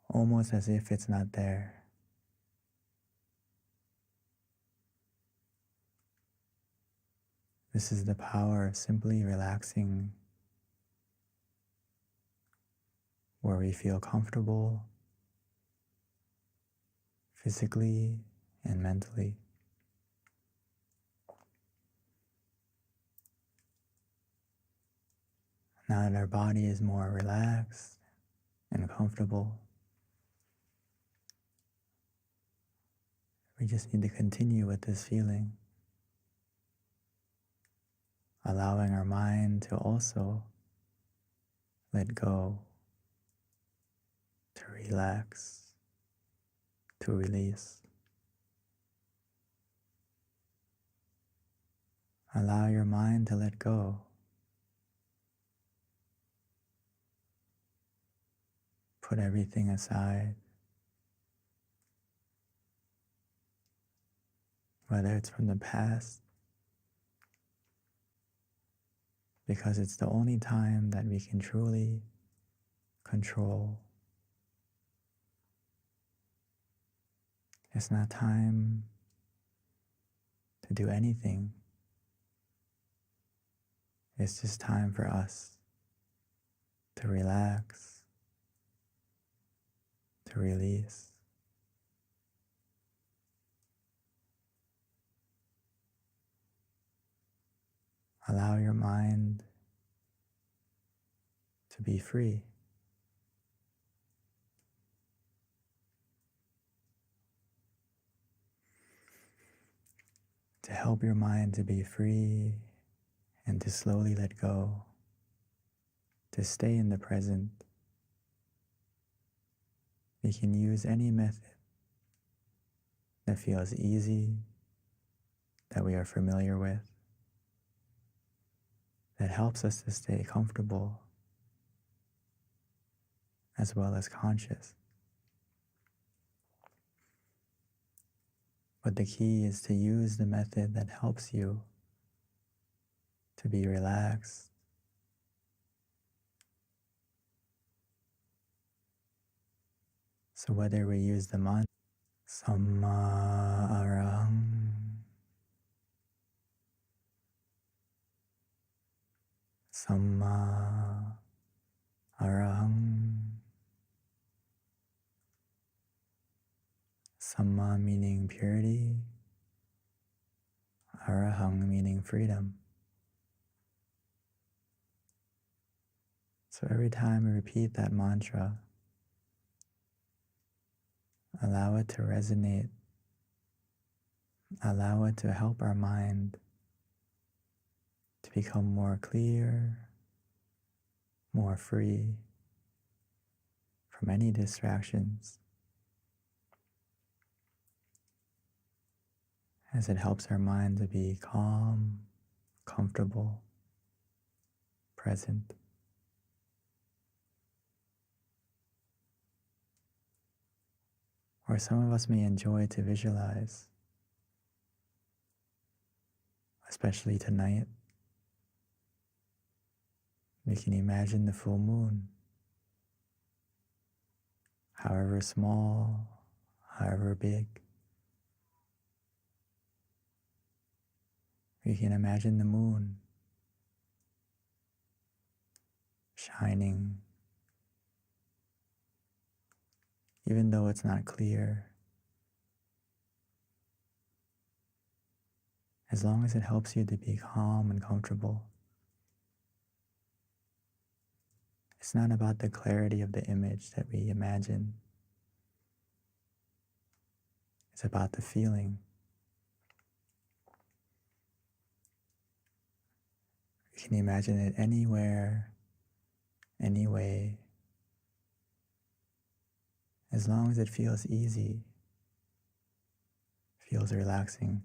almost as if it's not there. This is the power of simply relaxing, where we feel comfortable physically and mentally. Now that our body is more relaxed and comfortable, we just need to continue with this feeling, allowing our mind to also let go, to relax, to release. Allow your mind to let go. Put everything aside, whether it's from the past, because it's the only time that we can truly control. It's not time to do anything. It's just time for us to relax, to release. Allow your mind to be free. To help your mind to be free and to slowly let go, to stay in the present, we can use any method that feels easy, that we are familiar with, that helps us to stay comfortable as well as conscious. But the key is to use the method that helps you to be relaxed, so whether we use the mantra Samma Arahang, Samma Arahang, Samma meaning purity, Arahang meaning freedom. So every time we repeat that mantra, allow it to resonate, allow it to help our mind to become more clear, more free from any distractions, as it helps our mind to be calm, comfortable, present. Or some of us may enjoy to visualize, especially tonight. We can imagine the full moon, however small, however big. We can imagine the moon shining, even though it's not clear, as long as it helps you to be calm and comfortable. It's not about the clarity of the image that we imagine. It's about the feeling. You can imagine it anywhere, any way, as long as it feels easy, feels relaxing.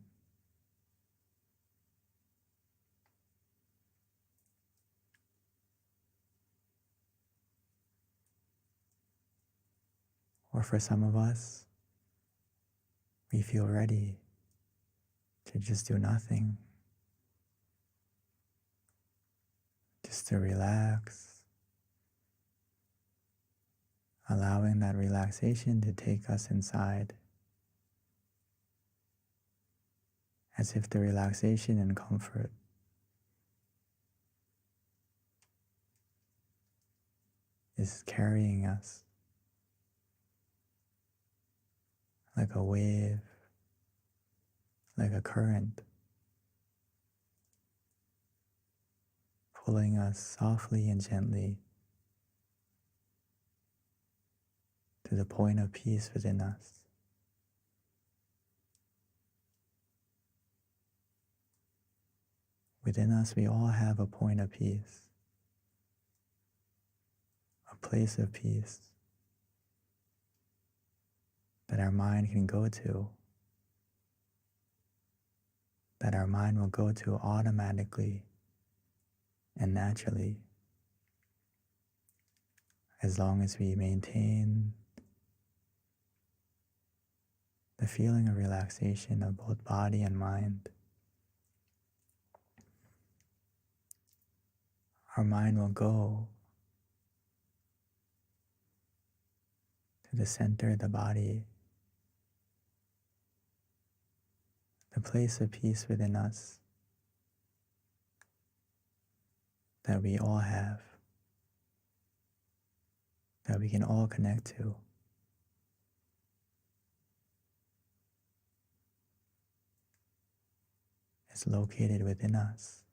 Or for some of us, we feel ready to just do nothing, just to relax, allowing that relaxation to take us inside, as if the relaxation and comfort is carrying us like a wave, like a current, pulling us softly and gently to the point of peace within us. Within us, we all have a point of peace, a place of peace that our mind can go to, that our mind will go to automatically and naturally, as long as we maintain the feeling of relaxation of both body and mind. Our mind will go to the center of the body, the place of peace within us that we all have, that we can all connect to. It's located within us.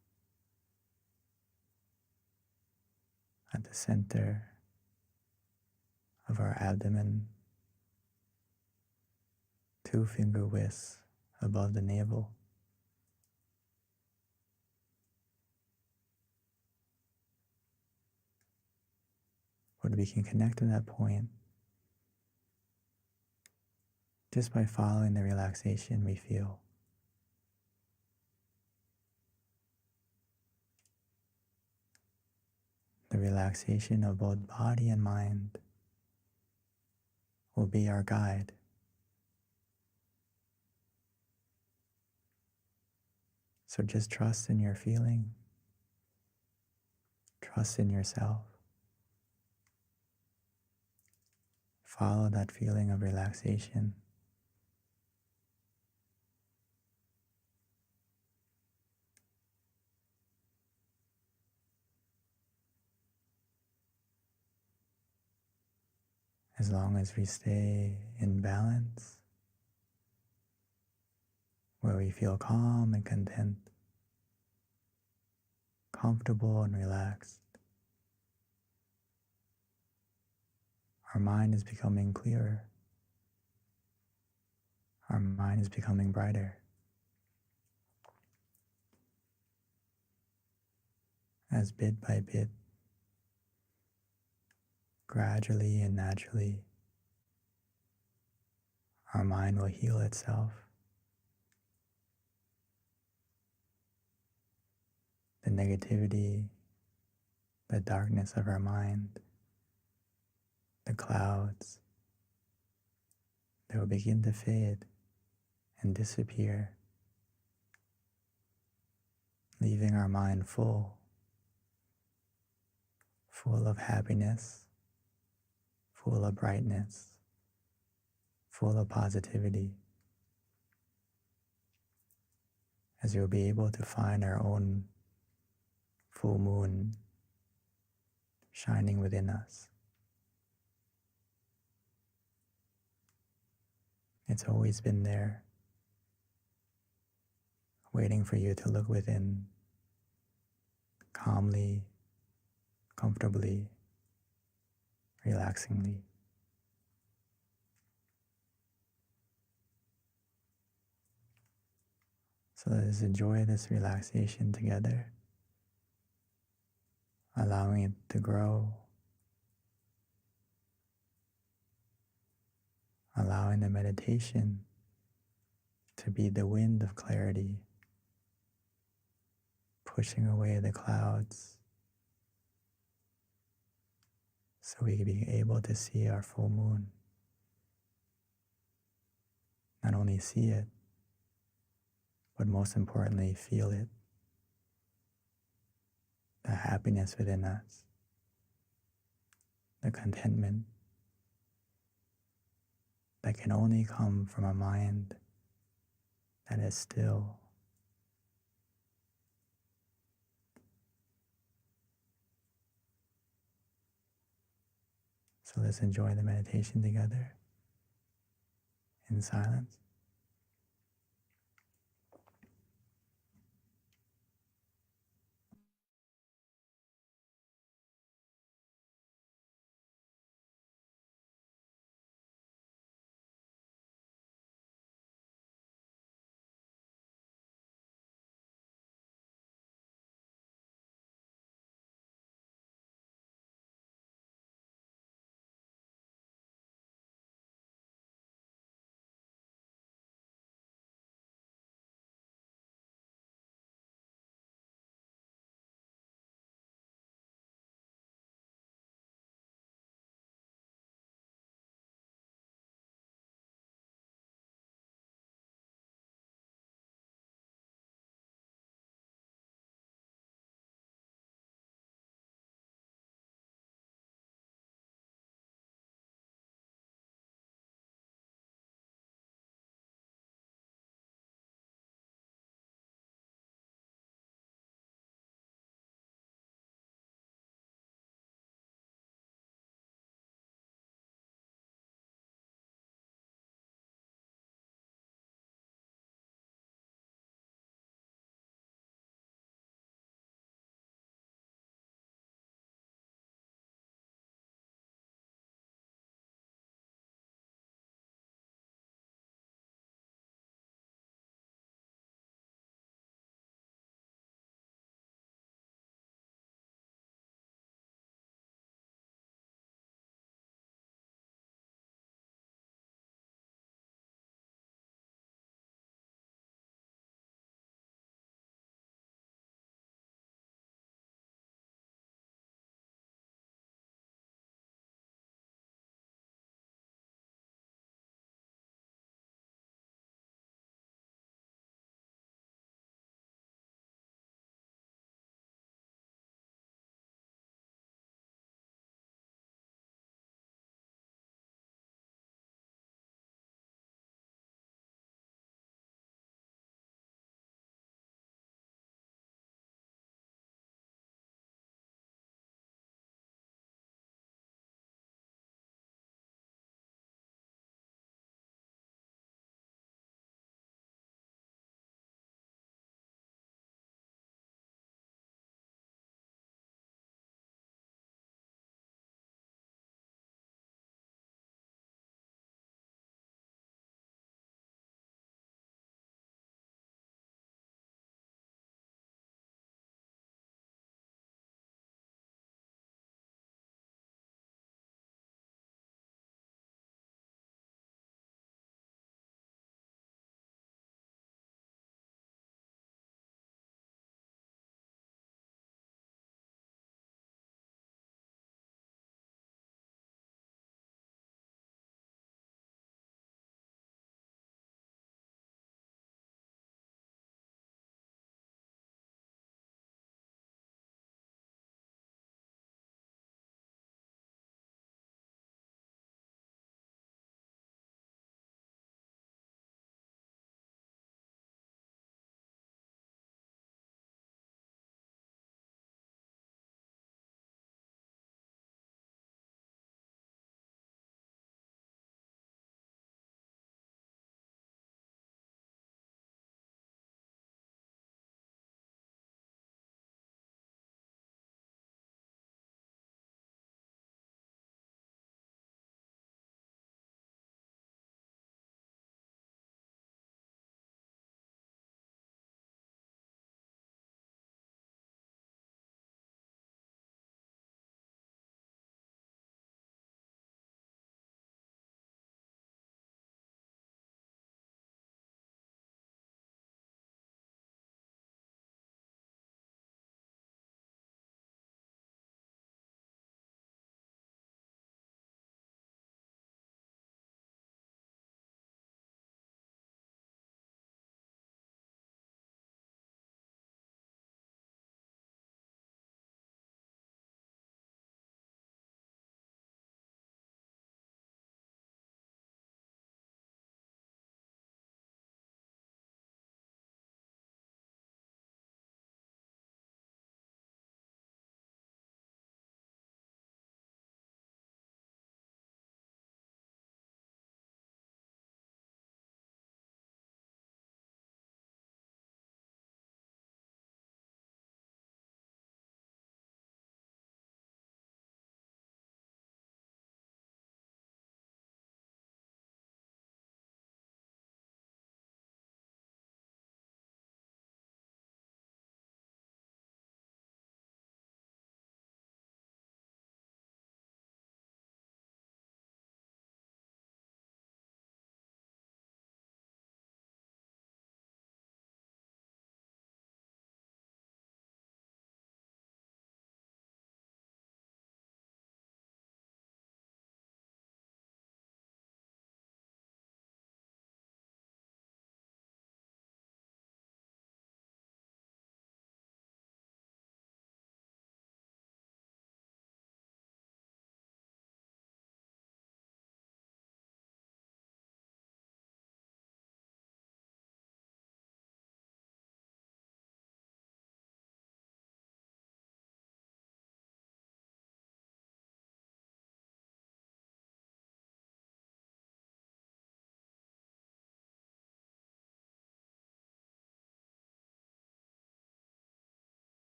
at the center of our abdomen, 2 finger widths above the navel. But we can connect to that point just by following the relaxation we feel. The relaxation of both body and mind will be our guide. So just trust in your feeling, trust in yourself. Follow that feeling of relaxation. As long as we stay in balance, where we feel calm and content, comfortable and relaxed, our mind is becoming clearer. Our mind is becoming brighter. As bit by bit, gradually and naturally, our mind will heal itself. The negativity, the darkness of our mind, the clouds, they will begin to fade and disappear, leaving our mind full of happiness, full of brightness, full of positivity, as we'll be able to find our own full moon shining within us. It's always been there, waiting for you to look within, calmly, comfortably, relaxingly. So let us enjoy this relaxation together, allowing it to grow, allowing the meditation to be the wind of clarity, pushing away the clouds so we can be able to see our full moon. Not only see it, but most importantly, feel it. The happiness within us, the contentment that can only come from a mind that is still. So let's enjoy the meditation together in silence.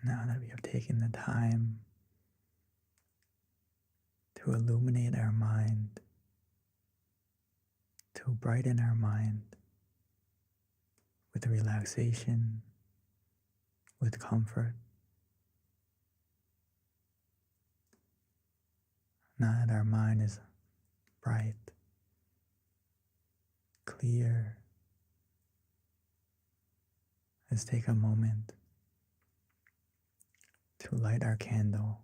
Now that we have taken the time to illuminate our mind, to brighten our mind with relaxation, with comfort. Now that our mind is bright, clear, let's take a moment to light our candle.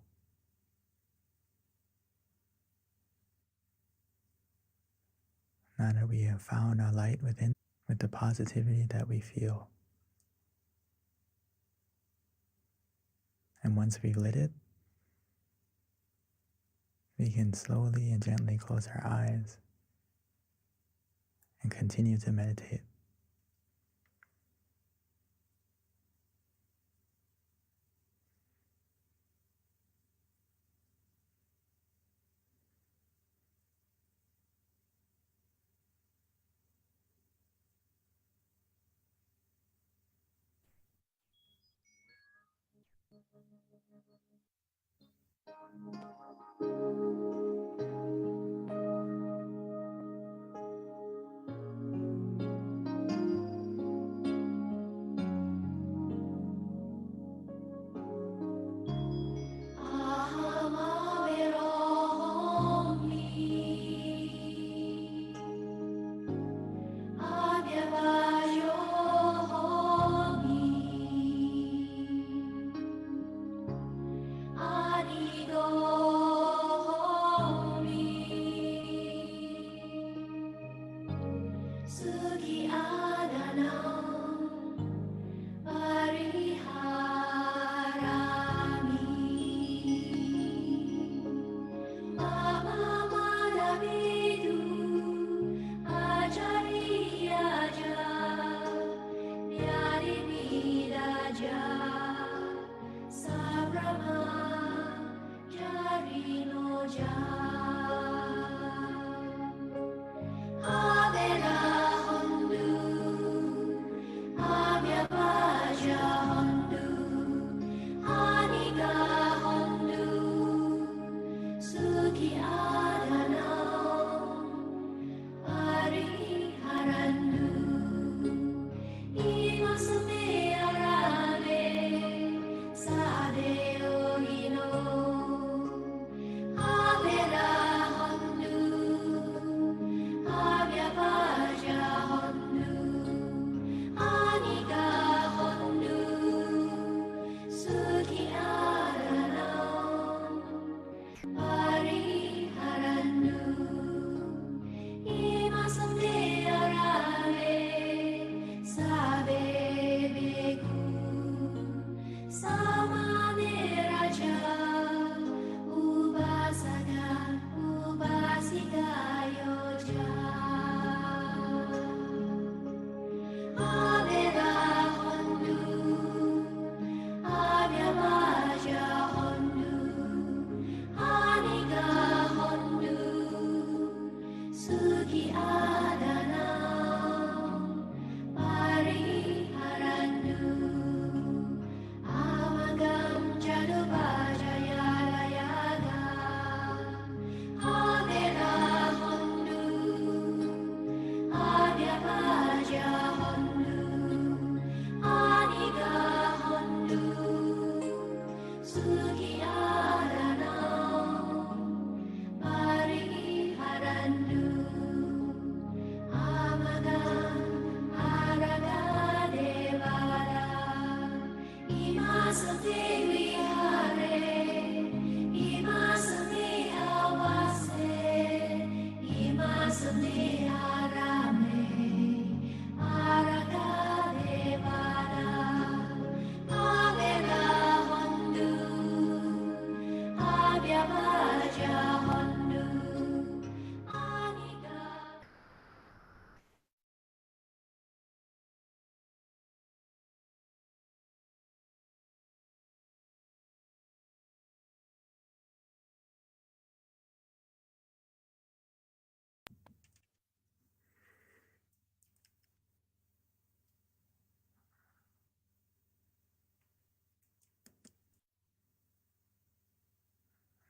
Now that we have found our light within, with the positivity that we feel. And once we've lit it, we can slowly and gently close our eyes and continue to meditate.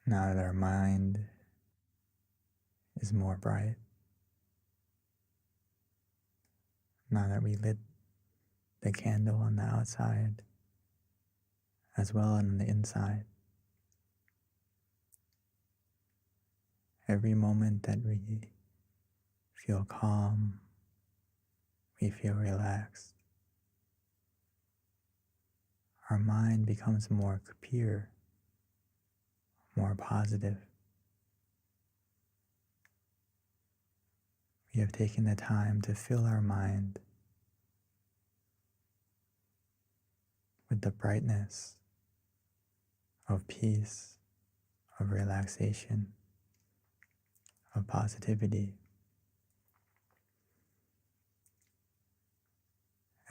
Now that our mind is more bright, now that we lit the candle on the outside as well on the inside, every moment that we feel calm, we feel relaxed, our mind becomes more pure, more positive. We have taken the time to fill our mind with the brightness of peace, of relaxation, of positivity.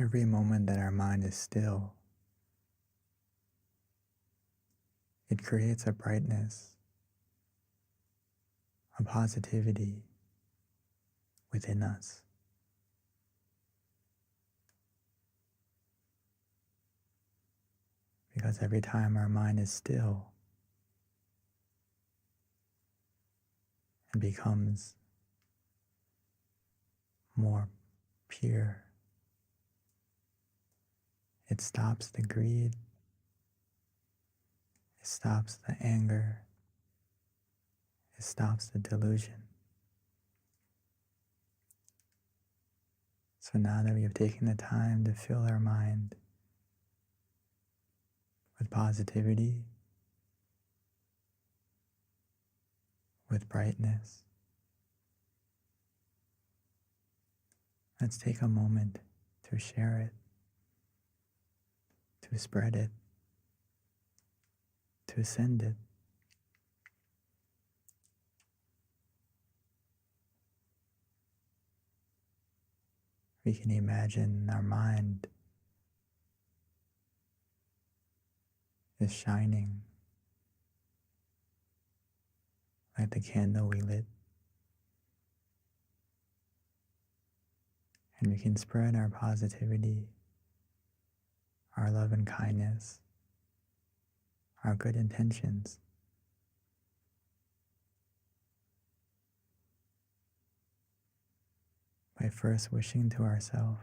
Every moment that our mind is still, it creates a brightness, a positivity within us. Because every time our mind is still, it becomes more pure. It stops the greed, it stops the anger, it stops the delusion. So now that we have taken the time to fill our mind with positivity, with brightness, let's take a moment to share it, to spread it, to send it. We can imagine our mind is shining like the candle we lit. And we can spread our positivity, our love and kindness, our good intentions by first wishing to ourselves